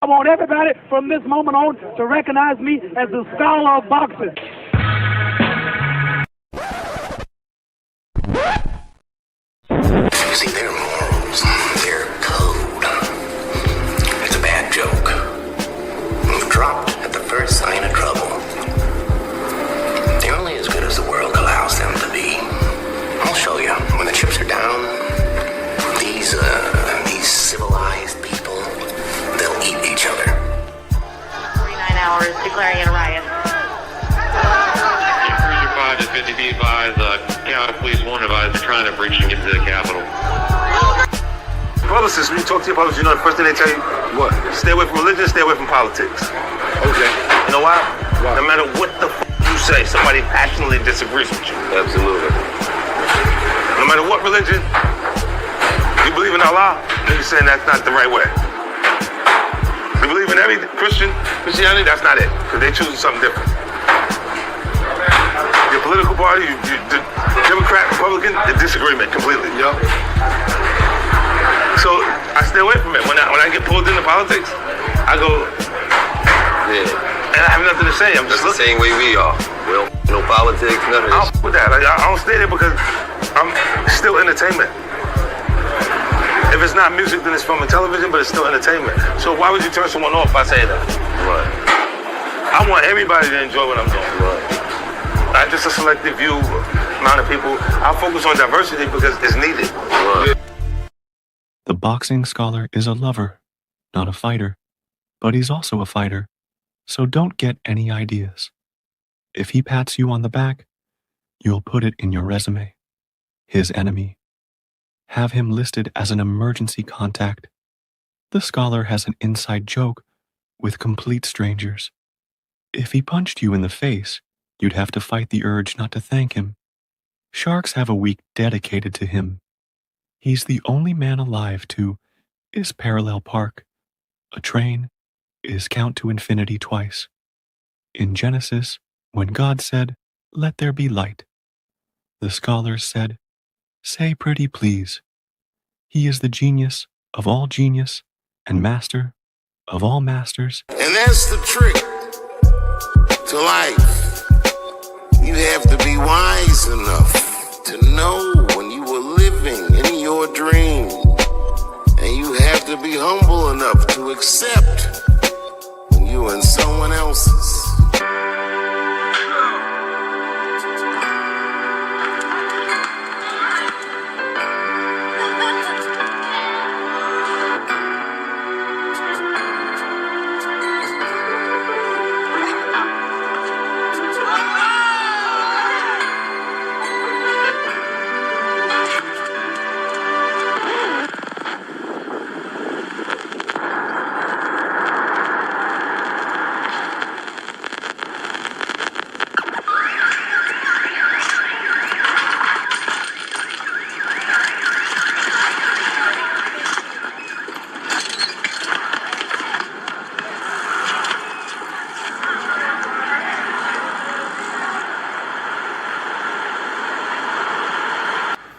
I want everybody from this moment on to recognize me as the scholar of boxing. See, their morals, their code, it's a bad joke. Dropped at the first sign of trouble. They're only as good as the world allows them to be. I'll show you. When the chips are down, these civilized people, they'll eat each other. 49 hours declaring it a riot. Cruiser 5 to 50 feet advised, County Police 1 advised they're trying to breach and get to the Capitol. Publicists, when you talk to your publicists, you know the first thing they tell you? What? Stay away from religion, stay away from politics. Okay. You know why? Why? No matter what the you say, somebody passionately disagrees with you. Absolutely. No matter what religion, you believe in Allah, then you're saying that's not the right way. You believe in every Christianity, that's not it, because they're choosing something different. Your political party, the Democrat, Republican, the disagreement completely. Yup. So I stay away from it. When I get pulled into politics, I go, Yeah. and I have nothing to say. I'm That's just the looking. same way we are. Well, no politics, none of I'll this. with that. I don't stay there because I'm still entertainment. If it's not music, then it's film and television, but it's still entertainment. So why would you turn someone off by saying that? Right. I want everybody to enjoy what I'm doing. Right. Not just a selective few amount of people. I focus on diversity because it's needed. Right. The boxing scholar is a lover, not a fighter, but he's also a fighter, so don't get any ideas. If he pats you on the back, you'll put it in your resume. His enemy. Have him listed as an emergency contact. The scholar has an inside joke with complete strangers. If he punched you in the face, you'd have to fight the urge not to thank him. Sharks have a week dedicated to him. He's the only man alive to is parallel park. A train is count to infinity twice. In Genesis, when God said, "Let there be light," the scholars said, "Say pretty please." He is the genius of all genius and master of all masters. And that's the trick to life. You have to be wise enough to know when you were living in your dream. And you have to be humble enough to accept when you're in someone else's.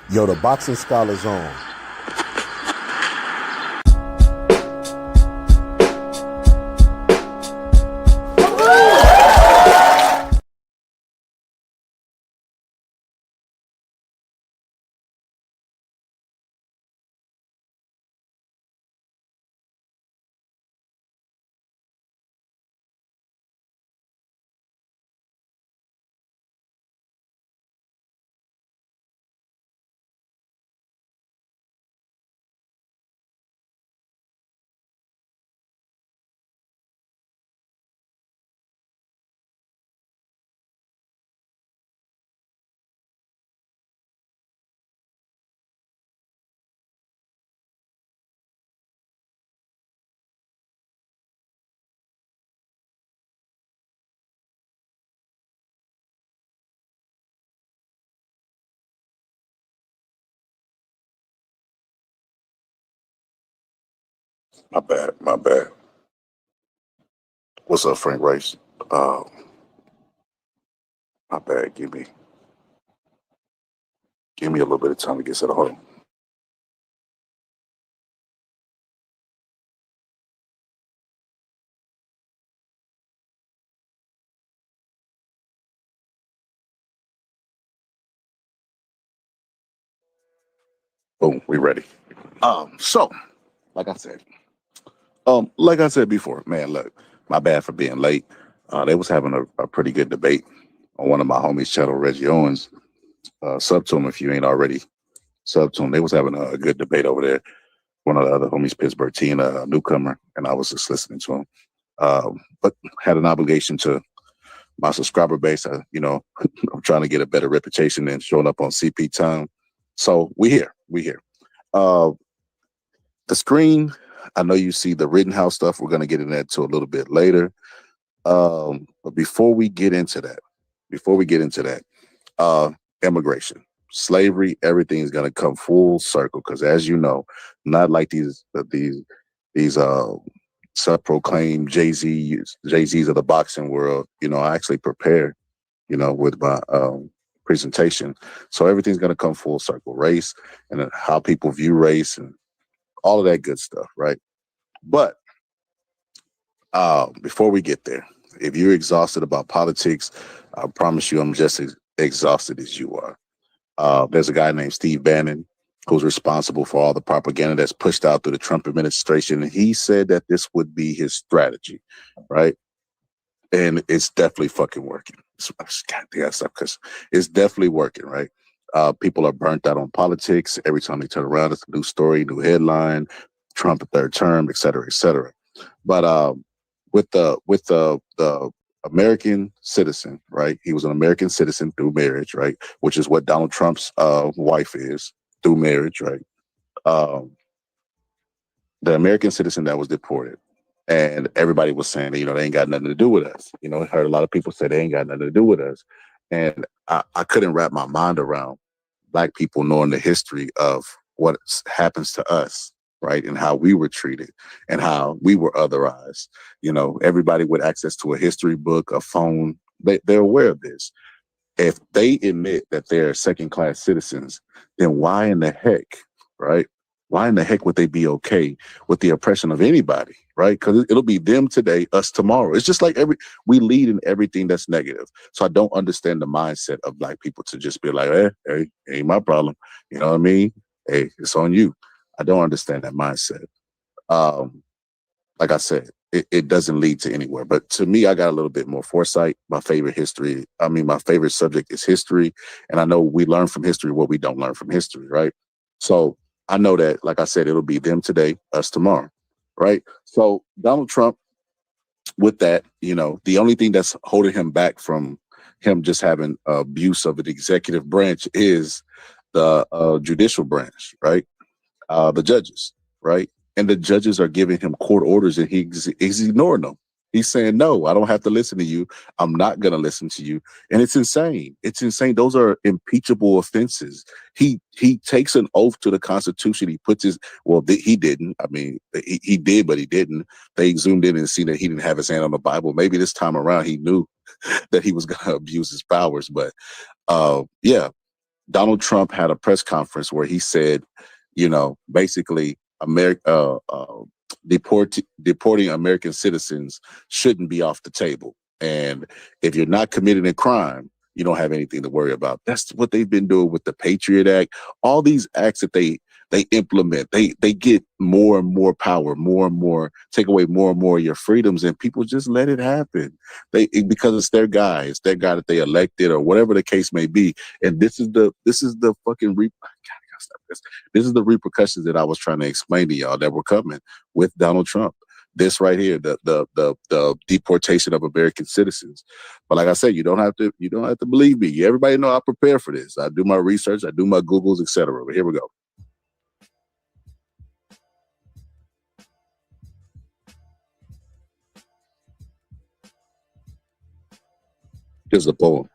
Yo, the Boxing Scholar's on. My bad, my bad. What's up, Frank Rice? My bad. Give me a little bit of time to get set up. Hold on. Boom, we ready. So like I said before, man, look, my bad for being late. They was having a pretty good debate on one of my homies' channel, Reggie Owens. Sub to him if you ain't already sub to him. They was having a good debate over there. One of the other homies, Pittsburgh T, and a newcomer, and I was just listening to him. But had an obligation to my subscriber base. I'm trying to get a better reputation than showing up on CP time. So we here. Uh, the screen, I know you see the Rittenhouse stuff. We're going to get into that a little bit later. But before we get into that, immigration, slavery, everything's going to come full circle because, as you know, not like these self-proclaimed Jay-Z's of the boxing world. I actually prepare, with my presentation, so everything's going to come full circle. Race and how people view race and all of that good stuff, right? But before we get there, if you're exhausted about politics, I promise you I'm just as exhausted as you are. There's a guy named Steve Bannon who's responsible for all the propaganda that's pushed out through the Trump administration. And he said that this would be his strategy, right? And it's definitely fucking working. Because it's definitely working, right? People are burnt out on politics. Every time they turn around, it's a new story, new headline, Trump a third term, et cetera, et cetera. But with the American citizen, right? He was an American citizen through marriage, right? Which is what Donald Trump's wife is through marriage, right? Um, the American citizen that was deported. And everybody was saying, they ain't got nothing to do with us. I heard a lot of people say they ain't got nothing to do with us. And I couldn't wrap my mind around Black people knowing the history of what happens to us, right? And how we were treated and how we were otherized. Everybody with access to a history book, a phone, they're aware of this. If they admit that they're second-class citizens, then why in the heck, right? Why in the heck would they be okay with the oppression of anybody, right? Because it'll be them today, us tomorrow. It's just like we lead in everything that's negative. So I don't understand the mindset of Black people to just be like, hey, ain't my problem. You know what I mean? Hey, it's on you. I don't understand that mindset. Like I said, it doesn't lead to anywhere. But to me, I got a little bit more foresight. My favorite subject is history. And I know we learn from history what we don't learn from history, right? So I know that, like I said, it'll be them today, us tomorrow, right? So Donald Trump, with that, the only thing that's holding him back from him just having abuse of an executive branch is the judicial branch, right? The judges, right? And the judges are giving him court orders and he's ignoring them. He's saying, no, I don't have to listen to you. I'm not going to listen to you. And it's insane. It's insane. Those are impeachable offenses. He takes an oath to the Constitution. He puts he didn't. I mean, he did, but he didn't. They zoomed in and seen that he didn't have his hand on the Bible. Maybe this time around he knew that he was going to abuse his powers. But yeah, Donald Trump had a press conference where he said, basically, deporting American citizens shouldn't be off the table. And if you're not committing a crime, you don't have anything to worry about. That's what they've been doing with the Patriot Act. All these acts that they implement, they get more and more power, more and more, take away more and more of your freedoms, and people just let it happen. Because it's their guy, that they elected or whatever the case may be. And this is the fucking this is the repercussions that I was trying to explain to y'all that were coming with Donald Trump. This right here, the deportation of American citizens. But like I said, you don't have to believe me. Everybody know I prepare for this. I do my research, I do my Googles, etc. But here we go. Here's a poem.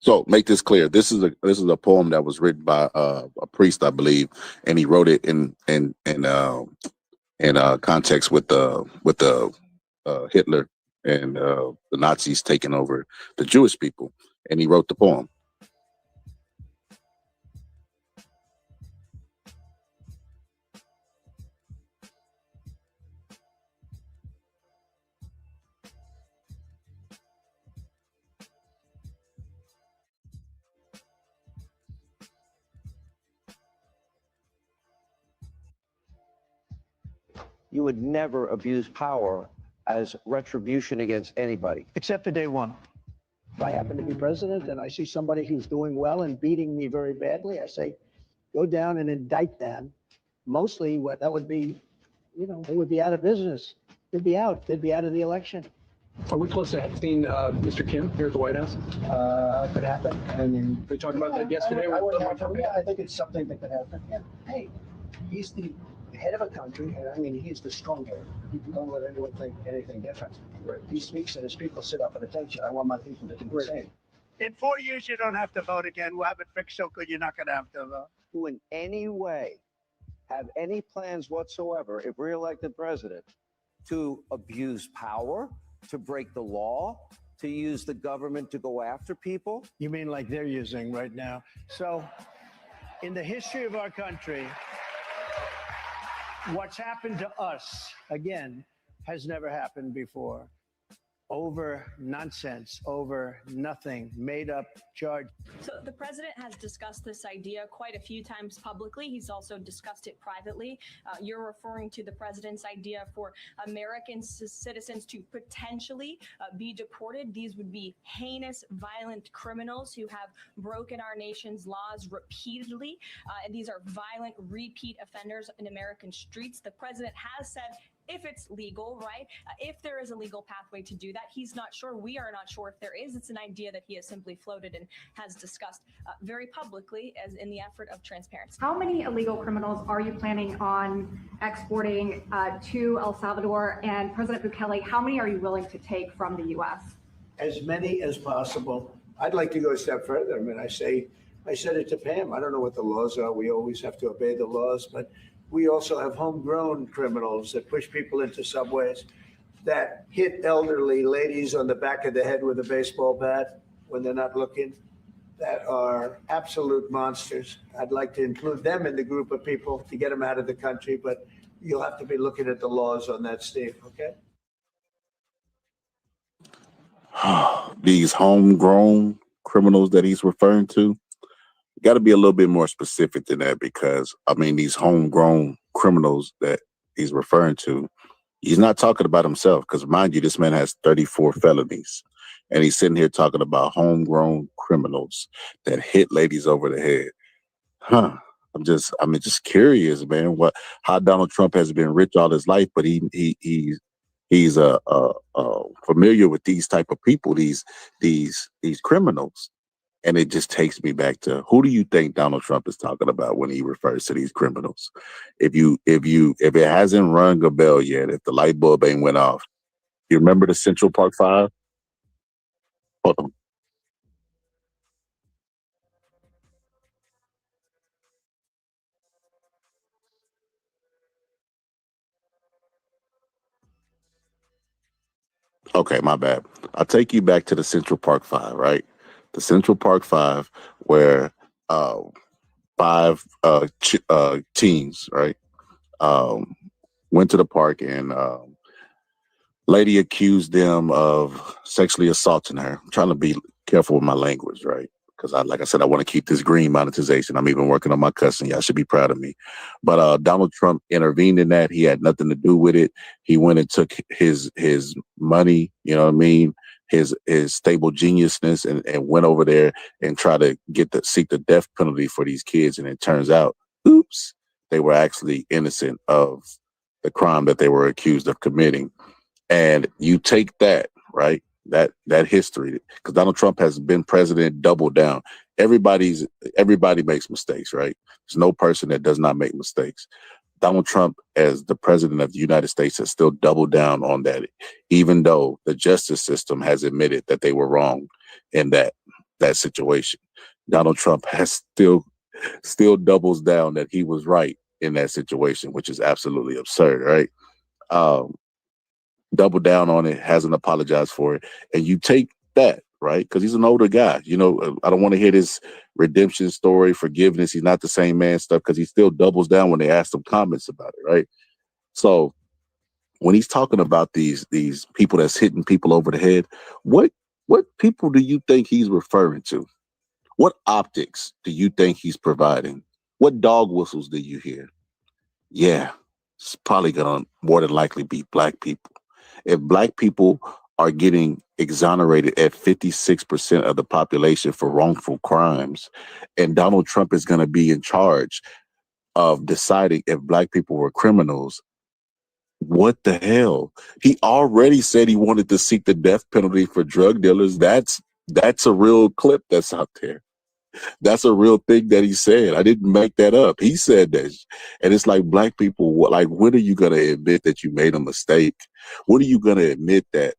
So make this clear. This is a poem that was written by a priest, I believe, and he wrote it in context with the Hitler and the Nazis taking over the Jewish people, and he wrote the poem. you would never abuse power as retribution against anybody. Except for day one. If I happen to be president and I see somebody who's doing well and beating me very badly, I say, go down and indict them. Mostly what that would be, they would be out of business. They'd be out. They'd be out of the election. Are we close to seeing Mr. Kim here at the White House? Could happen. I mean, we talked about that yesterday. I think it's something that could happen. Yeah. Hey, he's the head of a country, and I mean, he's the strongest. Don't let anyone think anything different. Right. He speaks and his people sit up at attention. I want my people to do the same. In 4 years, you don't have to vote again. We'll have it fixed so good you're not going to have to vote. Who in any way have any plans whatsoever, if reelected president, to abuse power, to break the law, to use the government to go after people? You mean like they're using right now? So, in the history of our country, what's happened to us, again, has never happened before. Over nonsense, over nothing, made up charge. So the president has discussed this idea quite a few times publicly. He's also discussed it privately. You're referring to the president's idea for American citizens to potentially be deported. These would be heinous, violent criminals who have broken our nation's laws repeatedly. And these are violent repeat offenders in American streets. The president has said, if it's legal, right? If there is a legal pathway to do that, he's not sure. We are not sure if there is. It's an idea that he has simply floated and has discussed very publicly as in the effort of transparency. How many illegal criminals are you planning on exporting to El Salvador? And President Bukele, how many are you willing to take from the U.S.? As many as possible. I'd like to go a step further. I mean, I said it to Pam. I don't know what the laws are. We always have to obey the laws, but we also have homegrown criminals that push people into subways, that hit elderly ladies on the back of the head with a baseball bat when they're not looking, that are absolute monsters. I'd like to include them in the group of people to get them out of the country, but you'll have to be looking at the laws on that, Steve, okay? These homegrown criminals that he's referring to, got to be a little bit more specific than that, because I mean, these homegrown criminals that he's referring to, he's not talking about himself, because mind you, this man has 34 felonies, and he's sitting here talking about homegrown criminals that hit ladies over the head. I'm just curious, man, how Donald Trump has been rich all his life, but he's familiar with these type of people, these criminals. And it just takes me back to, who do you think Donald Trump is talking about when he refers to these criminals? If it hasn't rung a bell yet, if the light bulb ain't went off, you remember the Central Park Five? Hold on. Okay, my bad. I'll take you back to the Central Park Five, right? The Central Park Five, where five teens, right, went to the park, and lady accused them of sexually assaulting her. I'm trying to be careful with my language, right? Because like I said, I want to keep this green monetization. I'm even working on my cussing. Y'all should be proud of me. But Donald Trump intervened in that. He had nothing to do with it. He went and took his money, you know what I mean, his stable geniusness, and went over there and tried to seek the death penalty for these kids. And it turns out, oops, they were actually innocent of the crime that they were accused of committing. And you take that, right? That history, because Donald Trump has been president, doubled down. Everybody makes mistakes, right? There's no person that does not make mistakes. Donald Trump, as the president of the United States, has still doubled down on that, even though the justice system has admitted that they were wrong in that situation. Donald Trump has still doubles down that he was right in that situation, which is absolutely absurd, right? Double down on it, hasn't apologized for it. And you take that, right? Because he's an older guy. You know, I don't want to hear this redemption story, forgiveness. He's not the same man stuff, because he still doubles down when they ask him comments about it, right? So when he's talking about these people that's hitting people over the head, what people do you think he's referring to? What optics do you think he's providing? What dog whistles do you hear? Yeah, it's probably going to more than likely be black people. If black people are getting exonerated at 56% of the population for wrongful crimes, and Donald Trump is going to be in charge of deciding if black people were criminals, what the hell? He already said he wanted to seek the death penalty for drug dealers. That's a real clip that's out there. That's a real thing that he said. I didn't make that up. He said that. And it's like, black people, like, when are you going to admit that you made a mistake? When are you going to admit that,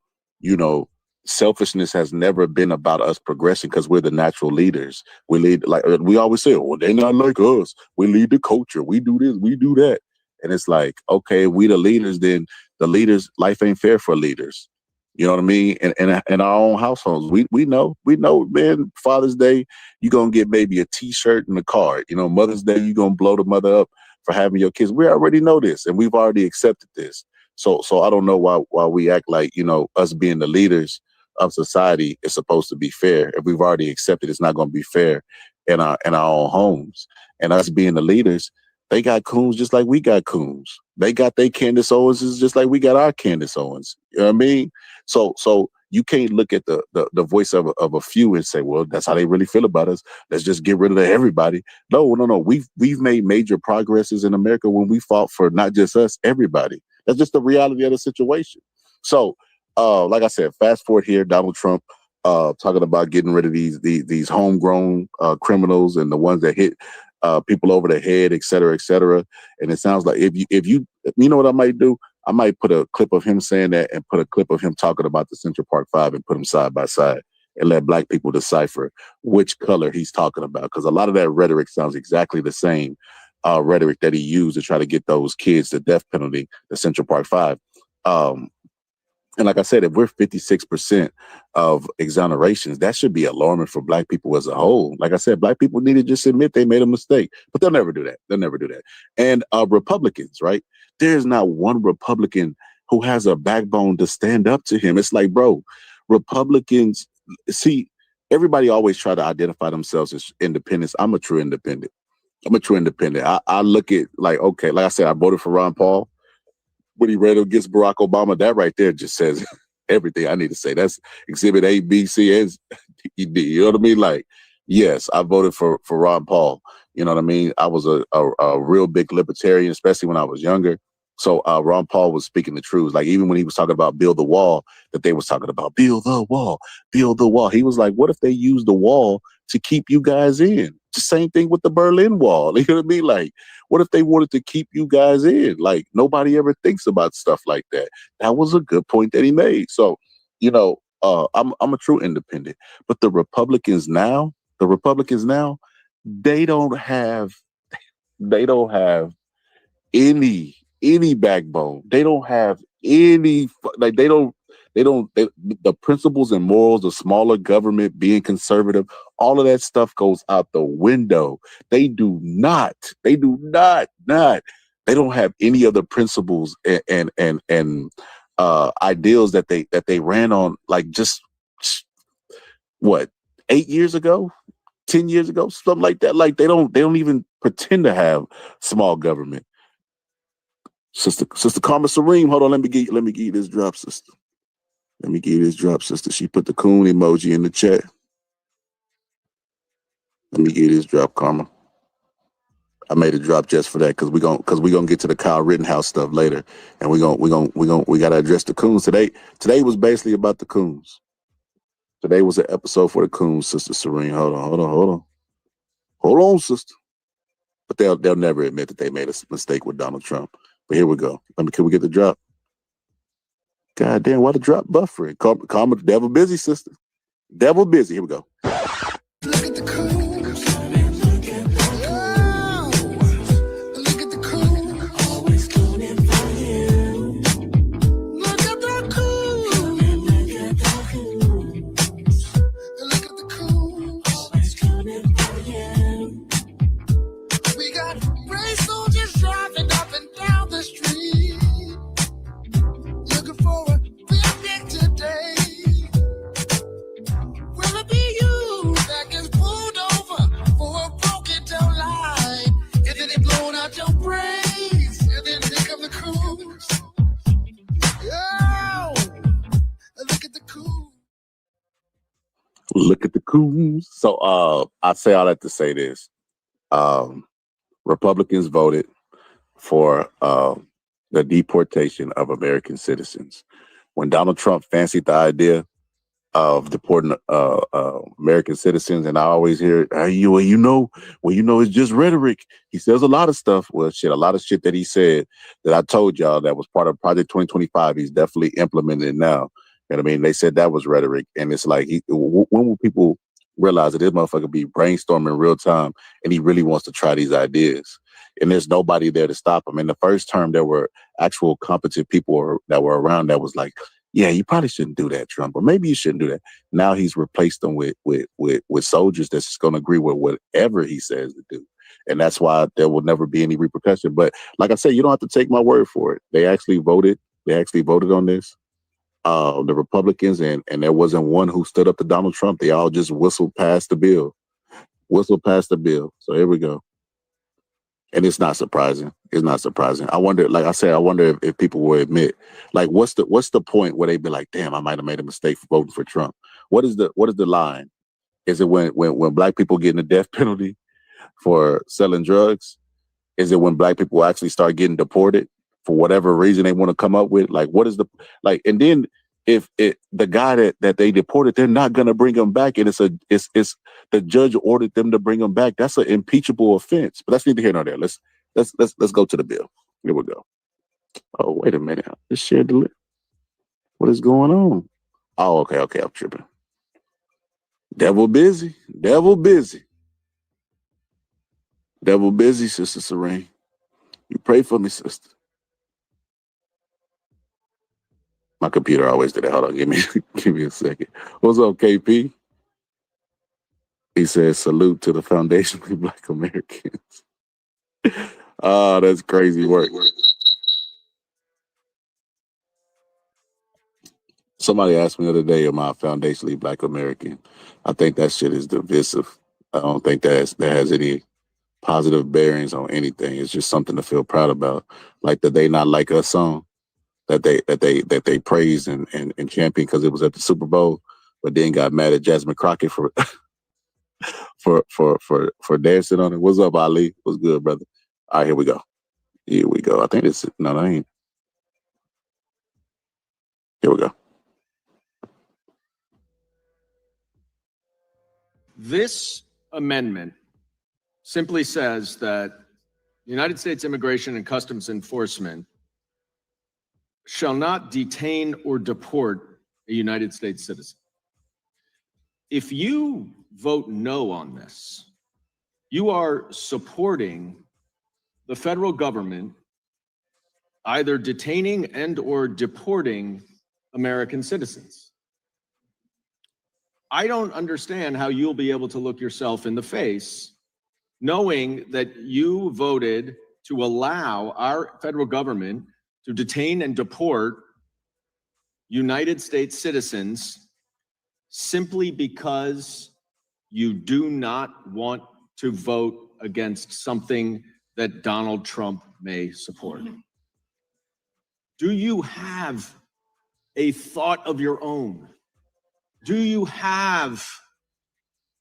selfishness has never been about us progressing, because we're the natural leaders. We lead, like we always say, well, they're not like us. We lead the culture. We do this, we do that. And it's like, okay, we the leaders, then the leaders, life ain't fair for leaders. You know what I mean? And in our own households, we know, man, Father's Day, you're going to get maybe a T-shirt and a card. Mother's Day, you're going to blow the mother up for having your kids. We already know this, and we've already accepted this. So I don't know why we act like, us being the leaders of society is supposed to be fair. If we've already accepted it's not going to be fair in our own homes. And us being the leaders, they got coons just like we got coons. They got their Candace Owenses just like we got our Candace Owens. You know what I mean? So you can't look at the voice of a few and say, well, that's how they really feel about us. Let's just get rid of everybody. No. We've made major progresses in America when we fought for not just us, everybody. That's just the reality of the situation. So, like I said, fast forward here, Donald Trump talking about getting rid of these homegrown criminals and the ones that hit people over the head, et cetera, et cetera. And it sounds like if you know what I might do? I might put a clip of him saying that and put a clip of him talking about the Central Park 5 and put them side by side and let black people decipher which color he's talking about. Because a lot of that rhetoric sounds exactly the same rhetoric that he used to try to get those kids the death penalty, the Central Park 5. And like I said, if we're 56% of exonerations, that should be alarming for black people as a whole. Like I said, black people need to just admit they made a mistake, but they'll never do that. They'll never do that. And Republicans, right? There's not one Republican who has a backbone to stand up to him. It's like, bro, Republicans, see, everybody always try to identify themselves as independents. I'm a true independent. I look at like, okay, like I said, I voted for Ron Paul. When he ran against Barack Obama, that right there just says everything I need to say. That's exhibit A, B, C, and D. You know what I mean? Like, yes, I voted for Ron Paul. You know what I mean? I was a real big libertarian, especially when I was younger. So Ron Paul was speaking the truth. Like, even when he was talking about build the wall, that they was talking about build the wall. He was like, what if they use the wall to keep you guys in? The same thing with the Berlin Wall. You know what I mean? Like, what if they wanted to keep you guys in? Like, nobody ever thinks about stuff like that. That was a good point that he made. So, I'm a true independent. But the Republicans now, they don't have any backbone. They don't have any, like, the principles and morals of smaller government, being conservative, all of that stuff goes out the window. They do not. They don't have any other principles and ideals that they ran on, like, just what, 8 years ago, 10 years ago, something like that. Like, they don't even pretend to have small government. Sister Karma Sareem, hold on, let me give you this drop, sister. She put the coon emoji in the chat. Let me give you this drop, Karma. I made a drop just for that because we're gonna get to the Kyle Rittenhouse stuff later, and we gotta address the coons today. Today was basically about the coons. Today was an episode for the coons, Sister Serene. Hold on, sister. But they'll never admit that they made a mistake with Donald Trump. But here we go. Can we get the drop? God damn, why the drop buffering? Karma, devil busy, sister. Devil busy. Here we go. Look at the coons. Will it be you? Cooning. So I say all that to say this. Republicans voted for the deportation of American citizens. When Donald Trump fancied the idea of deporting American citizens, and I always hear, you know, it's just rhetoric. He says a lot of stuff. Well, shit, a lot of shit that he said that I told y'all that was part of Project 2025. He's definitely implementing it now. You know what I mean? They said that was rhetoric, and it's like, when will people realize that this motherfucker be brainstorming real time, and he really wants to try these ideas? And there's nobody there to stop him. In the first term, there were actual competent people that were around that was like, yeah, you probably shouldn't do that, Trump, or maybe you shouldn't do that. Now he's replaced them with soldiers that's just going to agree with whatever he says to do. And that's why there will never be any repercussion. But like I said, you don't have to take my word for it. They actually voted. They actually voted on this. The Republicans, and there wasn't one who stood up to Donald Trump. They all just whistled past the bill. So here we go. And it's not surprising. It's not surprising. I wonder, like I said, I wonder if people will admit, like, what's the point where they be like, damn, I might have made a mistake for voting for Trump. What is the line? Is it when black people getting the death penalty for selling drugs? Is it when black people actually start getting deported for whatever reason they want to come up with? Like, what is and then if the guy that they deported, they're not gonna bring him back, and it's the judge ordered them to bring him back. That's an impeachable offense. But that's neither here nor there. Let's go to the bill. Here we go. Oh, wait a minute. Just shared the list. What is going on? Oh, okay, I'm tripping. Devil busy, Sister Serene. You pray for me, sister. My computer always did that. Hold on, give me a second. What's up, KP? He says, salute to the foundationally Black Americans. Oh, that's crazy work. Somebody asked me the other day, am I a foundationally Black American? I think that shit is divisive. I don't think that has any positive bearings on anything. It's just something to feel proud about. Like the They Not Like Us song that they praised and championed because it was at the Super Bowl, but then got mad at Jasmine Crockett for for dancing on it. What's up, Ali? What's good, brother? All right, here we go. I think it's no, that ain't. Here we go. This amendment simply says that the United States Immigration and Customs Enforcement shall not detain or deport a United States citizen. If you vote no on this, you are supporting the federal government either detaining and or deporting American citizens. I don't understand how you'll be able to look yourself in the face knowing that you voted to allow our federal government to detain and deport United States citizens simply because you do not want to vote against something that Donald Trump may support. Do you have a thought of your own? Do you have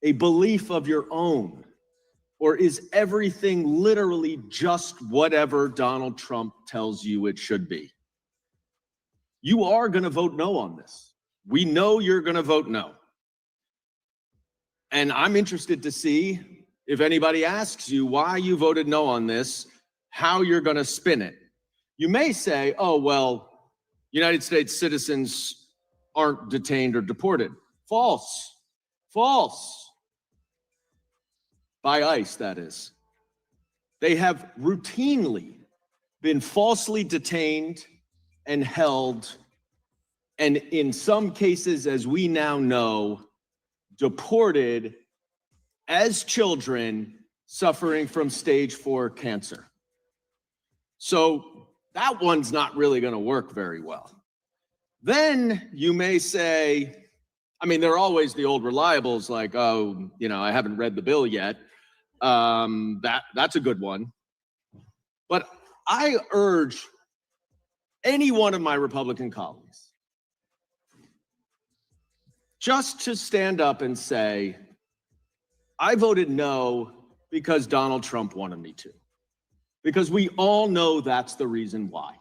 a belief of your own? Or is everything literally just whatever Donald Trump tells you it should be? You are going to vote no on this. We know you're going to vote no. And I'm interested to see if anybody asks you why you voted no on this, how you're going to spin it. You may say, oh, well, United States citizens aren't detained or deported. False. By ICE, that is. They have routinely been falsely detained and held, and in some cases, as we now know, deported as children suffering from stage 4 cancer. So that one's not really going to work very well. Then you may say, I mean, there are always the old reliables like, oh, I haven't read the bill yet. That's a good one. But I urge any one of my Republican colleagues just to stand up and say, I voted no because Donald Trump wanted me to. Because we all know that's the reason why.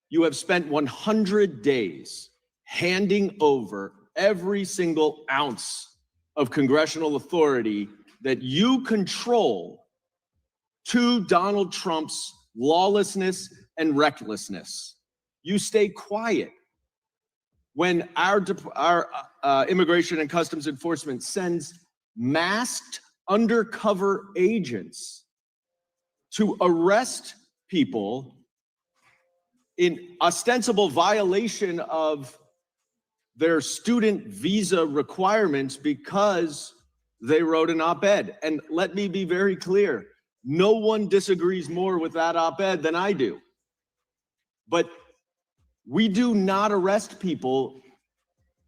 You have spent 100 days handing over every single ounce of congressional authority that you control to Donald Trump's lawlessness and recklessness. You stay quiet when our Immigration and Customs Enforcement sends masked undercover agents to arrest people in ostensible violation of their student visa requirements because they wrote an op-ed. And let me be very clear, no one disagrees more with that op-ed than I do. But we do not arrest people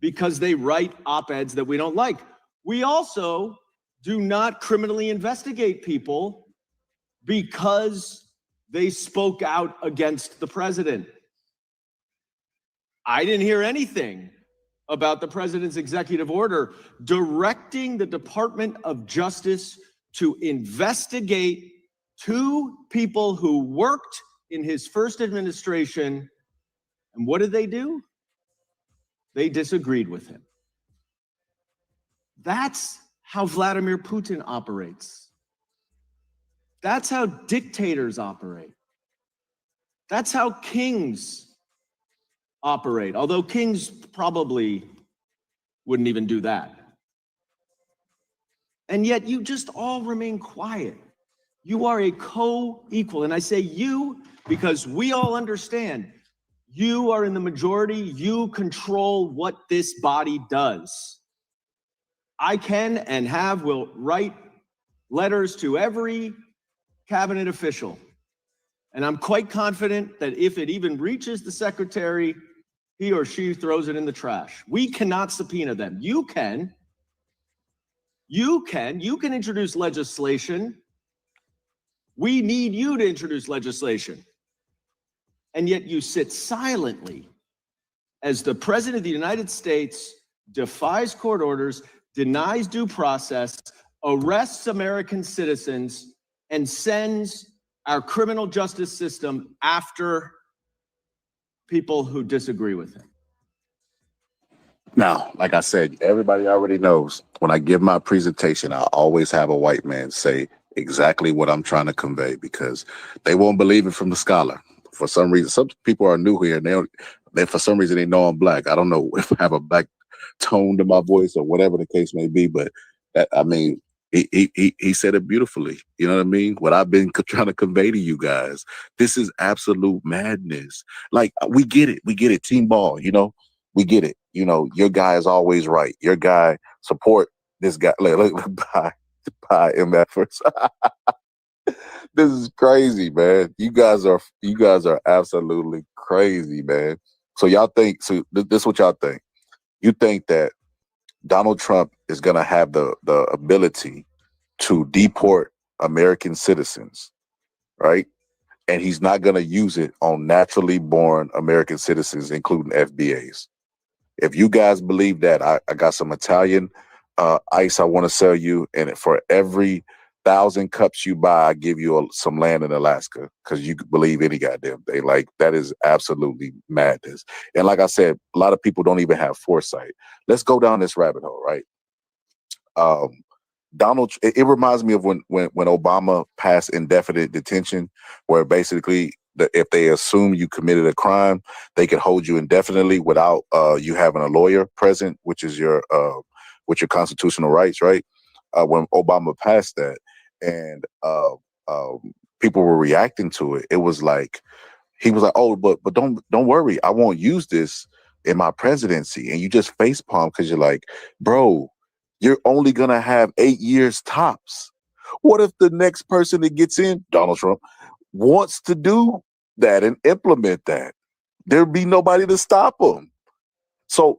because they write op-eds that we don't like. We also do not criminally investigate people because they spoke out against the president. I didn't hear anything about the president's executive order directing the Department of Justice to investigate 2 people who worked in his first administration. And what did they do? They disagreed with him. That's how Vladimir Putin operates. That's how dictators operate. That's how kings operate, although kings probably wouldn't even do that. And yet you just all remain quiet. You are a co-equal, and I say you because we all understand you are in the majority, you control what this body does. I can and will write letters to every cabinet official. And I'm quite confident that if it even reaches the secretary, he or she throws it in the trash. We cannot subpoena them. You can introduce legislation. We need you to introduce legislation. And yet you sit silently as the President of the United States defies court orders, denies due process, arrests American citizens, and sends our criminal justice system after people who disagree with him. Now, like I said, everybody already knows when I give my presentation, I always have a white man say exactly what I'm trying to convey because they won't believe it from the scholar. For some reason, some people are new here and they for some reason they know I'm black. I don't know if I have a black tone to my voice or whatever the case may be, but that, I mean, he said it beautifully. You know what I mean? What I've been trying to convey to you guys. This is absolute madness. Like, we get it. We get it. Team ball, you know? We get it. You know, your guy is always right. Your guy support this guy. Look, bye MFers. This is crazy, man. You guys are absolutely crazy, man. So this is what y'all think. You think that Donald Trump is going to have the ability to deport American citizens, right? And he's not going to use it on naturally born American citizens, including FBAs. If you guys believe that, I got some Italian ice I want to sell you, and for every 1,000 cups you buy, I give you some land in Alaska because you could believe any goddamn thing. Like, that is absolutely madness. And like I said, a lot of people don't even have foresight. Let's go down this rabbit hole, right? It reminds me of when Obama passed indefinite detention, where basically if they assume you committed a crime, they could hold you indefinitely without you having a lawyer present, which is your constitutional rights, right? When Obama passed that, and people were reacting to it, it was like he was like, "Oh, but don't worry, I won't use this in my presidency." And you just facepalm because you're like, "Bro, you're only gonna have 8 years tops. What if the next person that gets in, Donald Trump, wants to do that and implement that? There'd be nobody to stop them." So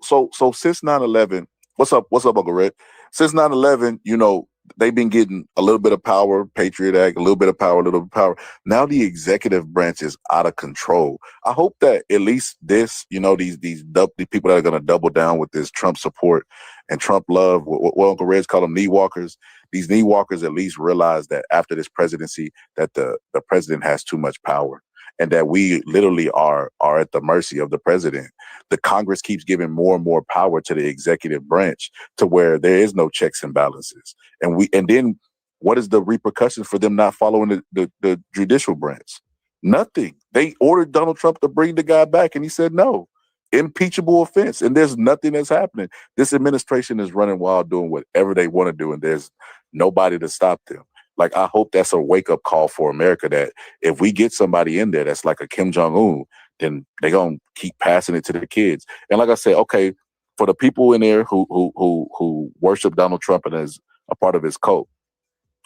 since 9/11, what's up, Uncle Red? Since 9/11, you know, they've been getting a little bit of power, Patriot Act, a little bit of power, a little bit of power. Now the executive branch is out of control. I hope that at least this, these people that are going to double down with this Trump support and Trump love, what Uncle Reg call them knee walkers. These knee walkers at least realize that after this presidency, that the president has too much power, and that we literally are at the mercy of the president. The Congress keeps giving more and more power to the executive branch to where there is no checks and balances. And then what is the repercussions for them not following the judicial branch? Nothing. They ordered Donald Trump to bring the guy back, and he said no. Impeachable offense, and there's nothing that's happening. This administration is running wild, doing whatever they want to do, and there's nobody to stop them. Like, I hope that's a wake-up call for America, that if we get somebody in there that's like a Kim Jong-un, then they're going to keep passing it to the kids. And like I said, okay, for the people in there who worship Donald Trump and is a part of his cult,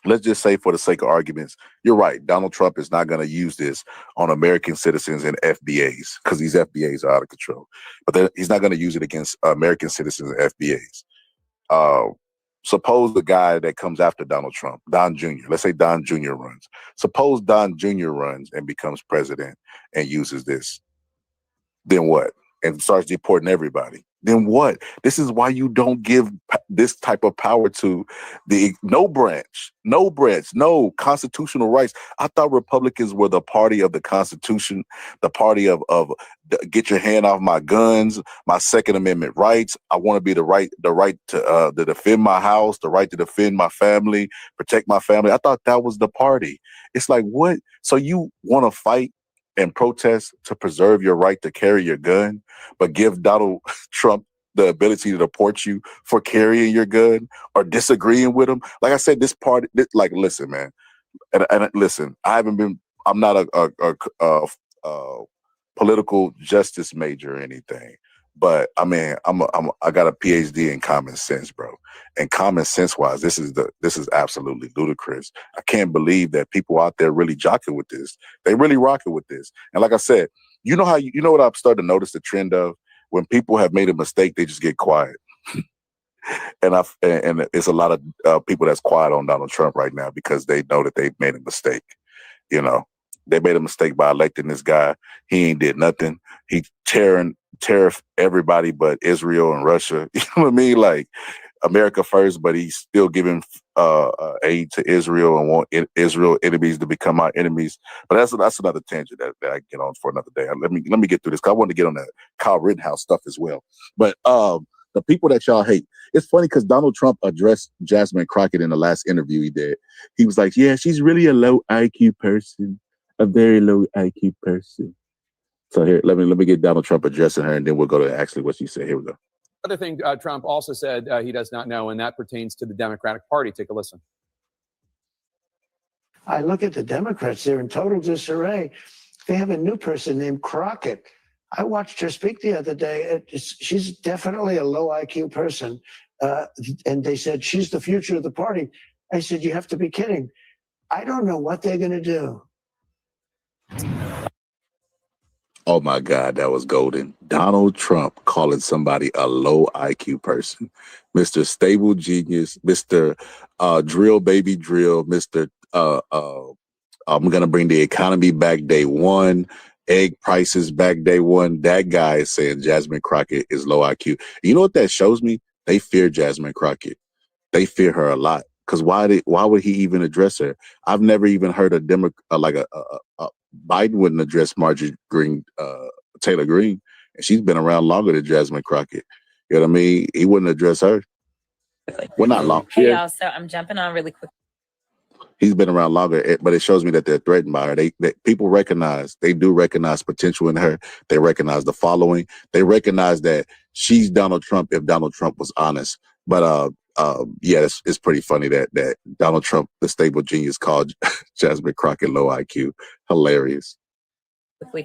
let's just say, for the sake of arguments, you're right. Donald Trump is not going to use this on American citizens and FBAs, because these FBAs are out of control. But he's not going to use it against American citizens and FBAs. Suppose the guy that comes after Donald Trump, Don Jr., let's say Don Jr. runs. Suppose Don Jr. runs and becomes president and uses this. Then what? And starts deporting everybody. Then what? This is why you don't give this type of power to no branch, no constitutional rights. I thought Republicans were the party of the Constitution, the party of get your hand off my guns, my Second Amendment rights. I want to be the right to defend my house, the right to defend my family, protect my family. I thought that was the party. It's like, what? So you want to fight and protest to preserve your right to carry your gun, but give Donald Trump the ability to deport you for carrying your gun or disagreeing with him? Like I said, listen, man, and listen, I'm not a political justice major or anything, but I mean, I got a PhD in common sense, bro. And common sense wise, this is absolutely ludicrous. I can't believe that people out there really jocking with this. They really rocking with this. And like I said, you know what I've started to notice the trend of? When people have made a mistake, they just get quiet. and it's a lot of people that's quiet on Donald Trump right now because they know that they've made a mistake. They made a mistake by electing this guy. He ain't did nothing. He tariff everybody but Israel and Russia. You know what I mean? Like, America first, but he's still giving aid to Israel and want Israel enemies to become our enemies. But that's another tangent that I get on for another day. Let me get through this, because I want to get on that Kyle Rittenhouse stuff as well. But the people that y'all hate, it's funny because Donald Trump addressed Jasmine Crockett in the last interview he did. He was like, yeah, she's really a low IQ person, a very low IQ person. So here, let me get Donald Trump addressing her, and then we'll go to actually what she said. Here we go. Other thing Trump also said he does not know, and that pertains to the Democratic Party. Take a listen. I look at the Democrats, they're in total disarray. They have a new person named Crockett. I watched her speak the other day. She's definitely a low IQ person. And they said, she's the future of the party. I said, you have to be kidding. I don't know what they're going to do. Oh my God, that was golden. Donald Trump calling somebody a low IQ person. Mr. Stable Genius, Mr. Drill Baby Drill, Mr. I'm going to bring the economy back day one, egg prices back day one. That guy is saying Jasmine Crockett is low IQ. You know what that shows me? They fear Jasmine Crockett. They fear her a lot. Because why would he even address her? I've never even heard a Biden wouldn't address Marjorie Taylor Greene, and she's been around longer than Jasmine Crockett. You know what I mean? He wouldn't address her. Well, not long. Hey, y'all. So I'm jumping on really quick. He's been around longer, but it shows me that they're threatened by her. People do recognize potential in her. They recognize the following. They recognize that she's Donald Trump if Donald Trump was honest. But yeah, it's pretty funny that Donald Trump, the stable genius, called Jasmine Crockett low IQ. Hilarious.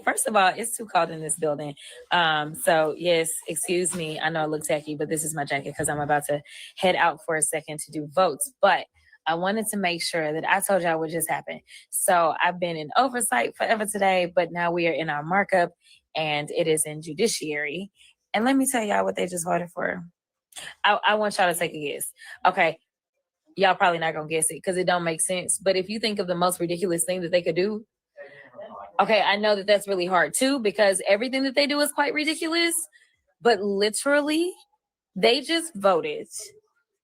First of all, it's too cold in this building. So yes, excuse me. I know I look tacky, but this is my jacket because I'm about to head out for a second to do votes. But I wanted to make sure that I told y'all what just happened. So I've been in oversight forever today, but now we are in our markup and it is in judiciary. And let me tell y'all what they just voted for. I want y'all to take a guess. Okay. y'all probably not gonna guess it because it don't make sense. But if you think of the most ridiculous thing that they could do, okay, I know that that's really hard too because everything that they do is quite ridiculous. But literally, they just voted.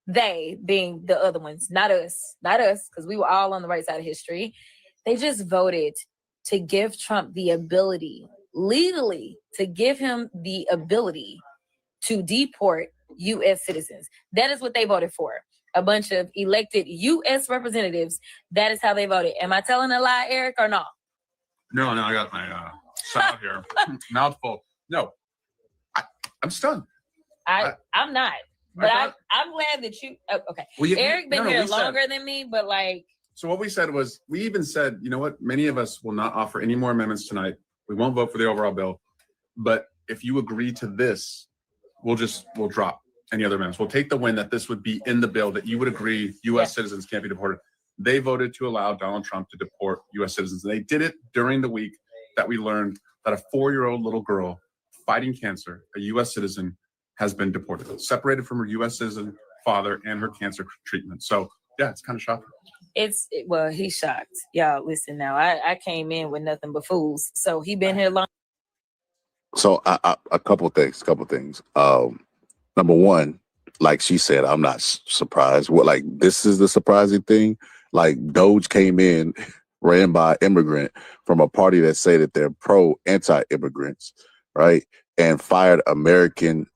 They being the other ones, not us, because we were all on the right side of history. They just voted to give Trump the ability, legally, to give him the ability to deport U.S. citizens. That is what they voted for. A bunch of elected U.S. representatives. That is how they voted. Am I telling a lie, Eric, or no? No, I got my salad here. Mouthful. No, I'm stunned. I'm not. But I'm glad that you. Oh, okay. Eric been here longer than me, but like. So what we said was, we even said, you know what? Many of us will not offer any more amendments tonight. We won't vote for the overall bill. But if you agree to this, we'll drop any other amendments. We'll take the win that this would be in the bill, that you would agree U.S. citizens can't be deported. They voted to allow Donald Trump to deport U.S. citizens. And they did it during the week that we learned that a 4-year-old little girl fighting cancer, a U.S. citizen, has been deported, separated from her U.S. citizen father and her cancer treatment. So, yeah, it's kind of shocking. Well, he's shocked. Y'all, listen now. I came in with nothing but fools. So he been here long. So a couple things. Number one, like she said, I'm not surprised. This is the surprising thing. Like, Doge came in, ran by immigrant from a party that say that they're anti-immigrants, right? And fired American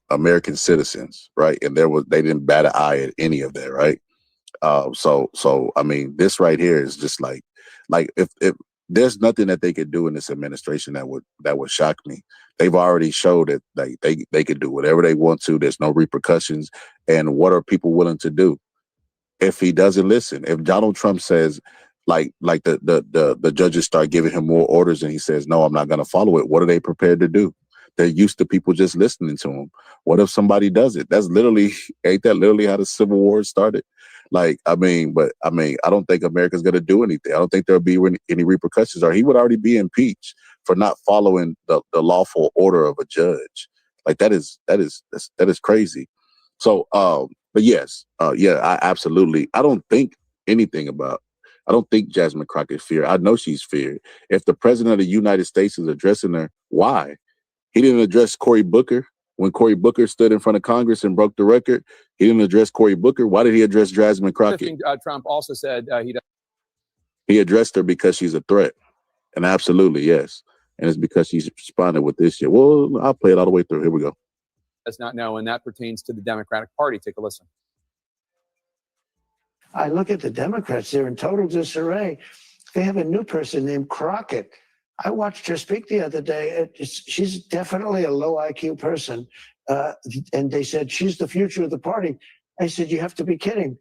citizens, right? And they didn't bat an eye at any of that, right? So I mean, this right here is just like if there's nothing that they could do in this administration that would shock me. They've already showed that they could do whatever they want to. There's no repercussions. And what are people willing to do if he doesn't listen? If Donald Trump says, like the judges start giving him more orders and he says, no, I'm not going to follow it, what are they prepared to do? They're used to people just listening to him. What if somebody does it? Ain't that literally how the Civil War started? I don't think America's going to do anything. I don't think there'll be any repercussions, or he would already be impeached for not following the lawful order of a judge. That is crazy. So, but yes, I absolutely. I don't think Jasmine Crockett feared. I know she's feared. If the president of the United States is addressing her, why? He didn't address Cory Booker when Cory Booker stood in front of Congress and broke the record. He didn't address Cory Booker. Why did he address Jasmine Crockett? Trump also said he addressed her because she's a threat. And absolutely, yes. And it's because she's responded with this shit. Well, I'll play it all the way through. Here we go. Does not know, and that pertains to the Democratic Party. Take a listen. I look at the Democrats, they're in total disarray. They have a new person named Crockett. I watched her speak the other day. She's definitely a low IQ person. And they said, she's the future of the party. I said, you have to be kidding.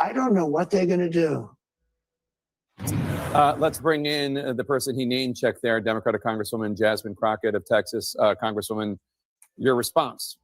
I don't know what they're going to do. Let's bring in the person he name checked there, Democratic Congresswoman Jasmine Crockett of Texas. Congresswoman, your response.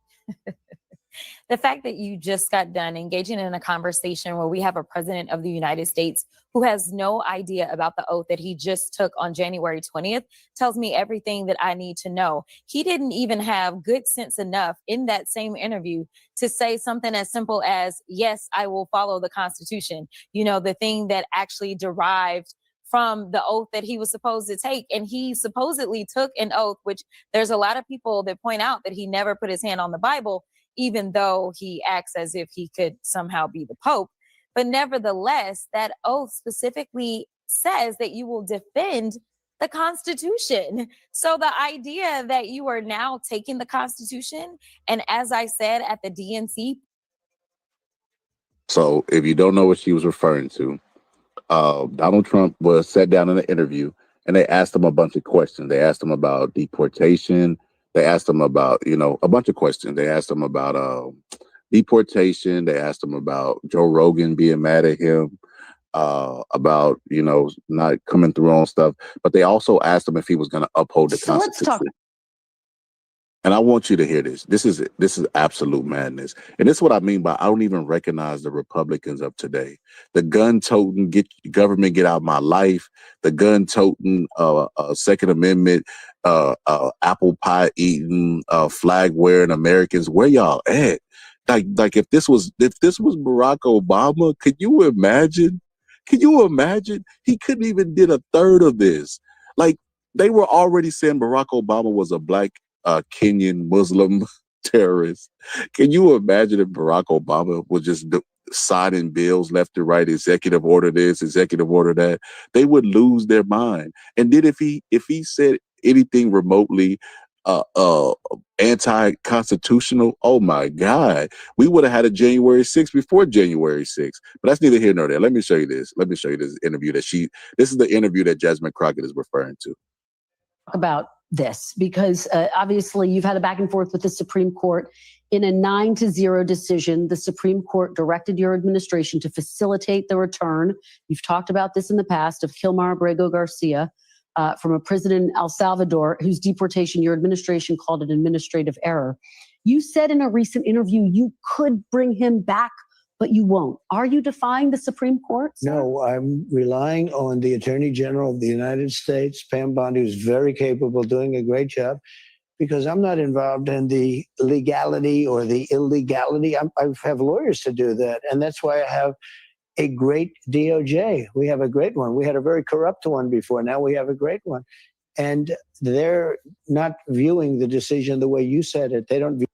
The fact that you just got done engaging in a conversation where we have a president of the United States who has no idea about the oath that he just took on January 20th tells me everything that I need to know. He didn't even have good sense enough in that same interview to say something as simple as, yes, I will follow the Constitution. You know, the thing that actually derived from the oath that he was supposed to take. And he supposedly took an oath, which there's a lot of people that point out that he never put his hand on the Bible, even though he acts as if he could somehow be the Pope. But nevertheless, that oath specifically says that you will defend the Constitution. So the idea that you are now taking the Constitution, and as I said at the DNC. So if you don't know what she was referring to, Donald Trump was sat down in an interview and they asked him a bunch of questions. They asked him about deportation. They asked him about, a bunch of questions. They asked him about deportation. They asked him about Joe Rogan being mad at him, about, not coming through on stuff. But they also asked him if he was going to uphold the Constitution. Let's talk. And I want you to hear this. This is absolute madness. And this is what I mean by I don't even recognize the Republicans of today. The gun-toting, government get out of my life, the gun-toting, Second Amendment, apple pie eating, flag wearing Americans. Where y'all at? Like if this was Barack Obama, could you imagine? Can you imagine? He couldn't even did a third of this. Like they were already saying Barack Obama was a black Kenyan Muslim terrorist. Can you imagine if Barack Obama was just signing bills left and right, executive order this, executive order that? They would lose their mind. And then if he said anything remotely anti-constitutional, oh my God, we would have had a January 6th before January 6th. But that's neither here nor there. Let me show you this. This interview this is the interview that Jasmine Crockett is referring to. About this because obviously you've had a back and forth with the Supreme Court. In a 9-0 decision, the Supreme Court directed your administration to facilitate the return. You've talked about this in the past of Kilmar Abrego Garcia from a prison in El Salvador, whose deportation your administration called an administrative error. You said in a recent interview you could bring him back, but you won't. Are you defying the Supreme Court, sir? No, I'm relying on the Attorney General of the United States, Pam Bondi, who's very capable, doing a great job, because I'm not involved in the legality or the illegality. I have lawyers to do that, and that's why I have a great DOJ. We have a great one. We had a very corrupt one before. Now we have a great one. And they're not viewing the decision the way you said it. They don't view.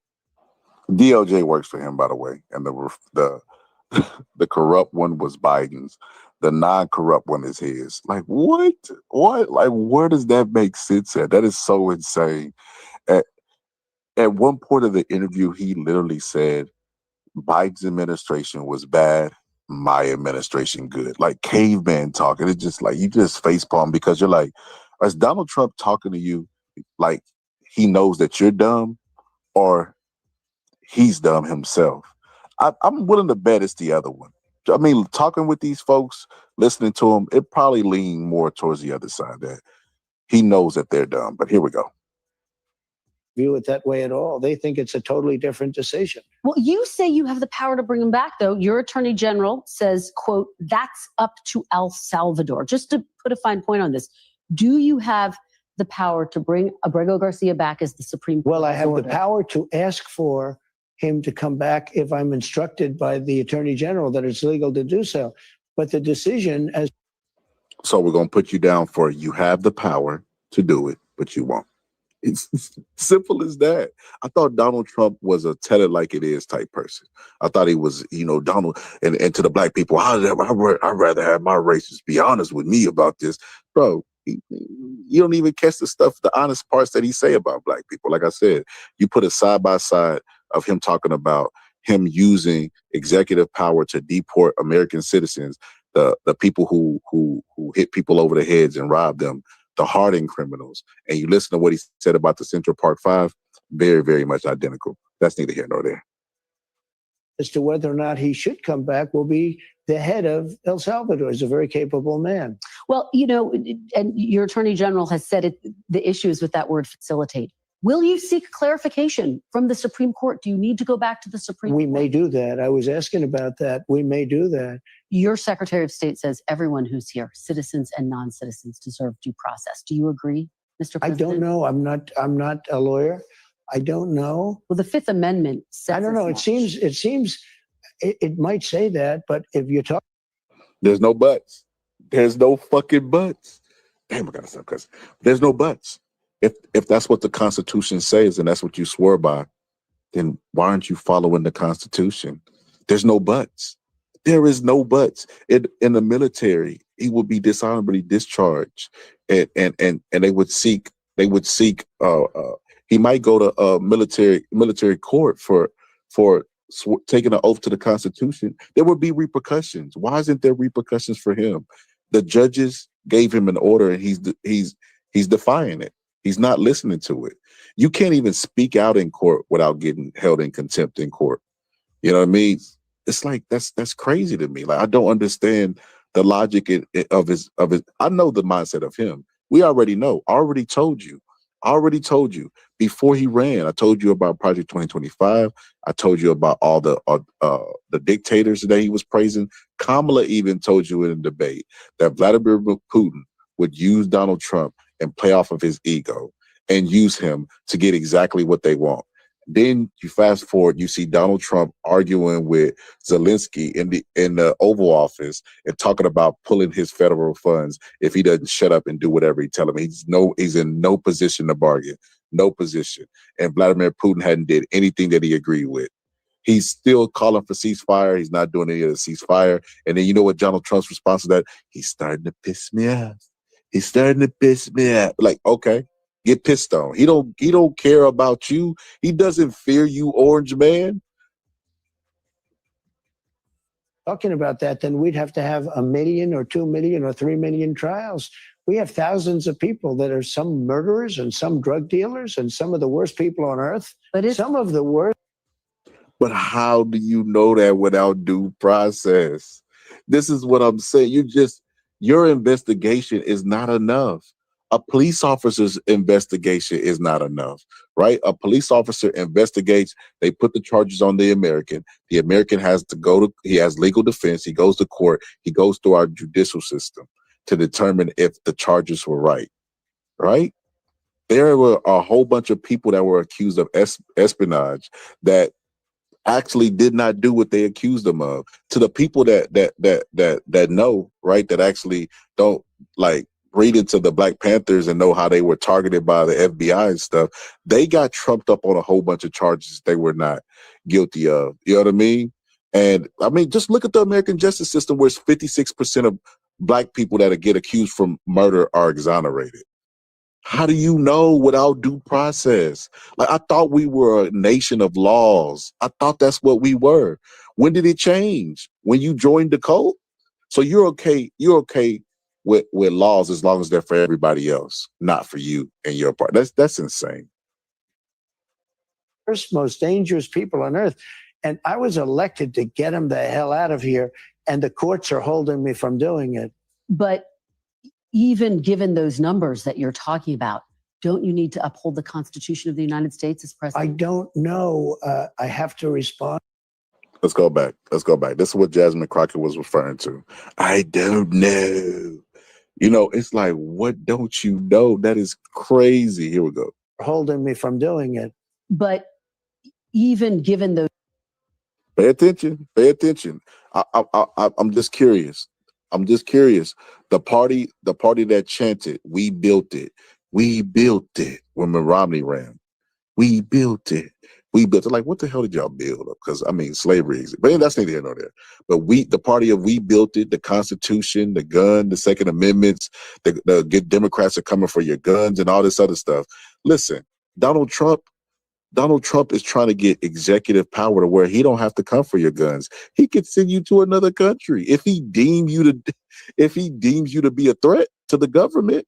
DOJ works for him, by the way, and the corrupt one was Biden's. The non-corrupt one is his. Like what? Like where does that make sense at? That is so insane. At one point of the interview, he literally said Biden's administration was bad, my administration good. Like caveman talking. It's just like you just facepalm because you're like, is Donald Trump talking to you like he knows that you're dumb, or he's dumb himself? I'm willing to bet it's the other one. I mean, talking with these folks, listening to them, it probably leaned more towards the other side, that he knows that they're dumb. But here we go. View it that way at all. They think it's a totally different decision. Well, you say you have the power to bring him back, though. Your attorney general says, quote, that's up to El Salvador. Just to put a fine point on this, do you have the power to bring Abrego Garcia back as the Supreme Court? Well, I have the power to ask for him to come back if I'm instructed by the attorney general that it's legal to do so. But the decision as... So we're going to put you down for you have the power to do it, but you won't. It's simple as that. I thought Donald Trump was a tell it like it is type person. I thought he was, Donald, and to the black people, I'd rather have my racists be honest with me about this. Bro, you don't even catch the honest parts that he say about black people. Like I said, you put it side by side of him talking about him using executive power to deport American citizens, the people who hit people over the heads and robbed them, the hardened criminals, and you listen to what he said about the Central Park Five, very, very much identical. That's neither here nor there. As to whether or not he should come back will be the head of El Salvador. He's a very capable man. Well, and your attorney general has said it, the issues with that word facilitate. Will you seek clarification from the Supreme Court? Do you need to go back to the Supreme Court? We may do that. I was asking about that. We may do that. Your Secretary of State says everyone who's here, citizens and non-citizens, deserve due process. Do you agree, Mr. President? I don't know. I'm not a lawyer. I don't know. Well, the Fifth Amendment says I don't know. It seems it might say that, but if you're talking, there's no buts. There's no fucking buts. Damn, I gotta stop cussing. There's no buts. If that's what the Constitution says and that's what you swore by, then why aren't you following the Constitution? There's no buts. There is no buts. In the military, he would be dishonorably discharged, and they would seek. He might go to military court for taking an oath to the Constitution. There would be repercussions. Why isn't there repercussions for him? The judges gave him an order, and he's defying it. He's not listening to it. You can't even speak out in court without getting held in contempt in court. You know what I mean? It's like that's crazy to me. Like I don't understand the logic of his. I know the mindset of him. We already know. I already told you before he ran. I told you about Project 2025. I told you about all the dictators that he was praising. Kamala even told you in a debate that Vladimir Putin would use Donald Trump and play off of his ego and use him to get exactly what they want. Then you fast forward, you see Donald Trump arguing with Zelensky in the Oval Office and talking about pulling his federal funds if he doesn't shut up and do whatever he tell him. He's in no position to bargain, no position. And Vladimir Putin hadn't did anything that he agreed with. He's still calling for ceasefire. He's not doing any of the ceasefire. And then you know what Donald Trump's response to that? He's starting to piss me off. He's starting to piss me off. Like, okay, get pissed on. He don't care about you. He doesn't fear you, orange man. Talking about that, then we'd have to have 1 million or 2 million or 3 million trials. We have thousands of people that are some murderers and some drug dealers and some of the worst people on earth. But some of the worst. But how do you know that without due process? This is what I'm saying. Your investigation is not enough. A police officer's investigation is not enough, right? A police officer investigates, they put the charges on the American. The American he has legal defense, he goes to court, he goes through our judicial system to determine if the charges were right? There were a whole bunch of people that were accused of espionage that actually did not do what they accused them of. To the people that know, right, that actually don't like read into the Black Panthers and know how they were targeted by the FBI and stuff, they got trumped up on a whole bunch of charges they were not guilty of. You know what I mean? And I mean, just look at the American justice system where it's 56% of Black people that get accused from murder are exonerated. How do you know without due process? Like, I thought we were a nation of laws. I thought that's what we were. When did it change? When you joined the cult? So you're okay with laws as long as they're for everybody else, not for you and your part. That's insane. First most dangerous people on earth. And I was elected to get them the hell out of here. And the courts are holding me from doing it. But even given those numbers that you're talking about, don't you need to uphold the Constitution of the United States as president? I don't know. I have to respond. Let's go back. This is what Jasmine Crockett was referring to. I don't know. You know, it's like, what don't you know? That is crazy. Here we go. Holding me from doing it. But even given those. Pay attention. I'm just curious. The party that chanted, "We built it. We built it," when Mitt Romney ran. We built it. We built it. Like, what the hell did y'all build up? Because, I mean, slavery exists. But that's neither here nor there. But the party of we built it, the Constitution, the gun, the Second Amendments, the good Democrats are coming for your guns and all this other stuff. Listen, Donald Trump is trying to get executive power to where he don't have to come for your guns. He could send you to another country if he deems you to be a threat to the government.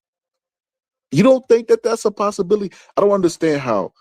You don't think that that's a possibility? I don't understand how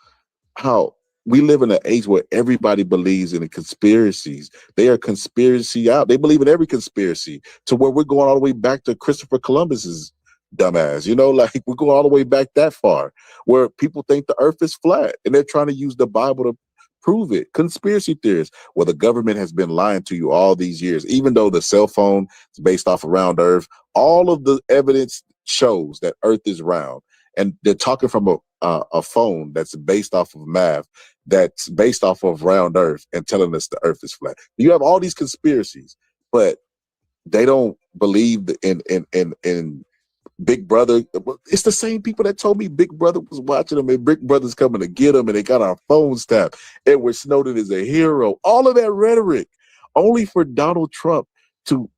we live in an age where everybody believes in the conspiracies. They are conspiracy out. They believe in every conspiracy to where we're going all the way back to Christopher Columbus's dumbass. You know, like, we're going all the way back that far where people think the earth is flat and they're trying to use the Bible to prove it. Conspiracy theorists. Well, the government has been lying to you all these years, even though the cell phone is based off of round earth. All of the evidence shows that earth is round. And they're talking from a phone that's based off of math, that's based off of round earth, and telling us the earth is flat. You have all these conspiracies, but they don't believe in Big Brother. It's the same people that told me Big Brother was watching them and Big Brother's coming to get them and they got our phones tapped. Edward Snowden is a hero. All of that rhetoric, only for Donald Trump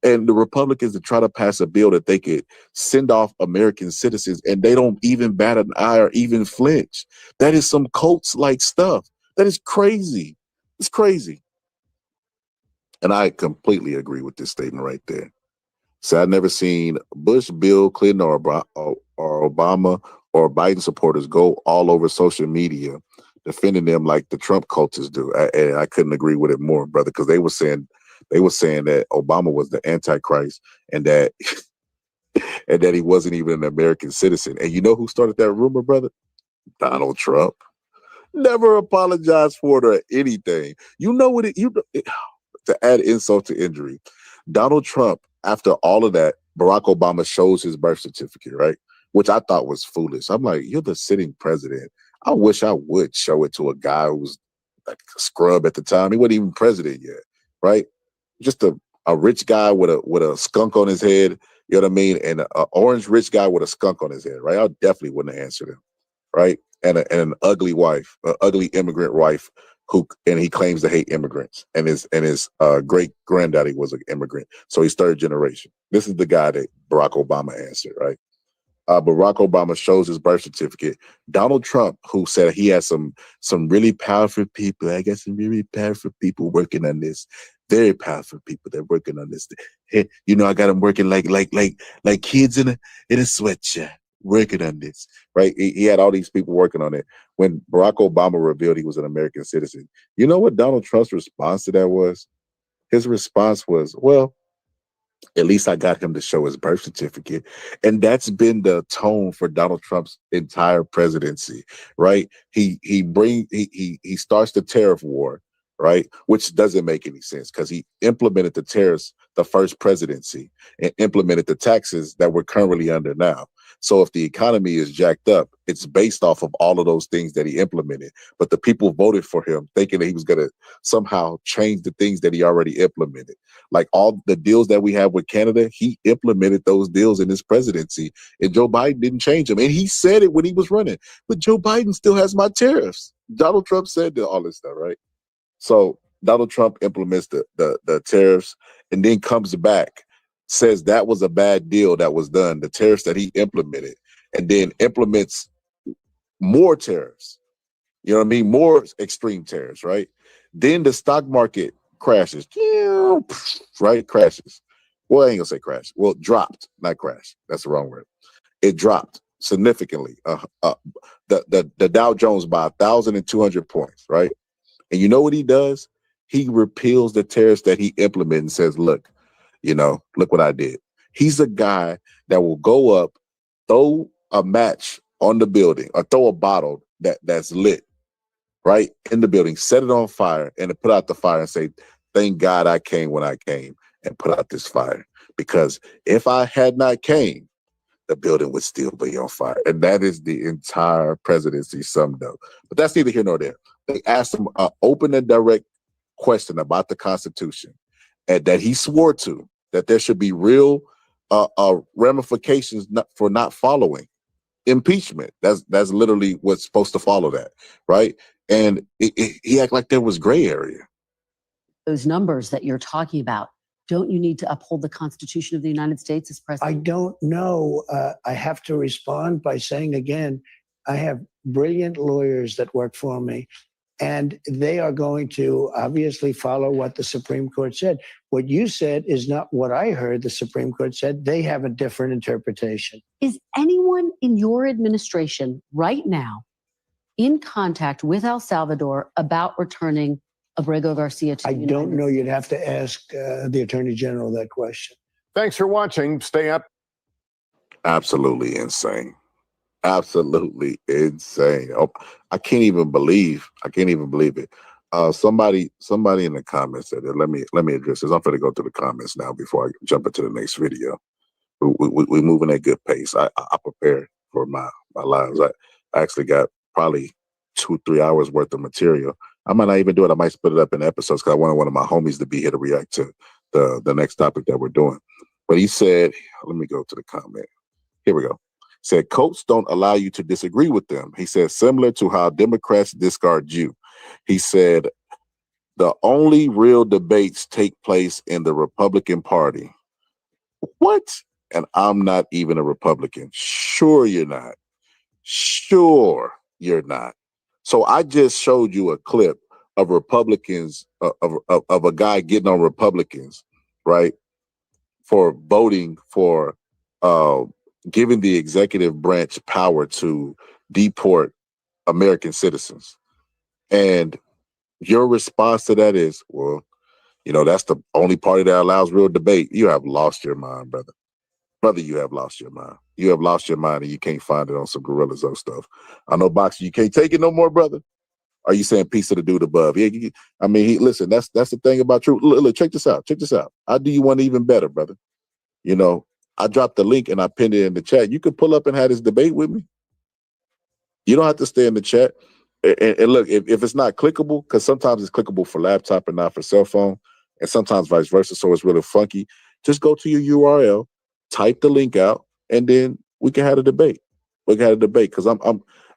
and the Republicans to try to pass a bill that they could send off American citizens, and they don't even bat an eye or even flinch. That is some cults-like stuff. That is crazy. It's crazy. And I completely agree with this statement right there. So I've never seen Bush, Bill Clinton, or Obama or Biden supporters go all over social media defending them like the Trump cultists do. And I couldn't agree with it more, brother, because they were saying that Obama was the Antichrist and that he wasn't even an American citizen. And you know who started that rumor, brother? Donald Trump. Never apologized for it or anything. You know what to add insult to injury, Donald Trump, after all of that, Barack Obama shows his birth certificate, right? Which I thought was foolish. I'm like, you're the sitting president. I wish I would show it to a guy who's a scrub at the time. He wasn't even president yet, right? Just a rich guy with a skunk on his head, you know what I mean? And an orange rich guy with a skunk on his head, right? I definitely wouldn't have answered him, right? And an ugly wife, an ugly immigrant wife and he claims to hate immigrants. And his great granddaddy was an immigrant. So he's third generation. This is the guy that Barack Obama answered, right? Barack Obama shows his birth certificate. Donald Trump, who said he had some really powerful people, I got some really powerful people working on this. Very powerful people that are working on this. Hey, you know, I got them working like kids in a sweatshop working on this, right? He had all these people working on it. When Barack Obama revealed he was an American citizen, you know what Donald Trump's response to that was? His response was, well, at least I got him to show his birth certificate. And that's been the tone for Donald Trump's entire presidency, right? He starts the tariff war, right? Which doesn't make any sense because he implemented the tariffs the first presidency and implemented the taxes that we're currently under now. So if the economy is jacked up, it's based off of all of those things that he implemented. But the people voted for him thinking that he was going to somehow change the things that he already implemented. Like all the deals that we have with Canada, he implemented those deals in his presidency, and Joe Biden didn't change them. And he said it when he was running, but Joe Biden still has my tariffs. Donald Trump said all this stuff, right? So Donald Trump implements the tariffs and then comes back, says that was a bad deal that was done, the tariffs that he implemented, and then implements more tariffs. You know what I mean? More extreme tariffs, right? Then the stock market crashes, right? Crashes. Well, I ain't gonna say crash. Well, dropped, not crash. That's the wrong word. It dropped significantly. The Dow Jones by 1,200 points, right? And you know what he does? He repeals the tariffs that he implemented and says, look, you know, look what I did. He's a guy that will go up, throw a match on the building or throw a bottle that's lit, right, in the building, set it on fire and put out the fire and say, thank God I came when I came and put out this fire. Because if I had not came, the building would still be on fire. And that is the entire presidency summed up. But that's neither here nor there. They asked him an open and direct question about the Constitution and that he swore to, that there should be real ramifications for not following. Impeachment. That's literally what's supposed to follow that, right? And he acted like there was gray area. Those numbers that you're talking about, don't you need to uphold the Constitution of the United States as president? I don't know. I have to respond by saying again, I have brilliant lawyers that work for me, and they are going to obviously follow what the Supreme Court said. What you said is not what I heard the Supreme Court said. They have a different interpretation. Is anyone in your administration right now in contact with El Salvador about returning Abrego Garcia to the United States? I don't know. You'd have to ask the Attorney General that question. Thanks for watching. Stay up. Absolutely insane. Absolutely insane. Oh, I can't even believe it. Somebody in the comments said that. Let me address this. I'm going to go through the comments now before I jump into the next video. We moving at good pace. I prepared for my lives. I actually got probably 2-3 hours worth of material. I might not even do it. I might split it up in episodes because I wanted one of my homies to be here to react to the next topic that we're doing. But he said, let me go to the comment. Here we go. Said, coats don't allow you to disagree with them. He said, similar to how Democrats discard you. He said, the only real debates take place in the Republican Party. What? And I'm not even a Republican. Sure you're not. Sure you're not. So I just showed you a clip of Republicans, of a guy getting on Republicans, right, for voting for giving the executive branch power to deport American citizens. And your response to that is, well, you know, that's the only party that allows real debate. You have lost your mind, brother. Brother, you have lost your mind. You have lost your mind and you can't find it on some Gorilla Zoe stuff. I know, Boxer, you can't take it no more, brother. Are you saying peace to the dude above? Yeah, listen, that's the thing about truth. Look, check this out. Check this out. I'll do you one even better, brother. You know, I dropped the link and I pinned it in the chat. You could pull up and have this debate with me. You don't have to stay in the chat. and look, if it's not clickable, because sometimes it's clickable for laptop and not for cell phone, and sometimes vice versa, so it's really funky. Just go to your URL, type the link out, and then we can have a debate. We can have a debate because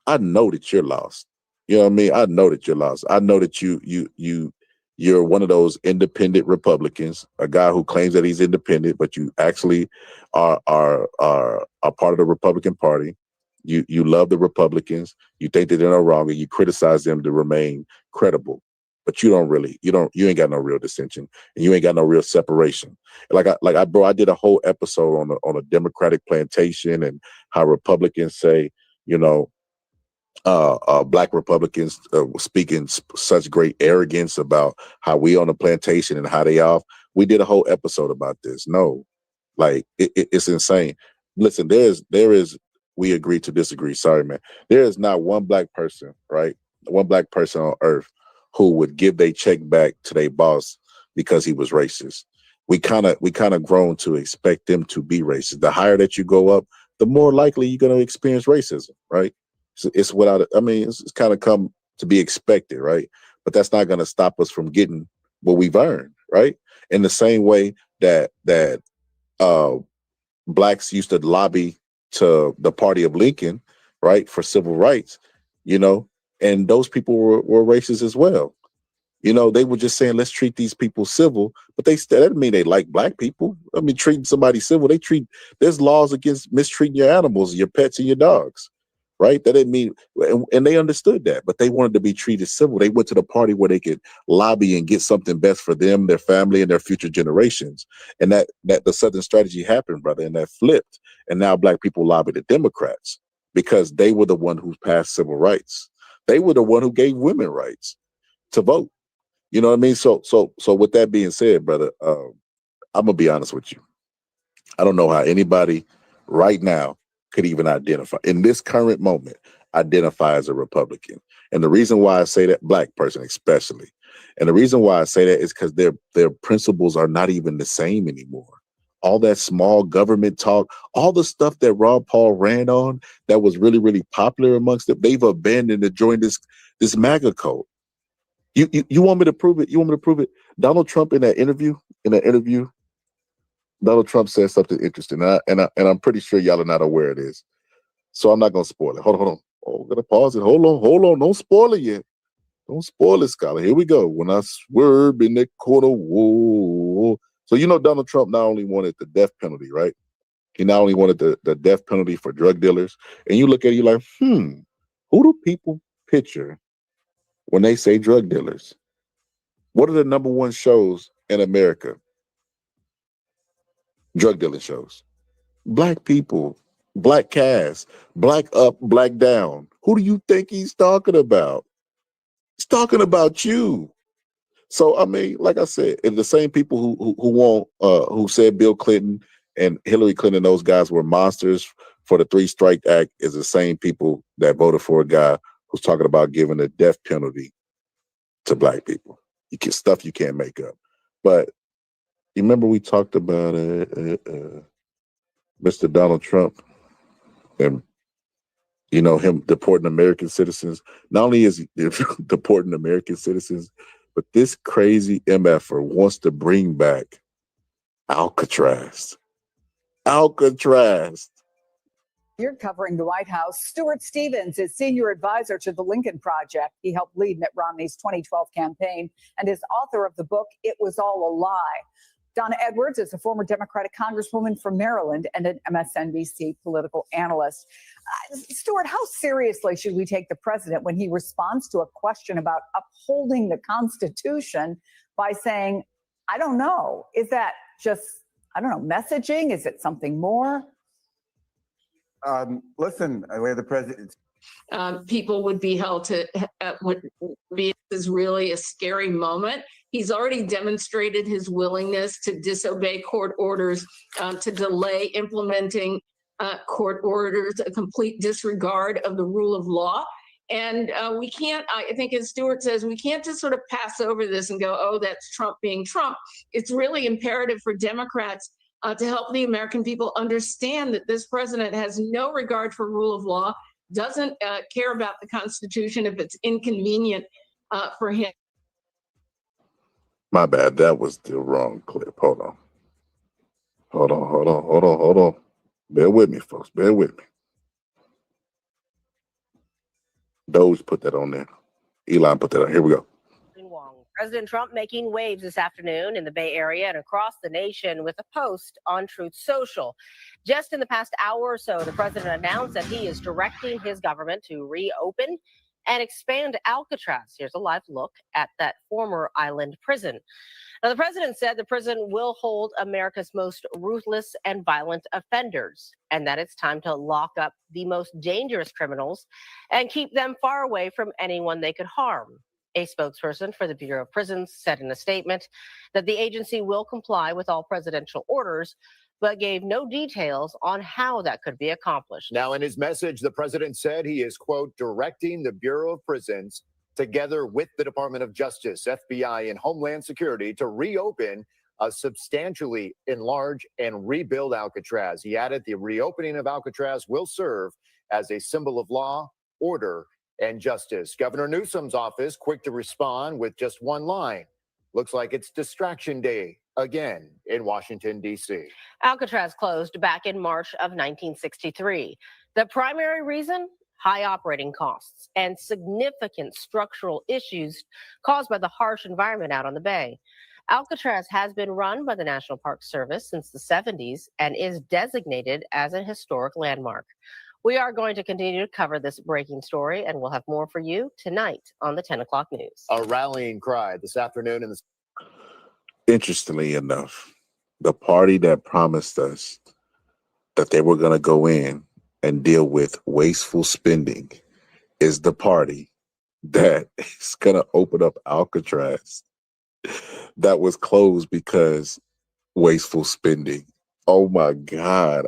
I know that you're lost. You know what I mean? I know that you're lost. I know that you're one of those independent Republicans, a guy who claims that he's independent, but you actually are a part of the Republican Party. You love the Republicans. You think that they're no wrong, and you criticize them to remain credible. But you ain't got no real dissension, and you ain't got no real separation. Bro, I did a whole episode on a Democratic plantation and how Republicans say, you know, Black Republicans speaking such great arrogance about how we on the plantation and how they off. We did a whole episode about this. No, like it's insane. Listen, there is. We agree to disagree. Sorry, man. There is not one Black person, right? One Black person on earth who would give their check back to their boss because he was racist. We kind of grown to expect them to be racist. The higher that you go up, the more likely you're going to experience racism, right? So it's without. I mean, it's kind of come to be expected, right? But that's not going to stop us from getting what we've earned, right? In the same way that Blacks used to lobby to the party of Lincoln, right, for civil rights, you know, and those people were racist as well. You know, they were just saying, let's treat these people civil, but that didn't mean they like Black people. I mean, treating somebody civil, there's laws against mistreating your animals, your pets and your dogs, right? That didn't mean, and they understood that, but they wanted to be treated civil. They went to the party where they could lobby and get something best for them, their family, and their future generations. And that the Southern strategy happened, brother, and that flipped. And now Black people lobby the Democrats because they were the one who passed civil rights. They were the one who gave women rights to vote. You know what I mean? So with that being said, brother, I'm gonna be honest with you. I don't know how anybody right now could even identify in this current moment, identify as a Republican. And the reason why I say that, Black person especially, and the reason why I say that is because their principles are not even the same anymore. All that small government talk, all the stuff that Ron Paul ran on that was really, really popular amongst them, they've abandoned to join this MAGA cult. You want me to prove it? You want me to prove it? Donald Trump in that interview, Donald Trump said something interesting, and I'm pretty sure y'all are not aware of this. So I'm not gonna spoil it. Hold on. Oh, I'm gonna pause it. Hold on. Don't spoil it yet. Don't spoil it, Scholar. Here we go. When I swerve in the corner, whoa. So you know Donald Trump not only wanted the death penalty, right? He not only wanted the death penalty for drug dealers. And you look at it, you're like, who do people picture when they say drug dealers? What are the number one shows in America? Drug dealing shows. Black people, Black cast, Black up, Black down. Who do you think he's talking about? He's talking about you. So I mean, like I said, and the same people who said Bill Clinton and Hillary Clinton, those guys were monsters for the 3 Strike Act, is the same people that voted for a guy who's talking about giving a death penalty to Black people. Stuff you can't make up. But you remember we talked about Mr. Donald Trump and him deporting American citizens. Not only is he deporting American citizens, but this crazy MFer wants to bring back Alcatraz. Alcatraz. You're covering the White House. Stuart Stevens is senior advisor to the Lincoln Project. He helped lead Mitt Romney's 2012 campaign and is author of the book, It Was All a Lie. Donna Edwards is a former Democratic congresswoman from Maryland and an MSNBC political analyst. Stuart, how seriously should we take the president when he responds to a question about upholding the Constitution by saying, I don't know? Is that just, messaging? Is it something more? Listen, where the president. People would be held to, this is really a scary moment. He's already demonstrated his willingness to disobey court orders, to delay implementing court orders, a complete disregard of the rule of law. And we can't, I think as Stuart says, we can't just sort of pass over this and go, oh, that's Trump being Trump. It's really imperative for Democrats to help the American people understand that this president has no regard for rule of law, doesn't care about the Constitution if it's inconvenient for him. My bad. That was the wrong clip. Hold on. Hold on. Bear with me, folks. Bear with me. Doge put that on there. Elon put that on. Here we go. President Trump making waves this afternoon in the Bay Area and across the nation with a post on Truth Social. Just in the past hour or so, the president announced that he is directing his government to reopen and expand Alcatraz. Here's a live look at that former island prison. Now, the president said the prison will hold America's most ruthless and violent offenders, and that it's time to lock up the most dangerous criminals and keep them far away from anyone they could harm. A spokesperson for the Bureau of Prisons said in a statement that the agency will comply with all presidential orders, but gave no details on how that could be accomplished. Now, in his message, the president said he is, quote, directing the Bureau of Prisons together with the Department of Justice, FBI, and Homeland Security to reopen, substantially enlarge, and rebuild Alcatraz. He added the reopening of Alcatraz will serve as a symbol of law, order, and justice. Governor Newsom's office quick to respond with just one line. Looks like it's distraction day again in Washington, D.C. Alcatraz closed back in March of 1963. The primary reason? High operating costs and significant structural issues caused by the harsh environment out on the bay. Alcatraz has been run by the National Park Service since the 70s and is designated as a historic landmark. We are going to continue to cover this breaking story, and we'll have more for you tonight on the 10 o'clock news. A rallying cry this afternoon in the... Interestingly enough, the party that promised us that they were going to go in and deal with wasteful spending is the party that is going to open up Alcatraz that was closed because wasteful spending. Oh my God.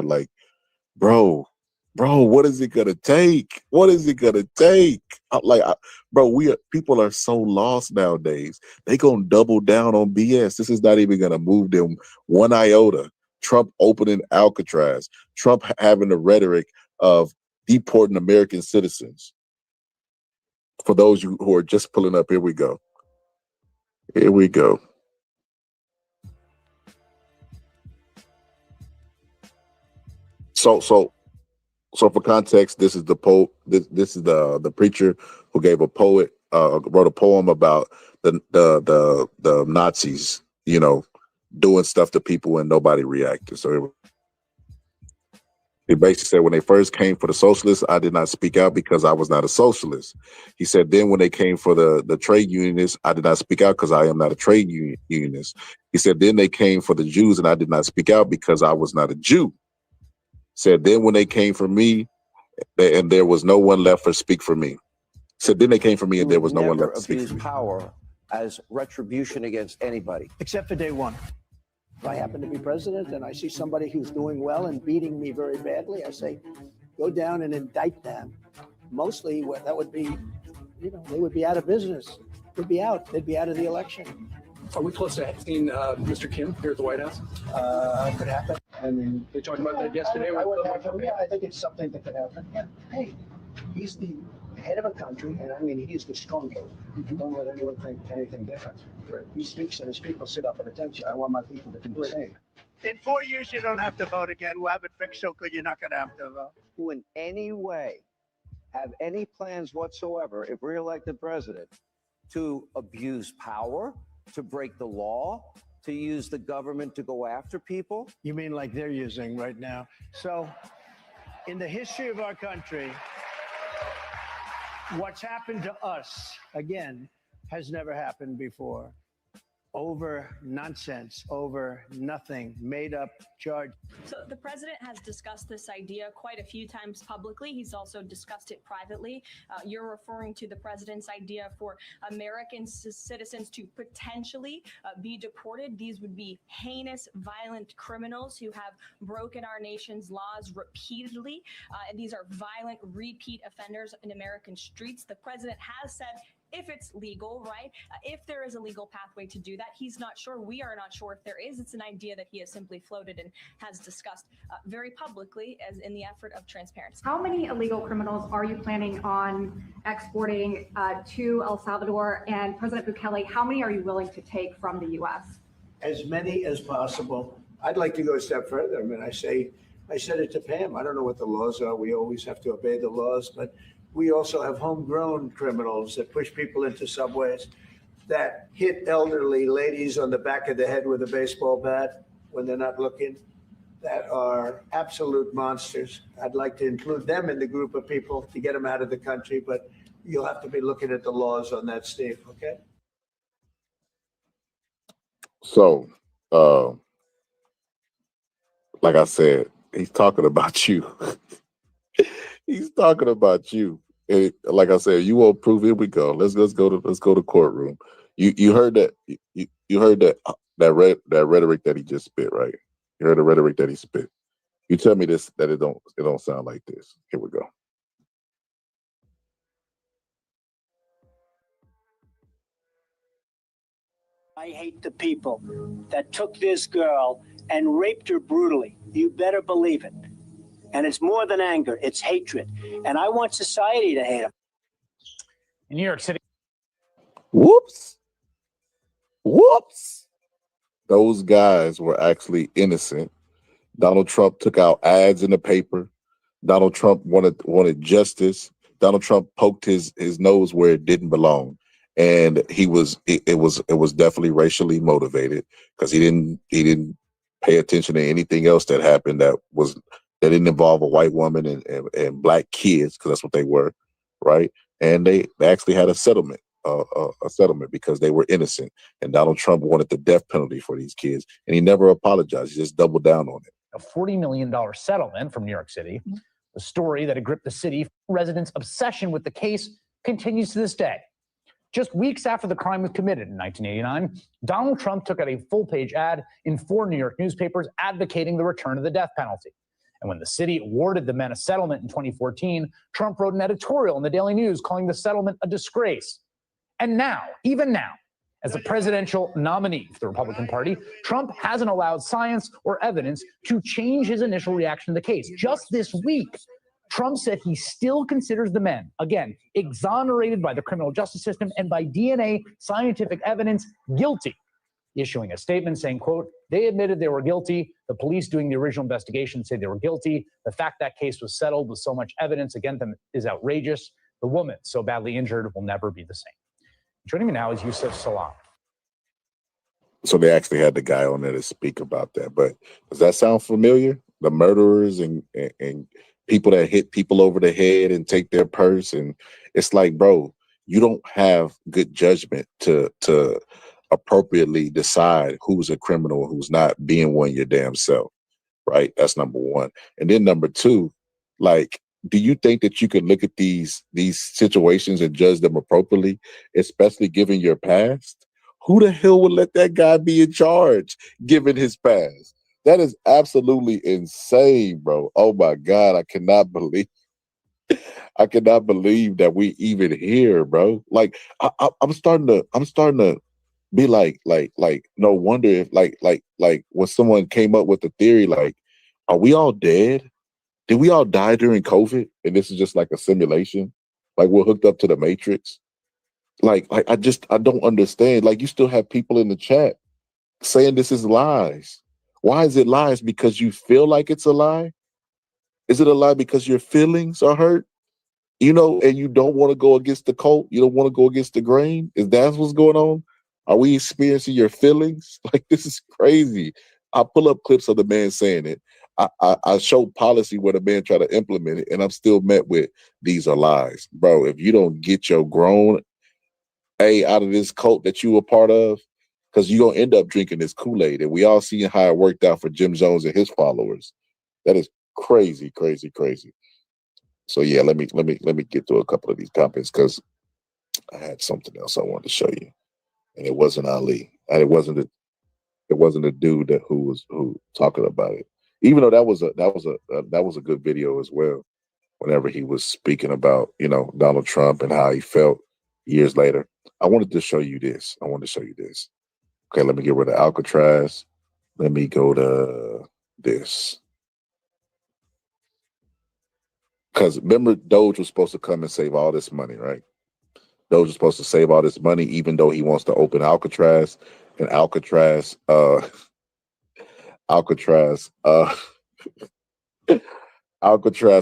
Like, bro, what is it gonna take? What is it gonna take? People are so lost nowadays. They gonna double down on BS. This is not even gonna move them one iota. Trump opening Alcatraz. Trump having the rhetoric of deporting American citizens. For those who are just pulling up, here we go. So for context, this is the poet. This is the preacher who wrote a poem about the Nazis, doing stuff to people and nobody reacted. So he basically said, when they first came for the socialists, I did not speak out because I was not a socialist. He said, then when they came for the trade unionists, I did not speak out because I am not a trade unionist. He said, then they came for the Jews and I did not speak out because I was not a Jew. Said, then when they came for me, and there was no one left to speak for me. Said, then they came for me and there was no one left to speak for me. Power as retribution against anybody. Except for day one. If I happen to be president and I see somebody who's doing well and beating me very badly, I say, go down and indict them. Mostly that would be, they would be out of business. They'd be out of the election. Are we close to seeing Mr. Kim here at the White House? Could happen. I mean, they talked about that yesterday. I think it's something that could happen. Yeah. Hey, he's the head of a country, and I mean, he's the stronghold. Don't let anyone think anything different. He speaks and his people sit up at attention. I want my people to do the same. In 4 years, you don't have to vote again. We'll have it fixed so good you're not going to have to vote. Who in any way have any plans whatsoever, if reelected president, to abuse power, to break the law, to use the government to go after people? You mean like they're using right now? So, in the history of our country, what's happened to us, again, has never happened before. Over nonsense, over nothing, made up charge. So the president has discussed this idea quite a few times publicly. He's also discussed it privately. You're referring to the president's idea for American citizens to potentially be deported. These would be heinous, violent criminals who have broken our nation's laws repeatedly. And these are violent repeat offenders in American streets. The president has said if it's legal, right? If there is a legal pathway to do that, he's not sure. We are not sure if there is. It's an idea that he has simply floated and has discussed very publicly as in the effort of transparency. How many illegal criminals are you planning on exporting to El Salvador? And President Bukele, how many are you willing to take from the U.S.? As many as possible. I'd like to go a step further. I mean, I said it to Pam. I don't know what the laws are. We always have to obey the laws, but we also have homegrown criminals that push people into subways, that hit elderly ladies on the back of the head with a baseball bat when they're not looking, that are absolute monsters. I'd like to include them in the group of people to get them out of the country, but you'll have to be looking at the laws on that, Steve, okay? So, like I said, he's talking about you. He's talking about you. And like I said, you want proof? Here we go. Let's go to courtroom. You heard that? You heard that rhetoric that he just spit, right? You heard the rhetoric that he spit. You tell me this that it don't sound like this. Here we go. I hate the people that took this girl and raped her brutally. You better believe it. And it's more than anger, it's hatred. And I want society to hate him. In New York City. Whoops. Those guys were actually innocent. Donald Trump took out ads in the paper. Donald Trump wanted justice. Donald Trump poked his nose where it didn't belong. And it was definitely racially motivated because he didn't pay attention to anything else that happened that didn't involve a white woman and black kids, because that's what they were, right? And they actually had a settlement because they were innocent. And Donald Trump wanted the death penalty for these kids, and he never apologized. He just doubled down on it. A $40 million settlement from New York City. The story that had gripped the city residents' obsession with the case continues to this day. Just weeks after the crime was committed in 1989, Donald Trump took out a full-page ad in 4 New York newspapers advocating the return of the death penalty. And when the city awarded the men a settlement in 2014, Trump wrote an editorial in the Daily News calling the settlement a disgrace. And now, even now, as the presidential nominee for the Republican Party, Trump hasn't allowed science or evidence to change his initial reaction to the case. Just this week, Trump said he still considers the men, again, exonerated by the criminal justice system and by DNA scientific evidence, guilty, issuing a statement saying, quote, they admitted they were guilty. The police doing the original investigation say they were guilty. The fact that case was settled with so much evidence against them is outrageous. The woman so badly injured will never be the same. Joining me now is Yusuf Salam. So they actually had the guy on there to speak about that. But does that sound familiar? The murderers and people that hit people over the head and take their purse. And it's like, bro, you don't have good judgment to appropriately decide who's a criminal and who's not, being one your damn self, right? That's number one. And then number two, like, do you think that you could look at these situations and judge them appropriately, especially given your past? Who the hell would let that guy be in charge, given his past? That is absolutely insane, bro. Oh my God, I cannot believe that we even here, bro. Like, I'm starting to be like, no wonder if like when someone came up with the theory, like, are we all dead? Did we all die during COVID? And this is just like a simulation? Like we're hooked up to the Matrix? Like I don't understand. Like, you still have people in the chat saying this is lies. Why is it lies? Because you feel like it's a lie? Is it a lie because your feelings are hurt? You know, and you don't want to go against the cult? You don't want to go against the grain? Is that what's going on? Are we experiencing your feelings? Like, this is crazy. I pull up clips of the man saying it. I show policy where the man try to implement it, and I'm still met with, these are lies. Bro, if you don't get your grown out of this cult that you were part of, because you're going to end up drinking this Kool-Aid. And we all seen how it worked out for Jim Jones and his followers. That is crazy, crazy, crazy. So yeah, let me get through a couple of these comments, because I had something else I wanted to show you. And it wasn't Ali. And it wasn't a dude who talking about it. Even though that was a good video as well, whenever he was speaking about, you know, Donald Trump and how he felt years later. I wanted to show you this. Okay, let me get rid of Alcatraz. Let me go to this. Because remember, Doge was supposed to come and save all this money, right? Doge was supposed to save all this money, even though he wants to open Alcatraz. And Alcatraz, Alcatraz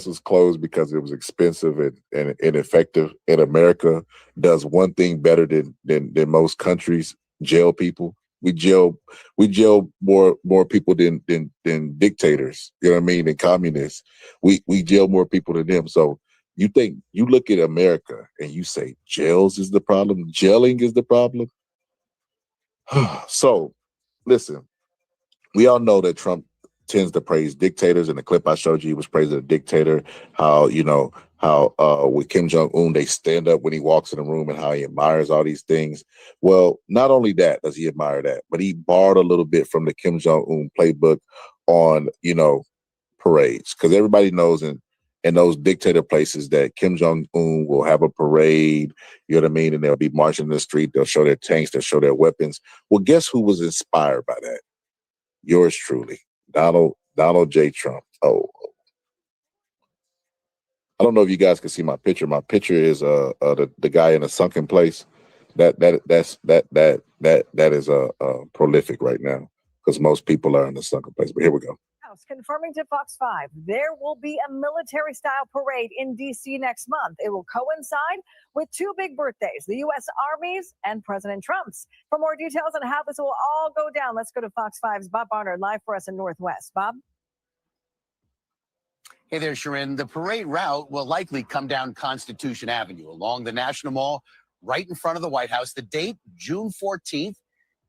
was closed because it was expensive and ineffective. And America does one thing better than most countries: jail people. We jail more people than dictators. You know what I mean? Than communists. We jail more people than them. So you look at America and you say jails is the problem, jailing is the problem. So listen, we all know that Trump tends to praise dictators. In the clip I showed you, he was praising a dictator. How with Kim Jong-un, they stand up when he walks in the room and how he admires all these things. Well, not only that does he admire that, but he borrowed a little bit from the Kim Jong-un playbook on, parades. Because everybody knows in those dictator places that Kim Jong-un will have a parade, you know what I mean? And they'll be marching in the street. They'll show their tanks. They'll show their weapons. Well, guess who was inspired by that? Yours truly, Donald J. Trump. Oh, I don't know if you guys can see my picture. My picture is the guy in a sunken place. That is prolific right now because most people are in a sunken place. But here we go. House confirming to Fox 5 there will be a military-style parade in D.C. next month. It will coincide with two big birthdays, the U.S. Army's and President Trump's. For more details on how this will all go down, let's go to Fox 5's Bob Barnard live for us in Northwest. Bob? Hey there, Sharon. The parade route will likely come down Constitution Avenue along the National Mall right in front of the White House. The date, June 14th.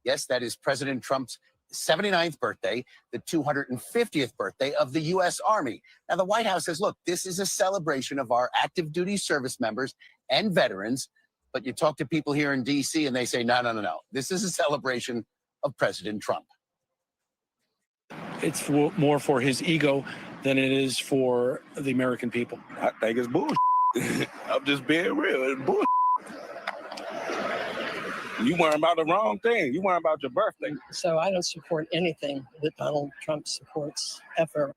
Yes, that is President Trump's 79th birthday, the 250th birthday of the U.S. Army. Now, the White House says, look, this is a celebration of our active duty service members and veterans. But you talk to people here in D.C. and they say, no. This is a celebration of President Trump. It's more for his ego than it is for the American people. I think it's bullshit. I'm just being real. It's bullshit. You worrying about the wrong thing. You worrying about your birthday. So I don't support anything that Donald Trump supports ever.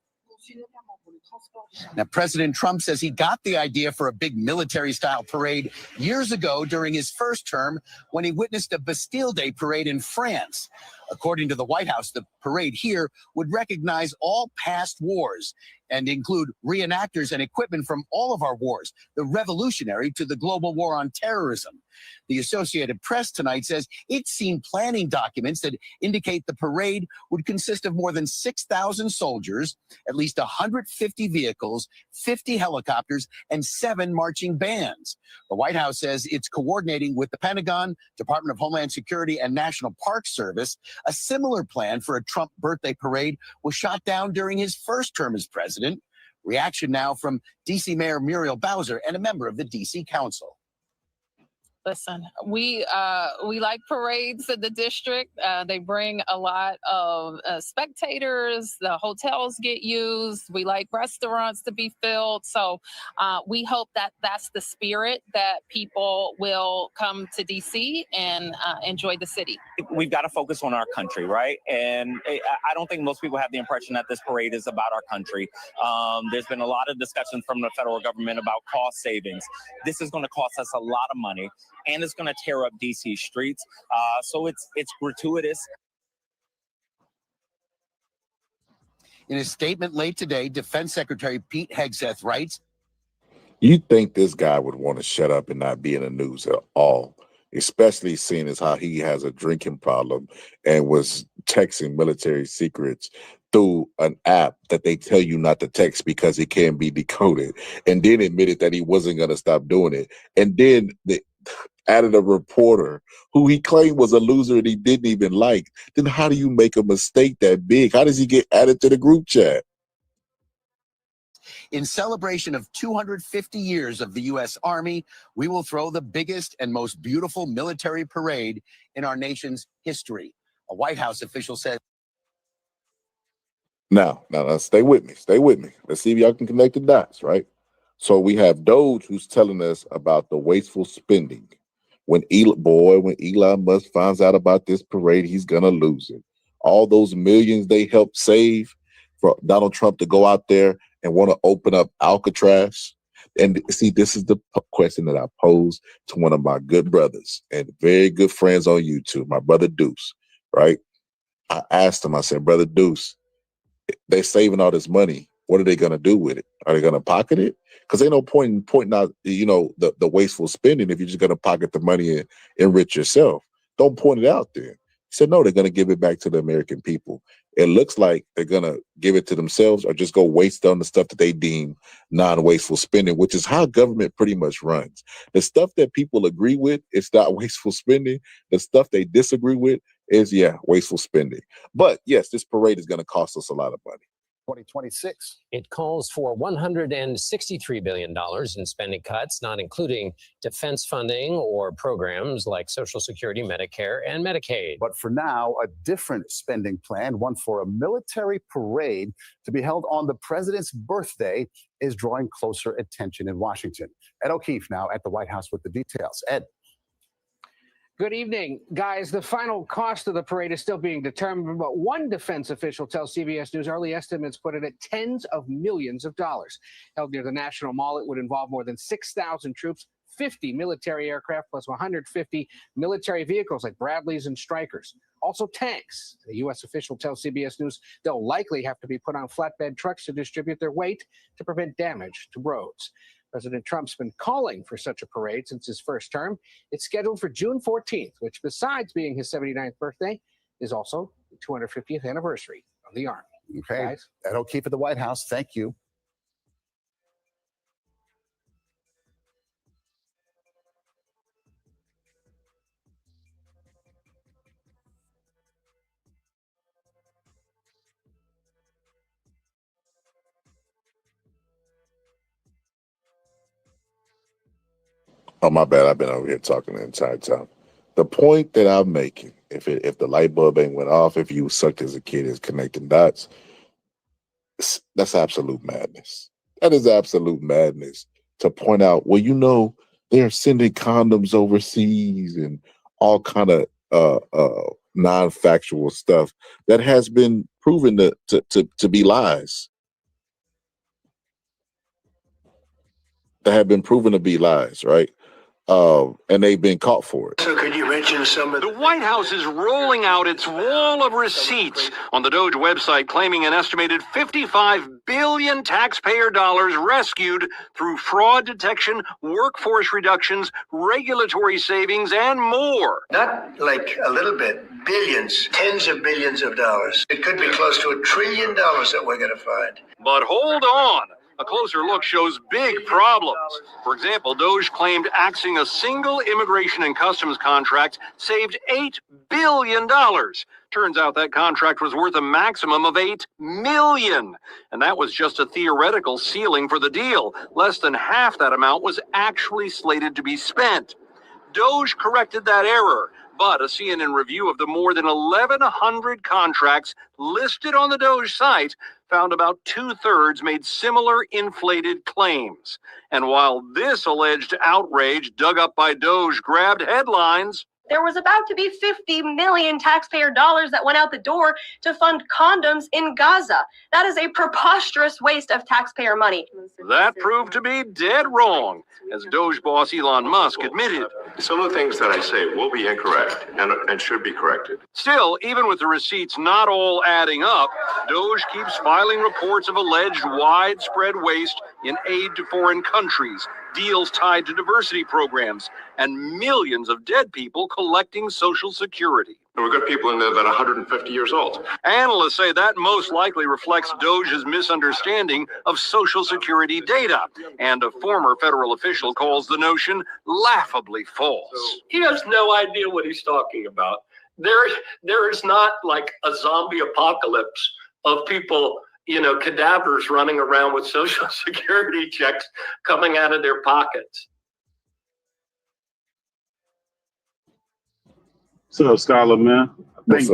Now, President Trump says he got the idea for a big military-style parade years ago during his first term when he witnessed a Bastille Day parade in France. According to the White House, the parade here would recognize all past wars and include reenactors and equipment from all of our wars, the Revolutionary to the global war on terrorism. The Associated Press tonight says it's seen planning documents that indicate the parade would consist of more than 6,000 soldiers, at least 150 vehicles, 50 helicopters, and 7 marching bands. The White House says it's coordinating with the Pentagon, Department of Homeland Security, and National Park Service. A similar plan for a Trump birthday parade was shot down during his first term as president. Reaction now from D.C. Mayor Muriel Bowser and a member of the D.C. Council. Listen, we like parades in the district. They bring a lot of spectators. The hotels get used. We like restaurants to be filled. So we hope that that's the spirit that people will come to DC and enjoy the city. We've got to focus on our country, right? And I don't think most people have the impression that this parade is about our country. There's been a lot of discussion from the federal government about cost savings. This is going to cost us a lot of money. And it's going to tear up DC streets. So it's gratuitous. In a statement late today, Defense Secretary Pete Hegseth writes, You think this guy would want to shut up and not be in the news at all, especially seeing as how he has a drinking problem and was texting military secrets through an app that they tell you not to text because it can be decoded, and then admitted that he wasn't going to stop doing it. And then added a reporter who he claimed was a loser and he didn't even like. Then how do you make a mistake that big? How does he get added to the group chat? in celebration of 250 years of the U.S. Army, we will throw the biggest and most beautiful military parade in our nation's history. A White House official said. Now, stay with me. Stay with me. Let's see if y'all can connect the dots, right? So we have Doge who's telling us about the wasteful spending, When Elon Musk finds out about this parade, he's gonna lose it. All those millions they helped save for Donald Trump to go out there and want to open up Alcatraz. And see, this is the question that I posed to one of my good brothers and very good friends on YouTube, my brother Deuce, right? I asked him, I said, Brother Deuce, they're saving all this money. What are they going to do with it? Are they going to pocket it? Because ain't no point in pointing out, the wasteful spending if you're just going to pocket the money and enrich yourself. Don't point it out there. He said, no, they're going to give it back to the American people. It looks like they're going to give it to themselves or just go waste on the stuff that they deem non-wasteful spending, which is how government pretty much runs. The stuff that people agree with, it's not wasteful spending. The stuff they disagree with is, wasteful spending. But yes, this parade is going to cost us a lot of money. 2026. It calls for $163 billion in spending cuts, not including defense funding or programs like Social Security, Medicare, and Medicaid. But for now, a different spending plan, one for a military parade to be held on the president's birthday, is drawing closer attention in Washington. Ed O'Keefe now at the White House with the details. Ed. Good evening, guys. The final cost of the parade is still being determined, but one defense official tells CBS News early estimates put it at tens of millions of dollars. Held near the National Mall, it would involve more than 6,000 troops, 50 military aircraft, plus 150 military vehicles like Bradleys and Strykers. Also tanks. The U.S. official tells CBS News they'll likely have to be put on flatbed trucks to distribute their weight to prevent damage to roads. President Trump's been calling for such a parade since his first term. It's scheduled for June 14th, which besides being his 79th birthday, is also the 250th anniversary of the Army. Okay, guys. Ed O'Keefe at the White House. Thank you. Oh, my bad. I've been over here talking the entire time. The point that I'm making, if the light bulb ain't went off, if you sucked as a kid is connecting dots, that's absolute madness. That is absolute madness to point out, well, they're sending condoms overseas and all kind of non-factual stuff that has been proven to be lies. That have been proven to be lies, right? And they've been caught for it. So could you mention some of the White House is rolling out its wall of receipts on the Doge website, claiming an estimated 55 billion taxpayer dollars rescued through fraud detection, workforce reductions, regulatory savings, and more. Not like a little bit, billions, tens of billions of dollars. It could be close to $1 trillion that we're going to find. But hold on. A closer look shows big problems. For example, Doge claimed axing a single immigration and customs contract saved $8 billion. Turns out that contract was worth a maximum of $8 million. And that was just a theoretical ceiling for the deal. Less than half that amount was actually slated to be spent. Doge corrected that error, but a CNN review of the more than 1,100 contracts listed on the Doge site found about 2/3 made similar inflated claims. And while this alleged outrage dug up by Doge grabbed headlines, there was about to be 50 million taxpayer dollars that went out the door to fund condoms in Gaza. That is a preposterous waste of taxpayer money. that proved to be dead wrong, as Doge boss Elon Musk admitted. Some of the things that I say will be incorrect and should be corrected. Still, even with the receipts not all adding up, Doge keeps filing reports of alleged widespread waste in aid to foreign countries, deals tied to diversity programs, and millions of dead people collecting Social Security. And we've got people in there that are 150 years old. Analysts say that most likely reflects Doge's misunderstanding of Social Security data, and a former federal official calls the notion laughably false. He has no idea what he's talking about. There is not like a zombie apocalypse of people, cadavers running around with Social Security checks coming out of their pockets. So, Scholar, man, I think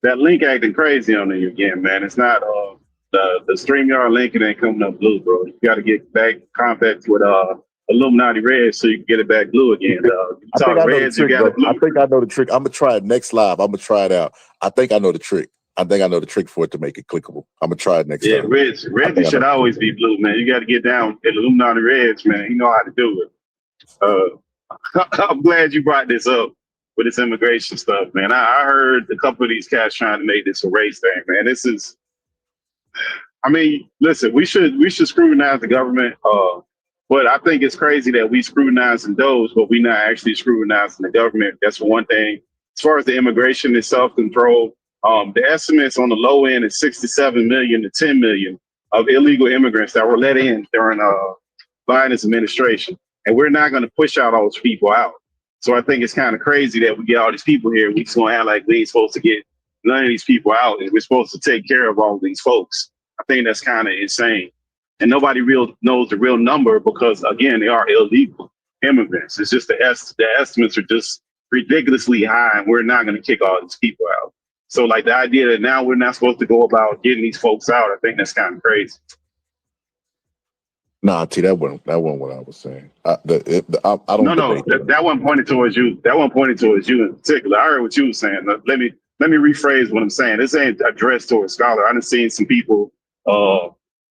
that link acting crazy on you again, man. It's not the StreamYard link. It ain't coming up blue, bro. You got to get back contact with Illuminati red so you can get it back blue again, dog. I think I know the trick, bro. I think I know the trick. I'm gonna try it next live. I'm gonna try it out. I think I know the trick. I think I know the trick for it to make it clickable. I'm gonna try it next time. Reds should always be blue, man. You got to get down at Illuminati reds, man. You know how to do it. I'm glad you brought this up with this immigration stuff, man. I heard a couple of these cats trying to make this a race thing, man. This is, I mean, listen, we should scrutinize the government, but I think it's crazy that we scrutinizing those, but we not actually scrutinizing the government. That's one thing. As far as the immigration and self-control, the estimates on the low end is 67 million to 10 million of illegal immigrants that were let in during Biden's administration. And we're not going to push out all those people out. So I think it's kind of crazy that we get all these people here. We just going to act like we ain't supposed to get none of these people out, and we're supposed to take care of all of these folks. I think that's kind of insane. And nobody knows the real number because, again, they are illegal immigrants. It's just the estimates are just ridiculously high, and we're not going to kick all these people out. So, like, the idea that now we're not supposed to go about getting these folks out, I think that's kind of crazy. Nah, T, that wasn't what I was saying. I don't. No, that wasn't pointed towards you. That wasn't pointed towards you in particular. I heard what you were saying. Let me rephrase what I'm saying. This ain't addressed to a scholar. I done seen some people,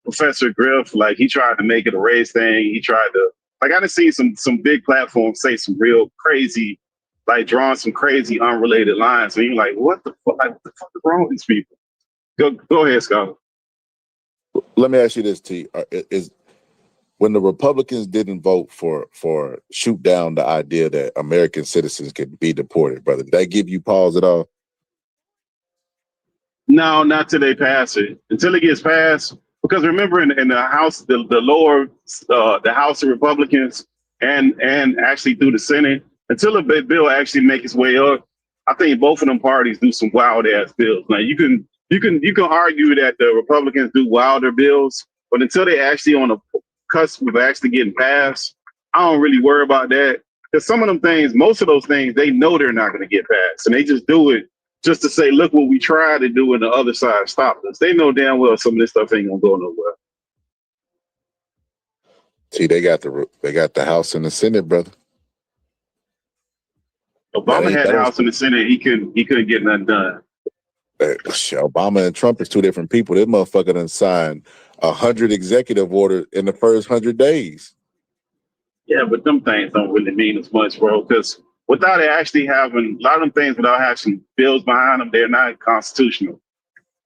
Professor Griff, like he tried to make it a race thing. He tried to, like, I done seen some big platforms say some real crazy, like drawing some crazy unrelated lines. And you're like, what the fuck? Like, what the fuck is wrong with these people? Go ahead, scholar. Let me ask you this, T. Is when the Republicans didn't vote for shoot down the idea that American citizens can be deported, brother, did that give you pause at all? No, not till they pass it. Until it gets passed, because remember in the House, the lower, the House of Republicans and actually through the Senate, until the bill actually make its way up, I think both of them parties do some wild ass bills. Now you can argue that the Republicans do wilder bills, but until they actually on the cusp of actually getting passed, I don't really worry about that. Because some of them things, most of those things, they know they're not going to get passed, and they just do it just to say, look what we tried to do, and the other side stopped us. They know damn well some of this stuff ain't gonna go nowhere. See, they got the House and the Senate, brother. Obama had the House and the Senate. He couldn't get nothing done. Obama and Trump is two different people. This motherfucker done signed 100 executive orders in the first 100 days. Yeah, but them things don't really mean as much, bro, because without it actually having a lot of them things, without having bills behind them, they're not constitutional.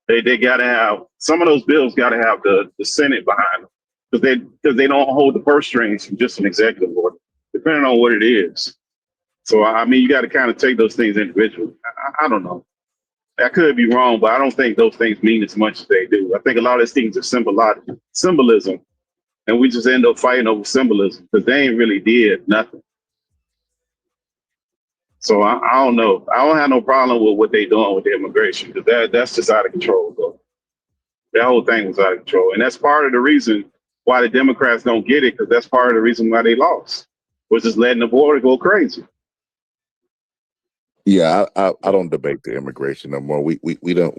They gotta have some of those bills. Got to have the Senate behind them because they don't hold the purse strings from just an executive order, depending on what it is. So I mean, you got to kind of take those things individually. I don't know. I could be wrong, but I don't think those things mean as much as they do. I think a lot of these things are symbolism, and we just end up fighting over symbolism because they ain't really did nothing. So I don't know. I don't have no problem with what they're doing with the immigration because that's just out of control, bro. That whole thing was out of control, and that's part of the reason why the Democrats don't get it, because that's part of the reason why they lost, was just letting the border go crazy. Yeah, I don't debate the immigration no more. We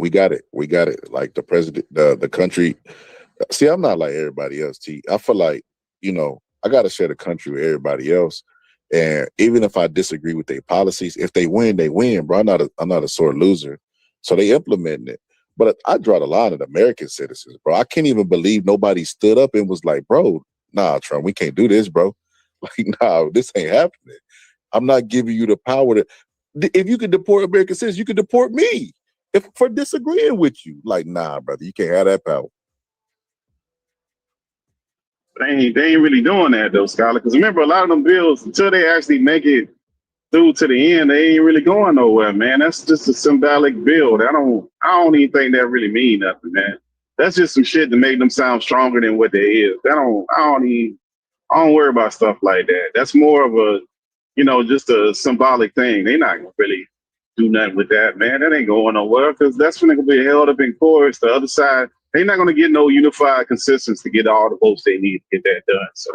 got it. We got it. Like the president, the country. See, I'm not like everybody else, T. I feel like, I got to share the country with everybody else. And even if I disagree with their policies, if they win, they win, bro. I'm not a sore loser. So they implementing it. But I draw the line at American citizens, bro. I can't even believe nobody stood up and was like, bro, nah, Trump, we can't do this, bro. Like, nah, this ain't happening. I'm not giving you the power to. If you could deport American citizens, you could deport me for disagreeing with you. Like, nah, brother, you can't have that power. They ain't really doing that though, Scholar. Because remember, a lot of them bills, until they actually make it through to the end, they ain't really going nowhere, man. That's just a symbolic bill. I don't even think that really mean nothing, man. That's just some shit to make them sound stronger than what they is. I don't worry about stuff like that. That's more of a, just a symbolic thing. They're not gonna really do nothing with that, man. That ain't going nowhere because that's when they're gonna be held up in court. The other side, they're not gonna get no unified consensus to get all the votes they need to get that done. So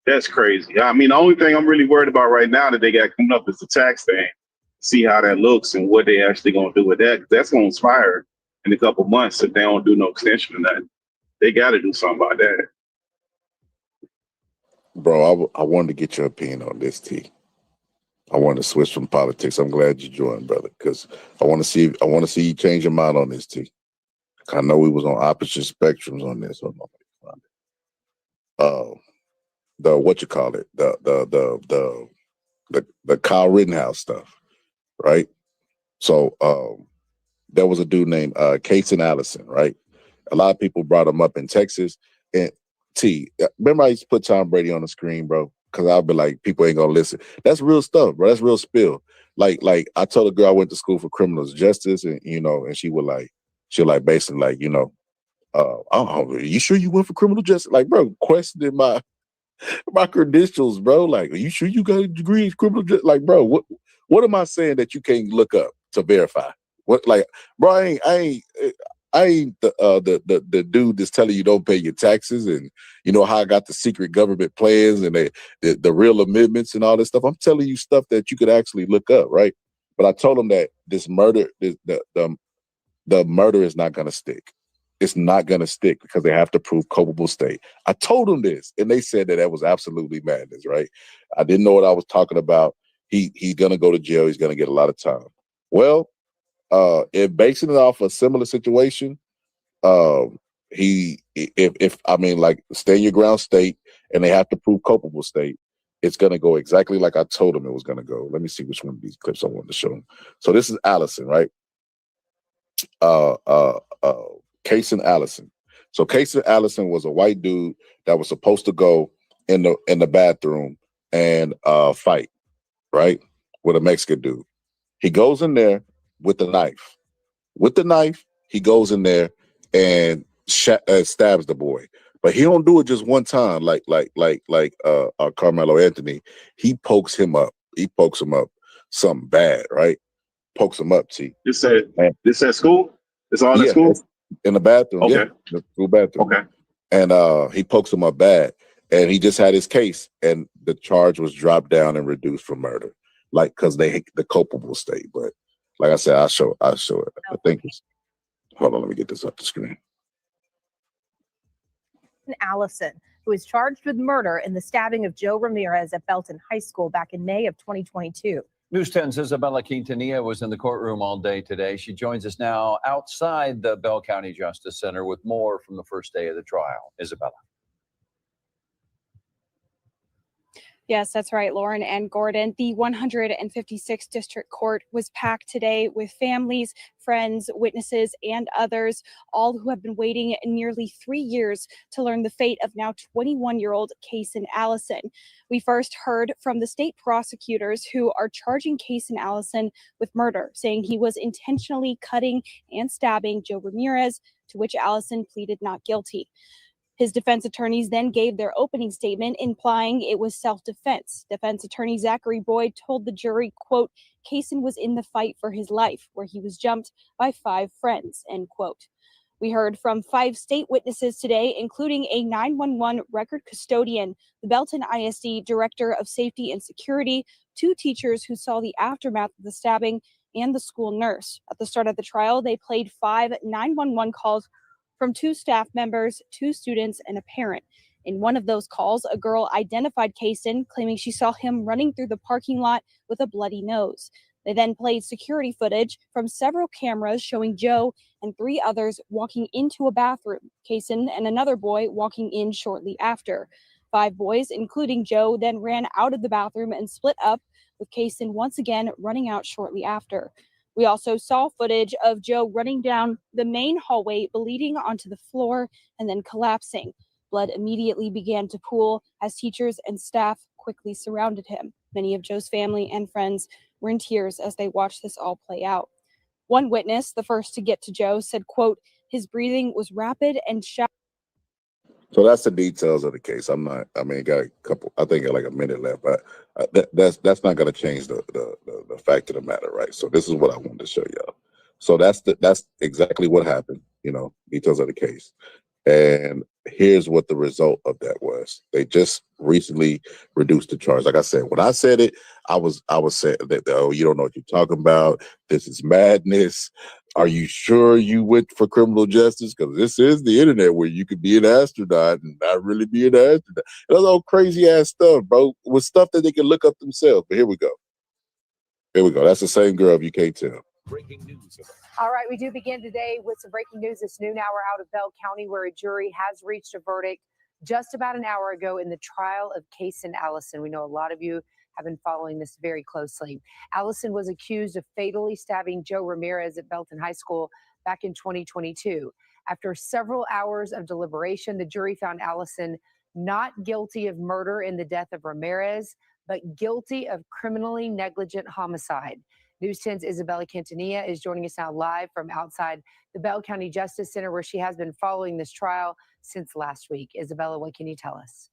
that's crazy. I mean, the only thing I'm really worried about right now that they got coming up is the tax thing. See how that looks and what they actually gonna do with that. That's gonna expire in a couple months if they don't do no extension of that. They got to do something about that. Bro, I wanted to get your opinion on this, T. I wanted to switch from politics. I'm glad you joined, brother, because I want to see you change your mind on this, T. I know we was on opposite spectrums on this. Hold on, the what you call it, the Kyle Rittenhouse stuff, right? So there was a dude named Casey Allison, right? A lot of people brought him up in Texas. And T, remember I used to put Tom Brady on the screen, bro? Because I'll be like, people ain't gonna listen. That's real stuff, bro. That's real spill. Like I told a girl I went to school for criminal justice, and and she basically like, oh, you sure you went for criminal justice? Like, bro, questioning my credentials, bro. Like, are you sure you got a degree in criminal justice? Like, bro, what am I saying that you can't look up to verify? What, like, bro, I ain't the dude that's telling you don't pay your taxes, and you know how I got the secret government plans and the real amendments and all this stuff. I'm telling you stuff that you could actually look up, right? But I told him that this murder, the murder is not gonna stick. It's not gonna stick because they have to prove culpable state. I told them this, and they said that was absolutely madness, right? I didn't know what I was talking about. He's gonna go to jail. He's gonna get a lot of time. Well, if basing it off a similar situation, if I mean, like, stand your ground state, and they have to prove culpable state, it's gonna go exactly like I told him it was gonna go. Let me see which one of these clips I wanted to show him. So this is Allison, right? Casey Allison. So Casey Allison was a white dude that was supposed to go in the bathroom and fight, right, with a Mexican dude. He goes in there with the knife. With the knife, he goes in there and stabs the boy. But he don't do it just one time, like Carmelo Anthony. He pokes him up. He pokes him up something bad, right? Pokes him up, T. This at school? It's all at school? In the bathroom. Okay. Yeah, the school bathroom. Okay. And he pokes him up bad. And he just had his case, and the charge was dropped down and reduced for murder. Like, because they hate the culpable state. But like I said, I'll show it. I think it's, hold on, let me get this up the screen. Allison, who is charged with murder in the stabbing of Joe Ramirez at Belton High School back in May of 2022. News 10's Isabella Quintanilla was in the courtroom all day today. She joins us now outside the Bell County Justice Center with more from the first day of the trial. Isabella. Yes, that's right, Lauren and Gordon. The 156th District Court was packed today with families, friends, witnesses, and others, all who have been waiting nearly 3 years to learn the fate of now 21-year-old Casey Allison. We first heard from the state prosecutors who are charging Casey Allison with murder, saying he was intentionally cutting and stabbing Joe Ramirez, to which Allison pleaded not guilty. His defense attorneys then gave their opening statement implying it was self-defense. Defense attorney Zachary Boyd told the jury, quote, Casey was in the fight for his life, where he was jumped by 5 friends, end quote. We heard from 5 state witnesses today, including a 911 record custodian, the Belton ISD Director of Safety and Security, 2 teachers who saw the aftermath of the stabbing, and the school nurse. At the start of the trial, they played 5 911 calls from 2 staff members, 2 students, and a parent. In one of those calls, a girl identified Casey, claiming she saw him running through the parking lot with a bloody nose. They then played security footage from several cameras showing Joe and 3 others walking into a bathroom, Casey and another boy walking in shortly after. 5 boys, including Joe, then ran out of the bathroom and split up, with Casey once again running out shortly after. We also saw footage of Joe running down the main hallway, bleeding onto the floor and then collapsing. Blood immediately began to pool as teachers and staff quickly surrounded him. Many of Joe's family and friends were in tears as they watched this all play out. One witness, the first to get to Joe, said, quote, his breathing was rapid and shallow. So that's the details of the case. Got a couple, I think like a minute left, but that's not going to change the fact of the matter, right? So this is what I wanted to show y'all. So that's exactly what happened, details of the case. And here's what the result of that was. They just recently reduced the charge. Like I said, when I said it, I was saying that, oh, you don't know what you're talking about. This is madness. Are you sure you went for criminal justice? Because this is the internet where you could be an astronaut and not really be an astronaut. That's all crazy ass stuff, bro, with stuff that they can look up themselves. But here we go. Here we go. That's the same girl, if you can't tell. Breaking news. All right, we do begin today with some breaking news this noon hour out of Bell County, where a jury has reached a verdict just about an hour ago in the trial of Kaysen Allison. We know a lot of you have been following this very closely. Allison was accused of fatally stabbing Joe Ramirez at Belton High School back in 2022. After several hours of deliberation, the jury found Allison not guilty of murder in the death of Ramirez, but guilty of criminally negligent homicide. News 10's Isabella Quintanilla is joining us now live from outside the Bell County Justice Center, where she has been following this trial since last week. Isabella, what can you tell us?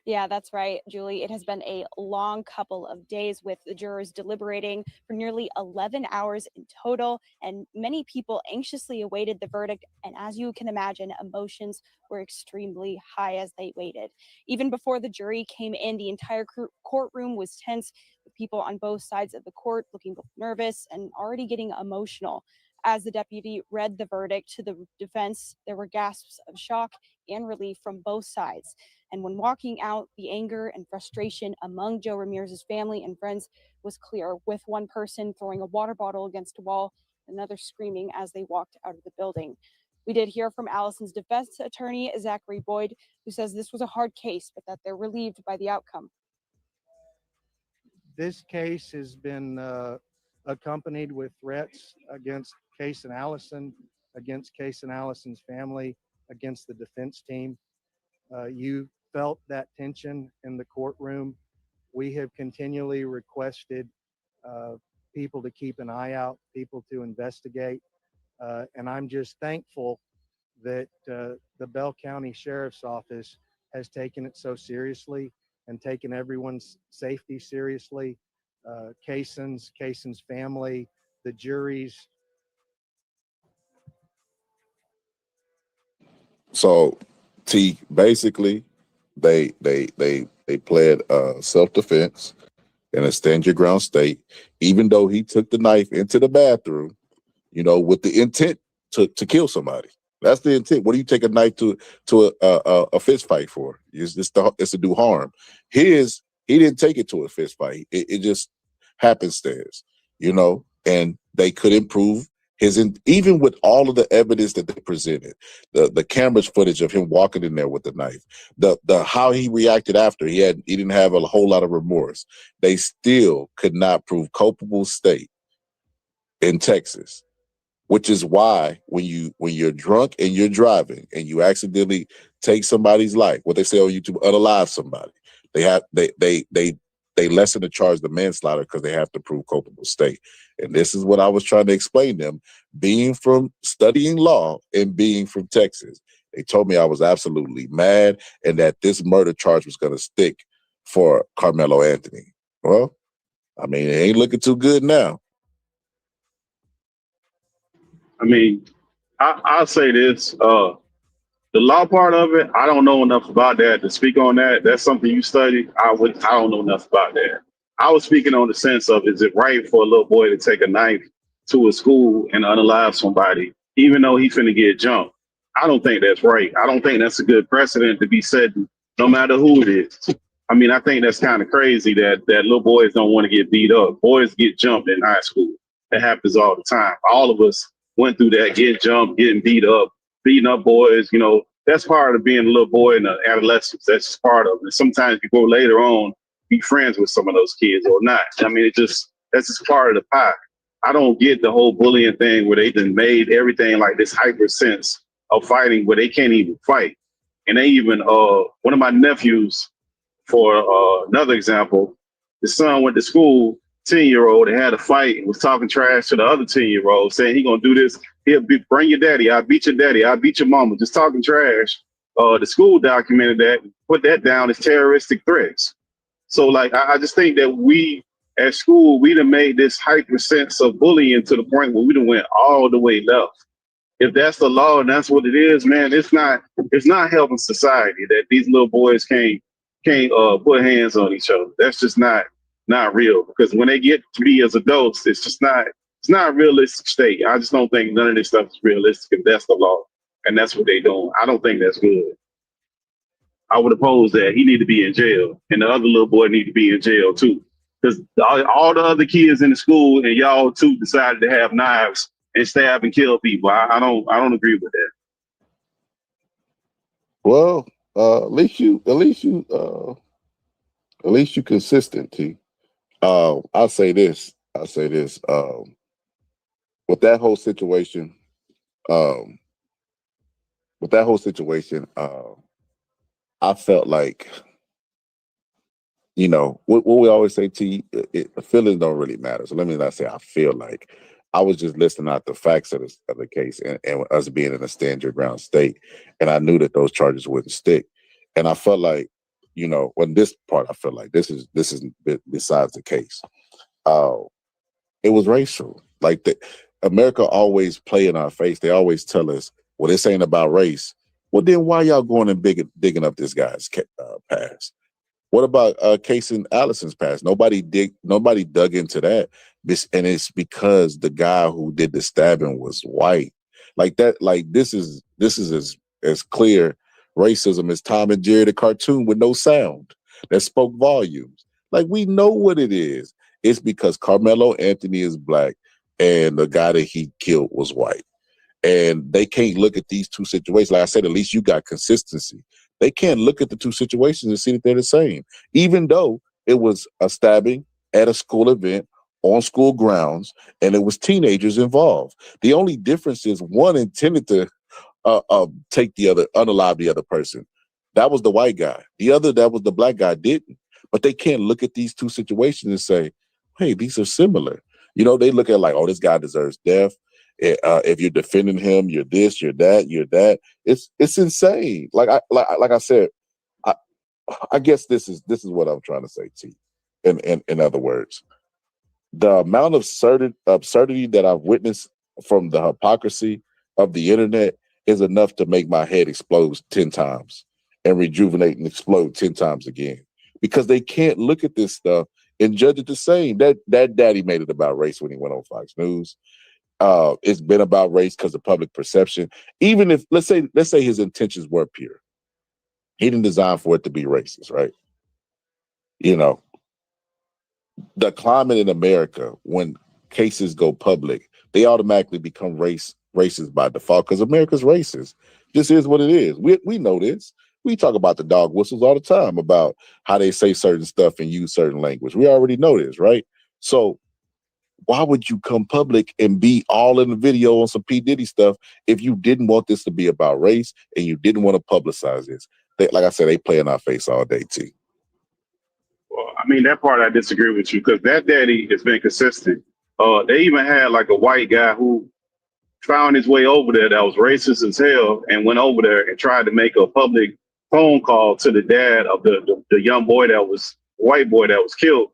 Yeah, that's right, Julie. It has been a long couple of days with the jurors deliberating for nearly 11 hours in total, and many people anxiously awaited the verdict. And as you can imagine, emotions were extremely high as they waited. Even before the jury came in, the entire courtroom was tense, with people on both sides of the court looking both nervous and already getting emotional. As the deputy read the verdict to the defense, there were gasps of shock and relief from both sides. And when walking out, the anger and frustration among Joe Ramirez's family and friends was clear, with one person throwing a water bottle against a wall, another screaming as they walked out of the building. We did hear from Allison's defense attorney, Zachary Boyd, who says this was a hard case, but that they're relieved by the outcome. This case has been accompanied with threats against Kaysen Allison, against Kaysen Allison's family, against the defense team. You felt that tension in the courtroom. We have continually requested people to keep an eye out, people to investigate. And I'm just thankful that the Bell County Sheriff's Office has taken it so seriously and taken everyone's safety seriously. Kaysen's family, the juries. So, T, basically, they pled self-defense in a stand your ground state, even though he took the knife into the bathroom, with the intent to kill somebody. That's the intent. What do you take a knife to a fist fight for? It's to do harm. He didn't take it to a fist fight. It just happenstance, and they couldn't prove even with all of the evidence that they presented, the camera's footage of him walking in there with the knife, the how he reacted after, he didn't have a whole lot of remorse. They still could not prove culpable state in Texas, which is why when you're drunk and you're driving and you accidentally take somebody's life, what they say on YouTube, unalive somebody, they lessen the charge to manslaughter because they have to prove culpable state. And this is what I was trying to explain to them, being from studying law and being from Texas. They told me I was absolutely mad and that this murder charge was going to stick for Carmelo Anthony. Well, I mean, it ain't looking too good now. I mean, I'll say this. The law part of it, I don't know enough about that to speak on that. That's something you study. I don't know enough about that. I was speaking on the sense of, is it right for a little boy to take a knife to a school and unalive somebody, even though he finna get jumped? I don't think that's right. I don't think that's a good precedent to be set, no matter who it is. I mean, I think that's kind of crazy that little boys don't want to get beat up. Boys get jumped in high school. That happens all the time. All of us went through that, getting jumped, getting beat up, beating up boys. That's part of being a little boy in the adolescence. That's just part of it. Sometimes you go later on, be friends with some of those kids or not. I mean, that's just part of the pie. I don't get the whole bullying thing where they just made everything like this hyper sense of fighting where they can't even fight. And they even, one of my nephews, for another example, his son went to school, 10-year-old, and had a fight and was talking trash to the other 10-year-old, saying he gonna do this. Bring your daddy. I'll beat your daddy. I'll beat your mama. Just talking trash. The school documented that, put that down as terroristic threats. So, I just think that we at school, we done made this hyper sense of bullying to the point where we done went all the way left. if that's the law and that's what it is, man, it's not helping society that these little boys can't put hands on each other. That's just not real, because when they get to be as adults, it's not a realistic state. I just don't think none of this stuff is realistic if that's the law and that's what they doing. I don't think that's good. I would oppose that. He need to be in jail, and the other little boy need to be in jail too, because all the other kids in the school and y'all too decided to have knives and stab and kill people. I don't agree with that. Well, at least you consistent, T. I'll say this. With that whole situation, I felt like, what we always say, T, feelings don't really matter. So let me not say I feel like. I was just listing out the facts of the case and us being in a stand your ground state. And I knew that those charges wouldn't stick. And I felt like, on this part, I feel like this is besides the case. It was racial. Like America always play in our face. They always tell us, well, this ain't about race. Well, then why y'all going and digging up this guy's past? What about Casey Allison's past? Nobody dug into that. And it's because the guy who did the stabbing was white. Like that, this is as clear racism as Tom and Jerry the cartoon with no sound that spoke volumes. Like, we know what it is. It's because Carmelo Anthony is black and the guy that he killed was white. And they can't look at these two situations. Like I said, at least you got consistency. They can't look at the two situations and see that they're the same, even though it was a stabbing at a school event on school grounds and it was teenagers involved. The only difference is one intended to unalive the other person. That was the white guy. The other, that was the black guy, didn't. But they can't look at these two situations and say, hey, these are similar. They look at like, oh, this guy deserves death. If you're defending him, you're this, you're that, you're that. It's insane. Like I said, I guess this is what I'm trying to say, T. In other words, the amount of absurdity that I've witnessed from the hypocrisy of the internet is enough to make my head explode 10 times and rejuvenate and explode 10 times again. Because they can't look at this stuff and judge it the same. That daddy made it about race when he went on Fox News. It's been about race because of public perception. Even if let's say his intentions were pure, he didn't design for it to be racist, right? The climate in America, when cases go public, they automatically become racist by default because America's racist. This is what it is. We know this. We talk about the dog whistles all the time about how they say certain stuff and use certain language. We already know this, right? So why would you come public and be all in the video on some P. Diddy stuff if you didn't want this to be about race and you didn't want to publicize this? Like I said, they play in our face all day, T. Well, I mean, that part I disagree with you, because that daddy has been consistent. They even had like a white guy who found his way over there that was racist as hell and went over there and tried to make a public phone call to the dad of the young boy white boy that was killed.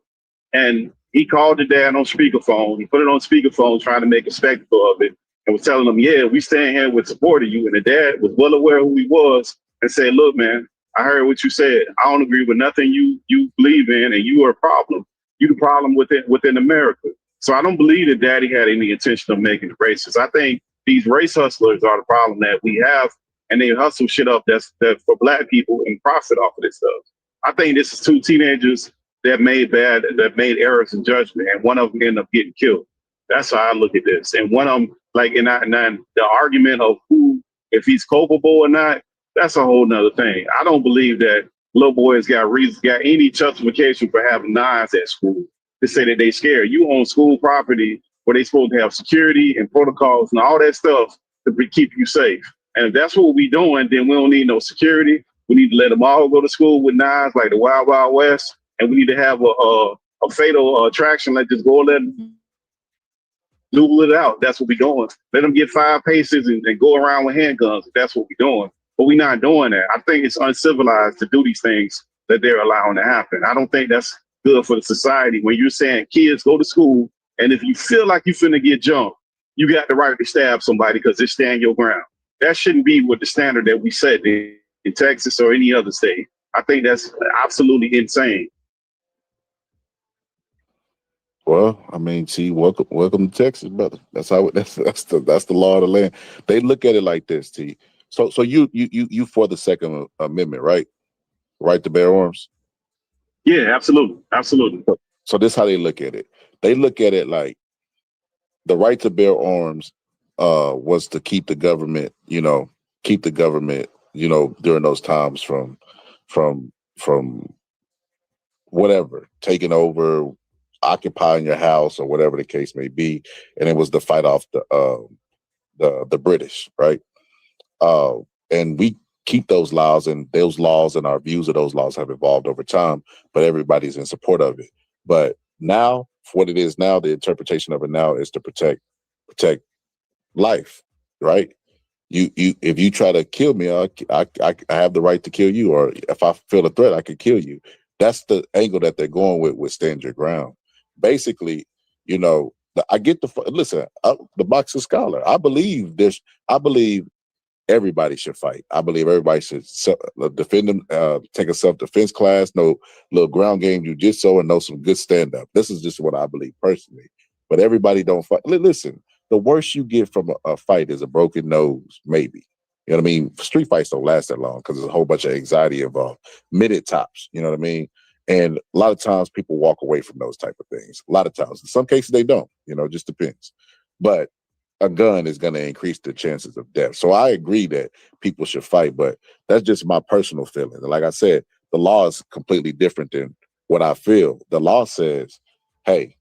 And he called the dad on speakerphone. He put it on speakerphone, trying to make a spectacle of it, and was telling him, yeah, we stand here with support of you. And the dad was well aware who he was and said, look, man, I heard what you said. I don't agree with nothing you believe in, and you are a problem. You the problem within America. So I don't believe that daddy had any intention of making it racist. I think these race hustlers are the problem that we have, and they hustle shit up that for black people and profit off of this stuff. I think this is two teenagers that made errors in judgment, and one of them ended up getting killed. That's how I look at this. And one of them, the argument of who, if he's culpable or not, that's a whole nother thing. I don't believe that little boys got any justification for having knives at school to say that they scared. You own school property where they supposed to have security and protocols and all that stuff to keep you safe. And if that's what we're doing, then we don't need no security. We need to let them all go to school with knives like the Wild Wild West. And we need to have a fatal attraction, like just go let them duel it out. That's what we're doing. Let them get 5 paces and go around with handguns. That's what we're doing. But we're not doing that. I think it's uncivilized to do these things that they're allowing to happen. I don't think that's good for the society when you're saying kids go to school, and if you feel like you're finna get jumped, you got the right to stab somebody because they stand your ground. That shouldn't be with the standard that we set in Texas or any other state. I think that's absolutely insane. Well, I mean, see, welcome to Texas, brother. That's how that's the law of the land. They look at it like this, T. So you for the Second Amendment, right? Right to bear arms. Yeah, absolutely, absolutely. So this is how they look at it. They look at it like the right to bear arms was to keep the government, during those times from whatever, taking over, occupying your house or whatever the case may be, and it was to fight off the British, right? And we keep those laws, and our views of those laws have evolved over time, but everybody's in support of it. But now, for what it is now, the interpretation of it now is to protect life, right? If you try to kill me, I have the right to kill you, or if I feel a threat, I can kill you. That's the angle that they're going with stand your ground. Basically, I get the boxing scholar. I believe everybody should fight. I believe everybody should defend them, take a self-defense class, know little ground game jiu-jitsu, and know some good stand-up. This is just what I believe personally. But everybody don't fight. Listen, the worst you get from a fight is a broken nose, maybe. You know what I mean? Street fights don't last that long because there's a whole bunch of anxiety involved. Minute tops, you know what I mean? And a lot of times people walk away from those type of things. A lot of times. In some cases they don't, it just depends. But a gun is going to increase the chances of death. So I agree that people should fight, but that's just my personal feeling. And like I said, the law is completely different than what I feel. The law says, hey,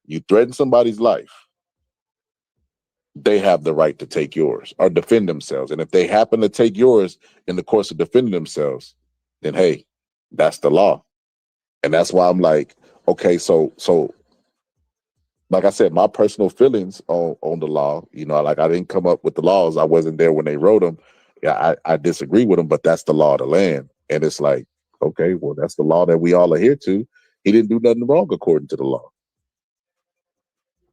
you threaten somebody's life, they have the right to take yours or defend themselves. And if they happen to take yours in the course of defending themselves, then hey, that's the law. And that's why I'm like, okay, so like I said, my personal feelings on the law, like I didn't come up with the laws. I wasn't there when they wrote them. Yeah, I disagree with them, but that's the law of the land. And it's like, okay, well, that's the law that we all adhere to. He didn't do nothing wrong according to the law.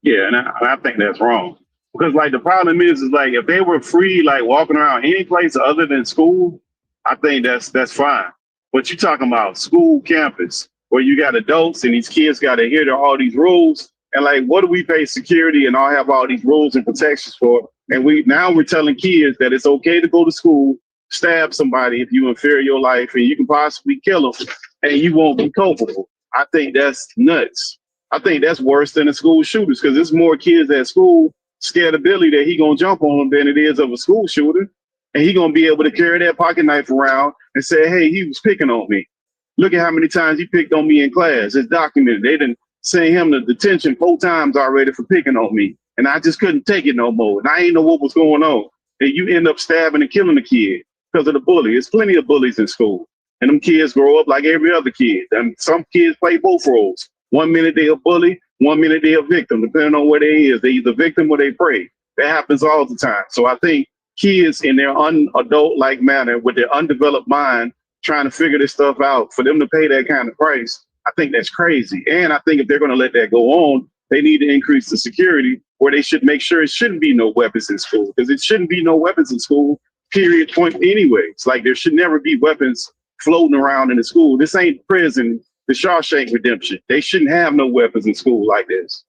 Yeah, and I think that's wrong. Because like the problem is like if they were free, like walking around any place other than school, I think that's fine. But you're talking about school campus where you got adults and these kids got to adhere to all these rules. And like, what do we pay security and all have all these rules and protections for? And we're telling kids that it's okay to go to school, stab somebody if you fear your life, and you can possibly kill them, and you won't be culpable. I think that's nuts. I think that's worse than the school shooters because there's more kids at school scared of Billy that he gonna jump on them than it is of a school shooter, and he gonna be able to carry that pocket knife around and say, "Hey, he was picking on me. Look at how many times he picked on me in class. It's documented. They didn't send him to detention 4 times already for picking on me, and I just couldn't take it no more. And I ain't know what was going on. And you end up stabbing and killing the kid because of the bully. There's plenty of bullies in school, and them kids grow up like every other kid. And some kids play both roles. 1 minute they a bully, 1 minute they a victim, depending on where they is. They either victim or they prey. That happens all the time. So I think kids in their unadult-like manner with their undeveloped mind trying to figure this stuff out, for them to pay that kind of price, I think that's crazy. And I think if they're going to let that go on, they need to increase the security where they should make sure it shouldn't be no weapons in school, because it shouldn't be no weapons in school, period, point anyway. It's like there should never be weapons floating around in the school. This ain't prison, the Shawshank Redemption. They shouldn't have no weapons in school like this.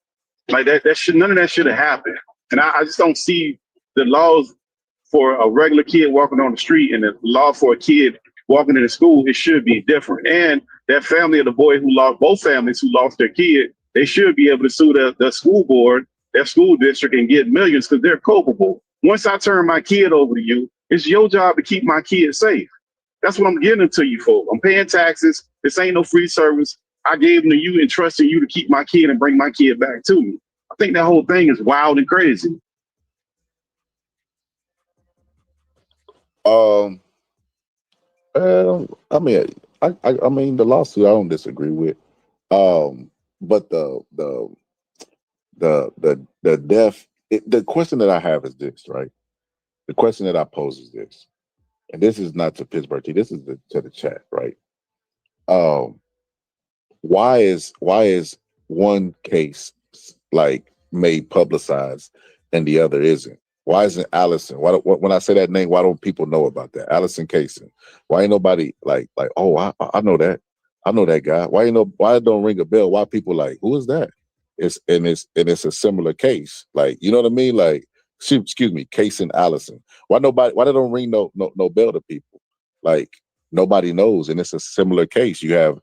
Like that should, none of that should have happened. And I just don't see the laws for a regular kid walking on the street and the law for a kid walking into school. It should be different. And that family of the boy who lost, both families who lost their kid, they should be able to sue the school board, their school district, and get millions because they're culpable. Once I turn my kid over to you, it's your job to keep my kid safe. That's what I'm giving them to you for. I'm paying taxes. This ain't no free service. I gave them to you and trusted you to keep my kid and bring my kid back to me. I think that whole thing is wild and crazy. I mean, the lawsuit I don't disagree with, but the death. The question that I have is this, right? The question that I pose is this, and this is not to Pittsburgh. This is to the chat, right? Why is one case like made publicized and the other isn't? Why isn't Allison? When I say that name, why don't people know about that? Allison Casey. Why ain't nobody like, oh, I know that. I know that guy. Why it don't ring a bell? Why people like, who is that? It's a similar case. Like, you know what I mean? Like, excuse me, Case and Allison. Why they don't ring no bell to people? Like, nobody knows. And it's a similar case. You have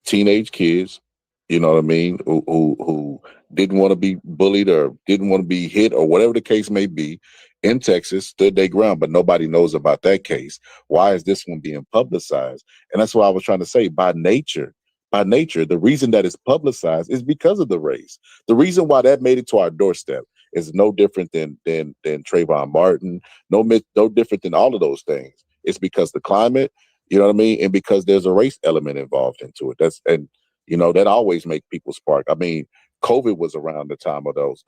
teenage kids, you know what I mean, who didn't want to be bullied or didn't want to be hit or whatever the case may be in Texas, stood their ground, but nobody knows about that case. Why is this one being publicized? And that's what I was trying to say. By nature, the reason that it's publicized is because of the race. The reason why that made it to our doorstep is no different than Trayvon Martin, no different than all of those things. It's because the climate, you know what I mean? And because there's a race element involved into it. That always make people spark. I mean, COVID was around the time of those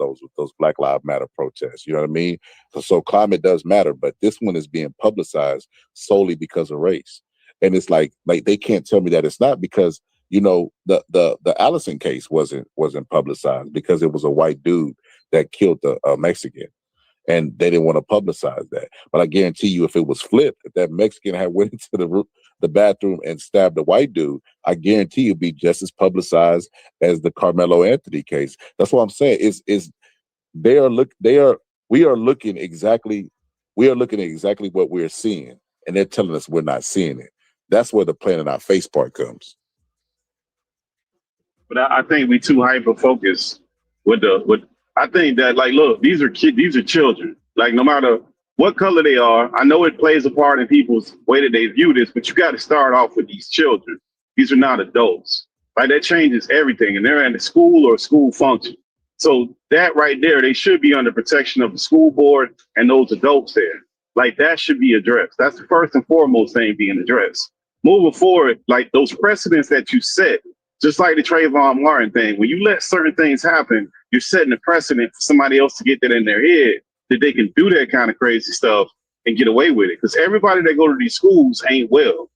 Black Lives Matter protests. You know what I mean? So climate does matter, but this one is being publicized solely because of race. And it's like they can't tell me that it's not, because the Allison case wasn't publicized because it was a white dude that killed a Mexican. And they didn't want to publicize that. But I guarantee you, if it was flipped, if that Mexican had went into the bathroom and stabbed a white dude, I guarantee it'd be just as publicized as the Carmelo Anthony case. That's what I'm saying. We are looking at exactly what we're seeing, and they're telling us we're not seeing it. That's where the playing in our face part comes. But I think we too hyper focused with I think that, like, look, these are children. Like, no matter what color they are, I know it plays a part in people's way that they view this, but you got to start off with these children. These are not adults. Like, that changes everything, and they're in a school or a school function. So that right there, they should be under protection of the school board and those adults there. Like, that should be addressed. That's the first and foremost thing being addressed. Moving forward, like, those precedents that you set, just like the Trayvon Martin thing, when you let certain things happen, you're setting a precedent for somebody else to get that in their head, that they can do that kind of crazy stuff and get away with it. Because everybody that go to these schools ain't well.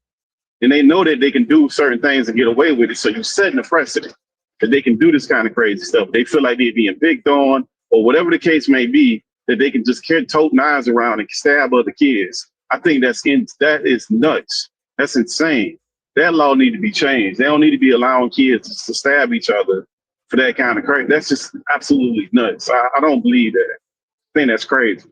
And they know that they can do certain things and get away with it. So you're setting a precedent that they can do this kind of crazy stuff. They feel like they're being picked on, or whatever the case may be, that they can just tote knives around and stab other kids. I think that is nuts. That's insane. That law need to be changed. They don't need to be allowing kids to stab each other for that kind of crazy. That's just absolutely nuts. I don't believe that. I think that's crazy.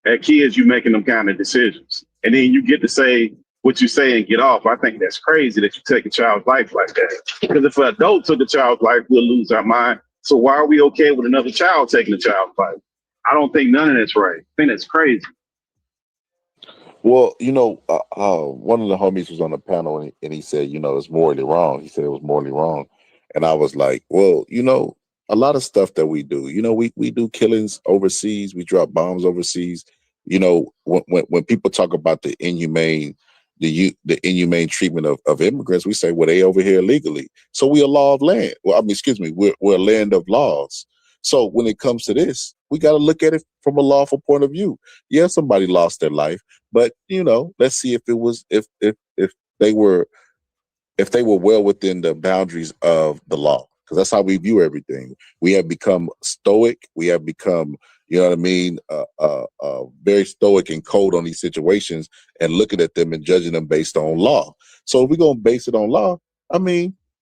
At kids, you making them kind of decisions, and then you get to say what you say and get off. I think that's crazy that you take a child's life like that. Because if an adult took a child's life, we'll lose our mind. So why are we okay with another child taking a child's life? I don't think none of that's right. I think that's crazy. Well, one of the homies was on the panel, and he said, it's morally wrong. He said it was morally wrong. And I was like, well, a lot of stuff that we do, we do killings overseas. We drop bombs overseas. When people talk about the inhumane treatment of immigrants, we say, well, they over here illegally. So we're a law of land. Well, we're a land of laws. So when it comes to this, we got to look at it from a lawful point of view. Yeah, somebody lost their life, but let's see if it was if they were well within the boundaries of the law, because that's how we view everything. We have become stoic. We have become, very stoic and cold on these situations and looking at them and judging them based on law. So if we're gonna base it on law,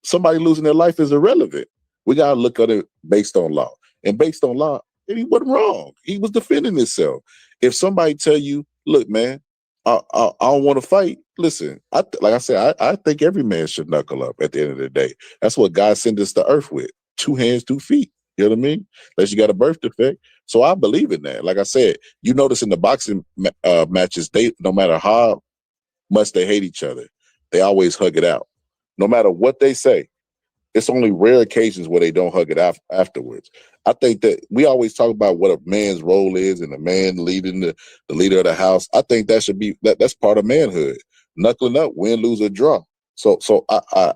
somebody losing their life is irrelevant. We gotta look at it based on law. And based on law, he wasn't wrong. He was defending himself. If somebody tell you, look, man, I don't want to fight. Listen, like I said, I think every man should knuckle up at the end of the day. That's what God sent us to earth with. 2 hands, 2 feet. You know what I mean? Unless you got a birth defect. So I believe in that. Like I said, you notice in the boxing matches, no matter how much they hate each other, they always hug it out. No matter what they say. It's only rare occasions where they don't hug it afterwards. I think that we always talk about what a man's role is and a man leading the leader of the house. I think that should be that's part of manhood. Knuckling up, win, lose, or draw. So I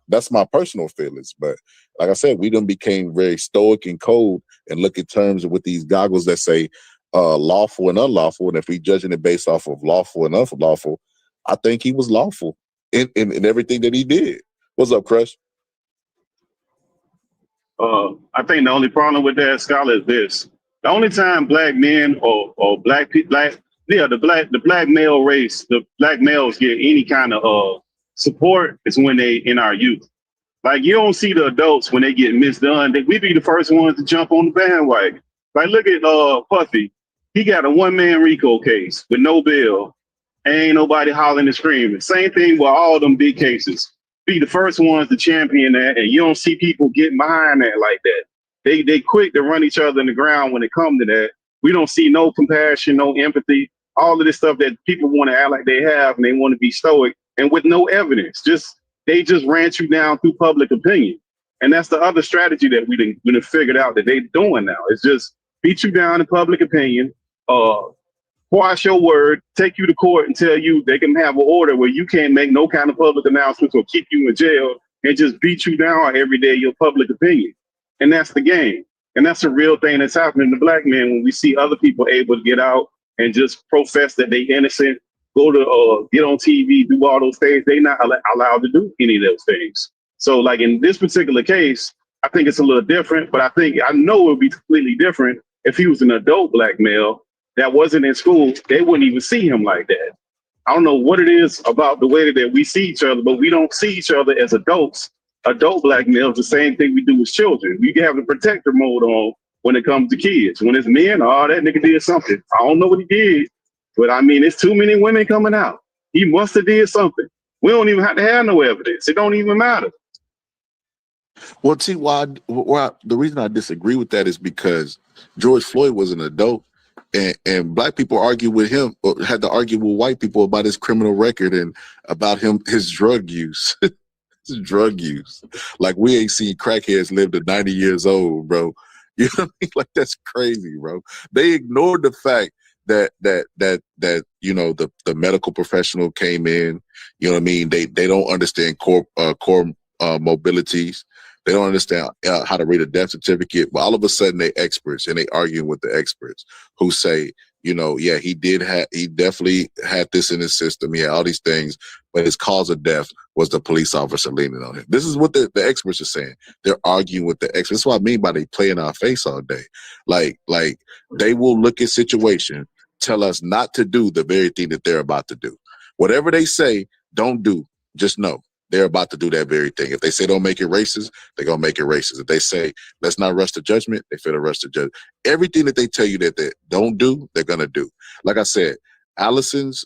that's my personal feelings. But like I said, we done became very stoic and cold and look at terms with these goggles that say lawful and unlawful. And if we judging it based off of lawful and unlawful, I think he was lawful in everything that he did. What's up, Crush? I think the only problem with that, Scholar, is this. The only time black men or black people, the black male race, the black males get any kind of support is when they in our youth. Like you don't see the adults when they get misdone. We be the first ones to jump on the bandwagon. Like look at Puffy. He got a one-man RICO case with no bail. Ain't nobody hollering and screaming. Same thing with all them big cases. Be the first ones to champion that, and you don't see people getting behind that like that. They quick to run each other in the ground when it comes to that. We don't see no compassion, no empathy, all of this stuff that people want to act like they have, and they want to be stoic, and with no evidence. They just rant you down through public opinion. And that's the other strategy that we done figured out that they're doing now. It's just beat you down in public opinion, quash your word, take you to court and tell you they can have an order where you can't make no kind of public announcements or keep you in jail and just beat you down every day, your public opinion. And that's the game. And that's a real thing that's happening to black men when we see other people able to get out and just profess that they innocent, go to get on TV, do all those things. They're not allowed to do any of those things. So like in this particular case, I think it's a little different, but I know it would be completely different if he was an adult black male that wasn't in school. They wouldn't even see him like that. I don't know what it is about the way that we see each other, but we don't see each other as adults. Adult black males, the same thing we do as children. We have the protector mode on when it comes to kids. When it's men, oh, that nigga did something. I don't know what he did, but I mean, it's too many women coming out. He must have did something. We don't even have to have no evidence. It don't even matter. Well, see, the reason I disagree with that is because George Floyd was an adult, and black people argue with him, or had to argue with white people about his criminal record and about his drug use. His drug use. Like we ain't seen crackheads live to 90 years old, bro. You know what I mean? Like that's crazy, bro. They ignored the fact that you know the medical professional came in. You know what I mean? They don't understand core mobilities. They don't understand how to read a death certificate. But all of a sudden, they experts, and they arguing with the experts who say, you know, yeah, he definitely had this in his system. He had all these things, but his cause of death was the police officer leaning on him. This is what the experts are saying. They're arguing with the experts. That's what I mean by they play in our face all day. Like they will look at situation, tell us not to do the very thing that they're about to do. Whatever they say, don't do. Just know they're about to do that very thing. If they say don't make it racist, they're going to make it racist. If they say let's not rush to judgment, they feel to rush to judgment. Everything that they tell you that they don't do, they're going to do. Like I said, Allison's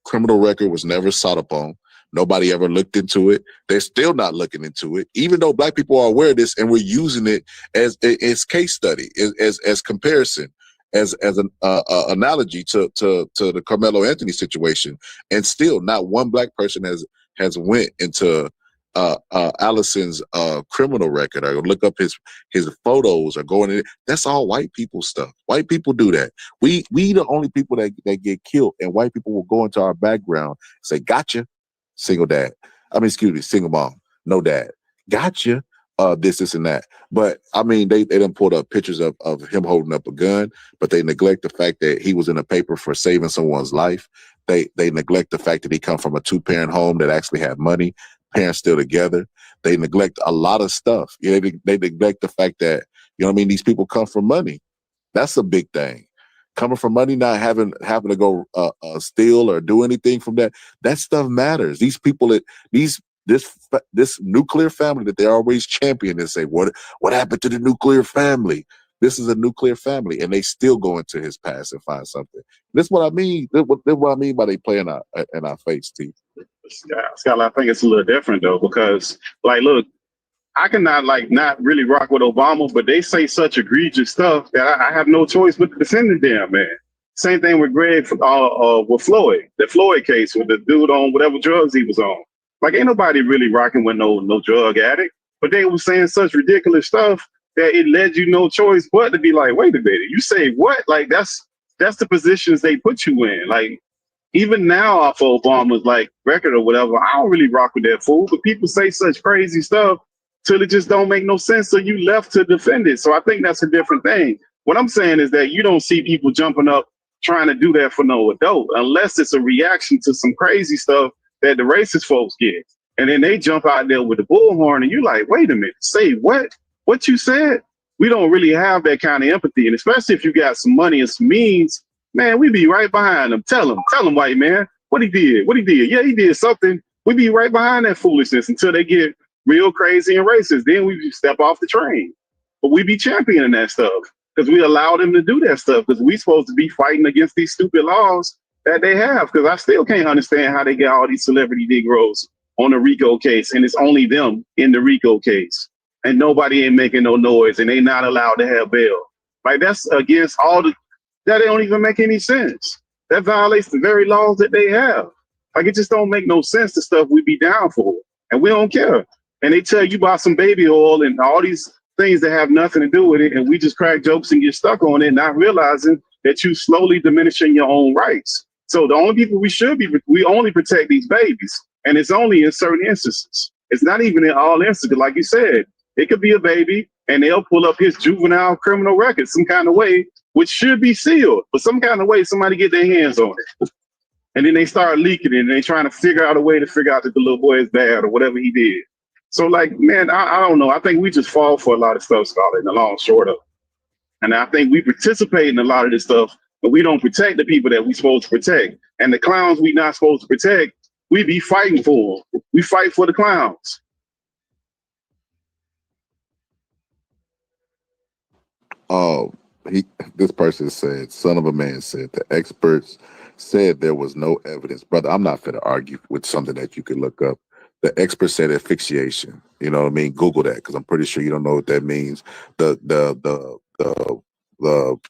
criminal record was never sought upon. Nobody ever looked into it. They're still not looking into it, even though black people are aware of this, and we're using it as case study, as comparison, as an analogy to the Carmelo Anthony situation. And still, not one black person has went into Allison's criminal record or look up his photos or going in. That's all white people stuff. White people do that. We the only people that get killed, and white people will go into our background and say, gotcha, single dad. Single mom, no dad. Gotcha. This and that. But I mean, they done pulled up pictures of him holding up a gun, but they neglect the fact that he was in a paper for saving someone's life. They neglect the fact that he come from a 2-parent home that actually had money, parents still together. They neglect a lot of stuff. They neglect the fact that, you know what I mean, these people come from money. That's a big thing. Coming from money, not having to go steal or do anything from that stuff matters. These people this nuclear family that they always champion and say, what happened to the nuclear family? This is a nuclear family, and they still go into his past and find something. That's what I mean. That's what I mean by they play in our face, T. Scott, I think it's a little different though, because like, look, I cannot not really rock with Obama, but they say such egregious stuff that I have no choice but to defend the damn man. Same thing with Greg with Floyd, the Floyd case with the dude on whatever drugs he was on. Like, ain't nobody really rocking with no drug addict, but they were saying such ridiculous stuff that it led you no choice but to be like, wait a minute, you say what? Like, that's the positions they put you in. Like, even now off of Obama's record or whatever, I don't really rock with that fool, but people say such crazy stuff till it just don't make no sense, so you left to defend it. So I think that's a different thing. What I'm saying is that you don't see people jumping up trying to do that for no adult, unless it's a reaction to some crazy stuff that the racist folks get. And then they jump out there with the bullhorn and you're like, wait a minute, say what? What you said? we don't really have that kind of empathy. And especially if you got some money and some means, man, we be right behind them. Tell him, white man, what he did. Yeah, he did something. We be right behind that foolishness until they get real crazy and racist. Then we step off the train. But we be championing that stuff because we allow them to do that stuff because we supposed to be fighting against these stupid laws that they have. Because I still can't understand how they get all these celebrity Negroes on the RICO case, and it's only them in the RICO case. And nobody ain't making no noise, and they not allowed to have bail. Like, that's against all the, that don't even make any sense. That violates the very laws that they have. Like, it just don't make no sense, the stuff we be down for. And we don't care. And they tell you about some baby oil and all these things that have nothing to do with it, and we just crack jokes and get stuck on it, not realizing that you slowly diminishing your own rights. So the only people we only protect these babies, and it's only in certain instances. It's not even in all instances, like you said. It could be a baby, and they'll pull up his juvenile criminal record some kind of way, which should be sealed, but some kind of way somebody get their hands on it. And then they start leaking it, and they trying to figure out a way to figure out that the little boy is bad or whatever he did. So, like, man, I don't know. I think we just fall for a lot of stuff, Scarlett, in the long short of it. And I think we participate in a lot of this stuff, but we don't protect the people that we supposed to protect. And the clowns we not supposed to protect, we be fighting for them. We fight for the clowns. Oh, this person said, son of a man said, the experts said there was no evidence. Brother, I'm not going to argue with something that you can look up. The expert said asphyxiation. You know what I mean? Google that, because I'm pretty sure you don't know what that means. The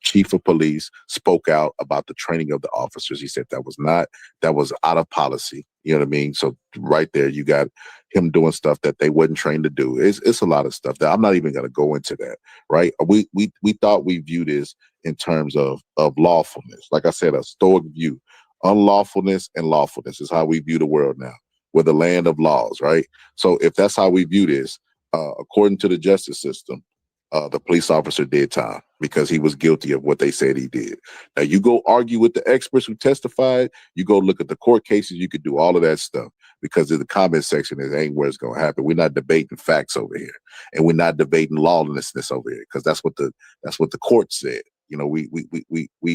chief of police spoke out about the training of the officers. He said that was out of policy. You know what I mean? So right there, you got him doing stuff that they wasn't trained to do. It's a lot of stuff that I'm not even going to go into that. Right? We thought we viewed this in terms of lawfulness. Like I said, a stoic view. Unlawfulness and lawfulness is how we view the world now. We're the land of laws, right? So if that's how we view this, according to the justice system, the police officer did time because he was guilty of what they said he did. Now, you go argue with the experts who testified, you go look at the court cases, you could do all of that stuff because in the comment section, it ain't where it's going to happen. We're not debating facts over here, and we're not debating lawlessness over here because that's what the court said. You know, we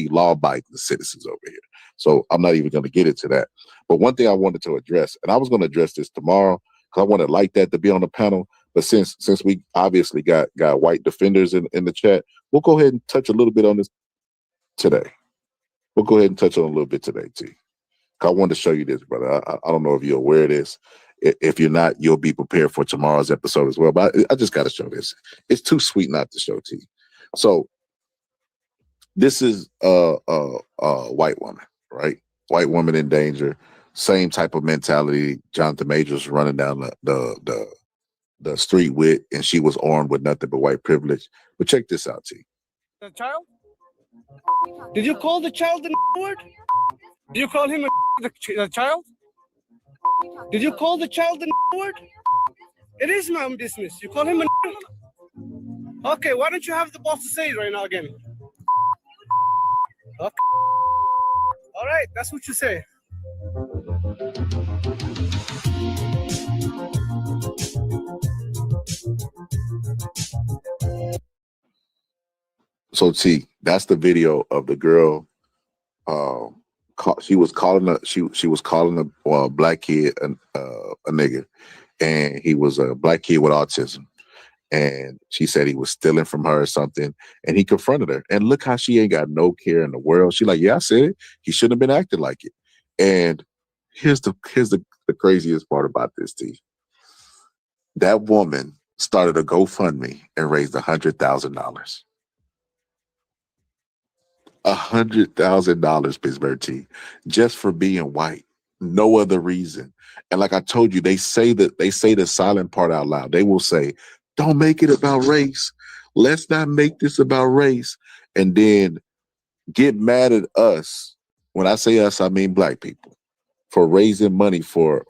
law-abiding citizens over here. So I'm not even going to get into that. But one thing I wanted to address, and I was going to address this tomorrow because I wanted like that to be on the panel. But since we obviously got white defenders in the chat, we'll go ahead and touch a little bit on this today. We'll go ahead and touch on a little bit today, T. I wanted to show you this, brother. I don't know if you're aware of this. If you're not, you'll be prepared for tomorrow's episode as well. But I just got to show this. It's too sweet not to show, T. So this is a white woman, right? White woman in danger. Same type of mentality Jonathan Majors running down the street with, and she was armed with nothing but white privilege. But check this out, T. The child? Did you call the child the word? Did you call him the child? Did you call the child the word? It is my own business. You call him a Okay, why don't you have the boss to say it right now again? Okay. All right, that's what you say. So T, that's the video of the girl. She was calling a black kid a nigger, and he was a black kid with autism. And she said he was stealing from her or something, and he confronted her. And look how she ain't got no care in the world. She like, yeah, I said it. He shouldn't have been acting like it. And here's the craziest part about this, T. That woman started a GoFundMe and raised $100,000. $100,000, Pittsburgh T, just for being white. No other reason. And like I told you, they say the silent part out loud. They will say, don't make it about race. Let's not make this about race. And then get mad at us. When I say us, I mean black people, for raising money for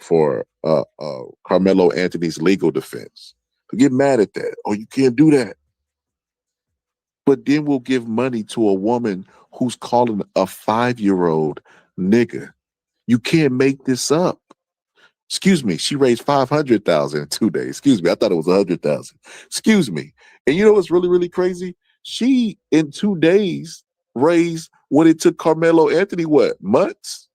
Carmelo Anthony's legal defense. Get mad at that. Oh, you can't do that. But then we'll give money to a woman who's calling a 5-year-old nigga. You can't make this up. Excuse me, she raised 500,000 in 2 days. Excuse me, I thought it was 100,000. Excuse me. And you know what's really, really crazy? She, in 2 days, raised what it took Carmelo Anthony, what, months?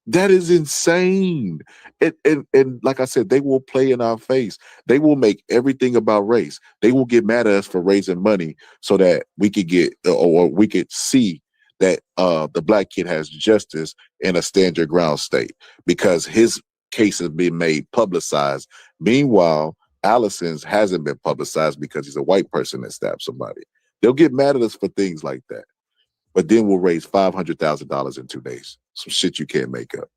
That is insane. And like I said, they will play in our face. They will make everything about race. They will get mad at us for raising money so that we could get or we could see that the black kid has justice in a stand your ground state because his case has been made publicized. Meanwhile, Allison's hasn't been publicized because he's a white person that stabbed somebody. They'll get mad at us for things like that. But then we'll raise $500,000 in 2 days. Some shit you can't make up.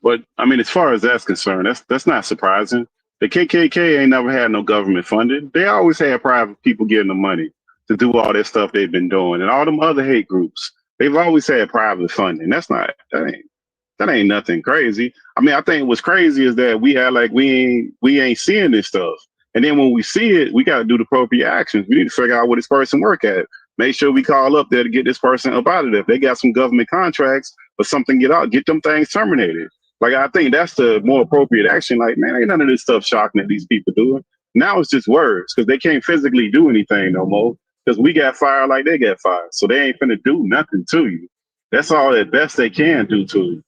But I mean, as far as that's concerned, that's not surprising. The KKK ain't never had no government funding. They always had private people getting the money to do all that stuff they've been doing, and all them other hate groups. They've always had private funding. That ain't nothing crazy. I mean, I think what's crazy is that we had like we ain't seeing this stuff, and then when we see it, we got to do the appropriate actions. We need to figure out where this person work at. Make sure we call up there to get this person up out of there. If they got some government contracts or something, get them things terminated. Like, I think that's the more appropriate action. Like, man, ain't none of this stuff shocking that these people doing. Now it's just words because they can't physically do anything no more because we got fired like they got fired. So they ain't finna do nothing to you. That's all that best they can do to you.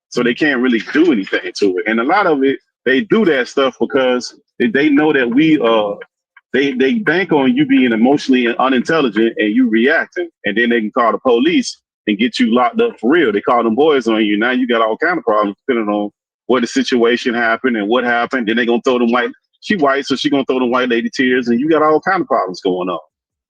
So they can't really do anything to it. And a lot of it, they do that stuff because they know that they bank on you being emotionally unintelligent and you reacting, and then they can call the police and get you locked up for real. They call them boys on you. Now you got all kind of problems depending on what the situation happened and what happened. Then they gonna throw them she white, so she gonna throw them white lady tears, and you got all kind of problems going on.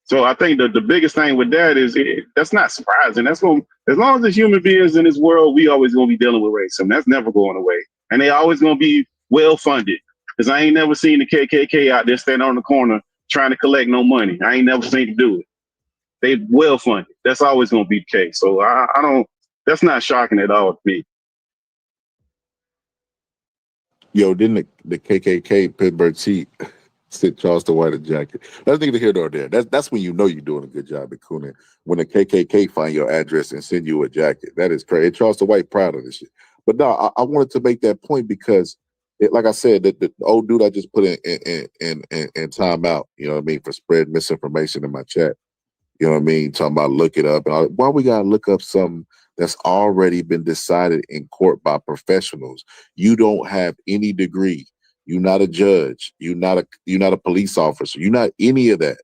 So I think the biggest thing with that is that's not surprising. That's going as long as there's human beings in this world, we always gonna be dealing with racism. That's never going away, and they always gonna be well funded. Because I ain't never seen the KKK out there standing on the corner trying to collect no money. I ain't never seen them do it. They well funded. That's always going to be the case. So I don't. That's not shocking at all to me. Yo, didn't the KKK Pittsburgh T sent Charleston White a jacket? That's neither here nor there. That's when you know you're doing a good job at Cooning. When the KKK find your address and send you a jacket, that is crazy. Charleston White proud of this shit. But no, I wanted to make that point because, like I said, the old dude I just put in time out. You know what I mean, for spread misinformation in my chat. You know what I mean? Talking about look it up. Why we gotta look up something that's already been decided in court by professionals? You don't have any degree. You're not a judge. You're not a police officer. You're not any of that.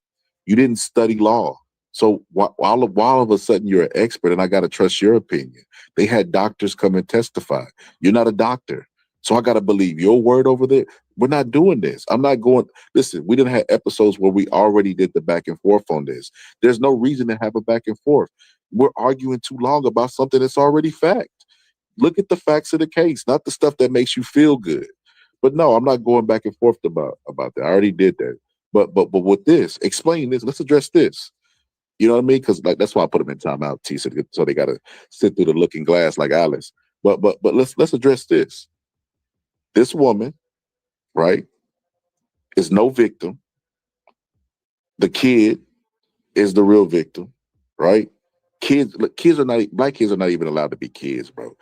You didn't study law. So while of a sudden you're an expert, and I gotta trust your opinion. They had doctors come and testify. You're not a doctor. So I got to believe your word over there. We're not doing this. I'm not going. Listen, we didn't have episodes where we already did the back and forth on this. There's no reason to have a back and forth. We're arguing too long about something that's already fact. Look at the facts of the case, not the stuff that makes you feel good. But no, I'm not going back and forth about that. I already did that. But with this, explain this. Let's address this. You know what I mean? Because like that's why I put them in timeout, T. So they got to sit through the looking glass like Alice. But let's address this. This woman, right, is no victim. The kid is the real victim, right? Black kids are not even allowed to be kids, bro.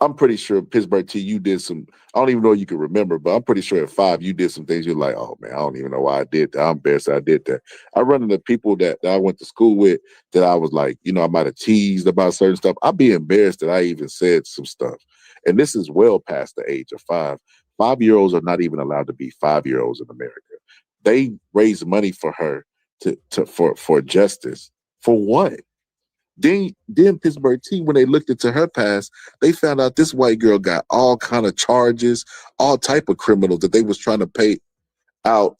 I'm pretty sure Pittsburgh T, you did some, I don't even know if you can remember, but I'm pretty sure at 5 you did some things you're like, oh man, I don't even know why I did that. I'm embarrassed I did that. I run into people that I went to school with that I was like, I might have teased about certain stuff. I'd be embarrassed that I even said some stuff. And this is well past the age of 5. 5-year-olds are not even allowed to be 5-year-olds in America. They raise money for her for justice. For what? Then Pittsburgh T, when they looked into her past, they found out this white girl got all kind of charges, all type of criminals that they was trying to pay out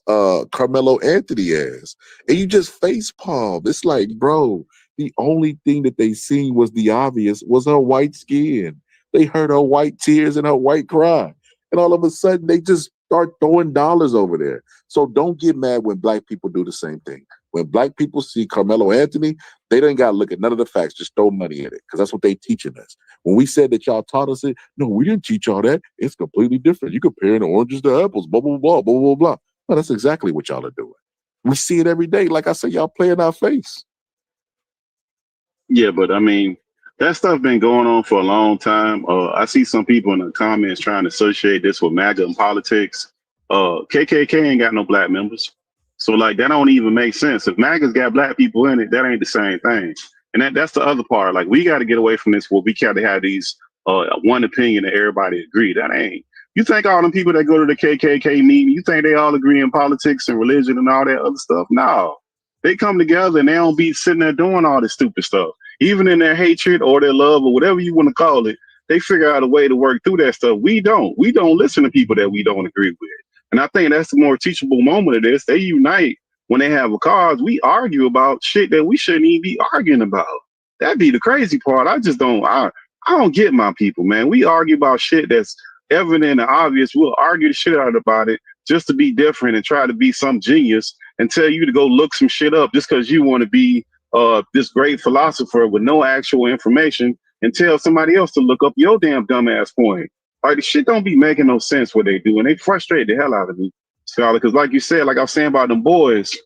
Carmelo Anthony as. And you just face palm. It's like, bro, the only thing that they seen was the obvious was her white skin. They heard her white tears and her white cry. And all of a sudden they just start throwing dollars over there. So don't get mad when black people do the same thing. When black people see Carmelo Anthony, they don't got to look at none of the facts. Just throw money in it because that's what they teaching us. When we said that y'all taught us it, no, we didn't teach y'all that. It's completely different. You comparing the oranges to apples, blah, blah, blah, blah, blah, blah. No, that's exactly what y'all are doing. We see it every day. Like I said, y'all play in our face. Yeah, but I mean, That stuff been going on for a long time. I see some people in the comments trying to associate this with MAGA and politics. KKK ain't got no black members. So like that don't even make sense. If MAGA's got black people in it, that ain't the same thing. And that's the other part. Like we got to get away from this where we can't have these one opinion that everybody agree. That ain't. You think all them people that go to the KKK meeting, you think they all agree in politics and religion and all that other stuff? No. They come together and they don't be sitting there doing all this stupid stuff. Even in their hatred or their love or whatever you want to call it, they figure out a way to work through that stuff. We don't. We don't listen to people that we don't agree with. And I think that's the more teachable moment of this. They unite when they have a cause. We argue about shit that we shouldn't even be arguing about. That'd be the crazy part. I don't get my people, man. We argue about shit that's evident and obvious. We'll argue the shit out about it just to be different and try to be some genius and tell you to go look some shit up just because you want to be this great philosopher with no actual information and tell somebody else to look up your damn dumbass point. Like the shit don't be making no sense what they do, and they frustrate the hell out of me, Scholar. Because like you said, like I was saying about them boys,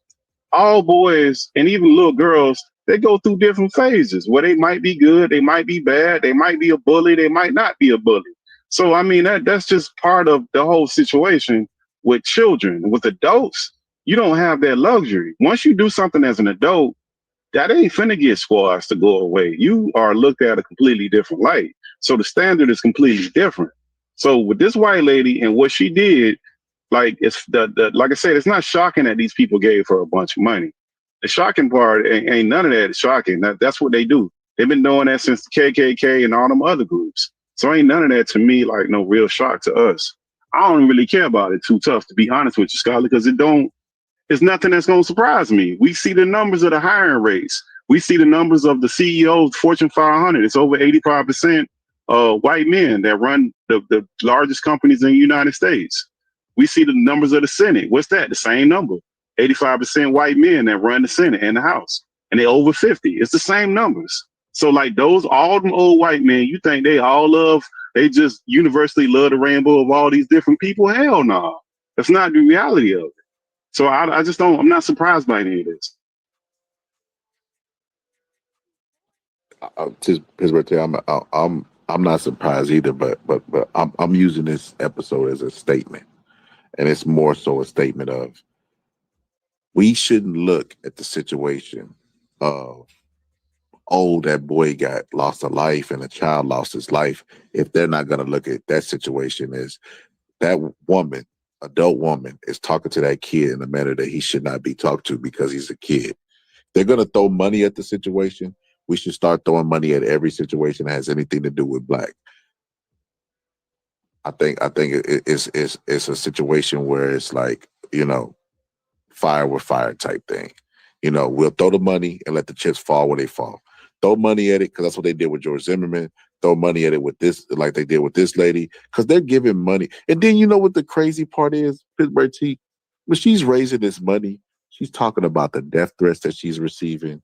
all boys and even little girls, they go through different phases where they might be good, they might be bad, they might be a bully, they might not be a bully. So I mean that's just part of the whole situation with children. With adults, you don't have that luxury. Once you do something as an adult, that ain't finna get squashed to go away. You are looked at a completely different light. So the standard is completely different. So with this white lady and what she did, like it's like I said, it's not shocking that these people gave her a bunch of money. The shocking part ain't none of that shocking. That's what they do. They've been doing that since the KKK and all them other groups. So ain't none of that to me like no real shock to us. I don't really care about it too tough, to be honest with you, Scholar, because it's nothing that's going to surprise me. We see the numbers of the hiring rates. We see the numbers of the CEOs, Fortune 500. It's over 85% white men that run the largest companies in the United States. We see the numbers of the Senate. What's that? The same number. 85% white men that run the Senate and the House. And they're over 50. It's the same numbers. So like all them old white men, you think they just universally love the rainbow of all these different people? Hell no. That's not the reality of it. So I just don't. I'm not surprised by any of this. Pittsburgh, I'm not surprised either, but I'm using this episode as a statement, and it's more so a statement of we shouldn't look at the situation of that boy lost a life and a child lost his life if they're not going to look at that situation as that woman, adult woman, is talking to that kid in a manner that he should not be talked to because he's a kid. They're going to throw money at the situation. We should start throwing money at every situation that has anything to do with black. I think it's a situation where it's like, fire with fire type thing. We'll throw the money and let the chips fall where they fall. Throw money at it because that's what they did with George Zimmerman. Throw money at it with this, like they did with this lady, because they're giving money. And then you know what the crazy part is, Pittsburgh T? When she's raising this money, she's talking about the death threats that she's receiving.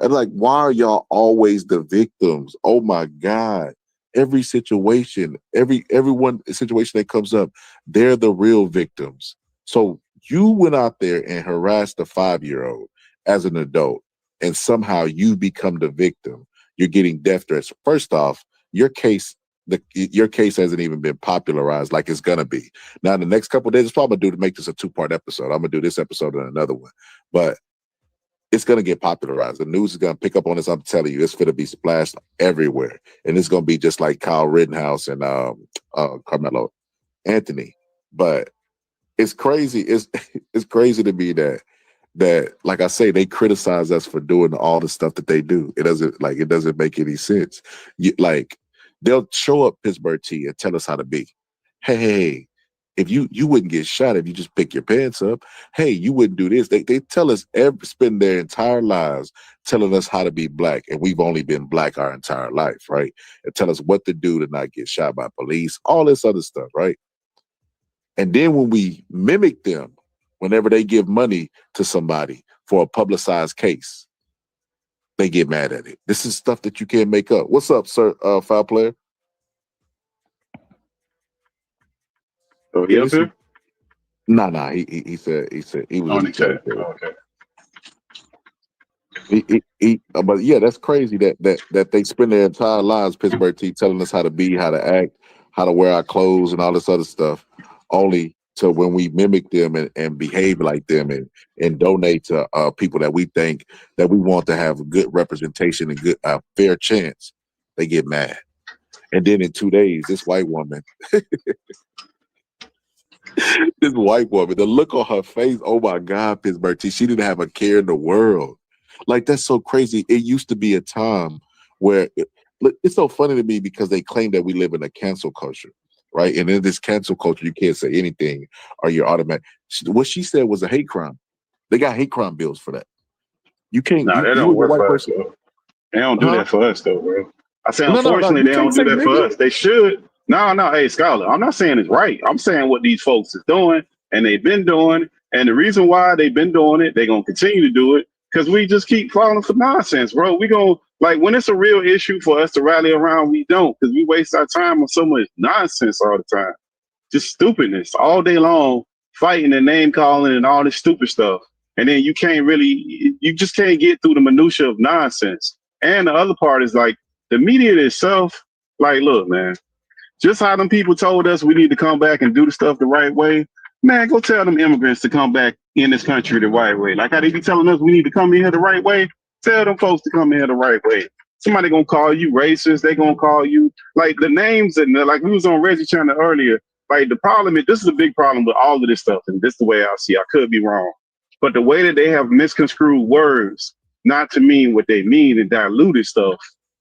Like, why are y'all always the victims? Oh my God. Every situation, everyone situation that comes up, they're the real victims. So you went out there and harassed a 5-year-old as an adult, and somehow you become the victim. You're getting death threats. First off, your case hasn't even been popularized like it's gonna be. Now, in the next couple of days, it's probably gonna make this a 2-part episode. I'm gonna do this episode and another one, but it's gonna get popularized. The news is gonna pick up on this. I'm telling you, it's gonna be splashed everywhere, and it's gonna be just like Kyle Rittenhouse and Carmelo Anthony. But it's crazy. It's crazy to me that like I say, they criticize us for doing all the stuff that they do. It doesn't make any sense. They'll show up Pittsburgh T and tell us how to be. Hey, if you wouldn't get shot if you just pick your pants up. Hey, you wouldn't do this. They tell us spend their entire lives telling us how to be black, and we've only been black our entire life, right? And tell us what to do to not get shot by police, all this other stuff, right? And then when we mimic them, whenever they give money to somebody for a publicized case, they get mad at it. This is stuff that you can't make up. What's up, sir, foul player? Oh, he up here? Nah. He said he was. Okay. But yeah, that's crazy that they spend their entire lives, Pittsburgh T, telling us how to be, how to act, how to wear our clothes, and all this other stuff, only to when we mimic them and behave like them and donate to people that we think that we want to have a good representation and good fair chance, they get mad. And then in 2 days, this white woman, the look on her face, oh my God, Pittsburgh T, she didn't have a care in the world. Like, that's so crazy. It used to be a time where it's so funny to me because they claim that we live in a cancel culture, right? And in this cancel culture, you can't say anything or you're automatic. What she said was a hate crime. They got hate crime bills for that. You can't. Nah, that You don't as a work white for us, person. though. They don't do that for us, though, bro. I say, No. unfortunately, You they don't can't do say that for nigga. us. They should. No. Hey, Scholar, I'm not saying it's right. I'm saying what these folks is doing, and they've been doing. And the reason why they've been doing it, they're going to continue to do it, because we just keep falling for nonsense, bro. We going to, like, when it's a real issue for us to rally around, we don't, because we waste our time on so much nonsense all the time. Just stupidness all day long, fighting and name calling and all this stupid stuff. And then you just can't get through the minutia of nonsense. And the other part is, like, the media itself, like, look, man, just how them people told us we need to come back and do the stuff the right way, man, go tell them immigrants to come back in this country the right way. Like how they be telling us we need to come in here the right way, tell them folks to come in here the right way. Somebody gonna call you racist, they gonna call you, like, the names, and like we was on Reggie Channel earlier, like, the problem is, this is a big problem with all of this stuff, and this is the way I see it. I could be wrong. But the way that they have misconstrued words not to mean what they mean and diluted stuff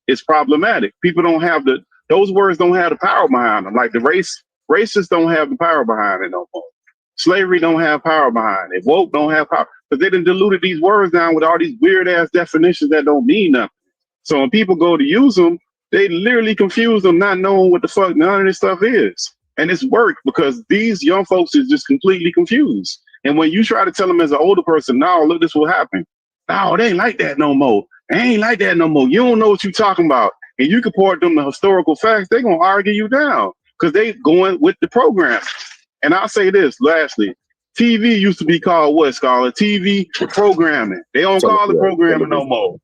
is problematic. People don't have those words don't have the power behind them. Like, racists don't have the power behind it no more. Slavery don't have power behind it. Woke don't have power. Because they done diluted these words down with all these weird ass definitions that don't mean nothing. So when people go to use them, they literally confuse them, not knowing what the fuck none of this stuff is. And it's worked because these young folks is just completely confused. And when you try to tell them as an older person, no, look, this will happen. No, they ain't like that no more. They ain't like that no more. You don't know what you're talking about. And you can report them the historical facts, they're going to argue you down because they going with the program. And I'll say this, lastly, TV used to be called what, Scholar? TV programming. They don't call it programming no more.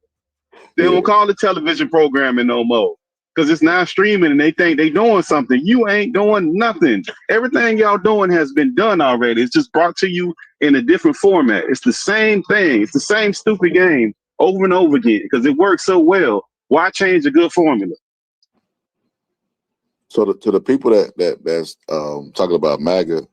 They don't call it television programming no more. Because it's now streaming and they think they doing something. You ain't doing nothing. Everything y'all doing has been done already. It's just brought to you in a different format. It's the same thing. It's the same stupid game over and over again because it works so well. Why change a good formula? So to the people that's talking about MAGA,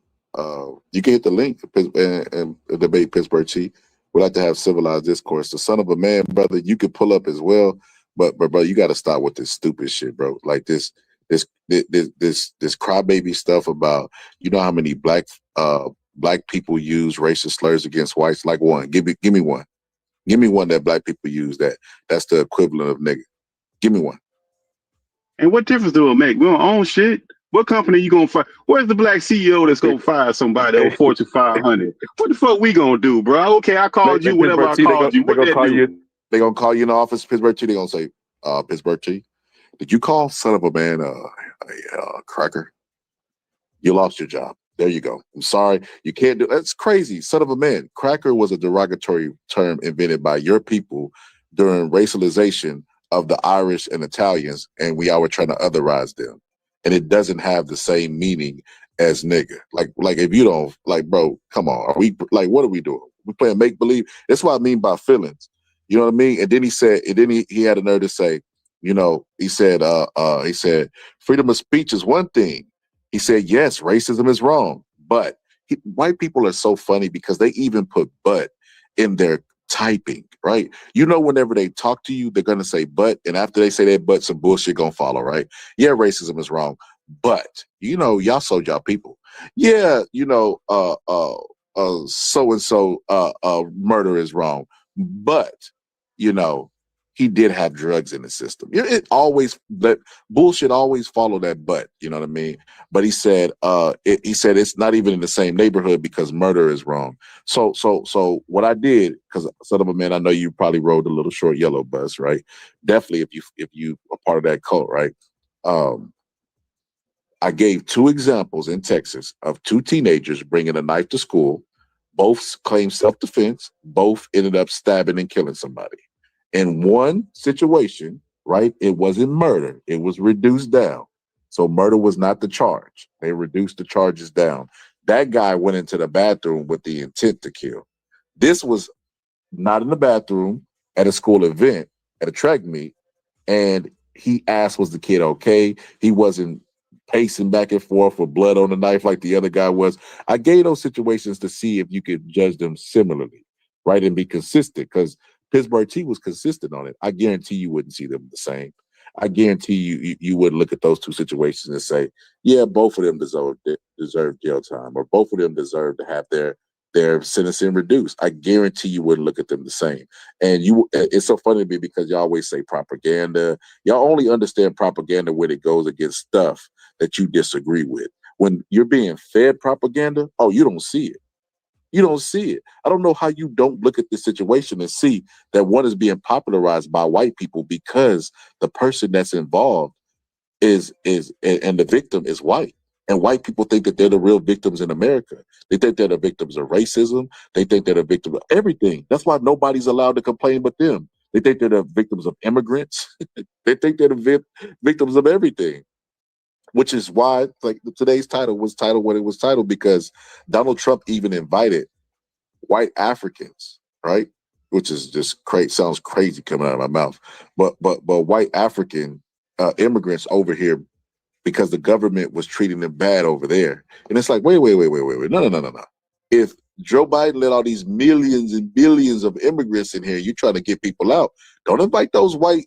you can hit the link and debate Pittsburgh Chief. We like to have civilized discourse. The son of a man, brother, you could pull up as well. But bro, you got to stop with this stupid shit, bro. Like this crybaby stuff about, you know how many black people use racist slurs against whites? Like one. Give me one. Give me one that black people use that's the equivalent of nigga. Give me one. And what difference do it make? We don't own shit. What company you gonna fire? Where's the black CEO that's gonna fire somebody over Fortune 500? What the fuck we gonna do, bro? Okay, I called you, whatever I called you. What that do? They gonna call you in the office, Pittsburgh T. They gonna say, Pittsburgh T, did you call son of a man a cracker? You lost your job. There you go. I'm sorry. You can't do that's crazy. Son of a man. Cracker was a derogatory term invented by your people during racialization of the Irish and Italians, and we all were trying to otherize them. And it doesn't have the same meaning as nigga. Like if you don't, like, bro, come on. Are we, like, what are we doing? We playing make believe. That's what I mean by feelings. You know what I mean? And then he said, and then he had a nerve to say, you know, he said freedom of speech is one thing. He said, yes, racism is wrong, but white people are so funny because they even put but in their typing, right? You know, whenever they talk to you, they're going to say but, and after they say that but, some bullshit going to follow, right? Yeah, racism is wrong, but, you know, y'all sold y'all people. Yeah, you know, so-and-so murder is wrong, but, you know, he did have drugs in the system. It always, that bullshit always follow that but, you know what I mean? But he said it's not even in the same neighborhood because murder is wrong. So what I did, because son of a man, I know you probably rode the little short yellow bus, right? Definitely if you are part of that cult, right? I gave two examples in Texas of two teenagers bringing a knife to school. Both claimed self-defense. Both ended up stabbing and killing somebody. In one situation, right, it wasn't murder. It was reduced down. So murder was not the charge. They reduced the charges down. That guy went into the bathroom with the intent to kill. This was not in the bathroom, at a school event, at a track meet, and he asked, was the kid okay? He wasn't pacing back and forth with blood on the knife like the other guy was. I gave those situations to see if you could judge them similarly, right, and be consistent, because Pittsburgh T was consistent on it. I guarantee you wouldn't see them the same. I guarantee you would look at those two situations and say, yeah, both of them deserve jail time, or both of them deserve to have their sentencing reduced. I guarantee you wouldn't look at them the same. And it's so funny to me because y'all always say propaganda. Y'all only understand propaganda when it goes against stuff that you disagree with. When you're being fed propaganda, oh, you don't see it. You don't see it. I don't know how you don't look at this situation and see that one is being popularized by white people because the person that's involved is and the victim is white. And white people think that they're the real victims in America. They think they're the victims of racism. They think they're the victim of everything. That's why nobody's allowed to complain but them. They think they're the victims of immigrants. They think they're the victims of everything. Which is why, like, today's title was titled what it was titled, because Donald Trump even invited white Africans, right? Which is just crazy. Sounds crazy coming out of my mouth. But white African immigrants over here, because the government was treating them bad over there. And it's like, wait. No. If Joe Biden let all these millions and billions of immigrants in here, you're trying to get people out. Don't invite those white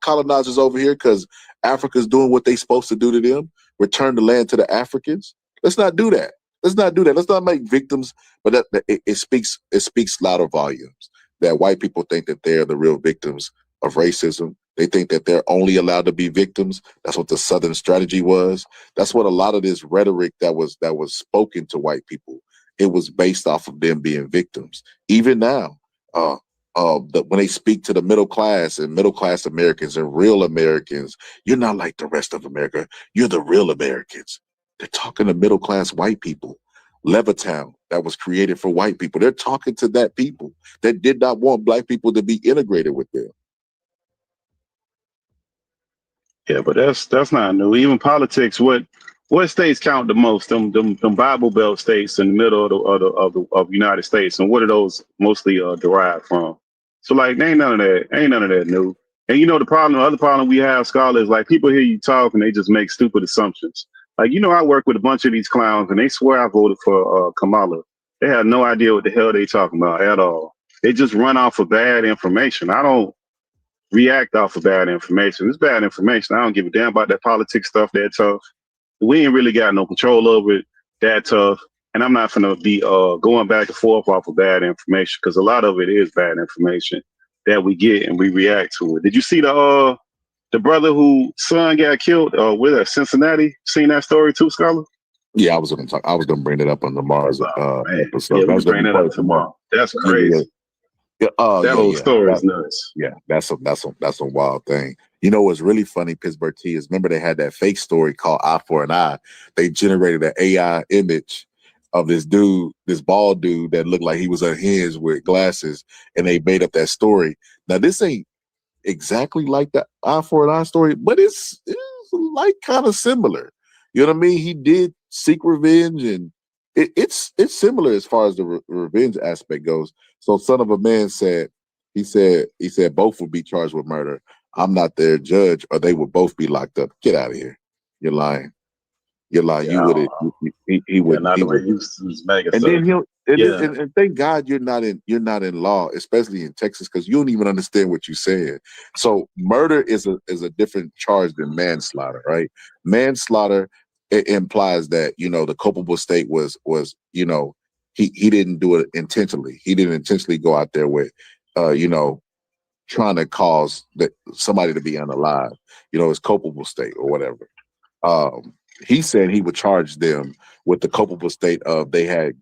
colonizers over here because Africa's doing what they're supposed to do to them. Return the land to the Africans. Let's not do that. Let's not make victims, but it speaks louder volumes that white people think that they're the real victims of racism. They think that they're only allowed to be victims. That's what the Southern strategy was. That's what a lot of this rhetoric that was spoken to white people. It was based off of them being victims. Even now, when they speak to the middle class and middle class Americans and real Americans, you're not like the rest of America. You're the real Americans. They're talking to middle class white people. Levittown, that was created for white people. They're talking to that people that did not want black people to be integrated with them. Yeah, but that's not new. Even politics, what states count the most? Them Bible Belt states in the middle of the United States, and what are those mostly derived from? So like, ain't none of that new. And you know the other problem we have, scholars, like people hear you talk and they just make stupid assumptions. Like, you know, I work with a bunch of these clowns and they swear I voted for Kamala. They have no idea what the hell they talking about at all. They just run off of bad information. I don't react off of bad information. It's bad information. I don't give a damn about that politics stuff that tough. We ain't really got no control over it that tough. And I'm not gonna be going back and forth off of bad information, because a lot of it is bad information that we get and we react to it. Did you see the brother whose son got killed with Cincinnati? Seen that story too, Scholar? Yeah, I was gonna bring it up on tomorrow's episode. Yeah, we'll bring that up tomorrow. That's crazy. That whole story is nuts. Yeah, that's a wild thing. You know what's really funny, Pittsburgh T, is remember they had that fake story called Eye for an Eye. They generated an AI image of this dude, this bald dude that looked like he was unhinged with glasses, and they made up that story. Now this ain't exactly like the Eye for an Eye story, but it's like kind of similar. You know what I mean? He did seek revenge, and it's similar as far as the revenge aspect goes. So Son of a Man said both would be charged with murder. I'm not their judge, or they would both be locked up. Get out of here. You're lying. You're lying. Yeah, You would he would. Not He the way would. you mega And stuff. then Yeah. and thank God you're not in law, especially in Texas, because you don't even understand what you're saying. So murder is a different charge than manslaughter, right? Manslaughter, it implies that, you know, the culpable state was you know, he didn't do it intentionally. He didn't intentionally go out there with you know, trying to cause somebody to be unalive. You know, his culpable state or whatever. He said he would charge them with the culpable state of they had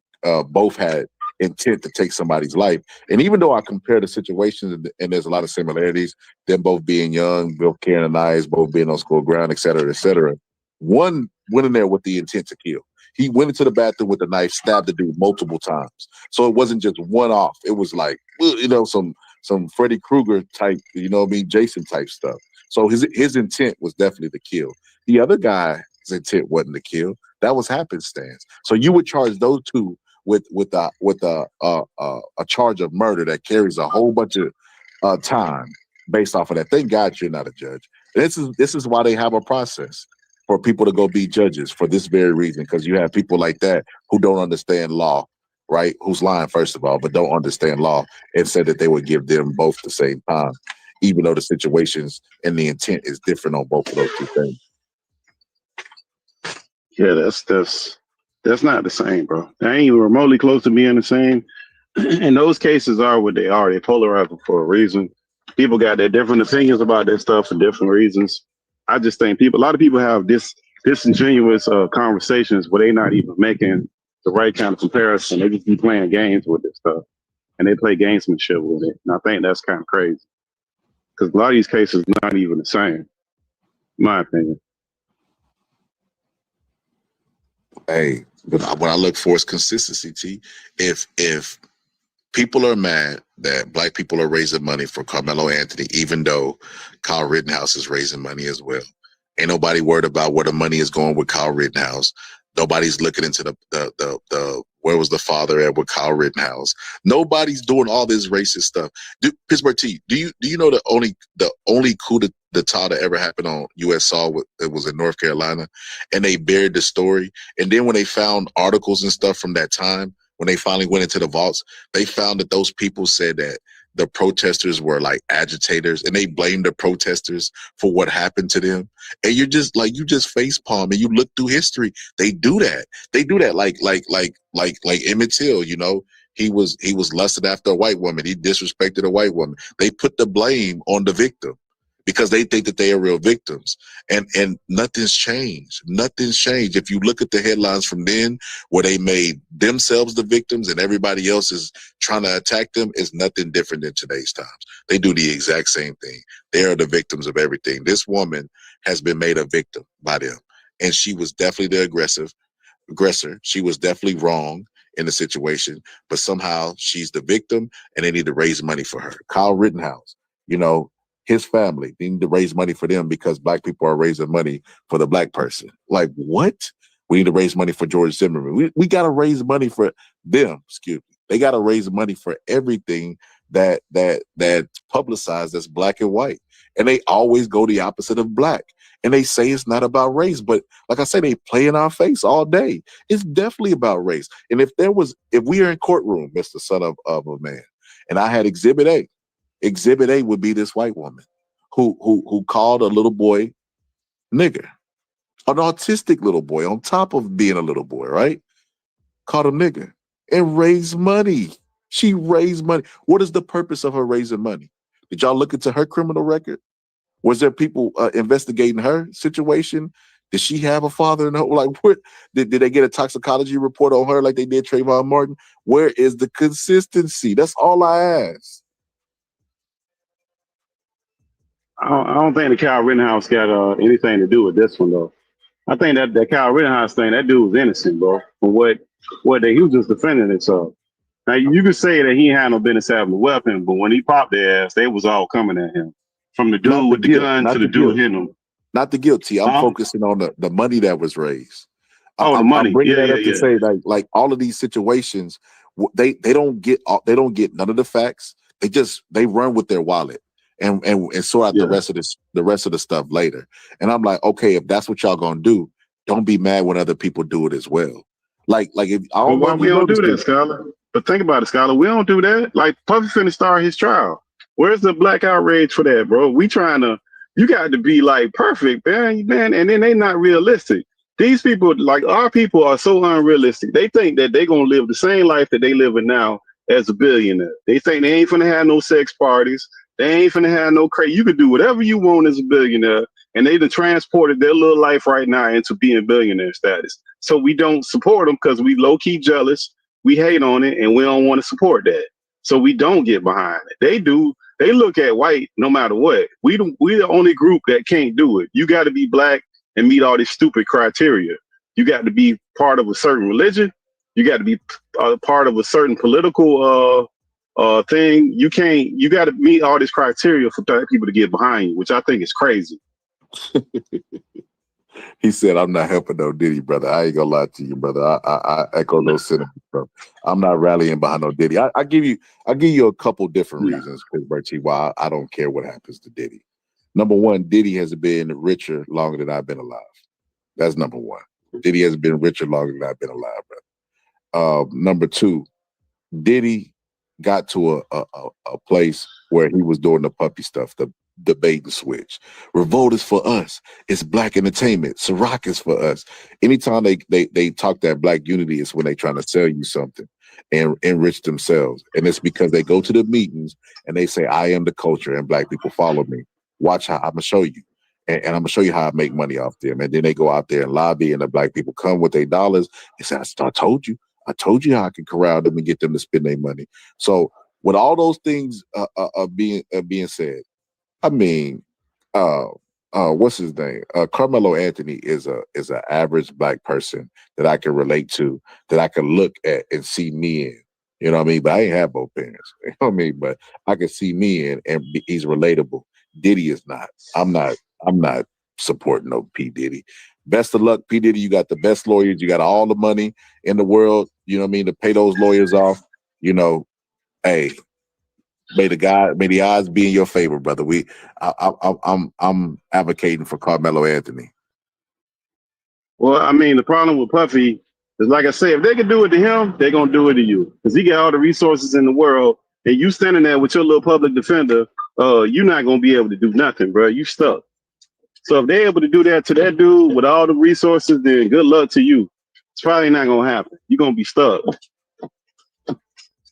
both had intent to take somebody's life. And even though I compare the situations and there's a lot of similarities, them both being young, both carrying knives, both being on school ground, et cetera, one went in there with the intent to kill. He went into the bathroom with a knife, stabbed the dude multiple times. So it wasn't just one off. It was like, you know, some some Freddy Krueger type, you know what I mean, Jason type stuff. So his intent was definitely to kill. The other guy's intent wasn't to kill. That was happenstance. So you would charge those two with a charge of murder that carries a whole bunch of time based off of that. Thank God you're not a judge. This is why they have a process for people to go be judges for this very reason, because you have people like that who don't understand law, right? Who's lying, first of all, but don't understand law, and said that they would give them both the same time, even though the situations and the intent is different on both of those two things. Yeah, that's not the same, bro. They ain't even remotely close to being the same. And those cases are what they are. They polarize for a reason. People got their different opinions about that stuff for different reasons. I just think a lot of people have disingenuous conversations where they're not even making the right kind of comparison. They just be playing games with this stuff, and they play gamesmanship with it. And I think that's kind of crazy, because a lot of these cases are not even the same, in my opinion. Hey, but what I look for is consistency, T. If people are mad that black people are raising money for Carmelo Anthony, even though Kyle Rittenhouse is raising money as well. Ain't nobody worried about where the money is going with Kyle Rittenhouse. Nobody's looking into the where was the father at with Kyle Rittenhouse. Nobody's doing all this racist stuff. Pittsburgh T, do you know the only coup d'etat that ever happened on U.S. soil, it was in North Carolina, and they buried the story. And then when they found articles and stuff from that time, when they finally went into the vaults, they found that those people said that the protesters were like agitators, and they blamed the protesters for what happened to them. And you're just like, you just face palm and you look through history. They do that. They do that like Emmett Till, you know, he was lusted after a white woman. He disrespected a white woman. They put the blame on the victim because they think that they are real victims. And nothing's changed. Nothing's changed. If you look at the headlines from then, where they made themselves the victims and everybody else is trying to attack them, it's nothing different than today's times. They do the exact same thing. They are the victims of everything. This woman has been made a victim by them. And she was definitely the aggressor. She was definitely wrong in the situation, but somehow she's the victim and they need to raise money for her. Kyle Rittenhouse, you know, his family, they need to raise money for them because black people are raising money for the black person. Like, what? We need to raise money for George Zimmerman. We got to raise money for them. Excuse me. They got to raise money for everything that's publicized as black and white. And they always go the opposite of black. And they say it's not about race. But like I said, they play in our face all day. It's definitely about race. And if we are in courtroom, Mr. Son of a Man, and I had Exhibit A would be this white woman who called a little boy nigger, an autistic little boy on top of being a little boy, right? Called him nigger and raised money. She raised money. What is the purpose of her raising money? Did y'all look into her criminal record? Was there people investigating her situation? Did she have a father in her? Like, what did they get a toxicology report on her like they did Trayvon Martin? Where is the consistency? That's all I ask. I don't think the Kyle Rittenhouse got anything to do with this one, though. I think that Kyle Rittenhouse thing, that dude was innocent, bro. For he was just defending himself. Now, you could say that he had no business having a weapon, but when he popped their ass, they was all coming at him. From the dude with the gun to the dude hitting him. Not the guilty. I'm focusing on the money that was raised. The money. I'm bringing that up to say like all of these situations, they don't get none of the facts. They run with their wallet and sort out the rest of the stuff later. And I'm like, okay, if that's what y'all gonna do, don't be mad when other people do it as well. Like if I don't why we don't do that, Scholar? But think about it, Scholar. We don't do that. Like Puffy finna start his trial. Where's the black outrage for that, bro? You got to be like perfect, man, and then they not realistic. These people, like our people, are so unrealistic. They think that they're gonna live the same life that they living now as a billionaire. They think they ain't finna have no sex parties. They ain't finna have no crazy. You can do whatever you want as a billionaire, and they done transported their little life right now into being billionaire status. So we don't support them because we low key jealous. We hate on it, and we don't want to support that. So we don't get behind it. They do. They look at white no matter what. We the only group that can't do it. You got to be black and meet all these stupid criteria. You got to be part of a certain religion. You got to be part of a certain political thing, you got to meet all this criteria for people to get behind you, which I think is crazy. He said, "I'm not helping no Diddy, brother. I ain't gonna lie to you, brother. I echo those sentiments, bro. I'm not rallying behind no Diddy. I give you a couple different reasons, Chris Bertie, why I don't care what happens to Diddy. Number one, Diddy has been richer longer than I've been alive. That's number one. Diddy has been richer longer than I've been alive, brother. Number two, Diddy got to a place where he was doing the puppy stuff, the bait and switch. Revolt is for us. It's black entertainment. Ciroc is for us. Anytime they talk that black unity is when they trying to sell you something and enrich themselves. And it's because they go to the meetings and they say, I am the culture and black people follow me. Watch how I'm gonna show you. And I'm gonna show you how I make money off them. And then they go out there and lobby and the black people come with their dollars and say, I told you how I can corral them and get them to spend their money. So with all those things being said, I mean, what's his name? Carmelo Anthony is an average black person that I can relate to, that I can look at and see me in. You know what I mean? But I ain't have both parents. You know what I mean? But I can see me in, and he's relatable. Diddy is not. I'm not supporting no P. Diddy. Best of luck, P. Diddy. You got the best lawyers. You got all the money in the world. You know what I mean? To pay those lawyers off. You know, hey. May the odds be in your favor, brother. I'm advocating for Carmelo Anthony. Well, I mean, the problem with Puffy is, like I said, if they can do it to him, they're gonna do it to you, because he got all the resources in the world, and you standing there with your little public defender, you're not gonna be able to do nothing, bro. You stuck. So if they're able to do that to that dude with all the resources, then good luck to you. It's probably not gonna happen. You're gonna be stuck.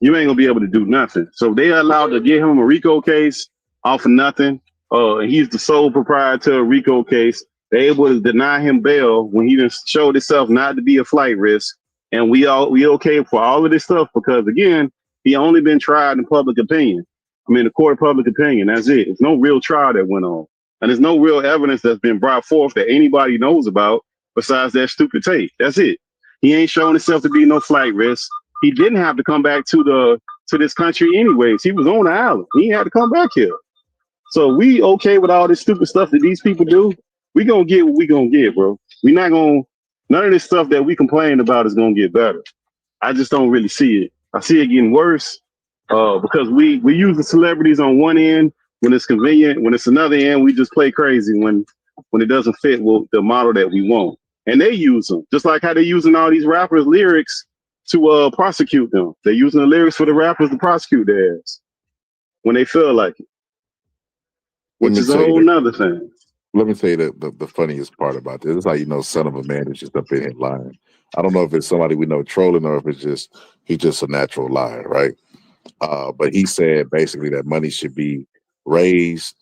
You ain't gonna be able to do nothing. So they allowed to get him a RICO case off of nothing. He's the sole proprietor of RICO case. They able to deny him bail when he just showed himself not to be a flight risk. And we okay for all of this stuff because, again, he only been tried in public opinion. I mean, the court of public opinion. That's it. There's no real trial that went on, and there's no real evidence that's been brought forth that anybody knows about besides that stupid tape. That's it. He ain't shown himself to be no flight risk. He didn't have to come back to this country anyways. He was on the island. He had to come back here. So we okay with all this stupid stuff that these people do. We gonna get what we gonna get, bro. We not gonna, none of this stuff that we complain about is gonna get better. I just don't really see it. I see it getting worse because we use the celebrities on one end when it's convenient. When it's another end, we just play crazy when it doesn't fit with the model that we want. And they use them just like how they're using all these rappers' lyrics to prosecute them. They're using the lyrics for the rappers to prosecute their ass when they feel like it, which is a whole nother thing. Let me tell you the funniest part about this. This is how you know son of a man is just up in here lying. I don't know if it's somebody we know trolling or if it's he's just a natural liar, right? But he said basically that money should be raised,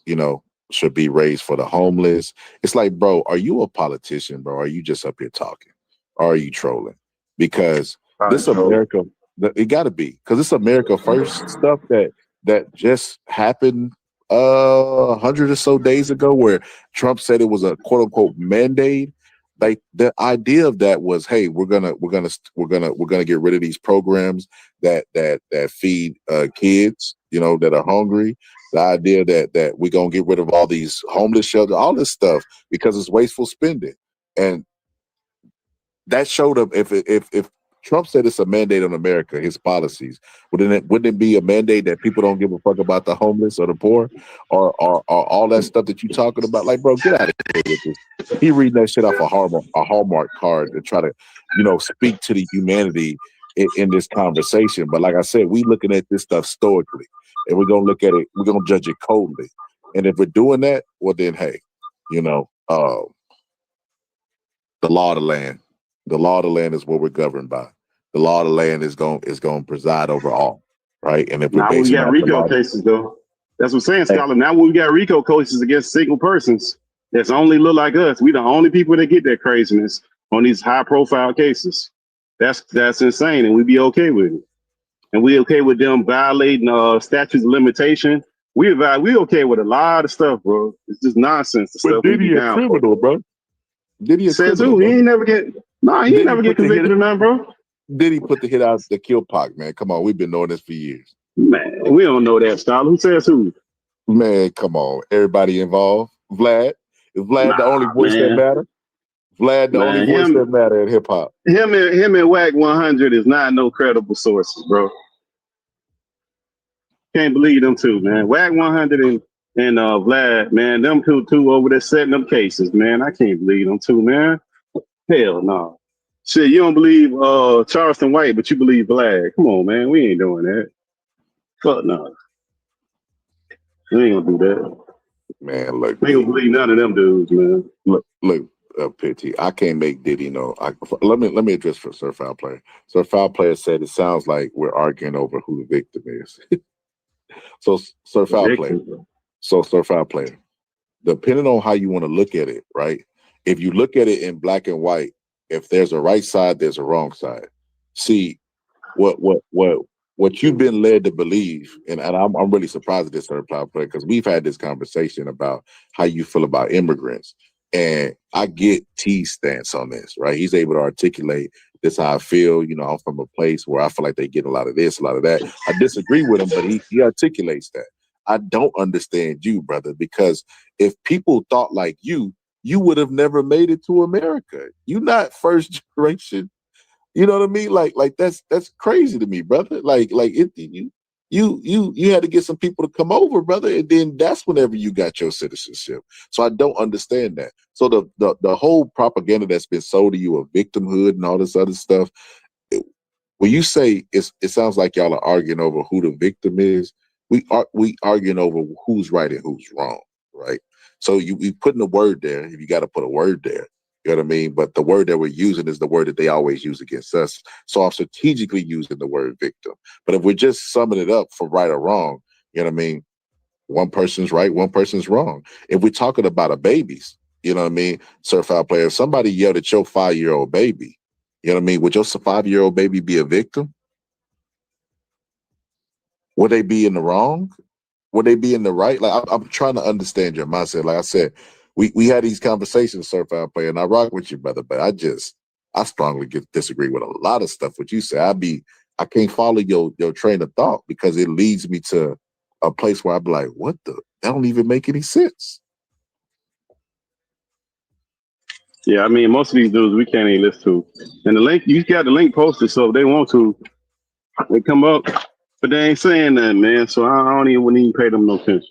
should be raised for the homeless. It's like, bro, are you a politician, bro? Or are you just up here talking? Or are you trolling? Because this America, it got to be, because it's America first stuff that just happened 100 or so days ago, where Trump said it was a quote unquote mandate. Like the idea of that was, hey, we're gonna get rid of these programs that feed kids, that are hungry. The idea that we're gonna get rid of all these homeless shelters, all this stuff, because it's wasteful spending, and that showed up. If Trump said it's a mandate on America, his policies, wouldn't it be a mandate that people don't give a fuck about the homeless or the poor or all that stuff that you talking about? Like, bro, get out of here with this. He reading that shit off a Hallmark card to try to, speak to the humanity in this conversation. But like I said, we looking at this stuff stoically, and we're gonna look at it, we're gonna judge it coldly. And if we're doing that, well then, hey, the law of the land. The law of the land is what we're governed by. The law of the land is going to preside over all, right? And if now we got RICO cases, though. That's what I'm saying, Scholar. Now we got RICO cases against single persons that's only look like us. We the only people that get that craziness on these high-profile cases. That's insane, and we be okay with it. And we okay with them violating statutes of limitation. We okay with a lot of stuff, bro. It's just nonsense. The but stuff Diddy a criminal, bro. Diddy a criminal. He ain't never get convicted of nothing, bro. Diddy put the hit out to kill Pac, man. Come on, we've been knowing this for years. Man, we don't know that, Scholar. Who says who? Man, come on. Everybody involved. Vlad. Is Vlad the only Nah, voice that man. matter? Vlad the only Man, voice that matter in hip hop. him and Whack 100 is not no credible sources, bro. Can't believe them two, man. Whack 100 and Vlad, man, them two over there setting them cases, man. I can't believe them two, man. Hell no. Shit, you don't believe Charleston White, but you believe Vlad. Come on, man. We ain't doing that. Fuck no. We ain't gonna do that. Man, look. We ain't gonna believe none of them dudes, man. Look, Pity. I can't make Diddy know. Let me address for Sir Foul Player. Sir Foul Player said it sounds like we're arguing over who the victim is. So Sir Foul Player. So Sir Foul Player. Depending on how you want to look at it, right? If you look at it in black and white, if there's a right side, there's a wrong side. See, what you've been led to believe, and I'm really surprised at this, Sir Foul Player, because we've had this conversation about how you feel about immigrants. And I get T's stance on this, right? He's able to articulate this how I feel. You know, I'm from a place where I feel like they get a lot of this, a lot of that. I disagree with him, but he articulates that. I don't understand you, brother, because if people thought like you would have never made it to America. You're not first generation. You know what I mean? Like that's crazy to me, brother. Like you had to get some people to come over, brother, and then that's whenever you got your citizenship. So I don't understand that. So the whole propaganda that's been sold to you of victimhood and all this other stuff, when you say it sounds like y'all are arguing over who the victim is. We arguing over who's right and who's wrong, right? So we putting a word there. If you got to put a word there, you know what I mean? But the word that we're using is the word that they always use against us. So I'm strategically using the word victim. But if we're just summing it up for right or wrong, you know what I mean? One person's right, one person's wrong. If we're talking about a babies, you know what I mean? Sir Foul Player, if somebody yelled at your 5-year-old baby, you know what I mean? Would your 5-year-old baby be a victim? Would they be in the wrong? Would they be in the right? Like I'm trying to understand your mindset. Like I said, we had these conversations, Sir Foul Player, and I rock with you, brother. But I strongly disagree with a lot of stuff what you say. I can't follow your train of thought because it leads me to a place where I'd be like, what the? That don't even make any sense. Yeah, I mean, most of these dudes we can't even listen to. And the link, you got the link posted, so if they want to, they come up. But they ain't saying nothing, man. So I don't even pay them no attention.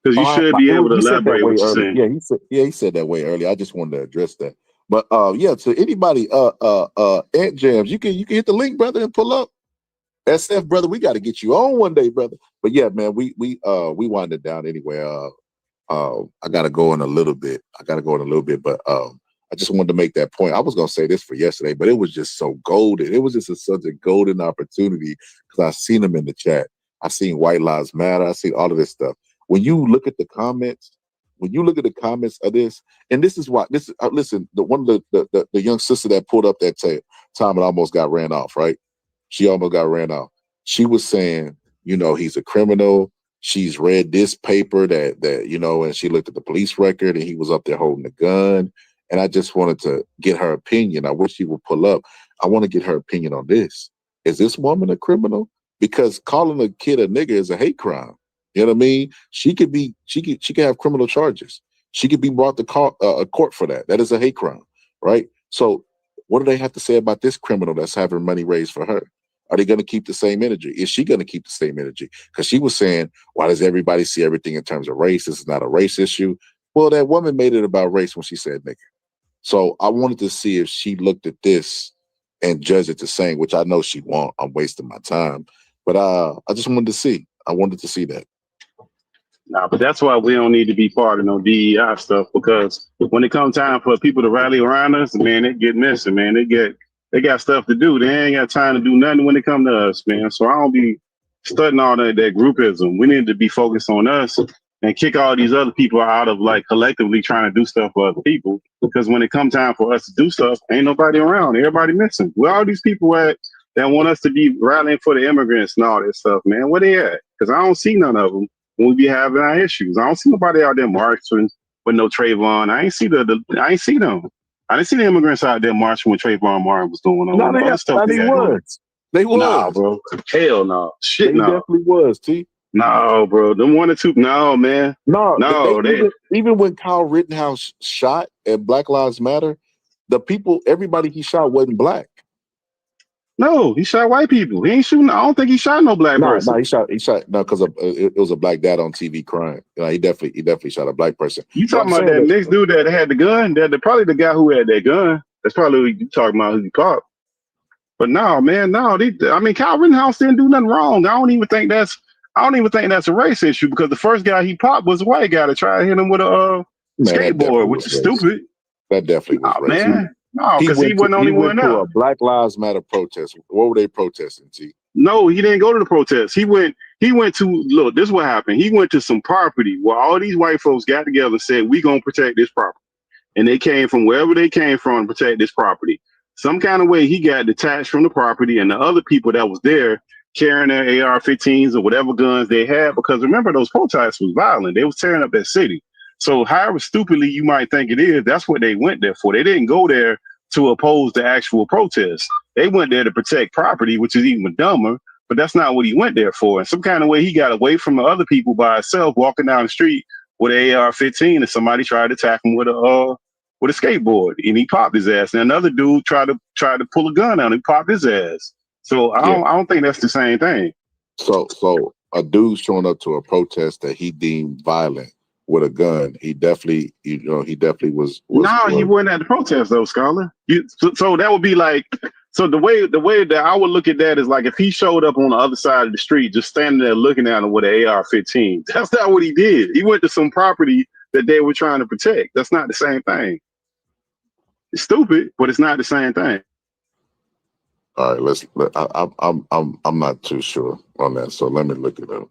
Because you should be able to elaborate what you're saying. Yeah, he said that way earlier. I just wanted to address that. But yeah, to anybody, Ant Jams, you can hit the link, brother, and pull up. SF, brother, we got to get you on one day, brother. But yeah, man, we wind it down anyway. I gotta go in a little bit. But I just wanted to make that point. I was gonna say this for yesterday, but it was just so golden. It was just such a golden opportunity because I seen them in the chat. I seen White Lives Matter. I seen all of this stuff. When you look at the comments, of this, and this is why listen, one of the young sister that pulled up that time and almost got ran off, right? She almost got ran off. She was saying, you know, he's a criminal. She's read this paper that you know, and she looked at the police record and he was up there holding a gun. And I just wanted to get her opinion. I wish she would pull up. I want to get her opinion on this. Is this woman a criminal? Because calling a kid a nigga is a hate crime. You know what I mean? She could have criminal charges. She could be brought to court for that. That is a hate crime, right? So what do they have to say about this criminal that's having money raised for her? Are they going to keep the same energy? Is she going to keep the same energy? Because she was saying, why does everybody see everything in terms of race? This is not a race issue. Well, that woman made it about race when she said nigga. So I wanted to see if she looked at this and judged it the same, which I know she won't. I'm wasting my time. But I just wanted to see. I wanted to see that. Nah, but that's why we don't need to be part of no DEI stuff, because when it comes time for people to rally around us, man, they get missing, man. They got stuff to do. They ain't got time to do nothing when it comes to us, man. So I don't be studying all that groupism. We need to be focused on us and kick all these other people out of like collectively trying to do stuff for other people. Because when it comes time for us to do stuff, ain't nobody around. Everybody missing. Where all these people at that want us to be rallying for the immigrants and all that stuff, man? Where they at? Because I don't see none of them when we be having our issues. I don't see nobody out there marching with no Trayvon. I ain't see them. I didn't see the immigrants out there marching when Trayvon Martin was going on. No, they was. They was. Nah, bro. Hell no. Shit, no. Definitely was, T. No, bro. Them 1 or 2. No, man. No, even when Kyle Rittenhouse shot at Black Lives Matter, everybody he shot wasn't black. No, he shot white people. He ain't shooting. I don't think he shot no black person. No, he shot because it was a black dad on TV crying. He definitely shot a black person. You talking about that next dude that had the gun? Probably the guy who had that gun. That's probably who you talking about who he caught. But no, man, no. Kyle Rittenhouse didn't do nothing wrong. I don't even think that's a race issue because the first guy he popped was a white guy to try to hit him with a skateboard, which is stupid. That definitely was racist. Man. No, because he wasn't the only one to out. A Black Lives Matter protest. What were they protesting, T? No, he didn't go to the protest. He went to, look, this is what happened. He went to some property where all these white folks got together and said, we gonna protect this property. And they came from wherever they came from to protect this property. Some kind of way he got detached from the property and the other people that was there carrying their AR-15s or whatever guns they had, because remember those protests was violent. They was tearing up that city. So however stupidly you might think it is, that's what they went there for. They didn't go there to oppose the actual protest. They went there to protect property, which is even dumber, but that's not what he went there for. And some kind of way he got away from the other people by himself, walking down the street with an AR-15, and somebody tried to attack him with a skateboard, and he popped his ass. And another dude tried to pull a gun out, and he popped his ass. So I don't think that's the same thing. So a dude showing up to a protest that he deemed violent with a gun, he definitely was. No, he wasn't at the protest though, Scholar. So that would be like, so the way that I would look at that is like if he showed up on the other side of the street, just standing there looking at him with an AR-15. That's not what he did. He went to some property that they were trying to protect. That's not the same thing. It's stupid, but it's not the same thing. All right, I'm not too sure on that, so let me look it up.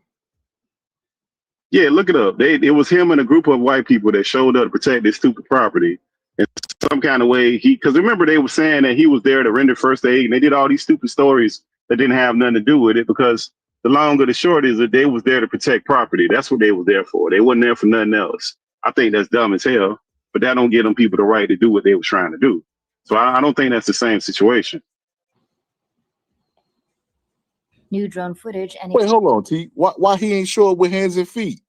Yeah, look it up. It was him and a group of white people that showed up to protect this stupid property. In some kind of way, because remember they were saying that he was there to render first aid, and they did all these stupid stories that didn't have nothing to do with it. Because the long or the short is that they was there to protect property. That's what they was there for. They wasn't there for nothing else. I think that's dumb as hell, but that don't give them people the right to do what they was trying to do. So I don't think that's the same situation. New drone footage and wait, hold on, T. Why he ain't show up with hands and feet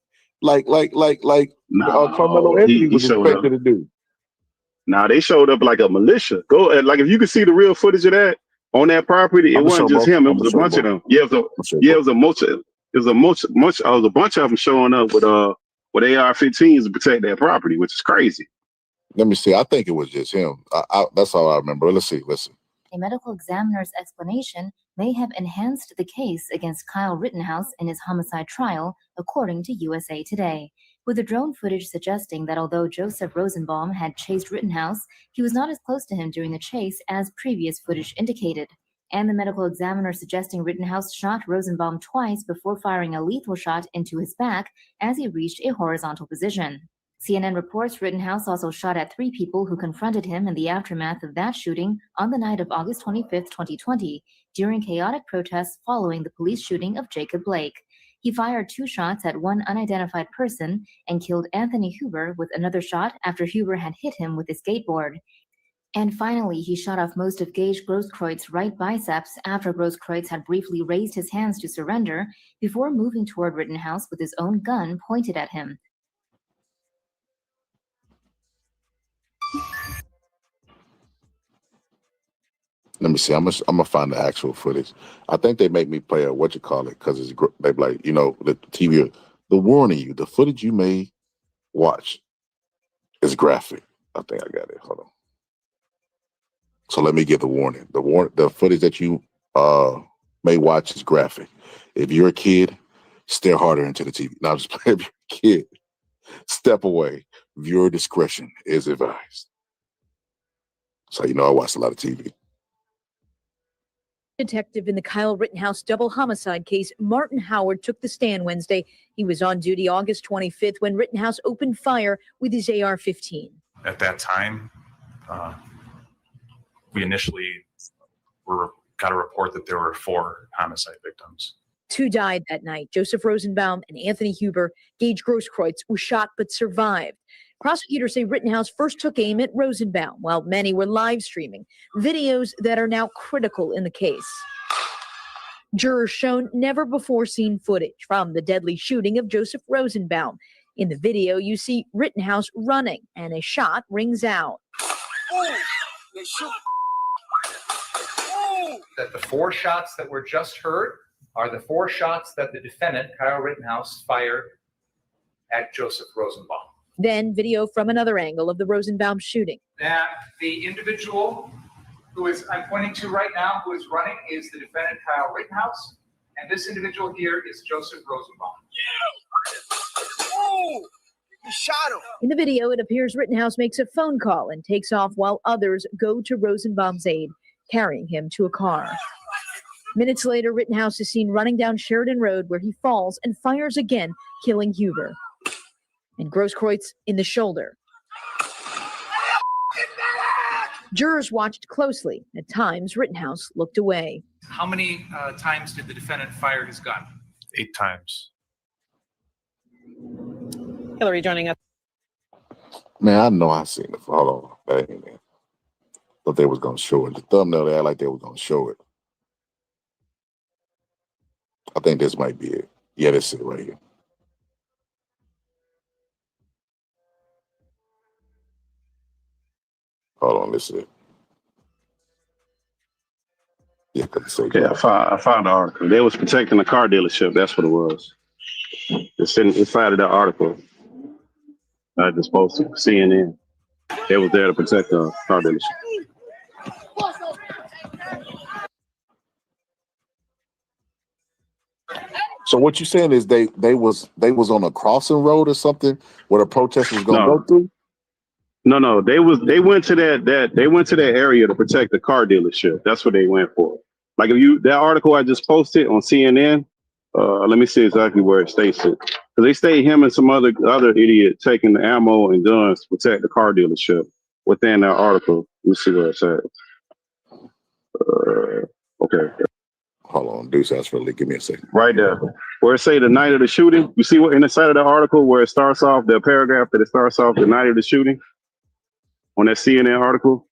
like Carmelo Anthony was expected to do? Nah, they showed up like a militia. Like if you could see the real footage of that on that property, it wasn't just him. It was a bunch of them. Yeah, it was a bunch of them showing up with AR-15s to protect that property, which is crazy. Let me see. I think it was just him. That's all I remember. Let's see. Listen. A medical examiner's explanation may have enhanced the case against Kyle Rittenhouse in his homicide trial, according to USA Today, with the drone footage suggesting that although Joseph Rosenbaum had chased Rittenhouse, he was not as close to him during the chase as previous footage indicated, and the medical examiner suggesting Rittenhouse shot Rosenbaum twice before firing a lethal shot into his back as he reached a horizontal position. CNN reports Rittenhouse also shot at 3 people who confronted him in the aftermath of that shooting on the night of August 25, 2020, during chaotic protests following the police shooting of Jacob Blake. He fired 2 shots at one unidentified person and killed Anthony Huber with another shot after Huber had hit him with a skateboard. And finally, he shot off most of Gage Grosskreuz's right biceps after Grosskreutz had briefly raised his hands to surrender before moving toward Rittenhouse with his own gun pointed at him. Let me see. I'm gonna find the actual footage. I think they make me play because it's they like the TV. The warning you, the footage you may watch is graphic. I think I got it. Hold on. So let me give the warning. The footage that you may watch is graphic. If you're a kid, stare harder into the TV. Now just play. If you're a kid, step away. Viewer discretion is advised. So I watched a lot of TV. Detective in the Kyle Rittenhouse double homicide case, Martin Howard, took the stand Wednesday. He was on duty August 25th when Rittenhouse opened fire with his AR-15. At that time, we initially got a report that there were 4 homicide victims. 2 died that night. Joseph Rosenbaum and Anthony Huber. Gage Grosskreutz was shot but survived. Prosecutors say Rittenhouse first took aim at Rosenbaum while many were live streaming videos that are now critical in the case. Jurors shown never before seen footage from the deadly shooting of Joseph Rosenbaum. In the video, you see Rittenhouse running and a shot rings out. That the 4 shots that were just heard are the 4 shots that the defendant, Kyle Rittenhouse, fired at Joseph Rosenbaum. Then video from another angle of the Rosenbaum shooting. That the individual who is I'm pointing to right now, who is running, is the defendant, Kyle Rittenhouse, and this individual here is Joseph Rosenbaum. You shot him. In the video, it appears Rittenhouse makes a phone call and takes off while others go to Rosenbaum's aid, carrying him to a car. Minutes later, Rittenhouse is seen running down Sheridan Road where he falls and fires again, killing Huber. And Grosskreutz in the shoulder. Jurors watched closely. At times, Rittenhouse looked away. How many times did the defendant fire his gun? 8 times. Hillary joining us. Man, I know I seen it. Hold on. That ain't it. Thought they was going to show it. The thumbnail, they act like they were going to show it. I think this might be it. Yeah, this is it right here. Hold on, this is it. Yeah, I found the article. They was protecting the car dealership. That's what it was. It's inside of that article. I just posted CNN. They was there to protect the car dealership. So what you saying is they was on a crossing road or something where the protest was gonna go through? No. They went to that area to protect the car dealership. That's what they went for. Like that article I just posted on CNN. Let me see exactly where it states it. Because they state him and some other idiot taking the ammo and guns to protect the car dealership within that article. Let me see where it says. Okay. Hold on, Deuce, that's really, give me a second. Right there. Where it say the night of the shooting. You see what in the side of the article where it starts off, the paragraph that it starts off the night of the shooting? On that CNN article?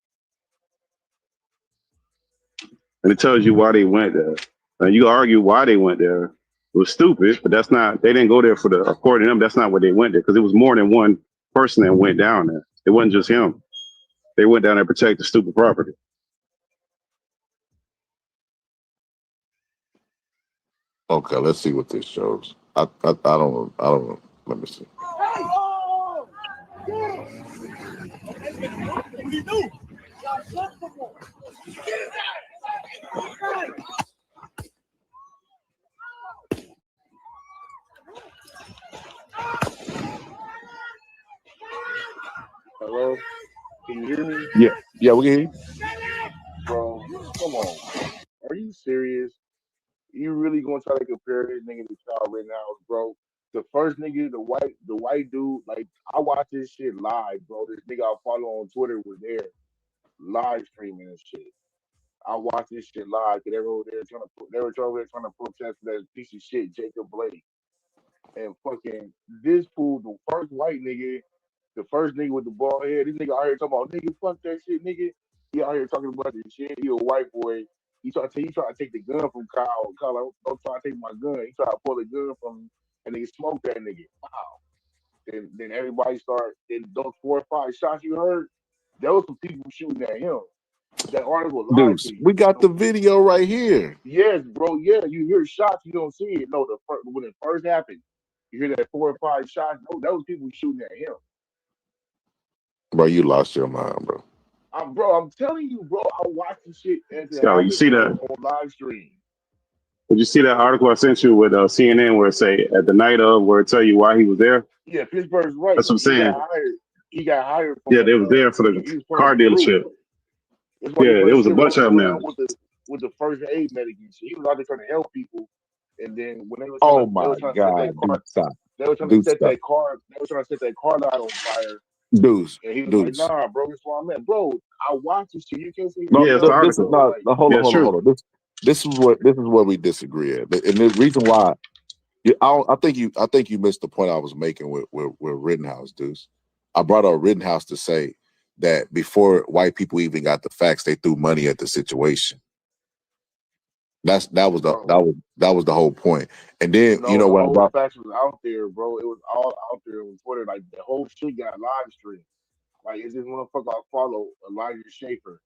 And it tells you why they went there. And you argue why they went there. It was stupid, but that's not, they didn't go there for according to them, that's not what they went there. Because it was more than one person that went down there. It wasn't just him. They went down there to protect the stupid property. Okay, let's see what this shows. I don't know. Let me see. Hello? Can you hear me? Yeah, we can hear you. Bro, come on. Are you serious? You really gonna try to compare this nigga to Kyle Rittenhouse, bro? The first nigga, the white dude, like I watched this shit live, bro. This nigga I follow on Twitter was there, live streaming and shit. I watched this shit live because they were over there trying to protest that piece of shit, Jacob Blake. And fucking this fool, the first white nigga, the first nigga with the bald head, this nigga out here talking about nigga, fuck that shit, nigga. He out here talking about this shit. He a white boy. He tried to take the gun from Kyle. Kyle, like, don't try to take my gun. He tried to pull the gun from him, and they smoked that nigga. Wow. Then everybody started. Then those 4 or 5 shots you heard, there was some people shooting at him. That article lied Dude, to you. we got the video right here. Yes, bro. Yeah, you hear shots, you don't see it. No, when it first happened, you hear that 4 or 5 shots. No, that was people shooting at him. Bro, you lost your mind, bro. I'm telling you, bro. I watched the shit You see that on live stream. Did you see that article I sent you with CNN where it say at the night of, where it tell you why he was there? Yeah, Pittsburgh's right. That's what I'm saying. He got hired. Yeah, they was there for the car dealership. Yeah, there was a bunch of them now. With the first aid medication, he was out there trying to help people, and then when they were they were trying to set that car light on fire. Deuce, and he was like, "Nah, bro, that's why I'm at, bro. I watched this shit. You can't see." Hold on. This is where we disagree at, and the reason why, I think you missed the point I was making with Rittenhouse, Deuce. I brought up Rittenhouse to say that before white people even got the facts, they threw money at the situation. That was bro. the whole point. And then No, the when I whole brought facts was out there, bro. It was all out there on Twitter. Like the whole shit got live streamed. Like, is this motherfucker I follow Elijah Schaefer?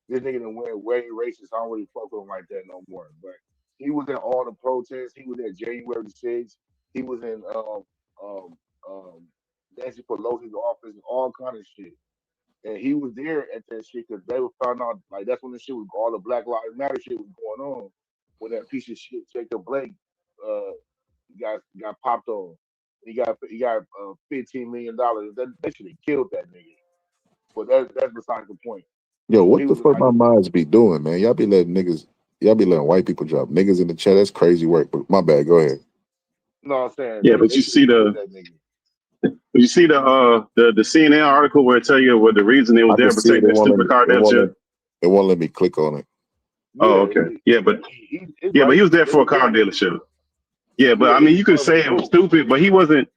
This nigga done went way racist. I don't really fuck with him like that no more. But he was in all the protests. He was at January 6th. He was in um Nancy Pelosi's office and all kind of shit. And he was there at that shit because they were found out like that's when the shit was all the Black Lives Matter shit was going on. When that piece of shit Jacob Blake uh got popped on. He got $15 million. They should have killed that nigga. But that's besides the point. yo, So what he the was fuck like, my minds be doing, man? Y'all be letting white people drop niggas in the chat. That's crazy work. But my bad. Go ahead. no, I'm saying Yeah, but they you should see have killed the that nigga. the CNN article where it tell you what the reason they was I there can to see it. protect that stupid car dealership. It won't let me click on it. Oh, Yeah, okay. Yeah, but it's but right. he was there They for a was car there. dealership. Yeah, but Yeah, I he mean, was you could part of a say it was group. stupid, but he wasn't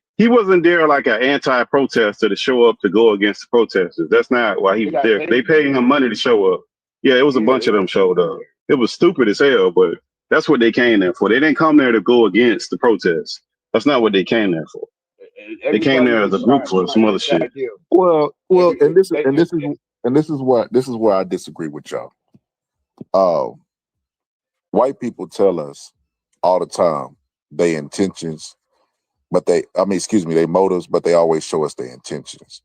there like an anti-protester to show up to go against the protesters. That's not why he They was got there. They paid to paid be him there. money to show up. Yeah, it was a Yeah, bunch they of them got paid to showed be up. It was stupid as hell, but that's what they came there for. They didn't come there to go against the protests. That's not what they came there for. there. And They came everybody there in as the a group shot for tried some to other shit. attack him. Well, Every and this they, is where I disagree with y'all. White people tell us all the time they intentions, but they motives, but they always show us their intentions.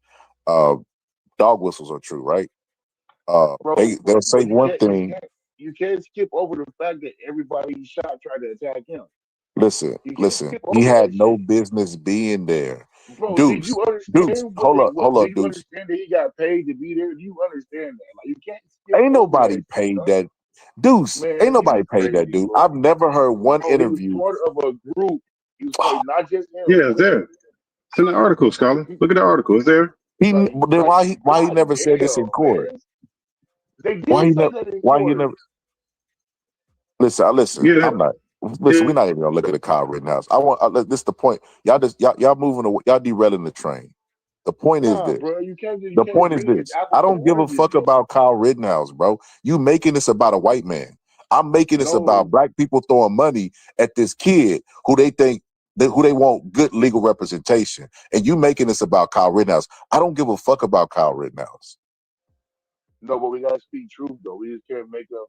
Dog whistles are true, right? They'll say but one thing. you can't skip over the fact that everybody he shot tried to attack him. Listen. You can't skip He over that had no shit. business being there. Bro, did Deuce, you understand hold do up, you Deuce. understand that he got paid to be there? Do you understand that? Like you can't skip Ain't over nobody that shit, paid dog. that. Deuce, ain't Man, nobody you paid that crazy, dude. bro. I've never heard one Bro, he was interview. part of a group. He was part, not just him. Yeah, it's there. It's in the article, Scholar. Look at the article. It's there. Then why he God never said this in damn, court? man. They Why did he say never? that in Why he court. never? Listen. Yeah, I'm not. Listen, we're not even gonna look at the Kyle Rittenhouse. This is the point. Y'all moving. Y'all derailing the train. The point is Nah, this. bro, you can't The point is bring in this. I apples to don't give a oranges, fuck bro. about Kyle Rittenhouse, bro. You making this about a white man. I'm making this about No, black people throwing money at this kid who they think who they want good legal representation. And you making this about Kyle Rittenhouse. I don't give a fuck about Kyle Rittenhouse. no, but we gotta speak truth though. We just can't make up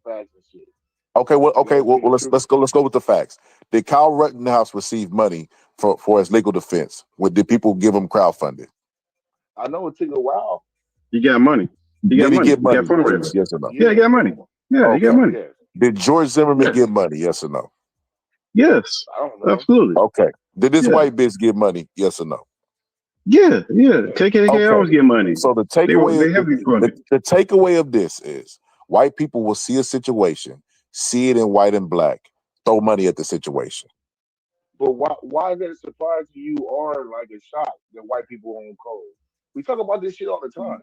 facts and shit. Okay, We gotta well speak let's truth. let's go with the facts. Did Kyle Rittenhouse receive money for his legal defense? Did people give him crowdfunding? I know it took a while. he got money. He got Did he money. get He got money? fundraisers. Yes or no? Yeah, he got money. Yeah, he got Okay. money. Yes. Did George Zimmerman Yes. get money? Yes or no? Yes. I don't know. Absolutely. Okay. Did this Yeah. white bitch get money? Yes or no? Yeah. KKK always get money. So the They takeaway heavily funded. the takeaway of this is white people will see a situation, see it in white and black, throw money at the situation. But why is that a surprise to you or like a shock that white people are on cold? We talk about this shit all the time.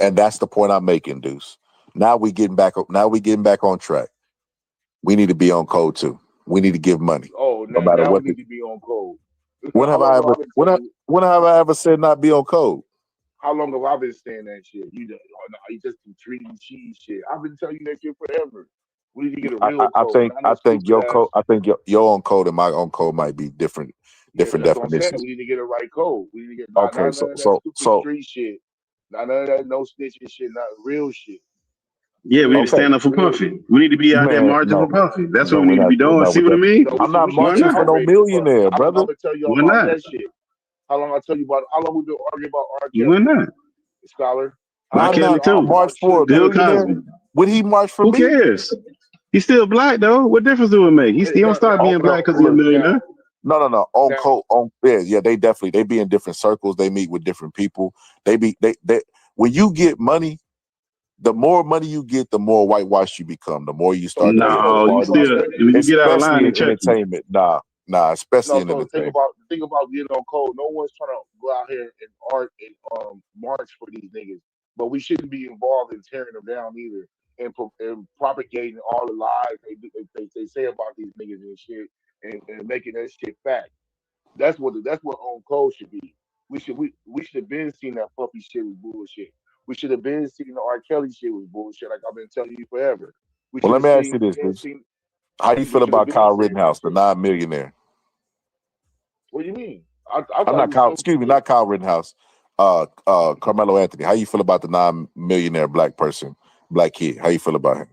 And that's the point I'm making, Deuce. Now we getting back on track. We need to be on code too. We need to give money. Oh, No matter now we what. need to be on cold. When have I ever when have I ever said not be on code? How long have I been saying that shit? You just some treaty cheese shit. I've been telling you that shit forever. We need to get a real code. I think your code. I think your own code and my own code might be different That's what I'm saying. definitions. We need to get a right code. We need to get Okay, none of that stupid street shit. None of that no snitching shit. Not real shit. Yeah, we need to stand up for Puffy. We need to be out there marching for Puffy. That's what we need to be doing. See what I mean? I'm not marching for no millionaire, brother. I'm gonna tell you Why about not? that shit. How long we've been arguing about R. Kelly? Why not? Scholar. R. Kelly too. March for a Bill billionaire? Cosby. Would he march for Who me? cares? He's still black though. What difference do it make? He don't start being black because he's a millionaire. No. On code, they be in different circles. They meet with different people. They when you get money, the more money you get, the more whitewash you become. The more you start to get No, you get out of line especially and in check you. entertainment. Nah, especially in So entertainment. think about getting on code. No one's trying to go out here and march for these niggas, but we shouldn't be involved in tearing them down either and propagating all the lies they say about these niggas and shit and making that shit fact. That's what on code should be. We should have been seeing that Puffy shit was bullshit. We should have been seeing the R. Kelly shit was bullshit. Like I've been telling you forever. We Well, should let have me ask you seen. this, We had Bruce. seen. How do you We feel should have about been Kyle said that Rittenhouse, the shit. non-millionaire? What do you mean? I I'm thought he not was Kyle. so Excuse me, good. not Kyle Rittenhouse. Carmelo Anthony. How you feel about the non-millionaire black person, black kid? How you feel about him?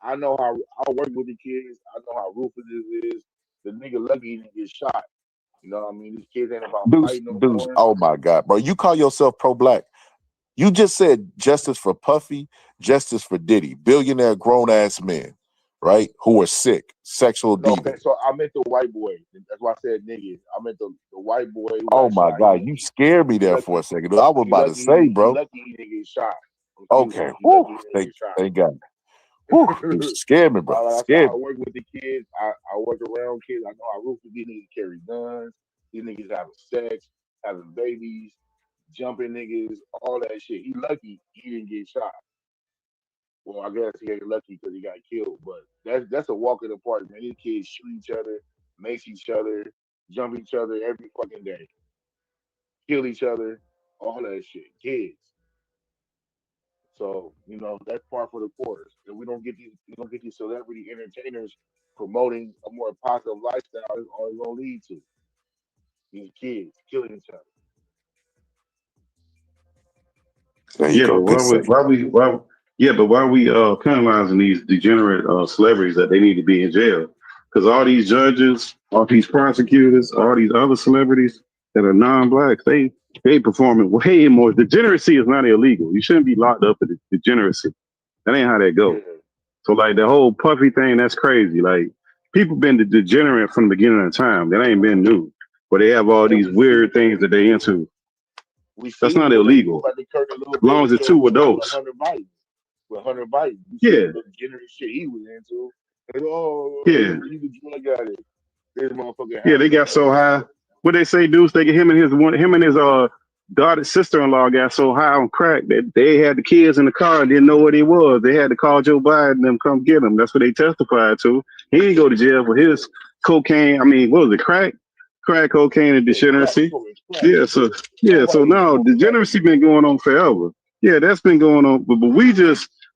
I know how I work with the kids. I know how ruthless it is. The nigga lucky he didn't get shot. You know what I mean? These kids ain't about Deuce, fighting no Deuce. more. Oh my God, bro! You call yourself pro-black? You just said justice for Puffy, justice for Diddy, billionaire grown-ass men, right? Who are sick, sexual No, okay, deviants. so I meant the white boy. That's why I said nigga. I meant the white boy who Oh got my shot. God, you scared me He there for a lucky. second. Dude, I was He about to lucky. say, He bro. lucky he didn't get shot. Okay, He whew, lucky he didn't thank, get shot. thank God. Whew, you scared me, bro. Like I said, Scared I me. work with the kids. I work around kids. I know how ruthless these niggas carry guns. These niggas having sex, having babies, jumping niggas, all that shit. He lucky he didn't get shot. Well, I guess he ain't lucky because he got killed. But that's a walk in the park, man. These kids shoot each other, mace each other, jump each other every fucking day, kill each other, all that shit. Kids. So that's par for the course. And we don't get these celebrity entertainers promoting a more positive lifestyle. Is all it's gonna lead to these kids killing each other. There you Yeah, go. but Good segue. why we penalizing these degenerate celebrities that they need to be in jail? Because all these judges, all these prosecutors, all these other celebrities that are non-blacks, they performing way more. Degeneracy is not illegal. You shouldn't be locked up for degeneracy. That ain't how that Yeah. goes. So like the whole puffy thing, that's crazy. Like people been degenerate from the beginning of time. That ain't been new. But they have all And these we see weird things that they into. we That's seen not it when they illegal. pulled back the curtain a little As bit long with as it's two with adults. Hunter Biden. With Hunter Biden, you see Yeah. the degenerate shit he was into. And Yeah. he's a drug addict. This motherfucker Yeah, they having got so high. What they say, Deuce, they get him and his daughter sister-in-law got so high on crack that they had the kids in the car and didn't know what he was. They had to call Joe Biden and them come get him. That's what they testified to. He didn't go to jail for his cocaine. I mean, what was it, crack cocaine and degeneracy. Yeah, so now degeneracy been going on forever. Yeah, that's been going on, but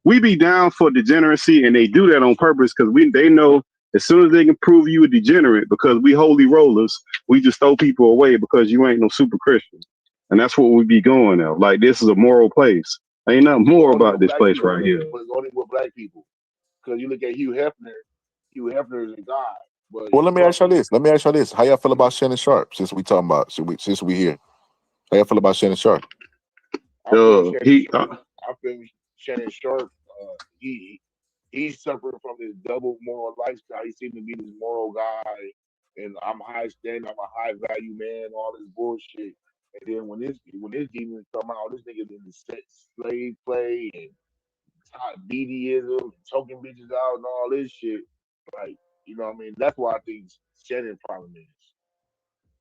we be down for degeneracy, and they do that on purpose because they know as soon as they can prove you a degenerate, because we holy rollers, we just throw people away because you ain't no super Christian, and that's what we be going now. Like this is a moral place. Ain't nothing more about this place right here. But it's only with black people. Because you look at Hugh Hefner. Hugh Hefner is a god, but Well, he let me ask y'all fucking. this. How y'all feel about Shannon Sharp? Since we talking about, since we here, how y'all feel about Shannon Sharp? I feel Shannon Sharp. He's suffering from this double moral lifestyle. He seemed to be this moral guy, and I'm high standing, I'm a high value man, all this bullshit. And then when this demons come out, this nigga in the slave play and BDism and choking bitches out and all this shit. Like, you know what I mean? That's why I think Shannon's problem is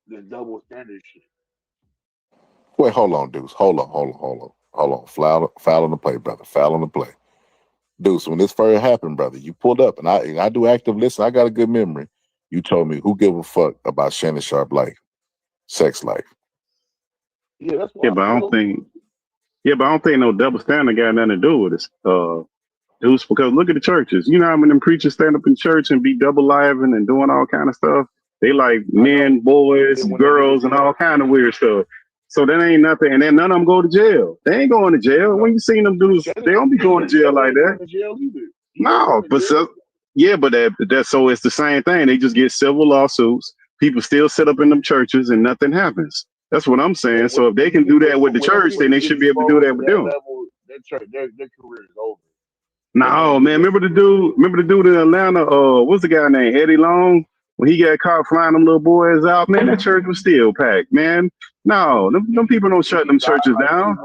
the double standard shit. Wait, hold on, Deuce. Hold on. Foul on the play, brother. Foul on the play. Deuce, when this first happened, brother, you pulled up, and I do active listen. I got a good memory. You told me who give a fuck about Shannon Sharp life, sex life. Yeah, that's Yeah, but I don't think. Yeah, but I don't think no double standard got nothing to do with this. Deuce, because look at the churches. You know how when them preachers stand up in church and be double living and doing all kind of stuff? They like men, boys, girls, and all kind of weird stuff. So that ain't nothing. And then none of them go to jail. They ain't going to jail. When you seen them dudes, they don't be going to jail like that. No, but that's so it's the same thing. They just get civil lawsuits. People still sit up in them churches and nothing happens. That's what I'm saying. So if they can do that with the church, then they should be able to do that with them. Their career is over. No, man. Remember the dude in Atlanta? What's the guy named Eddie Long? When he got caught flying them little boys out, man, that church was still packed, man. No, them people don't shut them churches down.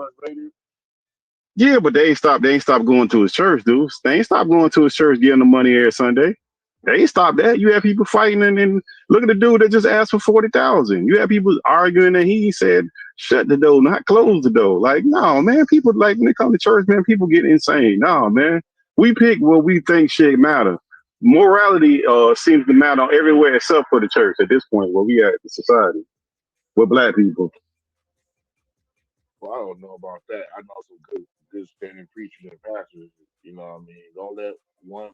Yeah, but they ain't stopped going to his church, dude. They ain't stopped going to his church getting the money every Sunday. They ain't stopped that. You have people fighting and look at the dude that just asked for 40,000. You have people arguing and he said, shut the door, not close the door. Like, no, man, people like when they come to church, man, people get insane. No, man. We pick what we think shit matter. Morality seems to matter everywhere except for the church at this point where we at in society with black people. Well, I don't know about that. I know some good good standing preachers and pastors. You know what I mean? Don't let one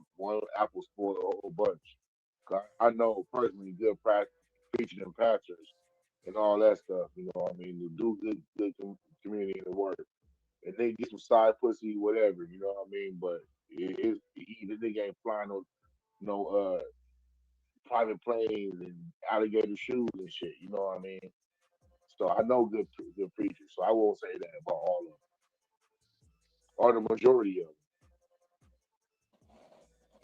apple spoil the whole bunch. 'Cause I know personally good preachers and pastors and all that stuff. You know what I mean? To do community and work, and they get some side pussy, whatever. You know what I mean? But the nigga ain't flying no private planes and alligator shoes and shit. You know what I mean? So I know good preachers. So I won't say that about all of them or the majority of them.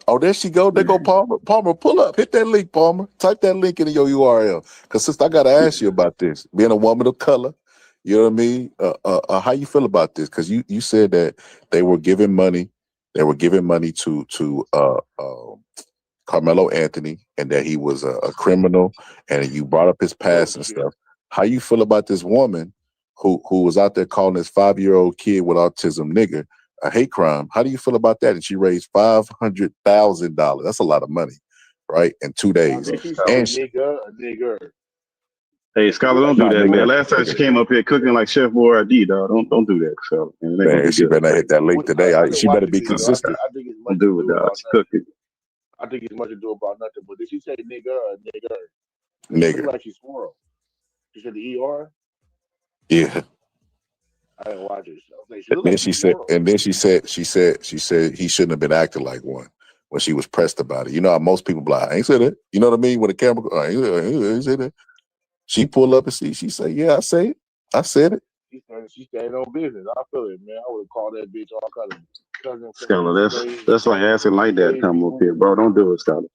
Oh, there she go. There go Palmer. Palmer, pull up. Hit that link, Palmer. Type that link into your URL. Because, sister, I got to ask you about this. Being a woman of color, you know what I mean? How you feel about this? Because you said that they were giving money. They were giving money to Carmelo Anthony, and that he was a criminal, and you brought up his past and stuff. How you feel about this woman who was out there calling this 5-year-old kid with autism nigger a hate crime? How do you feel about that? And she raised $500,000. That's a lot of money, right? In 2 days. And she, Nigger. Hey, Scholar, don't do Nah, that, nigga, man. Last time she came up here cooking like Chef Boyardee, dog. Don't do that, Scholar. Man, it ain't gonna man, be she good. better not hit that link today. She better be consistent. I think it's much Don't do to it, do dog. about She nothing. cooking. I think it's much to do about nothing. But did she say nigger or nigger? It Nigger. looked like she swirled. She said the ER. Yeah. I didn't watch it. So she And looked then like she she said, swirled. and then she said he shouldn't have been acting like one when she was pressed about it. You know how most people be like, I ain't said it. You know what I mean? When the camera, I ain't said it. She pull up and she say, yeah, I say it. I said it. She stayed on business. I feel it, man. I would have called that bitch all kind of cousin, Scholar, crazy, that's like asking like that come up here, bro. Don't do it, Scholar.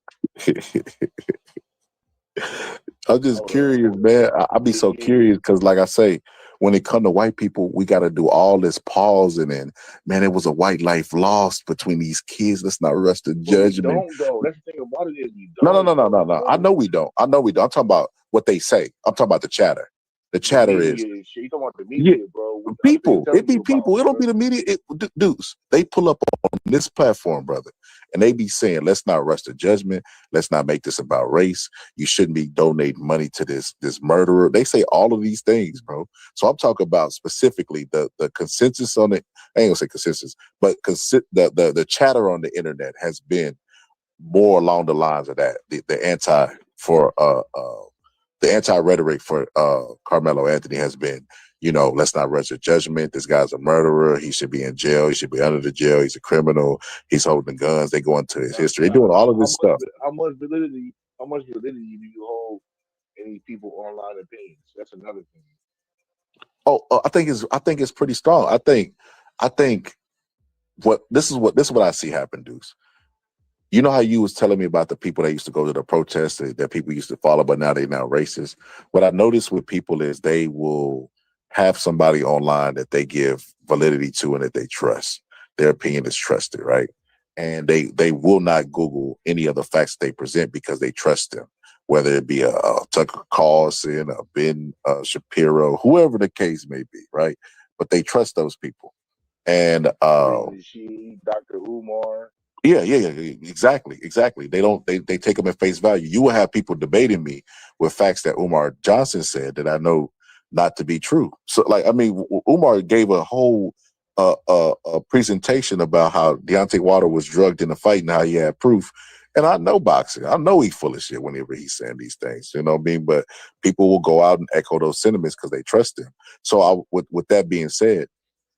I'm just curious, man. I be so curious because, like I say, when it come to white people, we got to do all this pausing and, man, it was a white life lost between these kids. Let's not rush to But we judgment. don't though. That's the thing about it is we No. don't. I know we don't. I'm talking about what they say. I'm talking about the chatter. The chatter is, Media shit. You talking about the yeah, media, bro? people. It be people. It don't be the media. Dudes, they pull up on this platform, brother, and they be saying, "Let's not rush to judgment. Let's not make this about race. You shouldn't be donating money to this murderer." They say all of these things, bro. So I'm talking about specifically the consensus on it. I ain't gonna say consensus, but the chatter on the internet has been more along the lines of that. The anti rhetoric for Carmelo Anthony has been, let's not rush to judgment. This guy's a murderer. He should be in jail. He should be under the jail. He's a criminal. He's holding guns. They go into his history. They're doing all of this stuff. How much validity do you hold any people online opinions? That's another thing. Oh, I think it's pretty strong. I think this is what I see happen, Deuce. You know how you was telling me about the people that used to go to the protests that people used to follow, but now they're now racist. What I noticed with people is they will have somebody online that they give validity to and that they trust. Their opinion is trusted, right? And they will not Google any of the facts they present because they trust them, whether it be a Tucker Carlson, a Ben Shapiro, whoever the case may be, right? But they trust those people. And Dr. Umar. Yeah, exactly. They take them at face value. You will have people debating me with facts that Umar Johnson said that I know not to be true. So, Umar gave a whole a presentation about how Deontay Wilder was drugged in a fight and how he had proof. And I know boxing. I know he's full of shit whenever he's saying these things. You know what I mean? But people will go out and echo those sentiments because they trust him. So, with that being said,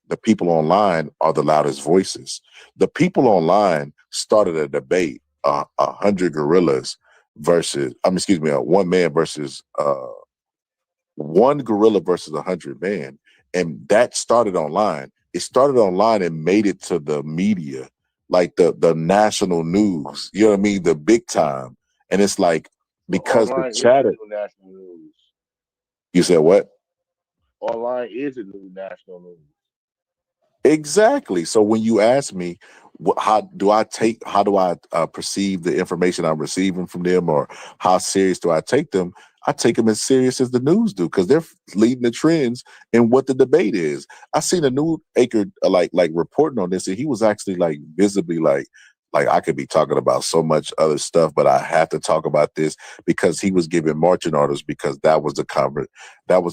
the people online are the loudest voices. The people online started a debate, 100 gorillas versus, one man versus, one gorilla versus 100 men. And that started online. It started online and made it to the media, like the national news, you know what I mean? The big time. And it's like, because Online the chatter. is the new national news. You said what? Online is the new national news. Exactly. So when you ask me, how do I perceive the information I'm receiving from them, or how serious do I take them? I take them as serious as the news do because they're leading the trends in what the debate is. I seen a new anchor like reporting on this, and he was actually like visibly like I could be talking about so much other stuff, but I have to talk about this because he was giving marching orders because that was the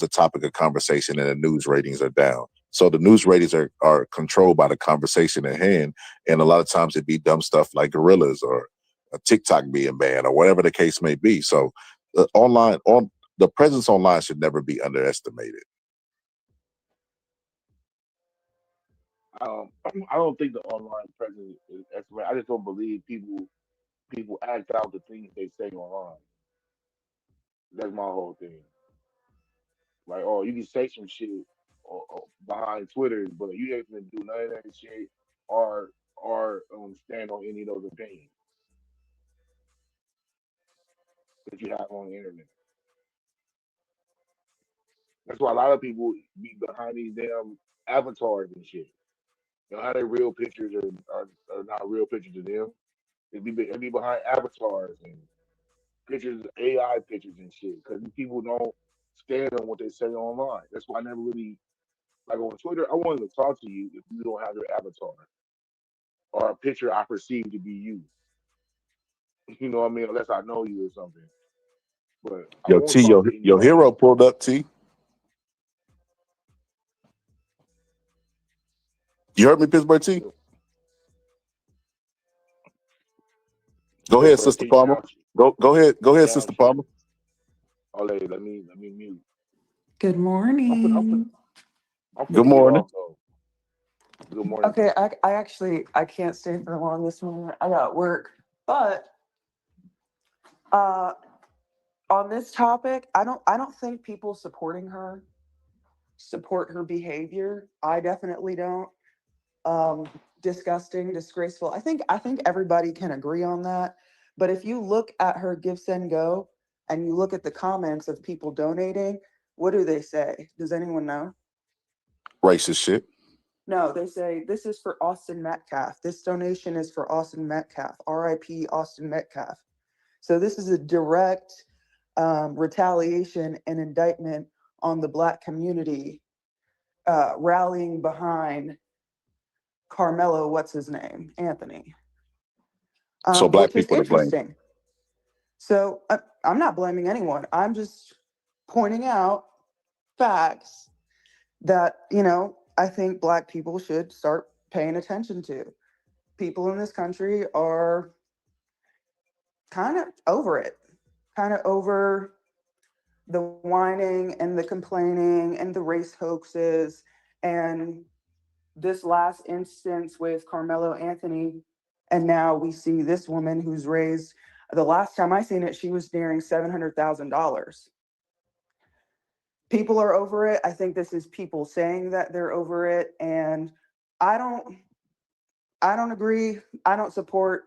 topic of conversation and the news ratings are down. So the news ratings are controlled by the conversation at hand. And a lot of times it be dumb stuff like gorillas or a TikTok being banned or whatever the case may be. So the presence online should never be underestimated. I don't think the online presence is estimated. I just don't believe people act out the things they say online. That's my whole thing. Like, oh, you can say some shit or behind Twitter, but you ain't gonna do none of that shit or stand on any of those opinions that you have on the internet. That's why a lot of people be behind these damn avatars and shit. You know how their real pictures are not real pictures of them. They be behind avatars and pictures, AI pictures and shit. Because people don't stand on what they say online. That's why I never really like on Twitter. I wanted to talk to you if you don't have your avatar or a picture I perceive to be you. You know what I mean? Unless I know you or something. But I Yo, won't T, talk to your anybody. hero pulled up, T. You heard me, Pittsburgh T? Go ahead, Pittsburgh Sister T Palmer. down, Go ahead, down Sister shit. Palmer. Oh, let me mute. Good I'm morning. Good finna get morning. off though. Good morning. Okay, I actually I can't stay for long this morning. I got work. But uh on this topic, I don't think people supporting her support her behavior. I definitely don't. Disgusting, disgraceful. I think everybody can agree on that. But if you look at her Give Send Go and you look at the comments of people donating, what do they say? Does anyone know? Racist shit. No, they say this is for Austin Metcalf. This donation is for Austin Metcalf. RIP Austin Metcalf. So this is a direct retaliation and indictment on the Black community rallying behind Carmelo, what's his name? Anthony. So Black Which is people to blame. interesting. So I'm not blaming anyone. I'm just pointing out facts that, I think Black people should start paying attention to. People in this country are kind of over it, kind of over the whining and the complaining and the race hoaxes. And this last instance with Carmelo Anthony, and now we see this woman who's raised, the last time I seen it, she was nearing $700,000. People are over it. I think this is people saying that they're over it. And I don't agree. I don't support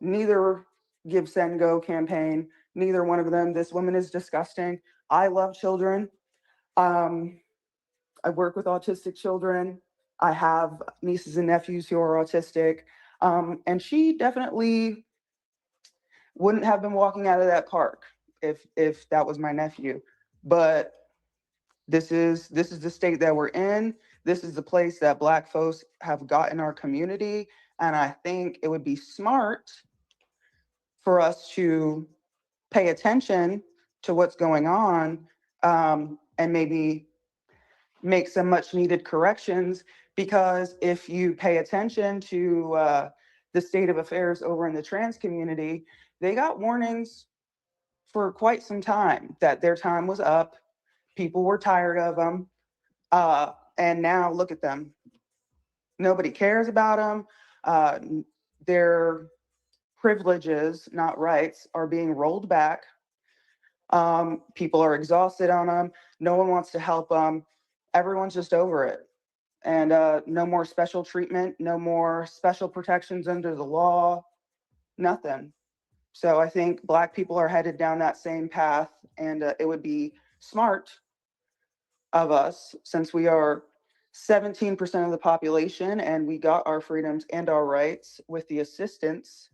neither Give Send Go campaign, neither one of them. This woman is disgusting. I love children. I work with autistic children. I have nieces and nephews who are autistic. And she definitely wouldn't have been walking out of that park if that was my nephew. But this is the state that we're in. This is the place that Black folks have got in our community. And I think it would be smart for us to pay attention to what's going on, and maybe make some much needed corrections. Because if you pay attention to the state of affairs over in the trans community, they got warnings for quite some time that their time was up. People were tired of them. And now look at them. Nobody cares about them. Their privileges, not rights, are being rolled back. People are exhausted on them. No one wants to help them. Everyone's just over it. And no more special treatment, no more special protections under the law, nothing. So I think Black people are headed down that same path, and it would be smart of us, since we are 17% of the population and we got our freedoms and our rights with the assistance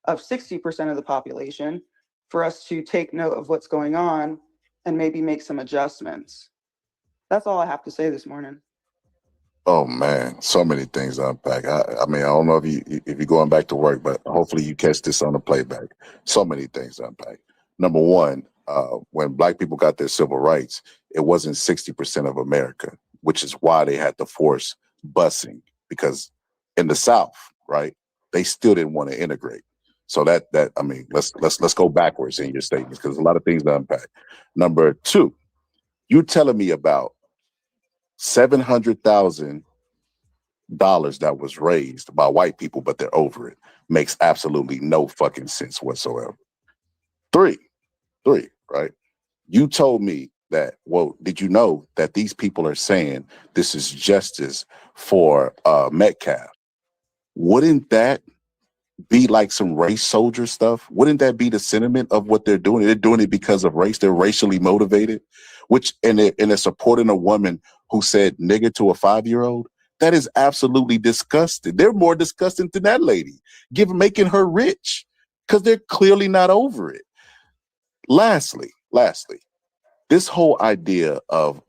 of 60% of the population, for us to take note of what's going on and maybe make some adjustments. That's all I have to say this morning. Oh man, so many things to unpack. I mean, I don't know if you're going back to work, but hopefully you catch this on the playback. So many things to unpack. Number one, when Black people got their civil rights, it wasn't 60% of America. which is why they had to force busing, because in the South, right, they still didn't want to integrate. So that I mean, let's go backwards in your statements because there's a lot of things to unpack. Number two, you telling me about $700,000 that was raised by white people, but they're over it. Makes absolutely no fucking sense whatsoever. Three, right? You told me that, well, did you know that these people are saying this is justice for Metcalf? Wouldn't that be like some race soldier stuff? Wouldn't that be the sentiment of what they're doing? They're doing it because of race. They're racially motivated, and they're supporting a woman who said nigger to a 5-year-old. That is absolutely disgusting. They're more disgusting than that lady, making her rich because they're clearly not over it. Lastly, this whole idea of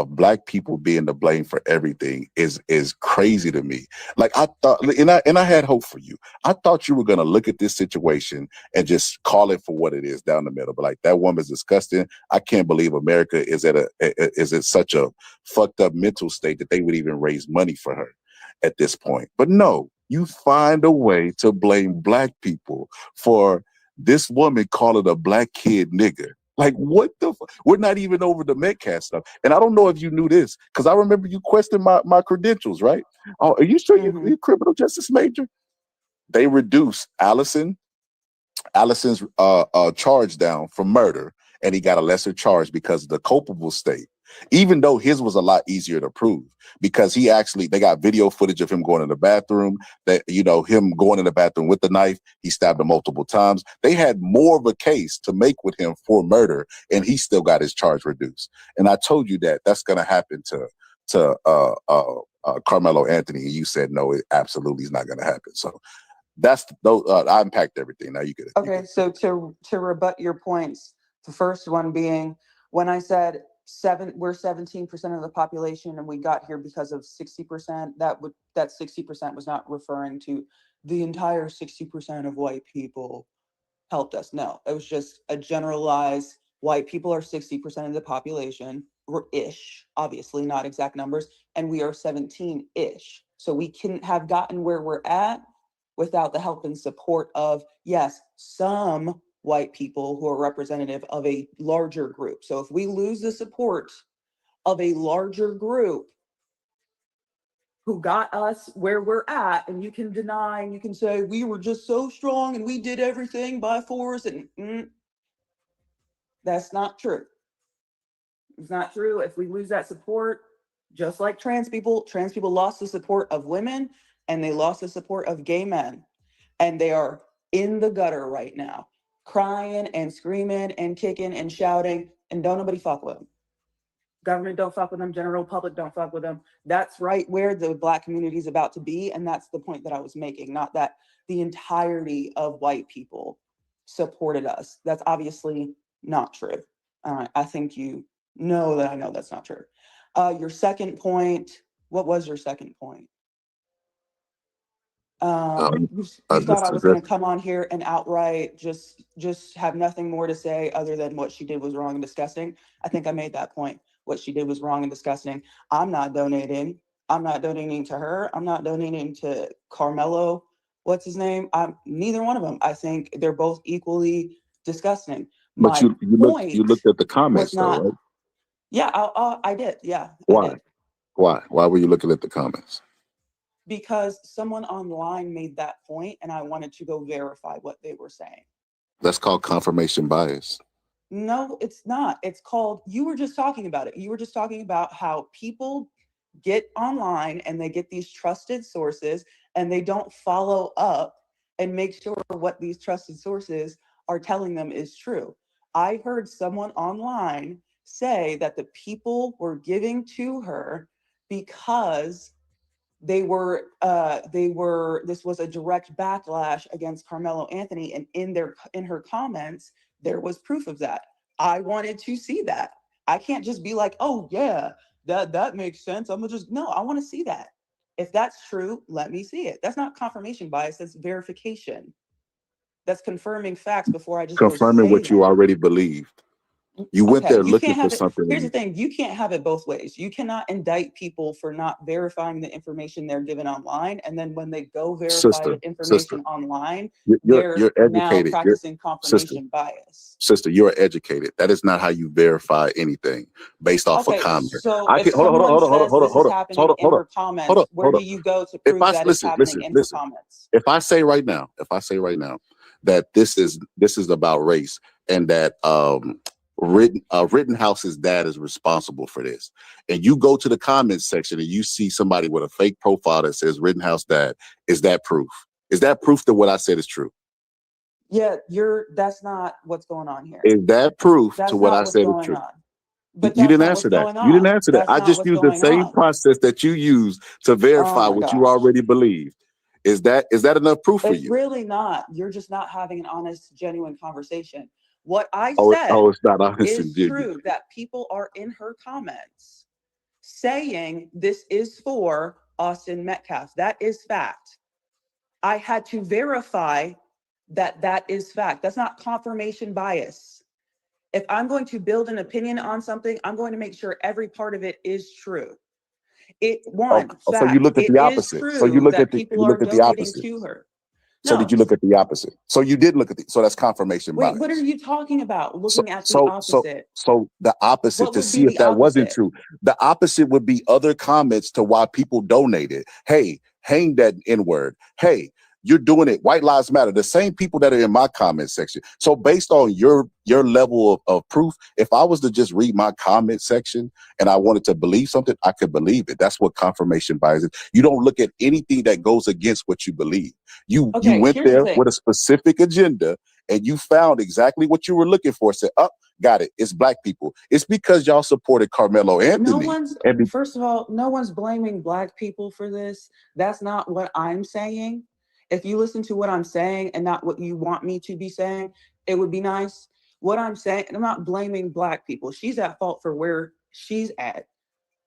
black people being to blame for everything is crazy to me. Like I thought, and I had hope for you. I thought you were gonna look at this situation and just call it for what it is down the middle. But like, that woman's disgusting. I can't believe America is at such a fucked up mental state that they would even raise money for her at this point. But no, you find a way to blame black people for this woman calling a black kid nigger. Like, what the fuck? We're not even over the Metcalf stuff. And I don't know if you knew this, because I remember you questioned my credentials, right? Oh, are you sure you're a criminal justice major? They reduced Allison's charge down for murder, and he got a lesser charge because of the culpable state, even though his was a lot easier to prove, because they got video footage of him going in the bathroom, that, you know, him going in the bathroom with the knife, he stabbed him multiple times. They had more of a case to make with him for murder, and he still got his charge reduced. And I told you that that's going to happen to Carmelo Anthony, and you said no, it absolutely is not going to happen. So that's I unpacked everything. Now you get it. Okay, so to rebut your points, the first one being when I said we're 17% of the population and we got here because of 60%, that 60% was not referring to the entire 60% of white people helped us. No, it was just a generalized white people are 60% of the population, ish, obviously not exact numbers, and we are 17-ish. So we couldn't have gotten where we're at without the help and support of, yes, some white people who are representative of a larger group. So if we lose the support of a larger group who got us where we're at, and you can deny and you can say, we were just so strong and we did everything by force, and that's not true. It's not true. If we lose that support, just like trans people lost the support of women and they lost the support of gay men. And they are in the gutter right now, crying and screaming and kicking and shouting, and don't nobody fuck with them. Government don't fuck with them. General public don't fuck with them. That's right where the Black community is about to be. And that's the point that I was making, not that the entirety of white people supported us. That's obviously not true. I think you know that I know that's not true. Your second point, what was your second point? You thought I was going to come on here and outright just have nothing more to say other than what she did was wrong and disgusting. I think I made that point. What she did was wrong and disgusting. I'm not donating. I'm not donating to her. I'm not donating to Carmelo. What's his name? Neither one of them. I think they're both equally disgusting. But you looked at the comments though, right? Yeah, I did. Yeah. Why? I did. Why were you looking at the comments? Because someone online made that point and I wanted to go verify what they were saying. That's called confirmation bias. No, it's not. It's called, you were just talking about it. You were just talking about how people get online and they get these trusted sources and they don't follow up and make sure what these trusted sources are telling them is true. I heard someone online say that the people were giving to her because this was a direct backlash against Carmelo Anthony, and in her comments there was proof of that. I wanted to see that. I can't just be like, oh yeah, that makes sense. I want to see that. If that's true, let me see it. That's not confirmation bias, that's verification. That's confirming facts before I just confirming go say what you already believed. You went Okay, there you looking can't for have it. something. Here's the thing, you can't have it both ways. You cannot indict people for not verifying the information they're given online, and then when they go verify Sister, the information online, they're you're now educated. practicing Sister, confirmation bias. sister, you're educated. That is not how you verify anything based off a Okay, comment. so I if can hold on, hold on, someone hold on, hold on, says hold on, this is hold on, happening hold on, in hold on, her hold on, comments, where hold do on. you go to If prove I that it's listen, happening in her listen. comments? If I say right now that this is about race and that Rittenhouse's dad is responsible for this, and you go to the comments section and you see somebody with a fake profile that says Rittenhouse dad, is that proof? Is that proof that what I said is true? Yeah, that's not what's going on here. Is that proof to That's what not I what's said is going true? on. But You that's didn't not what's answer that. going You didn't on. answer that. That's I not just what's used the going same on. process that you used to Oh verify my what you gosh. already believed. Is that enough proof for It's you? really not. You're just not having an honest, genuine conversation. What I Oh, said it's not honest and is genuine. true, that people are in her comments saying this is for Austin Metcalf. That is fact. I had to verify that that is fact. That's not confirmation bias. If I'm going to build an opinion on something, I'm going to make sure every part of it is true. So you looked at It the is opposite. So you true looked that at the people are donating opposite. to her. So did No. you look at the opposite? So you did look at so that's confirmation Wait, bias. what are you talking about? So Looking at the opposite. so the opposite What to would see be if the that wasn't opposite? true. The opposite would be other comments to why people donated. Hey, hang that N-word. Hey, you're doing it. White Lives Matter. The same people that are in my comment section. So based on your level of proof, if I was to just read my comment section and I wanted to believe something, I could believe it. That's what confirmation bias is. You don't look at anything that goes against what you believe. You went Here's the there thing. with a specific agenda and you found exactly what you were looking for. Said, oh, got it. It's black people. It's because y'all supported Carmelo Anthony. First of all, no one's blaming black people for this. That's not what I'm saying. If you listen to what I'm saying and not what you want me to be saying, it would be nice. What I'm saying, I'm not blaming black people. She's at fault for where she's at.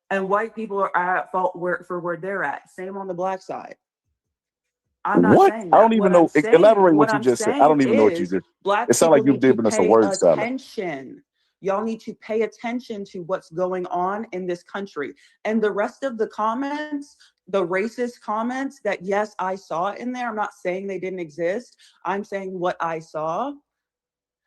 And white people are at fault for where they're at. Same on the black side. I'm not What? saying I that. don't even know. Elaborate What what you I'm just said. I saying don't even know what you is just. black It sounded people like you've need to given us a pay word salad. attention. Y'all need to pay attention to what's going on in this country. And the rest of the comments, the racist comments that, yes, I saw in there, I'm not saying they didn't exist. I'm saying what I saw.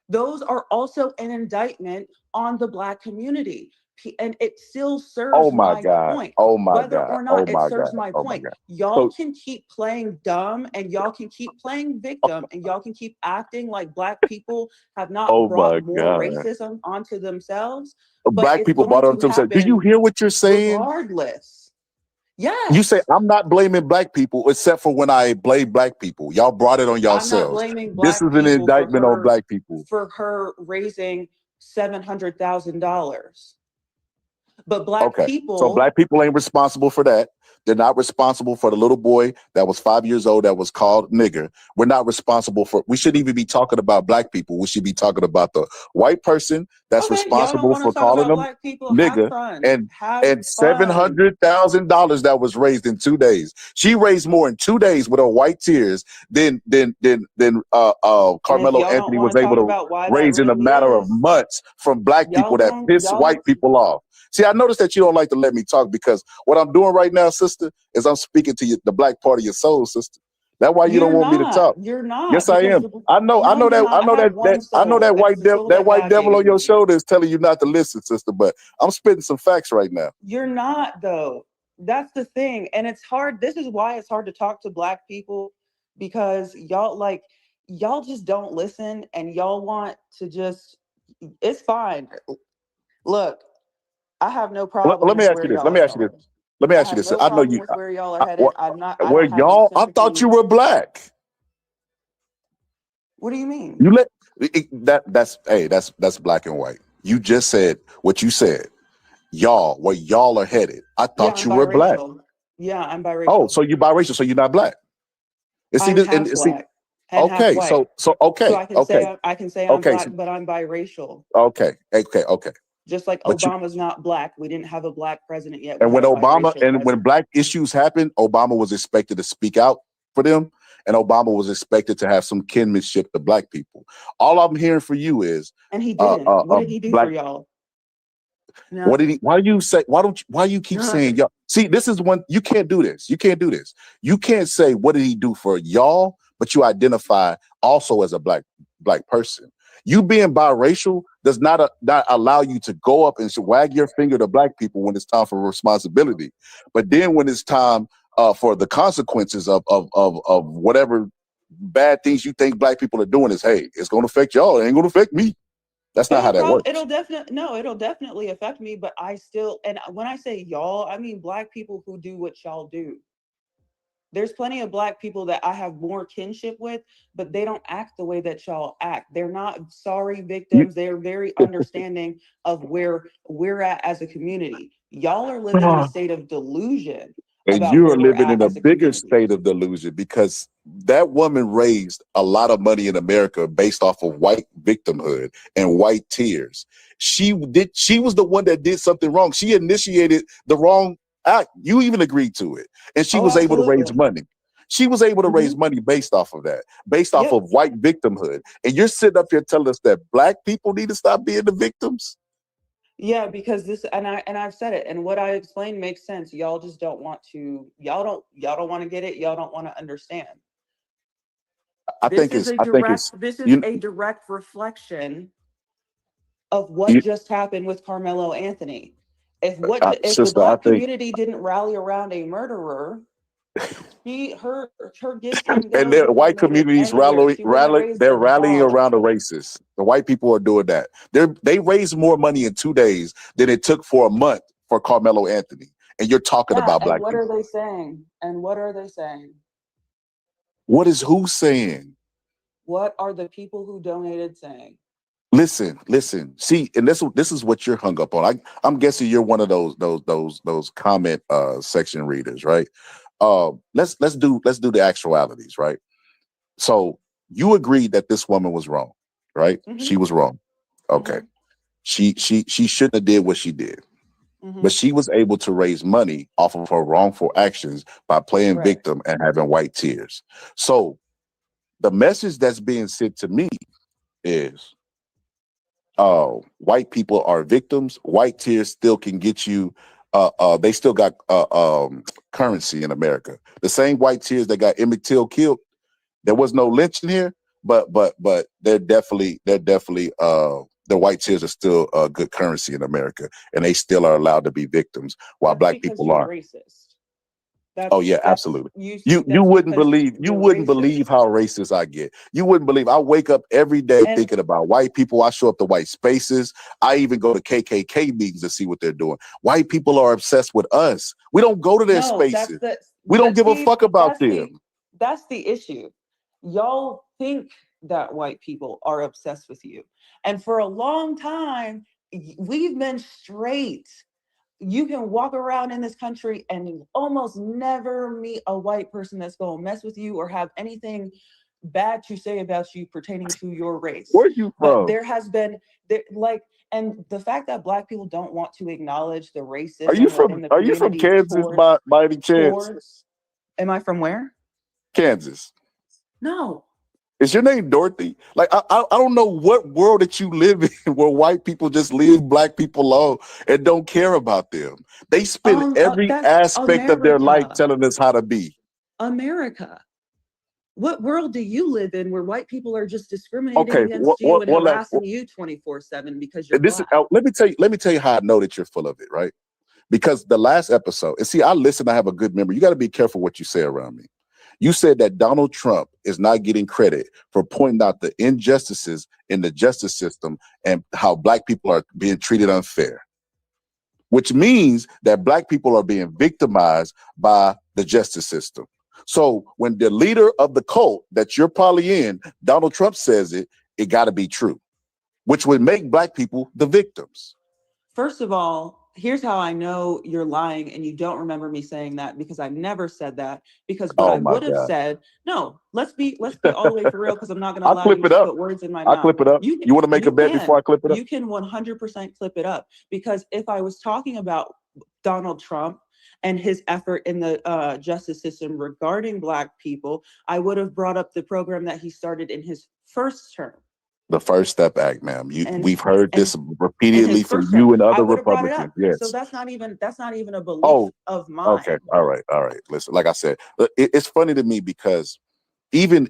Those are also an indictment on the black community. And it still serves Oh my my God. point. Oh my Whether God. or Oh not it my serves God. my Oh my point. God. Y'all So can keep playing dumb and y'all can keep playing victim and y'all can keep acting like black people have not oh my brought more God. racism onto themselves. But Black it's people going bought on to themselves. Do you happen hear what you're saying? regardless. You say Yes. I'm not blaming black people, except for when I blame black people. Y'all brought it on I'm not yourselves. blaming This black is an people indictment on black people. for her raising $700,000. But black Okay. people. So black people ain't responsible for that. They're not responsible for the little boy that was 5 years old that was called nigger. We're not responsible for. We shouldn't even be talking about black people. We should be talking about the white person that's Okay, y'all don't responsible want to for talk calling about them black people. Have nigger fun. and Have fun. $700,000 that was raised in 2 days. She raised more in 2 days with her white tears than And if Carmelo y'all don't Anthony was want to able talk to about why that raise in a really matter of is, months from black people that piss y'all white people off. See, I noticed that you don't like to let me talk because what I'm doing right now, sister, is I'm speaking to you, the black part of your soul, sister. That's why you don't want me to talk. You're not. Yes, I Because am. I know no, you're not. I have one soul, that and it's the soul that that white God devil gave on your me. shoulder is telling you not to listen, sister. But I'm spitting some facts right now. You're not, though. That's the thing. And it's hard. This is why it's hard to talk to black people, because y'all just don't listen and y'all want to just, it's fine. Look, I have no problem Let me with ask where you this. y'all Let me are ask you going. this. Let me I ask you have this. no I know problem you. with where y'all are headed. I Where don't have any y'all? I thought you sympathy. were black. What do you mean? You let that's black and white. You just said what you said. Y'all, where y'all are headed. I Yeah, thought I'm you were black. biracial. Yeah, I'm Oh, biracial. so you biracial, so you're not black. And see I'm this, half and see. black and half Okay, white. so So okay, I can say I'm okay, black, but I'm biracial. okay. Just like But you Obama's not black. We didn't have a black president yet. We and had when a Obama biracial and when president. black issues happened, Obama was expected to speak out for them. and Obama was expected to have some kinship to black people. All I'm hearing for you is And he didn't. What did he do black. for y'all? What did he? Nothing. Why do you say? Why you keep saying Nothing. y'all? See, this is one you can't do this. You can't do this. You can't say what did he do for y'all, but you identify also as a black person. You being biracial does not allow you to go up and wag your finger to black people when it's time for responsibility. But then when it's time for the consequences of whatever bad things you think black people are doing, is hey, it's going to affect y'all. It ain't going to affect me. That's not how that works. It'll definitely affect me, but I still, and when I say y'all, I mean black people who do what y'all do. There's plenty of black people that I have more kinship with, but they don't act the way that y'all act. They're not sorry victims. They're very understanding of where we're at as a community. Y'all are living in a state of delusion And about you where are we're living at in a as a bigger community. state of delusion because that woman raised a lot of money in America based off of white victimhood and white tears. She was the one that did something wrong. She initiated the wrong act. You even agreed to it. And she Oh, was able to raise absolutely. money. She was able to raise money based off of that, based off of white victimhood. And you're sitting up here telling us that black people need to stop being the victims? Yeah, because this, and I've said it, and what I explained makes sense. Y'all just don't want to. Y'all don't want to get it. Y'all don't want to understand. This is a direct reflection of what just happened with Carmelo Anthony. If the black community didn't rally around a murderer, her gifts and And gals their wouldn't have white made it communities anywhere. She wouldn't have raised they're a rallying dollar. around the racists. The white people are doing that. They raised more money in 2 days than it took for a month for Carmelo Anthony. And you're talking about And black what people. are they saying? And what are they saying? What is who saying? What are the people who donated saying? Listen. See, and this is what you're hung up on. I'm guessing you're one of those comment section readers, right? Let's do the actualities, right? So you agreed that this woman was wrong, right? She was wrong. Okay. She shouldn't have did what she did. But she was able to raise money off of her wrongful actions by playing victim and having white tears. So the message that's being sent to me is white people are victims. White tears still can get you they still got currency in America. The same white tears that got Emmett Till killed. There was no lynching here, but they're definitely the white tears are still good currency in America, and they still are allowed to be victims while black people You're aren't. racist. Oh yeah, absolutely. You wouldn't believe how racist I get. You wouldn't believe. I wake up every day thinking about white people. I show up to white spaces. I even go to KKK meetings to see what they're doing. White people are obsessed with us. We don't go to their spaces. We don't give a fuck about them. That's the issue. Y'all think that white people are obsessed with you. And for a long time, we've been straight. You can walk around in this country and almost never meet a white person that's going to mess with you or have anything bad to say about you pertaining to your race. Where are you from? But there has been and the fact that black people don't want to acknowledge the racism Are you within the from community Kansas by any chance? Am I from where? Kansas. No. Is your name Dorothy? Like I don't know what world that you live in where white people just leave black people alone and don't care about them. They spend every that's aspect of their life America. telling us how to be. America. What world do you live in where white people are just discriminating Okay, against you and harassing you 24/7 because you're black? Let me tell you how I know that you're full of it, right? Because the last episode, and see, I listen, I have a good memory. You got to be careful what you say around me. You said that Donald Trump is not getting credit for pointing out the injustices in the justice system and how black people are being treated unfair, which means that black people are being victimized by the justice system. So when the leader of the cult that you're probably in, Donald Trump says it got to be true, which would make black people the victims. First of all, here's how I know you're lying and you don't remember me saying that, because I never said that. Because what I would have said, no, let's be all the way for real, because I'm not going to allow you to put words in my mouth. I'll clip it up. You want to make a bet before I clip it up? You can 100% clip it up, because if I was talking about Donald Trump and his effort in the justice system regarding Black people, I would have brought up the program that he started in his first term. The First Step Act, ma'am. And We've heard this in repeatedly his from first term, you and I other would have brought it up. Republicans. So Yes. that's not even a belief Oh, of mine. okay. All right. Listen, like I said, it's funny to me because even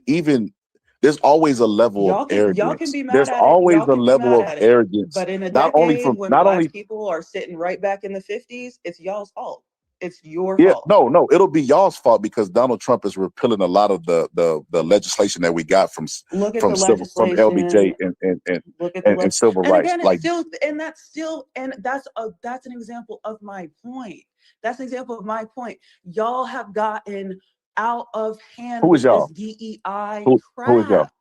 there's always a level of Y'all can arrogance. be mad There's at it. always Y'all a can be level mad of at it. arrogance, But in a not only decade from when not Black only people are sitting right back in the 50s, it's y'all's fault. It's your yeah, fault. no, it'll be y'all's fault because Donald Trump is repealing a lot of the legislation that we got from Look at the from LBJ legislation. Look at and civil and rights. again, Like that's an example of my point. That's an example of my point. Y'all have gotten out of hand who is with this y'all? DEI Who is y'all? crap.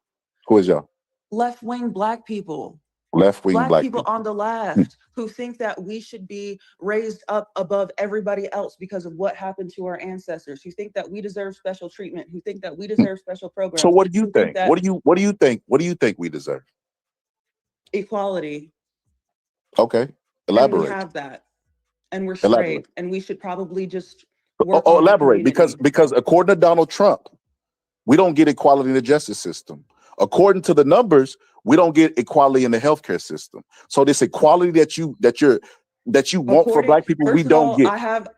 Who is y'all? Left-wing Black people. Left-wing Black Black people people. on the left who think that we should be raised up above everybody else because of what happened to our ancestors, who think that we deserve special treatment, who think that we deserve special programs. So what do you who think think? that What do you think we deserve? equality, Okay, and we elaborate. have that, and we're Elaborate. straight, and we should probably just work Oh, on our elaborate community. because according to Donald Trump, we don't get equality in the justice system. According to the numbers, we don't get equality in the healthcare system. So this equality that you want for Black people, we First of don't all, get.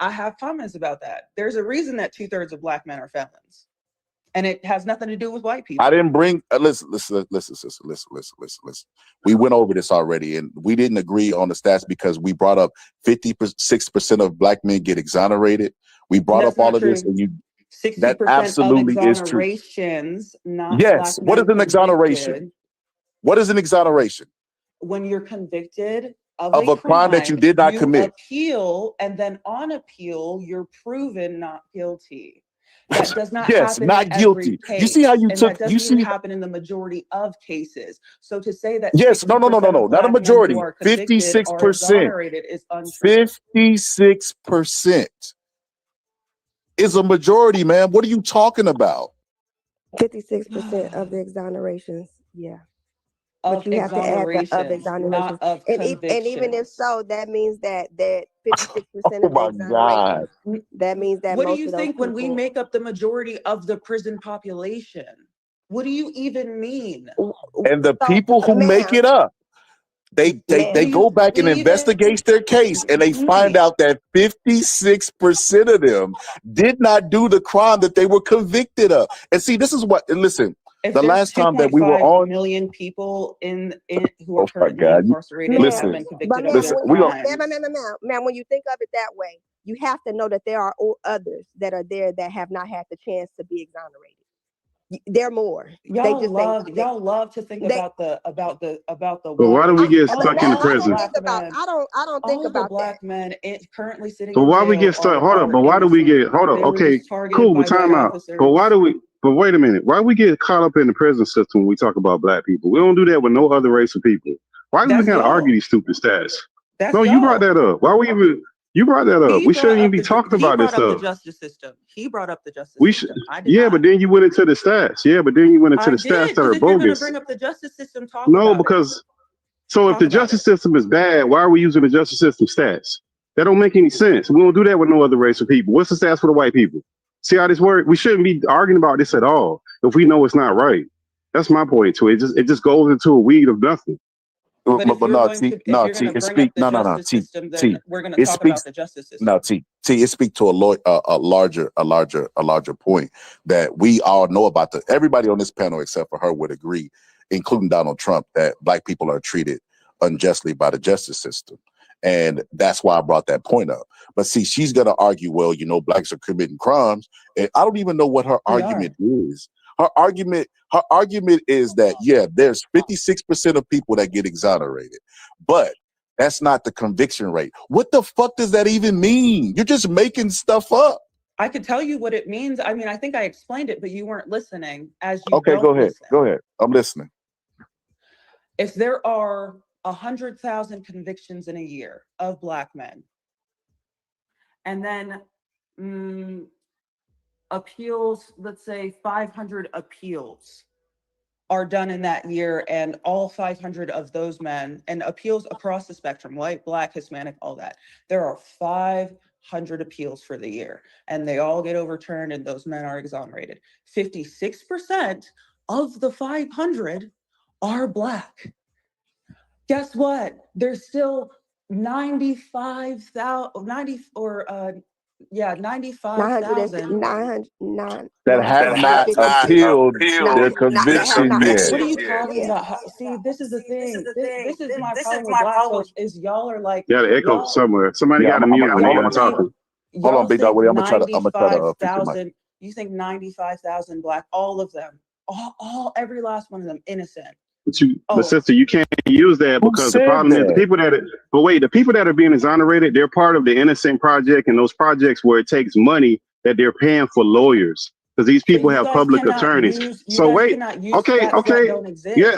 I have comments about that. There's a reason that 2/3 of Black men are felons, and it has nothing to do with white people. I didn't bring. Listen, sister, listen. We went over this already, and we didn't agree on the stats because we brought up 56% of Black men get exonerated. We brought That's up all not of this, true. and that 60% of absolutely is true. exonerations, not Yes. Black What is men an exoneration? convicted. What is an exoneration? When you're convicted of Of a crime that you did not you commit. appeal, and then on appeal, you're proven not guilty. That does not Yes, happen not in every guilty. case. You see how you and took. that doesn't You even see. happen in the majority of cases. So to say that Yes. No. 60% of Not a Black men majority. who are convicted are 56%. exonerated is untrue. 56% is a majority, man. What are you talking about? 56% of the exonerations, yeah. But Of you have to add the of exonerations, exonerations. not of And even if convictions. so, that means that 56% Oh of the my God. exonerations, that means that What do most you of those think when we people. make up the majority of the prison population? What do you even mean? And the So, people who make ma'am, it up, they go back and investigate their case, and they find out that 56% of them did not do the crime that they were convicted of. And see, this is what. And listen, If the there's last time that we were 2.5 on. million people in who Oh are my currently God. incarcerated and have Listen, been but convicted ma'am, of their when we you, crimes. ma'am, when you think of it that way, you have to know that there are others that are there that have not had the chance to be exonerated. There are more. Y'all love to think about the But why do we one. get But stuck now in I don't prison? think about I don't think All of the about that. Black men currently sitting But in why we jail get stuck? Hold up. are But why do we innocent. get? Hold up. They were Okay, just targeted cool. by But time white out. But why officers. do we? But wait a minute. Why we get caught up in the prison system when we talk about Black people? We don't do that with no other race of people. Why do we That's gotta argue y'all. these stupid stats? That's No, you brought y'all. that up. Why we even? You brought that up. He We brought shouldn't even up be talking he about this brought up the stuff. justice system. He brought up the justice We should. system. I did Yeah, not. but then you went into the stats. Yeah, but then you went into I the stats did, that because are if you're gonna bogus. bring up the justice system, talk No, about it. because so if Talk the about justice it. system is bad, why are we using the justice system stats? That don't make any sense. We don't do that with no other race of people. What's the stats for the white people? See how this works? We shouldn't be arguing about this at all if we know it's not right. That's my point to it. It just goes into a weed of nothing. But if you're no, going T, to no, bring up it the no, justice T, system, then we're gonna it talk speaks, about the justice system. no, it speaks to a larger point that we all know about. Everybody on this panel except for her would agree, including Donald Trump, that Black people are treated unjustly by the justice system. And that's why I brought that point up. But see, she's gonna argue, well, Blacks are committing crimes, and I don't even know what her argument is. Her argument is that, yeah, there's 56% of people that get exonerated, but that's not the conviction rate. What the fuck does that even mean? You're just making stuff up. I could tell you what it means. I mean, I think I explained it, but you weren't listening, as you Okay, don't go ahead. listen. Go ahead. I'm listening. If there are 100,000 convictions in a year of Black men, and then appeals, let's say 500 appeals are done in that year, and all 500 of those men, and appeals across the spectrum, white, Black, Hispanic, all that, there are 500 appeals for the year, and they all get overturned and those men are exonerated. 56% of the 500 are Black. Guess what? There's still 95,000, 95,000 that have not appealed their conviction yet. What are you talking about? See, this is the thing. This is my problem with Black folks is y'all are like, You got an echo somewhere. Somebody got to mute when they're talking. Hold on, Big Dog Willie. I'm gonna try to fix your mic. 95,000. You think 95,000 Black, all of them, every last one of them innocent. But sister, you can't use that because the problem is the people that the people that are being exonerated, they're part of the Innocent Project and those projects where it takes money that they're paying for lawyers because these people have public attorneys. Yeah.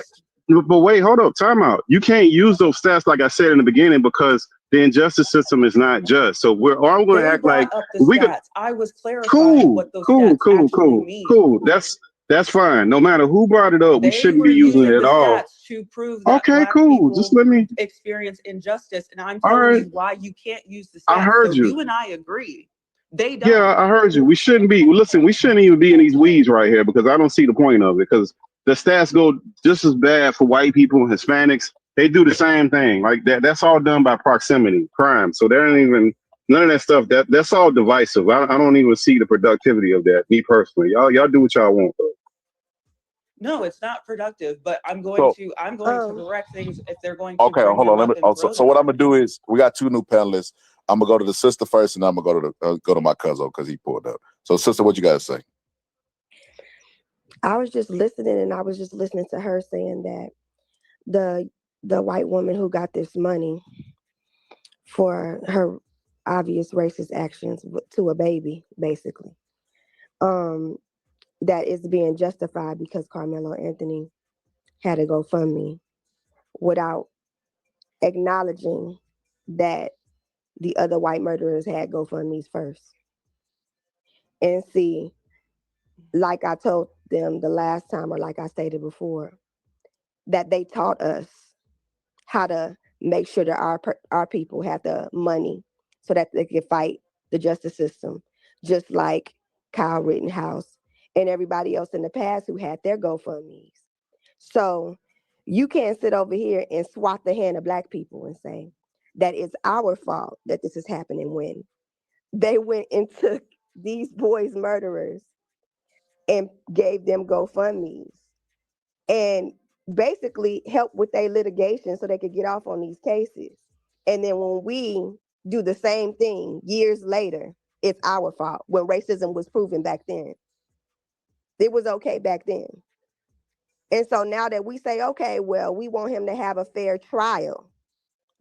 But wait, hold up, time out. You can't use those stats like I said in the beginning because the injustice system is not just. So we're all going to act like we got. I was clarifying what those stats mean. Cool. That's fine. No matter who brought it up, we shouldn't be using it at all. To prove that Black Just let me experience injustice, and I'm telling you why you can't use the stats. I heard you. You and I agree. They don't. Yeah, I heard you. We shouldn't be. Listen, we shouldn't even be in these weeds right here because I don't see the point of it. Because the stats go just as bad for white people and Hispanics. They do the same thing. Like that. That's all done by proximity crime. So there ain't even none of that stuff. That's all divisive. I don't even see the productivity of that. Me personally, y'all do what y'all want though. No, it's not productive. But I'm going to correct things if they're going to. Okay, hold on. So what I'm gonna do is we got two new panelists. I'm gonna go to the sister first, and I'm gonna go to my cousin because he pulled up. So, sister, what you gotta say? I was just listening, and I was just listening to her saying that the white woman who got this money for her obvious racist actions to a baby, basically, that is being justified because Carmelo Anthony had a GoFundMe without acknowledging that the other white murderers had GoFundMes first. And see, like I told them the last time, or like I stated before, that they taught us how to make sure that our people have the money so that they can fight the justice system, just like Kyle Rittenhouse and everybody else in the past who had their GoFundMes. So you can't sit over here and swat the hand of Black people and say that it's our fault that this is happening when they went and took these boys' murderers and gave them GoFundMes and basically helped with their litigation so they could get off on these cases. And then when we do the same thing years later, it's our fault when racism was proven back then. It was okay back then. And so now that we say, okay, well, we want him to have a fair trial,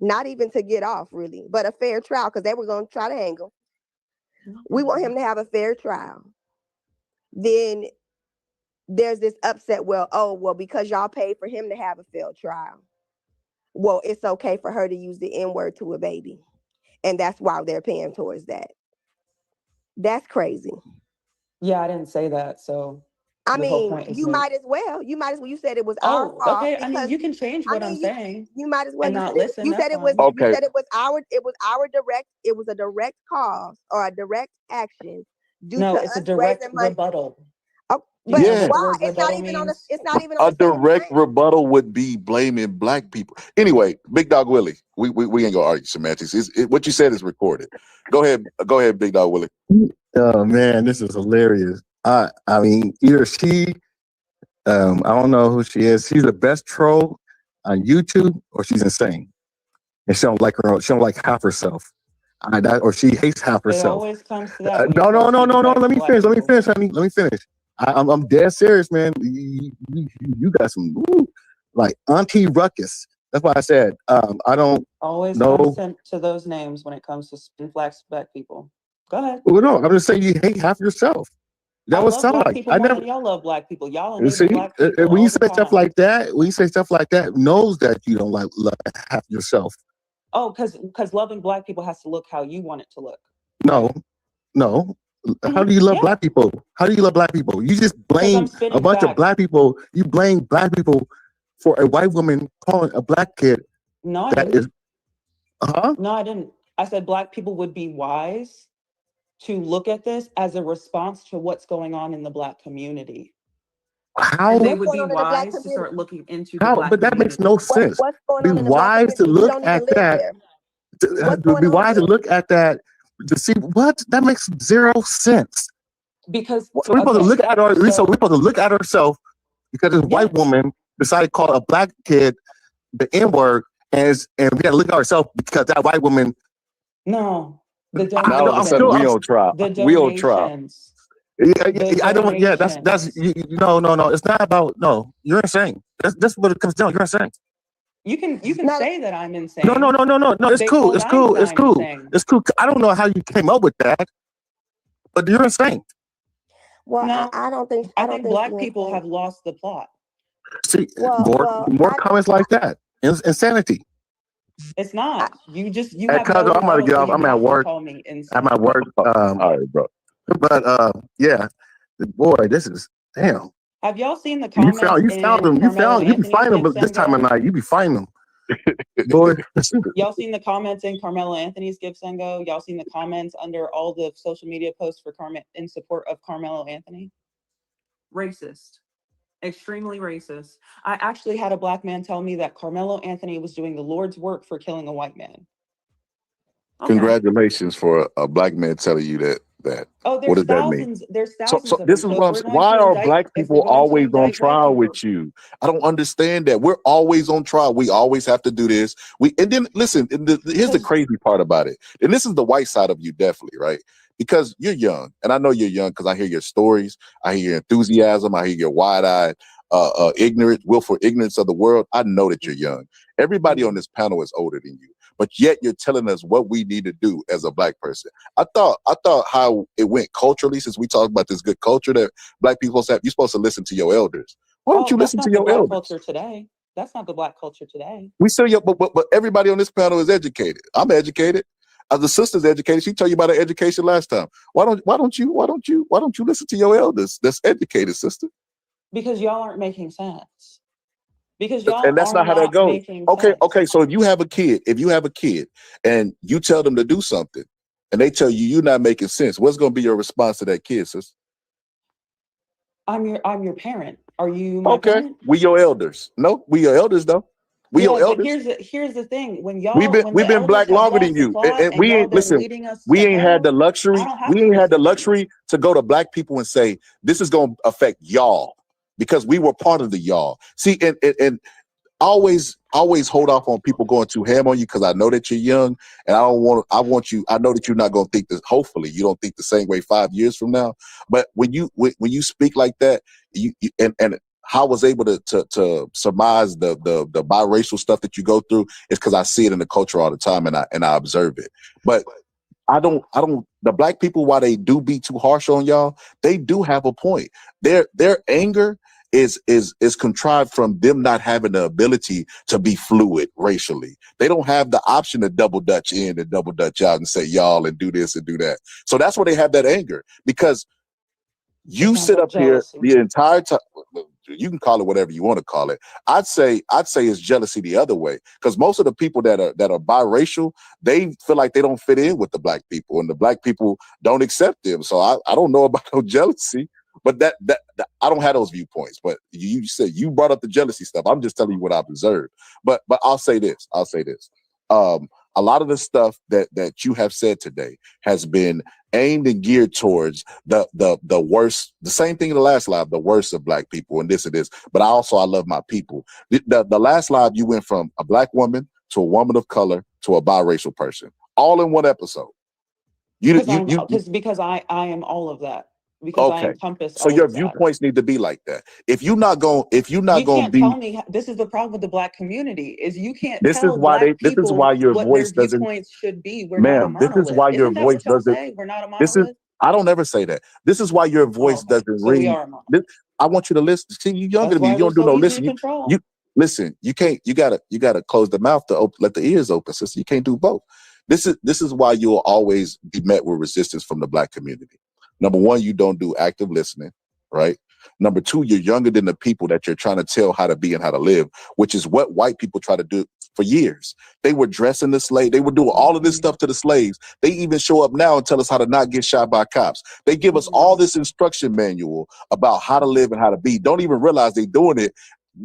not even to get off really, but a fair trial because they were going to try to hang him. We want him to have a fair trial. Then there's this upset, well, because y'all paid for him to have a fair trial, well, it's okay for her to use the N-word to a baby. And that's why they're paying towards that. That's crazy. Yeah, I didn't say that. So I mean, you might as well. You said it was our fault. Okay. I mean, you can change what I'm saying. You might as well. And not listen. You said it was. Okay. You said it was our direct. It was a direct cause or a direct action. It's a direct rebuttal. Oh, but why? It's not even on. It's not even on. A direct rebuttal would be blaming Black people. Anyway, Big Dog Willie, we ain't gonna argue semantics. What you said is recorded. Go ahead, Big Dog Willie. Oh man, this is hilarious. I mean, either she, I don't know who she is. She's the best troll on YouTube, or she's insane, and she don't like her. She don't like half herself, or she hates half herself. It always comes to that. No. Let me finish, honey. Let me finish. I'm dead serious, man. You got some like Auntie Ruckus. That's why I said I don't always know. Comes to those names when it comes to Black people. Go ahead. Well, no, I'm just saying you hate half yourself. That was somebody. I never. Y'all love Black people. Y'all enable Black people. When you say stuff like that, knows that you don't love half yourself. Oh, because loving Black people has to look how you want it to look. No. How do you love Black people? How do you love Black people? You just blame a bunch of Black people. You blame Black people for a white woman calling a Black kid. No, I didn't. Huh? No, I didn't. I said Black people would be wise to look at this as a response to what's going on in the Black community. How? And they What's would going be on in the Black wise to community? start looking into the How? Black But that makes community. no sense. What's going Be on in the Black wise to community? You look don't even at live that. there. What's Be going on wise to there? look at that to see what that makes zero sense. Because So we're supposed to look at our. So we're supposed to look at ourselves because this white woman decided to call a Black kid the N word, and we got to look at ourselves because that white woman. No, the Now donations. all of a sudden we on trial. The We on trial. donations. I don't. Yeah, that's no. It's not about no. You're insane. That's what it comes down. You're insane. You can say that I'm insane. No. It's They cool. called It's cool. It's Einstein cool. insane. It's cool. I don't know how you came up with that, but you're insane. Well, No, I don't think. I think Black people have lost the plot. See, Well, more comments like that. Insanity. It's not. You Hey, have cuz no I'm about to rebuttal, get so off. you I'm at have to work. call me insane. I'm at work. All right, bro. But yeah, boy, this is damn. Have y'all seen the You comments found them. You be finding them, but this time of night, you be finding them. Boy, Y'all seen the comments in Carmelo Anthony's Give Send Go? Y'all seen the comments under all the social media posts for in support of Carmelo Anthony? Racist. Extremely racist. I actually had a Black man tell me that Carmelo Anthony was doing the Lord's work for killing a white man. Okay. Congratulations for a Black man telling you that. Oh, What does that mean? There's So thousands of this them. is So what if I'm we're saying. going Why to are indict, Black if people we're going to always on indict white trial people, with you? I don't understand that. We're always on trial. We always have to do this. And then listen, here's the crazy part about it. And this is the white side of you, definitely, right? Because you're young, and I know you're young because I hear your stories, I hear your enthusiasm, I hear your wide-eyed, willful ignorance of the world. I know that you're young. Everybody on this panel is older than you, but yet you're telling us what we need to do as a Black person. I thought how it went culturally, since we talked about this good culture that Black people have. You're supposed to listen to your elders. Why don't you listen to your elders? Culture today. That's not the Black culture today. We say, but everybody on this panel is educated. I'm educated. The sister's educated. She told you about her education last time. Why don't you listen to your elders that's educated, sister? Because y'all aren't making sense. Because y'all And that's are not how that goes. making Okay. sense. So if you have a kid and you tell them to do something and they tell you you're not making sense, what's going to be your response to that kid, sister? I'm your parent. Are you my Okay. parent? We your elders. No, we your elders though. We your But elders. here's the thing. When We've been Black longer than you, and we ain't listen. We ain't had the luxury. We ain't had the luxury to go to Black people and say this is going to affect y'all because we were part of the y'all. See, and always hold off on people going too ham on you because I know that you're young, and I want you. I know that you're not going to think this. Hopefully, you don't think the same way 5 years from now. But when you speak like that, and how I was able to surmise the biracial stuff that you go through is because I see it in the culture all the time and I observe it. But I don't the Black people, while they do be too harsh on y'all, they do have a point. Their anger is contrived from them not having the ability to be fluid racially. They don't have the option to double dutch in and double dutch out and say y'all and do this and do that. So that's where they have that anger, because you sit up here the entire time. You can call it whatever you want to call it. I'd say it's jealousy the other way, because most of the people that are biracial, they feel like they don't fit in with the Black people, and the Black people don't accept them. So I don't know about no jealousy, but that I don't have those viewpoints. But you said you brought up the jealousy stuff. I'm just telling you what I've observed. But I'll say this. A lot of the stuff that you have said today has been aimed and geared towards the worst, the same thing in the last live, the worst of Black people and this. But I love my people. The last live, you went from a Black woman to a woman of color to a biracial person, all in one episode. Because I am all of that. Because I encompass so all your of that. viewpoints need to be like that. If you're not going You to can't be, tell me. This is the problem with the Black community, is you can't this is tell why Black this is people why your what voice their doesn't, viewpoints should be. We're not a ma'am, this is monolith. why your Isn't that voice what y'all doesn't, say? We're not a this monolith? is, I don't ever say that. This is why your voice doesn't So we ring. are a monolith. I want you to listen. See, you younger That's than me. why You we're don't do so no easy to listening. control. You listen. You can't. You gotta close the mouth to let the ears open, sister. You can't do both. This is why you will always be met with resistance from the Black community. Number one, you don't do active listening, right? Number two, you're younger than the people that you're trying to tell how to be and how to live, which is what white people try to do for years. They were dressing the slave. They were doing all of this stuff to the slaves. They even show up now and tell us how to not get shot by cops. They give us all this instruction manual about how to live and how to be. Don't even realize they're doing it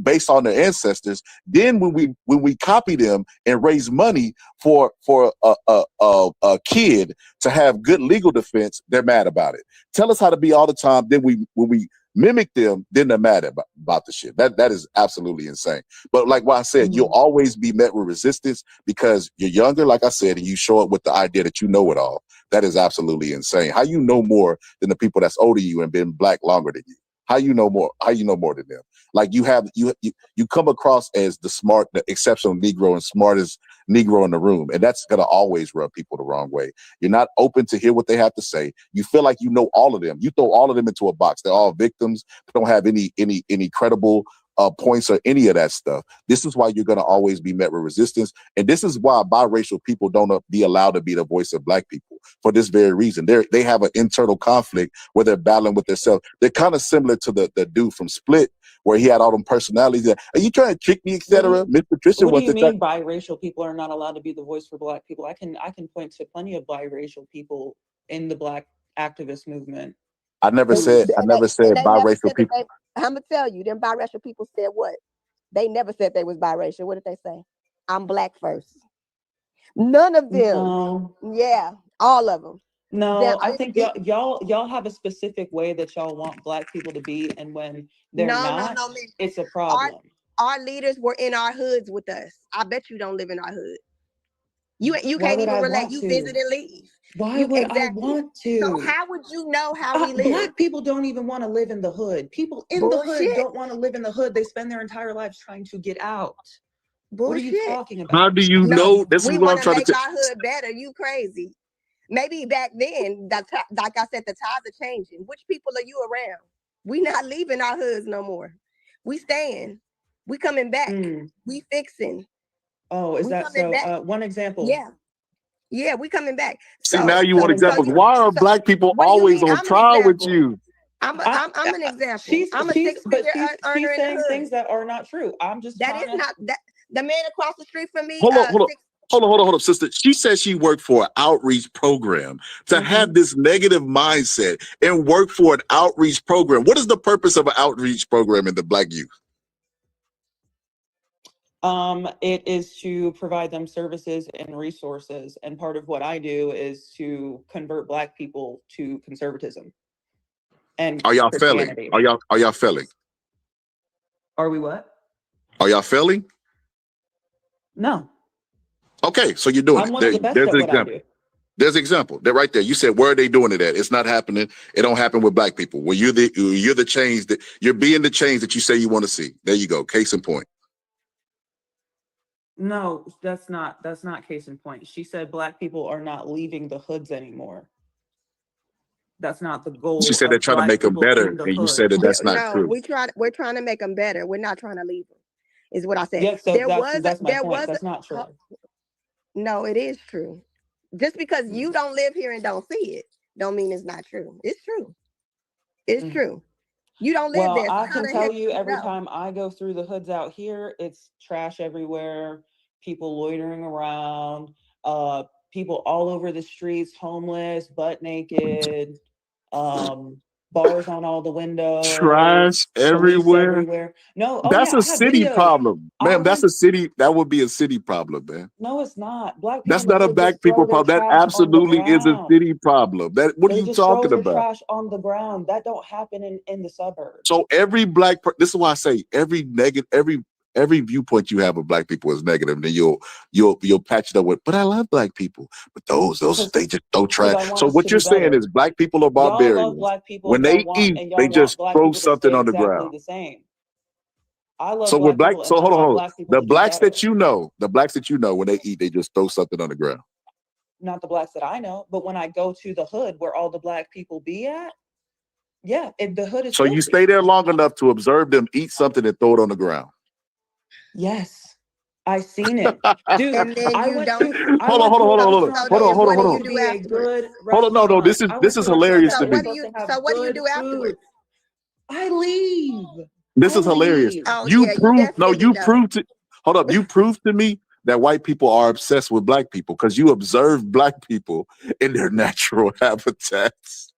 based on their ancestors. Then when we copy them and raise money for a kid to have good legal defense, they're mad about it. Tell us how to be all the time. Then when we mimic them, then they're mad about the shit. That is absolutely insane. But like what I said, you'll always be met with resistance because you're younger, like I said, and you show up with the idea that you know it all. That is absolutely insane. How you know more than the people that's older than you and been black longer than you? How you know more? How you know more than them? Like you come across as the exceptional Negro and smartest Negro in the room, and that's gonna always rub people the wrong way. You're not open to hear what they have to say. You feel like you know all of them. You throw all of them into a box. They're all victims. They don't have any credible points or any of that stuff. This is why you're gonna always be met with resistance, and this is why biracial people don't be allowed to be the voice of black people for this very reason. They have an internal conflict where they're battling with themselves. They're kind of similar to the dude from Split, where he had all them personalities. Are you trying to trick me, etc.? Miss Patricia What was do you mean biracial people are not allowed to be the voice for black people? I can point to plenty of biracial people in the black activist movement. I never said biracial people. I'm gonna tell you, them biracial people said what? They never said they was biracial. What did they say? I'm black first. None of them. No. Yeah, all of them. No, I think y'all have a specific way that y'all want black people to be, and when they're not, it's a problem. Our leaders were in our hoods with us. I bet you don't live in our hood. You can't even relate. You visit and leave. Why would I want to? So how would you know how we live? Black people don't even want to live in the hood. People in the hood don't want to live in the hood. They spend their entire lives trying to get out. What are you talking about? How do you know? This is what I'm trying to tell. Our hood better. You crazy? Maybe back then, like I said, the tides are changing. Which people are you around? We not leaving our hoods no more. We staying. We coming back. We fixing. Oh, is that so? One example. Yeah, we coming back. See, now you want examples. Why are black people always on trial with you? I'm an example. She's saying the things that are not true. I'm just that is not that the man across the street from me. Hold on, sister. She said she worked for an outreach program to have this negative mindset and work for an outreach program. What is the purpose of an outreach program in the black youth? It is to provide them services and resources. And part of what I do is to convert black people to conservatism. And are y'all failing? Are y'all failing? Are we what? Are y'all failing? No. Okay, so you're doing it. There's an example. There's an example. They're right there. You said, where are they doing it at? It's not happening. It don't happen with black people. Well, you're the change that you're being the change that you say you want to see. There you go. Case in point. No, that's not case in point. She said black people are not leaving the hoods anymore. That's not the goal. She said they're trying to make them better, and you said that's not true. We're trying to make them better. We're not trying to leave them, is what I said. Yes, so that's my point. That's not true. No, it is true. Just because you don't live here and don't see it, don't mean it's not true. It's true. It's true. You don't live there. So I can tell you every time I go through the hoods out here, it's trash everywhere, people loitering around, people all over the streets, homeless, butt naked, bars on all the windows, trash everywhere. No, that's a city problem, man. That's a city. That would be a city problem, man. No, it's not. Black people. That's not a black people problem. That absolutely is a city problem. That what are you talking about? Trash on the ground. That don't happen in the suburbs. So every black. This is why I say every viewpoint you have of black people is negative, and then you'll patch it up with, but I love black people. But those they just throw trash. So what you're saying is black people are barbarians. When they eat, they just throw something on the ground. I love so with black. So hold on. The blacks that you know, when they eat, they just throw something on the ground. Not the blacks that I know, but when I go to the hood where all the black people be at, yeah, the hood is. So you stay there long enough to observe them eat something and throw it on the ground. Yes, I seen it, dude. And then hold on. No, this is hilarious to me. So what do you do afterwards? I leave. This I is hilarious. leave. Oh You yeah, you proved no, definitely you know. proved to hold up, you proved to me that white people are obsessed with black people because you observe black people in their natural habitats.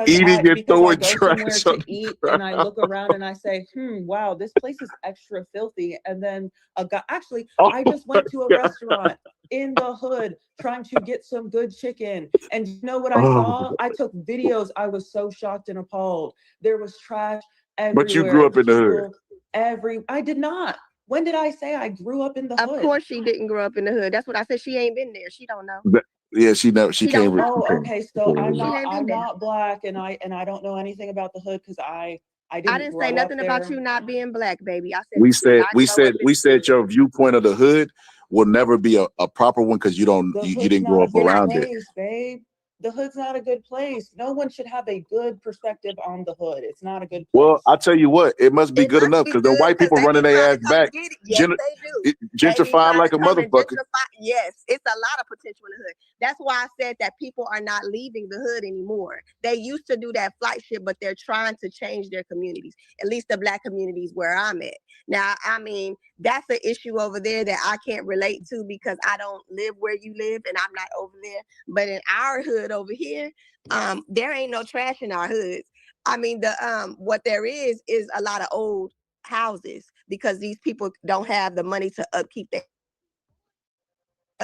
Eating and Because I throwing go somewhere trash on to the eat ground. and I look around and I say, wow, this place is extra filthy. And then a guy, actually, Oh I just my went to a God. restaurant in the hood trying to get some good chicken. And you know what I Oh, saw? I took videos. I was so shocked and appalled. There was trash but you grew everywhere. up in the hood. I did not. When did I say I grew up in the Of hood? course she didn't grow up in the hood. That's what I said. She ain't been there. She don't know. Yeah, she never. She She don't can't. know. Oh, okay. So I'm She ain't been there. not black, and I don't know anything about the hood because I I didn't didn't grow say up nothing about there. you not being black, baby. I said We you did said. not We grow said. up in We the said hood. your viewpoint of the hood will never be a proper one because you don't. The You hood's didn't not grow a up good around it. place, babe. The hood's not a good place. No one should have a good perspective on the hood. It's not a good Well, place. I tell you what, it must be It good must enough be because the good white because people they be running their trying ass to come back, get it. Yes, they do. They be gentrifying trying like to a come and motherfucker. gentrify. Yes, it's a lot of potential in the hood. That's why I said that people are not leaving the hood anymore. They used to do that flight shit, but they're trying to change their communities, at least the black communities where I'm at. Now, I mean, that's an issue over there that I can't relate to because I don't live where you live and I'm not over there. But in our hood over here, there ain't no trash in our hoods. I mean, what there is a lot of old houses because these people don't have the money to upkeep their.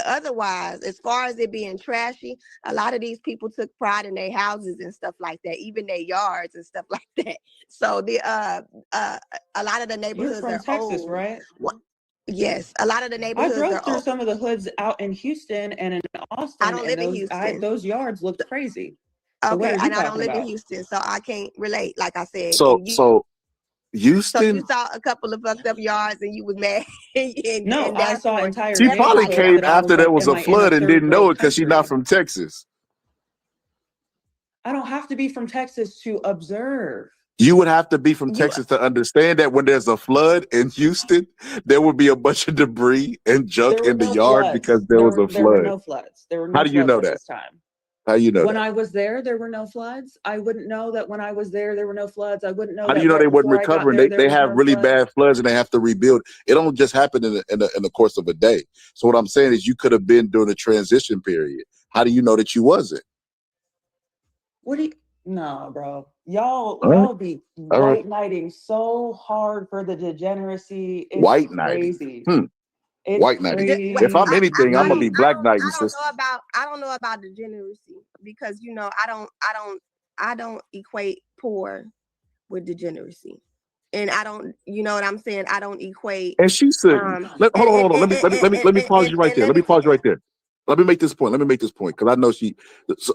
Otherwise, as far as it being trashy, a lot of these people took pride in their houses and stuff like that, even their yards and stuff like that. So a lot of the You're neighborhoods from are Texas, old. right? Yes, a lot of the I neighborhoods drove are through old. some of the hoods out in Houston and in I Austin, don't and live in Houston. those yards looked crazy. So what Okay, are you and I don't talking live in about? Houston, so I can't relate. Like I said, So and so so you Houston, saw a couple of fucked up yards and you was mad, No, and I that's saw where entire she probably everybody neighborhoods came else that I is. was after there like, was a in a flood and third didn't know world it because she's not country. from Texas. I don't have to be from Texas to observe. You would have to be from You Texas to understand that when there's a flood in Houston, there would be a bunch of debris and junk There were in the no yard because floods. there was a There were flood. no floods. There were How no do you floods know at that? this time. How do you know When that? I was there were no floods. I wouldn't know that when I was there were no floods. I wouldn't know How do that you know they right wasn't before I got recovering? there They was have no really floods. bad floods and they have to rebuild. It don't just happen in the course of a day. So what I'm saying is you could have been during the transition period. How do you know that you wasn't? What do you No, bro. All right. Y'all be All right. white knighting so hard for the degeneracy. It's White knighting. crazy. White It's knighting. If I'm crazy. anything, I'm gonna be black knighting, sister. I don't know about degeneracy because I don't equate poor with degeneracy, and I don't, you know what I'm saying? I don't equate. And she shouldn't. Hold on. Let me pause you right there. Let me pause you right there. Let me make this point. Because I know she.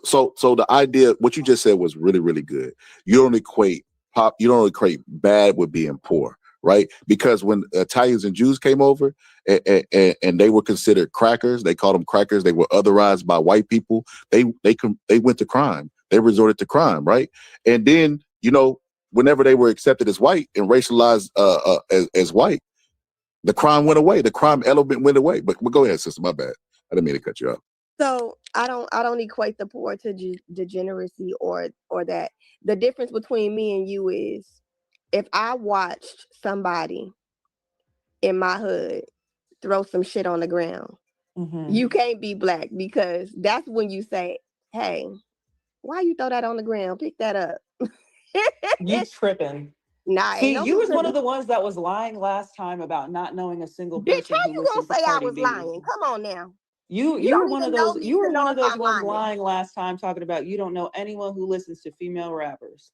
So the idea, what you just said was really, really good. You don't equate bad with being poor, right? Because when Italians and Jews came over and they were considered crackers, they called them crackers. They were otherized by white people. They went to crime. They resorted to crime, right? And then whenever they were accepted as white and racialized as white, the crime went away. The crime element went away. But go ahead, sister. My bad. I didn't mean to cut you off. So I don't equate the poor to degeneracy or that. The difference between me and you is if I watched somebody in my hood throw some shit on the ground, you can't be black because that's when you say, hey, why you throw that on the ground? Pick that up. You tripping. Nah, See, ain't no you was one tripping. of the ones that was lying last time about not knowing a single Bitch, person how who you gonna listens to say I Cardi was B. lying? Come on now. You were don't one of even know those. me You to were know one if of those I'm ones lying. lying last time, talking about you don't know anyone who listens to female rappers.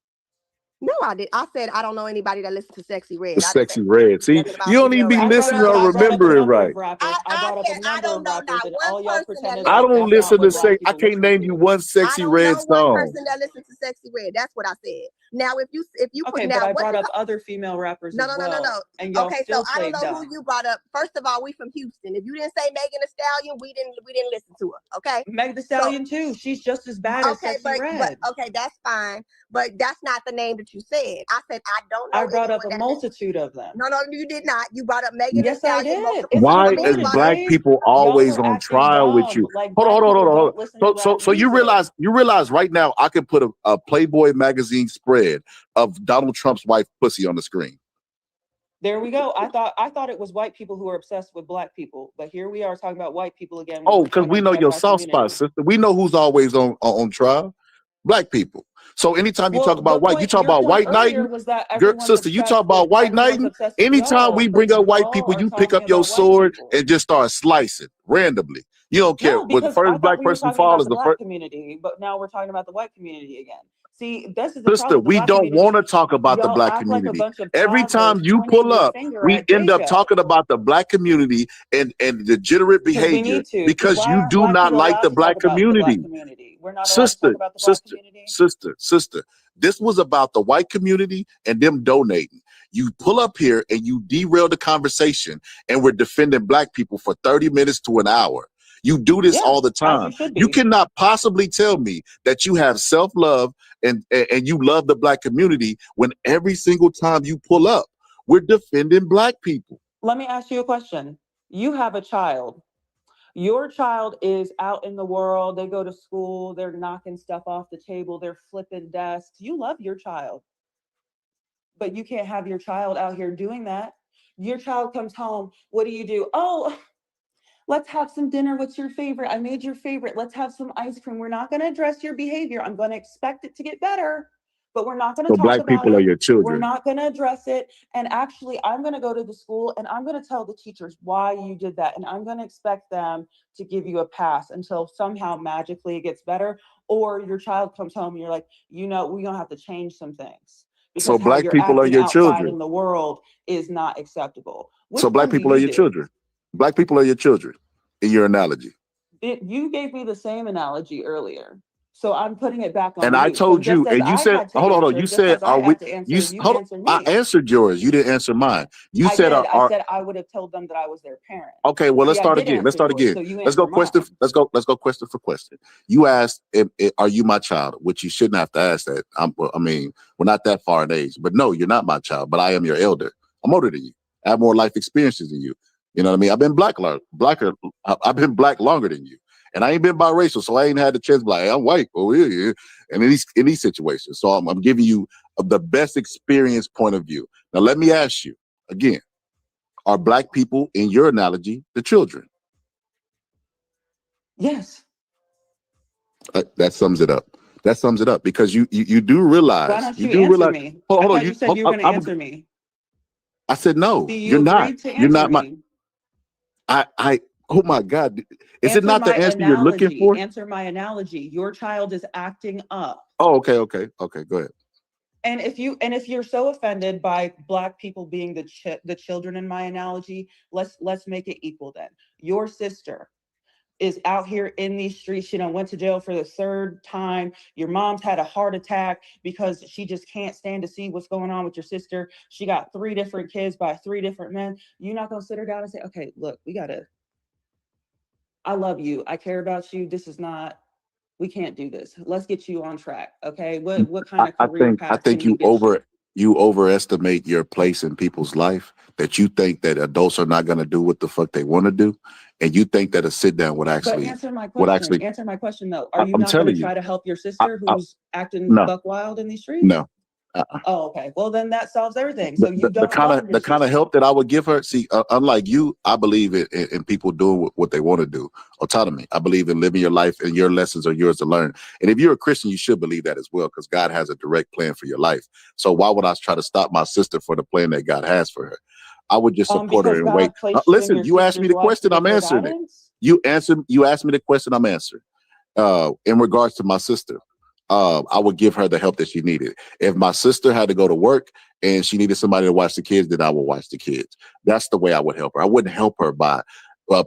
No, I did. I said I don't know anybody that listens to Sexy Red. I didn't say Sexy Red. See, nothing about you don't even female be rappers. listening or But I brought up a remembering number right. of rappers. I brought up a I number don't of know rappers, not and one all y'all person that pretended I listens like to don't that's not listen what to Sexy Red. black I people can't listen name you to. one I Sexy don't Red know one song. person that listens to Sexy Red. That's what I said. Now, if you put Okay, now but I what brought the up other female rappers no, as no, no, no, well, no. and y'all Okay, so still I don't played know who dumb. you brought up. First of all, we from Houston. If you didn't say Megan Thee Stallion, we didn't listen to her. Okay. Meg Thee So Stallion too. She's just as bad as okay, Sexy but Red. okay, that's fine. But that's not the name that what you said. I said, I don't know I brought anyone up a that has. multitude of them. No, you did not. You brought up Megan Thee Yes, I Stallion did. multiple It's times. Why is recorded, black Dave. people Y'all always are on acting trial with dumb. you? Like Hold on, black hold on, people hold on, hold don't on. listen to rap So you music. realize right now I can put a Playboy magazine spread of Donald Trump's wife pussy on the screen. There we go. I thought it was white people who are obsessed with black people, but here we are talking about white people again. When Oh, we're because trying to we know address your our soft spot, community. sister. We know who's always on trial. Black people. So anytime you talk about white, you talk Your about point white earlier knighting. was that Girl, everyone's sister, you talk obsessed with about white knighting. Anytime we y'all, but bring up white y'all people, are you pick talking up your about white sword people. and just start slicing randomly. You don't care. No, When the because I first thought black we were person talking fall about is the the black first. community, but now we're talking about the white community again. See, this is the Sister, problem with the we black don't want community. to talk about the Y'all black act like a community. bunch of Every time toddlers you pointing pull your up, finger we at end up Jacob. talking about the black community and degenerate Because we behavior need to. because Why you aren't do black not people like allowed the to talk black about the black community. community? We're not allowed to talk about the black community. Sister, this was about the white community and them donating. You pull up here and you derail the conversation, and we're defending black people for 30 minutes to an hour. You do this all the As you time. should You be. cannot possibly tell me that you have self-love and you love the black community when every single time you pull up, we're defending black people. Let me ask you a question. You have a child. Your child is out in the world. They go to school. They're knocking stuff off the table. They're flipping desks. You love your child. But you can't have your child out here doing that. Your child comes home. What do? Oh, let's have some dinner. What's your favorite? I made your favorite. Let's have some ice cream. We're not going to address your behavior. I'm going to expect it to get better, but we're not going to So talk black about people are it. your We're children. not going to address it. And actually, I'm going to go to the school and I'm going to tell the teachers why you did that. And I'm going to expect them to give you a pass until somehow magically it gets better. Or your child comes home and you're like, we're going to have to change some things. Because So how black you're people are acting your outside children. in the world is not acceptable. Which So black one do people are you your do? children. Black people are your children in your analogy. You gave me the same analogy earlier. So I'm putting it back on And I you. So told you, just as and you I said, had to hold on. answer, You just said, as I are we? had to answer, you Hold on. answered I me. answered yours. You didn't answer mine. You I said, did. I said I would have told them that I was their parent. okay. Well, let's See, I start did again. Let's answer start yours. again. So you Let's go answer question. mine. Let's go question for question. You asked, are you my child? Which you shouldn't have to ask that. I mean, we're not that far in age, but no, you're not my child. But I am your elder. I'm older than you. I have more life experiences than you. You know what I mean? I've been I've been black longer than you. And I ain't been biracial, so I ain't had the chance to be like, hey, I'm white. Oh, yeah. And in these situations. So I'm giving you the best experience point of view. Now, let me ask you again, are black people, in your analogy, the children? Yes. That sums it up. That sums it up because you do Why realize, don't you answer me? I hold on. thought you said you were going to answer me. I said, no, See, you're you not. agreed to You're answer not my, me. oh my God. Is it Answer not the my answer you're looking analogy. for? Answer my analogy. Your child is acting up. Oh, okay. Go ahead. And if you're so offended by black people being the children in my analogy, let's make it equal then. Your sister is out here in these streets. She done went to jail for the third time. Your mom's had a heart attack because she just can't stand to see what's going on with your sister. She got 3 different kids by 3 different men. You're not gonna sit her down and say, okay, look, I love you. I care about you. We can't do this. Let's get you on track. Okay. What kind of career I path think can we get you? you overestimate your place in people's life, that you think that adults are not going to do what the fuck they want to do. And you think that a sit down would But actually, answer my question. Answer my question though. Are you I'm not going to telling you, try to help your sister who's acting no, buck wild in these streets? no. Oh, okay. Well, then that solves everything. So you don't love your The kind of sister. help that I would give her. See, unlike you, I believe in people doing what they want to do. Autonomy. I believe in living your life, and your lessons are yours to learn. And if you're a Christian, you should believe that as well, because God has a direct plan for your life. So why would I try to stop my sister for the plan that God has for her? I would just support her Because and wait. God placed you in Listen, your you asked me sister's the life to question, I'm give her answering it. guidance. You asked me the question, I'm answering. In regards to my sister, I would give her the help that she needed. If my sister had to go to work and she needed somebody to watch the kids, then I would watch the kids. That's the way I would help her. I wouldn't help her by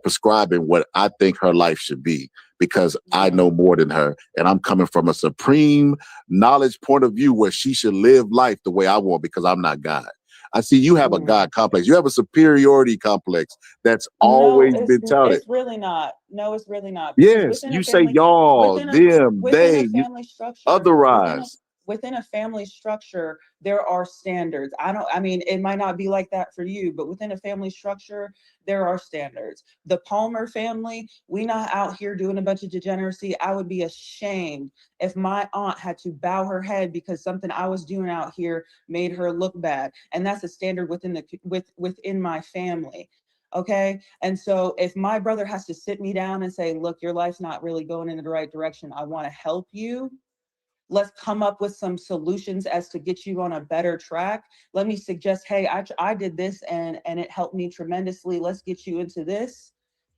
prescribing what I think her life should be, because I know more than her. And I'm coming from a supreme knowledge point of view where she should live life the way I want, because I'm not God. I see you have a God complex. You have a superiority complex that's No, always been touted. it's really not. No, it's really not. Because Yes, you say y'all, them, within they, a family structure, otherwise. within a family structure, there are standards. I mean, it might not be like that for you, but within a family structure, there are standards. The Palmer family, we not out here doing a bunch of degeneracy. I would be ashamed if my aunt had to bow her head because something I was doing out here made her look bad. And that's a standard within my family. Okay. And so if my brother has to sit me down and say, look, your life's not really going in the right direction, I want to help you. Let's come up with some solutions as to get you on a better track. Let me suggest, hey, I did this and it helped me tremendously. Let's get you into this.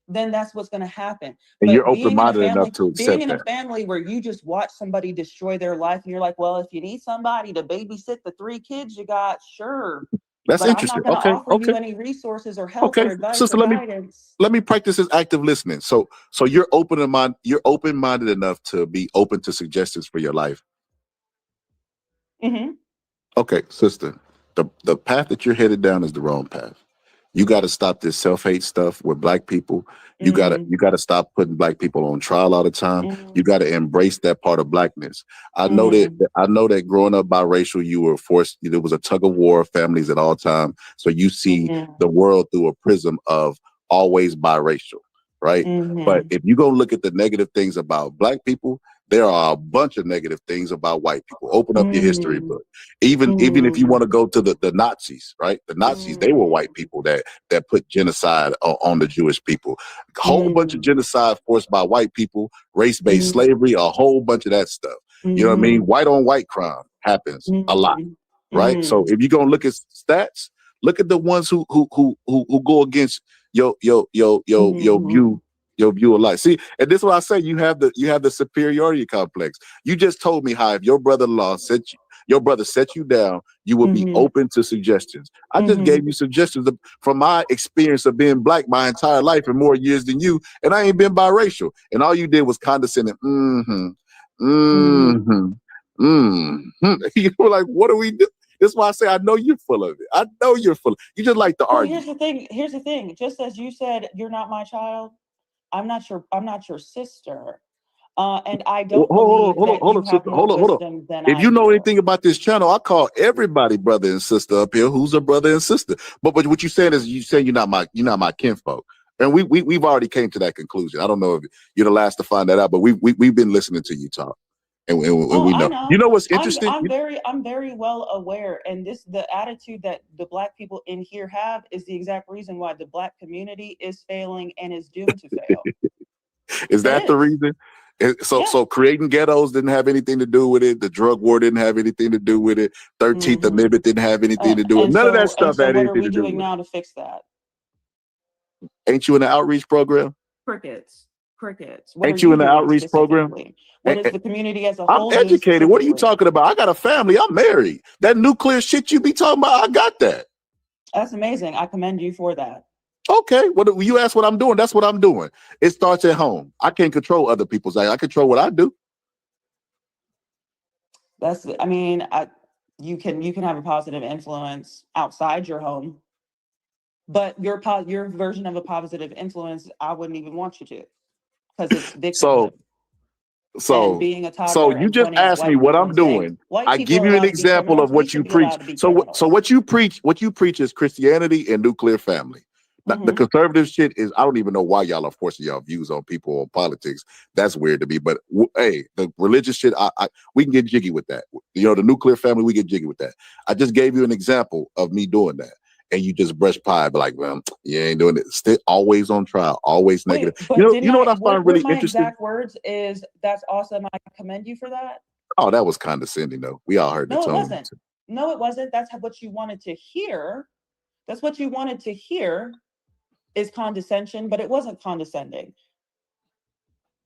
Then that's what's going to happen. And But you're open-minded enough to being accept in a that. family where you just watch somebody destroy their life and you're like, well, if you need somebody to babysit the 3 kids you got, sure. That's But I'm interesting. not going to Okay, offer you any resources or help or okay, advice sister. or guidance. Let me practice this active listening. So you're open-minded enough to be open to suggestions for your life. Mm-hmm. Okay, sister. The path that you're headed down is the wrong path. You got to stop this self-hate stuff with black people. You gotta stop putting black people on trial all the time. You got to embrace that part of blackness. I know that growing up biracial, you were forced. There was a tug of war of families at all time. So you see the world through a prism of always biracial, right? But if you go look at the negative things about black people, there are a bunch of negative things about white people. Open up your history book. Even if you want to go to the Nazis, right? The Nazis, they were white people that put genocide on the Jewish people. A whole bunch of genocide forced by white people, race-based slavery, a whole bunch of that stuff. You know what I mean? White on white crime happens a lot, right? So if you're gonna look at stats, look at the ones who go against your view of life. See, and this is what I say, you have the superiority complex. You just told me how if your brother-in-law set you down, you would be open to suggestions. I just gave you suggestions from my experience of being black my entire life and more years than you, and I ain't been biracial. And all you did was condescending. You were like, what do we do? That's why I say I know you're full of it. I know you're full of it. You just like to argue. Here's the thing. Just as you said, you're not my child. I'm not your sister. And I don't believe that you have more wisdom than I do. If you know anything about this channel, I call everybody brother and sister up here who's a brother and sister. But what you're saying is you're not my kinfolk. And we've already came to that conclusion. I don't know if you're the last to find that out, but we've been listening to you talk. And we know. I know. You know what's interesting? I'm very well aware, and the attitude that the black people in here have is the exact reason why the black community is failing and is doomed to fail. Is that the reason? So creating ghettos didn't have anything to do with it. The drug war didn't have anything to do with it. 13th Amendment didn't have anything to do with it. None of that stuff had anything to do with it. What are we doing now to fix that? Ain't you in the outreach program? Crickets. What Ain't you in the outreach program? What is the community as a whole? I'm educated. What are you talking about? I got a family. I'm married. That nuclear shit you be talking about, I got that. That's amazing. I commend you for that. Okay. Well, you ask what I'm doing. That's what I'm doing. It starts at home. I can't control other people's life. I control what I do. You can have a positive influence outside your home, but your version of a positive influence, I wouldn't even want you to, because it's victimhood. And being a toddler you just asked me what I'm doing. I give you an example of what you preach. So what you preach is Christianity and nuclear family. The conservative shit is, I don't even know why y'all are forcing y'all views on people on politics. That's weird to me. But hey, the religious shit, we can get jiggy with that. You know, the nuclear family, we get jiggy with that. I just gave you an example of me doing that. And you just brush pie, but like, well, you ain't doing it. Still always on trial, always negative. You know what I find really interesting? My exact words is, that's awesome. I commend you for that. Oh, that was condescending, though. We all heard the tone. No, it wasn't. No, it wasn't. That's what you wanted to hear. That's what you wanted to hear is condescension, but it wasn't condescending.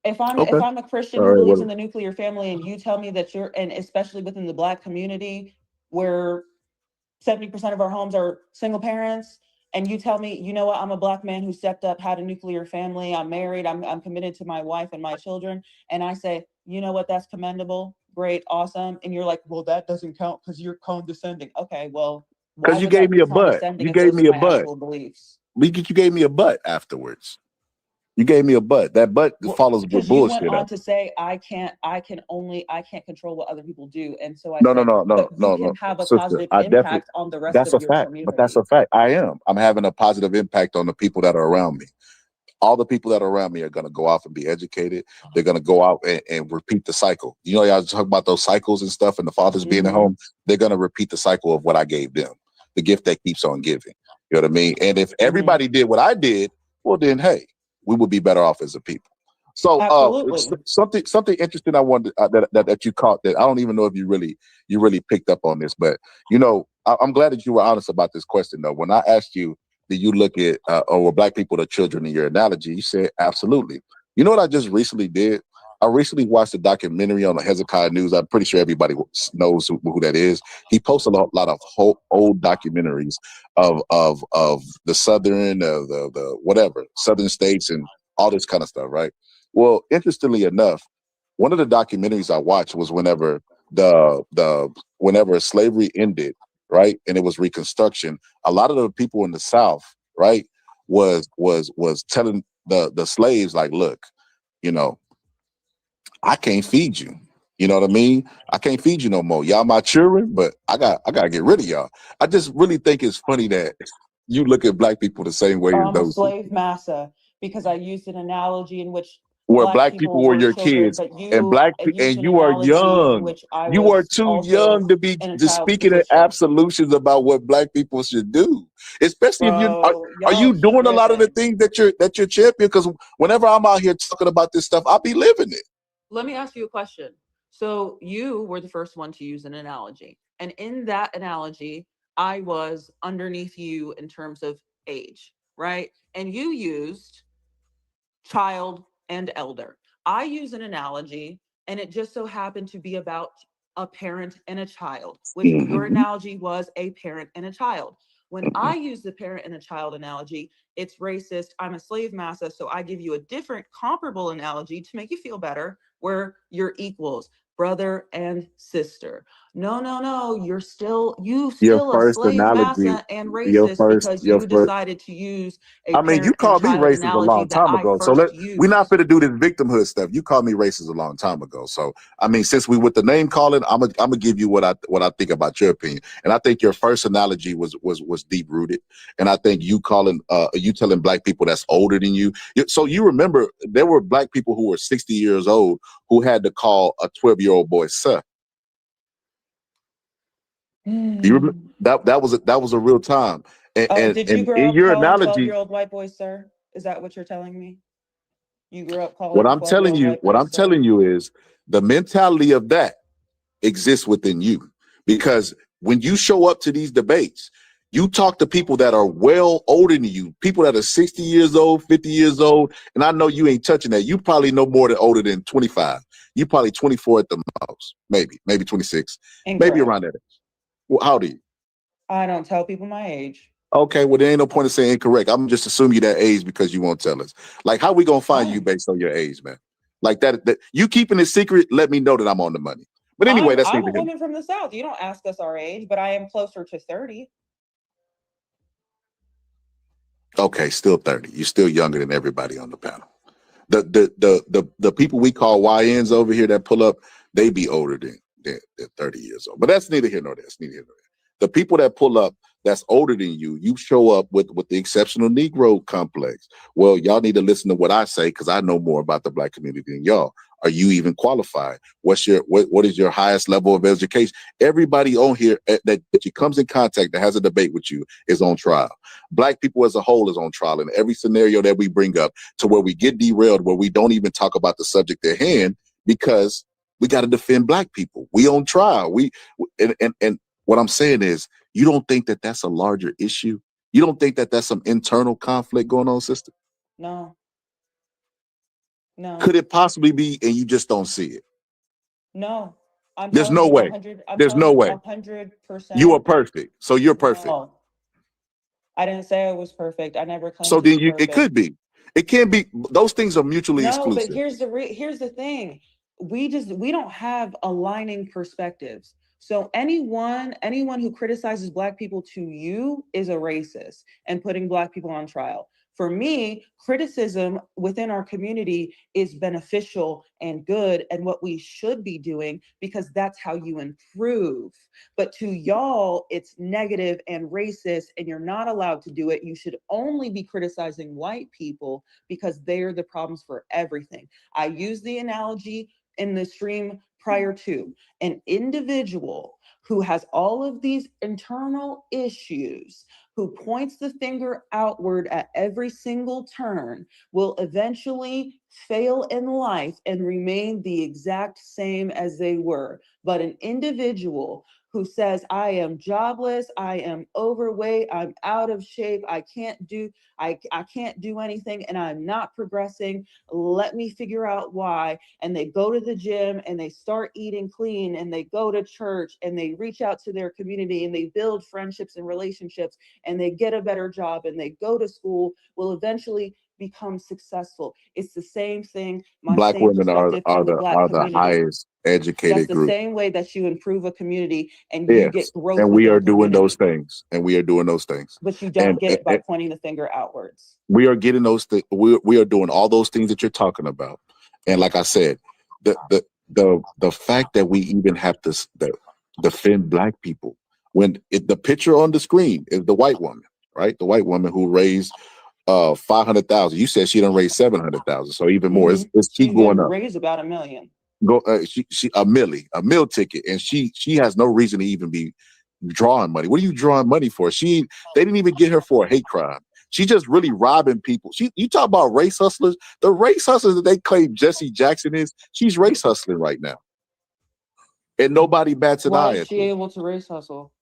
If I'm a Christian who believes in the nuclear family, and you tell me that and especially within the black community where 70% of our homes are single parents, and you tell me, you know what, I'm a black man who stepped up, had a nuclear family, I'm married, I'm committed to my wife and my children, and I say, you know what, that's commendable, great, awesome, and you're like, well, that doesn't count because you're condescending. Okay, well, because you gave me a butt. You gave me a butt. beliefs? You gave me a butt afterwards. You gave me a but. That but follows with Because you went bullshit on up. to say I can't control what other people do, and so I No, no, said, no, but no, you no, can no, have a sister. positive I definitely. impact on the rest That's of a your fact. But that's community. a fact. I am. I'm having a positive impact on the people that are around me. All the people that are around me are going to go out and be educated. They're going to go out and repeat the cycle. You know, y'all talk about those cycles and stuff and the fathers being at home. They're going to repeat the cycle of what I gave them, the gift that keeps on giving. You know what I mean? And if everybody did what I did, well, then, hey, we would be better off as a people. So Absolutely. something interesting I wanted that you caught that I don't even know if you really picked up on this, but you know, I'm glad that you were honest about this question though. When I asked you, do you look at or were black people the children in your analogy? You said absolutely. You know what I just recently did? I recently watched a documentary on the Hezekiah News. I'm pretty sure everybody knows who that is. He posts a lot of old documentaries of the southern the whatever southern states and all this kind of stuff, right? Well, interestingly enough, one of the documentaries I watched was whenever slavery ended, right, and it was Reconstruction. A lot of the people in the South, right, was telling the slaves like, look, you know, I can't feed you. You know what I mean? I can't feed you no more. Y'all my children, but I gotta get rid of y'all. I just really think it's funny that you look at black people the same way as I'm a those people. slave massa because I used an analogy in which Where black black people people were were your children, kids but and used an you are analogy in young. which I You are was too also young to be in a just child's speaking in position. absolutions about what black people should do. Especially if you Bro, are y'all you doing a lot of the tripping. things that you're champion? Because whenever I'm out here talking about this stuff, I'll be living it. Let me ask you a question. So you were the first one to use an analogy. And in that analogy, I was underneath you in terms of age, right? And you used child and elder. I use an analogy, and it just so happened to be about a parent and a child, which your Mhm. analogy was a parent and a child. When I use the parent and a child analogy, it's racist. I'm a slave massa, so I give you a different comparable analogy to make you feel better, where you're equals, brother and sister. No, you're still Your a first slave analogy, massa and racist because your you first. decided to use a I mean, you parent and called me child racist a analogy long that time I ago. So first we're not used. going to do this victimhood stuff. You called me racist a long time ago. So I mean, since we with the name calling, I'm gonna give you what I think about your opinion. And I think your first analogy was deep rooted. And I think you telling black people that's older than you. So you remember there were black people who were 60 years old who had to call a 12-year-old boy sir. You remember that was a real time. Oh, did you And grow in up your calling analogy, 12-year-old white boys, sir? Is that what you're telling me? You grew up what calling I'm telling 12-year-old you, white boys, sir? is the mentality of that exists within you. Because when you show up to these debates, you talk to people that are well older than you, people that are 60 years old, 50 years old, and I know you ain't touching that. You probably no more than older than 25. You probably 24 at the most, maybe 26, maybe Incorrect. around that age. Well, how old are you? I don't tell people my age. Okay, well, there ain't no point in saying incorrect. I'm just assuming you that age because you won't tell us. Like, how we gonna find you Fine. based on your age, man? Like that you keeping it secret, let me know that I'm on the money. But anyway, that's I'm neither a here. woman from the South. You don't ask us our age, but I am closer to 30. Okay, still 30. You're still younger than everybody on the panel. The people we call YNs over here that pull up, they be older than 30 years old. But that's neither here nor there. It's neither here nor there. The people that pull up that's older than you show up with the exceptional Negro complex. Well, y'all need to listen to what I say because I know more about the black community than y'all. Are you even qualified? What is your highest level of education? Everybody on here that comes in contact that has a debate with you is on trial. Black people as a whole is on trial in every scenario that we bring up to where we get derailed, where we don't even talk about the subject at hand because we got to defend black people. We on trial. And what I'm saying is, you don't think that that's a larger issue? You don't think that that's some internal conflict going on, sister? No. Could it possibly be, and you just don't see it? No. I'm There's telling no you way. 100. I'm There's telling no you way. 100%. You are perfect. So you're perfect. No. I didn't say I was perfect. I never claimed So to then be it perfect. could be. It can be. Those things are mutually No, but exclusive. here's the thing. We don't have aligning perspectives. So anyone who criticizes black people to you is a racist and putting black people on trial. For me, criticism within our community is beneficial and good and what we should be doing because that's how you improve. But to y'all, it's negative and racist and you're not allowed to do it. You should only be criticizing white people because they're the problems for everything. I use the analogy in the stream prior to an individual who has all of these internal issues, who points the finger outward at every single turn, will eventually fail in life and remain the exact same as they were. But an individual who says, I am jobless, I am overweight, I'm out of shape, I can't do anything and I'm not progressing, let me figure out why. And they go to the gym and they start eating clean and they go to church and they reach out to their community and they build friendships and relationships and they get a better job and they go to school, will eventually become successful. It's the same thing, my Black same women are perspective are on the the Black are the community. highest That's educated the group. same way that you improve a community and you Yes, get growth and we within are a doing those community. things, and we are doing those things, But you and, don't get it by and pointing the finger outwards. we are getting those. We are doing all those things that you're talking about, and like I said, the fact that we even have to defend Black people when the picture on the screen is the white woman, right? The white woman who raised 500,000. You said she done raised 700,000, so even more. It's keep She's going gonna up. raise about $1 million. Go, she a mill ticket, and she has no reason to even be drawing money. What are you drawing money for? They didn't even get her for a hate crime. She just really robbing people. You talk about race hustlers. The race hustlers that they claim Jesse Jackson is, she's race hustling right now, and nobody bats an Why eye is at she her able to race hustle?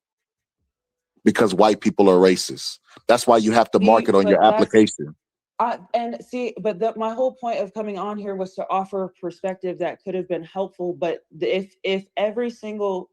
because white people are racist. That's why you have to mark it on your application. My whole point of coming on here was to offer a perspective that could have been helpful. But if every single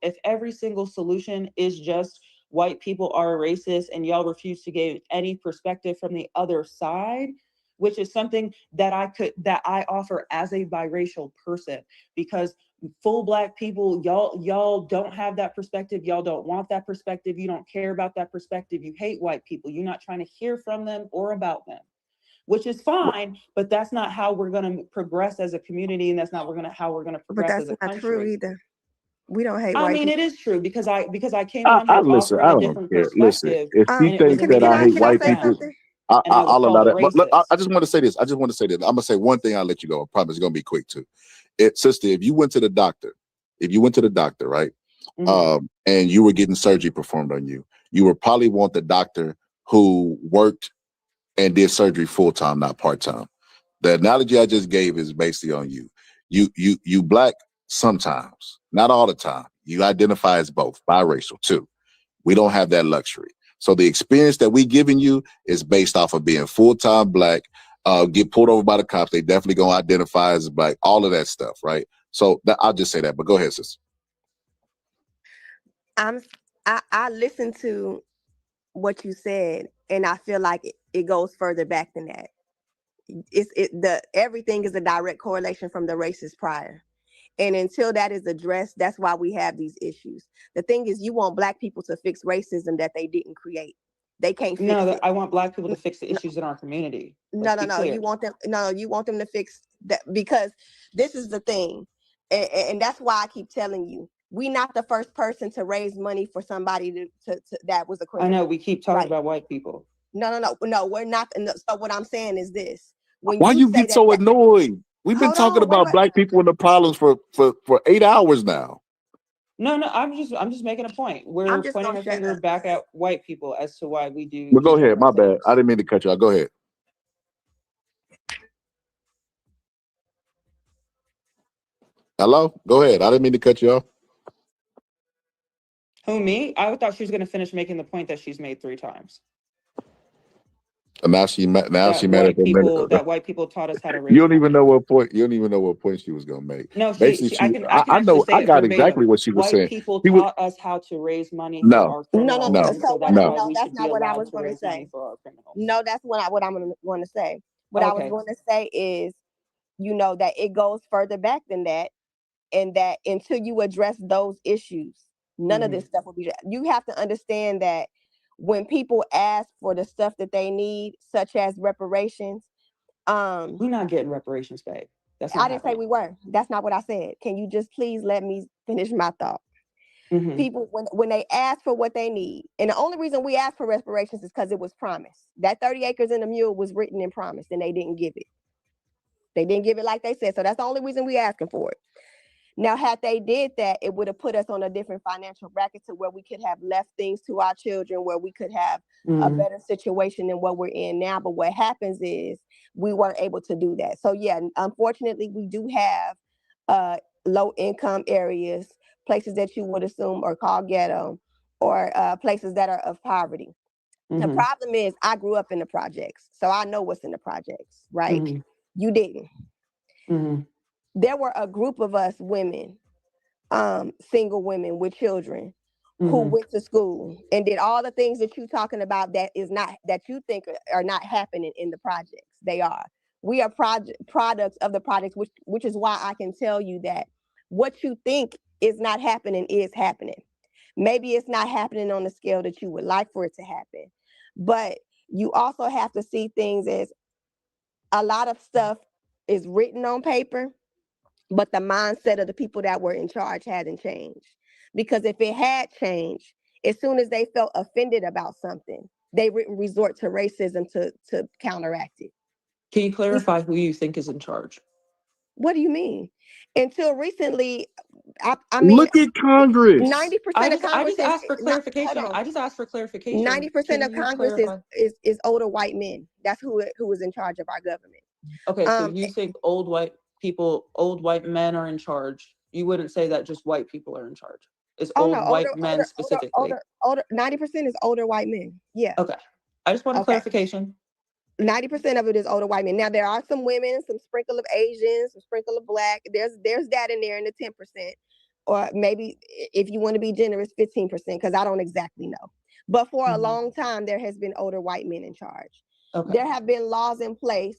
solution is just white people are racist and y'all refuse to give any perspective from the other side, which is something that I offer as a biracial person, because full Black people, y'all don't have that perspective. Y'all don't want that perspective. You don't care about that perspective. You hate white people. You're not trying to hear from them or about them, which is fine, but that's not how we're going to progress as a community, and that's not how we're going to But progress that's as a not country. true either. We don't hate I white mean, people. it is true because I came on I here listen. offering I a don't different care. Listen, perspective, if she and it was thinks that I hate can I white say people, something? and I was I'll allow called a that. But look, I racist. just want to say this. I'm gonna say one thing. I'll let you go. I promise it's gonna be quick too. Sister, if you went to the doctor, right, and you were getting surgery performed on you, you would probably want the doctor who worked and did surgery full time, not part time. The analogy I just gave is basically on you. You Black sometimes, not all the time. You identify as both, biracial too. We don't have that luxury. So the experience that we giving you is based off of being full-time Black, get pulled over by the cops. They definitely gonna identify as Black, all of that stuff, right? So I'll just say that, but go ahead, sis. I listened to what you said, and I feel like it goes further back than that. Everything is a direct correlation from the racist prior. And until that is addressed, that's why we have these issues. The thing is, you want Black people to fix racism that they didn't create. They can't fix it. I want Black people to fix the issues in our community. No. You want them. No, you want them to fix that, because this is the thing, and that's why I keep telling you, we not the first person to raise money for somebody to that was a criminal. I know we keep talking about white people. No, we're not. So what I'm saying is this: Why you get so annoyed? We've been talking about Black people and the problems for 8 hours now. No, I'm just making a point. We're pointing our finger back at white people as to why we do. But go ahead. My bad. I didn't mean to cut you out. Go ahead. Hello? Go ahead. I didn't mean to cut you off. Who, me? I thought she was going to finish making the point that she's made 3 times. And now she mad at the that white people taught us how to raise You don't money. even know what point. You don't even know what point she was gonna make. No, I know. I got exactly what she was saying. White people taught us how to raise money for No. our criminals. No. So that's why we should be allowed to raise money for our criminals. No, that's what I'm going to say. What I was going to say is, that it goes further back than that, and that until you address those issues, none of this stuff will be. You have to understand that when people ask for the stuff that they need, such as reparations, We're not getting reparations, babe. That's I not didn't say happening. we were. That's not what I said. Can you just please let me finish my thought? Mhm. People, when they ask for what they need, and the only reason we ask for reparations is because it was promised. That 30 acres and a mule was written and promised, and they didn't give it. They didn't give it like they said. So that's the only reason we asking for it. Now, had they did that, it would have put us on a different financial bracket to where we could have left things to our children, where we could have a better situation than what we're in now. But what happens is we weren't able to do that. So yeah, unfortunately, we do have low income areas, places that you would assume are called ghetto, or places that are of poverty. The problem is I grew up in the projects, so I know what's in the projects, right? You didn't. There were a group of us women, single women with children, who went to school and did all the things that you're talking about that you think are not happening in the projects. They are. We are products of the projects, which is why I can tell you that what you think is not happening is happening. Maybe it's not happening on the scale that you would like for it to happen, but you also have to see things as a lot of stuff is written on paper, but the mindset of the people that were in charge hadn't changed. Because if it had changed, as soon as they felt offended about something, they wouldn't resort to racism to counteract it. Can you clarify who you think is in charge? What do you mean? Until recently, I mean, Look at Congress. 90% of Congress I just is asked for not, clarification. hold on. I just asked for clarification. 90% Can of you Congress clarify? is older white men. That's who is in charge of our government. Okay, so you think old white men are in charge. You wouldn't say that just white people are in charge. It's old white men specifically. Older 90% is older white men. Yeah. Okay. I just want a clarification. 90% of it is older white men. Now there are some women, some sprinkle of Asians, some sprinkle of black. There's that in there in the 10%, or maybe if you want to be generous, 15%, because I don't exactly know. But for a long time, there has been older white men in charge. Okay. There have been laws in place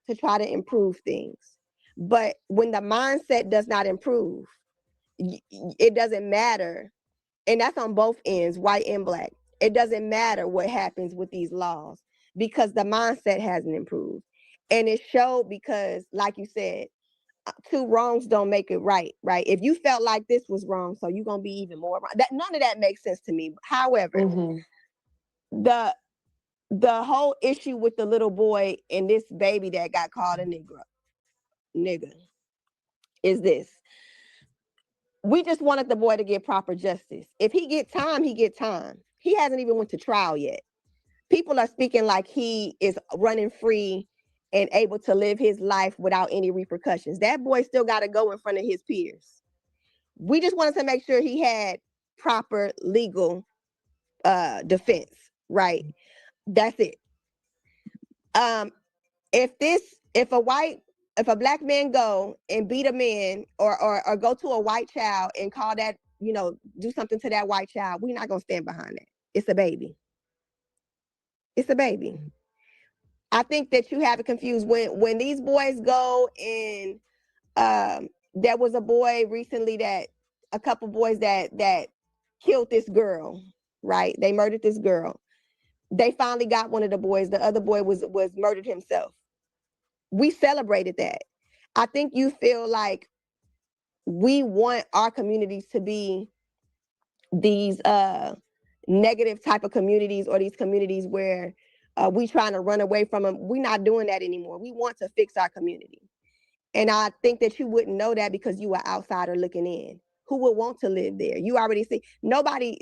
to try to improve things, but when the mindset does not improve, it doesn't matter, and that's on both ends, white and black. It doesn't matter what happens with these laws because the mindset hasn't improved. And it showed because, like you said, two wrongs don't make it right, right? If you felt like this was wrong, so you're going to be even more wrong. None of that makes sense to me. However, the whole issue with the little boy and this baby that got called a nigga is this. We just wanted the boy to get proper justice. If he get time, he get time. He hasn't even went to trial yet. People are speaking like he is running free and able to live his life without any repercussions. That boy still got to go in front of his peers. We just wanted to make sure he had proper legal defense, right? That's it. If a black man go and beat a man or go to a white child and call that, do something to that white child, we're not gonna stand behind that. It's a baby. It's a baby. I think that you have it confused when these boys go and there was a boy recently a couple boys that killed this girl, right? They murdered this girl. They finally got one of the boys. The other boy was murdered himself. We celebrated that. I think you feel like we want our communities to be these negative type of communities, or these communities where we trying to run away from them. We're not doing that anymore. We want to fix our community. And I think that you wouldn't know that because you are outsider looking in. Who would want to live there? You already see nobody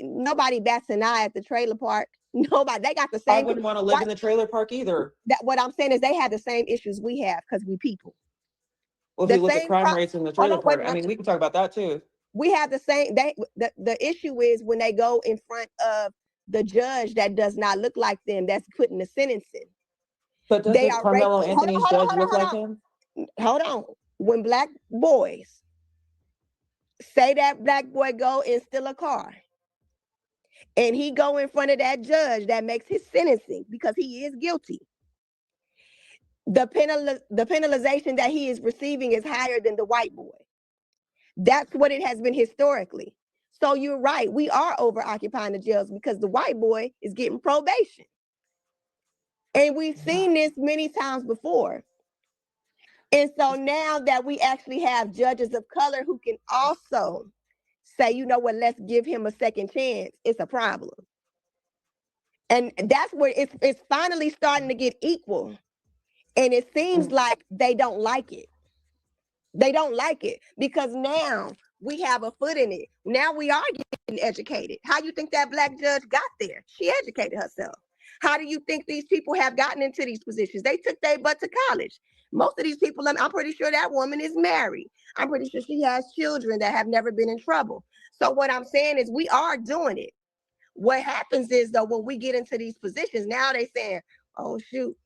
bats an eye at the trailer park. Nobody. They got the same. I wouldn't want to live in the trailer park either. What I'm saying is they have the same issues we have because we people. Well, if you look at crime rates in the trailer park, I mean, we can talk about that too. We have the same. The issue is when they go in front of the judge that does not look like them, that's putting the sentencing. But doesn't Carmelo Anthony's judge look like him? Hold on. When black boys say that black boy go and steal a car, and he go in front of that judge that makes his sentencing because he is guilty, the penalization that he is receiving is higher than the white boy. That's what it has been historically. So you're right. We are over occupying the jails because the white boy is getting probation. And we've seen this many times before. And so now that we actually have judges of color who can also say, you know what, let's give him a second chance, it's a problem. And that's where it's finally starting to get equal. And it seems like they don't like it. They don't like it because now we have a foot in it. Now we are getting educated. How do you think that black judge got there? She educated herself. How do you think these people have gotten into these positions? They took their butt to college. Most of these people, I'm pretty sure that woman is married. I'm pretty sure she has children that have never been in trouble. So what I'm saying is we are doing it. What happens is though, when we get into these positions, now they saying, oh shoot,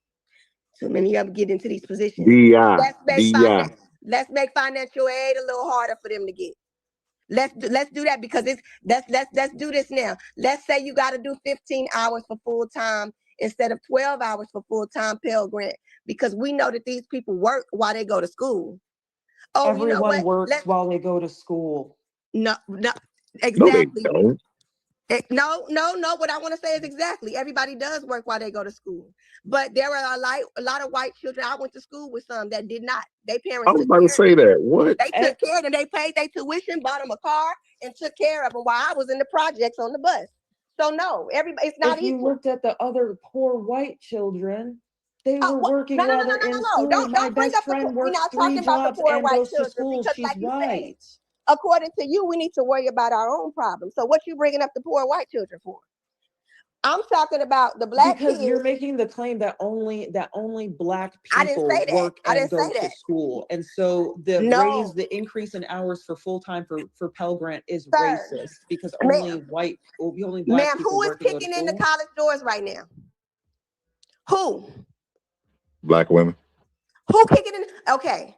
too many of them get into these positions. Let's make financial aid a little harder for them to get. Let's do that because let's do this now. Let's say you got to do 15 hours for full time instead of 12 hours for full time Pell Grant because we know that these people work while they go to school. Oh, everyone you know what? works while they go to school. No, exactly. No, they don't. No. What I want to say is exactly. Everybody does work while they go to school, but there are a lot of white children. I went to school with some that did not. Their I parents was took about to care say of them. that. What? They took care of them. They paid their tuition, bought them a car, and took care of them while I was in the projects on the bus. So no, everybody. It's not If you equal. looked at the other poor white children, they were What? working No. while they're in school. Don't My bring best up the. friend We're works not 3 talking about the jobs poor and white goes to children school. because, She's like you said, white. according to you, we need to worry about our own problems. So what you bringing up the poor white children for? I'm talking about the black Because kids. you're making the claim that only black I didn't people say that. work I and didn't go say to that. school, and so the No, increase in hours for full time for Pell Grant is sir. racist because Ma'am. only black Ma'am, people who is work and go to kicking in the school. college doors right now? Who? Black women. Who kicking in? Okay.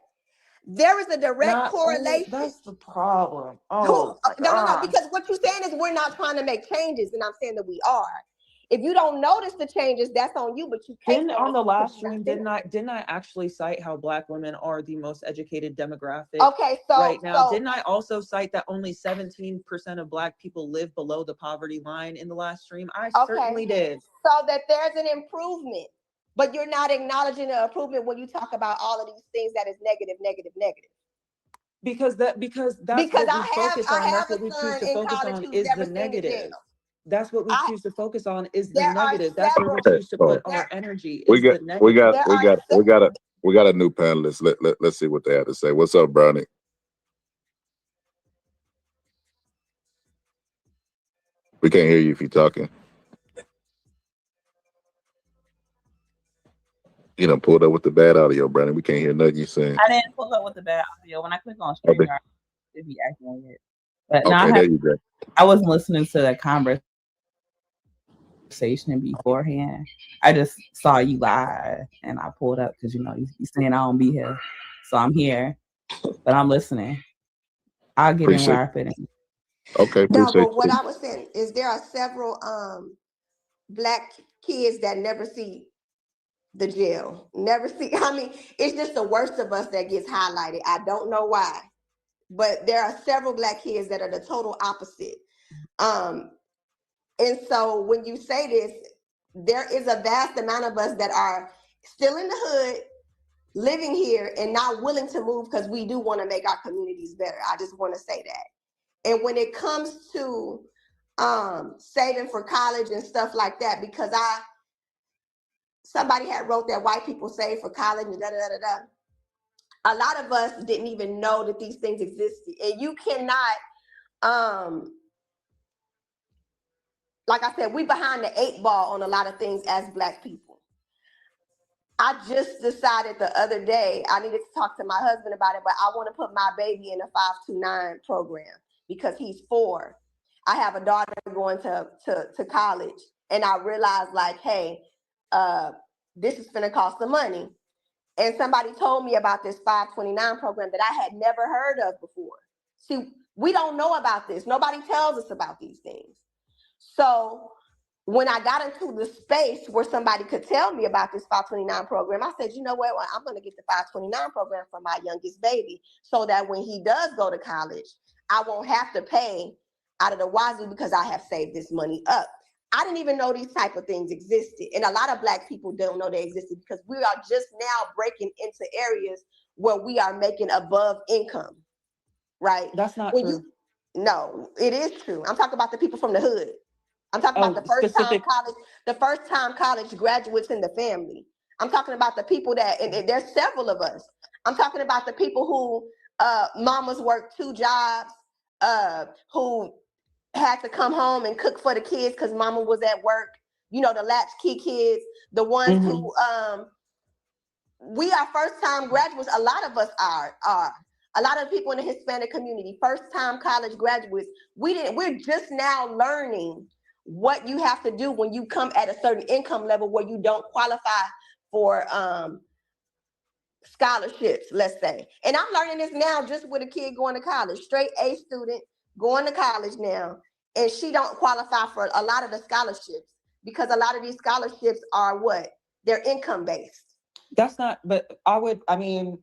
There is a direct Not only correlation. that's the problem. Who? Oh my No. God. Because what you're saying is we're not trying to make changes, and I'm saying that we are. If you don't notice the changes, that's on you. But you can't. Didn't on the last stream, didn't I actually cite how black women are the most educated demographic Okay, right now? Didn't I also cite that only 17% of black people live below the poverty line in the last stream? I certainly did. So that there's an improvement, but you're not acknowledging the improvement when you talk about all of these things that is negative. Because that's what we focus on. That's what we choose to focus on is the negative. That's what we choose to focus on is the negative. That's where we Okay, choose to put our energy. we Is got the negative. we got a new panelist. Let's see what they have to say. What's up, Brownie? We can't hear you if you're talking. You done pulled up with the bad audio, Brownie. We can't hear nothing you're saying. I didn't pull up with the bad audio. When I click on Okay. StreamYard, it be acting weird. But Okay, now there you go. I wasn't listening to the conversation beforehand. I just saw you live and I pulled up because you saying I don't be here. So I'm here, but I'm listening. I'll get in where I fit in. Okay, No, but what I was saying is there are several black kids that never see the jail. Never see. I mean, it's just the worst of us that gets highlighted. I don't know why, but there are several black kids that are the total opposite. And so when you say this, there is a vast amount of us that are still in the hood, living here and not willing to move because we do want to make our communities better. I just want to say that. And when it comes to saving for college and stuff like that, because somebody had wrote that white people save for college and a lot of us didn't even know that these things existed. And you cannot, like I said, we behind the 8 ball on a lot of things as black people. I just decided the other day, I needed to talk to my husband about it, but I want to put my baby in a 529 program because he's 4. I have a daughter going to college, and I realized like, hey, this is gonna cost some money. And somebody told me about this 529 program that I had never heard of before. See, we don't know about this. Nobody tells us about these things. So when I got into the space where somebody could tell me about this 529 program, I said, you know what, well, I'm going to get the 529 program for my youngest baby so that when he does go to college, I won't have to pay out of the wazoo because I have saved this money up. I didn't even know these type of things existed. And a lot of Black people don't know they existed because we are just now breaking into areas where we are making above income, right? That's not When true. no, it is true. I'm talking about the people from the hood. I'm talking about Oh, the first specific. time college graduates in the family. I'm talking about the people that, and there's several of us. I'm talking about the people who mamas worked 2 jobs, who had to come home and cook for the kids because mama was at work. You know, the latchkey kids, the ones who we are first time graduates. A lot of us are. A lot of people in the Hispanic community, first time college graduates. We're just now learning what you have to do when you come at a certain income level where you don't qualify for scholarships, let's say. And I'm learning this now just with a kid going to college, straight A student going to college now, and she don't qualify for a lot of the scholarships because a lot of these scholarships are what? They're income based. That's not, but I mean,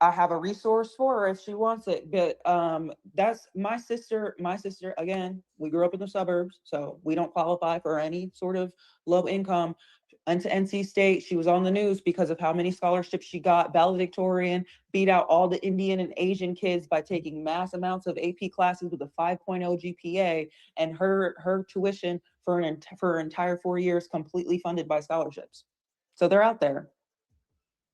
I have a resource for her if she wants it. But that's my sister, again, we grew up in the suburbs, so we don't qualify for any sort of low income. Into NC State, she was on the news because of how many scholarships she got. Valedictorian, beat out all the Indian and Asian kids by taking mass amounts of AP classes with a 5.0 GPA, and her tuition for her entire 4 years completely funded by scholarships. So they're out there.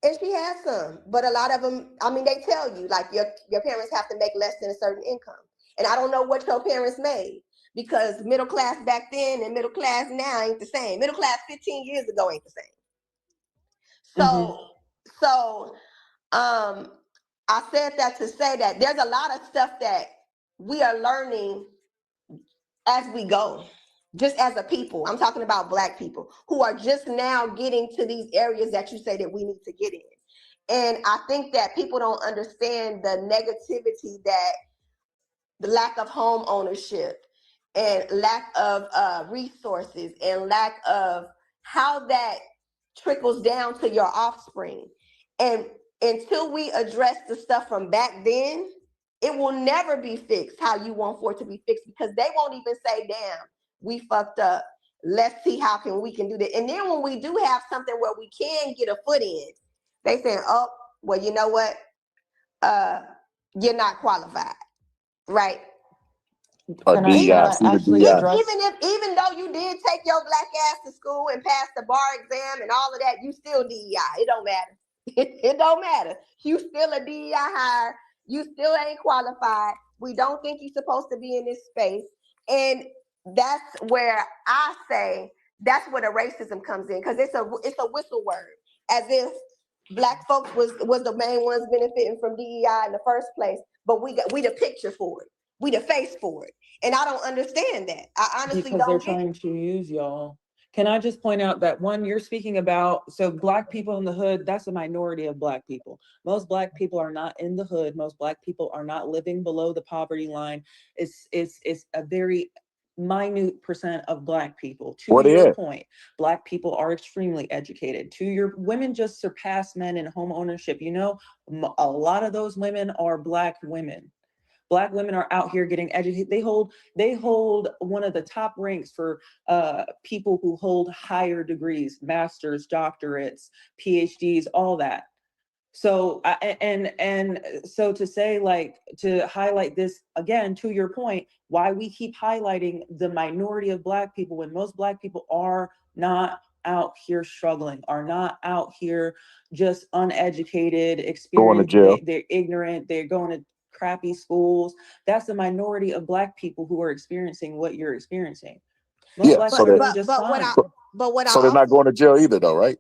And she has some, but a lot of them, I mean, they tell you like your parents have to make less than a certain income. And I don't know what your parents made because middle class back then and middle class now ain't the same. Middle class 15 years ago ain't the same. So I said that to say that there's a lot of stuff that we are learning as we go. Just as a people, I'm talking about Black people who are just now getting to these areas that you say that we need to get in. And I think that people don't understand the negativity that the lack of home ownership and lack of resources and lack of how that trickles down to your offspring. And until we address the stuff from back then, it will never be fixed how you want for it to be fixed because they won't even say, damn, we fucked up. Let's see how we can do that. And then when we do have something where we can get a foot in, they say, oh, well, you know what? You're not qualified, right? Or DEI, see the DEI. Even though you did take your Black ass to school and pass the bar exam and all of that, you still DEI. It don't matter. It don't matter. You still a DEI hire. You still ain't qualified. We don't think you're supposed to be in this space. And that's where I say that's where the racism comes in because it's a whistle word, as if Black folks was the main ones benefiting from DEI in the first place. But we the picture for it. We the face for it. And I don't understand that. I honestly because they're trying to use y'all. Can I just point out that one you're speaking about, so Black people in the hood, that's a minority of Black people. Most Black people are not in the hood. Most Black people are not living below the poverty line. It's a very minute percent of Black people. To your point, Black people are extremely educated. Women just surpass men in home ownership. You know, a lot of those women are Black women. Black women are out here getting educated. They hold one of the top ranks for people who hold higher degrees, masters, doctorates, PhDs, all that. So so to say, like, to highlight this again, to your point, why we keep highlighting the minority of Black people when most Black people are not out here struggling, are not out here just uneducated, experienced, they're ignorant, they're going to crappy schools. That's the minority of Black people who are experiencing what you're experiencing. Most Black people are doing just fine. So they're not going to jail either, though, right?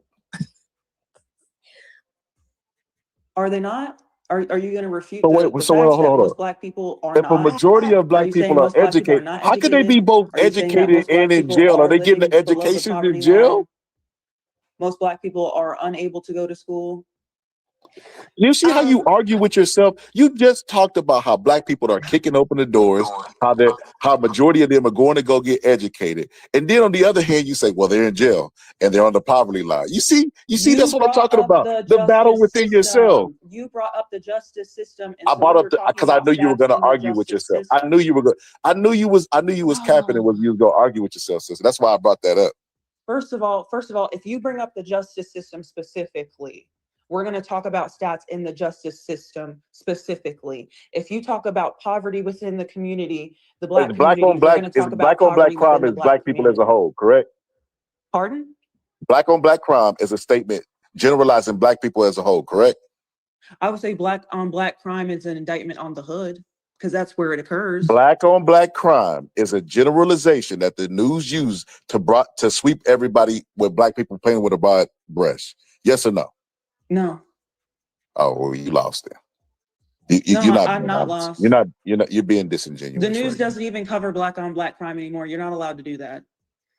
Are they not? Are you going to refute So the wait, fact that hold most on. Black people are If a not? majority of Black people are educated, how could they be both educated and in jail? Are they getting the education in jail? Most Black people are unable to go to school. You see how you argue with yourself? You just talked about how black people are kicking open the doors, how majority of them are going to go get educated. And then on the other hand, you say, well, they're in jail and they're on the poverty line. You see, that's what I'm brought talking up about. The battle justice within yourself. system. You brought up the justice system, and I so brought we up were talking because I about knew you were stats gonna in the argue with justice yourself. system. I knew you was capping and you was gonna argue with yourself, sister. That's why I brought that up. First of all, if you bring up the justice system specifically, we're going to talk about stats in the justice system specifically. If you talk about poverty within the community, the black It's black community, on we're black. going to It's talk about black on black poverty crime within the is black black people as a community. whole, correct? Pardon? Black on black crime is a statement generalizing black people as a whole, correct? I would say black on black crime is an indictment on the hood because that's where it occurs. Black on black crime is a generalization that the news use to sweep everybody with black people playing with a broad brush. Yes or no? No. Oh, well, you lost there. You're not I'm being not honest. lost. You're being disingenuous. The news right now. doesn't even cover black on black crime anymore. You're not allowed to do that.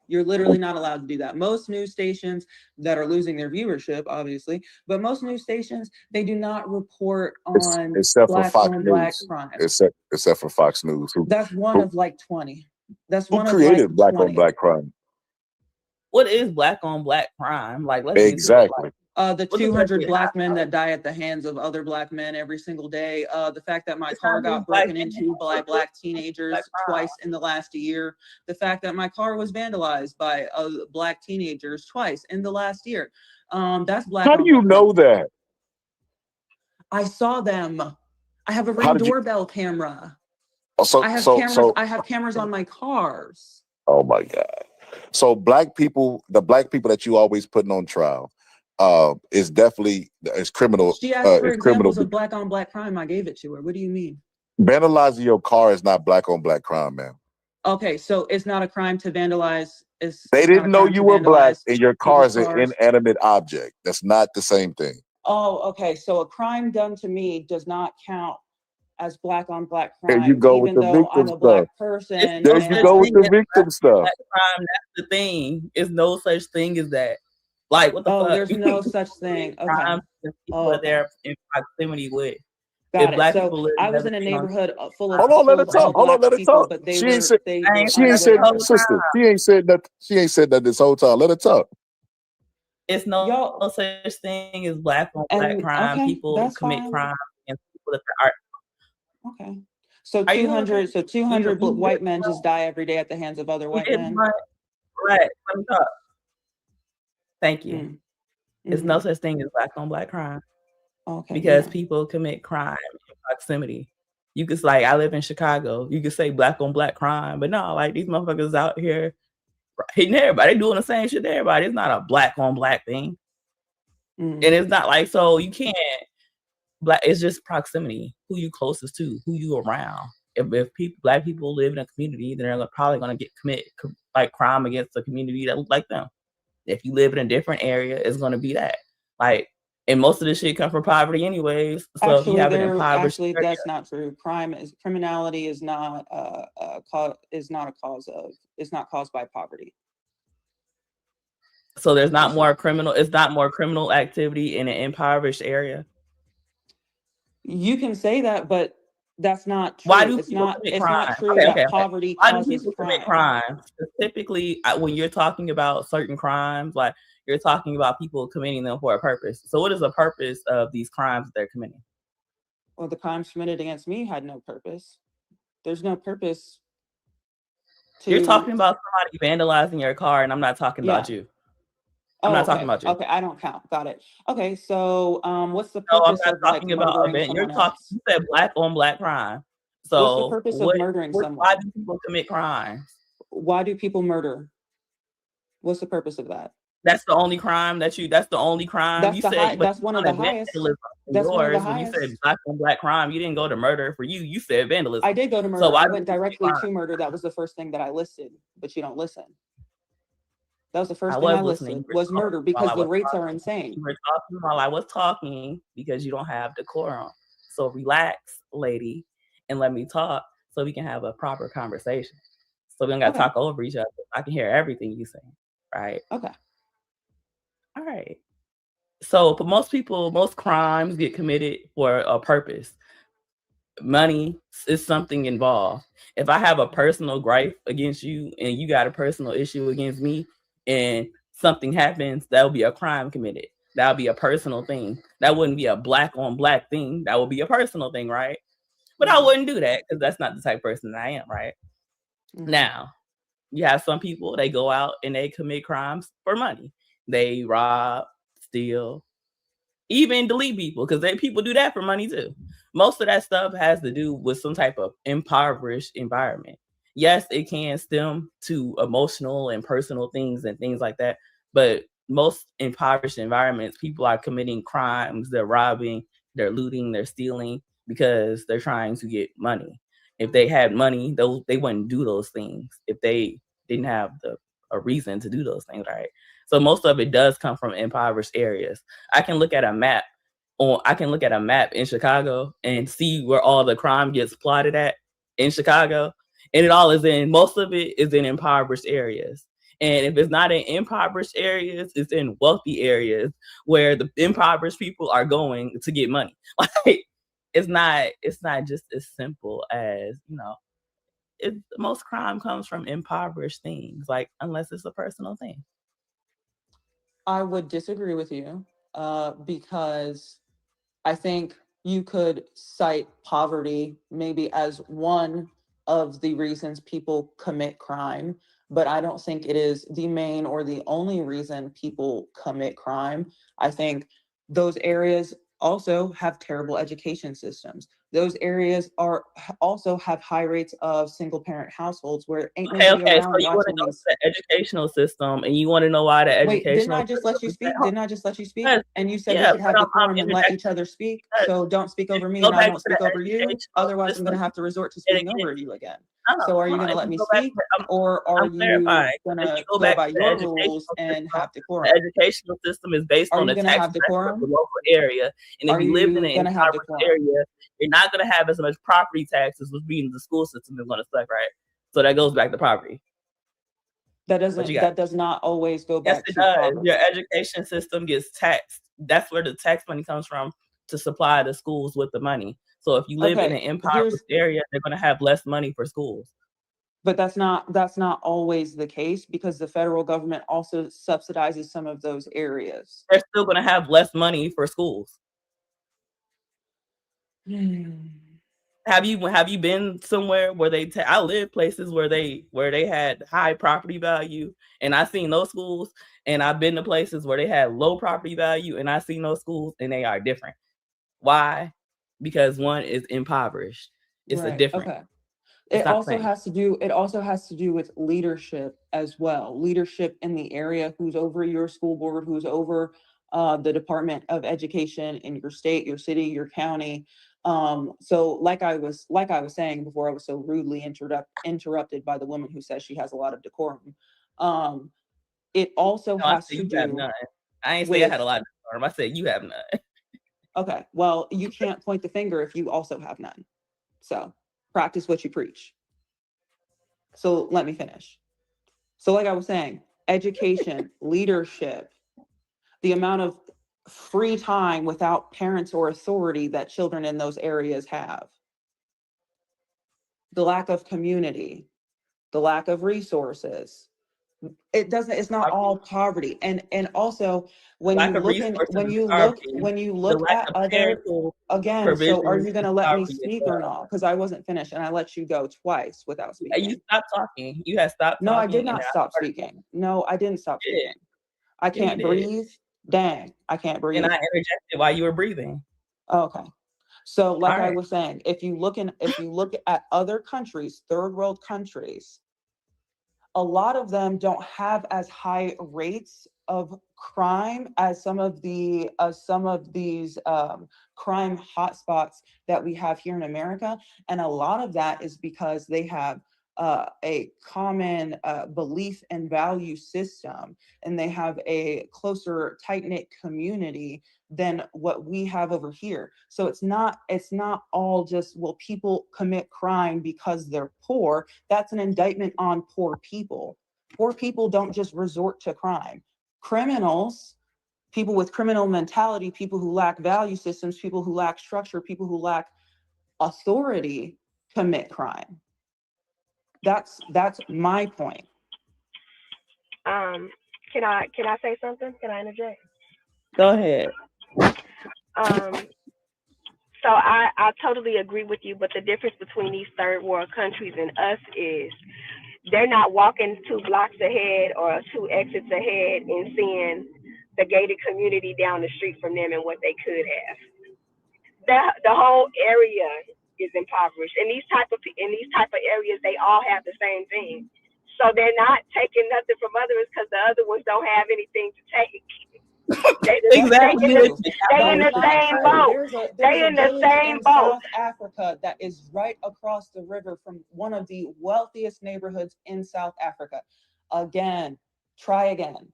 You're literally not allowed to do that. Most news stations that are losing their viewership, obviously, but most news stations, they do not report on Except for black Fox on black News. crime. Except for Fox News. That's one of like 20. That's Who one of like created black 20. on black crime? What is black on black crime? Like, let's get to it. Exactly. Like, The what does that 200 mean? black men that die at the hands of other black men every single day. The fact that my It's car not just got black broken men. into by black teenagers twice in the last year. The fact that my car was vandalized by black teenagers twice in the last year. That's black How on do you black know crime. that? I saw them. I have a How Ring did you? doorbell camera. So I have so cameras. so. I have cameras on my cars. Oh my God. So black people, the black people that you always putting on trial, is definitely is criminal. She asked for It's criminal. examples of black on black crime. I gave it to her. What do you mean? Vandalizing your car is not black on black crime, man. Okay, so it's not a crime to vandalize. They It's not a didn't know crime to you were black, vandalize and your car people's is an cars. inanimate object. That's not the same thing. Oh, okay. So a crime done to me does not count as black on black There you crime, go with even the though I'm victim a black stuff. person. There No you such go with thing the as victim stuff. black crime. That's the thing. It's no such thing as that. Like, what the Oh, fuck? there's no such thing. Okay. Crimes that people are Okay. there in proximity with. Got If it. black So people live I and was never in a seen on neighborhood full Hold on, let her of talk. all Hold on, black let her people, talk. but they She ain't were said. they I were ain't She ain't said said, that the unaware. whole sister. time. She ain't said that. She ain't said that this whole time. Let her talk. It's no Y'all such thing as black on black and crime. okay, People that's commit fine. crime against people that are. Okay. So Are you gonna 200, so you 200 you white men just die every day at the hands of other white did men. right. Let me talk. Thank you. Mm. It's no such thing as black on black crime Okay, because yeah. people commit crime in proximity. You could like I live in Chicago. You could say black on black crime, but no, like these motherfuckers out here hitting everybody. They doing the same shit to everybody. It's not a black on black thing. Mm. And it's not like so you can't black. It's just proximity. Who you closest to, who you around. If people, black people live in a community, then they're probably gonna commit like crime against the community that look like them. If you live in a different area, it's gonna be that. Like, and most of this shit come from poverty, anyways. So if you have an impoverished area, That's not true. Criminality is not it's not caused by poverty. so there's not more criminal. It's not more criminal activity in an impoverished area. You can say that, but that's not true. Why do It's people not. commit It's crime? not true Okay. that poverty Why do causes people commit crime. crime? Typically, when you're talking about certain crimes, like you're talking about people committing them for a purpose. So, what is the purpose of these crimes that they're committing? Well, the crimes committed against me had no purpose. There's no purpose. You're talking about somebody vandalizing your car, and I'm not talking about you. I'm not talking about you. Okay, I don't count. Got it. Okay, so what's the No, I'm purpose not of like talking about murdering event. You're someone talking. else? You said black on black crime. What's the So, purpose of murdering why someone? do people commit crimes? Why do people murder? What's the purpose of that? That's the only crime that you. That's the only crime That's you the said. high. But That's one of the highest. vandalism for That's one of the yours. When you said highest. black on black crime, you didn't go to murder for you. You said vandalism. I did go to murder. So why I do went people commit directly crime? to murder. That was the first thing that I listed, but you don't listen. That was the first I thing was I listening. listed You were was murder talking while because I the was rates are talking. insane. You were talking while I was talking because you don't have decorum. So relax, lady, and let me talk so we can have a proper conversation. So we don't got to talk over each other. I can hear everything you say, right? Okay. All right. So for most people, most crimes get committed for a purpose. Money is something involved. If I have a personal gripe against you and you got a personal issue against me and something happens, that would be a crime committed. That would be a personal thing. That wouldn't be a black on black thing. That would be a personal thing, right? But I wouldn't do that because that's not the type of person that I am, right? Now, you have some people, they go out and they commit crimes for money. They rob, steal, even delete people because people do that for money too. Most of that stuff has to do with some type of impoverished environment. Yes, it can stem to emotional and personal things and things like that, but most impoverished environments, people are committing crimes, they're robbing, they're looting, they're stealing because they're trying to get money. If they had money, they wouldn't do those things if they didn't have a reason to do those things, right? So most of it does come from impoverished areas. I can look at a map in Chicago and see where all the crime gets plotted at in Chicago. And most of it is in impoverished areas. And if it's not in impoverished areas, it's in wealthy areas where the impoverished people are going to get money. Like it's not just as simple as, most crime comes from impoverished things, like unless it's a personal thing. I would disagree with you because I think you could cite poverty maybe as one of the reasons people commit crime, but I don't think it is the main or the only reason people commit crime. I think those areas also have terrible education systems. Those areas also have high rates of single parent households where ain't nobody Okay. So around you want to watching know these. the educational system, and you want to know why the Wait, didn't educational I just let you system is speak? that Didn't I just let you speak? Yes, And you said we yeah, should but have I'm decorum and let interjecting each other speak. because So don't speak if over you me go and I back won't to the speak over you. educational Otherwise, I'm going system, to have to resort to and speaking again, over you again. no, So are you hold going on. to If let you me go back speak to, or are I'm you clarifying. going If to you go go back by to the your rules educational and system, have the decorum? educational system is based Are on you the going to tax have pressure of the decorum? local area. And if Are you lived in you an going to have impoverished decorum? area, you're not going to have as much property taxes, which means the school system is going to suck, right? So that goes back to poverty. What you got? That does not always go Yes, back it to does. Your poverty. education system gets taxed. That's where the tax money comes from to supply the schools with the money. So if you live in an Okay, impoverished area, they're going to have less money for schools. but that's not always the case because the federal government also subsidizes some of those areas. They're still going to have less money for schools. Have you been somewhere where I live places where they had high property value and I seen those schools, and I've been to places where they had low property value and I seen those schools and they are different. Why? Because one is impoverished. It's a Right. different. Okay. It's It not the also same. has to do with leadership as well. Leadership in the area, who's over your school board, who's over the Department of Education in your state, your city, your county. So like I was saying before, I was so rudely interrupted by the woman who says she has a lot of decorum. It also No, I has said to you have do none. I ain't say I with had a lot of decorum. I said you have none. okay, well, you can't point the finger if you also have none. So practice what you preach. So let me finish. So, like I was saying, education, leadership, the amount of free time without parents or authority that children in those areas have, the lack of community, the lack of resources. It's not all poverty. And also when Lack you of look in, resources is poverty. when you The look lack at of other, parental again, so are provisions you is going to let me poverty as speak or well. not? Because I wasn't finished and I let you go twice without You speaking. stopped talking. You had stopped No, I did talking, and not then I stop started. speaking. No, I didn't stop You did. speaking. I Yeah, you can't did. breathe. Dang, I can't And breathe. I interjected while you were breathing. Okay. So like All I right. was saying, if you look at other countries, third world countries, a lot of them don't have as high rates of crime as some of these crime hotspots that we have here in America, and a lot of that is because they have a common belief and value system, and they have a closer, tight-knit community than what we have over here. So it's not all just, well, people commit crime because they're poor. That's an indictment on poor people. Poor people don't just resort to crime. Criminals People with criminal mentality, people who lack value systems, people who lack structure, people who lack authority commit crime. That's my point. Can I say something? Can I interject? Go ahead. So I totally agree with you, but the difference between these third world countries and us is they're not walking 2 blocks ahead or 2 exits ahead and seeing the gated community down the street from them and what they could have. The whole area is impoverished. In these type of areas, they all have the same thing. So they're not taking nothing from others because the other ones don't have anything to take. They in the same boat. They in the same boat. South Africa that is right across the river from one of the wealthiest neighborhoods in South Africa. Again, try again.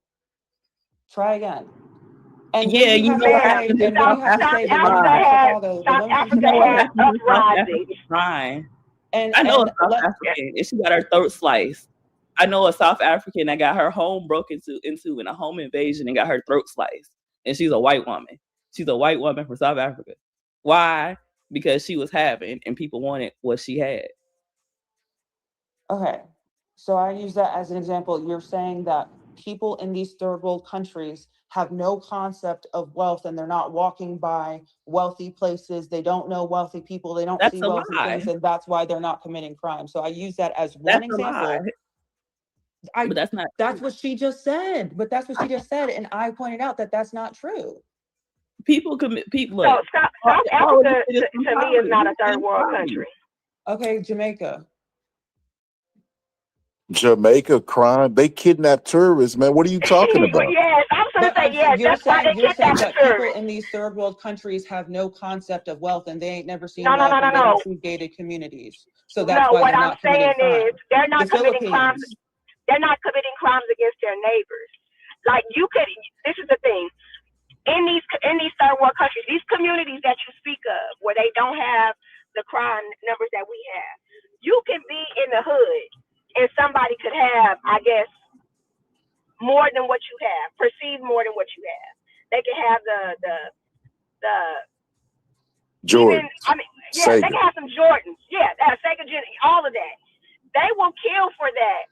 And yeah, you know what happened in South Africa? South Africa had uprisings. I know a South African, and she got her throat sliced. I know a South African that got her home broken into in a home invasion and got her throat sliced. And she's a white woman. She's a white woman from South Africa. Why? Because she was having and people wanted what she had. Okay, so I use that as an example. You're saying that people in these third world countries have no concept of wealth and they're not walking by wealthy places. They don't know wealthy people. They don't see wealthy things, and that's why they're not committing crime. So I use that as one example. But that's not. That's what she just said. But that's what she just said, and I pointed out that that's not true. People commit. People. So South Africa to me is not a third world country. Okay, Jamaica. Jamaica crime. They kidnap tourists, man. What are you talking about? Yes, I was going to say yes. That's why they kidnap that tourists. People in these third world countries have no concept of wealth, and they ain't never seen No. they don't see gated communities. So that's why what they're I'm not committing saying crime. is they're not The committing crimes. Philippines. They're not committing crimes against their neighbors. Like you could. This is the thing. In these third world countries, these communities that you speak of, where they don't have the crime numbers that we have, you can be in the hood and somebody could have, I guess, more than what you have, perceive more than what you have. They can have the Jordan. They can have some Jordans, Sega, all of that. They will kill for that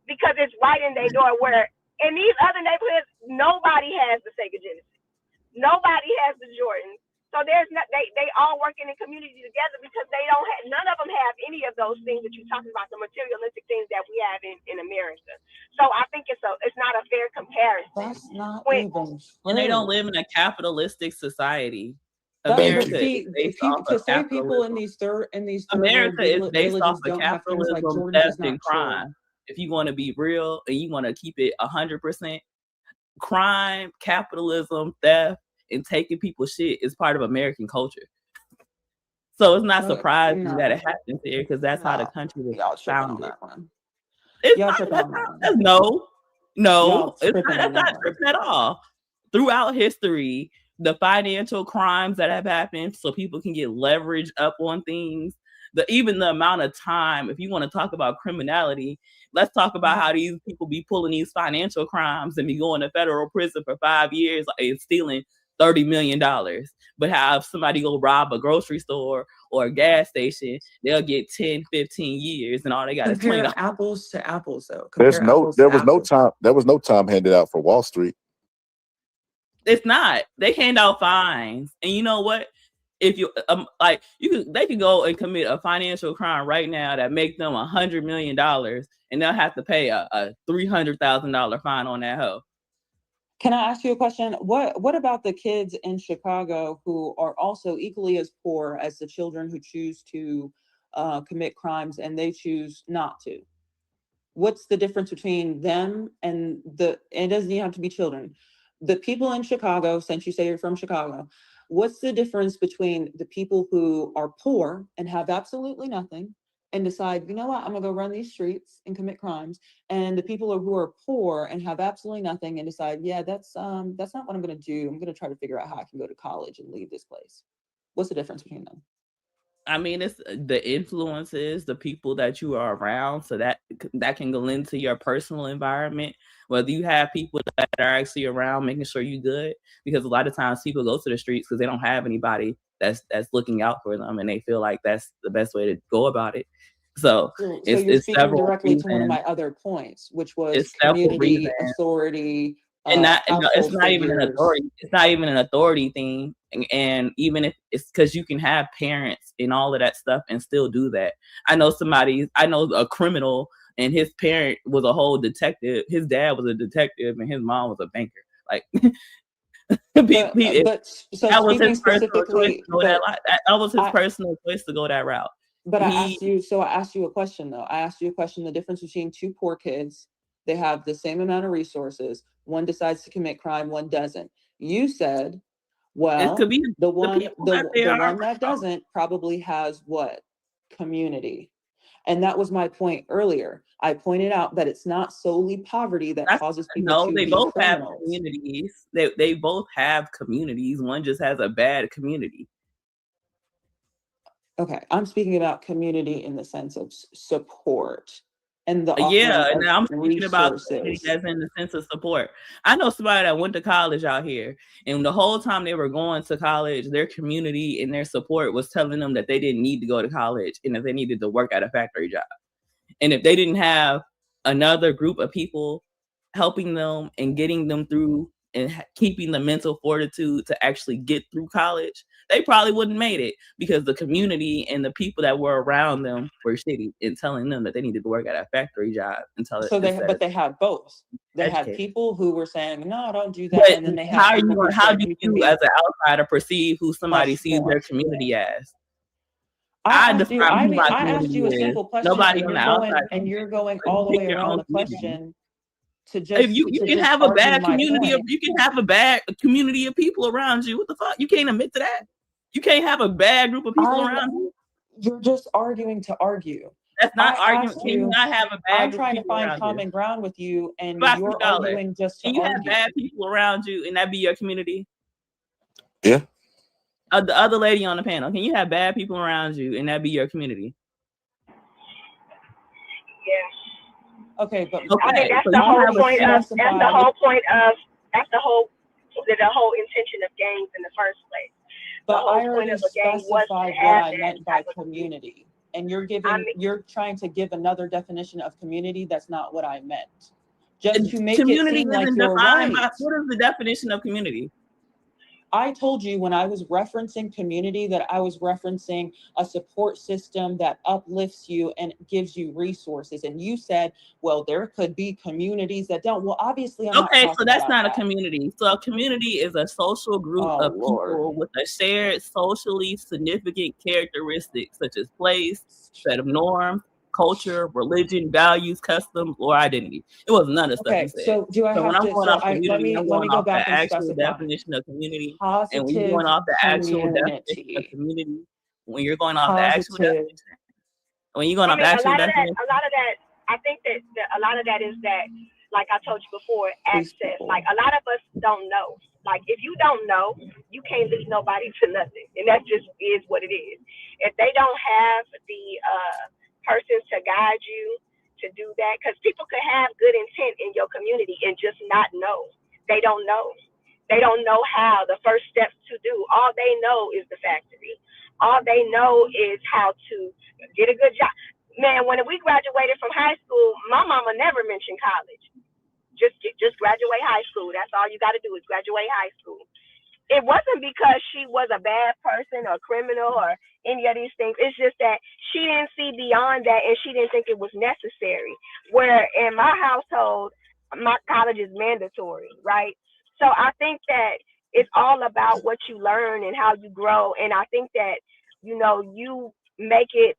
because it's right in their door. Where in these other neighborhoods, nobody has the Sega Genesis. Nobody has the Jordan. So there's not they all working in community together because they don't have none of them have any of those things that you're talking about, the materialistic things that we have in America. So I think it's not a fair comparison. That's not even true. And they don't live in a capitalistic society. America is based off of people in these third America is based off of don't have things like capitalism, Jordans theft, and crime. If you want to be real and you want to keep it 100%, crime, capitalism, theft, and taking people's shit is part of American culture. So it's not surprising that it happens here because that's how the country was founded. It's not, that's not tripping at all. Throughout history, the financial crimes that have happened so people can get leverage up on things, even the amount of time, if you want to talk about criminality, let's talk about how these people be pulling these financial crimes and be going to federal prison for 5 years and stealing $30 million. But how if somebody go rob a grocery store or a gas station, they'll get 10, 15 years and all they got is $20. Apples to apples, though. There was no time handed out for Wall Street. It's not. They hand out fines, and you know what? If you they could go and commit a financial crime right now that make them $100 million, and they'll have to pay a $300,000 fine on that hoe. Can I ask you a question? What about the kids in Chicago who are also equally as poor as the children who choose to commit crimes and they choose not to? What's the difference between them and it doesn't even have to be children. The people in Chicago, since you say you're from Chicago, what's the difference between the people who are poor and have absolutely nothing and decide, you know what, I'm gonna go run these streets and commit crimes, and the people who are poor and have absolutely nothing and decide, yeah, that's not what I'm gonna do. I'm gonna try to figure out how I can go to college and leave this place. What's the difference between them? I mean, it's the influences, the people that you are around, so that can go into your personal environment. Whether you have people that are actually around making sure you're good, because a lot of times people go to the streets because they don't have anybody that's looking out for them, and they feel like that's the best way to go about it. So So it's you're speaking several directly to one of reasons. my other points, which was It's several community, reasons. authority, And it's household not even an figures. authority. It's not even an authority thing. And even if it's because you can have parents and all of that stuff and still do that. I know a criminal and his parent was a whole detective. His dad was a detective and his mom was a banker. Like, So that was his speaking personal choice specifically, to go that that was his personal choice to go that route. But I asked you a question though. I asked you a question, the difference between two poor kids, they have the same amount of resources. One decides to commit crime, one doesn't. You said, well, could be the one that that doesn't probably has what? Community. And that was my point earlier. I pointed out that it's not solely poverty that causes people to they be both criminals. have communities. They both have communities. One just has a bad community. Okay, I'm speaking about community in the sense of support and the Yeah, offering and of I'm speaking about community resources. as in the sense of support. I know somebody that went to college out here, and the whole time they were going to college, their community and their support was telling them that they didn't need to go to college and that they needed to work at a factory job. And if they didn't have another group of people helping them and getting them through and keeping the mental fortitude to actually get through college, they probably wouldn't made it because the community and the people that were around them were shitty and telling them that they needed to work at a factory job until So they had both. They had people who were saying, no, don't do that. But And then they had how people who how said do you can you be as an outsider perceive who somebody much sees more. their community as? I define who my asked you a community is. simple question Nobody and on the outside. you're going all the Pick way your around own the community. question to If you can just have a argue bad my community point. you can have a bad community of people around you. What the fuck? You can't admit to that. You can't have a bad group of people around you. You're just arguing to argue. That's not I arguing. asked Can you you, not have a I'm bad group of trying to people find around common you? ground with you, and Fox you're Scholar, arguing just to can you have argue. bad people around you and that be your community? Yeah. The other lady on the panel, can you have bad people around you and that be your community? Yeah. Okay, but I think that's so the you whole have a point of sense- that's the whole intention of gangs in the first place. But the whole I already point of a gang was to specified what have I that meant by type of community. And you're trying to give another definition of community that's not what I meant. Just to make it community seem like isn't you're defined right. by what is the definition of community? I told you when I was referencing community that I was referencing a support system that uplifts you and gives you resources. And you said, well, there could be communities that don't. Well, obviously, I'm not Okay, talking so that's about not that. a community. So a community is a social group of people with a shared socially significant characteristics such as place, set of norms, culture, religion, values, customs, or identity. It was none of the stuff you said. So do I when have I'm to? going off community, I'm Let me going go off the back and actual specify. definition of community. And Positive when you're going off the actual definition community. of community, when you're going off the actual Positive. definition, when you're going off the a actual lot of definition, that, I think that a lot of that is that, like I told you before, access. Like a lot of us don't know. Like if you don't know, you can't lead nobody to nothing, and that just is what it is. If they don't have the persons to guide you to do that, because people could have good intent in your community and just not know. They don't know. They don't know how the first steps to do. All they know is the factory. All they know is how to get a good job. Man, when we graduated from high school, my mama never mentioned college. Just graduate high school. That's all you got to do is graduate high school. It wasn't because she was a bad person or criminal or any of these things. It's just that she didn't see beyond that and she didn't think it was necessary. Where in my household, my college is mandatory, right? So I think that it's all about what you learn and how you grow. And I think that, you make it,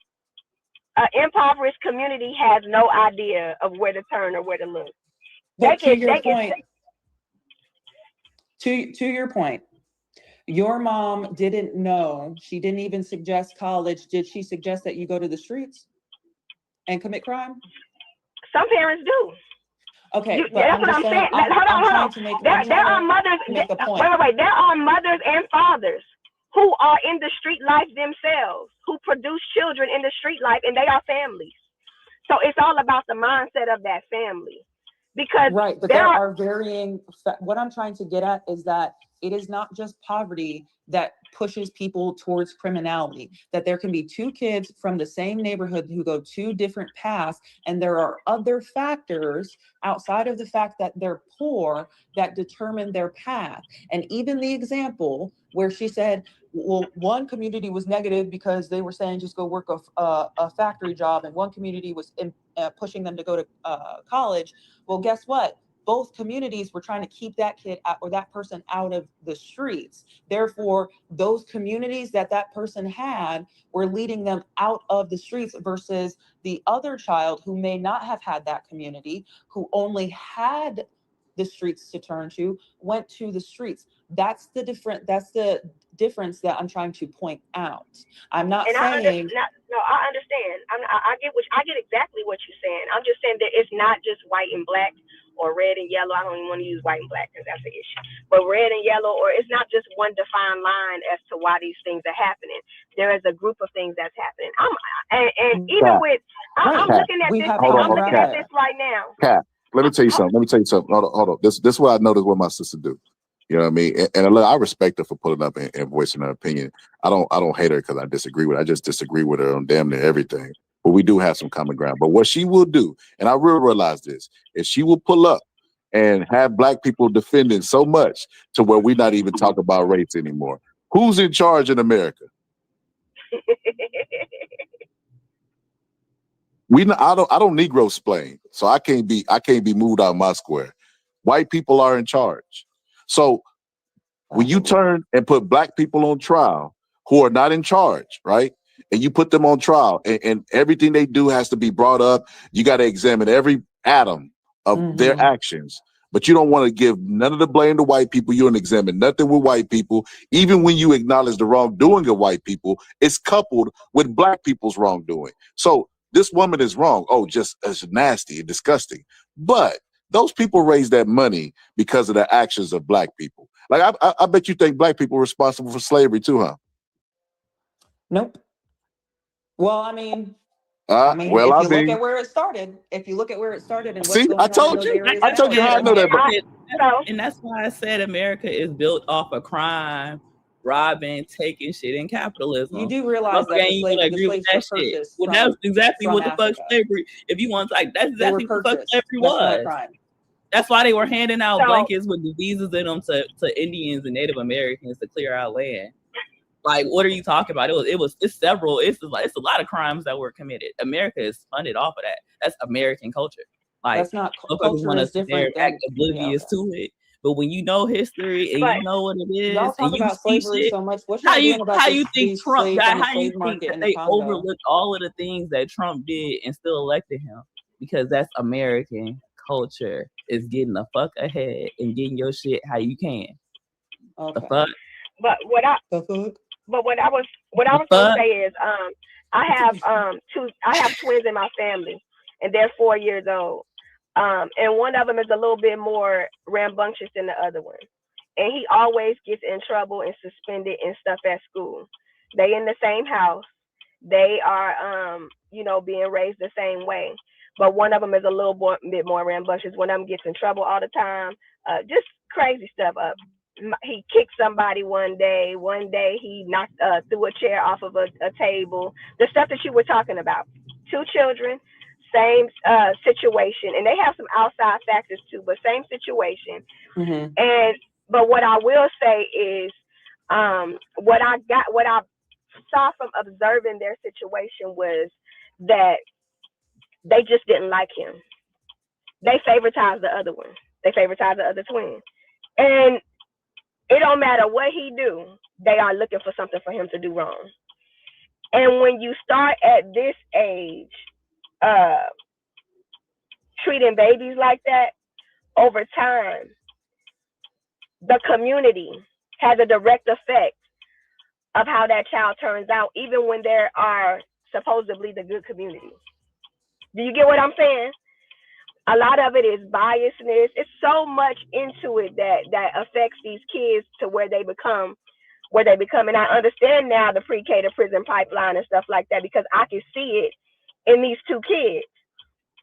an impoverished community has no idea of where to turn or where to look. But to your point, your mom didn't know. She didn't even suggest college. Did she suggest that you go to the streets and commit crime? Some parents do. Okay, but that's what I'm saying. Hold on. There are mothers. make a point. Wait. There are mothers and fathers. who are in the street life themselves, who produce children in the street life, and they are families. So it's all about the mindset of that family. Because right, but there are varying, what I'm trying to get at is that it is not just poverty that pushes people towards criminality, that there can be two kids from the same neighborhood who go two different paths, and there are other factors outside of the fact that they're poor that determine their path. And even the example where she said, well, one community was negative because they were saying just go work a factory job, and one community was pushing them to go to college. Well, guess what? Both communities were trying to keep that kid out, or that person out of the streets. Therefore, those communities that person had were leading them out of the streets versus the other child who may not have had that community, who only had the streets to turn to, went to the streets. That's the difference that I'm trying to point out. I'm not saying. I understand. I get exactly what you're saying. I'm just saying that it's not just white and black or red and yellow. I don't even want to use white and black because that's the issue. But red and yellow, or it's not just one defined line as to why these things are happening. There is a group of things that's happening. I'm looking at this. I'm looking at this right now. Kat, let me tell you something. Hold on. This is what I noticed what my sister do. You know what I mean? And I respect her for pulling up and voicing her opinion. I don't hate her because I disagree with her. I just disagree with her on damn near everything. But we do have some common ground. But what she will do, and I will realize this, is she will pull up and have black people defending so much to where we're not even talking about race anymore. Who's in charge in America? I don't Negro splain, so I can't be moved out of my square. White people are in charge. So when you turn and put black people on trial who are not in charge, right? And you put them on trial and everything they do has to be brought up. You got to examine every atom of their actions. But you don't want to give none of the blame to white people. You don't examine nothing with white people. Even when you acknowledge the wrongdoing of white people, it's coupled with black people's wrongdoing. So this woman is wrong. Oh, just as nasty and disgusting. But those people raise that money because of the actions of black people. Like I bet you think black people are responsible for slavery too, huh? Nope. Well, I mean, if you look at where it started, and what's going on in those areas, I told you how I know that. And that's why I said America is built off of crime, robbing, taking shit, and capitalism. You do realize that the slaves were purchased. Well, that's exactly what the fuck slavery. If you want, like, that's exactly what the fuck slavery was. Not a crime. That's why they were handing out blankets with diseases in them to Indians and Native Americans to clear out land. Like, what are you talking about? It's a lot of crimes that were committed. America is funded off of that. That's American culture. Like, that's not culture is different. Act oblivious to it. But when you know history and you know what it is, y'all talk about slavery so much. What how you think Trump got? How you think that they overlooked all of the things that Trump did and still elected him? Because that's American culture, is getting the fuck ahead and getting your shit how you can. Okay. The fuck? But what I was gonna say is I have twins in my family and they're 4 years old. And one of them is a little bit more rambunctious than the other one. And he always gets in trouble and suspended and stuff at school. They in the same house. They are being raised the same way. But one of them is a little bit more rambunctious. One of them gets in trouble all the time. Just crazy stuff up. He kicked somebody one day. One day he knocked threw a chair off of a table. The stuff that you were talking about. 2 children, same situation, and they have some outside factors too, but same situation. But what I will say is, what I saw from observing their situation was that they just didn't like him. They favoritized the other one. They favoritized the other twin, and it don't matter what he do, they are looking for something for him to do wrong. And when you start at this age, treating babies like that, over time, the community has a direct effect of how that child turns out, even when there are supposedly the good community. Do you get what I'm saying? A lot of it is biasness. It's so much into it that affects these kids to where they become where they become. And I understand now the pre-K to prison pipeline and stuff like that, because I can see it in these two kids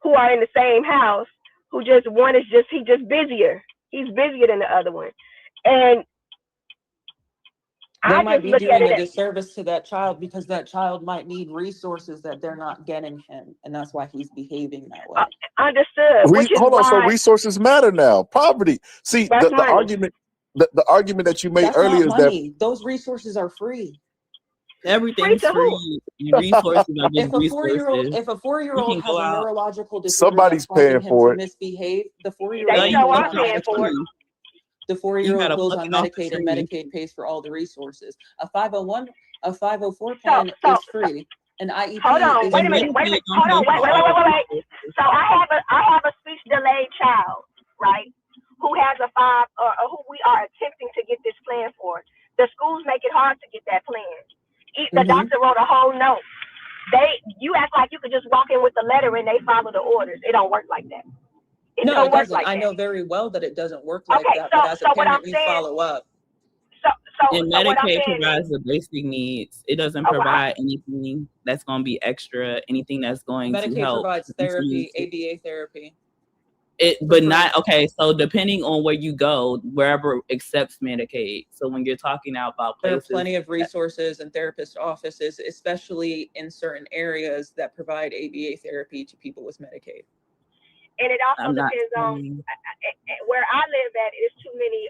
who are in the same house, who just one is just, he's just busier. He's busier than the other one. And They I might just be look at doing it a as, disservice to that child because that child might need resources that they're not getting him, and that's why he's behaving that way. understood, which is Hold on. So why resources matter now. Poverty. See, that's the money. argument, the argument that you made That's earlier not is that money. Those resources are free. Free Everything's to who? free. And resources are just If a four-year-old, resources. if a You four-year-old can has go a out. neurological disorder somebody's that's causing paying him for to it. misbehave, the They four-year-old You sure goes pluck are it on off paying the for it. Medicaid. tree. The You four-year-old gotta goes pluck on it off the Medicaid, and tree. Medicaid pays for all the resources. A 501, a 504 So, plan so, is so free. An hold IEP on, is And wait a minute, free. wait a Medicaid minute, don't hold on, pay for all the wait. resources. So I have a speech delayed child, right, who has a five, or who we are attempting to get this plan for. The schools make it hard to get that plan. The Mm-hmm. doctor wrote a whole note. You act like you could just walk in with the letter and they follow the orders. It don't work like that. It No, don't it work doesn't. like I that. know very well that it doesn't work like Okay, that, so but as a what I'm parent, you saying, follow up. And so what I'm Medicaid saying is, provides the basic needs. It doesn't well, provide anything that's going to be extra, anything that's going to Medicaid help provides continue therapy, to ABA therapy. it, for but free. not okay. So depending on where you go, wherever accepts Medicaid. So when you're talking now about There are places, plenty of resources and therapist offices, especially in certain areas, that provide ABA therapy to people with Medicaid. and it also I'm not depends on saying where I live at. Is too many.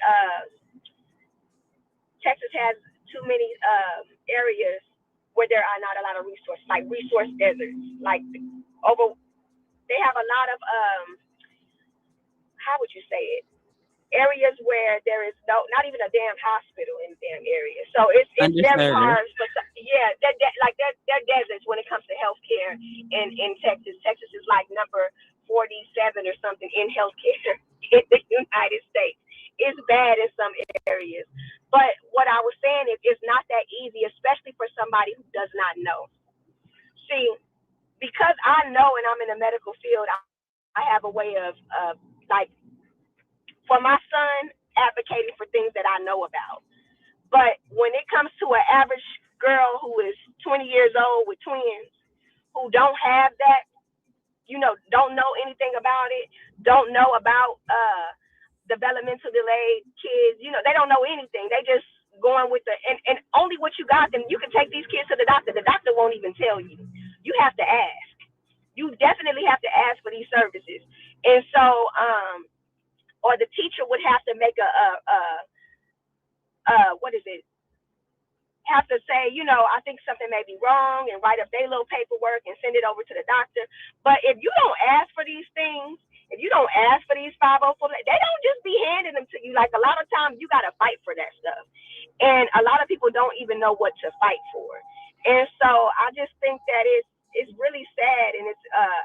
Texas has too many areas where there are not a lot of resources, like resource deserts. Like they have a lot of how would you say it? Areas where there is not even a damn hospital in the damn area. So it's very underserved. hard for they're deserts when it comes to healthcare in Texas. Texas is like number 47 or something in healthcare in the United States. It's bad in some areas. But what I was saying is it's not that easy, especially for somebody who does not know. See, because I know and I'm in the medical field, I have a way of like, for my son, advocating for things that I know about. But when it comes to an average girl who is 20 years old with twins, who don't have that, don't know anything about it, don't know about developmental delayed kids, they don't know anything. They just going with and only what you got them. You can take these kids to the doctor. The doctor won't even tell you. You have to ask. You definitely have to ask for these services. And so, or the teacher would have to make what is it? Have to say, I think something may be wrong, and write up their little paperwork and send it over to the doctor. But if you don't ask for these things, if you don't ask for these 504, they don't just be handing them to you. Like a lot of times you got to fight for that stuff. And a lot of people don't even know what to fight for. And so I just think that it's really sad, and it's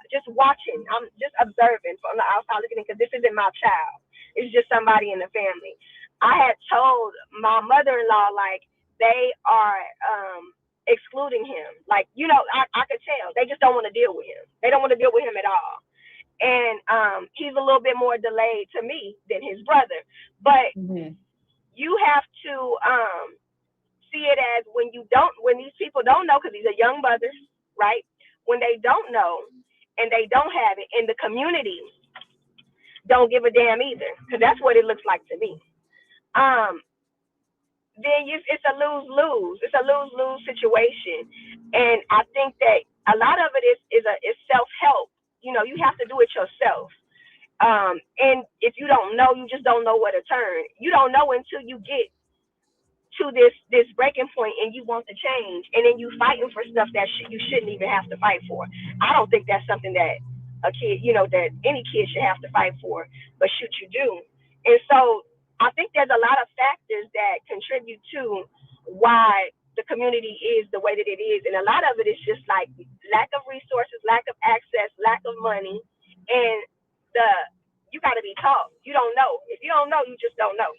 just watching. I'm just observing from the outside looking in, because this isn't my child. It's just somebody in the family. I had told my mother-in-law, like, they are excluding him. Like, I could tell. They just don't want to deal with him. They don't want to deal with him at all. And he's a little bit more delayed to me than his brother. But you have to see it as when these people don't know, because these are young mothers, right? When they don't know and they don't have it, and the community don't give a damn either, because that's what it looks like to me. Then it's a lose-lose. It's a lose-lose situation. And I think that a lot of it is self-help. You have to do it yourself. And if you don't know, you just don't know where to turn. You don't know until you get to this breaking point and you want to change, and then you fighting for stuff that you shouldn't even have to fight for. I don't think that's something that a kid, that any kid should have to fight for, but shoot, you do. And so I think there's a lot of factors that contribute to why the community is the way that it is, and a lot of it is just like lack of resources, lack of access, lack of money, and you got to be taught. You don't know. If you don't know, you just don't know.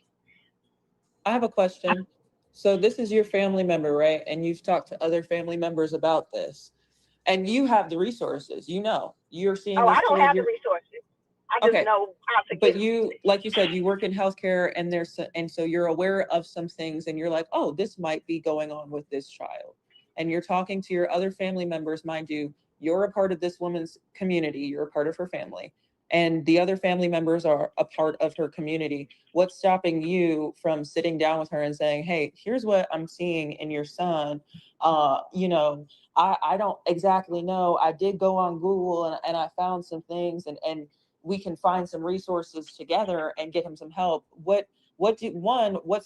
I have a question. So this is your family member, right? And you've talked to other family members about this, and you have the resources. You're seeing. I don't have the resources. I just Okay. know how to But get. you, like you said, you work in healthcare, and and so you're aware of some things, and you're like, oh, this might be going on with this child. And you're talking to your other family members, mind you, you're a part of this woman's community, you're a part of her family, and the other family members are a part of her community. What's stopping you from sitting down with her and saying, hey, here's what I'm seeing in your son? You know, I don't exactly know. I did go on Google and I found some things, and we can find some resources together and get him some help. What's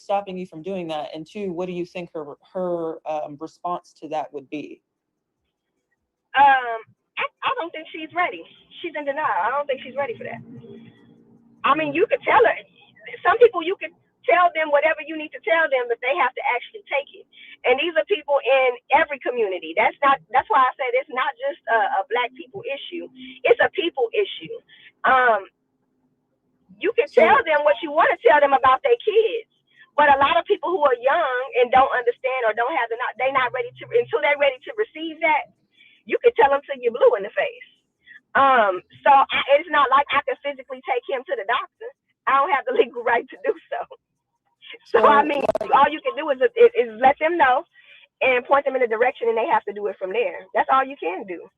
stopping you from doing that? And two, what do you think her response to that would be? I don't think she's ready. She's in denial. I don't think she's ready for that. I mean, you could tell her. Some people, you could tell them whatever you need to tell them, but they have to actually take it. And these are people in every community. That's why I said it's not just a black people issue. It's a people issue. You can tell them what you want to tell them about their kids. But a lot of people who are young and don't understand or don't have they're not ready to, until they're ready to receive that, you can tell them till you're blue in the face. It's not like I can physically take him to the doctor. I don't have the legal right to do so. So I mean, all you can do is let them know and point them in a direction, and they have to do it from there. That's all you can do.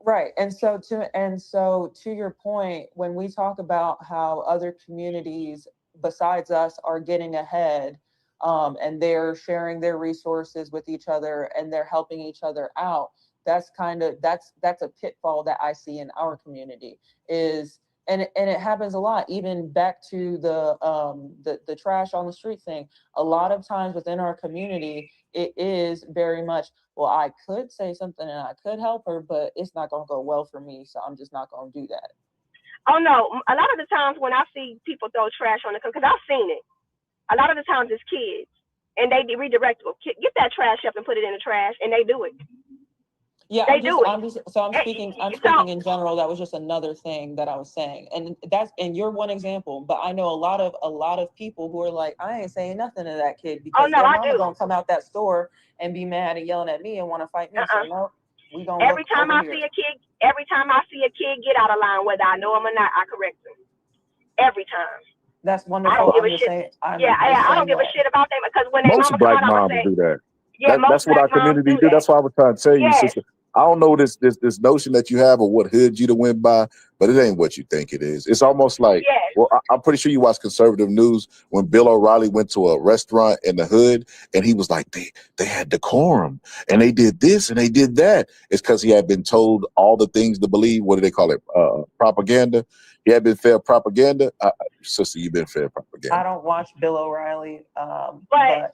Right. And so to your point, when we talk about how other communities besides us are getting ahead, and they're sharing their resources with each other and they're helping each other out, that's a pitfall that I see in our community and it happens a lot, even back to the trash on the street thing. A lot of times within our community, it is very much, well, I could say something and I could help her, but it's not going to go well for me, so I'm just not going to do that. Oh no, a lot of the times when I see people throw trash on the, because I've seen it, a lot of the times it's kids, and they redirect them. Get that trash up and put it in the trash, and they do it. Yeah, I'm speaking in general. That was just another thing that I was saying, and you're one example. But I know a lot of people who are like, I ain't saying nothing to that kid because their mama gonna come out that store and be mad and yelling at me and want to fight me. So no, we gonna every time I see a kid get out of line, whether I know him or not, I correct them. Every time. That's wonderful. I don't give a shit. I don't give a shit about them because when they Most mama black come out, I'm moms gonna say, do that. yeah, That's what our community do. That's why I was trying to tell you, sister. I don't know this notion that you have of what hood you to win by, but it ain't what you think it is. It's almost like, well, I'm pretty sure you watch conservative news when Bill O'Reilly went to a restaurant in the hood and he was like, they had decorum and they did this and they did that. It's because he had been told all the things to believe. What do they call it? Propaganda. He had been fed propaganda. Sister, you've been fed propaganda. I don't watch Bill O'Reilly, but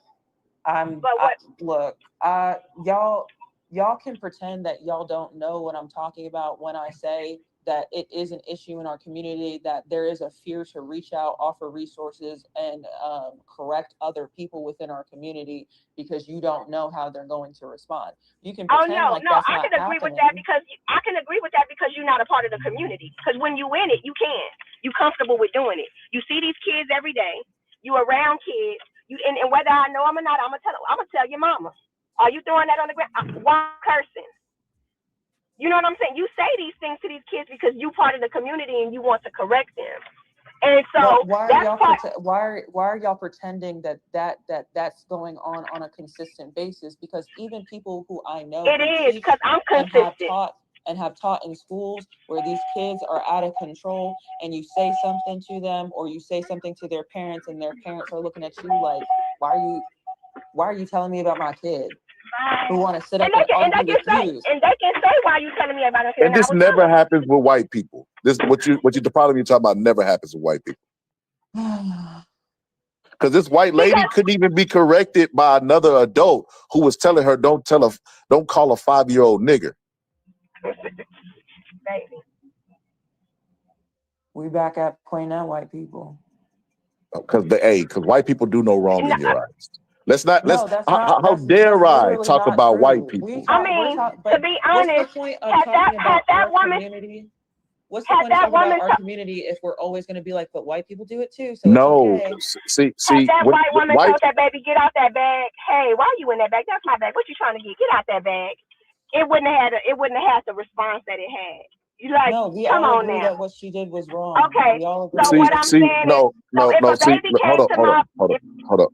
y'all can pretend that y'all don't know what I'm talking about when I say that it is an issue in our community, that there is a fear to reach out, offer resources, and correct other people within our community because you don't know how they're going to respond. You can pretend that's I not can agree with that because you're not a part of the community. Because when you in it, you can. You're comfortable with doing it. You see these kids every day. You around kids. And whether I know them or not, I'm gonna tell your mama. Are you throwing that on the ground? Why cursing? You know what I'm saying? You say these things to these kids because you part of the community and you want to correct them. And so why are y'all pretending that's going on a consistent basis? Because even people who I know it is because I'm consistent have taught in schools where these kids are out of control, and you say something to them or you say something to their parents, and their parents are looking at you like, why are you telling me about my kid? Who want to sit up and argue with you? And they can say, why are you telling me about it? And this never happens with white people. This what you the problem you're talking about never happens with white people. Because this white lady couldn't even be corrected by another adult who was telling her, don't call a 5-year-old nigger. We back at pointing at white people. Because white people do no wrong in your eyes. How dare I talk about white people? To be honest, what's the point of talking about our community? What's the point of talking about our community if we're always going to be like, but white people do it too, so no, it's okay. see, that white woman told that baby, get out that bag. Hey, why are you in that bag? That's my bag. What you trying to get? Get out that bag. It wouldn't have had the response that it had. Like, No, we come all on agree now. that what she did was wrong. Okay, We all agree so with what that. I'm saying is, so if a baby came to my, hold up.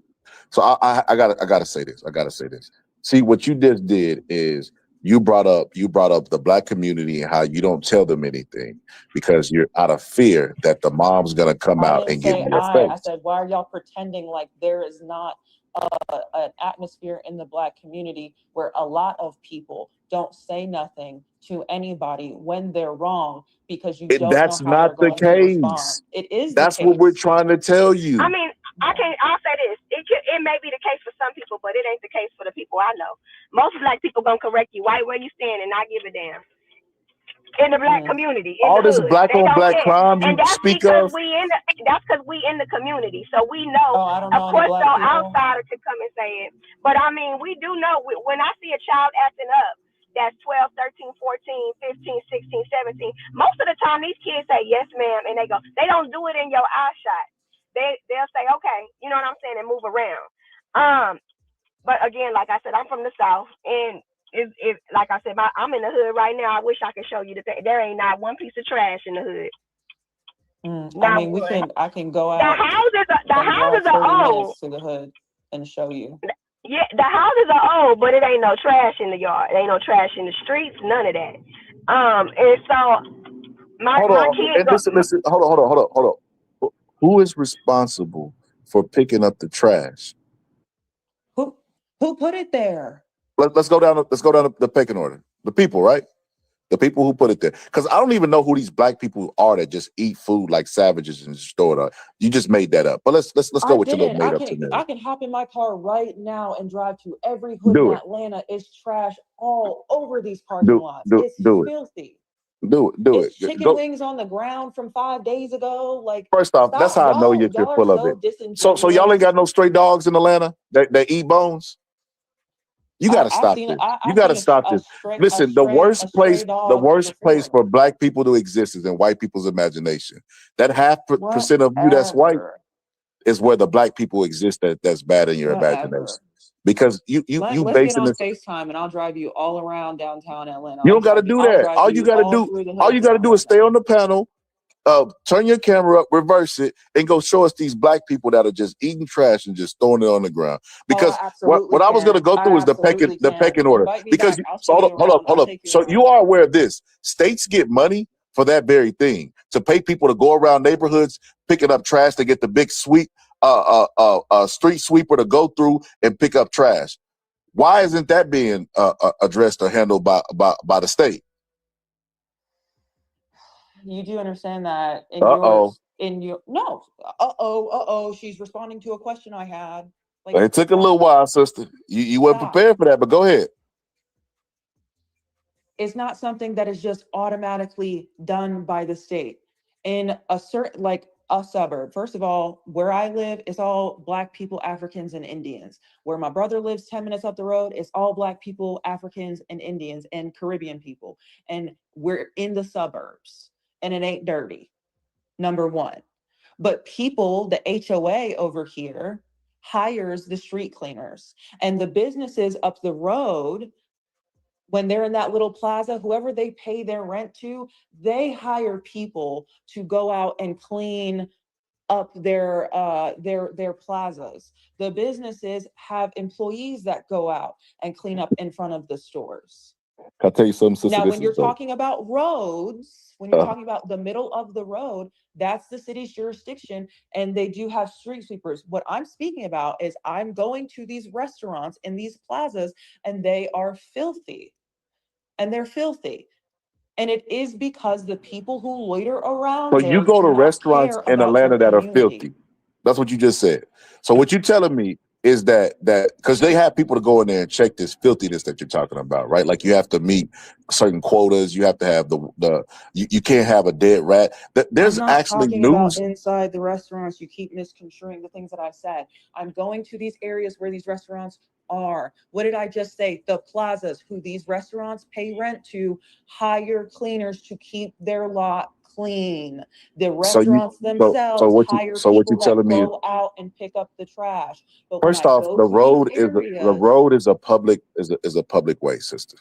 So I gotta say this. I gotta say this. See, what you just did is you brought up the black community and how you don't tell them anything because you're out of fear that the mom's gonna come I out didn't and get say in your I face. said, why are y'all pretending like there is not an atmosphere in the black community where a lot of people don't say nothing to anybody when they're wrong because you don't know That's how they're not the going to respond. case. It is the That's what we're case. trying to tell I you. mean, I'll say this. It may be the case for some people, but it ain't the case for the people I know. Most black people gonna correct you right where you stand and not give a damn. In the black community, in All the this hood, black they on don't black care, crime and you that's speak because of, we in the community, so we know. Oh, I don't know Of any course, black no people. outsider can come and say it, but I mean, we do know when I see a child acting up, that's 12, 13, 14, 15, 16, 17. Most of the time, these kids say yes, ma'am, and they go. They don't do it in your eye shot. They'll say okay, you know what I'm saying, and move around. But again, like I said, I'm from the South, and if like I said, I'm in the hood right now. I wish I could show you the thing. There ain't not one piece of trash in the hood. I mean, I can go The out houses and drive are 30 old. minutes to the hood and show you. Yeah, the houses are old, but it ain't no trash in the yard. It ain't no trash in the streets. None of that. And so my kids and listen, hold on. Who is responsible for picking up the trash? Who put it there? Let's go down the pecking order. The people, right? The people who put it there. Because I don't even know who these black people are that just eat food like savages and store it up. You just made that up. But let's go with your little made up scenario. I can hop in my car right now and drive to every hood in Do it. Atlanta. It's trash all over these parking Do lots. do It's do it. filthy. Do it. It's chicken Go. wings on the ground from 5 days ago. Like, First off, that's stop. how I know you're Y'all are full of so it. disingenuous. So y'all ain't got no stray dogs in Atlanta that eat bones? You got to stop this. You got to stop this. Listen, the worst place for black people to exist is in white people's imagination. That % of you that's white is where the black people exist that's bad in your imagination. Because you Let's get basing on this. FaceTime and I'll drive you all around downtown Atlanta. You don't got to do that. All you got to do is stay on the panel. Turn your camera up, reverse it, and go show us these black people that are just eating trash and just throwing it on the ground. Because what I was going to go through is the pecking order. Because hold up. So you are aware of this? States get money for that very thing, to pay people to go around neighborhoods picking up trash to get the big sweep, street sweeper to go through and pick up trash. Why isn't that being addressed or handled by the state? You do understand that she's responding to a question I had. Like, it took a little while, sister. You weren't prepared for that, but go ahead. It's not something that is just automatically done by the state. In a certain, like a suburb, first of all, where I live, it's all Black people, Africans, and Indians. Where my brother lives 10 minutes up the road, it's all Black people, Africans, and Indians, and Caribbean people. And we're in the suburbs, and it ain't dirty, number one. But people, the HOA over here, hires the street cleaners, and the businesses up the road, when they're in that little plaza, whoever they pay their rent to, they hire people to go out and clean up their plazas. The businesses have employees that go out and clean up in front of the stores. Can I tell you something, sister? Now, when you're talking about roads, when you're talking about the middle of the road, that's the city's jurisdiction, and they do have street sweepers. What I'm speaking about is I'm going to these restaurants in these plazas, and they are filthy. And they're filthy. And it is because the people who loiter around So there you go to do not restaurants care in about Atlanta their that are community. filthy. That's what you just said. So what you're telling me is that because they have people to go in there and check this filthiness that you're talking about, right? Like you have to meet certain quotas. You have to have you can't have a dead rat. There's I'm not actually talking news. about inside the restaurants. You keep misconstruing the things that I said. I'm going to these areas where these restaurants are. What did I just say? The plazas, who these restaurants pay rent to, hire cleaners to keep their lot clean. The restaurants themselves hire people that go out and pick up the trash. But First when I off, go the to these road areas, is a public way, sister.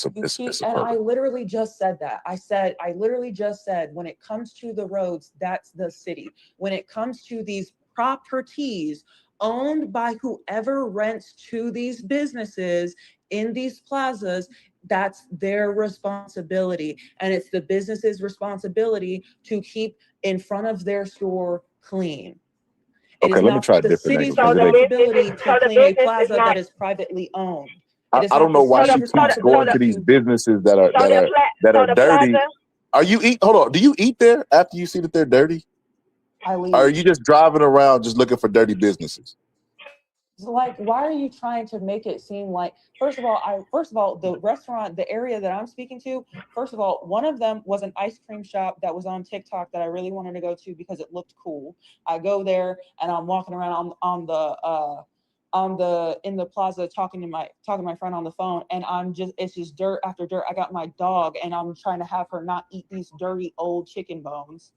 And I literally just said that. I literally just said, when it comes to the roads, that's the city. When it comes to these properties owned by whoever rents to these businesses in these plazas, that's their responsibility. And it's the business's responsibility to keep in front of their store clean. It Okay, is let me not try a the different city's angle. responsibility to clean a plaza that is privately owned. It is I don't not the know why city's she keeps going to these responsibility. businesses that are dirty. Are you eat? Hold on. Do you eat there after you see that they're dirty? I leave. Or are you just driving around just looking for dirty businesses? Like, why are you trying to make it seem like, first of all, the restaurant, the area that I'm speaking to, first of all, one of them was an ice cream shop that was on TikTok that I really wanted to go to because it looked cool. I go there and I'm walking around in the plaza talking to my friend on the phone, and it's just dirt after dirt. I got my dog and I'm trying to have her not eat these dirty old chicken bones.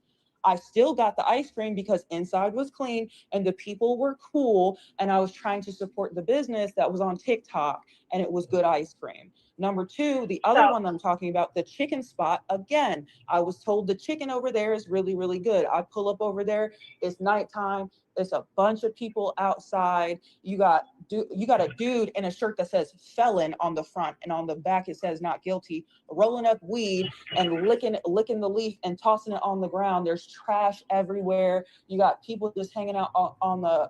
I still got the ice cream because inside was clean and the people were cool, and I was trying to support the business that was on TikTok, and it was good ice cream. Number two, the other one I'm talking about, the chicken spot, again, I was told the chicken over there is really, really good. I pull up over there, it's nighttime, it's a bunch of people outside. You got a dude in a shirt that says felon on the front, and on the back it says not guilty, rolling up weed and licking the leaf and tossing it on the ground. There's trash everywhere. You got people just hanging out on the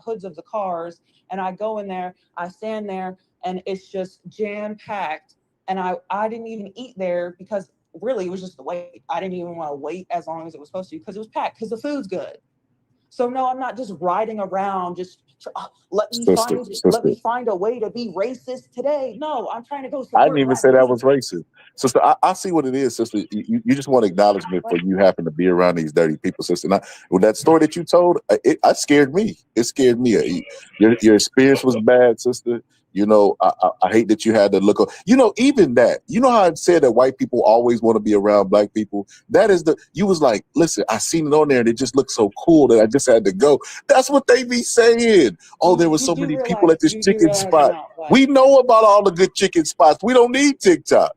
hoods of the cars. And I go in there, I stand there, and it's just jam packed. And I didn't even eat there because really it was just the wait. I didn't even want to wait as long as it was supposed to because it was packed because the food's good. So no, I'm not just riding around just let me find a way to be racist today. No, I'm trying to go support I didn't even Black say that business. was racist. Sister, I see what it is, sister. You just want acknowledgement for you happen to be around these dirty people, sister. And with that story that you told, it scared me. It scared me. Your experience was bad, sister. You know, I hate that you had to look. You know, even that. You know how I said that white people always want to be around black people. That is you was like, listen, I seen it on there and it just looked so cool that I just had to go. That's what they be saying. Oh, there were so many people at this chicken spot. We know about all the good chicken spots. We don't need TikTok.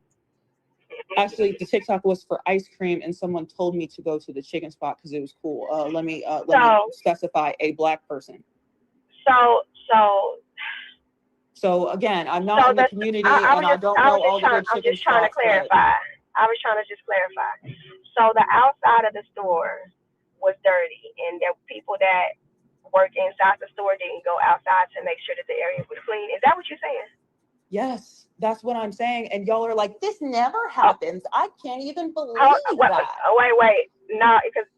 Actually, the TikTok was for ice cream, and someone told me to go to the chicken spot because it was cool. Let me specify a Black person. So again, I'm not in the community, and I don't know all the good chicken spots. I'm just trying to clarify. I was trying to just clarify. So the outside of the store was dirty, and there were people that work inside the store didn't go outside to make sure that the area was clean. Is that what you're saying? Yes, that's what I'm saying. And y'all are like, this never happens. I can't even believe that. Wait. No, because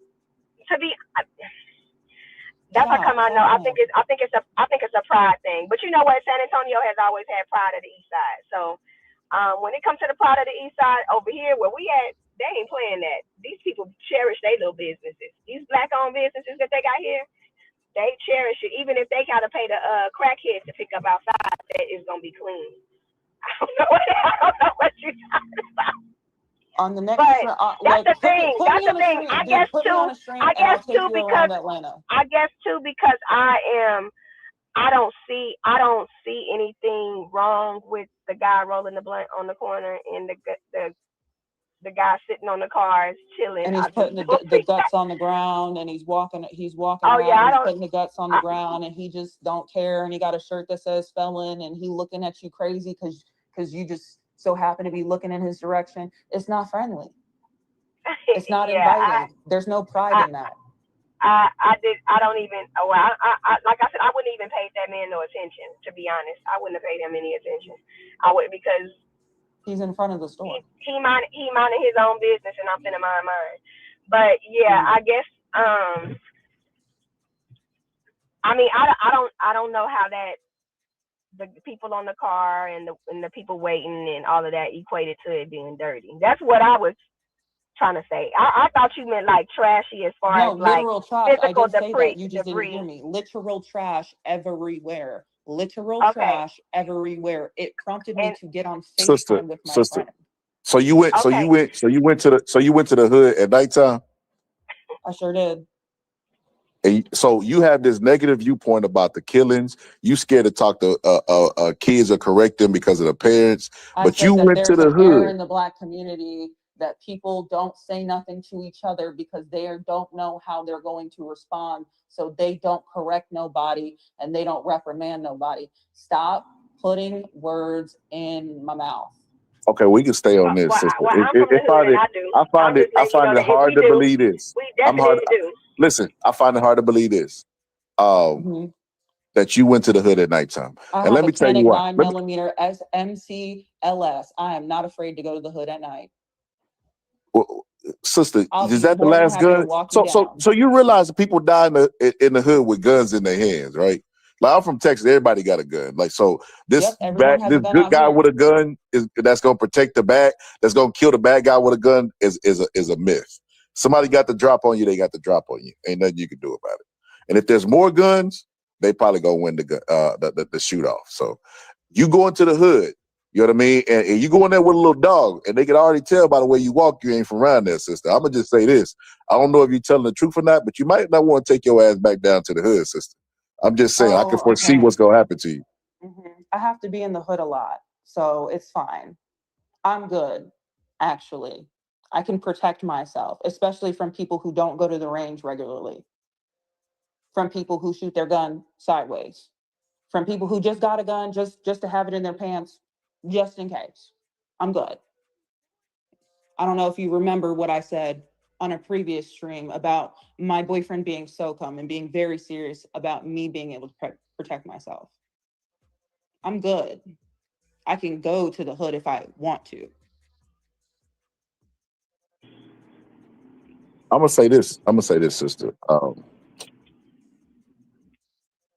to be, that's how come I know. I think it's a pride thing. But you know what? San Antonio has always had pride of the East Side. So when it comes to the pride of the East Side over here, where we at, they ain't playing that. These people cherish their little businesses. These Black-owned businesses that they got here, they cherish it. Even if they gotta pay the crackheads to pick up outside, that is gonna be clean. I don't know what you're talking about. On the next, that's the thing. That's the thing. I guess too because I don't see anything wrong with the guy rolling the blunt on the corner and the guy sitting on the cars chilling. And he's putting the guts on the ground, and he's walking around, he's putting the guts on the ground, and he just don't care. And he got a shirt that says felon, and he looking at you crazy because you just so happen to be looking in his direction. It's not friendly. It's not inviting. There's no pride in that. I don't even. Like I said, I wouldn't even pay that man no attention. To be honest, I wouldn't have paid him any attention. I would, because he's in front of the store. He minded his own business, and I'm finna mind mine. But yeah, I guess. I mean, I don't know how that the people on the car and the people waiting and all of that equated to it being dirty. That's what I was trying to say. I thought you meant like trashy as far as literal like trash. physical I did say debris. that. You just didn't hear me. Literal trash everywhere. Literal trash everywhere. It prompted me to get on FaceTime with my friend. So you went to the hood at nighttime? I sure did. And so you have this negative viewpoint about the killings. You scared to talk to kids or correct them because of the parents. I But said you that went to there's the an air hood. in the Black community that people don't say nothing to each other because they don't know how they're going to respond. So they don't correct nobody and they don't reprimand nobody. Stop putting words in my mouth. Okay, we can stay on this, sister. I'm from the hood and I do. I'm just I letting you know find it that if hard we to do, believe this. we I'm hard. definitely do. Listen, I find it hard to believe this. Mhm. That you went to the hood at nighttime. I And have let a me tell you Cooning why. 9mm SMCLS. I am not afraid to go to the hood at night. Sister, I'll is be that the more than last happy to gun? walk you down. So you realize that people die in the hood with guns in their hands, right? Like I'm from Texas, everybody got a gun. Like so, Yep, everyone has a gun good out guy here. with a gun that's gonna protect the bad, that's gonna kill the bad guy with a gun is a myth. Somebody got the drop on you, they got the drop on you. Ain't nothing you can do about it. And if there's more guns, they probably gonna win the shoot off. So you go into the hood. You know what I mean? And you go in there with a little dog, and they can already tell by the way you walk, you ain't from around there, sister. I'm going to just say this. I don't know if you're telling the truth or not, but you might not want to take your ass back down to the hood, sister. I'm just saying, I can Oh, foresee okay. what's going to happen to you. I have to be in the hood a lot, so it's fine. I'm good, actually. I can protect myself, especially from people who don't go to the range regularly, from people who shoot their gun sideways, from people who just got a gun just to have it in their pants, just in case. I'm good. I don't know if you remember what I said on a previous stream about my boyfriend being SOCOM and being very serious about me being able to protect myself. I'm good. I can go to the hood if I want to. I'm going to say this, sister.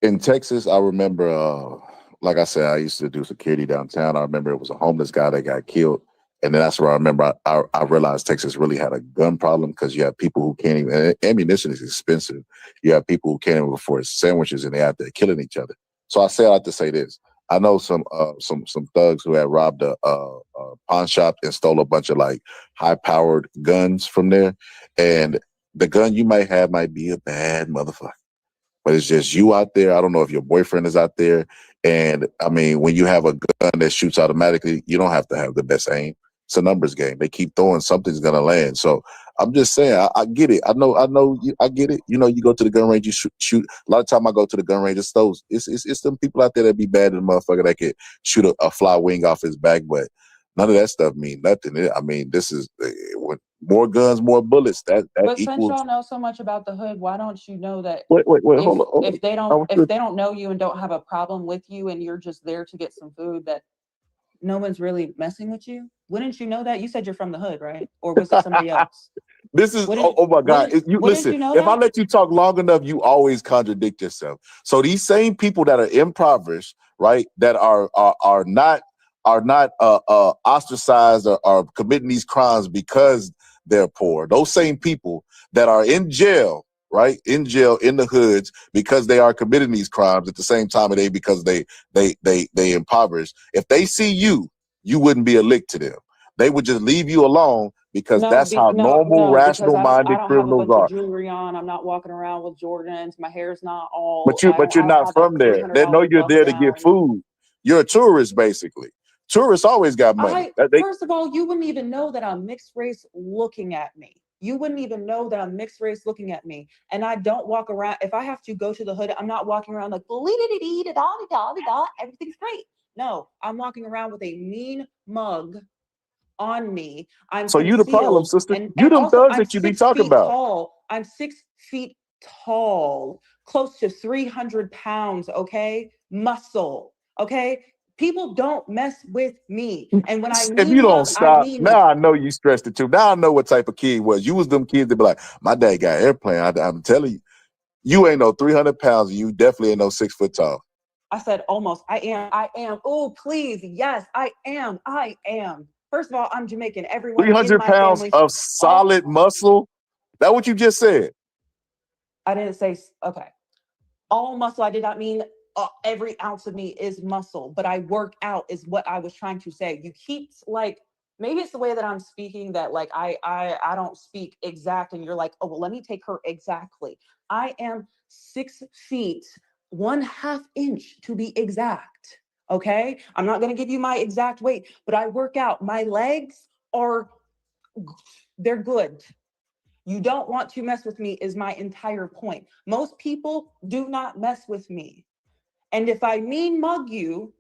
In Texas, I remember, like I said, I used to do security downtown. I remember it was a homeless guy that got killed. And then that's where I remember I realized Texas really had a gun problem because you have people who can't even, ammunition is expensive. You have people who can't even afford sandwiches and they're out there killing each other. So I say I like to say this. I know some thugs who had robbed a pawn shop and stole a bunch of like high-powered guns from there. And the gun you might have might be a bad motherfucker. But it's just you out there. I don't know if your boyfriend is out there. And I mean, when you have a gun that shoots automatically, you don't have to have the best aim. It's a numbers game. They keep throwing, something's gonna land. So I'm just saying, I get it. I know, I get it. You know, you go to the gun range, you shoot. A lot of time I go to the gun range, it's those, it's them people out there that be bad in the motherfucker that can shoot a fly wing off his back, but none of that stuff mean nothing. I mean, this is when more guns, more bullets. That But since equals. y'all know so much about the hood, why don't you know that Wait, hold on. if they don't know you and don't have a problem with you and you're just there to get some food, that no one's really messing with you? Wouldn't you know that? You said you're from the hood, right? Or was it somebody else? This is oh my God! You listen. You know If I that? let you talk long enough, you always contradict yourself. So these same people that are impoverished, right, that are not ostracized or are committing these crimes because they're poor. Those same people that are in jail, right, in jail in the hoods because they are committing these crimes at the same time of day because they impoverished. If they see you, you wouldn't be a lick to them. They would just leave you alone because that's how normal, because I rational-minded don't have a criminals bunch of are. jewelry on. I'm not walking around with Jordans. My hair's not all. But you're I don't not have that from there. They know $300 you're bust there to get down. food. You're a tourist, basically. Tourists always got money. First of all, you wouldn't even know that I'm mixed race looking at me. You wouldn't even know that I'm mixed race looking at me. And I don't walk around. If I have to go to the hood, I'm not walking around like everything's great. No, I'm walking around with a mean mug on me. I'm So you the problem, concealed, sister. and You them also thugs I'm that you be 6 talking feet about. tall. I'm 6 feet tall, close to 300 pounds. Okay, muscle. Okay, people don't mess with me, and when I If you mean don't mug, I stop, mean now I mug. know you stressed it too. Now I know what type of kid you was. You was them kids that be like, my dad got airplane. I'm telling you, you ain't no 300 pounds. And you definitely ain't no 6 foot tall. I said almost. I am. Oh, please. Yes, I am. First of all, I'm Jamaican. Everyone in 300 my pounds family. of solid muscle. That what you just said? I didn't say, okay. All muscle, I did not mean every ounce of me is muscle, but I work out is what I was trying to say. You keep like, maybe it's the way that I'm speaking that like I don't speak exact and you're like, oh, well, let me take her exactly. I am 6 feet, 1/2 inch to be exact. Okay. I'm not going to give you my exact weight, but I work out. My legs are, they're good. You don't want to mess with me is my entire point. Most people do not mess with me. And if I mean mug you,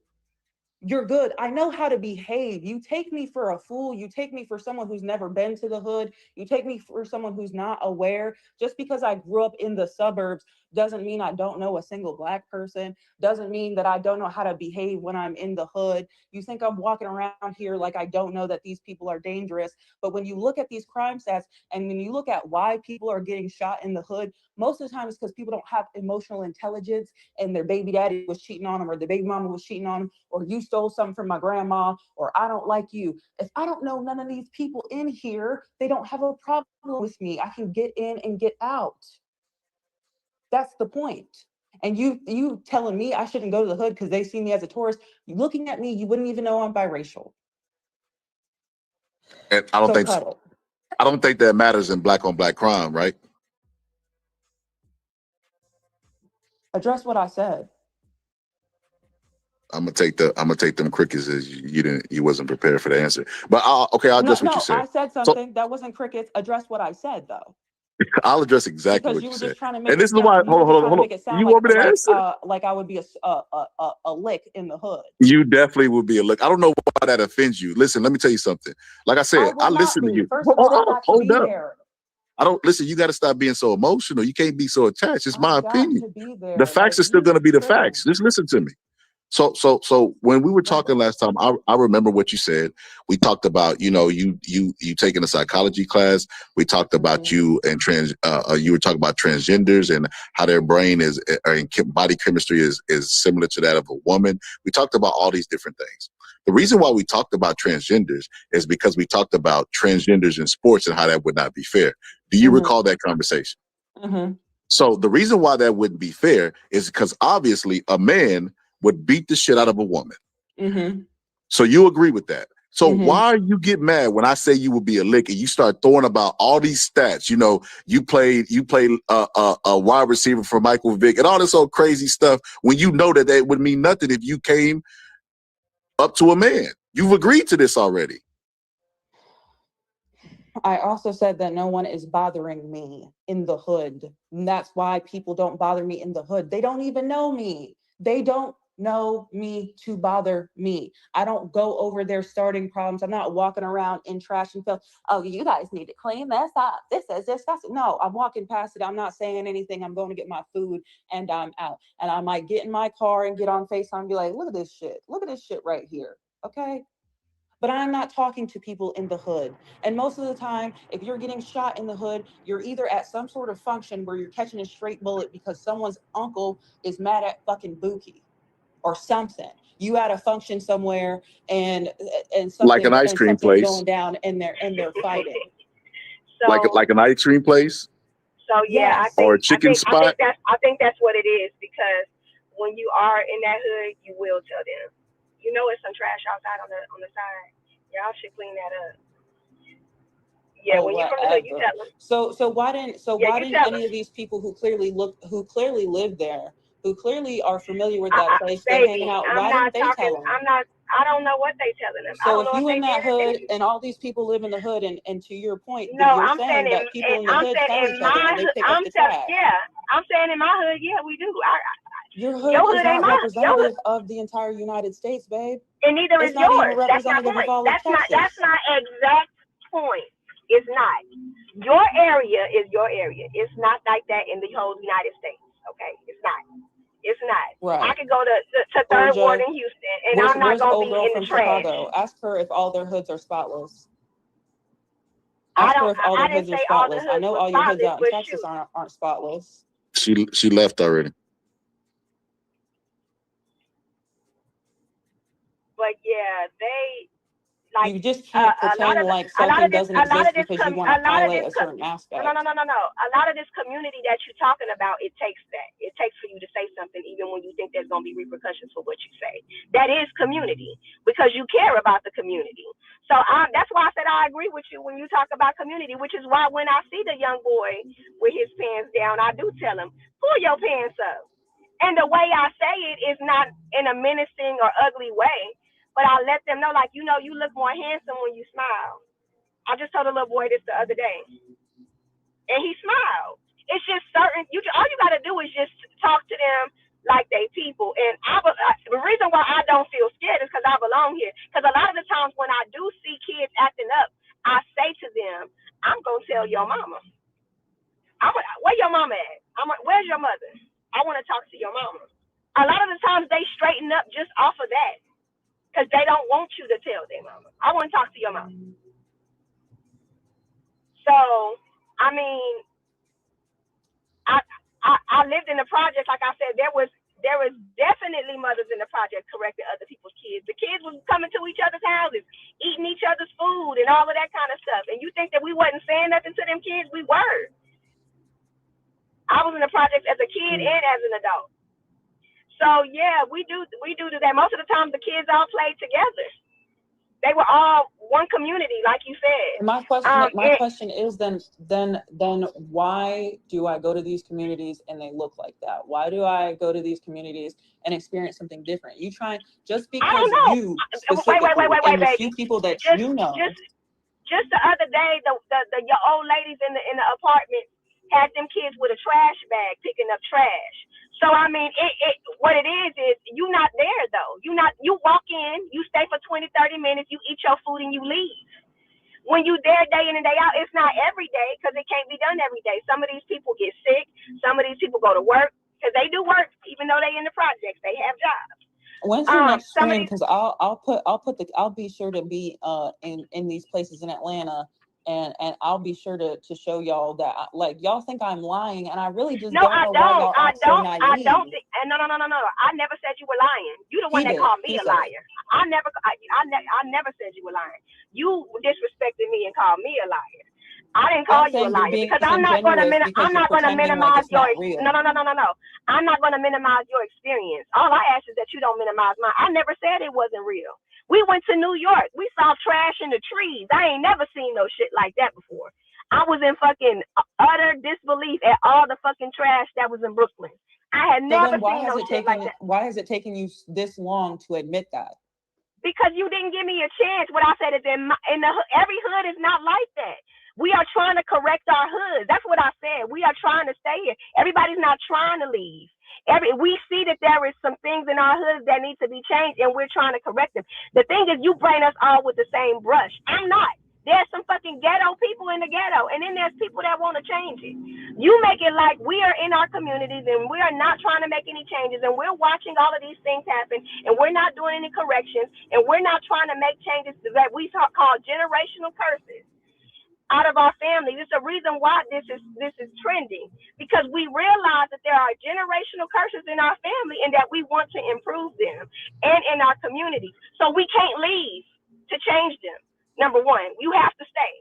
you're good. I know how to behave. You take me for a fool. You take me for someone who's never been to the hood. You take me for someone who's not aware. Just because I grew up in the suburbs doesn't mean I don't know a single Black person. Doesn't mean that I don't know how to behave when I'm in the hood. You think I'm walking around here like I don't know that these people are dangerous. But when you look at these crime stats and when you look at why people are getting shot in the hood, most of the time it's because people don't have emotional intelligence and their baby daddy was cheating on them or their baby mama was cheating on them or you stole something from my grandma or I don't like you. If I don't know none of these people in here, they don't have a problem with me. I can get in and get out. That's the point. And you telling me I shouldn't go to the hood because they see me as a tourist, looking at me, you wouldn't even know I'm biracial. And I don't So think cut it. I don't think that matters in black on black crime, right? Address what I said. I'm gonna take them crickets as you wasn't prepared for the answer. But I'll address what you said. I said So something that wasn't crickets. Address what I said though. I'll address exactly Because what you you were said. just trying to make And it this is sound. why You were just trying to make it sound you want me to answer? like I would be a lick in the hood. You definitely would be a look. I don't know why that offends you. Listen, let me tell you something. Like I said, I would not listen to be. you. First of all, I got to Hold be up. there. I don't listen. You got to stop being so emotional. You can't be so attached. It's my I got opinion. to be there. The facts Like, are still you going to be the tripping. facts. Just listen to me. So when we were talking last time, I remember what you said. We talked about, you taking a psychology class. We talked about you and you were talking about transgenders and how their brain is, body chemistry is similar to that of a woman. We talked about all these different things. The reason why we talked about transgenders is because we talked about transgenders in sports and how that would not be fair. Do you recall that conversation? So the reason why that wouldn't be fair is because obviously a man would beat the shit out of a woman. So you agree with that. So why you get mad when I say you would be a lick and you start throwing about all these stats? You played a wide receiver for Michael Vick and all this old crazy stuff when you know that would mean nothing if you came up to a man. You've agreed to this already. I also said that no one is bothering me in the hood. And that's why people don't bother me in the hood. They don't even know me. They don't know me to bother me. I don't go over their starting problems. I'm not walking around in trash and feel, oh, you guys need to clean this up. This is disgusting. No, I'm walking past it. I'm not saying anything. I'm going to get my food and I'm out. And I might get in my car and get on FaceTime and be like, look at this shit. Look at this shit right here. Okay. But I'm not talking to people in the hood. And most of the time, if you're getting shot in the hood, you're either at some sort of function where you're catching a straight bullet because someone's uncle is mad at fucking Buki or something. You at a function somewhere and something Like an ice cream place. going down and they're fighting. So Like an ice cream place. So yeah, Yes. Or a chicken spot. I think that's what it is, because when you are in that hood, you will tell them, it's some trash outside on the side. Y'all should clean that up. Yeah, when you're from the hood, you tell them. So why didn't any of these people who clearly live there, who clearly are familiar with that place, they're hanging out, why didn't they tell them? I don't know what they telling them. So if you in that hood and all these people live in the hood, and to your point, No, you're I'm saying that people in the hood tell each other and they pick up the trash. Yeah, I'm saying in my hood, yeah, we do. Your hood is not representative of the entire United States, babe. And neither is It's not even yours. That's my representative point. of all of Texas. That's my exact point. It's not. Your area is your area. It's not like that in the whole United States. Okay, it's not. It's not. Right. I could go to Third Ward in Houston, and I'm not gonna be in the trash. Chicago? Ask her if all their hoods are spotless. Ask her if all their hoods are spotless. I know all your hoods out in Texas aren't spotless. She left already. But yeah, they Like You just can't a lot pretend of like a lot something of this doesn't a lot of exist this because you want a to lot of highlight this a certain no, aspect. a lot of this community that you're talking about, it takes that. It takes for you to say something even when you think there's going to be repercussions for what you say. That is community because you care about the community. So that's why I said I agree with you when you talk about community, which is why when I see the young boy with his pants down, I do tell him, pull your pants up. And the way I say it is not in a menacing or ugly way, but I let them know, like, you know, you look more handsome when you smile. I just told a little boy this the other day, and he smiled. It's just certain. All you got to do is just talk to them like they people. And the reason why I don't feel scared is because I belong here. Because a lot of the times when I do see kids acting up, I say to them, "I'm gonna tell your mama. Where your mama at? Where's your mother? I want to talk to your mama." A lot of the times they straighten up just off of that because they don't want you to tell their mama. I want to talk to your mama. So, I mean, I lived in the project. Like I said, there was definitely mothers in the project correcting other people's kids. The kids was coming to each other's houses, eating each other's food and all of that kind of stuff. And you think that we wasn't saying nothing to them kids? We were. I was in the project as a kid and as an adult. So yeah, we do that. Most of the time the kids all played together. They were all one community, like you said. My question is then why do I go to these communities and they look like that? Why do I go to these communities and experience something different? You try just because you specifically and the baby. few people that you know. Just the other day, your old ladies in the apartment had them kids with a trash bag picking up trash. So I mean, what it is you not there though. You walk in, you stay for 20, 30 minutes, you eat your food and you leave. When you there day in and day out, it's not every day because it can't be done every day. Some of these people get sick. Some of these people go to work because they do work even though they in the projects. They have jobs. When's your next stream? Because I'll be sure to be in these places in Atlanta. And I'll be sure to show y'all that like y'all think I'm lying, and I really just don't know why y'all act so naive. No. I never said you were lying. You the one that called me a liar. I never said you were lying. You disrespected me and called me a liar. I didn't call you a liar because I'm not going to minimize your no. I'm not going to minimize your experience. All I ask is that you don't minimize mine. I never said it wasn't real. We went to New York. We saw trash in the trees. I ain't never seen no shit like that before. I was in fucking utter disbelief at all the fucking trash that was in Brooklyn. I had never seen no shit like that. Why has it taken you this long to admit that? Because you didn't give me a chance. What I said is every hood is not like that. We are trying to correct our hoods. That's what I said. We are trying to stay here. Everybody's not trying to leave. We see that there is some things in our hoods that need to be changed, and we're trying to correct them. The thing is, you bring us all with the same brush. I'm not. There's some fucking ghetto people in the ghetto, and then there's people that want to change it. You make it like we are in our communities, and we are not trying to make any changes, and we're watching all of these things happen, and we're not doing any corrections, and we're not trying to make changes that we call generational curses out of our family. There's a reason why this is trending, because we realize that there are generational curses in our family and that we want to improve them and in our communities. So we can't leave to change them. Number one, you have to stay.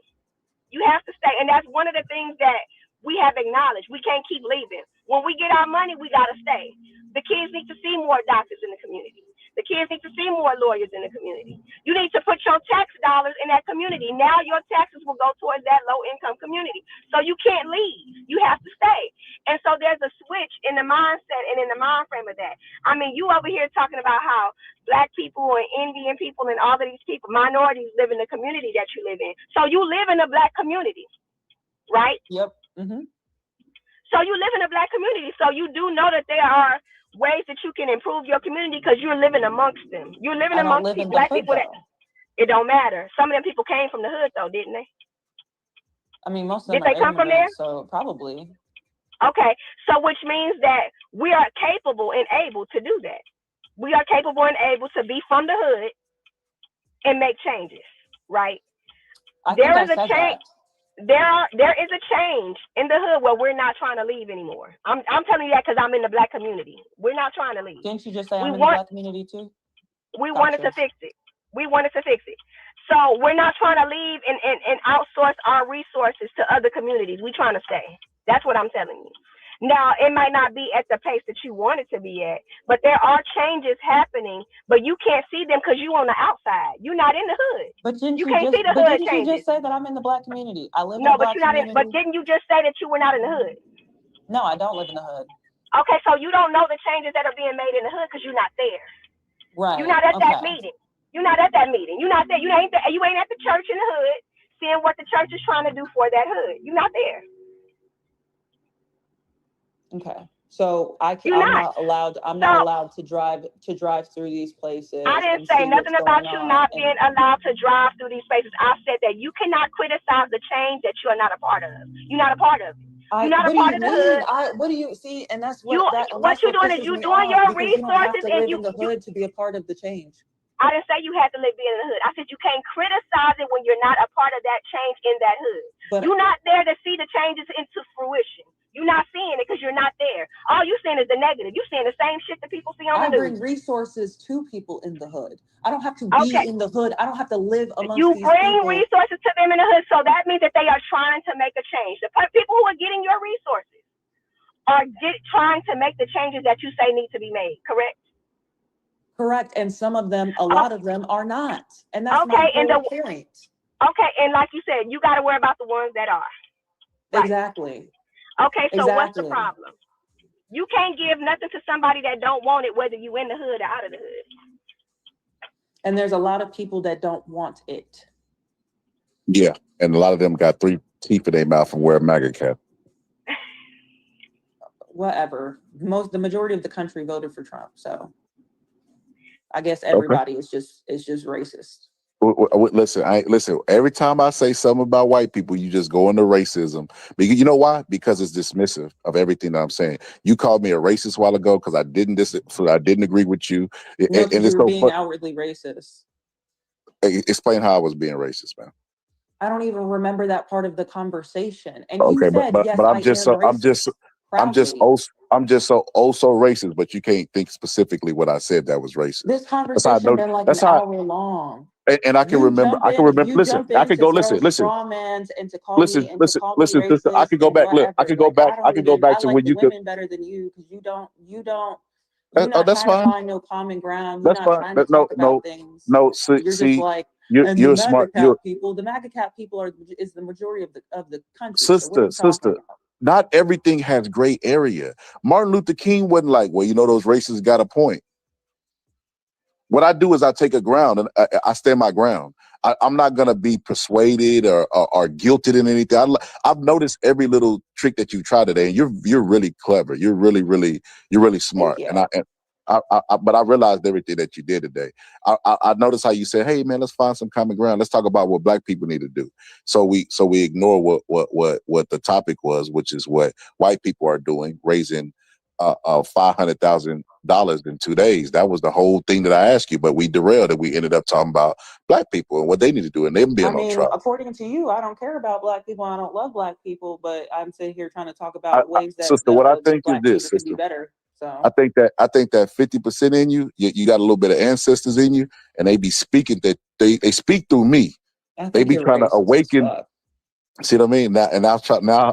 You have to stay. And that's one of the things that we have acknowledged. We can't keep leaving. When we get our money, we got to stay. The kids need to see more doctors in the community. The kids need to see more lawyers in the community. You need to put your tax dollars in that community. Now your taxes will go towards that low-income community. So you can't leave. You have to stay. And so there's a switch in the mindset and in the mind frame of that. I mean, you over here talking about how Black people and Indian people and all of these people, minorities, live in the community that you live in. So you live in a Black community, right? Yep. Mm-hmm. So you live in a Black community. So you do know that there are ways that you can improve your community because you're living amongst them. You're living amongst people, Black people that it don't matter. Some of them people came from the hood though, didn't they? I mean, most of them did they come from there? So probably. Okay, so which means that we are capable and able to do that. We are capable and able to be from the hood and make changes, right? There is a change. There is a change in the hood where we're not trying to leave anymore. I'm telling you that because I'm in the Black community. We're not trying to leave. Didn't you just say I'm in the Black community too? We wanted to fix it. We wanted to fix it. So we're not trying to leave and outsource our resources to other communities. We're trying to stay. That's what I'm telling you. Now, it might not be at the pace that you want it to be at, but there are changes happening, but you can't see them because you're on the outside. You're not in the hood. But didn't You you can't just see the but hood didn't you changes. just say that I'm in the Black community? I live in No, a but Black you're not in, but community. didn't you just say that you were not in the hood? No, I don't live in the hood. Okay, so you don't know the changes that are being made in the hood because you're not there. Right. You're not at that Okay. meeting. You're not at that meeting. You're not there. You ain't at the church in the hood seeing what the church is trying to do for that hood. You're not there. Okay. So You're I'm not. not allowed. I'm So not allowed to drive through these places I didn't and say see what's nothing about going you on. not And being allowed to drive through these spaces. I said that you cannot criticize the change that you are not a part of. You're not a part of it. You're not a what do part you of the mean? hood. What do you see? And that's You what that's you what doing is pisses you me doing off your because you don't have resources to and live you in the hood to be a part of the change. I didn't say you had to live being in the hood. I said you can't criticize it when you're not a part of that change in that hood. But You're not there to see the changes into fruition. You're not seeing it because you're not there. All you're seeing is the negative. You're seeing the same shit that people see on I the bring news. resources to people in the hood. I don't have to be Okay. in the hood. I don't have to live amongst You these bring people. resources to them in the hood, so that means that they are trying to make a change. The people who are getting your resources are trying to make the changes that you say need to be made, correct? Correct. And some of them, a lot of them are not. And that's my Okay, and whole point. okay, and like you said, you got to worry about the ones that are. Right. Exactly. Okay, so what's the Exactly. problem? You can't give nothing to somebody that don't want it, whether you in the hood or out of the hood. And there's a lot of people that don't want it. Yeah, and a lot of them got 3 teeth in their mouth from wearing MAGA cap. Whatever. The majority of the country voted for Trump, so I guess Okay. everybody is just racist. Listen. Every time I say something about white people, you just go into racism. Because you know why? Because it's dismissive of everything that I'm saying. You called me a racist a while ago because I didn't agree with you. No, And because it's you were so being fun. outwardly racist. Explain how I was being racist, man. I don't even remember that part of the conversation. And you Okay, said, yes, but I I'm just am so racist. I'm just so racist, but you can't think specifically what I said that was racist. This That's how I conversation know. been like That's an how. hour long. And I can remember. You Listen, jump I in could to go. throw Listen. straw mans and to call me Listen, sister. I racist could go and back. Look, I whatever. could go Like back. I I when like the you could. women better than you because you're Oh, not that's trying to fine. find no common ground. You're That's not fine. trying to talk about things. No. You're just See, like, and the you're MAGA smart. cap people. The MAGA cap people is the majority of the country. So what are Sister. you talking about? Not everything has gray area. Martin Luther King wasn't like, well, those racists got a point. What I do is I take a ground and I stand my ground. I'm not gonna be persuaded or guilted in anything. I've noticed every little trick that you try today, and you're really clever. You're really smart. Thank And but I realized everything that you did today. I noticed how you said, "Hey, man, let's find some common ground. Let's talk about what Black people need to do." So we ignore what the topic was, which is what white people are doing, raising $500,000 in 2 days. That was the whole thing that I asked you, but we derailed and we ended up talking about Black people and what they need to do and them being I on mean, trial. according to you, I don't care about Black people. I don't love Black people, but I'm sitting here trying to talk about ways that Sister, what I think is Black this, people can be sister. better. So I think that 50% in you, you got a little bit of ancestors in you, and they be speaking that they speak through me. I They think be you're trying to racist as awaken. fuck. See what I mean? Now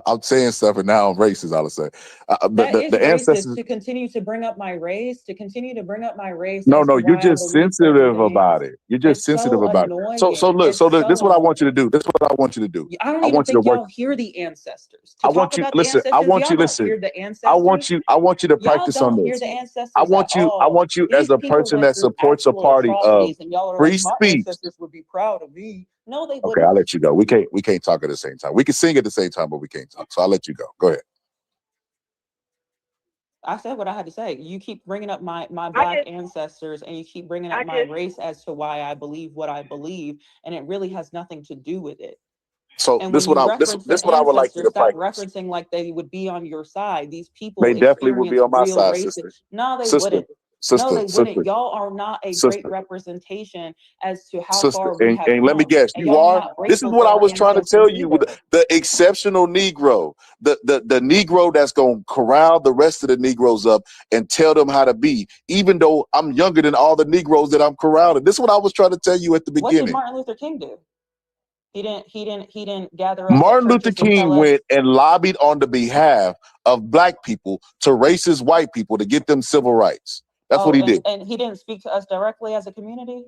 I'm saying stuff, and now I'm racist. I'll say That is the racist ancestors. to continue to bring up my race, No, as to you're why I just believe certain sensitive things. about it. You're just It's sensitive so about it. So annoying. look, It's so this is what I want you to annoying. do. This is what I want you to do. I don't I even want you to think work. y'all hear the ancestors. I To talk want you about the listen. I ancestors, want you y'all don't listen. hear the ancestors. I want you to Y'all practice on don't hear this. the ancestors at I all. want you as These a people person went that through supports a actual party of atrocities, and y'all are free like, my speech. ancestors would be proud of me. No, they Okay, I'll wouldn't. let you go. We can't talk at the same time. We can sing at the same time, but we can't talk. So I'll let you go. Go ahead. I said what I had to say. You keep bringing up my Black ancestors, and you keep bringing up my race as to why I believe what I believe, and it really has nothing to do with it. So And this when what you I reference the what I would like you ancestors, to stop practice. referencing like they would be on your side. These people They definitely will be experience on my real side, racism. sister. No, they Sister, wouldn't. Sister, No, they sister, wouldn't. Y'all are not a great sister, representation as to how sister. far we have And let me come. guess, And you y'all are are. not This is grateful what for I our was trying to tell ancestors you with either. the exceptional Negro, the Negro that's gonna corral the rest of the Negroes up and tell them how to be, even though I'm younger than all the Negroes that I'm corralling. This is what I was trying to tell you at the What did beginning. Martin Luther King do? He didn't gather us at Martin Luther churches and tell King us, went and lobbied on the behalf of black people to racist white people to get them civil rights. That's what oh, he did. and he didn't speak to us directly as a community.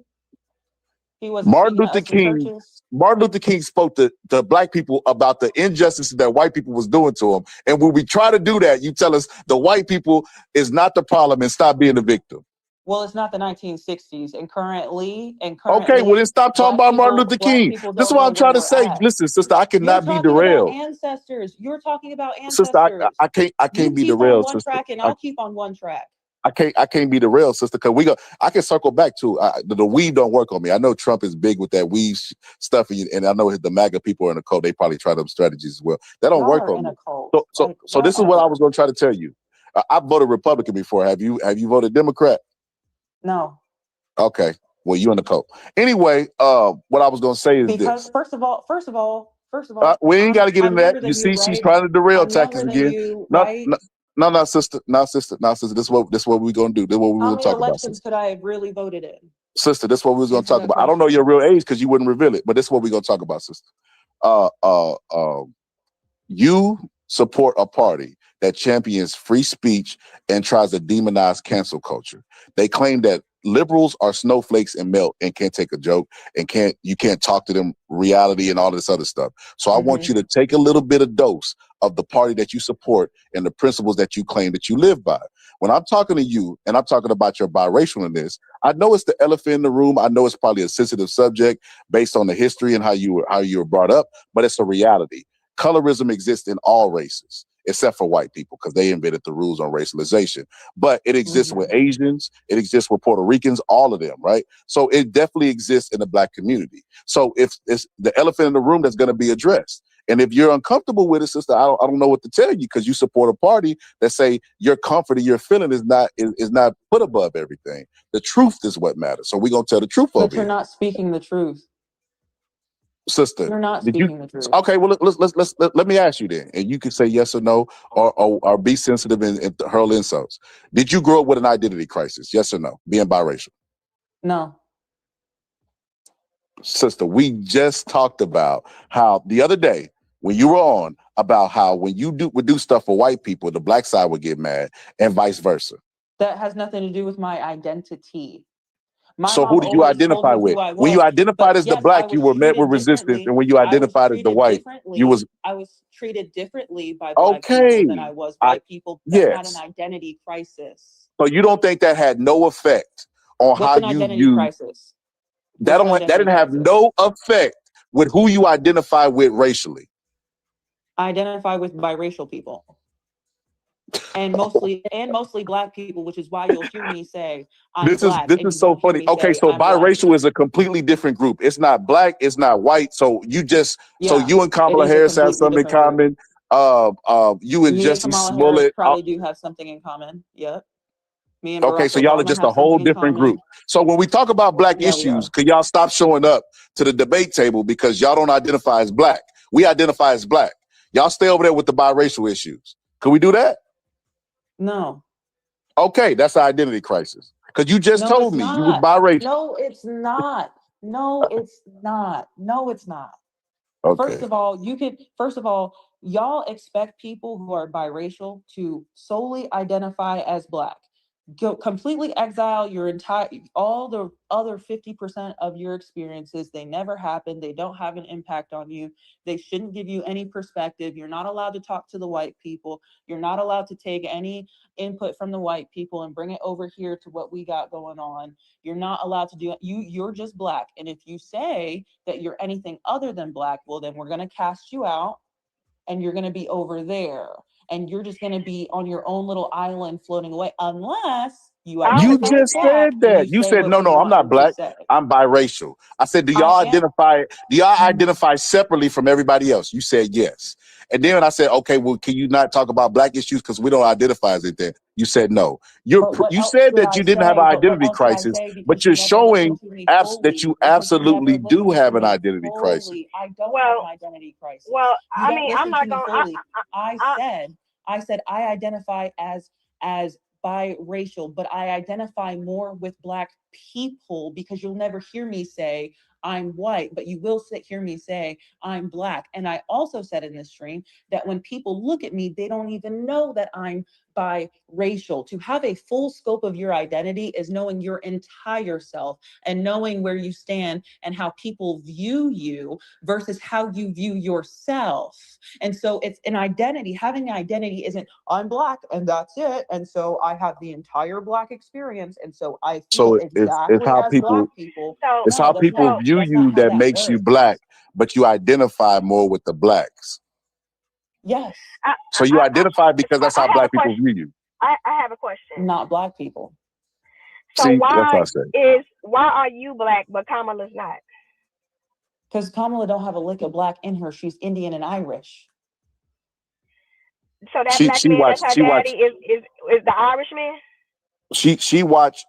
He wasn't Martin speaking to Luther us in King, churches. Martin Luther King spoke to black people about the injustices that white people was doing to them. And when we try to do that, you tell us the white people is not the problem and stop being the victim. Well, it's not the 1960s, and Okay, well then stop talking about Martin Luther black King. people This is don't what know I'm where trying to we're say. at. Listen, sister, I You're cannot be talking about derailed. ancestors. You're talking about Sister, ancestors. I can't You be keep on derailed, one sister. track, and I'll keep on one track. I can't be derailed, sister, because I can circle back to the weed don't work on me. I know Trump is big with that weed stuff, and I know the MAGA people are in the cult. They probably try them strategies as well. That don't Y'all work are on in me. a cult. So this is what I was going to try to tell you. I voted Republican before. Have you voted Democrat? No. Okay. Well, you in the cult. Anyway, what I was going to say is Because this. first of all, We ain't got to get I'm into that. younger You than you, see, she's right? trying to derail I'm tactics younger than again. you, No, right? no, sister. This is what we're going to do. This is what we How will many talk about, elections sister. could I have really voted in? Sister, this is what we was going to Answer talk that about. I don't know question. your real age because you wouldn't reveal it, but this is what we're going to talk about, sister. You support a party that champions free speech and tries to demonize cancel culture. They claim that liberals are snowflakes and melt and can't take a joke and you can't talk to them reality and all this other stuff. So I want you to take a little bit of dose of the party that you support and the principles that you claim that you live by. When I'm talking to you and I'm talking about your biracialness, I know it's the elephant in the room. I know it's probably a sensitive subject based on the history and how you were brought up, but it's a reality. Colorism exists in all races, except for white people, because they invented the rules on racialization. But it exists with Asians, it exists with Puerto Ricans, all of them, right? So it definitely exists in the black community. So if it's the elephant in the room that's going to be addressed. And if you're uncomfortable with it, sister, I don't know what to tell you, because you support a party that say your comfort and your feeling is not put above everything. The truth is what matters. So we're gonna tell the truth But over you're here. not speaking the truth. Sister, You're not did you? speaking the truth. Okay, well let me ask you then, and you can say yes or no, or be sensitive and hurl insults. Did you grow up with an identity crisis? Yes or no? Being biracial, No. sister. We just talked about how the other day when you were on about how when you would do stuff for white people, the black side would get mad, and vice versa. That has nothing to do with my identity. My So mom who did you always told identify me with? who I When you was. identified But as the yes, I black, you was were met with treated resistance, differently. and when you I was identified as the treated white, you was differently. I was treated differently by black people than I okay. was white people that had an Yes. identity crisis. So you don't think that had no effect on how What's an you identity view crisis? that? What's an That identity didn't have crisis? no effect with who you identify with racially. I identify with biracial people. And mostly black people, which is why you'll hear me say I'm black, This and is you so won't hear funny. me Okay, say so I'm white. biracial is a completely different group. It's not black, it's not white. So so Yeah, you and it Kamala is a Harris have completely something in different group. common. You and Me and Jesse Kamala Harris Smollett. probably do have something in common. Yep. Me and Okay, Barack so y'all are Obama just a have whole something in different group. common. So when we talk about black Yeah, we issues, are. could y'all stop showing up to the debate table because y'all don't identify as black? We identify as black. Y'all stay over there with the biracial issues. Could we do that? No. Okay, that's an identity crisis. Because you just No, it's told me you was not. biracial. No, it's not. No, it's not. No, it's not. Okay. First of all, y'all expect people who are biracial to solely identify as black. Completely exile all the other 50% of your experiences. They never happened. They don't have an impact on you. They shouldn't give you any perspective. You're not allowed to talk to the white people. You're not allowed to take any input from the white people and bring it over here to what we got going on. You're not allowed to do it. You're just black. And if you say that you're anything other than black, well, then we're going to cast you out and you're going to be over there. And you're just going to be on your own little island floating away, unless You You identify as just black, said and that. you You say said, no, whatever you no, I'm want not me to black. say. I'm biracial. I said, I am. do y'all identify separately from everybody else? You said yes. And then I said, okay, well, can you not talk about black issues because we don't identify as anything? You said no. But what You else said did that I you didn't have an say? But what identity else did I crisis, say? but Because you're you never listened showing to me that fully. you Because you never absolutely do listened to have an me identity crisis. fully. I don't have Well, an identity crisis. well, You I don't mean, I'm listen to not me gonna. fully. I said I identify as biracial, but I identify more with black people because you'll never hear me say I'm white, but you will hear me say I'm black. And I also said in this stream that when people look at me, they don't even know that I'm biracial. To have a full scope of your identity is knowing your entire self and knowing where you stand and how people view you versus how you view yourself. And so it's an identity. Having an identity isn't I'm black and that's it. And so I have the entire black experience. And so I feel So it's exactly how as black people people. So, it's how No, people view that's not you how that that makes you works. black, but you identify more with the blacks. Yes. So you identify because that's I how have a black people question. view you. I have a question. Not black people. So See, that's what I said. why are you black but Kamala's not? Because Kamala don't have a lick of black in her. She's Indian and Irish. So that She black man that's her she daddy watched is the Irish man? she watched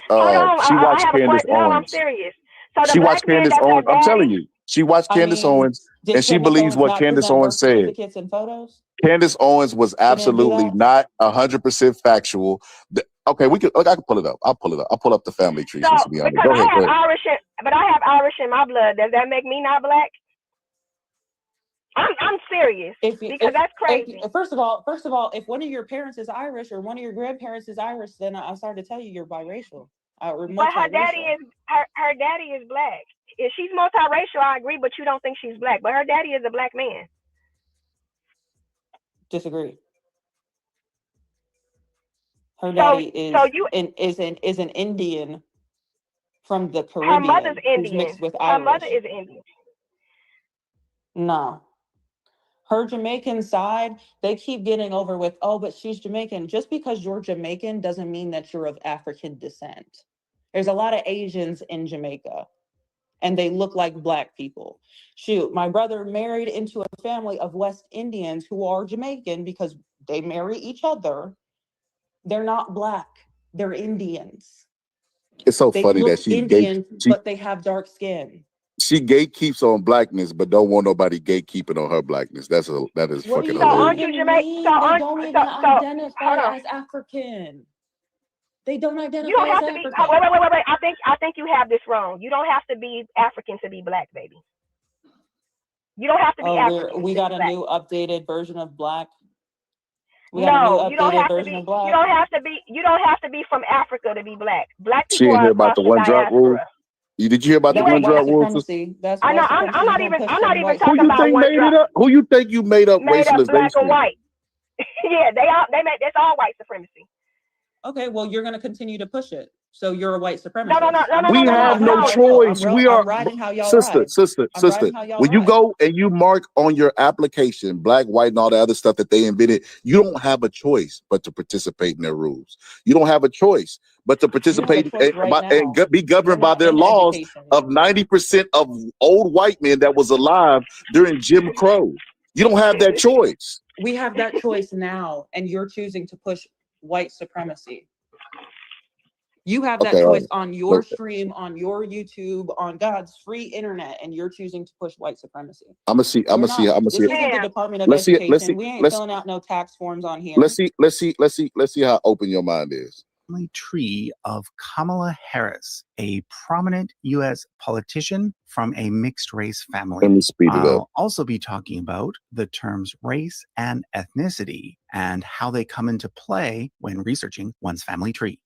Hold on, I have a Candace question. No, I'm Owens. serious. So the She black watched man Candace that's her Owens. I'm telling daddy? you, she watched I Candace mean, Owens, did and she Candace believes Owens what not Candace present birth Owens said. certificates and photos? Candace Owens was She didn't do absolutely that? not 100% factual. Okay, we could. Look, I can pull it up. I'll pull it up. I'll pull up the family tree So since we on it. because Go ahead. Go ahead. I have Irish in my blood, does that make me not black? I'm serious because that's crazy. First of all, if one of your parents is Irish or one of your grandparents is Irish, then I'm sorry to tell you, you're biracial or But her daddy multiracial. is her daddy is black. If she's multiracial, I agree, but you don't think she's black. But her daddy is a black man. Disagree. Her So daddy you is an Indian from the her mother's Caribbean who's Indian. mixed with Her mother Irish. is Indian. No. Her Jamaican side, they keep getting over with, oh, but she's Jamaican. Just because you're Jamaican doesn't mean that you're of African descent. There's a lot of Asians in Jamaica, and they look like black people. Shoot, my brother married into a family of West Indians who are Jamaican because they marry each other. They're not black, they're Indians. It's so They funny look that Indian, but they have dark skin. she gatekeeps on blackness, but don't want nobody gatekeeping on her blackness. That is What do fucking you hilarious. even mean? They don't even identify as African. They don't You identify don't as have to be. African. Wait. I think you have this wrong. You don't have to be African to be black, baby. You don't have to be African. We to got be a black. new updated version of black. No, you don't have to be. You don't have to be. You don't have to be from Africa to be black. Black She people ain't are hear about across the the one drop rule. diaspora. Did you hear about the one drop rule? That's I know. white supremacy. I'm not You even. don't push I'm not them even white talking Who you about think one made drop. it up? Who you think you made up Made up black or racialization? white. Yeah, they made. That's all white supremacy. Okay, well, you're going to continue to push it. So you're a white supremacist. No. We have no No. choice. We are I'm riding how y'all sister. ride. I'm riding how y'all When you ride. go and you mark on your application, black, white, and all the other stuff that they invented, you don't have a choice but to participate in their rules. You don't have a choice but to participate and be governed by their laws of 90% of old white men that was alive during Jim Crow. You don't have that choice. We have that choice now, and you're choosing to push white supremacy. You have that choice on your stream, on your YouTube, on God's free internet, and you're choosing to push white supremacy. I'm gonna see. This isn't the Department of Education. We ain't filling out no tax forms on here. Let's see how open your mind is. Family tree of Kamala Harris, a prominent U.S. politician from a mixed race family. Let me speed it up. I'll also be talking about the terms race and ethnicity and how they come into play when researching one's family tree.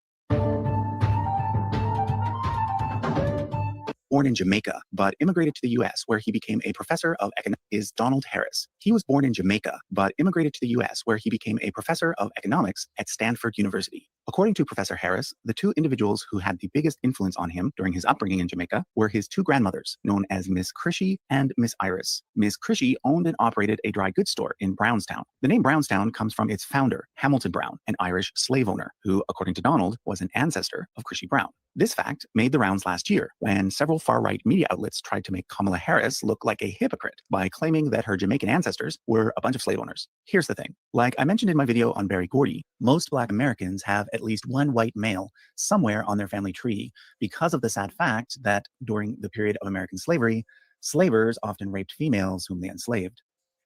born in Jamaica, but immigrated to the U.S., where he became a professor of economics. Is Donald Harris. He was born in Jamaica, but immigrated to the U.S., where he became a professor of economics at Stanford University. According to Professor Harris, the two individuals who had the biggest influence on him during his upbringing in Jamaica were his two grandmothers, known as Miss Crishy and Miss Iris. Miss Crishy owned and operated a dry goods store in Brownstown. The name Brownstown comes from its founder, Hamilton Brown, an Irish slave owner, who, according to Donald, was an ancestor of Crishy Brown. This fact made the rounds last year when several far-right media outlets tried to make Kamala Harris look like a hypocrite by claiming that her Jamaican ancestors were a bunch of slave owners. Here's the thing. Like I mentioned in my video on Berry Gordy, most Black Americans have at least one white male somewhere on their family tree because of the sad fact that during the period of American slavery, slavers often raped females whom they enslaved.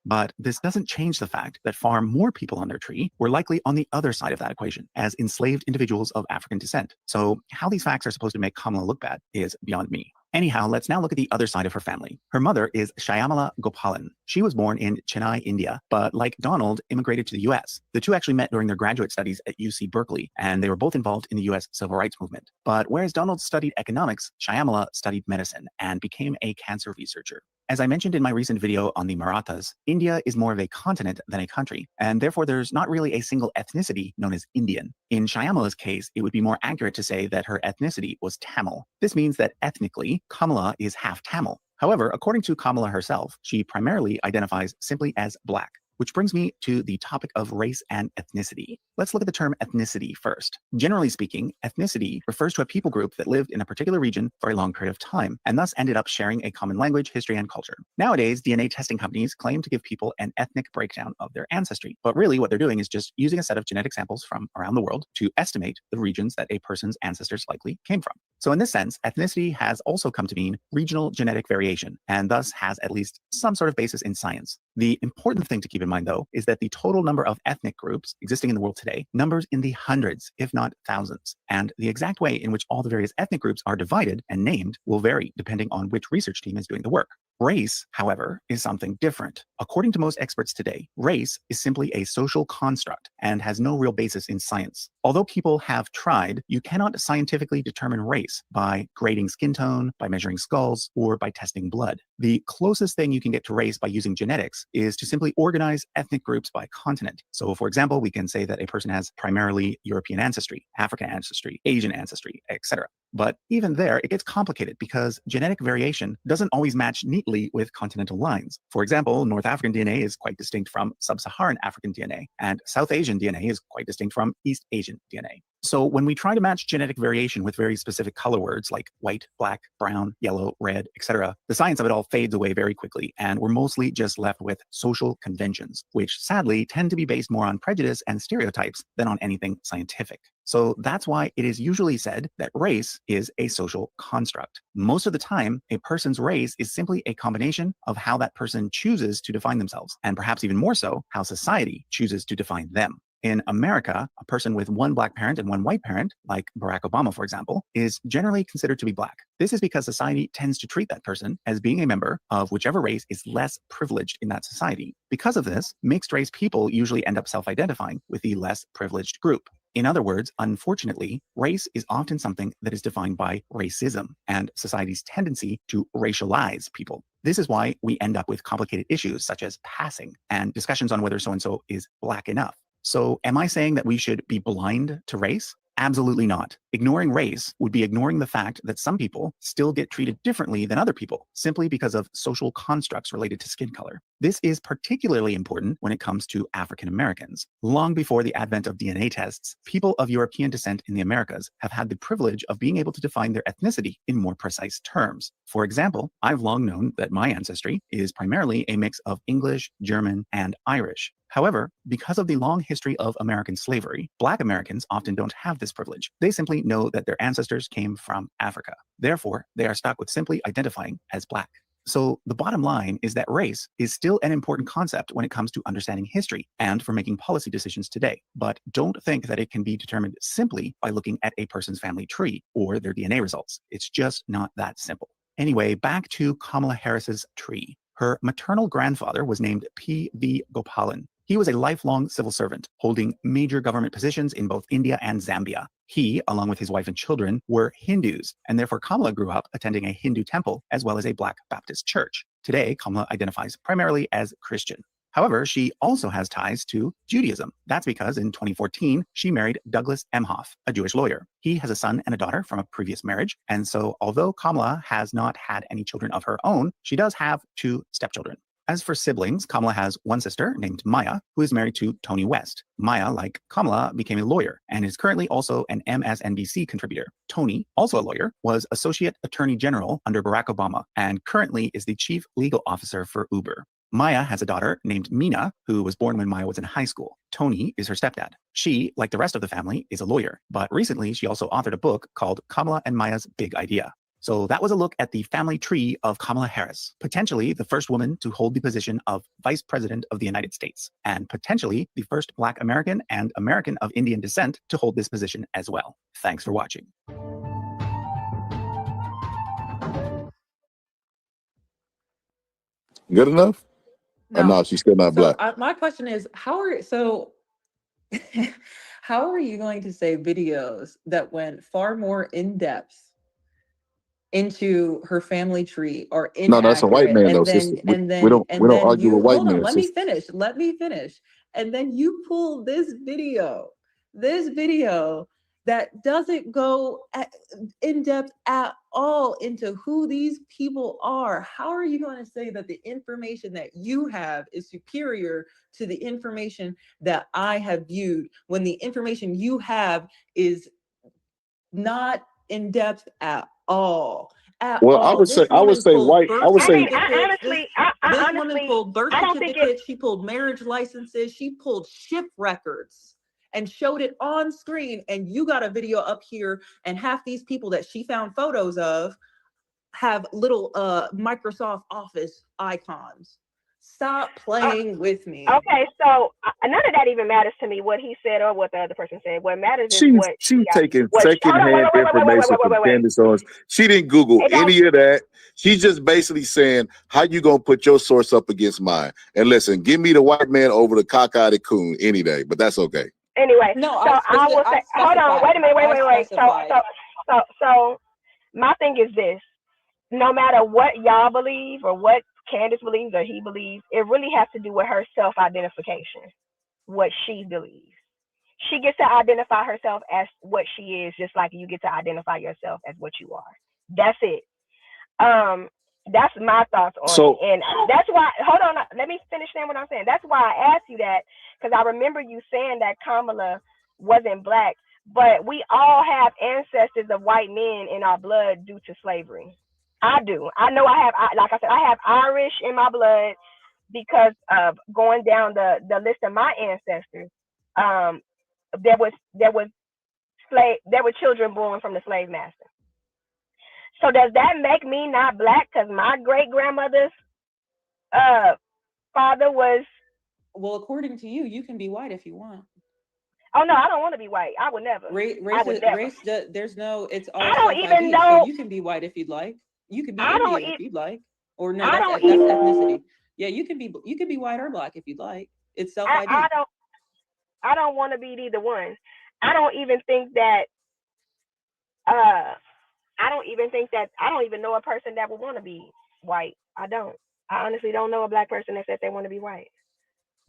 But this doesn't change the fact that far more people on their tree were likely on the other side of that equation as enslaved individuals of African descent. So how these facts are supposed to make Kamala look bad is beyond me. Anyhow, let's now look at the other side of her family. Her mother is Shyamala Gopalan. She was born in Chennai, India, but like Donald, immigrated to the US. The two actually met during their graduate studies at UC Berkeley, and they were both involved in the US civil rights movement. But whereas Donald studied economics, Shyamala studied medicine and became a cancer researcher. As I mentioned in my recent video on the Marathas, India is more of a continent than a country, and therefore there's not really a single ethnicity known as Indian. In Shyamala's case, it would be more accurate to say that her ethnicity was Tamil. This means that ethnically, Kamala is half Tamil. However, according to Kamala herself, she primarily identifies simply as Black. Which brings me to the topic of race and ethnicity. Let's look at the term ethnicity first. Generally speaking, ethnicity refers to a people group that lived in a particular region for a long period of time, and thus ended up sharing a common language, history, and culture. Nowadays, DNA testing companies claim to give people an ethnic breakdown of their ancestry, but really what they're doing is just using a set of genetic samples from around the world to estimate the regions that a person's ancestors likely came from. So in this sense, ethnicity has also come to mean regional genetic variation, and thus has at least some sort of basis in science. The important thing to keep in mind, though, is that the total number of ethnic groups existing in the world today numbers in the hundreds, if not thousands. And the exact way in which all the various ethnic groups are divided and named will vary depending on which research team is doing the work. Race, however, is something different. According to most experts today, race is simply a social construct and has no real basis in science. Although people have tried, you cannot scientifically determine race by grading skin tone, by measuring skulls, or by testing blood. The closest thing you can get to race by using genetics is to simply organize ethnic groups by continent. So, for example, we can say that a person has primarily European ancestry, African ancestry, Asian ancestry, etc. But even there, it gets complicated because genetic variation doesn't always match neatly with continental lines. For example, North African DNA is quite distinct from Sub-Saharan African DNA, and South Asian DNA is quite distinct from East Asian DNA. So when we try to match genetic variation with very specific color words like white, black, brown, yellow, red, etc., the science of it all fades away very quickly, and we're mostly just left with social conventions, which sadly tend to be based more on prejudice and stereotypes than on anything scientific. So that's why it is usually said that race is a social construct. Most of the time, a person's race is simply a combination of how that person chooses to define themselves, and perhaps even more so, how society chooses to define them. In America, a person with one Black parent and one white parent, like Barack Obama, for example, is generally considered to be Black. This is because society tends to treat that person as being a member of whichever race is less privileged in that society. Because of this, mixed race people usually end up self-identifying with the less privileged group. In other words, unfortunately, race is often something that is defined by racism and society's tendency to racialize people. This is why we end up with complicated issues such as passing and discussions on whether so-and-so is Black enough. So am I saying that we should be blind to race? Absolutely not. Ignoring race would be ignoring the fact that some people still get treated differently than other people simply because of social constructs related to skin color. This is particularly important when it comes to African Americans. Long before the advent of DNA tests, people of European descent in the Americas have had the privilege of being able to define their ethnicity in more precise terms. For example, I've long known that my ancestry is primarily a mix of English, German, and Irish. However, because of the long history of American slavery, Black Americans often don't have this privilege. They simply know that their ancestors came from Africa. Therefore, they are stuck with simply identifying as Black. So the bottom line is that race is still an important concept when it comes to understanding history and for making policy decisions today. But don't think that it can be determined simply by looking at a person's family tree or their DNA results. It's just not that simple. Anyway, back to Kamala Harris's tree. Her maternal grandfather was named P.V. Gopalan. He was a lifelong civil servant, holding major government positions in both India and Zambia. He, along with his wife and children, were Hindus, and therefore Kamala grew up attending a Hindu temple as well as a Black Baptist church. Today, Kamala identifies primarily as Christian. However, she also has ties to Judaism. That's because in 2014, she married Douglas Emhoff, a Jewish lawyer. He has a son and a daughter from a previous marriage. And so although Kamala has not had any children of her own, she does have 2 stepchildren. As for siblings, Kamala has one sister named Maya, who is married to Tony West. Maya, like Kamala, became a lawyer and is currently also an MSNBC contributor. Tony, also a lawyer, was Associate Attorney General under Barack Obama and currently is the Chief Legal Officer for Uber. Maya has a daughter named Mina, who was born when Maya was in high school. Tony is her stepdad. She, like the rest of the family, is a lawyer, but recently she also authored a book called Kamala and Maya's Big Idea. So that was a look at the family tree of Kamala Harris, potentially the first woman to hold the position of Vice President of the United States, and potentially the first Black American and American of Indian descent to hold this position as well. Thanks for watching. Good enough? Or No. no, she's still not So black. my question is, how are you going to say videos that went far more in depth into her family tree are No, that's a white inaccurate, man though, and sister. then We don't argue with you white hold on, men, sister. let me finish, and then you pull this video that doesn't go in depth at all into who these people are. How are you going to say that the information that you have is superior to the information that I have viewed when the information you have is not in depth at all? Well, I would say white. I would say This woman pulled birth I don't think certificates, she pulled marriage licenses, she pulled ship records and showed it on screen. And you got a video up here, and half these people that she found photos of have little Microsoft Office icons. Stop playing with me. Okay, so none of that even matters to me, what he said or what the other person said. What matters is she's what taking hold on, secondhand information from Candace Owens. She didn't Google any of that. She's just basically saying, how you gonna put your source up against mine? And listen, give me the white man over the cockeyed coon any day, but that's okay. Anyway, no, so I will say, hold on, wait a minute, wait. So my thing is this: no matter what y'all believe or what Candace believes or he believes, it really has to do with her self-identification, what she believes. She gets to identify herself as what she is, just like you get to identify yourself as what you are. That's it. That's my thoughts on it, and that's why. Hold on, let me finish saying what I'm saying. That's why I asked you that, because I remember you saying that Kamala wasn't black, but we all have ancestors of white men in our blood due to slavery. I do. I know I have. Like I said, I have Irish in my blood because of going down the list of my ancestors. There were children born from the slave master. So does that make me not black because my great grandmother's father was? Well, according to you, you can be white if you want. Oh no, I don't want to be white. I would never. There's no. It's all. I don't even know. So you can be white if you'd like. You can be Indian if you'd like. Or no, that's even, ethnicity. Yeah, you can be white or black if you'd like. It's self-ID. I don't want to be either one. I don't even think that. I don't even know a person that would want to be white. I don't. I honestly don't know a black person that said they want to be white.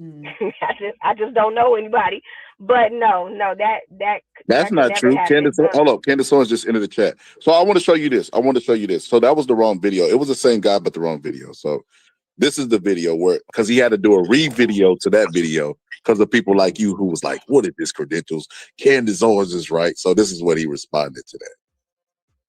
I just don't know anybody. But no, that's not true. Candace, hold up. Candace Owens just entered the chat. So I want to show you this. So that was the wrong video. It was the same guy, but the wrong video. So this is the video because he had to do a re-video to that video because of people like you who was like, what are these credentials? Candace Owens is right. So this is what he responded to that.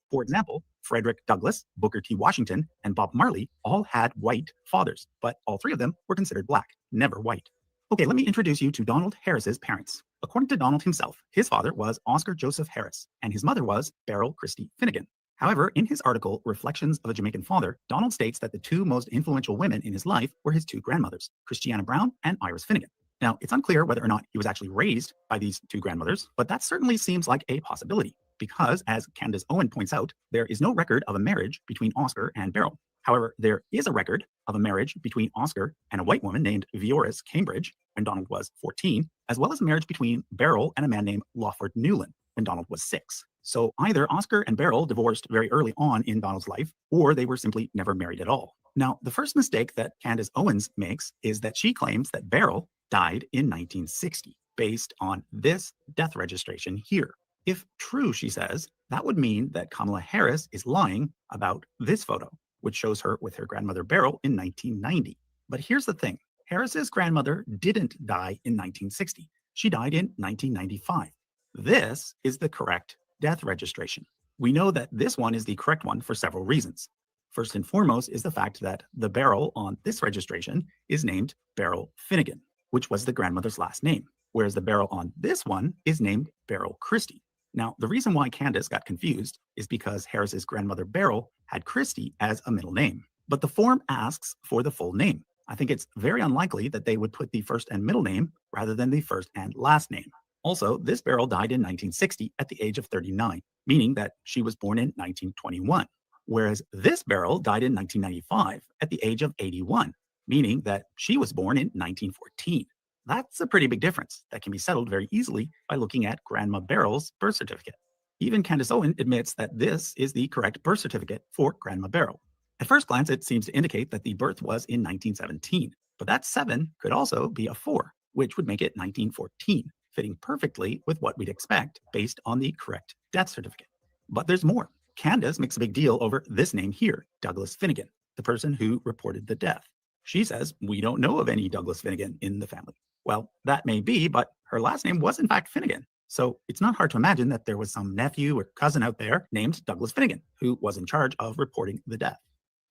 For example, Frederick Douglass, Booker T. Washington, and Bob Marley all had white fathers, but all 3 of them were considered black, never white. Okay, let me introduce you to Donald Harris's parents. According to Donald himself, his father was Oscar Joseph Harris, and his mother was Beryl Christie Finnegan. However, in his article, Reflections of a Jamaican Father, Donald states that the 2 most influential women in his life were his 2 grandmothers, Christiana Brown and Iris Finnegan. Now, it's unclear whether or not he was actually raised by these 2 grandmothers, but that certainly seems like a possibility. Because, as Candace Owen points out, there is no record of a marriage between Oscar and Beryl. However, there is a record of a marriage between Oscar and a white woman named Vioris Cambridge when Donald was 14, as well as a marriage between Beryl and a man named Lawford Newland. when Donald was 6. So either Oscar and Beryl divorced very early on in Donald's life, or they were simply never married at all. Now, the first mistake that Candace Owens makes is that she claims that Beryl died in 1960, based on this death registration here. If true, she says, that would mean that Kamala Harris is lying about this photo, which shows her with her grandmother Beryl in 1990. But here's the thing. Harris's grandmother didn't die in 1960. She died in 1995. This is the correct death registration. We know that this one is the correct one for several reasons. First and foremost is the fact that the Beryl on this registration is named Beryl Finnegan, which was the grandmother's last name, whereas the Beryl on this one is named Beryl Christie. Now, the reason why Candace got confused is because Harris's grandmother Beryl had Christie as a middle name, but the form asks for the full name. I think it's very unlikely that they would put the first and middle name rather than the first and last name. Also, this Beryl died in 1960 at the age of 39, meaning that she was born in 1921, whereas this Beryl died in 1995 at the age of 81, meaning that she was born in 1914. That's a pretty big difference that can be settled very easily by looking at Grandma Beryl's birth certificate. Even Candace Owen admits that this is the correct birth certificate for Grandma Beryl. At first glance, it seems to indicate that the birth was in 1917, but that 7 could also be a 4, which would make it 1914, fitting perfectly with what we'd expect based on the correct death certificate. But there's more. Candace makes a big deal over this name here, Douglas Finnegan, the person who reported the death. She says, we don't know of any Douglas Finnegan in the family. Well, that may be, but her last name was in fact Finnegan. So it's not hard to imagine that there was some nephew or cousin out there named Douglas Finnegan who was in charge of reporting the death.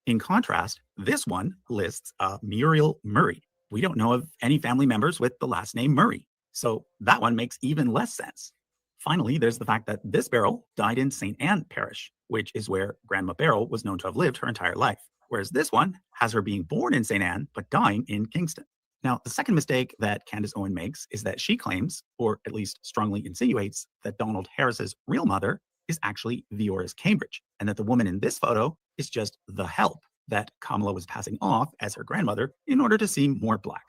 In contrast, this one lists Muriel Murray. We don't know of any family members with the last name Murray. So that one makes even less sense. Finally, there's the fact that this Beryl died in St. Anne Parish, which is where Grandma Beryl was known to have lived her entire life, whereas this one has her being born in St. Anne but dying in Kingston. Now, the second mistake that Candace Owen makes is that she claims, or at least strongly insinuates, that Donald Harris's real mother is actually Vioris Cambridge, and that the woman in this photo is just the help that Kamala was passing off as her grandmother in order to seem more black.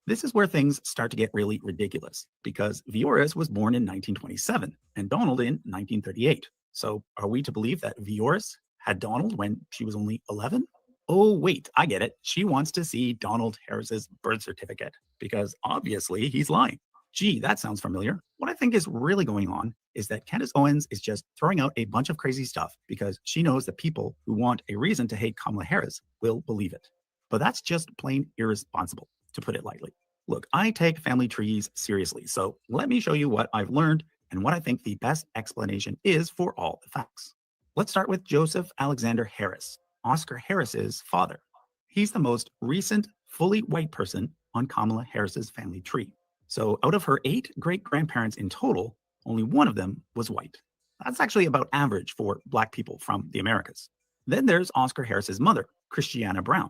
This is where things start to get really ridiculous, because Vioris was born in 1927 and Donald in 1938. So are we to believe that Vioris had Donald when she was only 11? Oh, wait, I get it. She wants to see Donald Harris's birth certificate, because obviously he's lying. Gee, that sounds familiar. What I think is really going on is that Candace Owens is just throwing out a bunch of crazy stuff because she knows that people who want a reason to hate Kamala Harris will believe it. But that's just plain irresponsible, to put it lightly. Look, I take family trees seriously, so let me show you what I've learned and what I think the best explanation is for all the facts. Let's start with Joseph Alexander Harris, Oscar Harris's father. He's the most recent fully white person on Kamala Harris's family tree. So out of her 8 great-grandparents in total, only one of them was white. That's actually about average for Black people from the Americas. Then there's Oscar Harris's mother, Christiana Brown.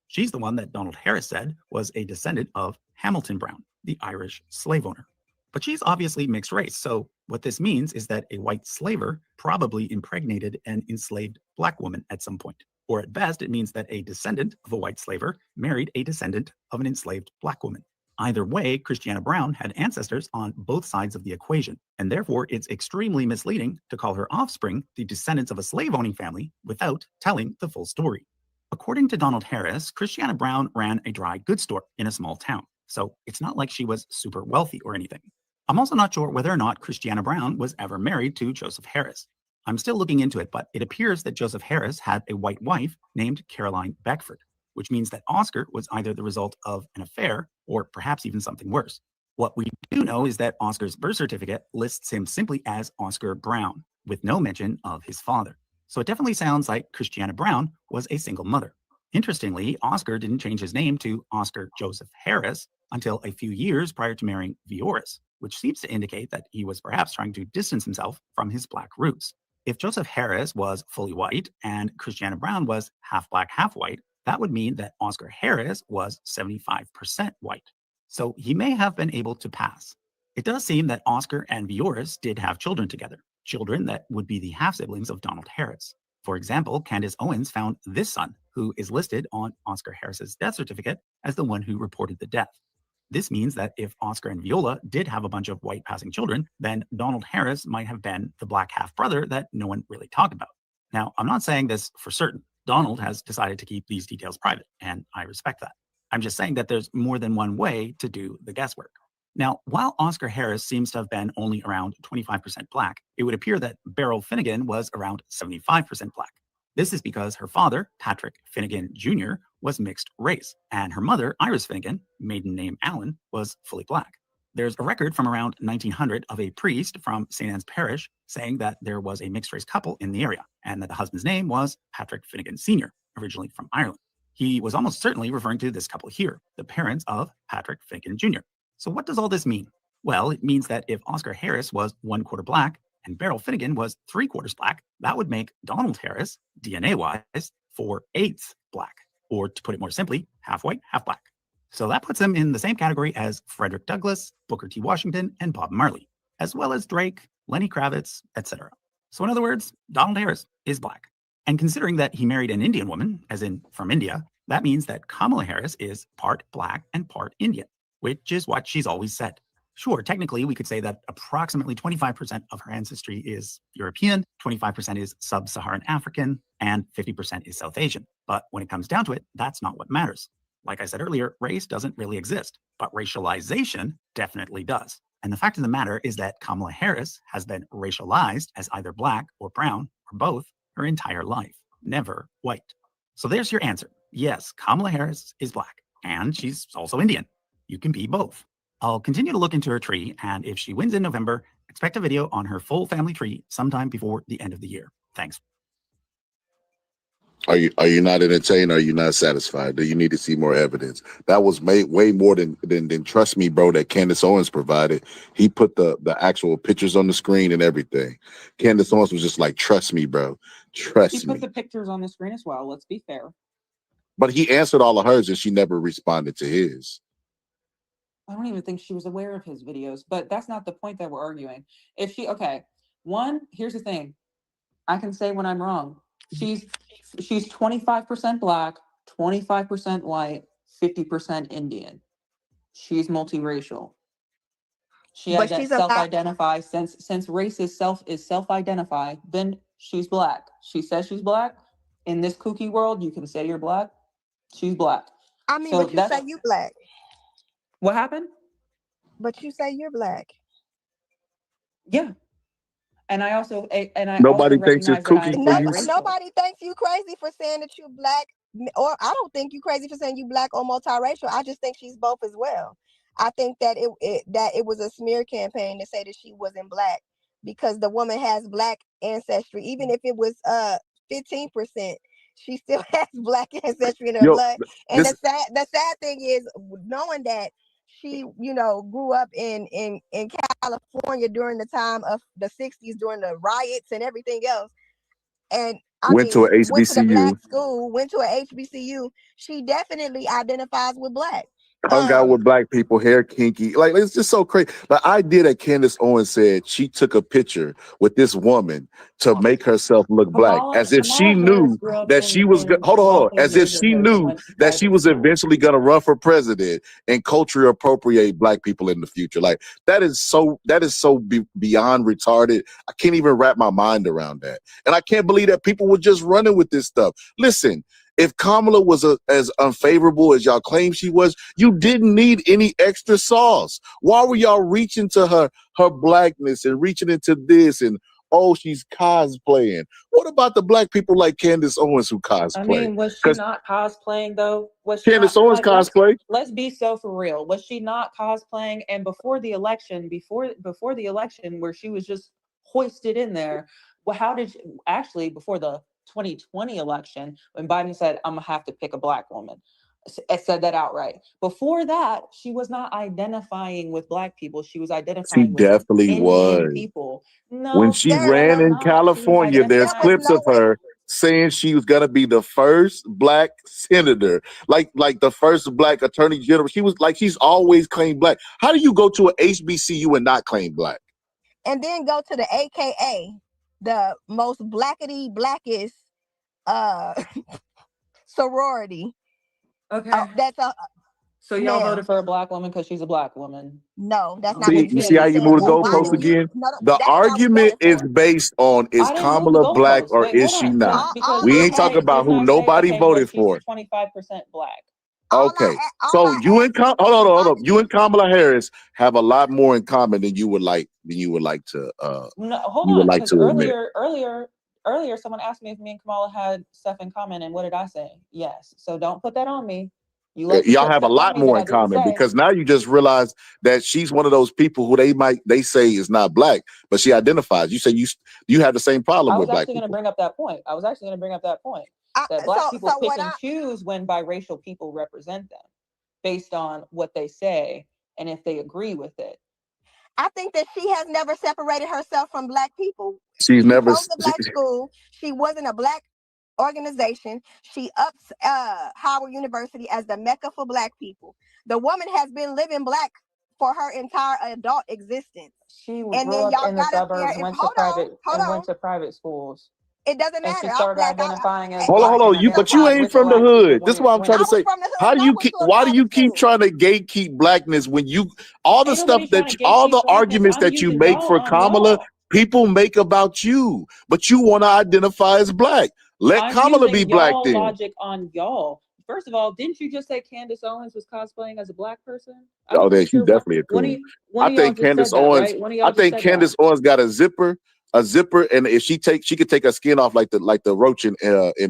She's the one that Donald Harris said was a descendant of Hamilton Brown, the Irish slave owner. But she's obviously mixed race, so what this means is that a white slaver probably impregnated an enslaved Black woman at some point. Or at best, it means that a descendant of a white slaver married a descendant of an enslaved Black woman. Either way, Christiana Brown had ancestors on both sides of the equation, and therefore it's extremely misleading to call her offspring the descendants of a slave-owning family without telling the full story. According to Donald Harris, Christiana Brown ran a dry goods store in a small town, so it's not like she was super wealthy or anything. I'm also not sure whether or not Christiana Brown was ever married to Joseph Harris. I'm still looking into it, but it appears that Joseph Harris had a white wife named Caroline Beckford, which means that Oscar was either the result of an affair or perhaps even something worse. What we do know is that Oscar's birth certificate lists him simply as Oscar Brown, with no mention of his father. So it definitely sounds like Christiana Brown was a single mother. Interestingly, Oscar didn't change his name to Oscar Joseph Harris until a few years prior to marrying Vioris, which seems to indicate that he was perhaps trying to distance himself from his Black roots. If Joseph Harris was fully white and Christiana Brown was half Black, half white, that would mean that Oscar Harris was 75% white. So he may have been able to pass. It does seem that Oscar and Vioris did have children together, children that would be the half-siblings of Donald Harris. For example, Candace Owens found this son, who is listed on Oscar Harris's death certificate as the one who reported the death. This means that if Oscar and Viola did have a bunch of white passing children, then Donald Harris might have been the black half brother that no one really talked about. Now, I'm not saying this for certain. Donald has decided to keep these details private, and I respect that. I'm just saying that there's more than one way to do the guesswork. Now, while Oscar Harris seems to have been only around 25% black, it would appear that Beryl Finnegan was around 75% black. This is because her father, Patrick Finnegan Jr., was mixed race, and her mother, Iris Finnegan, maiden name Allen, was fully black. There's a record from around 1900 of a priest from St. Anne's Parish saying that there was a mixed race couple in the area, and that the husband's name was Patrick Finnegan Sr., originally from Ireland. He was almost certainly referring to this couple here, the parents of Patrick Finnegan Jr. So what does all this mean? Well, it means that if Oscar Harris was 1/4 black and Beryl Finnegan was 3/4 black, that would make Donald Harris, DNA-wise, 4/8 black. Or to put it more simply, half white, half black. So that puts him in the same category as Frederick Douglass, Booker T. Washington, and Bob Marley, as well as Drake, Lenny Kravitz, etc. So in other words, Donald Harris is black. And considering that he married an Indian woman, as in from India, that means that Kamala Harris is part black and part Indian, which is what she's always said. Sure, technically, we could say that approximately 25% of her ancestry is European, 25% is sub-Saharan African, and 50% is South Asian. But when it comes down to it, that's not what matters. Like I said earlier, race doesn't really exist, but racialization definitely does. And the fact of the matter is that Kamala Harris has been racialized as either black or brown or both her entire life, never white. So there's your answer. Yes, Kamala Harris is black, and she's also Indian. You can be both. I'll continue to look into her tree, and if she wins in November, expect a video on her full family tree sometime before the end of the year. Thanks. Are you not entertained? Are you not satisfied? Do you need to see more evidence? That was way more than trust me, bro, that Candace Owens provided. He put the actual pictures on the screen and everything. Candace Owens was just like, trust me, bro. Trust She me. put the pictures on the screen as well. Let's be fair. But he answered all of hers and she never responded to his. I don't even think she was aware of his videos, but that's not the point that we're arguing. If she, okay, one, here's the thing. I can say when I'm wrong. She's 25% black, 25% white, 50% Indian. She's multiracial. She But she's a lot. self-identifies since race is self-identify, then she's black. She says she's black. In this kooky world, you can say you're black. She's black. I mean, So but you say you black. What happened? But you say you're black. Yeah. And I also Nobody thinks it's kooky for you. Nobody thinks you crazy for saying that you black, or I don't think you crazy for saying you black or multiracial. I just think she's both as well. I think that it was a smear campaign to say that she wasn't black because the woman has black ancestry, even if it was 15%. She still has black ancestry in her blood. And the sad thing is knowing that she, grew up in California during the time of the 60s, during the riots and everything else. And went to a went to the black HBCU. school, went to a HBCU. She definitely identifies with black. Hung out with black people, hair kinky. Like, it's just so crazy. The idea that Candace Owens said she took a picture with this woman to make herself look black, as if she knew that she was hold on, as if she knew that she was eventually gonna run for president and culturally appropriate black people in the future. Like, that is so beyond retarded. I can't even wrap my mind around that. And I can't believe that people were just running with this stuff. Listen, if Kamala was as unfavorable as y'all claim she was, you didn't need any extra sauce. Why were y'all reaching to her blackness and reaching into this and, oh, she's cosplaying? What about the black people like Candace Owens who cosplay? I mean, was she not cosplaying though? Was Candace Owens cosplay? Let's be so for real. Was she not cosplaying? And before the election, where she was just hoisted in there, well, how did actually before the 2020 election when Biden said, I'm gonna have to pick a black woman. It said that outright. Before that, she was not identifying with black people. She was identifying with Indian people. No, when she ran in California, there's clips of her saying she was gonna be the first black senator, like the first black attorney general. She was like, she's always claimed black. How do you go to an HBCU and not claim black? And then go to the AKA, the most blackest sorority. Okay. So y'all Ma'am. voted for a black woman because she's a black woman. No, that's not See, what we you said. see how We you said, move the well, why goalposts did you? again? No, The that's not what we argument voted is for. based on is I didn't move the Kamala black goalposts. or Wait, is hold she on. not? Because We I ain't talking asked, about didn't who I say, nobody okay, well, voted she's for. 25% black. Okay, so you and hold on. You and Kamala Harris have a lot more in common than you would like to No, hold you would on, like because to admit. earlier, someone asked me if me and Kamala had stuff in common, and what did I say? Yes. So don't put that on me. You like to Y'all put have a stuff on lot me that more I in didn't common say. because now you just realize that she's one of those people who they say is not black, but she identifies. You say you have the same problem I was with black actually going to people. bring up that point. That black people pick and choose when biracial people represent them based on what they say and if they agree with it. I think that she has never separated herself from black people. She's She never. chose the black school. She wasn't a black organization. She ups Howard University as the mecca for black people. The woman has been living black for her entire adult existence. She And grew then up y'all in the got up there suburbs, and went to private schools. It doesn't And she matter. I'm started black. identifying as Hold on, black hold and on. But you identifying ain't with from the black people hood. This is what I'm trying to say. How do you keep? Why do you keep trying to gatekeep blackness when you all the Ain't stuff nobody that trying to all the gatekeep blackness. arguments I'm that you using make y'all for on Kamala, y'all. people make about you, but you want to identify as black. Let I'm Kamala be using black y'all then. logic on y'all. First of all, didn't you just say Candace Owens was cosplaying as a black person? Oh, I'm pretty that you sure definitely a coon. one I of y'all think just Candace said that, Owens. right? One of I y'all just think said Candace Owens got a zipper, and if she could take her skin off like the roach in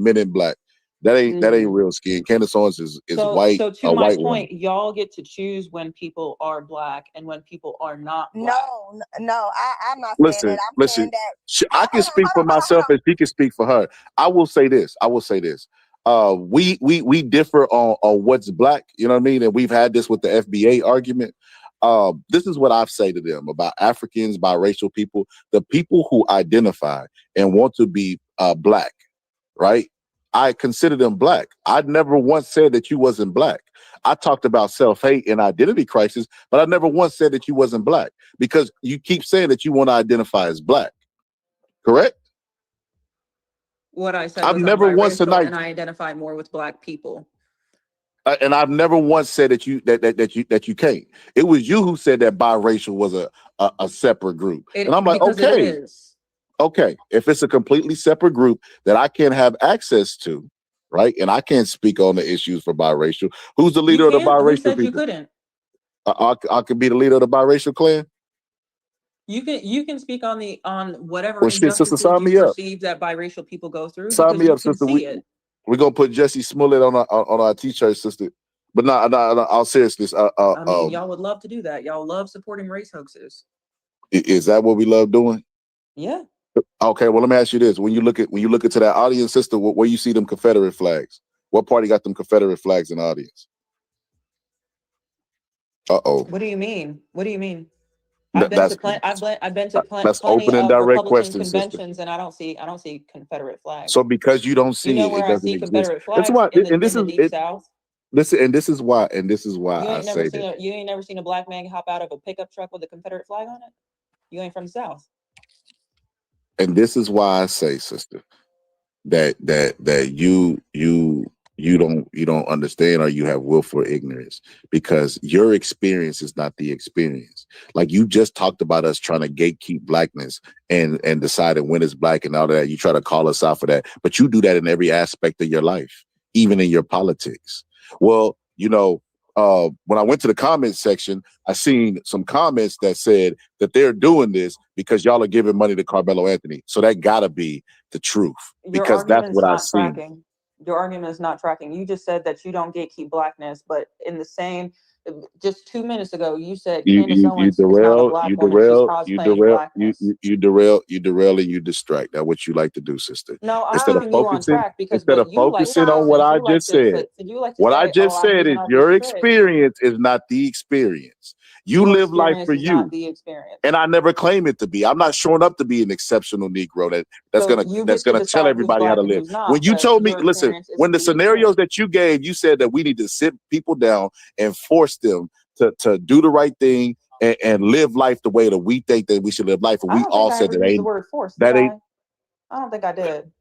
Men in Black. That ain't real skin. Candace Owens is white, So to a my white woman. point, y'all get to choose when people are black and when people are not black. No, I'm not saying Listen, that. I'm listen. saying that. I can speak for myself, and she can speak for her. I will say this. We differ on what's black. You know what I mean? And we've had this with the FBA argument. This is what I've say to them about Africans, biracial people, the people who identify and want to be black, right? I consider them black. I never once said that you wasn't black. I talked about self-hate and identity crisis, but I never once said that you wasn't black because you keep saying that you want to identify as black. Correct? What I said I've was I'm never once biracial tonight, and I identify more with black people. and I've never once said that you can't. It was you who said that biracial was a separate group, and I'm like, Because it okay. is. Okay, if it's a completely separate group that I can't have access to, right, and I can't speak on the issues for biracial, who's the leader of the biracial Who said people? you couldn't? I could be the leader of the biracial clan. You can speak on whatever Well, shit, sister, injustices sign you me up. perceive that biracial people go through Sign because me you up, can sister. see it. We're gonna put Jesse Smollett on our t-shirt, sister. But no, I'll seriousness. I mean, y'all would love to do that. Y'all love supporting race hoaxes. Is that what we love doing? Yeah. Okay, well, let me ask you this: when you look into that audience, sister, where you see them Confederate flags? What party got them Confederate flags in the audience? Uh-oh. What do you mean? That's I've been to that's plenty open and of direct Republican question, sister. conventions, and I don't see Confederate flags. So because you don't You see know it, where it I doesn't see exist. Confederate That's flags why, in and the Deep South. This is why You I ain't never say seen that. you ain't never seen a black man hop out of a pickup truck with a Confederate flag on it. You ain't from the South. And this is why I say, sister, that you don't understand, or you have willful ignorance, because your experience is not the experience. Like you just talked about us trying to gatekeep blackness and deciding when it's black and all that. You try to call us out for that, but you do that in every aspect of your life, even in your politics. Well, when I went to the comments section, I seen some comments that said that they're doing this because y'all are giving money to Carmelo Anthony. So that gotta be the truth, because that's what I've seen. Your argument is not tracking. You just said that you don't gatekeep blackness, but in the same, just 2 minutes ago, you said Candace Owens is not a black woman. She's cosplaying blackness. You derail, and you distract. That's what you like to do, sister. No, I'm Instead of keeping you on focusing, track because what you like to on do what is I you like just to said. What I say, just I'm said using is all your these tricks. experience is not the experience. You Your live life experience for is not you. the experience. And I never claim it to be. I'm not showing up to be an exceptional Negro that's So you get to gonna tell decide who's everybody how black to and live. who's not, When you but told me, your listen, experience when isn't the the scenarios that you gave, you said that we need to sit people down and force them to do the right thing and live life the way that we think that we should live life. And I we don't think all I said ever used the word force, did I? I don't think I did.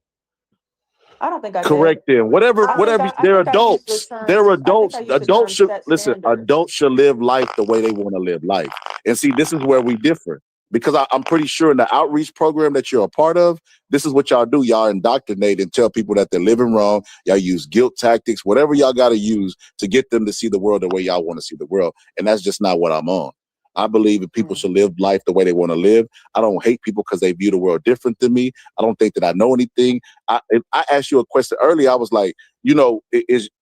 I don't think I did. Correct them. Whatever, I think whatever. I They're think I used the adults. term. They're I think adults. I used the Adults term should set listen. standards. Adults should live life the way they want to live life. And see, this is where we differ because I'm pretty sure in the outreach program that you're a part of, this is what y'all do. Y'all indoctrinate and tell people that they're living wrong. Y'all use guilt tactics, whatever y'all got to use to get them to see the world the way y'all want to see the world. And that's just not what I'm on. I believe that people should live life the way they want to live. I don't hate people because they view the world different than me. I don't think that I know anything. If I asked you a question earlier, I was like, you know,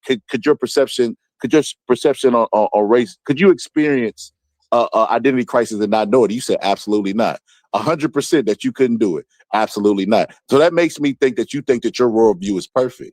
could your perception on race, could you experience identity crisis and not know it? You said absolutely not. 100% that you couldn't do it. Absolutely not. So that makes me think that you think that your worldview is perfect.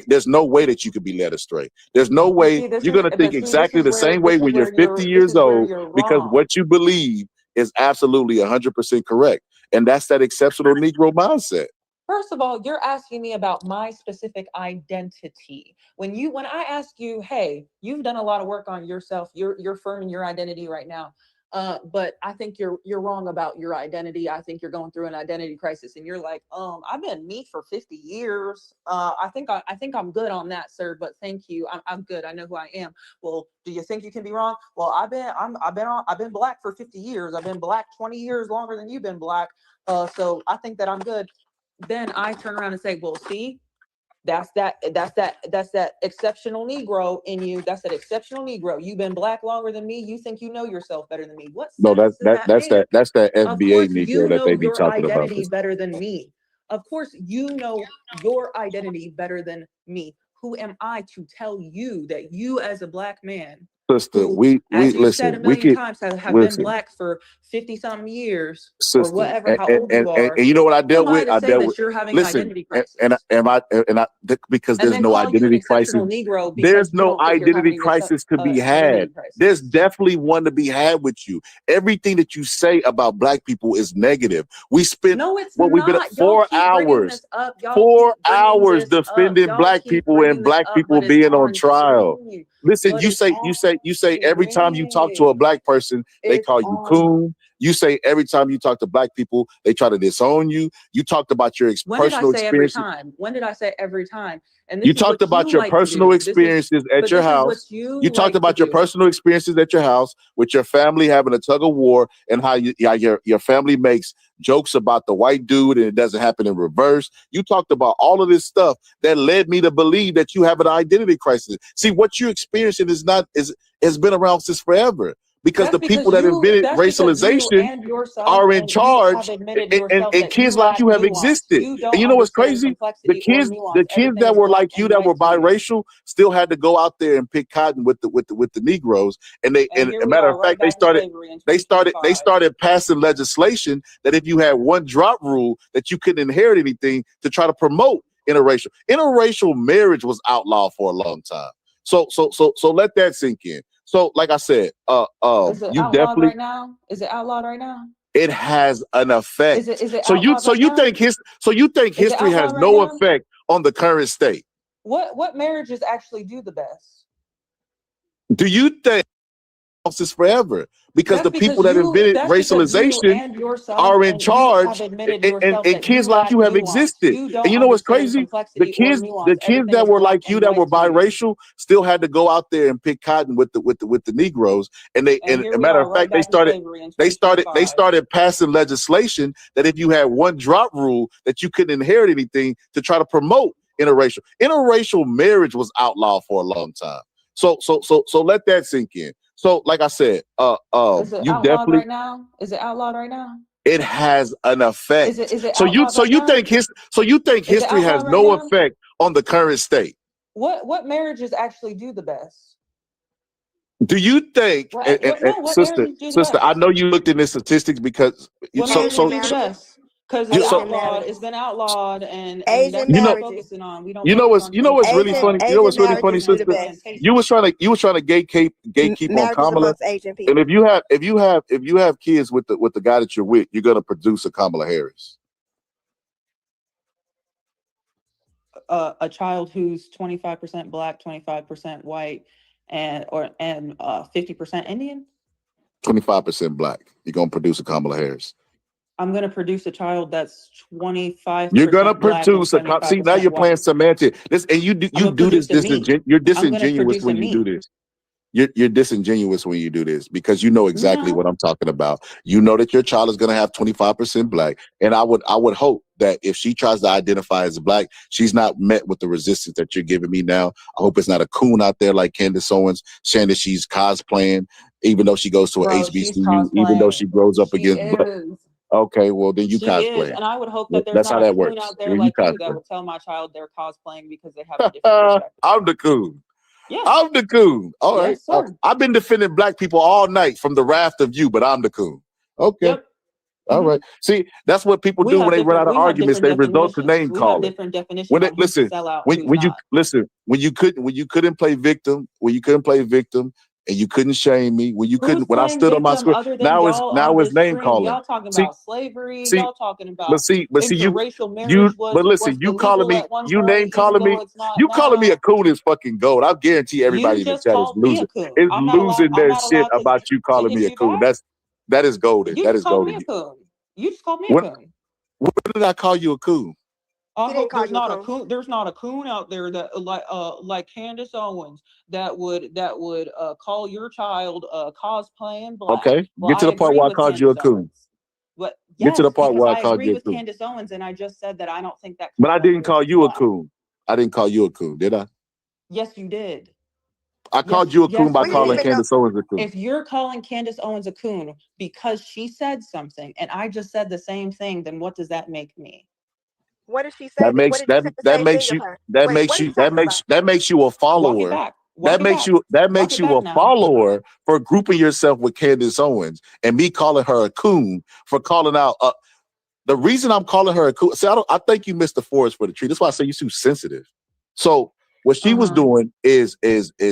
There's no way that you could be led astray. There's no way you're going to think exactly the same way when you're 50 years old because what you believe is absolutely 100% correct. And that's that exceptional Negro mindset. First of all, you're asking me about my specific identity. When I ask you, hey, you've done a lot of work on yourself, you're firm in your identity right now. But I think you're wrong about your identity. I think you're going through an identity crisis, and you're like, I've been me for 50 years. I think I'm good on that, sir. But thank you. I'm good. I know who I am. Well, do you think you can be wrong? Well, I've been black for 50 years. I've been black 20 years longer than you've been black. So I think that I'm good. Then I turn around and say, well, see, that's that exceptional Negro in you. That's that exceptional Negro. You've been black longer than me. You think you know yourself better than me. What No, sense does that make? that's that Of FBA course, Negro you that know they be your talking about. identity better than me. Of course, you know your identity better than me. Who am I to tell you that you, as a black man, Sister, who, we as you said listen. a We million could times, have been listen, black for 50-something years or sister, whatever, how old you are? and you know what I Who dealt am I with? to I say dealt that with. you're having an Listen, identity crisis? because And there's then no call you an identity crisis. exceptional Negro There's because you no don't think you're having identity crisis to be identity had. crisis. There's definitely one to be had with you. Everything that you say about black people is negative. We spent No, it's we've been not. at Y'all 4 keep bringing hours. this up. Y'all 4 keep bringing hours this up. defending Y'all black keep people and bringing this black up, people but it's being on on trial. screen. Listen, But you it's say on every time you talk to a screen. black person, they It's call you on. coon. You say every time you talk to black people, they try to disown you. You talked about your When did I personal say every experiences. time? When did I say every time? And You this is talked what about you your like to personal do. experiences at But your this is what house. you You talked like to about your do. personal experiences at your house with your family having a tug of war and how your family makes jokes about the white dude and it doesn't happen in reverse. You talked about all of this stuff that led me to believe that you have an identity crisis. See, what you're experiencing has been around since forever. Because the people that invented That's because you racialization and yourself are in and you have charge, admitted and yourself that kids you like lack you have nuance. existed. You And don't you know what's understand crazy? The complexity or kids nuance. that Everything's were black like you and that were white to you. biracial still had to go out there and pick cotton with the Negroes. And And a here we matter are of right fact, they back in slavery in 2025. started passing legislation that if you had one drop rule that you couldn't inherit anything to try to promote interracial. Interracial marriage was outlawed for a long time. So let that sink in. So like I said, Is it you outlawed definitely right now? Is it outlawed right now? it has an effect. Is it So outlawed right now? you think Is it history has outlawed right no now? effect on the current state? What marriages actually do the best? Do you think is forever? Because the people that invented That's because you racialization and yourself are in and you have charge, admitted yourself and that you kids like lack you have nuance. existed. You And don't you know what's understand crazy? complexity or nuance. The kids Everything that is were black like you and that were white to you. biracial still had to go out there and pick cotton with the Negroes. And And here a we matter are of right fact, back in slavery in 2025. they started passing legislation that if you had one drop rule that you couldn't inherit anything to try to promote interracial. Interracial marriage was outlawed for a long time. So let that sink in. So like I said, Is it you outlawed definitely right now? Is it outlawed right now? it has an effect. Is it So outlawed right now? you think Is it history has outlawed right no now? effect on the current state? What marriages actually do the best? Do you think, What marriages do the sister, I best? know you looked in the statistics because What marriages do the best? Because it's outlawed, it's been outlawed, and Asian that's what we're marriages. focusing on. We don't focus on things really funny. You know Asian what's really funny, marriages do the sister? best. You was trying to gatekeep on Marriages Kamala. amongst Asian And people. if you have kids with the guy that you're with, you're gonna produce a Kamala Harris. A child who's 25% black, 25% white, and 50% Indian. 25% black. You're gonna produce a Kamala Harris. I'm going to produce a child that's 25% You're gonna black and produce a see now 75% you're playing white. semantic. This and you I'm gonna do this produce a me. you're I'm going to disingenuous produce a when you do me. this. You're disingenuous when you do this because you know exactly No. what I'm talking about. You know that your child is going to have 25% black, and I would hope that if she tries to identify as black, she's not met with the resistance that you're giving me now. I hope it's not a coon out there like Candace Owens saying that she's cosplaying, even though she goes to a Bro, she's HBCU, even though she cosplaying. grows up She against black. is. Okay, well then you She is. cosplaying. And I would hope that there's That's not how a that coon works. out there Yeah, you like you that cosplay. would tell my child they're cosplaying because they have a different perspective. I'm the coon. Yeah. I'm the coon. All right. Yes, sir. I've been defending black people all night from the wrath of you, but I'm the coon. Okay. Yep. All right. See, that's what people We do when have they run out different of arguments. They resort to name we have calling. different definitions When they on who's a listen, sellout, when who's you not. listen, when you couldn't play victim, and you couldn't shame me, Who's when I playing stood on my victim script, other than y'all on now it's this name stream? calling. Y'all talking See, about slavery. see, Y'all talking but about see interracial marriage but listen, was you calling illegal me, at one you point, name even calling me, though it's not you calling me a now. coon is fucking gold. I guarantee You everybody in the just chat is called me a losing. coon. Is I'm not allowed. losing I'm their not shit allowed about you to calling hit me a you coon. back. That is golden. You That just is called me golden. a coon. You just called me a When, coon. when did I call you a coon? I He didn't hope call there's you a not a coon. coon. There's not a coon out there that like Candace Owens that would call your child cosplaying black. Okay. Well, Get I to the part agree where I with called you a Candace coon. Owens. But Get to the yes, part because where I I called agree you a with coon. Candace Owens, and I just said that I don't think that But I color didn't is call you a black. coon. I didn't call you a coon, did I? Yes, you did. I called you a coon Yes, by We you didn't calling even did. know. Candace Owens a coon. If you're calling Candace Owens a coon because she said something, and I just said the same thing, then what does that make me? What did she say? That What makes did you say the same thing of her? Wait, what are you talking about? that makes you a Walk it follower. back. Walk it back. That Walk makes it you back a now. follower for grouping yourself with Candace Owens and me calling her a coon for calling out the reason I'm calling her a coon. See, I think you missed the forest for the tree. That's why I say you're too sensitive. So what she was doing is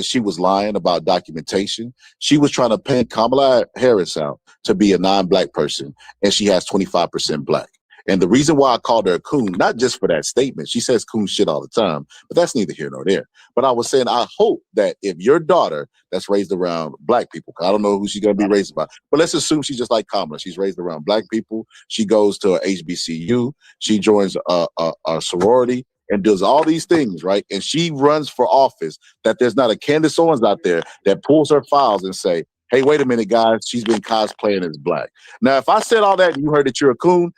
she was lying about documentation. She was trying to paint Kamala Harris out to be a non-black person, and she has 25% black. And the reason why I called her a coon, not just for that statement, she says coon shit all the time, but that's neither here nor there. But I was saying, I hope that if your daughter that's raised around black people, 'cause I don't know who she's going to be raised by, but let's assume she's just like Kamala. She's raised around black people. She goes to a HBCU. She joins a sorority and does all these things, right? And she runs for office, that there's not a Candace Owens out there that pulls her files and say, hey, wait a minute, guys, she's been cosplaying as black. Now, if I said all that and you heard that you're a coon,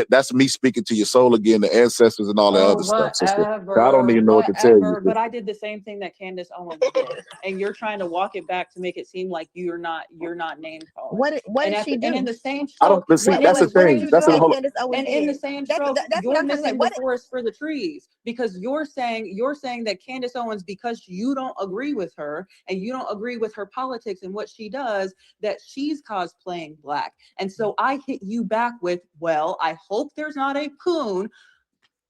that's me speaking to your soul again, the ancestors and all that Oh, other stuff, sister. I don't whatever, even know what to tell you. whatever. But I did the same thing that Candace Owens did, and you're trying to walk it back to make it seem like you're not name calling. What did she do? And in the same I don't, stroke, but see, and in that's the the What did thing. same you do That's a that stroke, whole, Candace Owens and did? in the same stroke, That's what you're I'm trying to say. missing the forest for the trees because you're saying that Candace Owens, because you don't agree with her and you don't agree with her politics and what she does, that she's cosplaying black. And so I hit you back with, well, I hope there's not a coon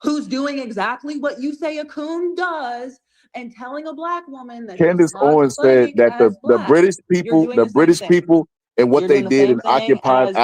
who's doing exactly what you say a coon does and telling a black woman that she's Candace Owens said cosplaying that as the black. British You're people, doing the same thing. and what You're they doing the did same in thing as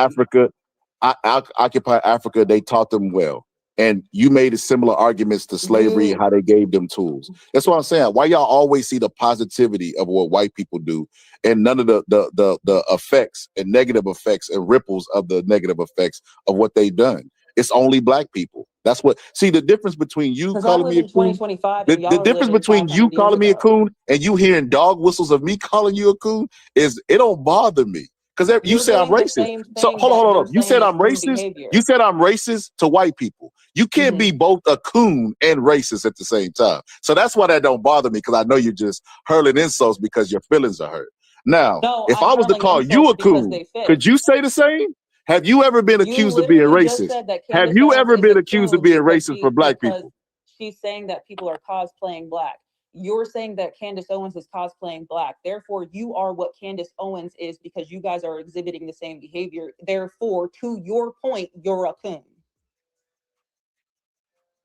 Occupy Africa, they taught them well. And you made similar arguments to slavery, you. how they gave them tools. That's what I'm saying. Why y'all always see the positivity of what white people do and none of the effects and negative effects and ripples of the negative effects of what they've done? It's only black people. That's what, see the difference between you Because I calling live me a in coon, 2025 the and y'all are difference living between you 500 years calling me a ago. coon and you hearing dog whistles of me calling you a coon is, it don't bother me. Because you You're say I'm doing the racist. same So thing hold that on. they're You saying said is I'm coon racist. behavior. You said I'm racist to white people. You can't be both a coon and racist at the same time. So that's why that don't bother me, because I know you're just hurling insults because your feelings are hurt. Now, No, if I'm I was to hurling call you insults a because coon, they fit. could you say the same? Have you ever been You accused of being literally just racist? said that Have Candace you Owens ever is a been accused of coon being racist for black because people? she's saying that people are cosplaying black. You're saying that Candace Owens is cosplaying black. Therefore, you are what Candace Owens is because you guys are exhibiting the same behavior. Therefore, to your point, you're a coon.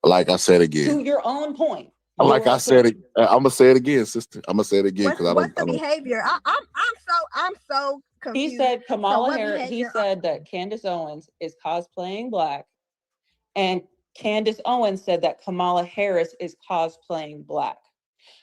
Like I said again. To your own point. Like I said, I'm gonna say it again, sister. I'm gonna say it again because What's the behavior? I'm so confused. He said Kamala what Harris. He behavior? said that Candace Owens is cosplaying black, and Candace Owens said that Kamala Harris is cosplaying black.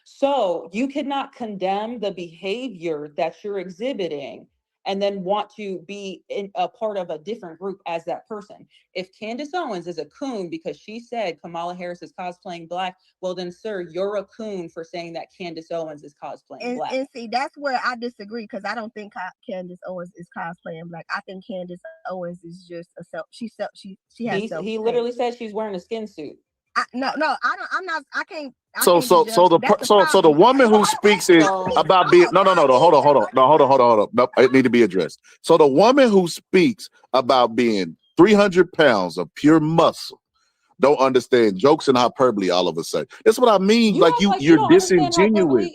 So you cannot condemn the behavior that you're exhibiting and then want to be in a part of a different group as that person. If Candace Owens is a coon because she said Kamala Harris is cosplaying black, well then, sir, you're a coon for saying that Candace Owens is cosplaying black. And see, that's where I disagree because I don't think Candace Owens is cosplaying black. I think Candace Owens is just a self. She has self. He literally said she's wearing a skin suit. No, I don't. I'm not. I can't. So the woman who speaks is about being no hold on. No, it need to be addressed. So the woman who speaks about being 300 pounds of pure muscle don't understand jokes and hyperbole all of a sudden. That's what I mean. You're disingenuous.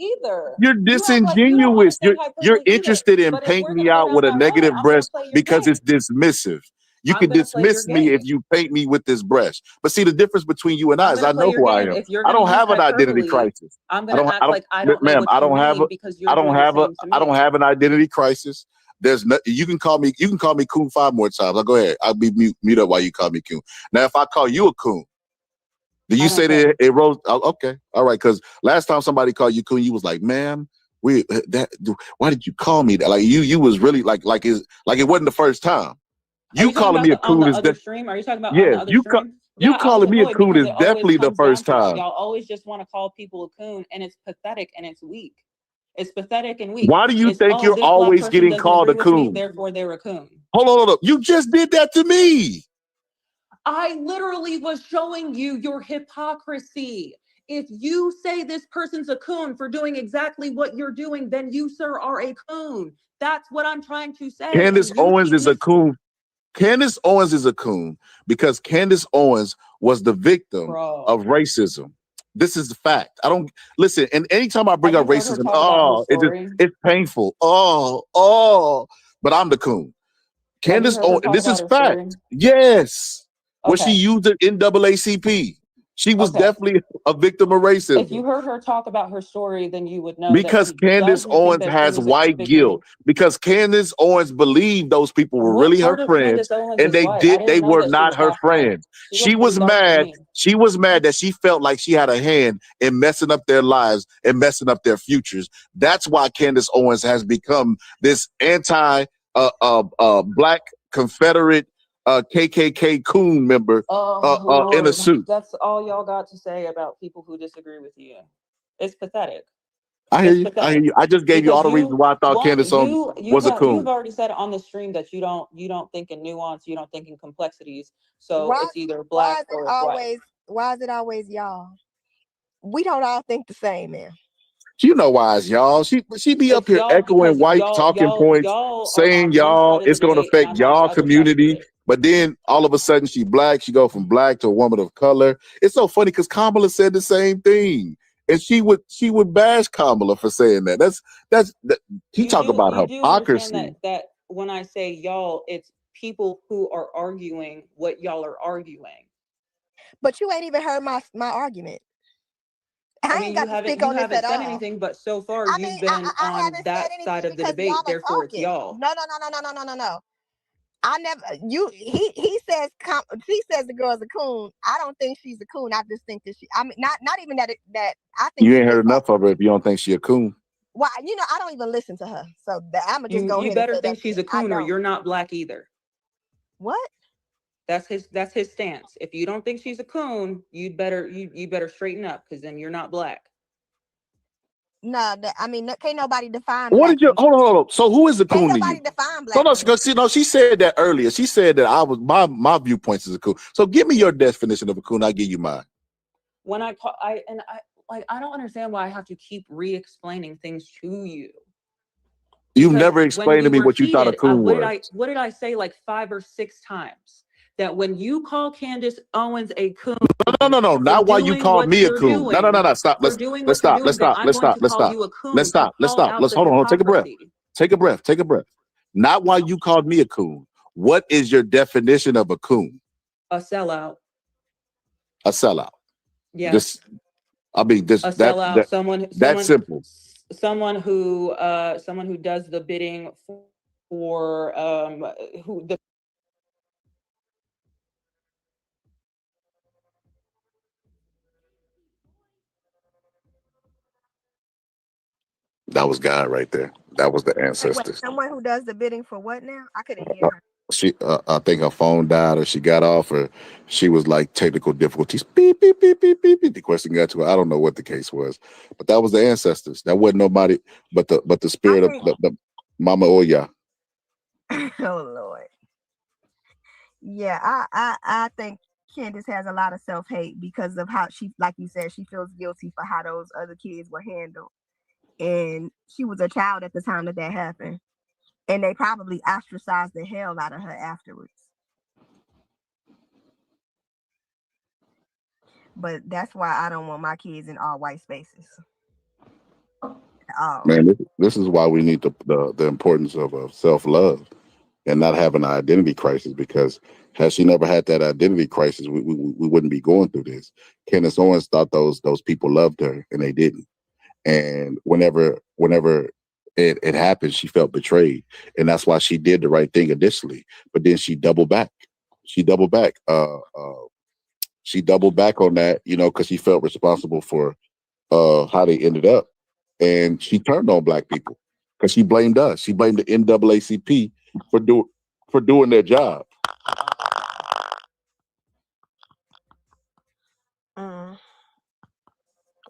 You're disingenuous. You're interested in painting me out with a negative breast because it's dismissive. You can dismiss me if you paint me with this brush. But see, the difference between you and I is I know who I am. I don't have an identity crisis. I'm gonna act like I don't know what you mean because you're doing the same to me. I don't have an identity crisis. There's no, you can call me coon 5 more times. I'll go ahead. I'll be mute up while you call me coon. Now, if I call you a coon, do you say that it rose? Okay, all right. Because last time somebody called you coon, you was like, "Man, why did you call me that?" Like you was really like it wasn't the first time. You calling me a coon is stream? Are you talking about on the other stream? You calling me a coon is definitely the first time. Y'all always just want to call people a coon, and it's pathetic and it's weak. It's pathetic and weak. Why do you think you're always getting called a coon? Therefore, they're a coon. Hold on. You just did that to me. I literally was showing you your hypocrisy. If you say this person's a coon for doing exactly what you're doing, then you, sir, are a coon. That's what I'm trying to say. Candace Owens is a coon. Candace Owens is a coon because Candace Owens was the victim of racism. This is the fact. I don't listen. And anytime I bring up racism, it's painful. But I'm the coon. Candace Owens, this is fact. Yes. When she used the NAACP. She was definitely a victim of racism. If you heard her talk about her story, then you would know. Because Candace Owens has white guilt. Because Candace Owens believed those people were really her friends, and they were not her friends. She was mad. She was mad that she felt like she had a hand in messing up their lives and messing up their futures. That's why Candace Owens has become this anti black Confederate KKK coon member in a suit. That's all y'all got to say about people who disagree with you. It's pathetic. I hear you. I just gave you all the reasons why I thought Candace Owens was a coon. You've already said on the stream that you don't think in nuance, you don't think in complexities. So it's either black or white. Why is it always y'all? We don't all think the same, man. You know why it's y'all. She be up here echoing white talking points, saying y'all, it's going to affect y'all community. But then all of a sudden she black. She go from black to a woman of color. It's so funny because Kamala said the same thing, and she would bash Kamala for saying that. He talk about hypocrisy. That when I say y'all, it's people who are arguing what y'all are arguing. But you ain't even heard my argument. I mean, you haven't said anything, but so far you've been on that side of the debate. Therefore, it's y'all. No. I never. He says she says the girl's a coon. I don't think she's a coon. I just think that she. I mean, not even that I think you ain't heard enough of her if you don't think she a coon. Well, I don't even listen to her. So I'm gonna just go ahead. You better think she's a coon, or you're not black either. What? That's his stance. If you don't think she's a coon, you better straighten up, because then you're not black. No, I mean, can't nobody define. What did you hold on? So who is the coon to you? Nobody define black. No, she said that earlier. She said that I was my viewpoints is a coon. So give me your definition of a coon. I'll give you mine. When I don't understand why I have to keep re-explaining things to you. You've never explained to me what you thought a coon was. What did I say like 5 or 6 times? That when you call Candace Owens a coon. No. Not why you called me a coon. No. Stop. Let's stop. Let's hold on. Take a breath. Not why you called me a coon. What is your definition of a coon? A sellout. A sellout. Yeah. A sellout. That's simple. Someone who does the bidding for who the. That was God right there. That was the Wait, ancestors. someone who does the bidding for what now? I couldn't hear her. I think her phone died, or she got off, or she was like technical difficulties. Beep beep beep beep beep beep. The question got to her. I don't know what the case was, but that was the ancestors. That wasn't nobody but the spirit of the Mama Oya. Oh Lord. Yeah, I think Candace has a lot of self-hate because of how she, like you said, she feels guilty for how those other kids were handled. And she was a child at the time that happened. And they probably ostracized the hell out of her afterwards. But that's why I don't want my kids in all white spaces. Man, this is why we need the importance of self-love and not having an identity crisis, because had she never had that identity crisis, we wouldn't be going through this. Candace Owens thought those people loved her, and they didn't. And whenever it happened, she felt betrayed, and that's why she did the right thing initially. But then she doubled back. She doubled back. She doubled back on that, because she felt responsible for how they ended up, and she turned on black people because she blamed us. She blamed the NAACP for doing their job.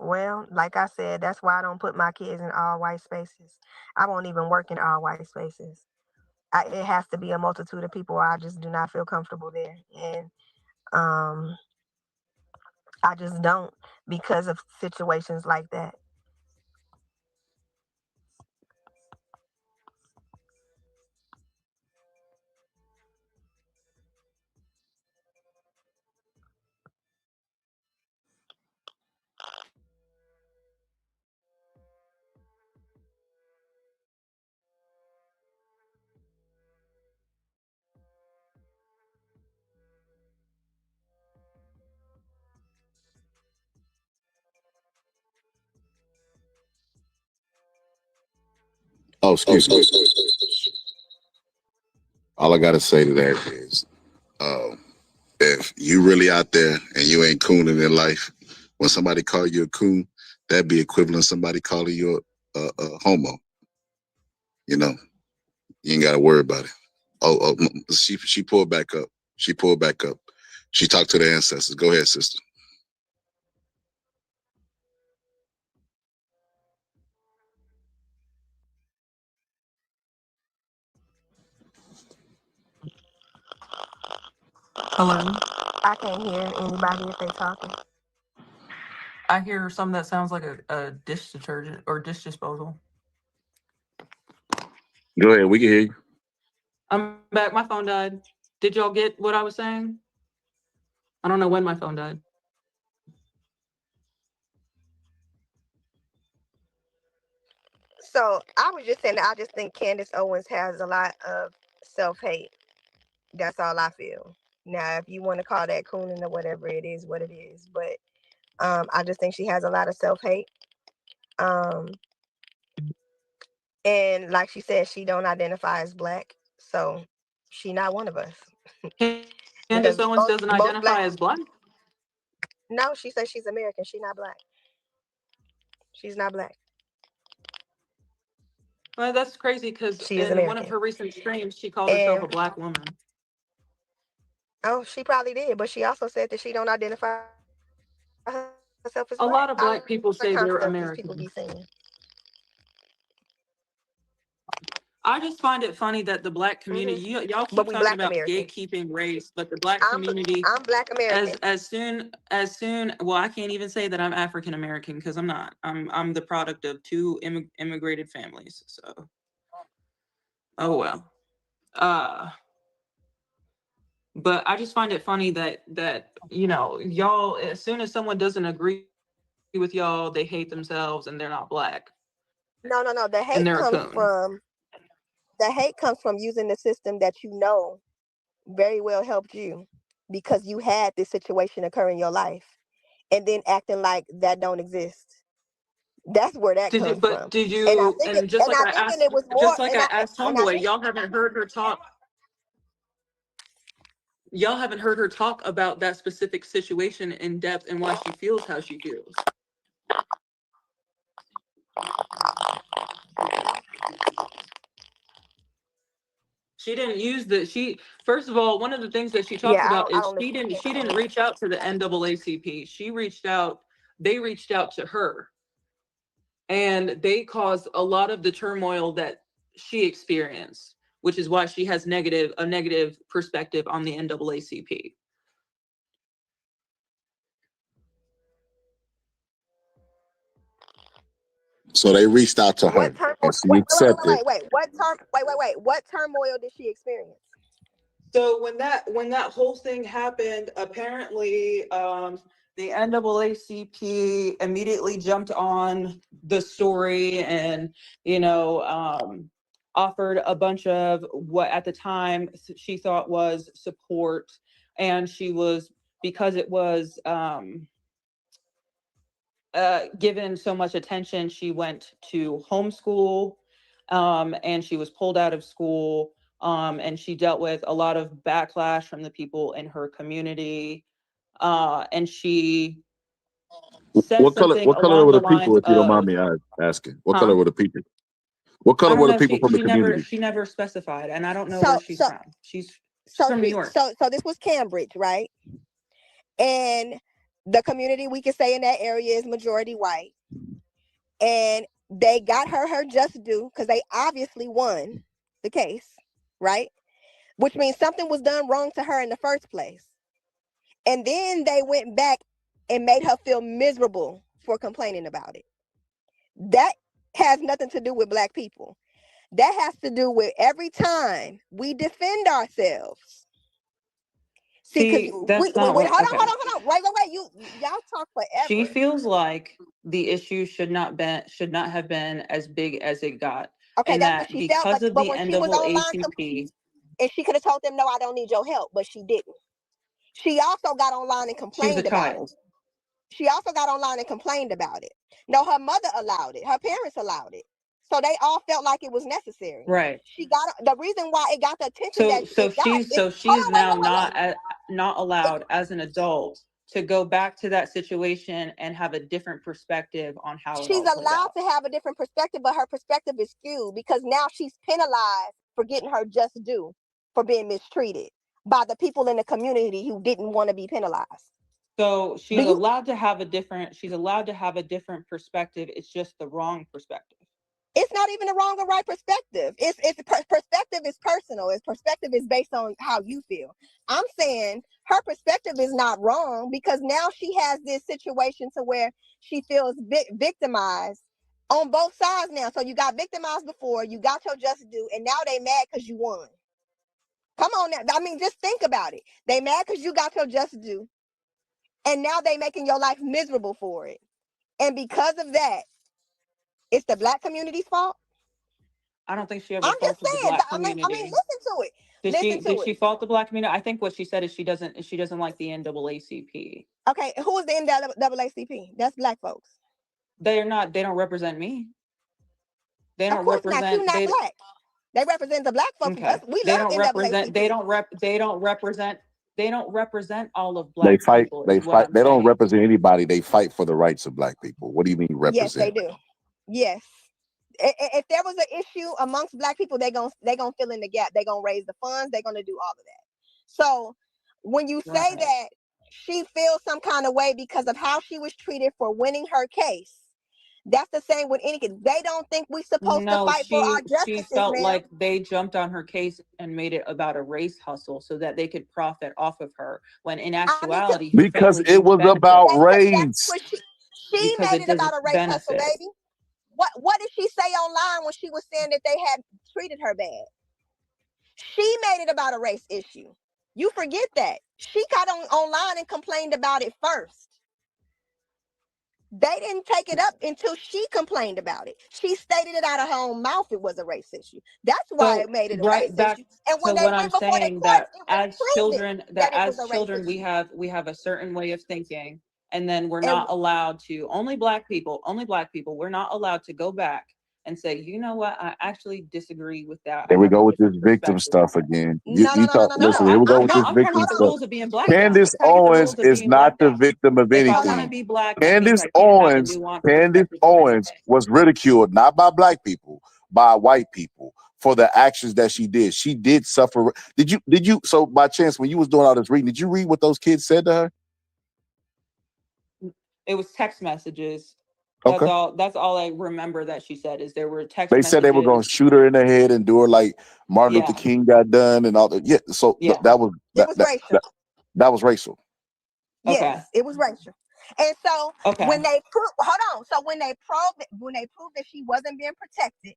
Well, like I said, that's why I don't put my kids in all white spaces. I won't even work in all white spaces. It has to be a multitude of people. I just do not feel comfortable there, and I just don't, because of situations like that. Oh, excuse me. All I gotta say to that is, if you really out there and you ain't cooning in life, when somebody call you a coon, that'd be equivalent to somebody calling you a homo. You ain't gotta worry about it. She pulled back up. She pulled back up. She talked to the ancestors. Go ahead, sister. Hello. I can't hear anybody if they talking. I hear something that sounds like a dish detergent or dish disposal. Go ahead. We can hear you. I'm back. My phone died. Did y'all get what I was saying? I don't know when my phone died. So I was just saying that I just think Candace Owens has a lot of self-hate. That's all I feel. Now, if you want to call that cooning or whatever, it is what it is. But I just think she has a lot of self-hate. And like she said, she don't identify as black. So she not one of us. Candace Owens doesn't identify as black? No, she says she's American. She's not black. She's not black. Well, that's crazy because She is in one of American. her recent streams, she called herself a black woman. Oh, she probably did, but she also said that she don't identify herself as A black. lot of black people say they're People American. be saying. I just find it funny that the black community, y'all keep But we talking black about American. gatekeeping race, but the black community, I'm black American. as soon, well, I can't even say that I'm African American because I'm not. I'm the product of two immigrated families. So, oh well. But I just find it funny that y'all, as soon as someone doesn't agree with y'all, they hate themselves and they're not black. No. The And hate they're a comes coon. from using the system that you know very well helped you because you had this situation occur in your life and then acting like that don't exist. That's where that comes from. Did And I you, think and just like I thinking asked, it was more just like and I asked and I Homeboy, think y'all haven't heard her talk. Y'all haven't heard her talk about that specific situation in depth and why she feels how she feels. She didn't use first of all, one of the things that she talks Yeah, about I is don't listen to she that. didn't reach out to the NAACP. They reached out to her. And they caused a lot of the turmoil that she experienced, which is why she has a negative perspective on the NAACP. So they reached out to her, What turmoil? and she Wait. accepted. What turmoil did she experience? So when that whole thing happened, apparently the NAACP immediately jumped on the story and offered a bunch of what at the time she thought was support, and because it was given so much attention, she went to homeschool, and she was pulled out of school. And she dealt with a lot of backlash from the people in her community. And she said What something color along were the the people, lines if you don't mind of, me asking? What color huh? were the people? What I color don't were the know. people from the community? She never specified, and I don't know where So she's so from. She's so from New she York. so this was Cambridge, right? And the community, we can say, in that area is majority white. And they got her just due because they obviously won the case, right? Which means something was done wrong to her in the first place. And then they went back and made her feel miserable for complaining about it. That has nothing to do with Black people. That has to do with every time we defend ourselves. See, because That's not what. Okay. hold on. Wait. Y'all talk She forever. feels like the issue should not have been as big as it got, Okay, and that's what that she felt. because of But the when she was online, NAACP, and she could have told them, no, I don't need your help, but she didn't. She also got online and she was a complained about it. child. She also got online and complained about it. No, her mother allowed it. Her parents allowed it. So they all felt like it was necessary. Right. She got the reason why it got the attention that it got is She is now not allowed as an adult to go back to that situation and have a different perspective on how it she's all played allowed out. to have a different perspective, but her perspective is skewed because now she's penalized for getting her just due for being mistreated by the people in the community who didn't want to be penalized. So she's allowed to have a different perspective. It's just the wrong perspective. It's not even the wrong or right perspective. Perspective is personal. Perspective is based on how you feel. I'm saying her perspective is not wrong because now she has this situation to where she feels victimized on both sides now. So you got victimized before, you got your just due, and now they mad because you won. Come on now. I mean, just think about it. They mad because you got your just due, and now they making your life miserable for it. And because of that, it's the Black community's fault. I don't think she ever I'm just faulted the saying. Black I mean, community. listen to it. Did she fault the Black community? I think what she said is she doesn't like the NAACP. Okay, who is the NAACP? That's Black folks. They don't represent me. They don't of course represent. Not. You're not Black. They represent the Black folks. Okay. We They love don't the represent. NAACP. They don't represent all of They Black fight. people. They Is what fight. I'm They don't saying. represent anybody. They fight for the rights of Black people. What do you mean Yes, they represent? do. Yes. If there was an issue amongst Black people, they gonna fill in the gap. They gonna raise the funds. They gonna do all of that. So when you say that she feels some kind of way because of how she was treated for winning her case, that's the same with any case. They don't think we're supposed to fight for our justices, She felt ma'am. like they jumped on her case and made it about a race hustle so that they could profit off of her. When in actuality, her Because family it was about That's race. what she because made it it about doesn't a race hustle, benefit. baby. What did she say online when she was saying that they had treated her bad? She made it about a race issue. You forget that. She got online and complained about it first. They didn't take it up until she complained about it. She stated it out of her own mouth it was a race issue. That's why it made it a race issue. And when they went before the court, it was proven that it was a race issue. we have a certain way of thinking, and then we're not allowed to, only black people, we're not allowed to go back and say, you know what, I actually disagree with that. Here we go with this victim stuff again. Listen, here we go with this victim stuff. Candace Owens is not the victim of anything. Candace Owens was ridiculed not by Black people, by white people for the actions that she did. She did suffer. Did you? So by chance, when you was doing all this reading, did you read what those kids said to her? It was text messages. Okay. That's all I remember that she said is there were text They said they were going to messages. shoot her in the head and do her like Martin Luther Yeah. King got done and all that. Yeah. So Yeah. that was It was racial. that was racial. Okay. Yes, it was racial. And so Okay. when they when they proved that she wasn't being protected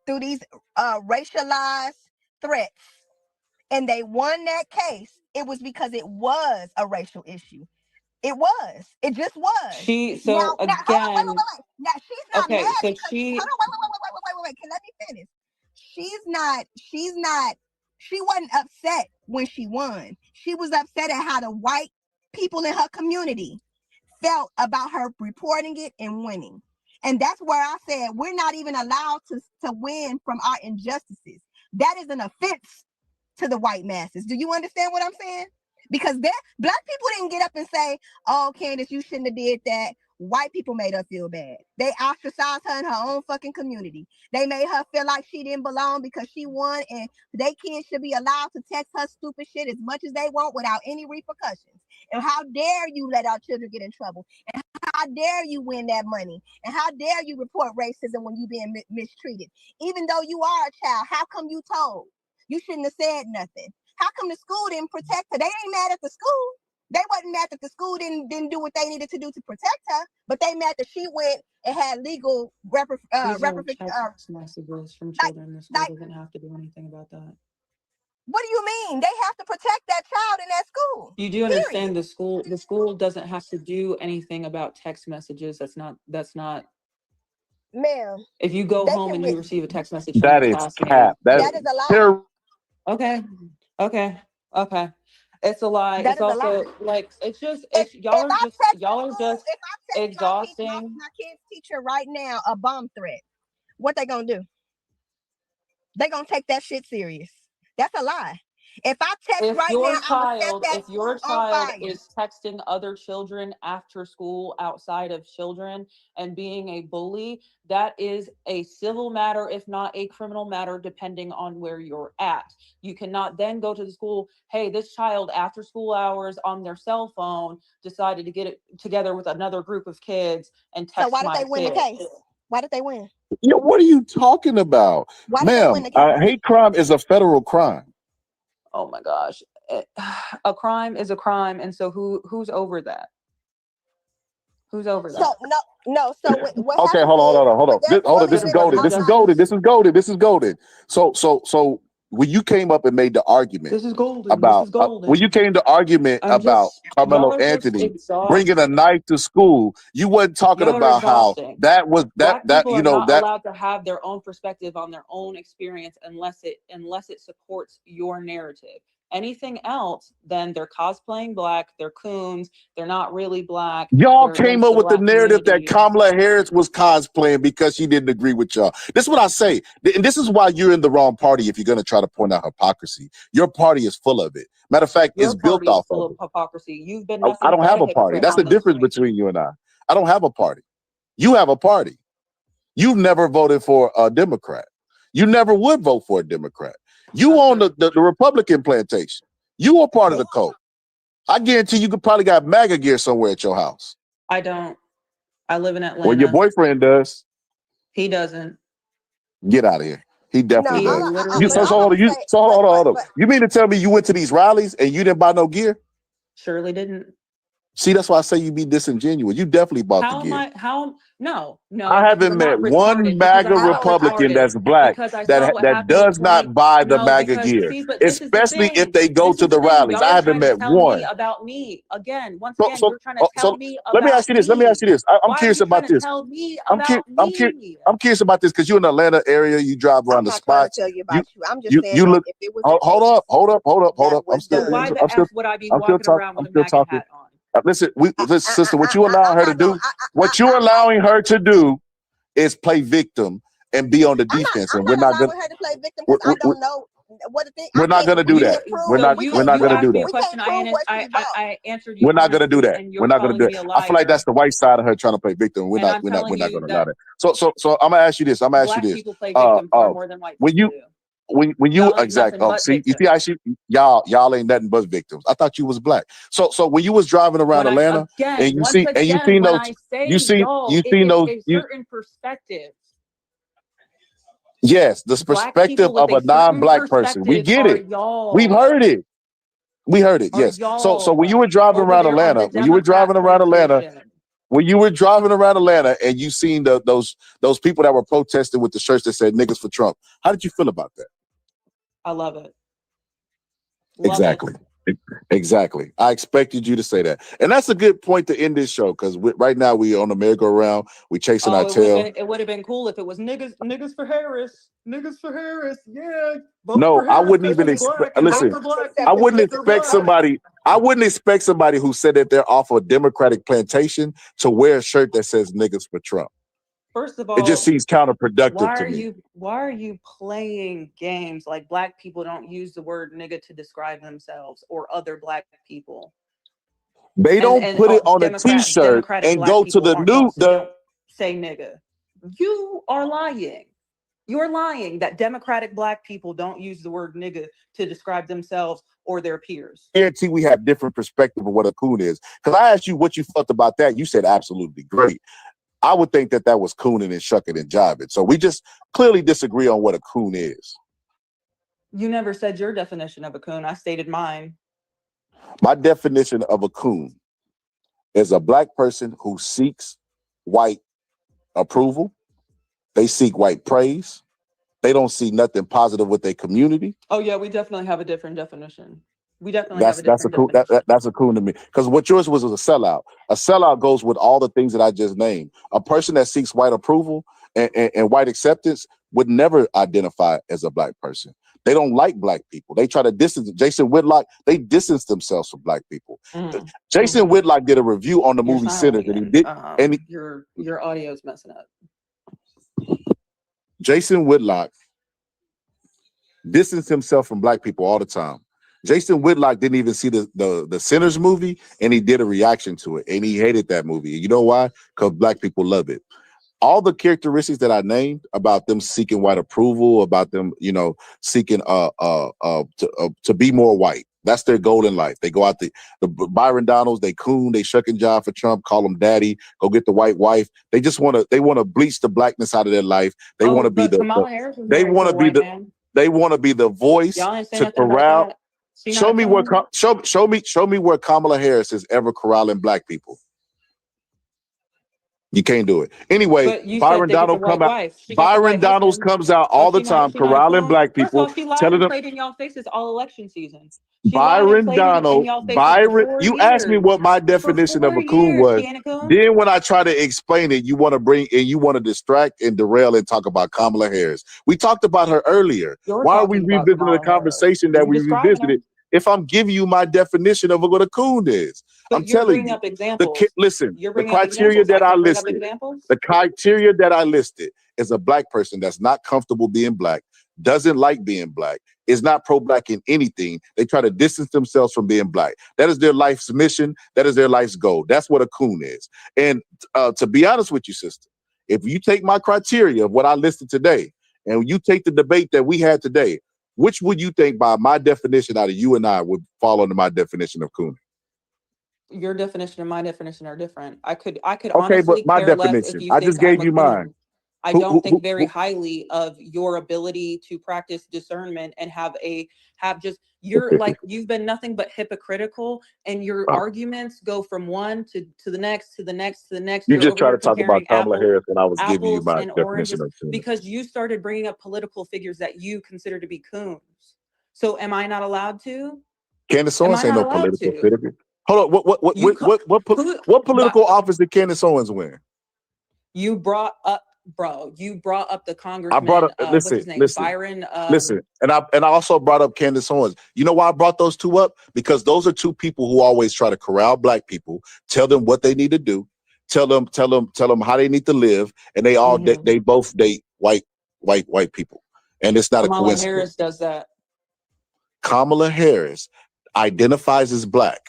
through these racialized threats, and they won that case, it was because it was a racial issue. It was. It just was. So Now, hold on, again, wait. Now she's not okay, mad so because she, hold on, wait. Can let me finish. She wasn't upset when she won. She was upset at how the white people in her community felt about her reporting it and winning. And that's where I said we're not even allowed to win from our injustices. That is an offense to the white masses. Do you understand what I'm saying? Because black people didn't get up and say, "Oh, Candace, you shouldn't have did that." White people made her feel bad. They ostracized her in her own fucking community. They made her feel like she didn't belong because she won, and they kids should be allowed to text her stupid shit as much as they want without any repercussions. And how dare you let our children get in trouble? And how dare you win that money? And how dare you report racism when you being mistreated? Even though you are a child, how come you told? You shouldn't have said nothing. How come the school didn't protect her? They ain't mad at the school. They wasn't mad that the school didn't do what they needed to do to protect her, but they mad that she went and had legal these are text messages from children. The school doesn't have to do anything about that. What do you mean? They have to protect that child in that school. You do understand the school doesn't have to do anything about text messages. That's not. Ma'am. If you go home and you receive a text message from That your is classmate, cap. That is a lie. Okay. It's a lie. That It's is a also lie. like y'all are just exhausting. My kid's teacher right now a bomb threat. What they gonna do? They gonna take that shit serious. That's a lie. If I text If right now, I'm gonna set that if your school on child fire. is texting other children after school outside of children and being a bully, that is a civil matter, if not a criminal matter, depending on where you're at. You cannot then go to the school, hey, this child after school hours on their cell phone decided to get it together with another group of kids and text So why did my they win the kid. case? Why did they win? Yeah, what are you talking about? Why did they win Ma'am, the case? hate crime is a federal crime. Oh my gosh. A crime is a crime, and so who's over that? Who's over that? So no. So what Okay, happened? hold on. Hold on. This is Should it golden. be This is justice? golden. This is golden. This is golden. So when you came up and made the argument This is golden. about This is golden. when you came to argument about Carmelo y'all are just Anthony exhausting. bringing a knife to school, you wasn't talking Y'all are about how exhausting. that was Black that people you are know not that allowed to have their own perspective on their own experience unless it supports your narrative. Anything else, then they're cosplaying black, they're coons, they're not really black. y'all they're came against up the with the black narrative that community. Kamala Harris was cosplaying because she didn't agree with y'all. This is what I say. And this is why you're in the wrong party if you're going to try to point out hypocrisy. Your party is full of it. Matter of fact, Your it's built party is off full of of it. hypocrisy. You've been I nothing don't but have a a party. hypocrite That's the at this difference point. between you and I. I don't have a party. You have a party. You've never voted for a Democrat. You never would vote for a Democrat. You own the Republican plantation. You are part of the cult. I guarantee you could probably got MAGA gear somewhere at your house. I don't. I live in Atlanta. Well, your boyfriend does. He doesn't. Get out of here. He definitely He does. literally So doesn't. hold on. You mean to tell me you went to these rallies and you didn't buy no gear? Surely didn't. See, that's why I say you be disingenuous. You definitely bought the gear. No, I haven't met one MAGA Republican that's black that does not buy the MAGA gear, especially if they go to the rallies. I haven't met one. About me again. Once So, again, so, you're trying to tell me about let me ask you this. Let me ask you this. I'm Why curious are you about trying to this. tell me I'm about me? I'm curious about this because you're in the Atlanta area. You drive around I'm the not trying to spots. tell you about you. I'm just saying You that look. if it was a Hold case up. I'm still. that was Why the I'm still. F would I be I'm still walking talking. around I'm with a still MAGA talking. hat on? Listen, sister. What you allowing her to do? What you're allowing her to do is play victim and be on the defense, I'm and we're not not gonna. allowing her to play victim because I don't know what the thing. We're not going to do We that. can prove. We're not. We We're can't not You going to prove. do asked me that. a We can't question. prove what she bought. I answered you We're not going to do honestly, that. and We're you're not going to do calling it. me a I feel like liar. that's the white side of her trying to play victim. We're And not. I'm We're not. We're telling not you going to allow that that. So I'm gonna ask you this. I'm gonna ask you black this. people play victim far more than white When people you do. when you Y'all ain't exact nothing but see you see victims. actually y'all ain't nothing but victims. I thought you was black. So when you was driving around When I Atlanta and you once see and you again, seen when those I say you seen y'all, you it seen is those a you certain perspective. yes the Black perspective people with of a a certain non-black person. We perspective get are it. We've y'all. heard it. We heard it. Are Yes. So when you y'all were driving over around there on Atlanta, the Democrat plantation. when you were driving around Atlanta and you seen those people that were protesting with the shirts that said "niggas for Trump," how did you feel about that? I love it. Love it. Exactly. Exactly. I expected you to say that, and that's a good point to end this show because right now we on the merry-go-round. We chasing our Oh, tail. it would have been cool if it was niggas for Harris. Niggas for Harris. Yeah. Vote No, for I Harris wouldn't because even she's expect. black and vote Listen, for black I people wouldn't because they're expect black. somebody. I wouldn't expect somebody who said that they're off a Democratic plantation to wear a shirt that says "niggas for Trump." First of It just all, seems counterproductive to me. why are you playing games like black people don't use the word nigga to describe themselves or other black people? They don't put it on a T-shirt Democratic and black go to people the aren't new. don't say nigga. You are lying. You're lying that Democratic black people don't use the word nigga to describe themselves or their peers. Guarantee we have different perspective of what a coon is. Because I asked you what you felt about that, you said absolutely great. I would think that was cooning and shucking and jiving. So we just clearly disagree on what a coon is. You never said your definition of a coon. I stated mine. My definition of a coon is a black person who seeks white approval. They seek white praise. They don't see nothing positive with their community. Oh yeah, we definitely have a different definition. We definitely have a That's a different cool definition. that's a coon to me. Because what yours was a sellout. A sellout goes with all the things that I just named. A person that seeks white approval and white acceptance would never identify as a black person. They don't like black people. They try to distance. Jason Whitlock, they distance themselves from black people. Jason Whitlock did a review on the You're movie silent Sinners, and he again. did. Your audio's messing up. Jason Whitlock distanced himself from black people all the time. Jason Whitlock didn't even see the Sinners movie, and he did a reaction to it, and he hated that movie. You know why? Because black people love it. All the characteristics that I named about them seeking white approval, about them, seeking to be more white. That's their goal in life. They go out the Byron Donalds, they coon, they shuck and jive for Trump, call him daddy, go get the white wife. They just want to bleach the blackness out of their life. They want to be Kamala Harris is they married want to to a be white the man. they want to be the voice Y'all ain't say to nothing about corral. that. She not Show a me where coon? show me where Kamala Harris is ever corralling black people. You can't do it. Anyway, But you said Byron they get the Donald white come out. wife. She got the Byron white Donalds husband. comes out Oh, all the time she not a corralling coon? black First of all, people, she lied telling and them played in y'all faces all election season. She lied and played in y'all faces for 4 You asked me years. what my For definition of 4 a coon years, was. she ain't a coon. Then when I try to explain it, you want to distract and derail and talk about Kamala Harris. We talked about her earlier. You're Why are we talking about revisiting the Kamala Harris. conversation that You we describing her. revisited if I'm giving you my definition of what a coon is? But I'm you're telling bringing you. up examples. Listen, You're the bringing up criteria examples. I that I can't bring up listed, examples. the criteria that I listed is a black person that's not comfortable being black, doesn't like being black, is not pro-black in anything. They try to distance themselves from being black. That is their life's mission. That is their life's goal. That's what a coon is. And to be honest with you, sister, if you take my criteria of what I listed today, and you take the debate that we had today, which would you think by my definition out of you and I would fall under my definition of cooning? Your definition and my definition are different. I could Okay, but honestly my care less if definition, you I think just I'm gave a you mine. coon. I don't think very highly of your ability to practice discernment and have just you've been nothing but hypocritical, and your arguments go from one to the next to the next to the next. You You're just over try here to talk about comparing Kamala Harris when I was giving you apples my and definition oranges of coon. because you started bringing up political figures that you consider to be coons. So am I not allowed to? Candace Am Owens I ain't not no allowed political to? figure. Hold on, what political office did Candace Owens win? You brought up the I brought congressman, up what's his name? listen, Byron. and I also brought up Candace Owens. You know why I brought those two up? Because those are two people who always try to corral black people, tell them what they need to do, tell them how they need to live, and they all they both date white people, and it's not a Kamala coincidence. Harris does that. Kamala Harris identifies as black,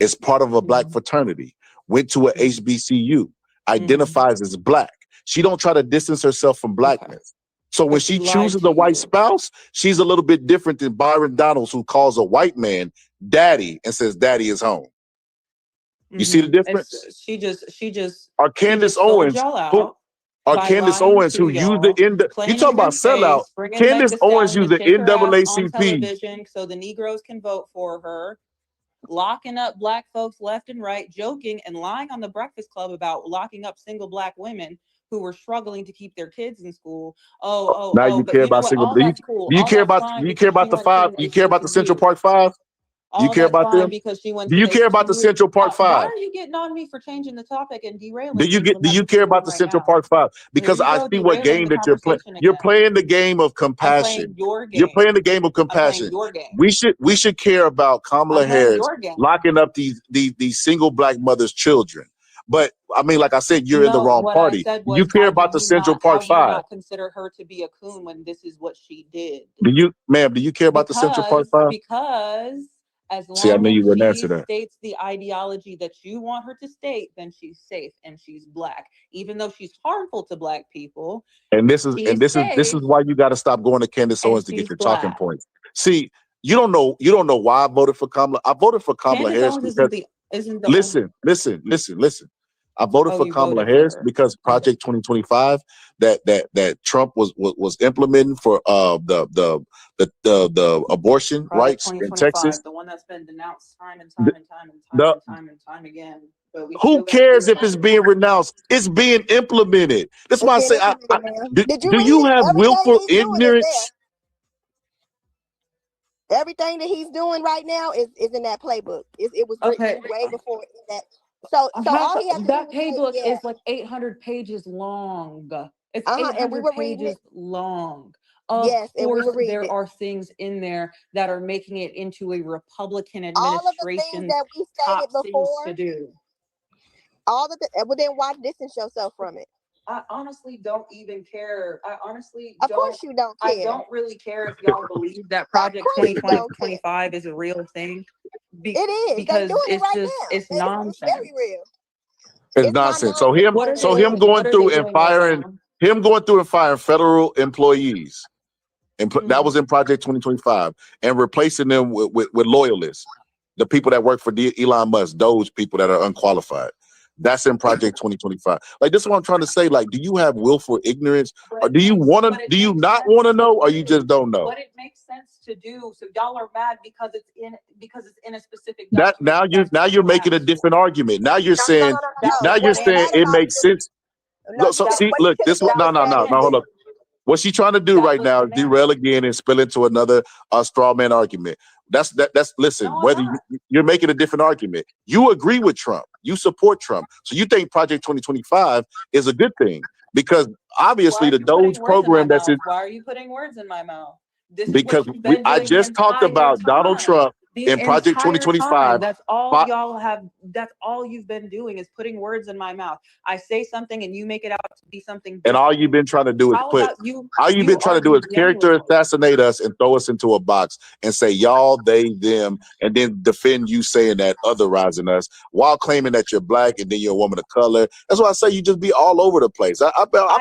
is part of a black fraternity, went to a HBCU, identifies as black. She don't try to distance herself from blackness. So when But she she lied chooses to a white you. spouse, she's a little bit different than Byron Donalds, who calls a white man daddy and says daddy is home. You see the difference? She just Or Candace sold Owens, y'all who out or by Candace lying Owens, to who used the y'all, end. You playing talk in her about sellout. face, bringing Meg Candace Thee Owens Stallion used to the kick her ass on NAACP. television so the Negroes can vote for her, locking up black folks left and right, joking and lying on the Breakfast Club about locking up single black women who were struggling to keep their kids in school. Now you But care you know about what? single. All that's cool. Do you All care that's about? fine Do you care because she about the went to five? an Do you care about the Central HBCU. Park Five? Do you All care that's about fine them? because she went Do to you an care about the HBCU. Central Park Why Five? are you getting on me for changing the topic and derailing Do you things get? when Do that's you what you're care doing about the right Central now? Park Five? Here Because you I go, see what derailing game the that you're playing. conversation You're again. playing the game of I'm playing compassion. your You're game. playing the game of I'm playing compassion. your game. We should care about I'm Kamala playing Harris your game. locking up these single black mothers' children. But I mean, like I said, you're in the No, wrong what I party. said You was, care about the Central how Park do you Five. not consider her to be a coon when this is what she did? Do you, ma'am? Do you care about the Central Park Five? Because as See, I long knew as you wouldn't she answer that. states the ideology that you want her to state, then she's safe and she's black. Even though she's harmful to black people, And this is she's this is safe why you got to stop going to Candace and Owens to get she's your talking black. points. See, you don't know why I voted for Kamala. I voted for Kamala Candace Harris Owens because isn't the only. listen. I voted Oh, for you Kamala voted for Harris her. because Project 2025 that Trump was implementing for the abortion Project rights in 2025, Texas. the one that's been denounced time and The, time and time and time the, and time and time again. But we who still got to cares do if it's it. being renounced? It's being implemented. That's It's why I been say, implemented now. Did you do read you it? have Everything willful he's doing is ignorance? there. Everything that he's doing right now is in that playbook. It was written Okay. way before that. So all he has to do That is say, playbook yeah, is like 800 pages long. It's and we 800 were reading pages it. long. Of Yes, and we course, were reading there it. are things in there that are making it into a Republican All of the things administration's that we top stated things before, to do. all of the, well, then why distance yourself from it? I honestly don't even care. I honestly Of don't. course you don't I care. don't really care if y'all believe that Of Project course you don't care. 2025 is a real thing. It is. They Because doing it it's right just, now. it's It's nonsense. very real. It's It's not nonsense. So nonsense him, when What they are do it. going they through and doing right firing now? him going through and firing federal employees, and that Mhm. was in Project 2025, and replacing them with loyalists, the people that work for Elon Musk, those people that are unqualified. That's in Project 2025. Like, this is what I'm trying to say. Like, do you have willful ignorance, or do you not want to know, or you just don't know? But it makes sense to do. So y'all are mad because it's in a specific That document. now you're making a different argument. Now you're saying No. you're What's saying bad it about makes sense. no, So what see, what look, this one, that was bad no, about hold up. What she's trying to do right now is derail again and spill into another straw man argument. That's listen, No, I'm whether not. you're making a different argument. You agree with Trump. You support Trump. So you think Project 2025 is a good thing because Why obviously are the you putting Doge words in my program that's mouth? in, Why are you putting words in my mouth? This is what because you've been I doing the just talked entire about Donald time. Trump The in Project entire time. 2025. That's all y'all have. That's all you've been doing is putting words in my mouth. I say something and you make it out to be something different. And all you've been trying to do is How about you? all you've been trying to do is character assassinate us and throw us into a box and say y'all, they, them, and then defend you saying that, otherizing us, while claiming that you're black and then you're a woman of color. That's why I say you just be all over the place. I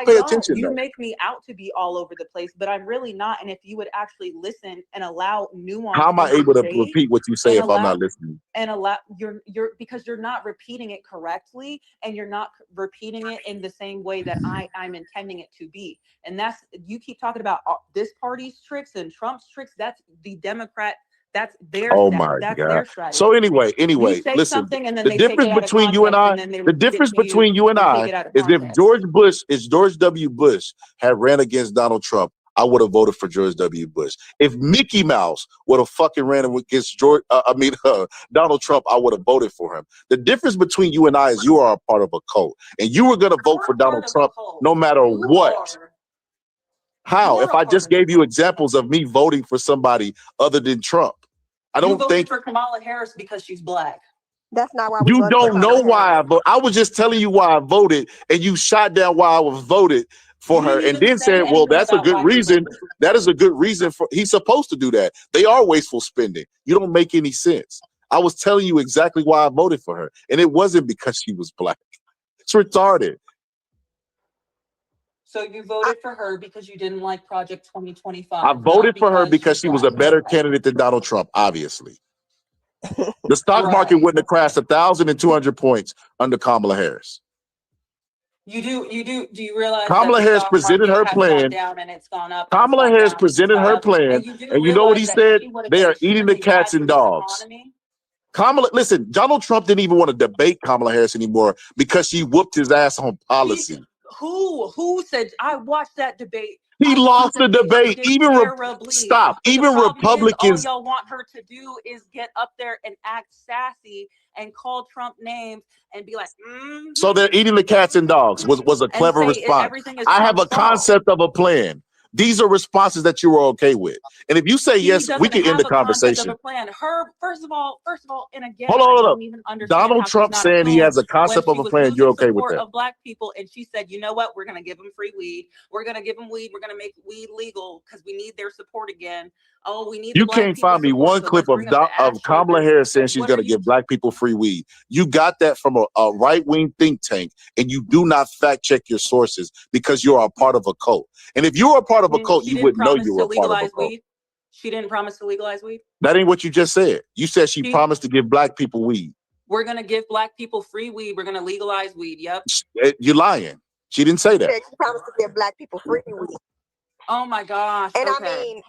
pay attention. You though. make me out to be all over the place, but I'm really not. And if you would actually listen and allow nuance How am I in able to debate repeat what you say and if I'm allow not listening? and allow you're because you're not repeating it correctly and you're not repeating it in the same way that I'm intending it to be. And that's, you keep talking about this party's tricks and Trump's tricks. That's the Democrat. That's their Oh my that's God. their strategy. So anyway, You say listen, something and then the they take difference it out of between you and context I, and then they the repeat it difference to you between you and and take I it out of is if context. George W. Bush had ran against Donald Trump, I would have voted for George W. Bush. If Mickey Mouse would have fucking ran against Donald Trump, I would have voted for him. The difference between you and I is you are a part of a cult, and you were going to vote for Donald Trump no matter what. How? If I just gave you examples of me voting for somebody other than Trump, I You don't voted think for Kamala Harris because she's black. That's not why we you voted for don't know Kamala why Harris. I voted. I was just telling you why I voted, and you shot down why I was voted for You her, didn't and even then say said, "Well, anything that's a about good why you reason. voted. That is a good reason for he's supposed to do that. They are wasteful spending. You don't make any sense. I was telling you exactly why I voted for her, and it wasn't because she was black. It's retarded. So you voted for her because you didn't like Project 2025. I voted not for her because she's she was a black. better candidate than Donald Trump, obviously. The stock market Right. wouldn't have crashed 1,200 points under Kamala Harris. Do you realize Kamala that the Harris stock presented market her has gone plan. down and it's gone up? Kamala Harris presented her plan, And you do and you know what he realize that said? she would have They been are eating the extremely bad cats and for the dogs. economy? Kamala, listen, Donald Trump didn't even want to debate Kamala Harris anymore because she whooped his ass on policy. Who said? I watched that debate. He lost the debate. Even stop. But Even the problem is, all Republicans. y'all want her to do is get up there and act sassy and call Trump names and be like, So they're eating the cats and dogs was a clever say response. everything is I have a Trump's fault. concept of a plan. These are responses that you were okay with. And if you say He yes, we doesn't can end have the a concept conversation. of a plan. Her, first of all, and again, Hold on, I hold don't on. even understand Donald how Trump she's not saying he assumed has a when concept of she a was plan. You're losing okay with support that? of black people, and she said, you know what, we're gonna give them free weed. We're gonna give them weed. We're gonna make weed legal because we need their support again. Oh, we need the You black can't people find me support, one so clip let's bring up the of Kamala Ashworkers. Harris saying Like, she's what going are to you? give black people free weed. You got that from a right-wing think tank, and you do not fact-check your sources because you're a part of a cult. And if you're a part of a cult, She you didn't wouldn't know promise you to were a part of a legalize cult. weed. She didn't promise to legalize weed. That ain't what you just said. You said she promised to give black people weed. We're gonna give black people free weed. We're gonna legalize weed. Yep. You're lying. She didn't say that. She promised to give black people free weed. Oh my gosh. And Okay. I mean,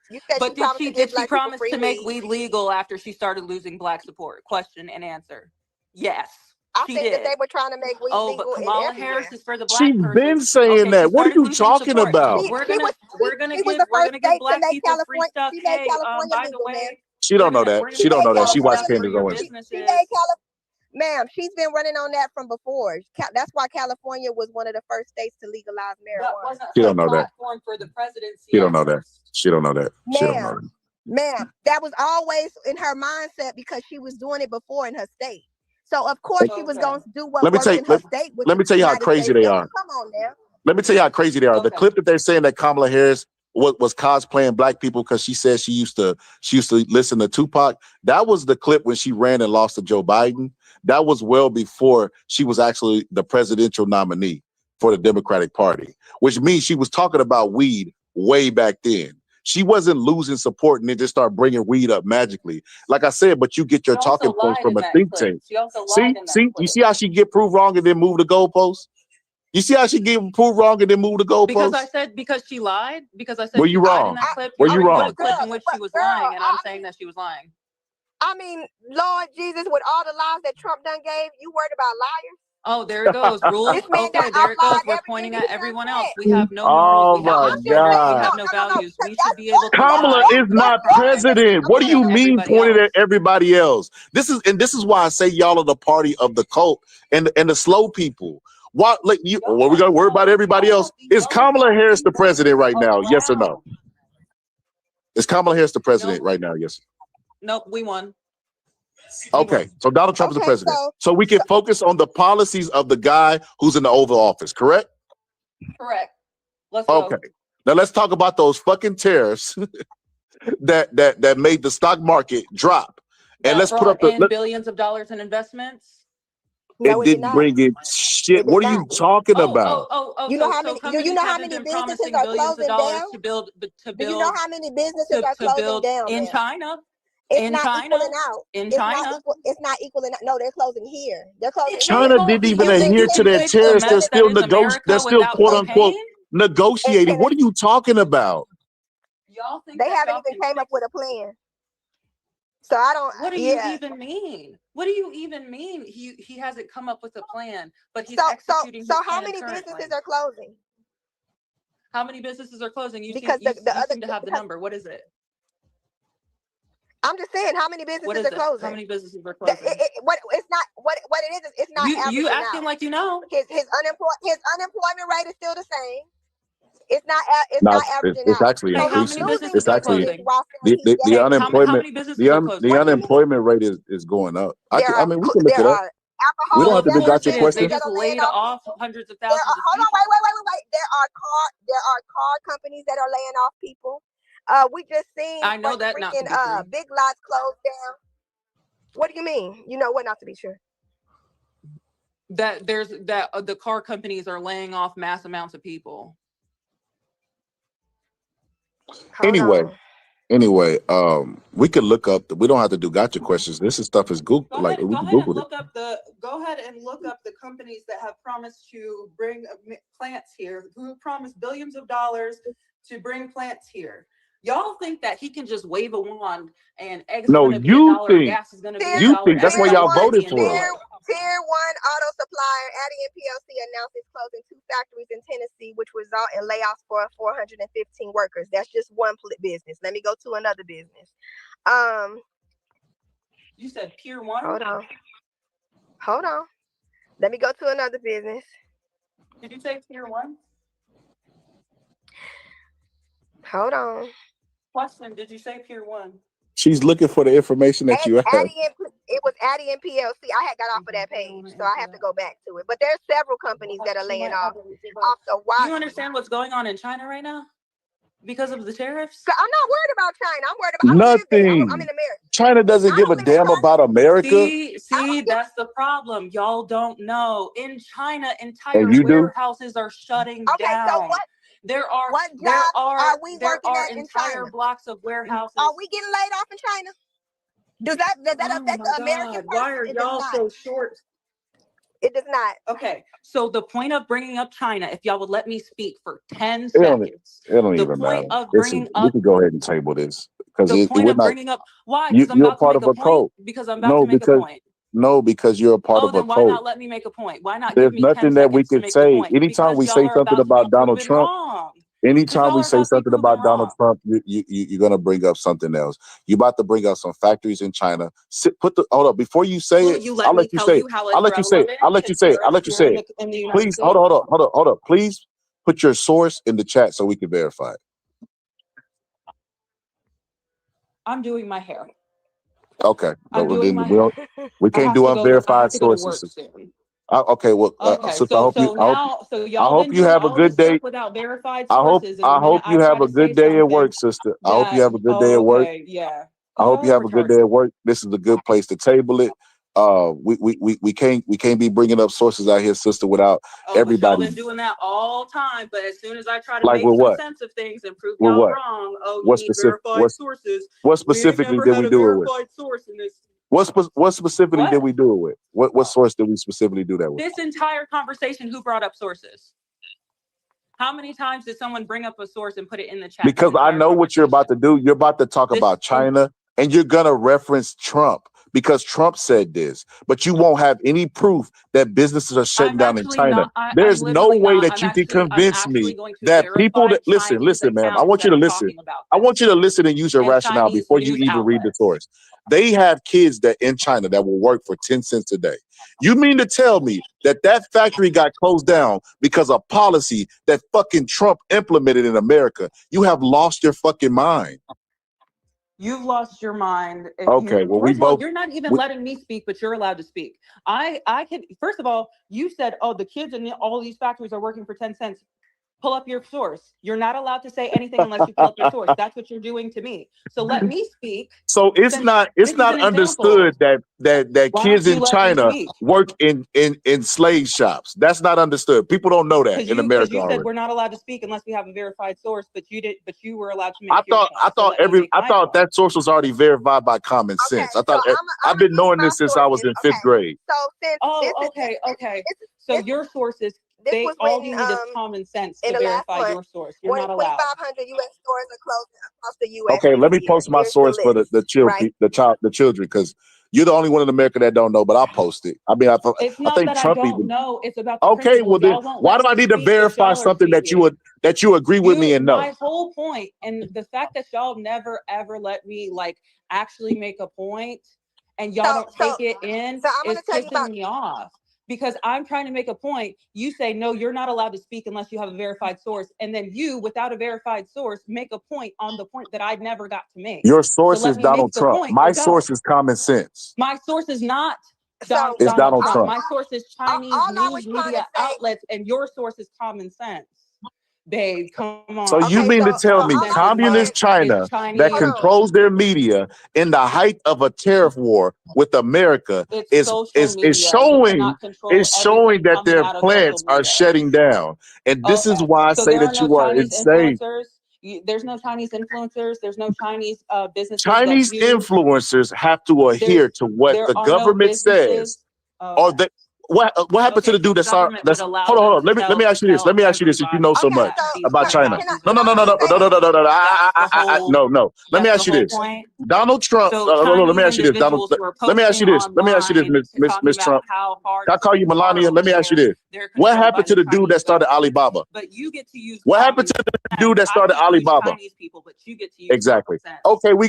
you said But she promised to give did she black people promise free to make weed. weed legal after she started losing black support? Question and answer. Yes. I She think that did. they were trying to make weed Oh, but legal Kamala everywhere. Harris is for the She's black been person. saying Okay, she that. What are started you losing talking support. about? We're She gonna was the first give state to black make people free California. stuff. She made Hey, California by the legal, man. way, She don't know that. we're gonna She don't know give that. She y'all watched stuff for Candace your Owens. She businesses. made Ma'am, she's been running on that from before. That's why California was one of the first states to legalize That marijuana. wasn't She her don't know that. platform for the presidency She at don't know that. first. She don't know that. She don't know that. Ma'am, that was always in her mindset because she was doing it before in her state. So of course she was going to do what works in her state. Let me tell you how crazy they are. Come on now. Let me tell you how crazy they are. The clip that they're saying that Kamala Harris was cosplaying black people because she said she used to listen to Tupac. That was the clip when she ran and lost to Joe Biden. That was well before she was actually the presidential nominee for the Democratic Party, which means she was talking about weed way back then. She wasn't losing support and then just start bringing weed up magically. Like I said, but you get your She also talking points lied from in a that think clip. tank. She also lied See, in that you clip. see how she get proved wrong and then move the goalposts? You see how she get proved wrong and then move the goalposts? Because she lied. Because I said Were she you lied wrong? in that clip. Were You're you bringing up wrong? a clip in which she was lying, and I'm saying that she was lying. I mean, Lord Jesus, with all the lies that Trump done gave, you worried about liars? Oh, there it goes. Rules. This man Okay, got there it goes. outlawed We're everything pointing he at done everyone said. else. We have no morals. Oh We have my no standards. We God. have no values. We should be able to Kamala lie. is not president. What do you mean pointed at everybody else? This is why I say y'all are the party of the cult and the slow people. What we gonna worry about everybody else? Is Kamala Harris the president right now? Yes or no? Is Kamala Harris the president right now? Yes. Nope, we won. Okay, so Donald Trump is the president. So we can focus on the policies of the guy who's in the Oval Office, correct? Correct. Let's go. Okay. Now let's talk about those fucking tariffs that made the stock market drop. And let's put up the billions of dollars in investments. it didn't bring in shit. What are you talking about? You know how many? You know how many businesses are closing down? To build Do you know how many businesses are closing down in now? China? It's not equaling out. In It's China? not it's not equaling out. No, they're closing here. They're closing China here. didn't even adhere to their tariffs. They're still they're still quote unquote negotiating. What are you talking about? Y'all think they haven't even came up with a plan. So I don't. What do you even mean? What do you even mean? He hasn't come up with a plan, but he's executing. So how many businesses are closing? How many businesses are closing? You Because seem to have the number. What is it? I'm just saying, how many businesses are closing? How many businesses are closing? What it is it's not averaging you acting out. like you know. His unemployment rate is still the same. It's not averaging It's out. actually So increasing. he's losing It's actually businesses while saying he's the gaining. unemployment. How many businesses are closing? The unemployment rate is going up. I mean, we can look it up. We don't Alcohol have is to that do one of got the your It is. They companies question. that just are laying laid off off people? hundreds of There thousands are, of hold on, people. wait. There are car companies that are laying off people. We just seen I know that not to freaking be true. Big Lots closed down. What do you mean? You know what not to be sure? That there's that the car companies are laying off mass amounts of people. Hold Anyway, on. we could look up. We don't have to do gotcha questions. This is stuff is Google. Go Like ahead. we Go can ahead and Google it. look up the. Go ahead and look up the companies that have promised to bring plants here. Who promised billions of dollars to bring plants here? Y'all think that he can just wave a wand and eggs are No, going to be $1, gas is going to be $1, that's why everybody y'all is going to voted be in for joy. it. Tier 1 auto supplier Adient PLC announced it's closing 2 factories in Tennessee, which result in layoffs for 415 workers. That's just one business. Let me go to another business. You said Pier 1? Hold on. Let me go to another business. Did you say Pier 1? Hold on. Question, did you say Pier 1? She's looking for the information that you have. It was Adient PLC. I had got off of that page, so I have to go back to it. But there's several companies that are laying off the Do you understand what's going on in China right now? Because of the tariffs? I'm not worried about China. I'm worried about. I don't live there. I'm in Nothing. America. China doesn't give a damn about America, See, that's the problem. Y'all don't know. In China, entire and you do. warehouses are shutting Okay, down. so what? There are What jobs are we working at in entire China? blocks of warehouses. Are we getting laid off in China? Does that affect the American person? Why are It does y'all not. so short? It does not. Okay, so the point of bringing up China, if y'all would let me speak for 10 It don't, seconds. it don't The even point matter. of This is, bringing we up can go ahead and table this because the it point would of not. bringing up why? Because I'm You're about to part make of a a point. cult. Because I'm about to make a point. No, because you're a part Oh, of a then why cult. not let me make a point? Why not There's give me 10 nothing that we seconds to could make the say. point? Anytime Because we y'all say are something about to be about Donald proven Trump, wrong. anytime y'all we are say about to be something proven about Donald wrong. Trump, you're gonna bring up something else. You're about to bring up some factories in China. Hold up before you say Will it. you let I'll me let you tell say it. you how I'll it's let you say it. relevant I'll let to you say it. I'll tariffs let you here say it. in the United Please States? hold up. Please put your source in the chat so we can verify it. I'm doing my hair. Okay. I'm Well, doing then my hair. we I can't have do to go to unverified work sources. soon. Okay. Well, Okay, sister, so I y'all hope been you doing have a all this good day. stuff without verified sources, and the I minute hope I you try have to a say good day at work, something sister. I hope you have a good day at work. okay, yeah, I hope you y'all are have a good retarded. day at work. This is a good place to table it. We can't be bringing up sources out here, sister, without But y'all everybody. been doing that all time. But as soon as I try to Like make with some what? sense of things and prove With y'all what? wrong, you What need specific? verified sources. What We ain't specifically never did had we a do it with? verified source in this. What specifically What? did we do it with? What source did we specifically do that with? This entire conversation, who brought up sources? How many times did someone bring up a source and put it in the chat? Because I know what you're about to do. You're about to talk about China, and you're gonna reference Trump because Trump said this, but you won't have any proof that businesses are shutting down in China. There's no way that you can convince me that people that listen, ma'am. I want you to listen. I want you to listen and use your rationale before you even read the source. They have kids that in China that will work for 10 cents a day. You mean to tell me that factory got closed down because of policy that fucking Trump implemented in America? You have lost your fucking mind. You've lost your mind. Okay, well, First of all, you're not even letting me speak, but you're allowed to speak. I can. First of all, you said, "Oh, the kids in all these factories are working for 10 cents." Pull up your source. You're not allowed to say anything unless you pull up your source. That's what you're doing to me. So let me speak. So it's not understood that kids in China work in slave shops. That's not understood. People don't know that in America Because you said already. we're not allowed to speak unless we have a verified source, but you were allowed to make I your thought point. I thought that source was already verified by common sense. I thought I've been knowing this since I was in 5th grade. So since okay. So your sources, they all you need is common sense to verify your source. You're not allowed. 2,500 U.S. stores are closing across the U.S. Okay, let me this year. post my Here's source for list, the children, the children, because you're the only one in America that don't know. But I'll post it. I mean, I It's not think that Trump I don't even. know. It's about the Okay, well principles. then, Y'all won't why let do I me need to speak, but verify y'all are something that speaking. you agree with me and know? My whole point, and the fact that y'all never ever let me actually make a point, and y'all don't take it in, is pissing me off. Because I'm trying to make a point. You say, no, you're not allowed to speak unless you have a verified source. And then you, without a verified source, make a point on the point that I never got to make. Your source so is Donald Trump. My source is common sense. My source is not So It's Donald Trump. My source is Chinese all I was news trying to media say. outlets, and your source is Common Sense. Babe, come on. So you Okay, mean to so tell so me all I was communist saying, China that Chinese. hold on. controls their media in the height of a tariff war with America It's is social media. You showing cannot control everything that coming their out of social plants are media. shutting down? And this is Okay, why I so say there are that no you are Chinese insane. influencers. There's no Chinese influencers. There's no Chinese businesses that Chinese use. influencers have to adhere to what There the are no government says. businesses. Or they, what happened to Okay, the dude the that started? government would allow Hold on, them hold on. to Let me ask you this. tell Let me ask you this. If you know everybody so Okay, much so that these about are China, can I Chinese can I just say this? Let me That's the ask you whole this. point. Donald Trump. So Let Chinese me ask you this. Donald. individuals who are Let me ask you posting this. Let me ask you this, online talking Miss about Trump. how hard Can I call you things are Melania? over Let me ask you there, this. they're What controlled by happened to the the dude that Chinese started government. Alibaba? But you get to use What common happened to the sense. dude that I started get to use Alibaba? Chinese people, but you get to use Exactly. common sense. Okay, we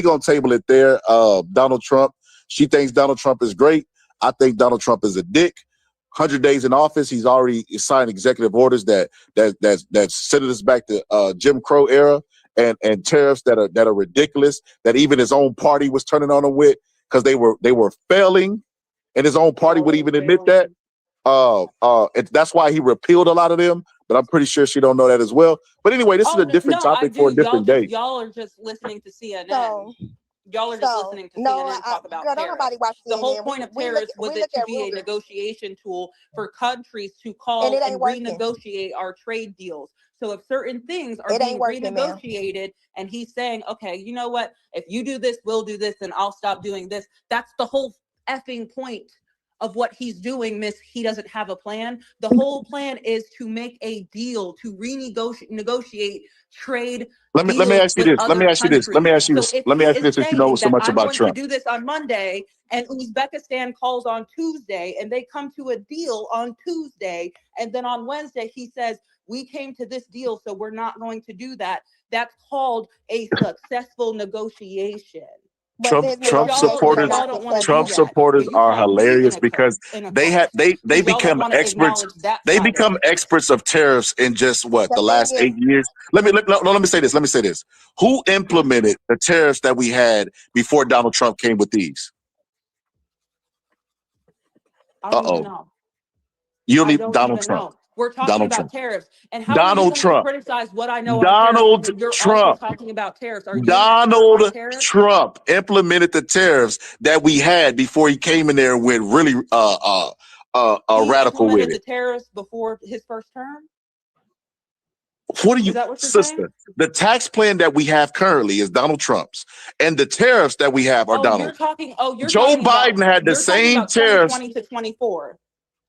gonna table it there. Donald Trump. She thinks Donald Trump is great. I think Donald Trump is a dick. 100 days in office, he's already signed executive orders that sending us back to Jim Crow era and tariffs that are ridiculous. That even his own party was turning on him with because they were failing, and his own party would even admit that. That's why he repealed a lot of them. But I'm pretty sure she don't know that as well. But anyway, this is a different No, I topic do. for a different day. Y'all are just listening to CNN. So Y'all are just listening to no, CNN talk about girl, don't tariffs. nobody watch The whole CNN. point of We tariffs was it to at be a Ruger, negotiation tool for countries to and call it and ain't working. renegotiate our trade deals. So if certain things are It being ain't working, ma'am. renegotiated and he's saying, okay, you know what? If you do this, we'll do this, and I'll stop doing this. That's the whole effing point of what he's doing, miss. He doesn't have a plan. The whole plan is to make a deal, to negotiate trade Let me ask you this. Let me ask you this. Let me ask you this. Let me ask you this. If you know so much I'm about going Trump, to do this on Monday, and Uzbekistan calls on Tuesday, and they come to a deal on Tuesday, and then on Wednesday he says, we came to this deal, so we're not going to do that. That's called a successful negotiation. Trump supporters are hilarious because they become experts. They become experts of tariffs in just what the last 8 years. Let me say this. Let me say this. Who implemented the tariffs that we had before Donald Trump came with these? I don't even know. You don't I need don't Donald even Trump. know. We're talking Donald about Trump. tariffs. And how are you Donald going Trump. to criticize what I know on Donald tariffs when you're also Trump. talking about tariffs? Are you an expert on Donald tariffs? Trump implemented the tariffs that we had before he came in there and went really He radical with implemented it. the tariffs before his first term? What are you, Is that what you're sister? saying? The tax plan that we have currently is Donald Trump's, and the tariffs that we have are Donald. Joe Biden had the same tariffs. 2020 to 24.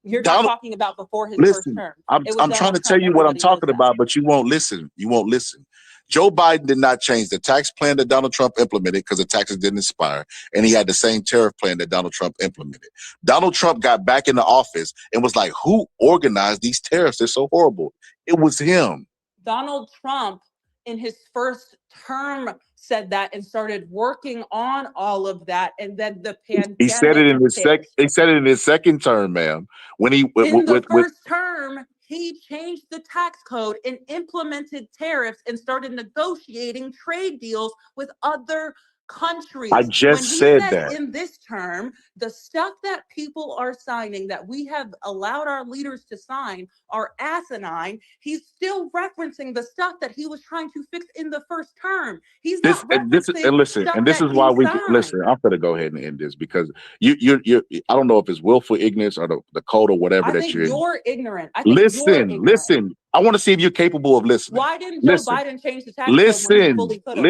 You're not Donald, talking about before his first listen, term. I'm It was trying to Donald tell Trump. you what I'm Everybody knows talking that. about, but you won't listen. You won't listen. Joe Biden did not change the tax plan that Donald Trump implemented because the taxes didn't expire, and he had the same tariff plan that Donald Trump implemented. Donald Trump got back into office and was like, "Who organized these tariffs? They're so horrible." It was him. Donald Trump, in his first term, said that and started working on all of that, and then the pandemic. He said it in his He said it in his second term, ma'am. When he in the first term, he changed the tax code and implemented tariffs and started negotiating trade deals with other countries. I just when he said says that. in this term, the stuff that people are signing that we have allowed our leaders to sign are asinine, he's still referencing the stuff that he was trying to fix in the first term. He's not referencing this is why we listen. I'm gonna go ahead and end this because you're I don't know if it's willful ignorance or the code or whatever I that think you're in. you're ignorant. I think you're ignorant. Listen. I want to see if you're capable of listening. Why didn't Joe Biden change the tax code when he fully could have?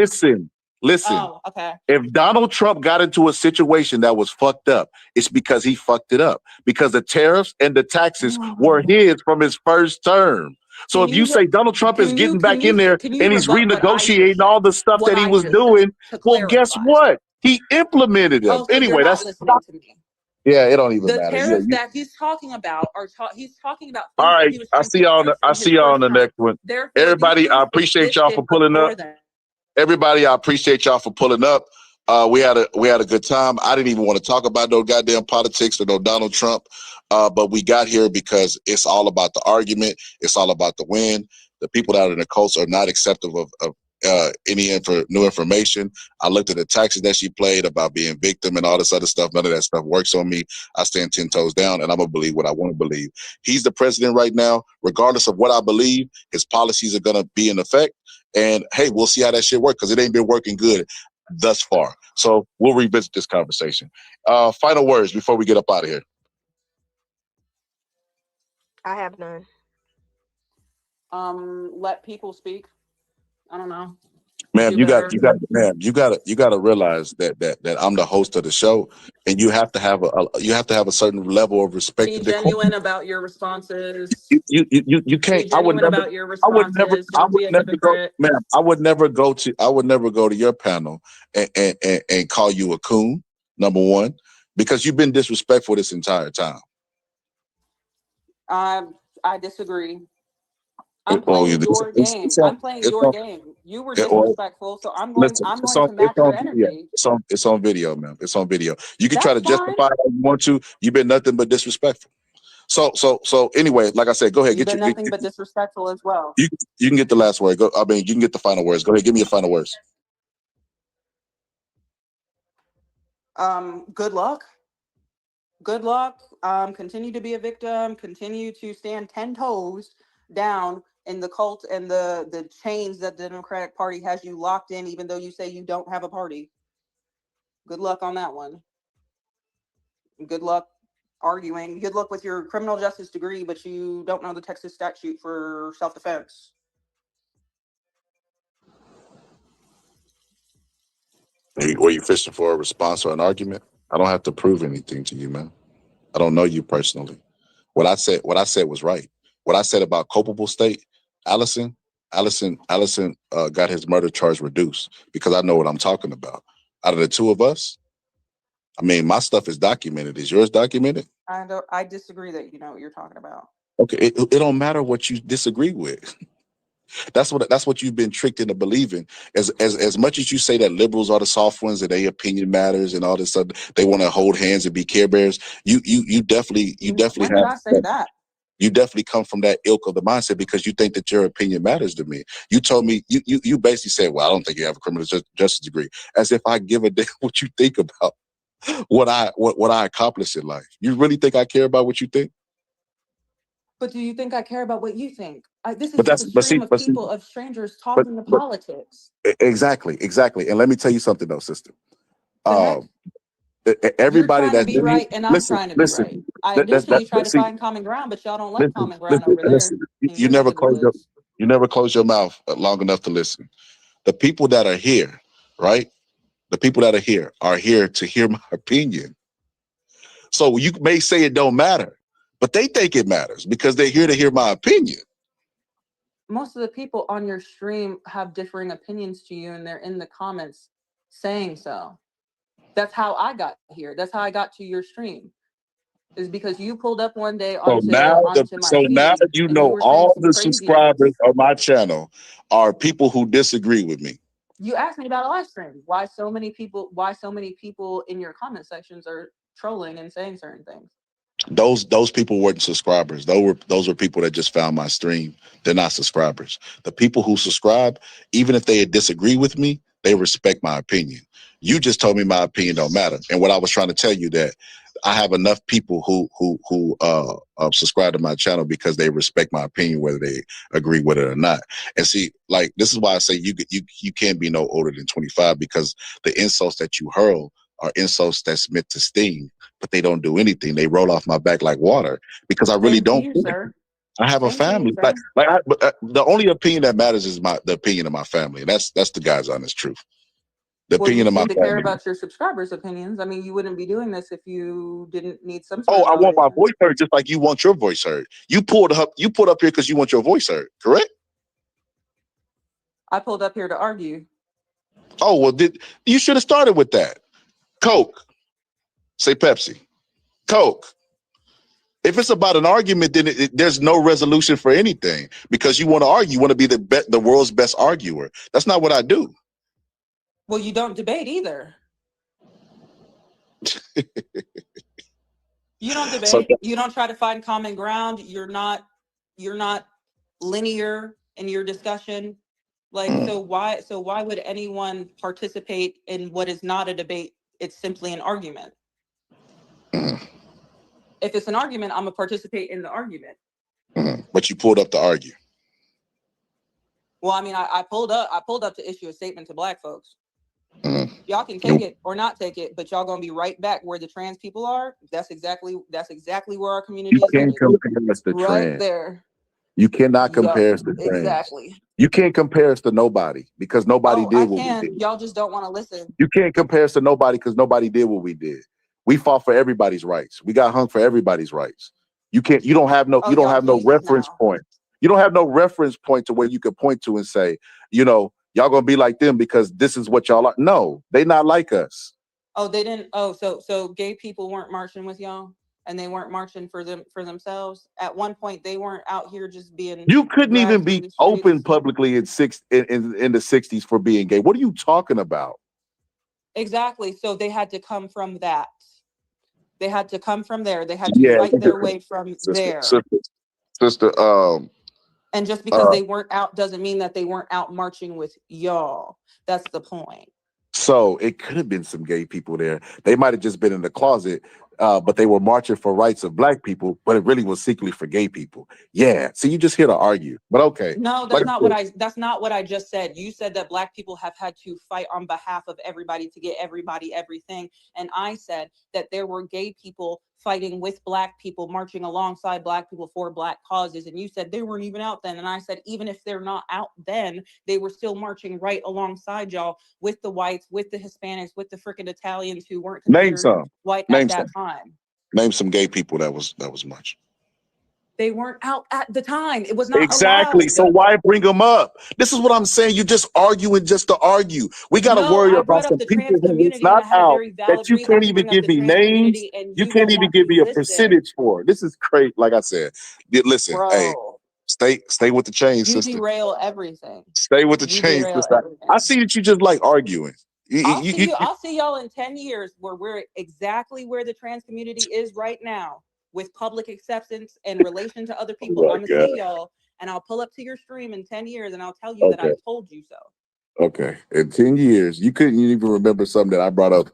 Listen. Oh, okay. If Donald Trump got into a situation that was fucked up, it's because he fucked it up. Because the tariffs and the taxes were his from his first term. So if you say Donald Trump is getting back in there and he's renegotiating all the stuff that he was doing, well, guess what? He implemented them. So Anyway, you're not that's listening to me. Yeah, it don't even The matter. tariffs that he's talking about he's talking about all things that right. he was I trying see to y'all. fix I in see his y'all on first the term. next one. Therefore, Everybody, these I things appreciate y'all for existed pulling before up. then. Everybody, I appreciate y'all for pulling up. We had a good time. I didn't even want to talk about no goddamn politics or no Donald Trump, but we got here because it's all about the argument. It's all about the win. The people that are in the coast are not accepting of new information. I looked at the taxes that she played about being victim and all this other stuff. None of that stuff works on me. I stand 10 toes down, and I'm gonna believe what I want to believe. He's the president right now. Regardless of what I believe, his policies are gonna be in effect. And hey, we'll see how that shit works because it ain't been working good thus far. So we'll revisit this conversation. Final words before we get up out of here. I have none. Let people speak. I don't know. Ma'am, Do you got better. you got to realize that I'm the host of the show, and you have to have a certain level of respect Be and decorum. genuine about your responses. You Be can't. genuine about your responses. I Don't would be a never go, hypocrite. ma'am. I would never go to your panel and call you a coon. Number one, because you've been disrespectful this entire time. I disagree. I'm Oh, playing your game. I'm playing your game. You were disrespectful, so I'm going listen, to match your video. energy. It's on video, man. It's on video. You can try That's to fine. justify it if you want to. You've been nothing but disrespectful. So anyway, like I said, go ahead. You've been nothing but disrespectful as well. You can get the last word. You can get the final words. Go ahead. Give me your final words. Good luck. Good luck. Continue to be a victim. Continue to stand 10 toes down in the cult and the chains that the Democratic Party has you locked in, even though you say you don't have a party. Good luck on that one. Good luck arguing. Good luck with your criminal justice degree, but you don't know the Texas statute for self-defense. Were you fishing for a response or an argument? I don't have to prove anything to you, man. I don't know you personally. What I said was right. What I said about culpable state, Allison got his murder charge reduced because I know what I'm talking about. Out of the two of us, I mean, my stuff is documented. Is yours documented? I disagree that you know what you're talking about. Okay, it don't matter what you disagree with. That's what you've been tricked into believing. As much as you say that liberals are the soft ones and their opinion matters and all this stuff, they want to hold hands and be care bears. You definitely When did I say that? You definitely come from that ilk of the mindset because you think that your opinion matters to me. You told me you basically said, "Well, I don't think you have a criminal justice degree," as if I give a damn what you think about what I accomplish in life. You really think I care about what you think? But do you think I care about what you think? This is just a stream of people, of strangers talking to but politics. exactly. And let me tell you something though, sister. You're Everybody trying to that's be right, and I'm trying to be right. I understand you try to find common ground, but y'all don't like common ground over there. You never close your mouth long enough to listen. The people that are here, right? The people that are here to hear my opinion. So you may say it don't matter, but they think it matters because they're here to hear my opinion. Most of the people on your stream have differing opinions to you, and they're in the comments saying so. That's how I got here. That's how I got to your stream. Is because you pulled up one day onto my feed. Now you know all the subscribers on my channel are people who disagree with me. You asked me about a live stream. Why so many people in your comment sections are trolling and saying certain things? Those people weren't subscribers. Those were people that just found my stream. They're not subscribers. The people who subscribe, even if they disagree with me, they respect my opinion. You just told me my opinion don't matter. And what I was trying to tell you that I have enough people who subscribe to my channel because they respect my opinion, whether they agree with it or not. And see, like, this is why I say you can't be no older than 25 because the insults that you hurl are insults that's meant to sting, but they don't do anything. They roll off my back like water because I really don't. I have a family. The only opinion that matters is the opinion of my family. And that's the God's honest truth. The opinion of my family. Care about your subscribers' opinions. I mean, you wouldn't be doing this if you didn't need some sort of I want my voice heard just like you want your voice heard. You pulled up here because you want your voice heard, correct? I pulled up here to argue. Oh, well, you should have started with that. Coke. Say Pepsi. Coke. If it's about an argument, then there's no resolution for anything because you want to argue. You want to be the world's best arguer. That's not what I do. Well, you don't debate either. You don't debate. You don't try to find common ground. You're not linear in your discussion. Like, so why would anyone participate in what is not a debate? It's simply an argument. If it's an argument, I'm gonna participate in the argument. But you pulled up to argue. Well, I mean, I pulled up to issue a statement to Black folks. Y'all can take it or not take it, but y'all gonna be right back where the trans people are. That's exactly where our community You is can't headed. compare us to Right trans. there. You cannot Yup, compare us to trans. exactly. You can't compare us to nobody because nobody Oh, I did what we can. did. Y'all just don't want to listen. You can't compare us to nobody because nobody did what we did. We fought for everybody's rights. We got hung for everybody's rights. You don't have no Oh, y'all no Jesus reference now. point. You don't have no reference point to where you could point to and say, y'all gonna be like them because this is what y'all are. No, they not like us. Oh, they didn't. Oh, so gay people weren't marching with y'all, and they weren't marching for themselves. At one point, they weren't out here just being. You couldn't even dragged through be the open streets. publicly in the 60s for being gay. What are you talking about? Exactly. So they had to come from that. They had to come from there. They had to Yeah, fight their way from there. sister. And just because they weren't out doesn't mean that they weren't out marching with y'all. That's the point. So it could have been some gay people there. They might have just been in the closet, but they were marching for rights of Black people, but it really was secretly for gay people. Yeah. So you just here to argue, but okay. No, that's not what I just said. You said that Black people have had to fight on behalf of everybody to get everybody everything. And I said that there were gay people fighting with Black people, marching alongside Black people for Black causes. And you said they weren't even out then. And I said, even if they're not out then, they were still marching right alongside y'all with the whites, with the Hispanics, with the freaking Italians who weren't Name considered some. white Name at that some. time. Name some gay people that was marching. They weren't out at the time. It was not Exactly. allowed. So why bring them up? This is what I'm saying. You just arguing just to argue. We got to No, worry I about brought up some the people trans who it's community and not I had a out very that valid you reason can't to even bring up give the me trans names. community and You you don't can't even want give to me a listen. percentage for. This is crazy. Like I said, listen. Hey, Bro, stay with the chain, you sister. derail everything. Stay with the You chain, derail sister. everything. I see that you just like arguing. I'll see y'all in 10 years where we're exactly where the trans community is right now with public acceptance and relation to other people. my I'm gonna God. see y'all and I'll pull up to your stream in 10 years and I'll tell you that I told you so. Okay. In 10 years, you couldn't even remember something that I brought up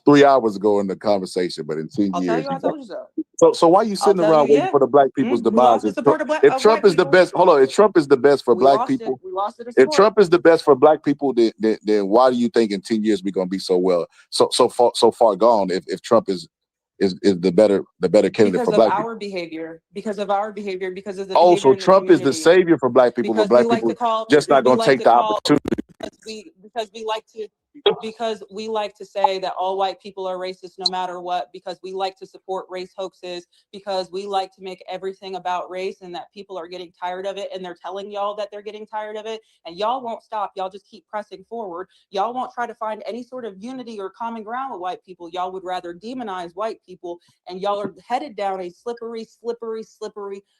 3 hours ago in the conversation, but in 10 I'll tell years. you I told you so. So why you sitting I'll tell around you, waiting yeah. for the Black people's We demise? lost the support of If white Trump is the people. best, hold on. If Trump is the best for We Black lost people, it. We lost it. if Trump is the best for Black people, then why do you think in 10 years we're gonna be so far gone? If Trump is the better candidate Because for of Black people? our behavior, because of our behavior, because of the Oh, behavior so in the Trump is the community. savior for Black people, but Because we Black like people to call, just not we gonna like take to the call, opportunity. because we like to say that all white people are racist no matter what, because we like to support race hoaxes, because we like to make everything about race and that people are getting tired of it and they're telling y'all that they're getting tired of it and y'all won't stop. Y'all just keep pressing forward. Y'all won't try to find any sort of unity or common ground with white people. Y'all would rather demonize white people, and y'all are headed down a slippery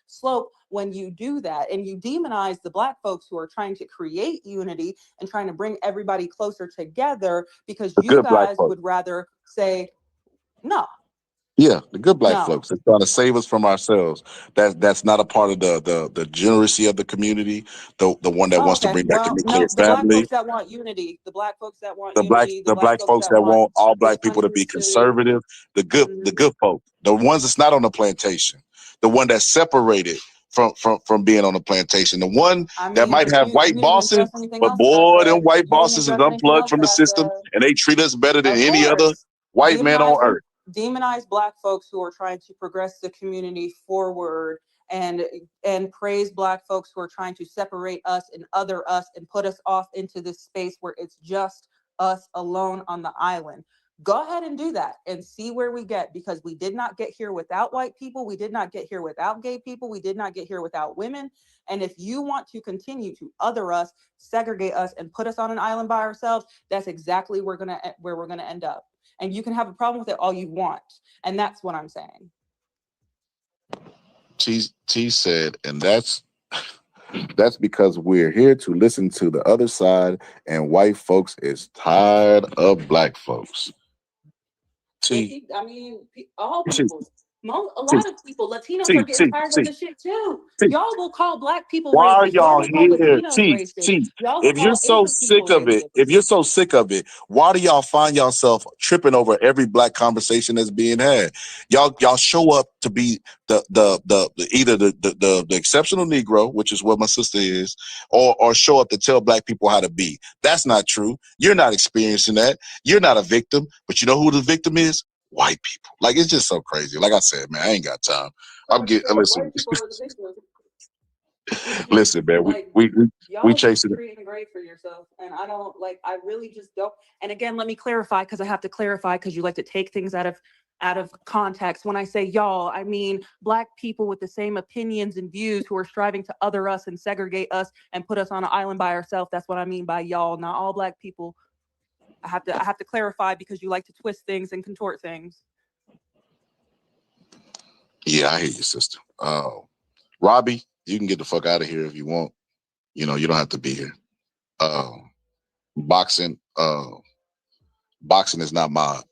slope when you do that. And you demonize the Black folks who are trying to create unity and trying to bring everybody closer together, because The you good Black guys folks. would rather say no. Yeah, the good Black No. folks. They're trying to save us from ourselves. That's not a part of the generosity of the community. The one that wants to bring back the nuclear No, the Black family. folks that want unity, the Black folks that want The unity, the Black black folks folks that that want want all this Black people to be country to conservative. The good folk. The ones that's not on the plantation. The one that's separated from being on the plantation. The one that might but have you white didn't bosses, address anything but else that I boy, them said. white You didn't bosses is address anything unplugged else from that the I system, said. and they treat us better than Of any other course. white man on earth. Demonize Black folks who are trying to progress the community forward, and praise Black folks who are trying to separate us and other us and put us off into this space where it's just us alone on the island. Go ahead and do that and see where we get, because we did not get here without white people. We did not get here without gay people. We did not get here without women. And if you want to continue to other us, segregate us, and put us on an island by ourselves, that's exactly where we're gonna end up. And you can have a problem with it all you want. And that's what I'm saying. T said, and that's because we're here to listen to the other side, and white folks is tired of Black folks. I mean, all people. A See, lot of people, Latinos are getting tired of this shit too. see. Y'all will call Black people Why are racist. Y'all y'all will call here? Latinos Chief, racist. Chief, Y'all will if you're call so Asian people sick of it, racist. if you're so sick of it, why do y'all find yourself tripping over every Black conversation that's being had? Y'all show up to be either the exceptional Negro, which is what my sister is, or show up to tell Black people how to be. That's not true. You're not experiencing that. You're not a victim, but you know who the victim is? White people. Like, it's just so crazy. Like I said, man, I ain't got time. Listen. White people are the victims. Listen, man, Like, we y'all just chasing it. creating a grave for yourself. And I really just don't. And again, let me clarify, because I have to clarify, because you like to take things out of context. When I say y'all, I mean Black people with the same opinions and views who are striving to other us and segregate us and put us on an island by ourselves. That's what I mean by y'all, not all Black people. I have to clarify, because you like to twist things and contort things. Yeah, I hear you, sister. Robbie, you can get the fuck out of here if you want. You know, you don't have to be here. Boxing, boxing is not my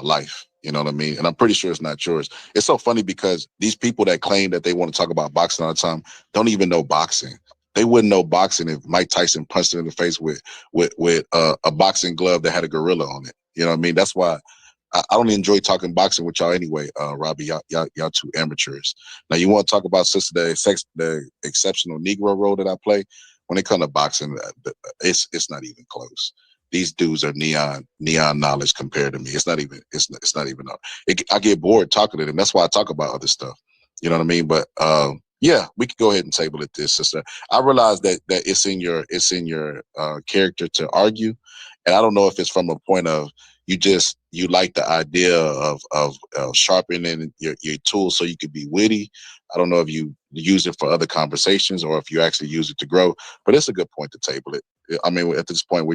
life. You know what I mean? And I'm pretty sure it's not yours. It's so funny because these people that claim that they want to talk about boxing all the time don't even know boxing. They wouldn't know boxing if Mike Tyson punched them in the face with a boxing glove that had a gorilla on it. You know what I mean? That's why I don't enjoy talking boxing with y'all anyway, Robbie. Y'all two amateurs. Now you want to talk about sister the exceptional Negro role that I play. When it comes to boxing, it's not even close. These dudes are neon knowledge compared to me. It's not even. I get bored talking to them. That's why I talk about other stuff. You know what I mean? But yeah, we could go ahead and table it, this sister. I realize that it's in your character to argue, and I don't know if it's from a point of you like the idea of sharpening your tools so you could be witty. I don't know if you use it for other conversations or if you actually use it to grow, but it's a good point to table it. I mean, at this point,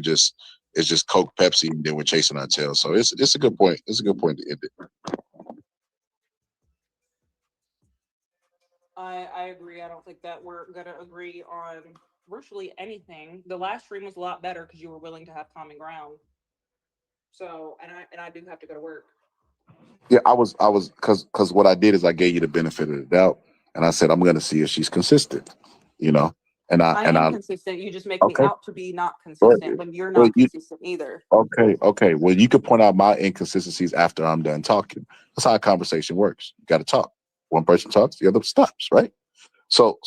it's just Coke, Pepsi, and then we're chasing our tails. So it's a good point. It's a good point to end it. I agree. I don't think that we're gonna agree on virtually anything. The last stream was a lot better because you were willing to have common ground. So, and I do have to go to work. Yeah, I was because what I did is I gave you the benefit of the doubt, and I said I'm going to see if she's consistent. You know, I am consistent. You just make me okay. out to be not consistent when you're not consistent either. Okay. Well, you can point out my inconsistencies after I'm done talking. That's how a conversation works. You got to talk. One person talks, the other stops, right? So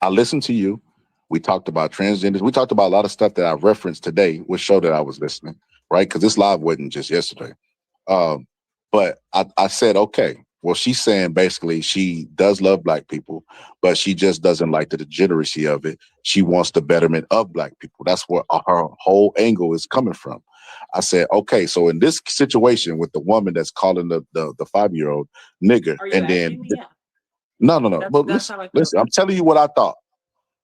I listened to you. We talked about transgenders. We talked about a lot of stuff that I referenced today, which showed that I was listening, right? Because this live wasn't just yesterday. But I said, okay, well, she's saying basically she does love Black people, but she just doesn't like the degeneracy of it. She wants the betterment of Black people. That's where her whole angle is coming from. I said, okay, so in this situation with the woman that's calling the 5-year-old nigger, and then no. But listen, I'm telling you what I thought.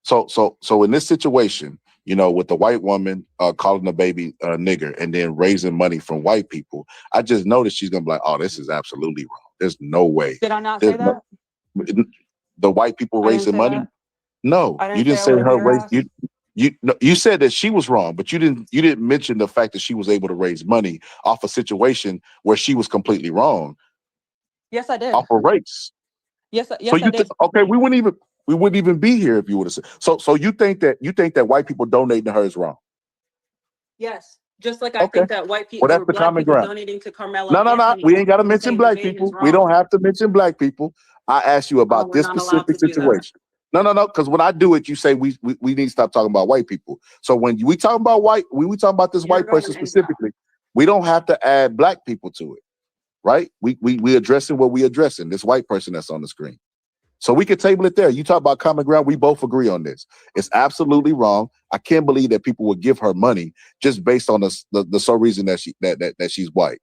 So in this situation, you know, with the white woman calling the baby nigger and then raising money from white people, I just noticed she's gonna be like, oh, this is absolutely wrong. There's no way. Did I not say that? The white people raising money? That. No, you didn't say her raise. You said that she was wrong, but you didn't mention the fact that she was able to raise money off a situation where she was completely wrong. Yes, I did. Off a race. Yes, So I did. Okay, we wouldn't even be here if you would have said. So you think that white people donating to her is wrong? Yes, just like I think that white people Well, that's or the Black common people ground. donating to Carmelo No. Anthony We ain't got to in the mention same Black vein is people. wrong. We don't have to mention Black people. I asked you about we're this not allowed specific to do that. situation. No. Because when I do it, you say we need to stop talking about white people. So when we talk about we talking about this white person specifically, we don't have to add Black people to it, right? We addressing what we addressing. This white person that's on the screen. So we could table it there. You talk about common ground. We both agree on this. It's absolutely wrong. I can't believe that people would give her money just based on the sole reason that she's white.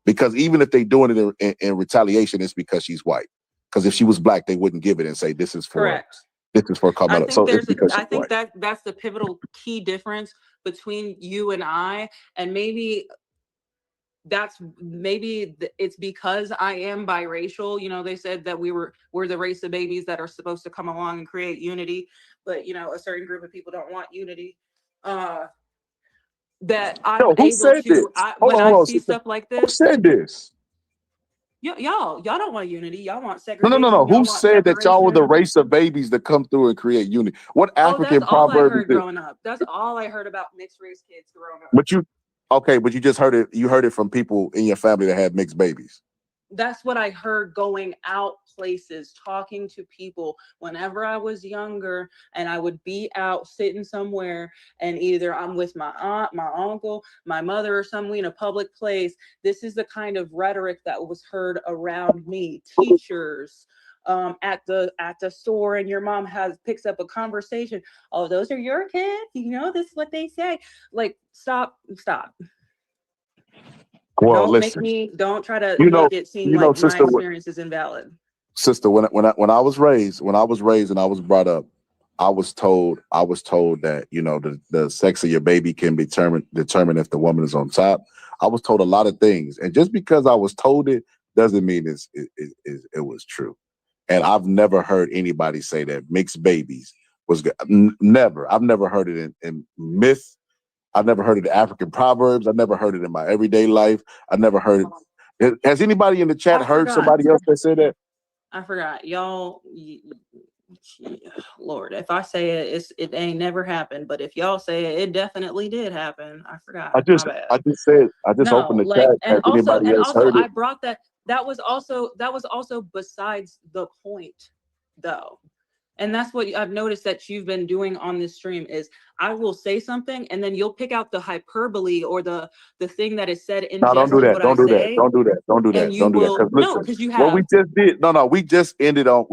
Because even if they're doing it in retaliation, it's because she's white. Because if she was Black, they wouldn't give it and say this is for Correct. This is for Carmelo. So it's because I she's think white. that's the pivotal key difference between you and I, and maybe it's because I am biracial. You know, they said that we're the race of babies that are supposed to come along and create unity, but you know, a certain group of people don't want unity. That I'm able to when I see stuff like this. Who said this? Y'all don't want unity. Y'all want No. segregation. Who Y'all want said that y'all were the separation. race of babies that come through and create unity? What Oh, that's African all I proverb is heard this? growing up. That's all I heard about mixed race kids growing up. But you just heard it. You heard it from people in your family that had mixed babies. That's what I heard going out places, talking to people whenever I was younger, and I would be out sitting somewhere, and either I'm with my aunt, my uncle, my mother, or someone in a public place. This is the kind of rhetoric that was heard around me. Teachers, at the store, and your mom picks up a conversation. Oh, those are your kids? You know, this is what they say. Like, stop. Well, listen, Don't try to make it seem like my sister, experience is invalid. sister. When I was raised and I was brought up, I was told that the sex of your baby can be determined if the woman is on top. I was told a lot of things, and just because I was told it doesn't mean it was true. And I've never heard anybody say that mixed babies was good. Never. I've never heard it in myth. I've never heard it in African proverbs. I've never heard it in my everyday life. I never heard it. Has anybody in the chat heard somebody else that said that? I forgot. Y'all, Lord, if I say it, it ain't never happened. But if y'all say it, it definitely did happen. I forgot. I just opened the chat. Has anybody else heard I it? brought that was also besides the point, though. And that's what I've noticed that you've been doing on this stream is I will say something and then you'll pick out the hyperbole or the thing that is said in No, don't jest do to that. what I Don't do that. say. Don't do that. Don't do that. And you Don't do that. will Because listen, because you what have. we just did. No, we just ended on.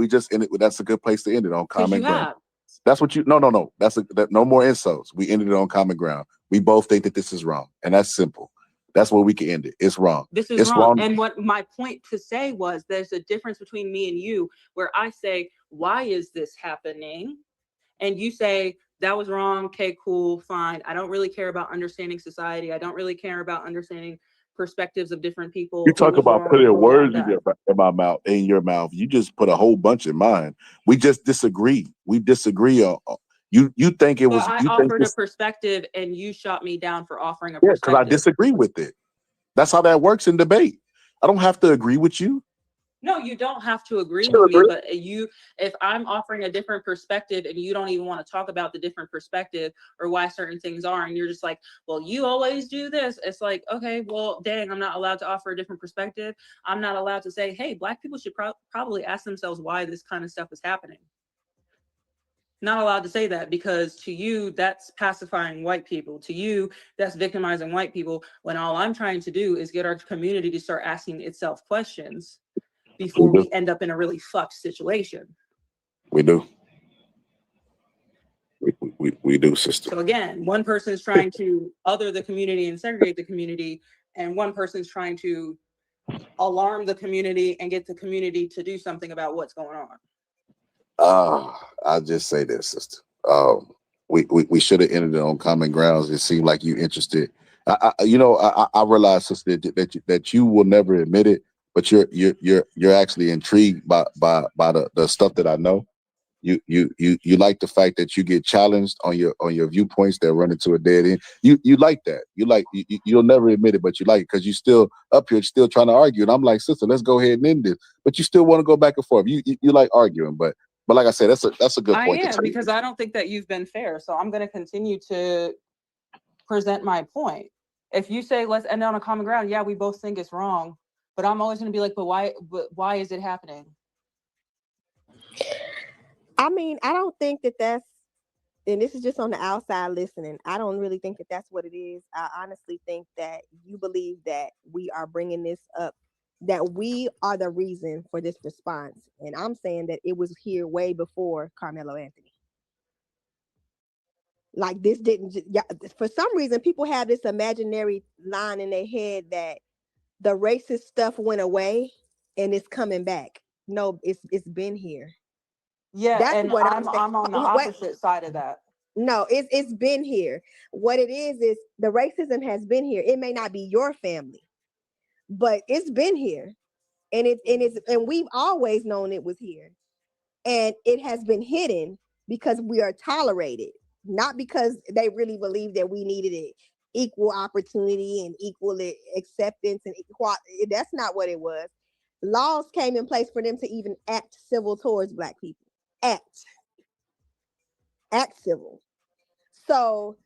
That's a good place to end it on Because common you ground. have. That's what you. No. No more insults. We ended it on common ground. We both think that this is wrong, and that's simple. That's where we can end it. It's wrong. This is It's wrong. wrong. And what my point to say was there's a difference between me and you where I say, why is this happening? And you say, that was wrong. Okay, cool, fine. I don't really care about understanding society. I don't really care about understanding perspectives of different people. You It talk was about wrong. putting Cool, I'm words done. in my mouth, in your mouth. You just put a whole bunch in mine. We just disagree. We disagree on. You think it was. But I You think offered a this? perspective and you shot me down for offering a Yeah, because I perspective. disagree with it. That's how that works in debate. I don't have to agree with you. No, you don't have to agree with me, but if I'm offering a different perspective and you don't even want to talk about the different perspective or why certain things are, and you're just like, well, you always do this. It's like, okay, well, dang, I'm not allowed to offer a different perspective. I'm not allowed to say, hey, Black people should probably ask themselves why this kind of stuff is happening. Not allowed to say that because to you, that's pacifying white people. To you, that's victimizing white people when all I'm trying to do is get our community to start asking itself questions before we end up in a really fucked situation. We do. We do, sister. So again, one person is trying to other the community and segregate the community, and one person is trying to alarm the community and get the community to do something about what's going on. I'll just say this, sister. We should have ended it on common grounds. It seemed like you interested. I realize, sister, that you will never admit it, but you're actually intrigued by the stuff that I know. You like the fact that you get challenged on your viewpoints that run into a dead end. You like that. You'll never admit it, but you like it because you still up here still trying to argue. And I'm like, sister, let's go ahead and end this. But you still want to go back and forth. You like arguing, but like I said, that's a good point. I am because I don't think that you've been fair. So I'm going to continue to present my point. If you say let's end on a common ground, yeah, we both think it's wrong, but I'm always going to be like, but why is it happening? I mean, I don't think that's, and this is just on the outside listening, I don't really think that that's what it is. I honestly think that you believe that we are bringing this up, that we are the reason for this response. And I'm saying that it was here way before Carmelo Anthony. Like this didn't, for some reason, people have this imaginary line in their head that the racist stuff went away and it's coming back. No, it's been here. Yeah, that's and what I'm on the opposite side of that. No, it's been here. What it is the racism has been here. It may not be your family, but it's been here, and we've always known it was here, and it has been hidden because we are tolerated, not because they really believe that we needed it. Equal opportunity and equal acceptance and equality. That's not what it was. laws came in place for them to even act civil towards black people. Act civil. So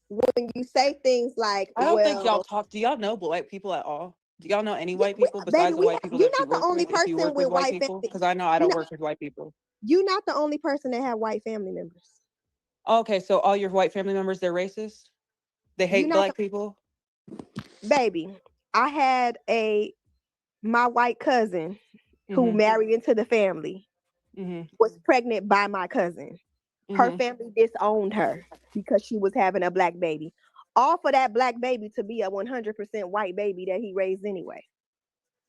when you say things like, I don't think y'all well, talk. Do y'all know white people at all? Do y'all know any white we, people baby, besides the white people you're that you not the work only with? If you person work with with white white people, family. because I know I don't work with white people. You're not the only person that have white family members. Okay, so all your white family members, they're racist? They You're hate not black people? baby. I had my white cousin who Mm-hmm. married into the family Mm-hmm. was pregnant by my cousin. Her family disowned her because she was having a black baby. All for that black baby to be a 100% white baby that he raised anyway.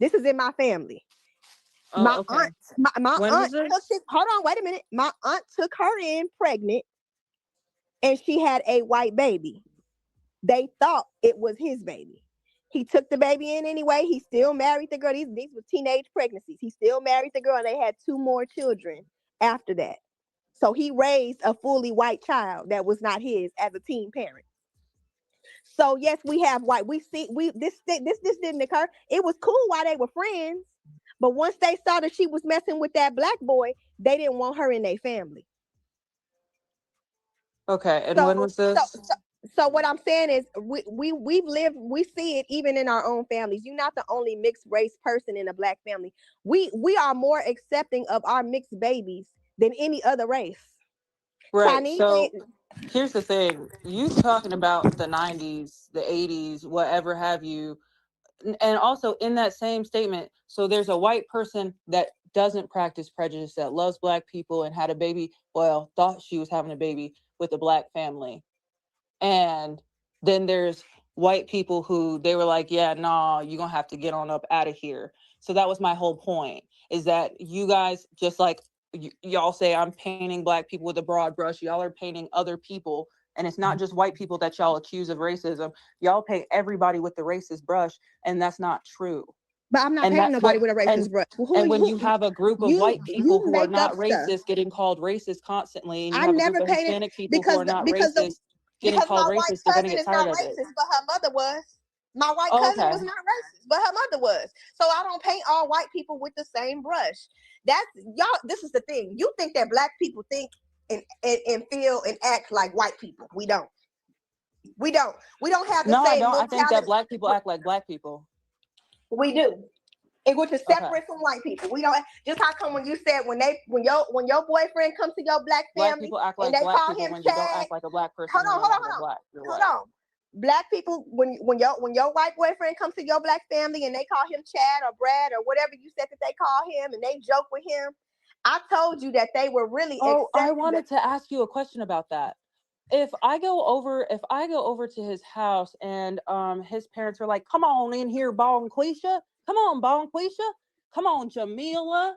This is in my family. My aunt, my When was aunt this? took it. Hold on, wait a minute. My aunt took her in pregnant, and she had a white baby. They thought it was his baby. He took the baby in anyway. He still married the girl. These were teenage pregnancies. He still married the girl, and they had 2 more children after that. So he raised a fully white child that was not his as a teen parent. So yes, we have white. This didn't occur. It was cool while they were friends, but once they saw that she was messing with that black boy, they didn't want her in their family. Okay, and when was this? So what I'm saying is we see it even in our own families. You're not the only mixed race person in a black family. We are more accepting of our mixed babies than any other race. Right. Chinese So here's the thing. You talking about the 90s, the 80s, whatever have you. And also in that same statement, so there's a white person that doesn't practice prejudice, that loves black people and had a baby, well, thought she was having a baby with a black family. And then there's white people who they were like, yeah, nah, you're gonna have to get on up out of here. So that was my whole point, is that you guys, just like y'all say I'm painting black people with a broad brush, y'all are painting other people. And it's not just white people that y'all accuse of racism. Y'all paint everybody with the racist brush, and that's not true. But I'm not painting nobody with a racist brush. And when you have a group of white people who are make not up stuff. racist getting called racist constantly, and you I have a group never of painted Hispanic people who are not racist getting because called my white racist, they're going to cousin get is not tired of it. racist, but her mother was. My white Oh, cousin okay. was not racist, but her mother was. So I don't paint all white people with the same brush. That's y'all. This is the thing. You think that black people think and feel and act like white people. We don't. We don't. We don't have the No, I same don't. I think that mentality. black people act like black people. We do. Which is separate from white people. We don't. Just how come when you said when your boyfriend comes to your black Black family people act and like they black call people him when you don't Chad. act like a black person. Hold You're on, no longer black. You're hold white. on. Black people, when your white boyfriend comes to your black family and they call him Chad or Brad or whatever you said that they call him and they joke with him, I told you that they were really Oh, I accepting. wanted to ask you a question about that. If I go over to his house and his parents are like, "Come on in here, Bonquisha. Come on, Bonquisha. Come on, Jamila.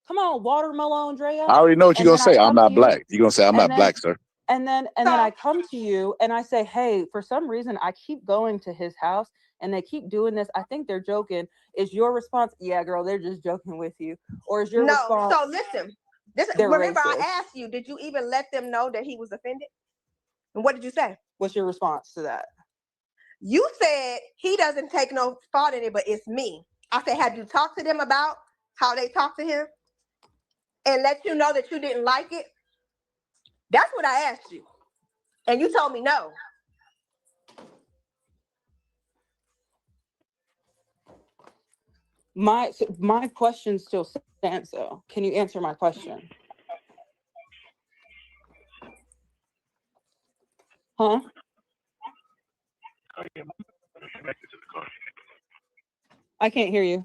Come on, Watermelon Andrea." I already know what you're And gonna then I say. I'm come to not you, black. You're gonna say I'm and not then black, sir. and then I come to you and I say, "Hey, for some reason I keep going to his house and they keep doing this. I think they're joking." Is your response, "Yeah, girl, they're just joking with you," or is your No. response, So listen. "They're Remember I racist"? asked you, did you even let them know that he was offended? And what did you say? What's your response to that? You said he doesn't take no fault in it, but it's me. I said, have you talked to them about how they talk to him and let you know that you didn't like it? That's what I asked you. And you told me no. My question still stands though. Can you answer my question? Huh? I can't hear you.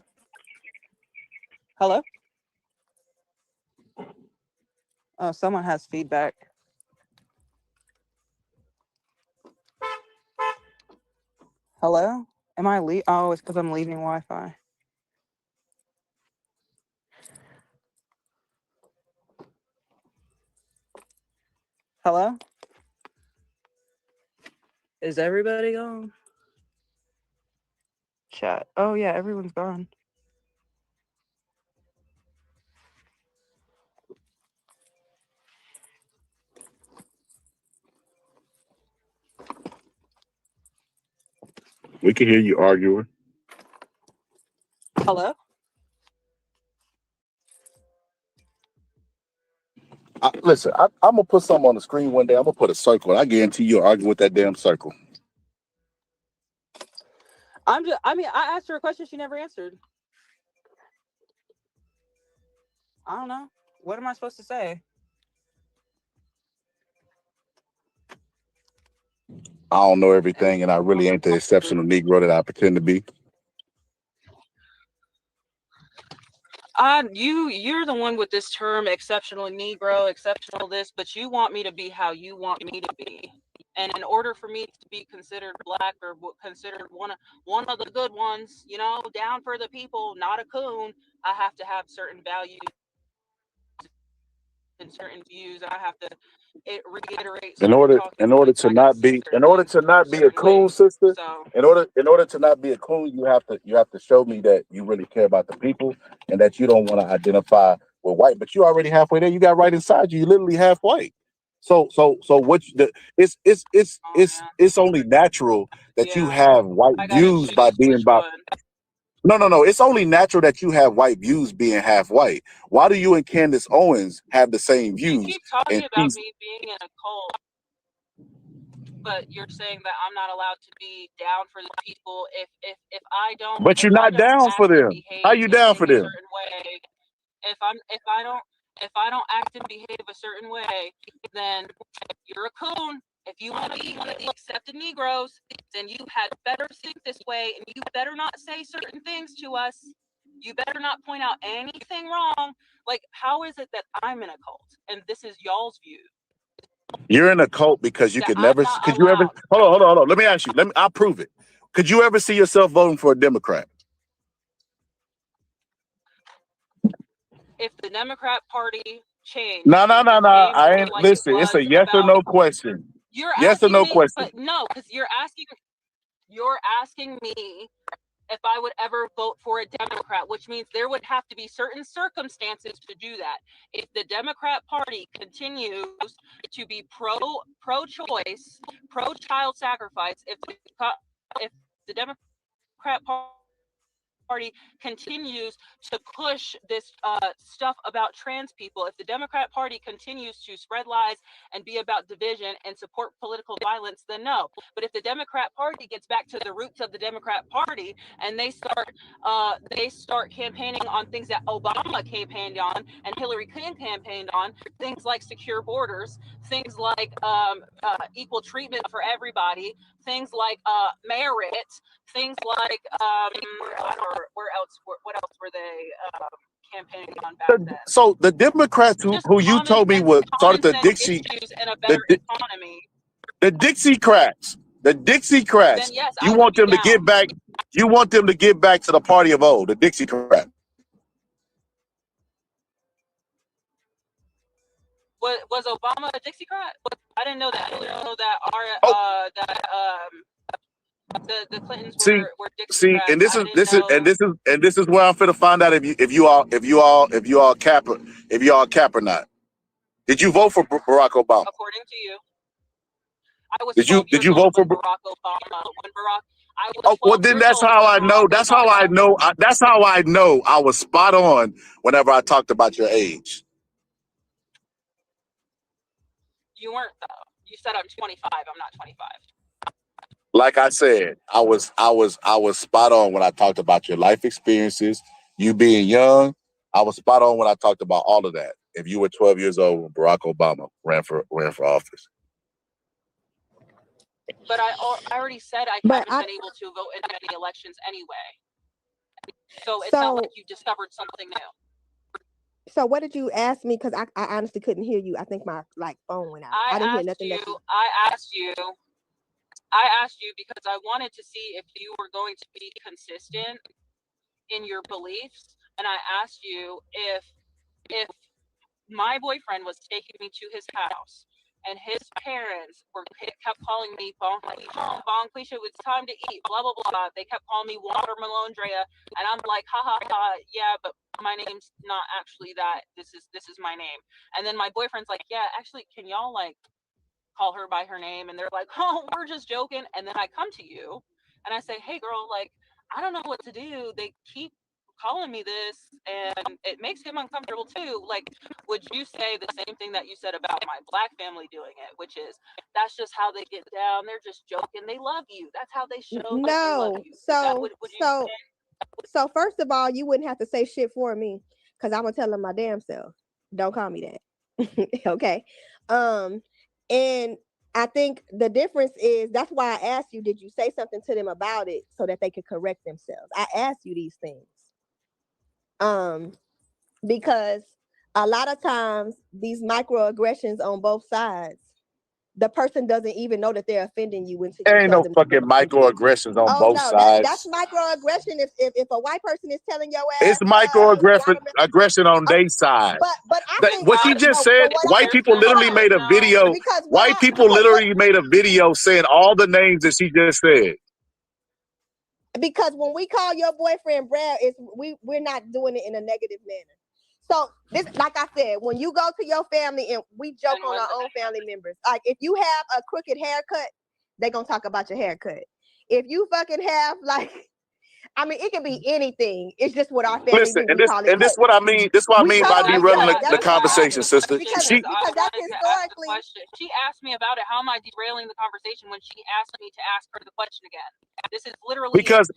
Hello? Oh, someone has feedback. Hello? Am I Oh, it's because I'm leaving Wi-Fi. Hello? Is everybody gone? Chat. Oh yeah, everyone's gone. We can hear you arguing. Hello? listen. I'm gonna put something on the screen one day. I'm gonna put a circle. I guarantee you'll argue with that damn circle. I asked her a question she never answered. I don't know. What am I supposed to say? I don't know everything, and I really ain't the exceptional Negro that I pretend to be. You're the one with this term exceptional Negro, exceptional this, but you want me to be how you want me to be. And in order for me to be considered black or considered one of the good ones, down for the people, not a coon, I have to have certain values and certain views. I have to reiterate certain talking In order points. to I gotta not say be certain things a a certain coon, way. sister. So In order to not be a coon, you have to show me that you really care about the people and that you don't want to identify with white. But you already halfway there. You got right inside you. You literally half white. So what you, it's only natural that you yeah, have white I gotta views by choose being which about. one. No. It's only natural that you have white views being half white. Why do you and Candace Owens have the same You views? keep talking And about me being in a cult, but you're saying that I'm not allowed to be down for the people if I don't but you're not down for act and them. How behave you and down think for a them? certain way. If I don't act and behave a certain way, then you're a coon. If you want to be one of the accepted Negroes, then you had better think this way, and you better not say certain things to us. You better not point out anything wrong. Like, how is it that I'm in a cult and this is y'all's view? You're in a cult because you That could I'm never. not Could you ever? allowed. Hold on. Let me ask you. I'll prove it. Could you ever see yourself voting for a Democrat? If the Democrat Party changed No. and became I more ain't. like it Listen, it's was a yes or about, no question. you're Yes or asking no me, question. but no, because you're asking me if I would ever vote for a Democrat, which means there would have to be certain circumstances to do that. If the Democrat Party continues to be pro-choice, pro-child sacrifice, if the Democrat Party continues to push this stuff about trans people, if the Democrat Party continues to spread lies and be about division and support political violence, then no. But if the Democrat Party gets back to the roots of the Democrat Party and they start campaigning on things that Obama campaigned on and Hillary Clinton campaigned on, things like secure borders, things like equal treatment for everybody, things like merit, things like what else were they campaigning on back then? So the Democrats Just who you told me started common the sense Dixie, issues and a the better economy. the Dixiecrats, the Then Dixiecrats. yes, You I would want be them to down. get back. You want them to get back to the party of old, the Dixiecrats. Was Obama a Dixiecrat? I didn't know that. I didn't know that Oh, the Clintons see, were and Dixiecrats. this I is didn't know. this is where I'm finna find out if you all cap or not. Did you vote for Barack Obama? According to you, I was Did 12 you years old vote for? when Barack Obama. I was Oh, well, 12 then years that's old how when I know. Barack That's how I Obama. know. That's how I know I was spot on whenever I talked about your age. You weren't though. You said I'm 25. I'm not 25. Like I said, I was spot on when I talked about your life experiences, you being young. I was spot on when I talked about all of that. If you were 12 years old when Barack Obama ran for office. But I already said I But haven't been able to vote in many elections anyway. So it's not like so you discovered something new. so what did you ask me? Because I honestly couldn't hear you. I think my phone went out. I didn't hear nothing that you. I asked you because I wanted to see if you were going to be consistent in your beliefs, and I asked you if my boyfriend was taking me to his house and his parents kept calling me Bon Quisha, it's time to eat, blah blah blah. They kept calling me Watermelon Drea, and I'm like, ha ha ha, yeah, but my name's not actually that. This is my name. And then my boyfriend's like, yeah, actually, can y'all like call her by her name? And they're like, oh, we're just joking. And then I come to you and I say, hey girl, like, I don't know what to do. They keep calling me this, and it makes him uncomfortable too. Like, would you say the same thing that you said about my black family doing it, which is that's just how they get down. They're just joking. They love you. That's how they show that they love No. you. Is that what would you So say? so first of all, you wouldn't have to say shit for me, because I'm gonna tell them my damn self. Don't call me that. Okay. And I think the difference is that's why I asked you, did you say something to them about it so that they could correct themselves? I asked you these things. Because a lot of times these microaggressions on both sides, the person doesn't even know that they're offending you until There you ain't tell no them. fucking microaggressions on Oh both no, that's sides. microaggression. If a white person is telling your It's ass, microaggression on their side. but I think What she just said, what white people literally made a video. because White people literally made a video saying all the names that she just said. because when we call your boyfriend Brad, we're not doing it in a negative manner. So this, like I said, when you go to your family and we joke on our own family members, like if you have a crooked haircut, they gonna talk about your haircut. If you fucking have I mean, it can be anything. It's just what our family Listen, do. and this what I mean. This what I mean by derailing the conversation, sister. Because She that's historically. She asked me about it. How am I derailing the conversation when she asked me to ask her the question again? This is literally because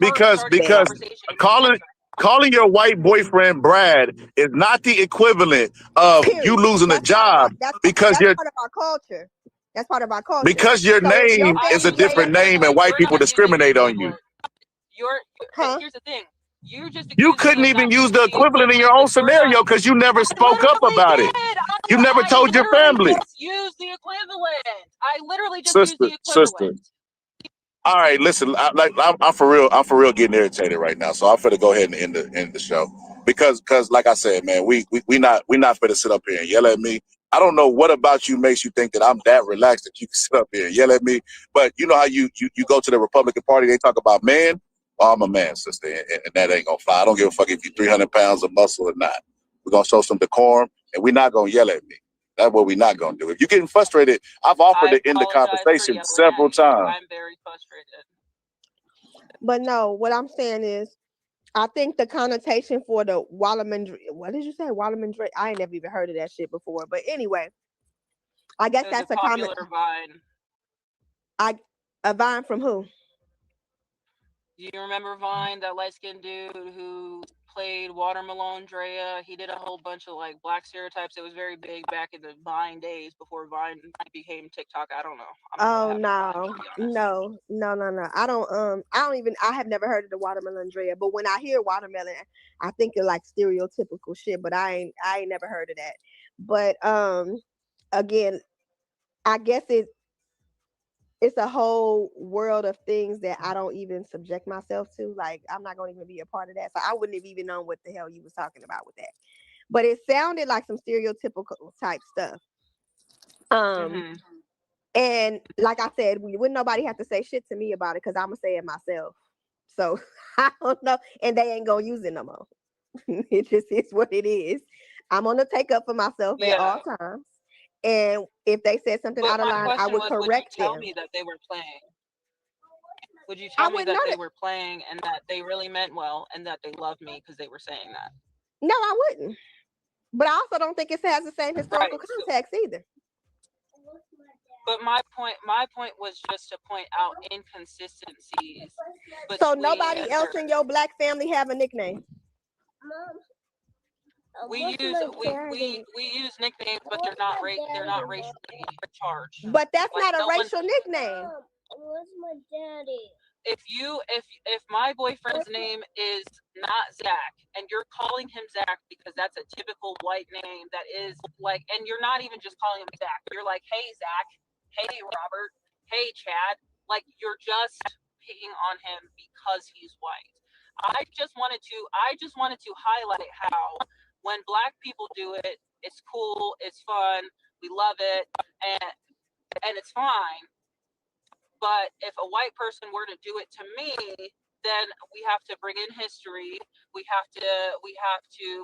calling your white boyfriend Brad is not the equivalent of you losing a job because you're part of our culture. That's part of our culture. because your name is a different name and white people discriminate on you. Here's the thing. You couldn't even use the equivalent in your own scenario because you never spoke up about it. You never told your family. Use the equivalent. I literally just used the Sister. equivalent. All right, listen. I'm for real. I'm for real getting irritated right now. So I'm finna go ahead and end the show because like I said, man, we not finna sit up here and yell at me. I don't know what about you makes you think that I'm that relaxed that you can sit up here and yell at me. But you know how you go to the Republican Party, they talk about man. Well, I'm a man, sister, and that ain't gonna fly. I don't give a fuck if you're 300 pounds of muscle or not. We're gonna show some decorum, and we're not gonna yell at me. That's what we're not gonna do. If you're getting frustrated, I've offered to end the conversation several times. I'm very frustrated. But no, what I'm saying is, I think the connotation for the Wallaman, what did you say, Wallaman Drake? I ain't never even heard of that shit before. But anyway, I guess that's a popular comment. Vine. A Vine from who? Do you remember Vine, that light-skinned dude who played Watermelon Drea? He did a whole bunch of like black stereotypes. It was very big back in the Vine days before Vine became TikTok. I don't know. No. I have never heard of the Watermelon Drea, but when I hear watermelon, I think of like stereotypical shit, but I ain't never heard of that. But again, I guess it's a whole world of things that I don't even subject myself to. Like, I'm not going to even be a part of that. So I wouldn't have even known what the hell you was talking about with that. But it sounded like some stereotypical type stuff. And like I said, wouldn't nobody have to say shit to me about it because I'm going to say it myself. So I don't know. And they ain't going to use it no more. It just is what it is. I'm going to take up for myself at all times. And if they said something out of line, I would correct them. Would you tell me that they were playing? Would you tell me that they were playing and that they really meant well and that they loved me because they were saying that? No, I wouldn't. But I also don't think it has the same historical context either. But my point was just to point out inconsistencies. So nobody else in your black family have a nickname? We use nicknames, but they're not racially charged. But that's not a racial nickname. Where's my daddy? If my boyfriend's name is not Zach and you're calling him Zach because that's a typical white name that is like, and you're not even just calling him Zach, you're like, hey Zach, hey Robert, hey Chad, like you're just picking on him because he's white. I just wanted to highlight how when black people do it, it's cool, it's fun, we love it, and it's fine. But if a white person were to do it to me, then we have to bring in history. We have to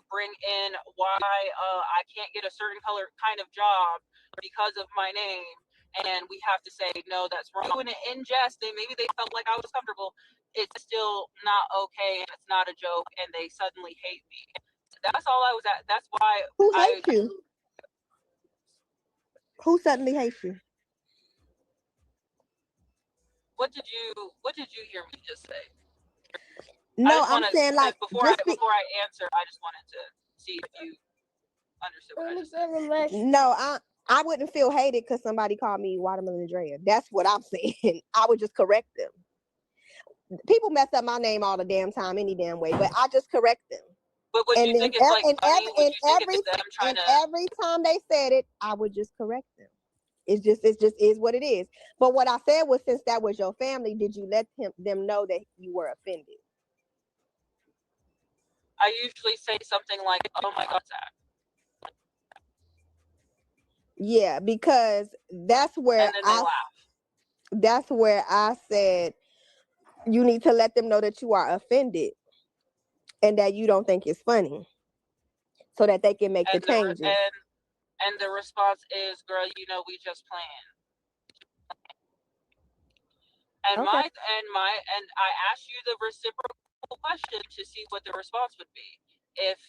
bring in why I can't get a certain kind of job because of my name. and we have to say, no, that's wrong. Doing it in jest, maybe they felt like I was comfortable. It's still not okay, and it's not a joke, and they suddenly hate me. That's all I was at. That's why Who hates you? Who suddenly hates you? What did you hear me just say? No, I'm saying like before I answer, I just wanted to see if you understood what I just said. No, I wouldn't feel hated because somebody called me Watermelon Andrea. That's what I'm saying. I would just correct them. People mess up my name all the damn time, any damn way, but I just correct them. But would you think it's like funny? Would you think it's them trying to? Every time they said it, I would just correct them. It just is what it is. But what I said was, since that was your family, did you let them know that you were offended? I usually say something like, "Oh my God, Zach." Yeah, because that's where and then they laugh. That's where I said you need to let them know that you are offended and that you don't think it's funny, so that they can make the changes. And the response is, "Girl, you know we just playing." And Okay. and I asked you the reciprocal question to see what the response would be. If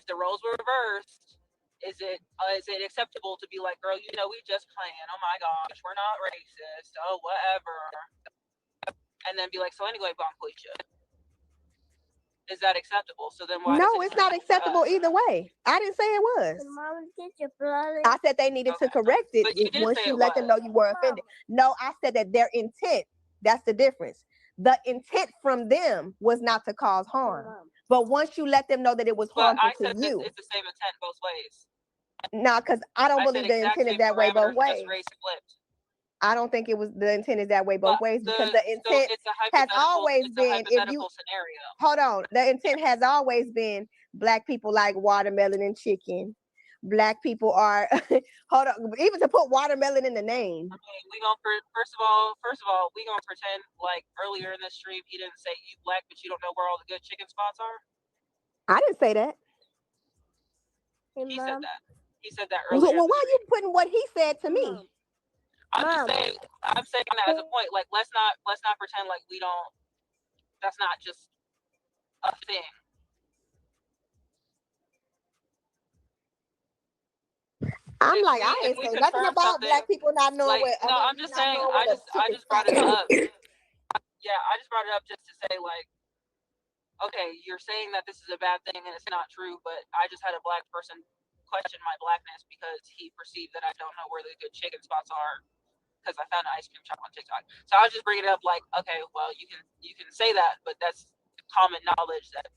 the roles were reversed, is it acceptable to be like, "Girl, you know we just playing. Oh my gosh, we're not racist. Oh whatever," and then be like, "So anyway, Bonquisha, is that acceptable?" So then why? No, it's not acceptable either way. I didn't say it was. Mom, get your blood. I said they needed to correct it once you let them know you were offended. No, I said that their intent, that's the difference. The intent from them was not to cause harm. But once you let them know that it was harmful to you. It's the same intent both ways. No, because I don't believe the intent is that way both ways. Race flipped. I don't think it was the intent is that way both ways, because the intent has always been, if you scenario. Hold on, the intent has always been Black people like watermelon and chicken. Black people are hold on, even to put watermelon in the name. Okay, we gonna first of all, we gonna pretend like earlier in the stream he didn't say you Black, but you don't know where all the good chicken spots are. I didn't say that. He said that. He said that earlier. Well, why are you putting what he said to me? I'm saying that as a point. Like, let's not pretend like we don't. That's not just a thing. I'm like, I ain't saying nothing about Black people not knowing what. No, I'm just saying. I just brought it up. Yeah, I just brought it up just to say, like, okay, you're saying that this is a bad thing and it's not true, but I just had a Black person question my Blackness because he perceived that I don't know where the good chicken spots are because I found an ice cream shop on TikTok. So I was just bringing it up, like, okay, well, you can say that, but that's common knowledge that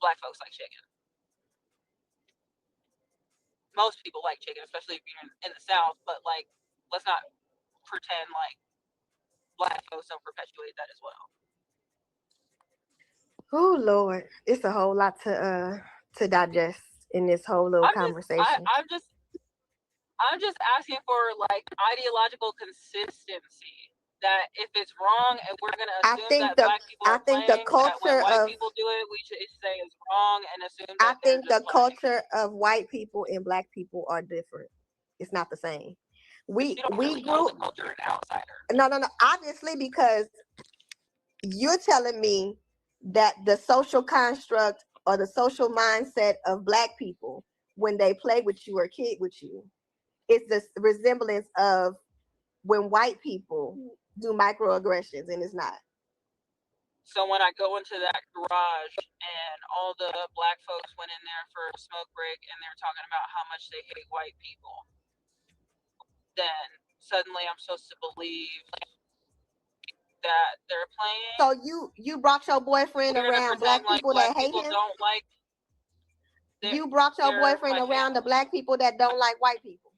Black folks like chicken. Most people like chicken, especially if you're in the South, but like, let's not pretend like Black folks don't perpetuate that as well. Oh Lord, it's a whole lot to digest in this whole little conversation. I'm just asking for like ideological consistency. That if it's wrong and we're gonna assume that Black people are playing, that when white people do it, we should say it's wrong and assume that I think the culture of white people and Black people are different. It's not the same. We grew culture an outsider. No. Obviously, because you're telling me that the social construct or the social mindset of Black people when they play with you or kid with you is the resemblance of when white people do microaggressions, and it's not. So when I go into that garage and all the Black folks went in there for a smoke break and they're talking about how much they hate white people, then suddenly I'm supposed to believe that they're playing. So you brought your boyfriend around Black people that hate him? Don't like. You brought your boyfriend around the Black people that don't like white people,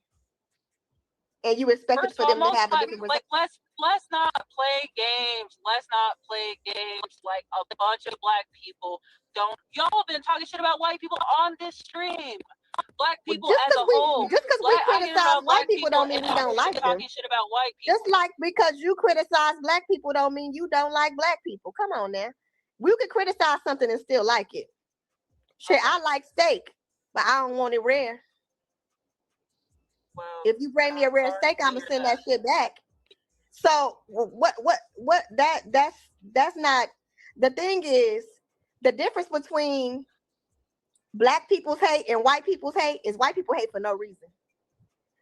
and you expected for them to have a different. Like, let's not play games. Let's not play games like a bunch of Black people don't. Y'all been talking shit about white people on this stream. Black people as a whole. Just because we criticize white people don't mean we don't like them. Talking shit about white people. Just like because you criticize Black people don't mean you don't like Black people. Come on now. We could criticize something and still like it. Shit, I like steak, but I don't want it rare. If you bring me a rare steak, I'm gonna send that shit back. So that's not the thing. Is the difference between black people's hate and white people's hate is white people hate for no reason.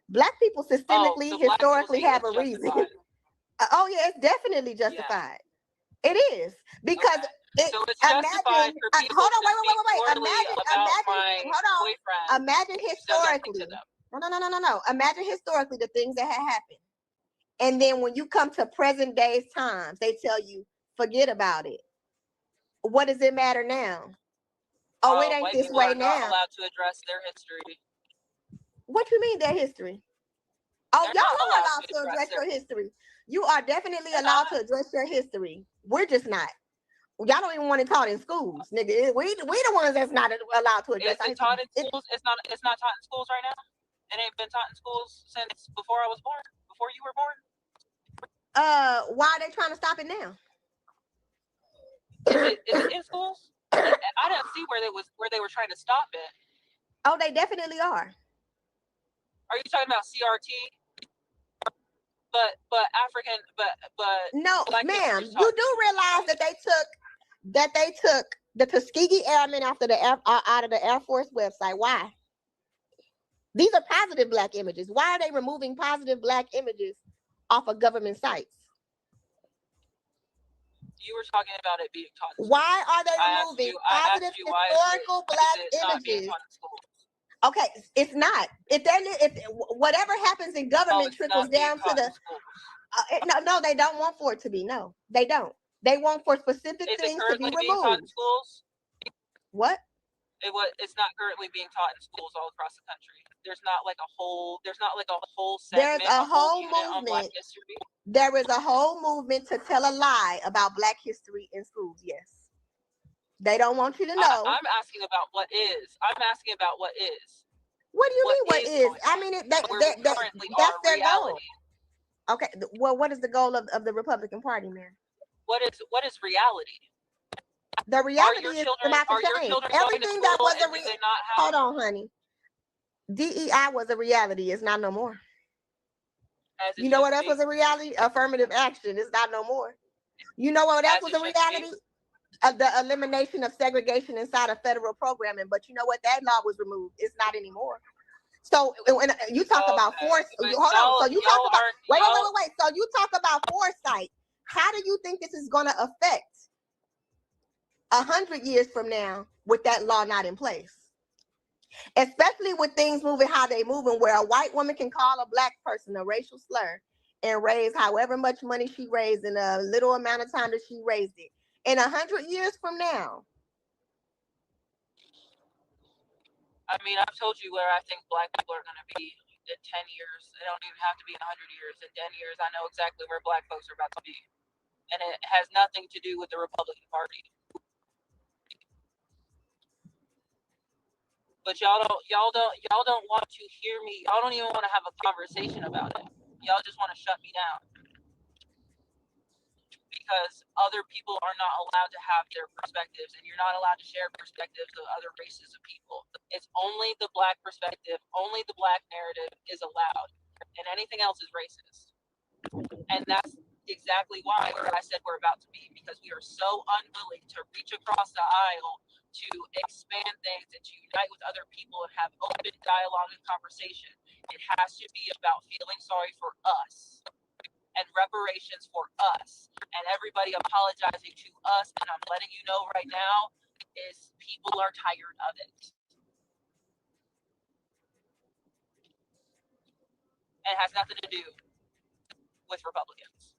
Black people systemically, historically have a reason. Oh yeah, it's definitely justified. It is because So it's justified for people hold on, to speak poorly about my boyfriend. Imagine historically. No. Imagine historically the things that had happened, and then when you come to present day's times, they tell you forget about it. What does it matter now? Oh, it ain't White this people way are not now. allowed to address their history. What you mean their history? Oh, They're y'all not are allowed allowed to address your history. You are definitely allowed to address your history. We're just not. Y'all don't even want it taught in schools, nigga. We the ones that's not allowed to address. Is it taught in schools? It's not taught in schools right now. It ain't been taught in schools since before I was born. Before you were born. Why are they trying to stop it now? Is it in schools? I didn't see where they were trying to stop it. Oh, they definitely are. Are you talking about CRT? But African, but no, ma'am. You do realize that they took the Tuskegee Airmen out of the Air Force website. Why? These are positive black images. Why are they removing positive black images off of government sites? You were talking about it being taught. Why are they removing positive historical black images? Okay, it's not. If whatever happens in government trickles down to the no, they don't want for it to be. No, they don't. They want for specific things to be removed. Taught in schools? What? It's not currently being taught in schools all across the country. There's not like a whole segment. There's a whole movement. On Black history. There is a whole movement to tell a lie about Black history in schools. Yes. They don't want you to know. I'm asking about what is. I'm asking about what is. What do you mean what is? I mean, that's their goal. Okay, well, what is the goal of the Republican Party, man? What is reality? The reality is about to change. Everything that was a reality. Hold on, honey. DEI was a reality. It's not no more. You know what else was a reality? Affirmative action. It's not no more. You know what else was a reality? The elimination of segregation inside of federal programming. But you know what? That law was removed. It's not anymore. So when you talk about force, hold on. So you talk about wait. So you talk about foresight. How do you think this is going to affect 100 years from now with that law not in place? Especially with things moving how they moving, where a white woman can call a black person a racial slur and raise however much money she raised in a little amount of time that she raised it. In 100 years from now. I mean, I've told you where I think black people are going to be in 10 years. They don't even have to be in 100 years. In 10 years, I know exactly where black folks are about to be. And it has nothing to do with the Republican Party. But y'all don't want to hear me. Y'all don't even want to have a conversation about it. Y'all just want to shut me down. Because other people are not allowed to have their perspectives, and you're not allowed to share perspectives of other races of people. It's only the black perspective, only the black narrative is allowed, and anything else is racist. And that's exactly why I said we're about to be, because we are so unwilling to reach across the aisle to expand things and to unite with other people and have open dialogue and conversation. It has to be about feeling sorry for us and reparations for us and everybody apologizing to us. And I'm letting you know right now is people are tired of it. And it has nothing to do with Republicans.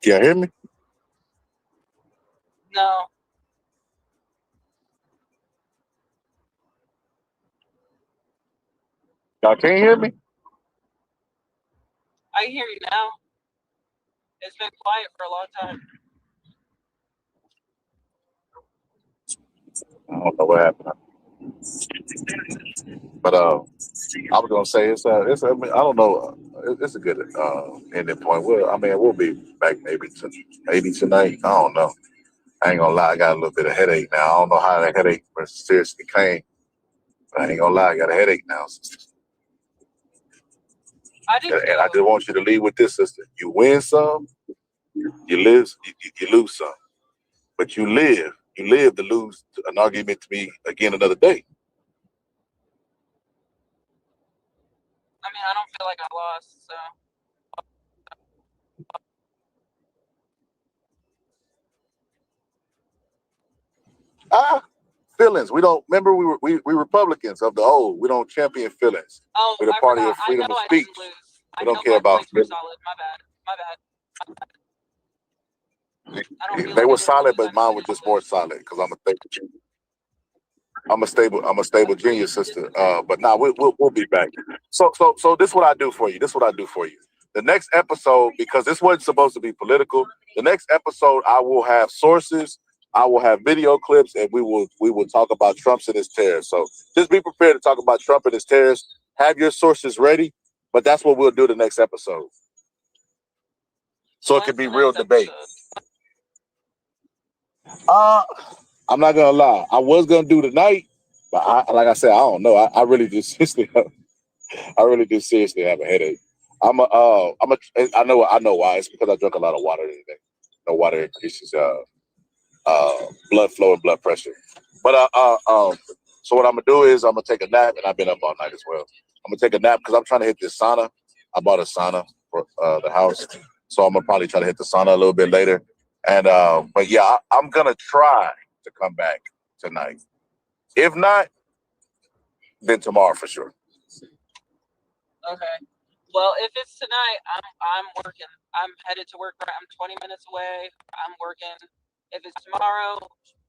Can you hear me? No, Y'all can't hear me? I can hear you now. It's been quiet for a long time. I don't know what happened. But I was gonna say I mean, I don't know. It's a good ending point. We'll be back maybe tonight. I don't know. I ain't gonna lie. I got a little bit of headache now. I don't know how that headache seriously came, but I ain't gonna lie. I got a headache now, sister. I do And I too. just want you to leave with this, sister. You win some, you lose some, but you live to lose an argument to me again another day. I mean, I don't feel like I lost, so. Feelings. We don't remember we Republicans of the old. We don't champion feelings. Oh, We're the I party forgot. of I know freedom of I speech. didn't lose. We I don't know care my about points were feelings. solid. My bad. My bad. I don't feel They like I were didn't solid, lose. but mine were just more solid because I'm a stable genius, sister. But now we'll be back. So this is what I do for you. The next episode, because this wasn't supposed to be political. The next episode, I will have sources. I will have video clips, and we will talk about Trump's and his tariffs. So just be prepared to talk about Trump and his tariffs. Have your sources ready, but that's what we'll do the next episode. So it can be real debate. I'm not gonna lie. I was gonna do tonight, but like I said, I don't know. I really do seriously. I really do seriously have a headache. I know why. It's because I drink a lot of water today. No, water increases blood flow and blood pressure. But so what I'm gonna do is I'm gonna take a nap, and I've been up all night as well. I'm gonna take a nap because I'm trying to hit this sauna. I bought a sauna for the house, so I'm gonna probably try to hit the sauna a little bit later. And but yeah, I'm gonna try to come back tonight. If not, then tomorrow for sure. Okay. Well, if it's tonight, I'm working. I'm headed to work. I'm 20 minutes away. I'm working. If it's tomorrow,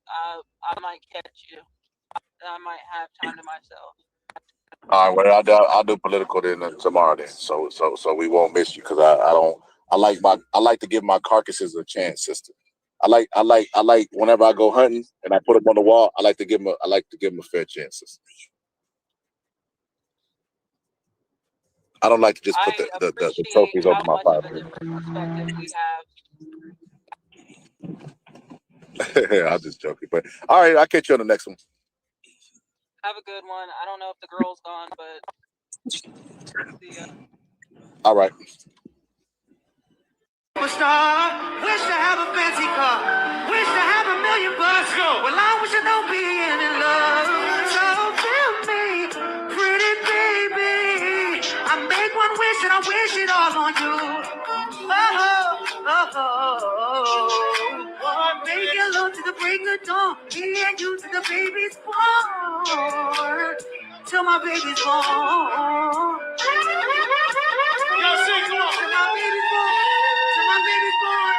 I might catch you. And I might have time to myself. All right, well, I'll do political then tomorrow then. So we won't miss you because I like to give my carcasses a chance, sister. I like whenever I go hunting and I put them on the wall. I like to give them a fair chance, sister. I don't like to just put the trophies over my fire. Perspective we have. I'm just joking, but all right, I'll catch you on the next one. Have a good one. I don't know if the girl's gone, but see ya. All right. Superstar, wish to have a fancy car, wish to have $1 million bucks. Well, I wish I don't be in love. So tell me, pretty baby, I make one wish and I wish it all on you. Make it love to the break of dawn, me and you to the baby's born, till my baby's born. Y'all sing, come on. Till my baby's born. Till my baby's born.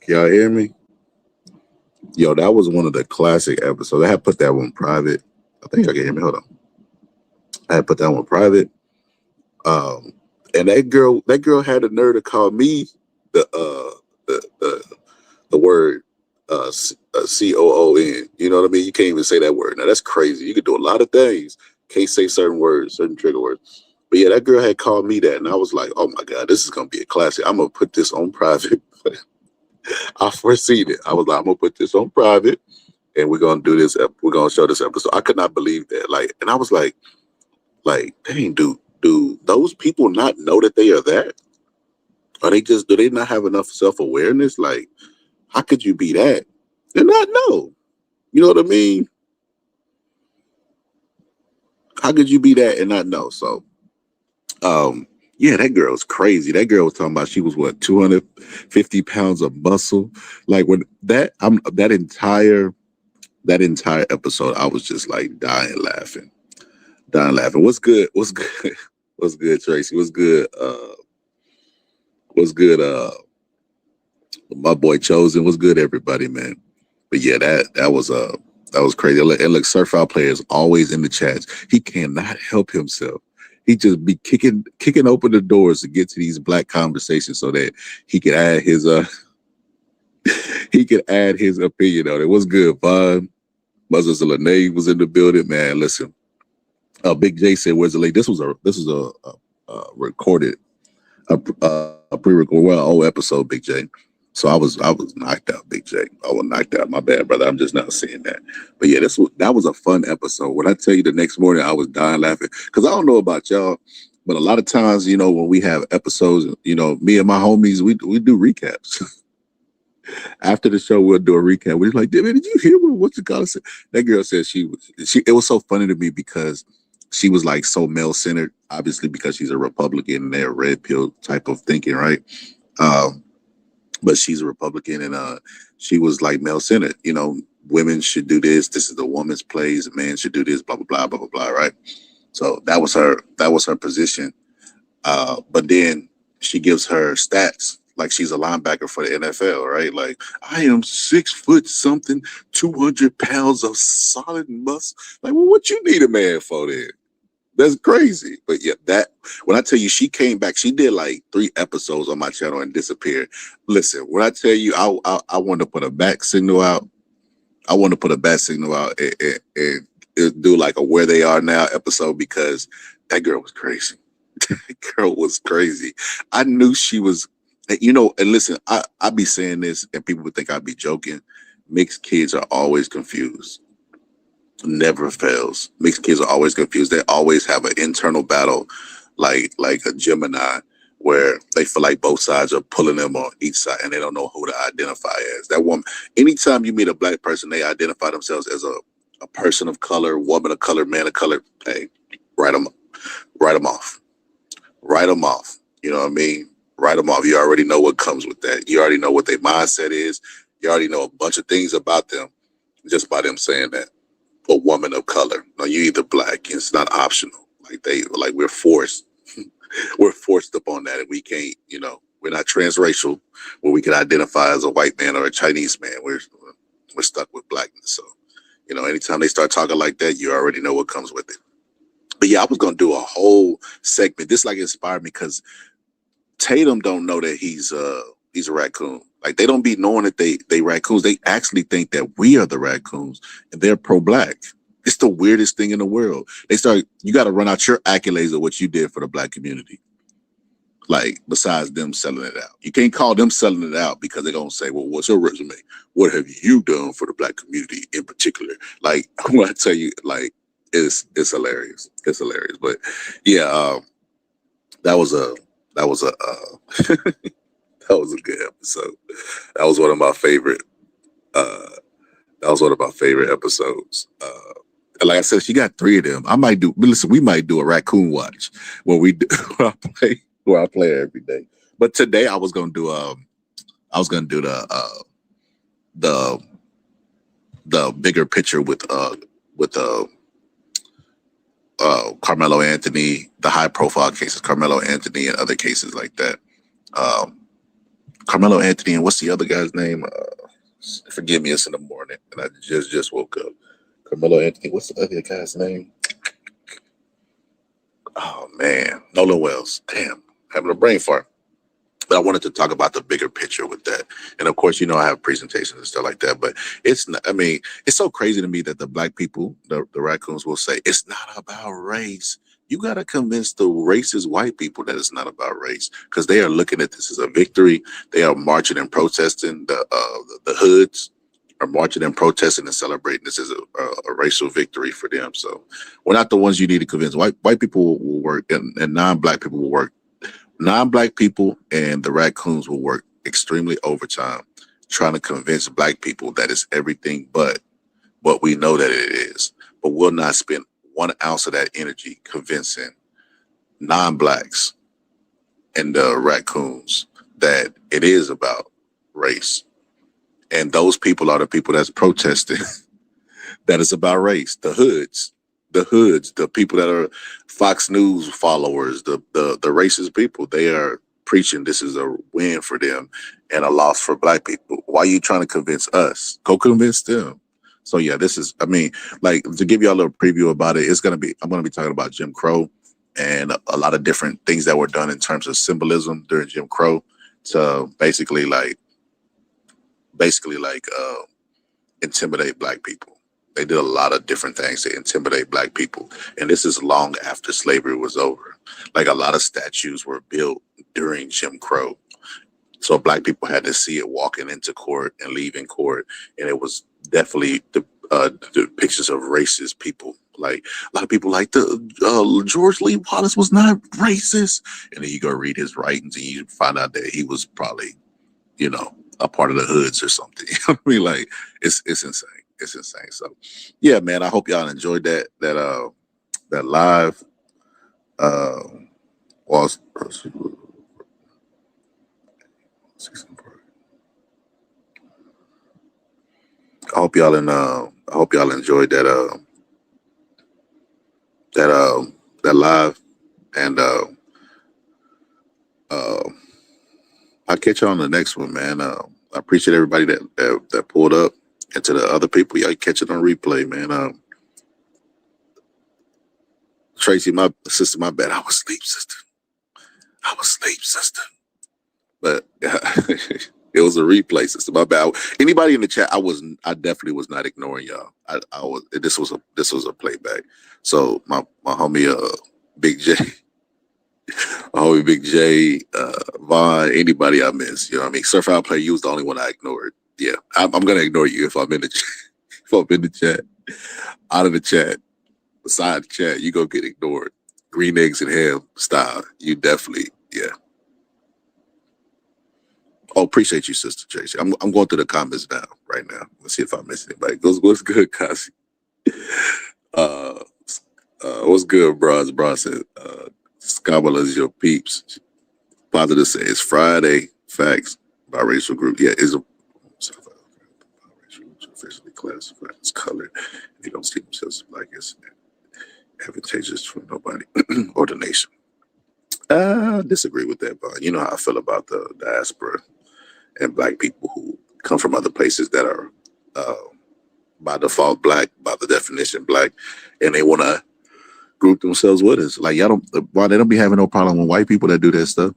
Y'all hear me? Yo, that was one of the classic episodes. I had put that one private. I think y'all can hear me. Hold on. I had put that one private. And that girl had the nerve to call me the word COON. You know what I mean? You can't even say that word. Now that's crazy. You can do a lot of things. Can't say certain words, certain trigger words. But yeah, that girl had called me that, and I was like, oh my God, this is gonna be a classic. I'm gonna put this on private. I foreseen it. I was like, I'm gonna put this on private, and we're gonna do this. We're gonna show this episode. I could not believe that. Like, and I was like, dang, do those people not know that they are that? Are they do they not have enough self-awareness? Like, how could you be that and not know? You know what I mean? How could you be that and not know? So, yeah, that girl's crazy. That girl was talking about she was what 250 pounds of muscle. Like when that entire episode, I was just like dying laughing. What's good? What's good? What's good, Tracy? What's good? What's good? My boy Chosen. What's good, everybody, man? But yeah, that was crazy. And look, Surf Out Player is always in the chats. He cannot help himself. He just be kicking open the doors to get to these black conversations so that he can add his opinion on it. What's good, Vaughn? Moses Lene was in the building, man. Listen, Big J said, "Where's the link?" This was a recorded, a pre-recorded, well, old episode, Big J. So I was knocked out, Big J. I was knocked out. My bad, brother. I'm just not seeing that. But yeah, that was a fun episode. When I tell you the next morning, I was dying laughing because I don't know about y'all, but a lot of times, you know, when we have episodes, you know, me and my homies, we do recaps. After the show, we'll do a recap. We're like, did you hear what you call it? That girl said it was so funny to me because she was like so male-centered, obviously because she's a Republican and they're red pill type of thinking, right? But she's a Republican and she was like male-centered. You know, women should do this. This is the woman's place. A man should do this, blah, blah, blah, blah, blah, blah, right? So that was her position. But then she gives her stats like she's a linebacker for the NFL, right? Like, I am 6 foot something, 200 pounds of solid muscle. Like, well, what you need a man for then? That's crazy. But yeah, when I tell you she came back, she did like 3 episodes on my channel and disappeared. Listen, when I tell you I want to put a back signal out, and do like a Where They Are Now episode because that girl was crazy. That girl was crazy. I knew she was, you know, and listen, I be saying this and people would think I'd be joking. Mixed kids are always confused. Never fails. Mixed kids are always confused. They always have an internal battle, like a Gemini, where they feel like both sides are pulling them on each side and they don't know who to identify as. That woman, anytime you meet a black person, they identify themselves as a person of color, woman of color, man of color. Hey, write them off. Write them off. You know what I mean? Write them off. You already know what comes with that. You already know what their mindset is. You already know a bunch of things about them just by them saying that. A woman of color. No, you either black. It's not optional. Like we're forced. We're forced upon that, and we can't. You know, we're not transracial, where we can identify as a white man or a Chinese man. We're stuck with blackness. So, you know, anytime they start talking like that, you already know what comes with it. But yeah, I was gonna do a whole segment. This like inspired me because Tatum don't know that he's a raccoon. Like they don't be knowing that they raccoons. They actually think that we are the raccoons and they're pro-black. It's the weirdest thing in the world. You got to run out your accolades of what you did for the black community. Like besides them selling it out. You can't call them selling it out because they're going to say, well, what's your resume? What have you done for the black community in particular? Like when I tell you, like it's hilarious. It's hilarious. But yeah, that was a that was a good episode. That was one of my favorite. Episodes. And like I said, she got 3 of them. We might do a raccoon watch when where I play every day. But today I was gonna do the bigger picture with Carmelo Anthony, the high profile cases, Carmelo Anthony and other cases like that. Carmelo Anthony, and what's the other guy's name? Forgive me, it's in the morning, and I just woke up. Carmelo Anthony, what's the other guy's name? Oh man, Nolan Wells. Damn, having a brain fart. But I wanted to talk about the bigger picture with that. And of course, I have presentations and stuff like that. But it's not, I mean, it's so crazy to me that the black people, the raccoons will say, it's not about race. You got to convince the racist white people that it's not about race because they are looking at this as a victory. They are marching and protesting. The hoods are marching and protesting and celebrating this as a racial victory for them. So we're not the ones you need to convince. White people will work and non-black people will work. Non-black people and the raccoons will work extremely overtime trying to convince black people that it's everything but what we know that it is. But we'll not spend 1 ounce of that energy convincing non-blacks and the raccoons that it is about race. And those people are the people that's protesting that it's about race. The hoods, the people that are Fox News followers, the racist people, they are preaching this is a win for them and a loss for black people. Why are you trying to convince us? Go convince them. So yeah, this is, I mean, like to give you a little preview about it, I'm gonna be talking about Jim Crow and a lot of different things that were done in terms of symbolism during Jim Crow to basically like intimidate black people. They did a lot of different things to intimidate black people. And this is long after slavery was over. Like a lot of statues were built during Jim Crow. So black people had to see it walking into court and leaving court. And it was definitely the pictures of racist people. Like a lot of people like George Lee Wallace was not racist. And then you go read his writings and you find out that he was probably, a part of the hoods or something. I mean, like it's insane. It's insane. So yeah, man, I hope y'all enjoyed that live. Was I hope y'all enjoyed that live, and I'll catch you on the next one, man. I appreciate everybody that pulled up, and to the other people, y'all catch it on replay, man. Tracy, my sister, my bad. I was asleep, sister. But it was a replay system. My bad. Anybody in the chat, I definitely was not ignoring y'all. I was. This was a playback. So my homie, Big J, my homie Big J, Vaughn, anybody I missed. You know what I mean? Surf Out Player, you was the only one I ignored. Yeah, I'm gonna ignore you if I'm in the chat. If I'm in the chat, out of the chat, beside the chat, you go get ignored. Green eggs and ham style. You definitely, yeah. Oh, appreciate you, Sister Tracy. I'm going through the comments now, right now. Let's see if I miss anybody. What's good, Kasi? What's good, bros? Bro said, Scabala's your peeps. Positive says it's Friday. Facts. Biracial group. Yeah, is a officially classified as colored. If you don't see themselves as black, it's advantageous for nobody or the nation. Disagree with that, but you know how I feel about the diaspora and black people who come from other places that are by default black, by the definition black, and they want to group themselves with us. Like y'all they don't be having no problem with white people that do that stuff.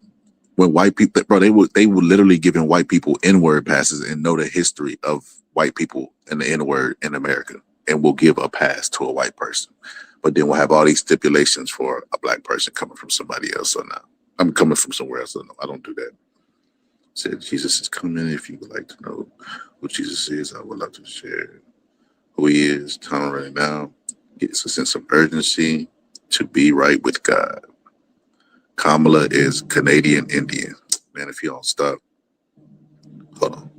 When white people, bro, they would literally giving white people N-word passes and know the history of white people and the N-word in America, and will give a pass to a white person. But then we'll have all these stipulations for a black person coming from somebody else or not. I'm coming from somewhere else. So no, I don't do that. Said Jesus is coming. If you would like to know who Jesus is, I would love to share who he is. Time right now. It's a sense of urgency to be right with God. Kamala is Canadian Indian. Man, if you don't stop. Hold on.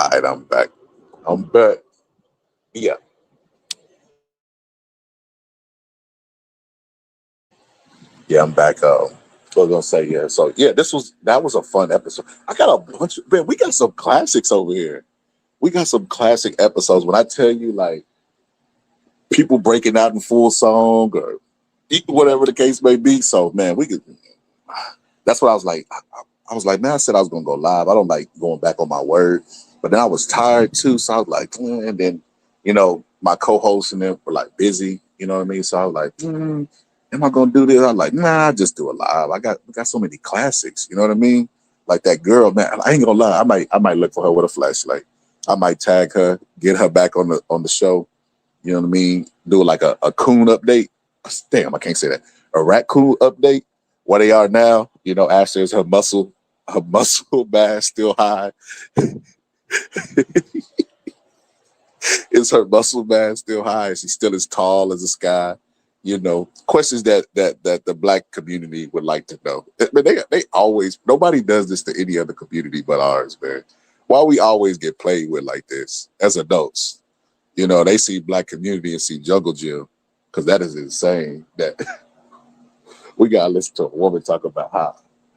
All right, I'm back. I'm back. Yeah. Yeah, I'm back. What was I gonna say? Yeah. So yeah, that was a fun episode. I got a bunch of man, we got some classics over here. We got some classic episodes. When I tell you, like, people breaking out in full song or whatever the case may be. So man, we could that's what I was like. I was like, man, I said I was gonna go live. I don't like going back on my word. But then I was tired too. So I was like, and then, my co-hosts and them were like busy, you know what I mean? So I was like, am I gonna do this? I was like, nah, I just do it live. We got so many classics, you know what I mean? Like that girl, man. I ain't gonna lie. I might look for her with a flashlight. I might tag her, get her back on the show. You know what I mean? Do like a coon update. Damn, I can't say that. A raccoon update. Where they are now. Ashley is her muscle mass still high. Is her muscle mass still high? Is she still as tall as the sky? Questions that the Black community would like to know. But they always, nobody does this to any other community but ours, man. Why we always get played with like this as adults? They see Black community and see Jungle Gym, because that is insane. That we gotta listen to a woman talk about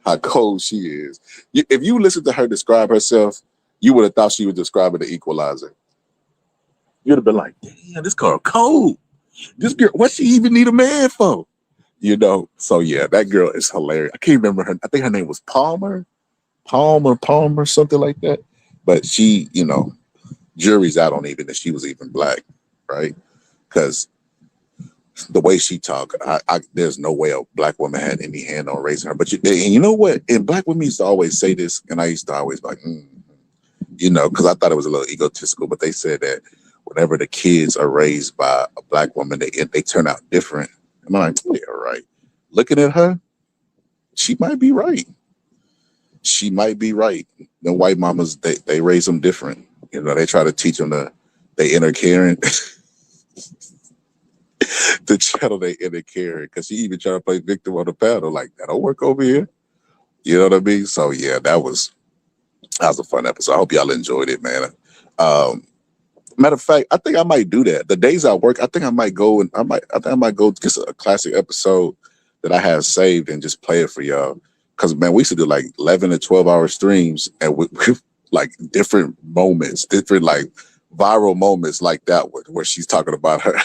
how cold she is. If you listen to her describe herself, you would have thought she was describing the Equalizer. You'd have been like, damn, this girl cold. This girl, what she even need a man for? So yeah, that girl is hilarious. I can't remember her. I think her name was Palmer, something like that. But she, jury's out on even that she was even Black, right? Because the way she talked, there's no way a Black woman had any hand on raising her. But you know what? And Black women used to always say this, and I used to always be like, because I thought it was a little egotistical. But they said that whenever the kids are raised by a Black woman, they turn out different. And I'm like, yeah, right. Looking at her, she might be right. She might be right. The white mamas, they raise them different. They try to teach them they inner caring. To channel they inner caring, because she even tried to play victim on the panel. Like, that don't work over here. You know what I mean? So yeah, that was a fun episode. I hope y'all enjoyed it, man. Matter of fact, I think I might do that. The days I work, I think I might go get a classic episode that I have saved and just play it for y'all. Because man, we used to do like 11 to 12-hour streams, and with like different moments, different like viral moments like that one, where she's talking about her.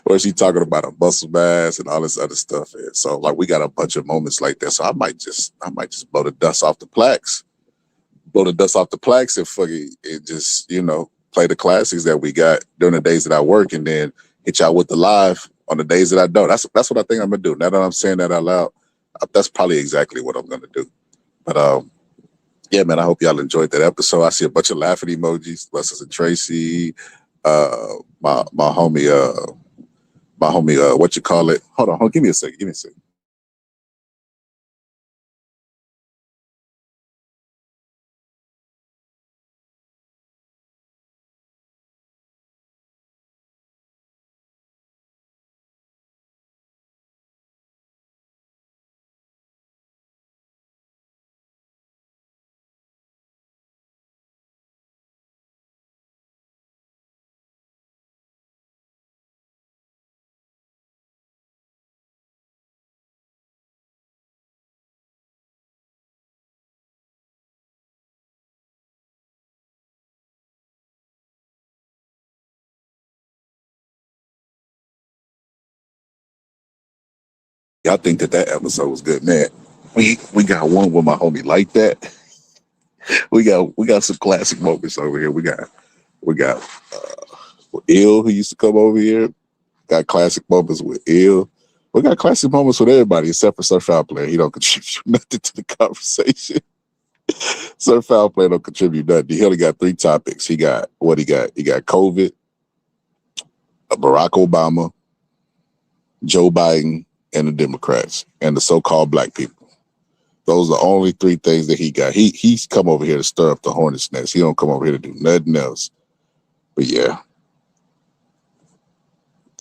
Where she talking about a muscle mass and all this other stuff. And so like we got a bunch of moments like that. So I might just blow the dust off the plaques. And fucking and just, play the classics that we got during the days that I work, and then hit y'all with the live on the days that I don't. That's what I think I'm gonna do. Now that I'm saying that out loud, that's probably exactly what I'm gonna do. But yeah, man, I hope y'all enjoyed that episode. I see a bunch of laughing emojis. Blessings and Tracy, my homie, what you call it? Hold on, give me a second. Y'all think that episode was good, man. We got one with my homie like that. We got some classic moments over here. We got Ill, who used to come over here. Got classic moments with Ill. We got classic moments with everybody except for Surf Out Player. He don't contribute nothing to the conversation. Surf Out Player don't contribute nothing. He only got 3 topics. He got COVID, Barack Obama, Joe Biden, and the Democrats, and the so-called Black people. Those are the only 3 things that he got. He's come over here to stir up the hornet's nest. He don't come over here to do nothing else. But yeah.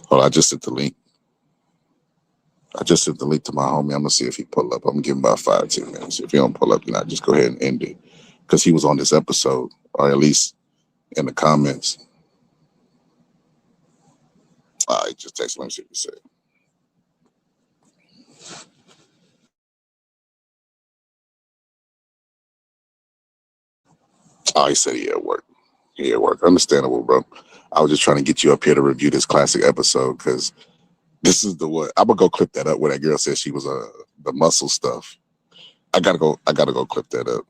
Hold on, I just sent the link. To my homie. I'm gonna see if he pull up. I'm gonna give him about 5-10 minutes. If he don't pull up, then I just go ahead and end it. because he was on this episode, or at least in the comments. I just text. Let me see what he said. Oh, he said he at work. He at work. Understandable, bro. I was just trying to get you up here to review this classic episode because this is the what. I'm gonna go clip that up where that girl said she was the muscle stuff. I gotta go clip that up.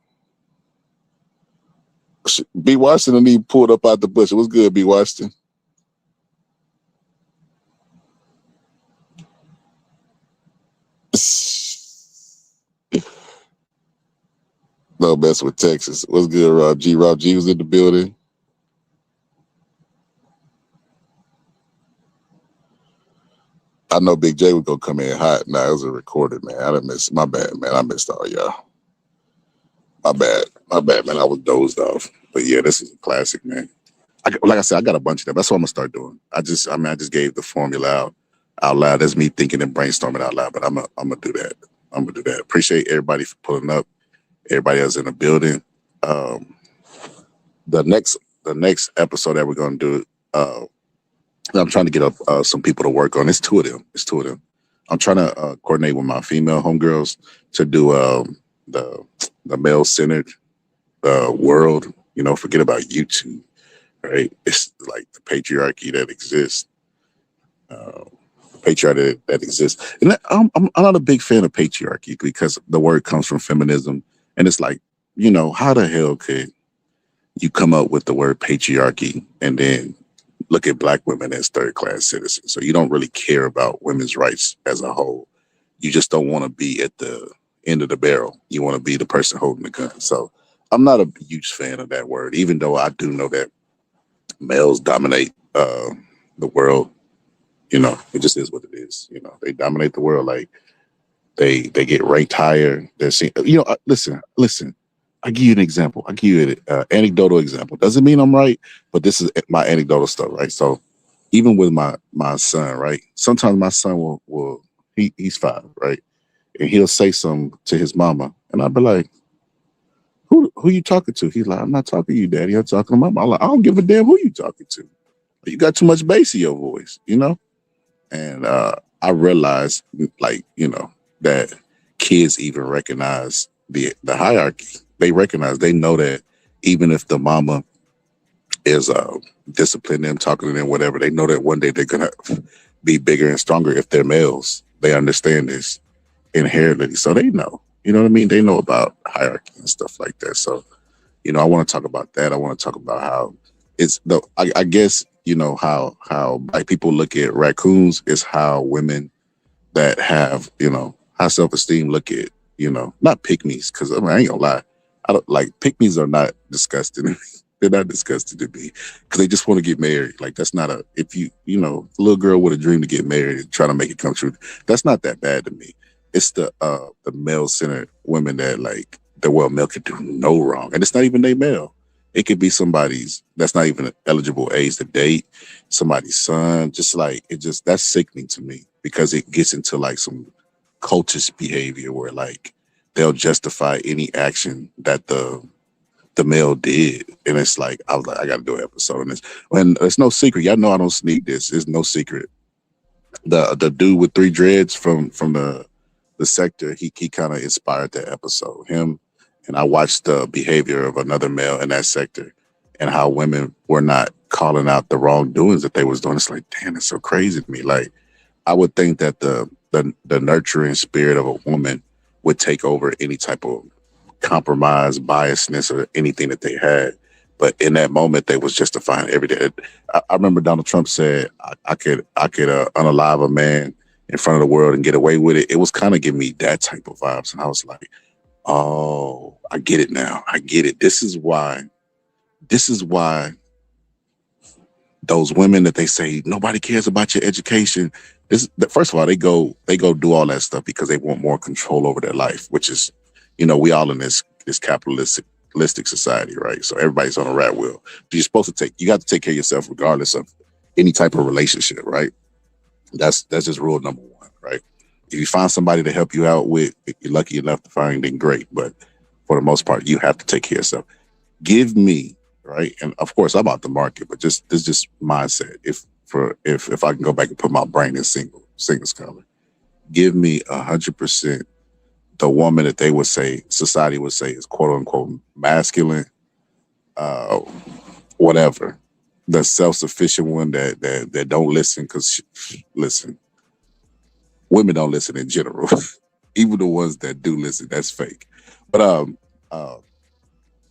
B. Washington, he pulled up out the bush. It was good, B. Washington. No mess with Texas. What's good, Rob G? Rob G was in the building. I know Big J would go come in hot. Nah, it was a recorded, man. I done missed. My bad, man. I missed all y'all. My bad, man. I was dozed off. But yeah, this is a classic, man. Like I said, I got a bunch of them. That's what I'm gonna start doing. I just gave the formula out loud. That's me thinking and brainstorming out loud. But I'm gonna do that. I'm gonna do that. Appreciate everybody for pulling up. Everybody else in the building. The next episode that we're gonna do. I'm trying to get up some people to work on. It's two of them. I'm trying to coordinate with my female homegirls to do the male-centered world. You know, forget about YouTube, right? It's like the patriarchy that exists. Patriarchy that exists, and I'm not a big fan of patriarchy because the word comes from feminism, and it's like, you know, how the hell could you come up with the word patriarchy and then look at Black women as third-class citizens? So you don't really care about women's rights as a whole. You just don't want to be at the end of the barrel. You want to be the person holding the gun. So I'm not a huge fan of that word, even though I do know that males dominate the world. You know, it just is what it is. You know, they dominate the world. Like they get ranked higher. They're seen. You know, listen. I'll give you an example. I'll give you an anecdotal example. Doesn't mean I'm right, but this is my anecdotal stuff, right? So even with my son, right? Sometimes my son will he's 5, right? And he'll say something to his mama, and I'll be like, who you talking to? He's like, I'm not talking to you, Daddy. I'm talking to mama. I'm like, I don't give a damn who you talking to. You got too much bass in your voice, you know? And I realized, like, you know, that kids even recognize the hierarchy. They know that even if the mama is disciplining them, talking to them, whatever, they know that one day they're gonna be bigger and stronger if they're males. They understand this inherently, so they know. You know what I mean? They know about hierarchy and stuff like that. So, you know, I want to talk about that. I want to talk about how it's the. I guess, you know, how Black people look at raccoons is how women that have, you know, high self-esteem look at, you know, not pygmies, because I mean, I ain't gonna lie, I don't like pygmies are not disgusting. They're not disgusting to me because they just want to get married. Like that's not if you know, a little girl with a dream to get married and trying to make it come true. That's not that bad to me. It's the male-centered women that like the world male could do no wrong, and it's not even they male. It could be somebody's that's not even an eligible age to date, somebody's son. Just like that's sickening to me because it gets into like some cultist behavior where like they'll justify any action that the male did, and it's like I was like, I got to do an episode on this. And it's no secret, y'all know I don't sneak this. It's no secret. The dude with 3 dreads from the sector, he kind of inspired that episode. Him, and I watched the behavior of another male in that sector and how women were not calling out the wrongdoings that they was doing. It's like, damn, it's so crazy to me. Like I would think that the nurturing spirit of a woman would take over any type of compromise, biasness, or anything that they had. But in that moment, they was justifying everything. I remember Donald Trump said, I could unalive a man in front of the world and get away with it. It was kind of giving me that type of vibes. And I was like, oh, I get it now. I get it. This is why those women that they say nobody cares about your education. First of all, they go do all that stuff because they want more control over their life, which is, you know, we all in this capitalistic society, right? So everybody's on a rat wheel. You're supposed to you got to take care of yourself regardless of any type of relationship, right? That's just rule number 1, right? If you find somebody to help you out with, if you're lucky enough to find, then great. But for the most part, you have to take care of yourself. Give me, right? And of course, I'm out the market, but this is just mindset. If I can go back and put my brain in single color, give me 100% the woman that they would say, society would say is quote unquote masculine, uh, whatever. The self-sufficient one that don't listen, because listen, women don't listen in general. Even the ones that do listen, that's fake. But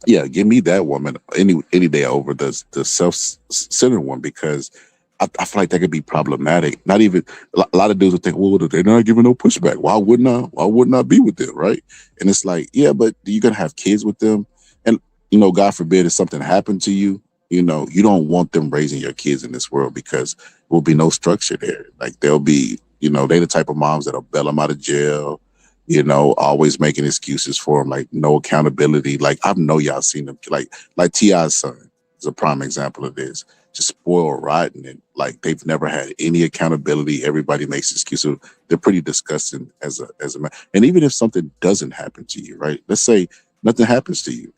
yeah, give me that woman any day over the self-centered one, because I feel like that could be problematic. Not even a lot of dudes would think, well, they're not giving no pushback. Why wouldn't I? Why wouldn't I be with them, right? And it's like, yeah, but you're gonna have kids with them, and God forbid if something happened to you, you don't want them raising your kids in this world, because there will be no structure there. Like they'll be, they the type of moms that'll bail them out of jail. Always making excuses for them, like no accountability. Like I know y'all seen them, like T.I.'s son is a prime example of this. Just spoiled rotten, and like they've never had any accountability. Everybody makes excuses. They're pretty disgusting as a man. And even if something doesn't happen to you, right? Let's say nothing happens to you.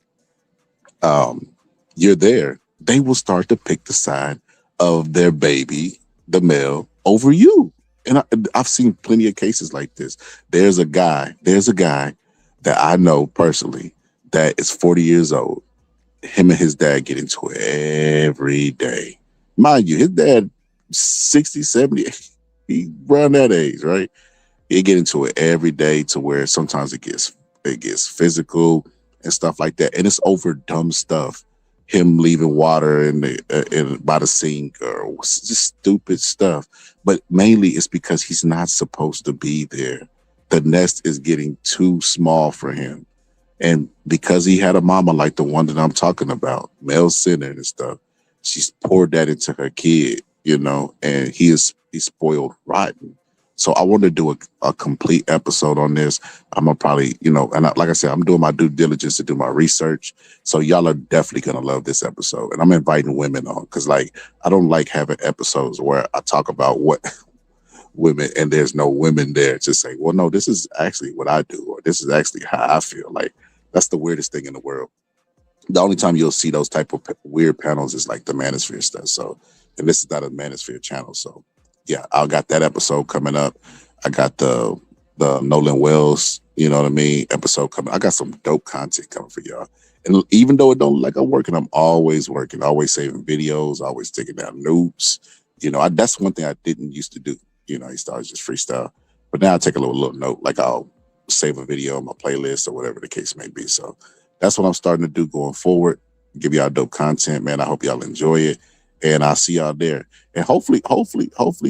You're there. They will start to pick the side of their baby, the male, over you. And I've seen plenty of cases like this. There's a guy that I know personally that is 40 years old. Him and his dad get into it every day. Mind you, his dad 60, 70, he around that age, right? He get into it every day to where sometimes it gets physical and stuff like that. And it's over dumb stuff. Him leaving water in by the sink, or just stupid stuff. But mainly it's because he's not supposed to be there. The nest is getting too small for him. And because he had a mama like the one that I'm talking about, male-centered and stuff, she's poured that into her kid, and he's spoiled rotten. So I want to do a complete episode on this. I'm going to probably, like I said, I'm doing my due diligence to do my research. So y'all are definitely going to love this episode. And I'm inviting women on, because I don't like having episodes where I talk about what women and there's no women there to say, well, no, this is actually what I do, or this is actually how I feel. Like, that's the weirdest thing in the world. The only time you'll see those type of weird panels is like the Manosphere stuff. So, and this is not a Manosphere channel. So yeah, I got that episode coming up. I got the Nolan Wells, episode coming. I got some dope content coming for y'all. And even though it don't look like I'm working, I'm always working, always saving videos, always taking down notes. That's one thing I didn't used to do. I used to always just freestyle. But now I take a little note, like I'll save a video on my playlist or whatever the case may be. So that's what I'm starting to do going forward. Give y'all dope content, man. I hope y'all enjoy it. And I'll see y'all there. And hopefully,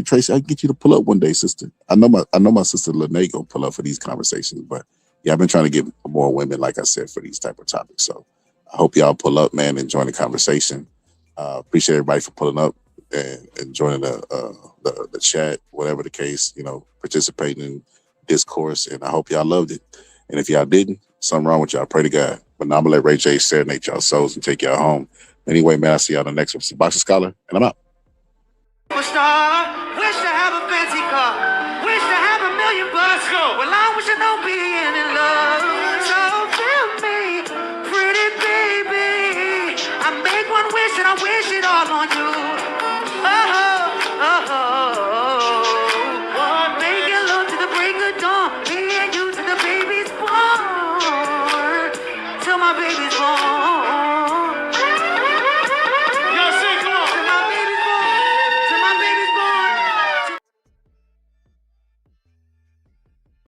Tracy, I can get you to pull up one day, sister. I know my sister Lene gonna pull up for these conversations. But yeah, I've been trying to get more women, like I said, for these type of topics. So I hope y'all pull up, man, and join the conversation. Appreciate everybody for pulling up and joining the chat, whatever the case, participating in discourse. And I hope y'all loved it. And if y'all didn't, something wrong with y'all. Pray to God. But now I'm gonna let Ray J serenade y'all souls and take y'all home. Anyway, man, I'll see y'all in the next episode. Boxer Scholar, and I'm out. Superstar, wish to have a fancy car, wish to have $1 million bucks. Well, I wish I don't be in love. So tell me, pretty baby, I make one wish and I wish it all on you.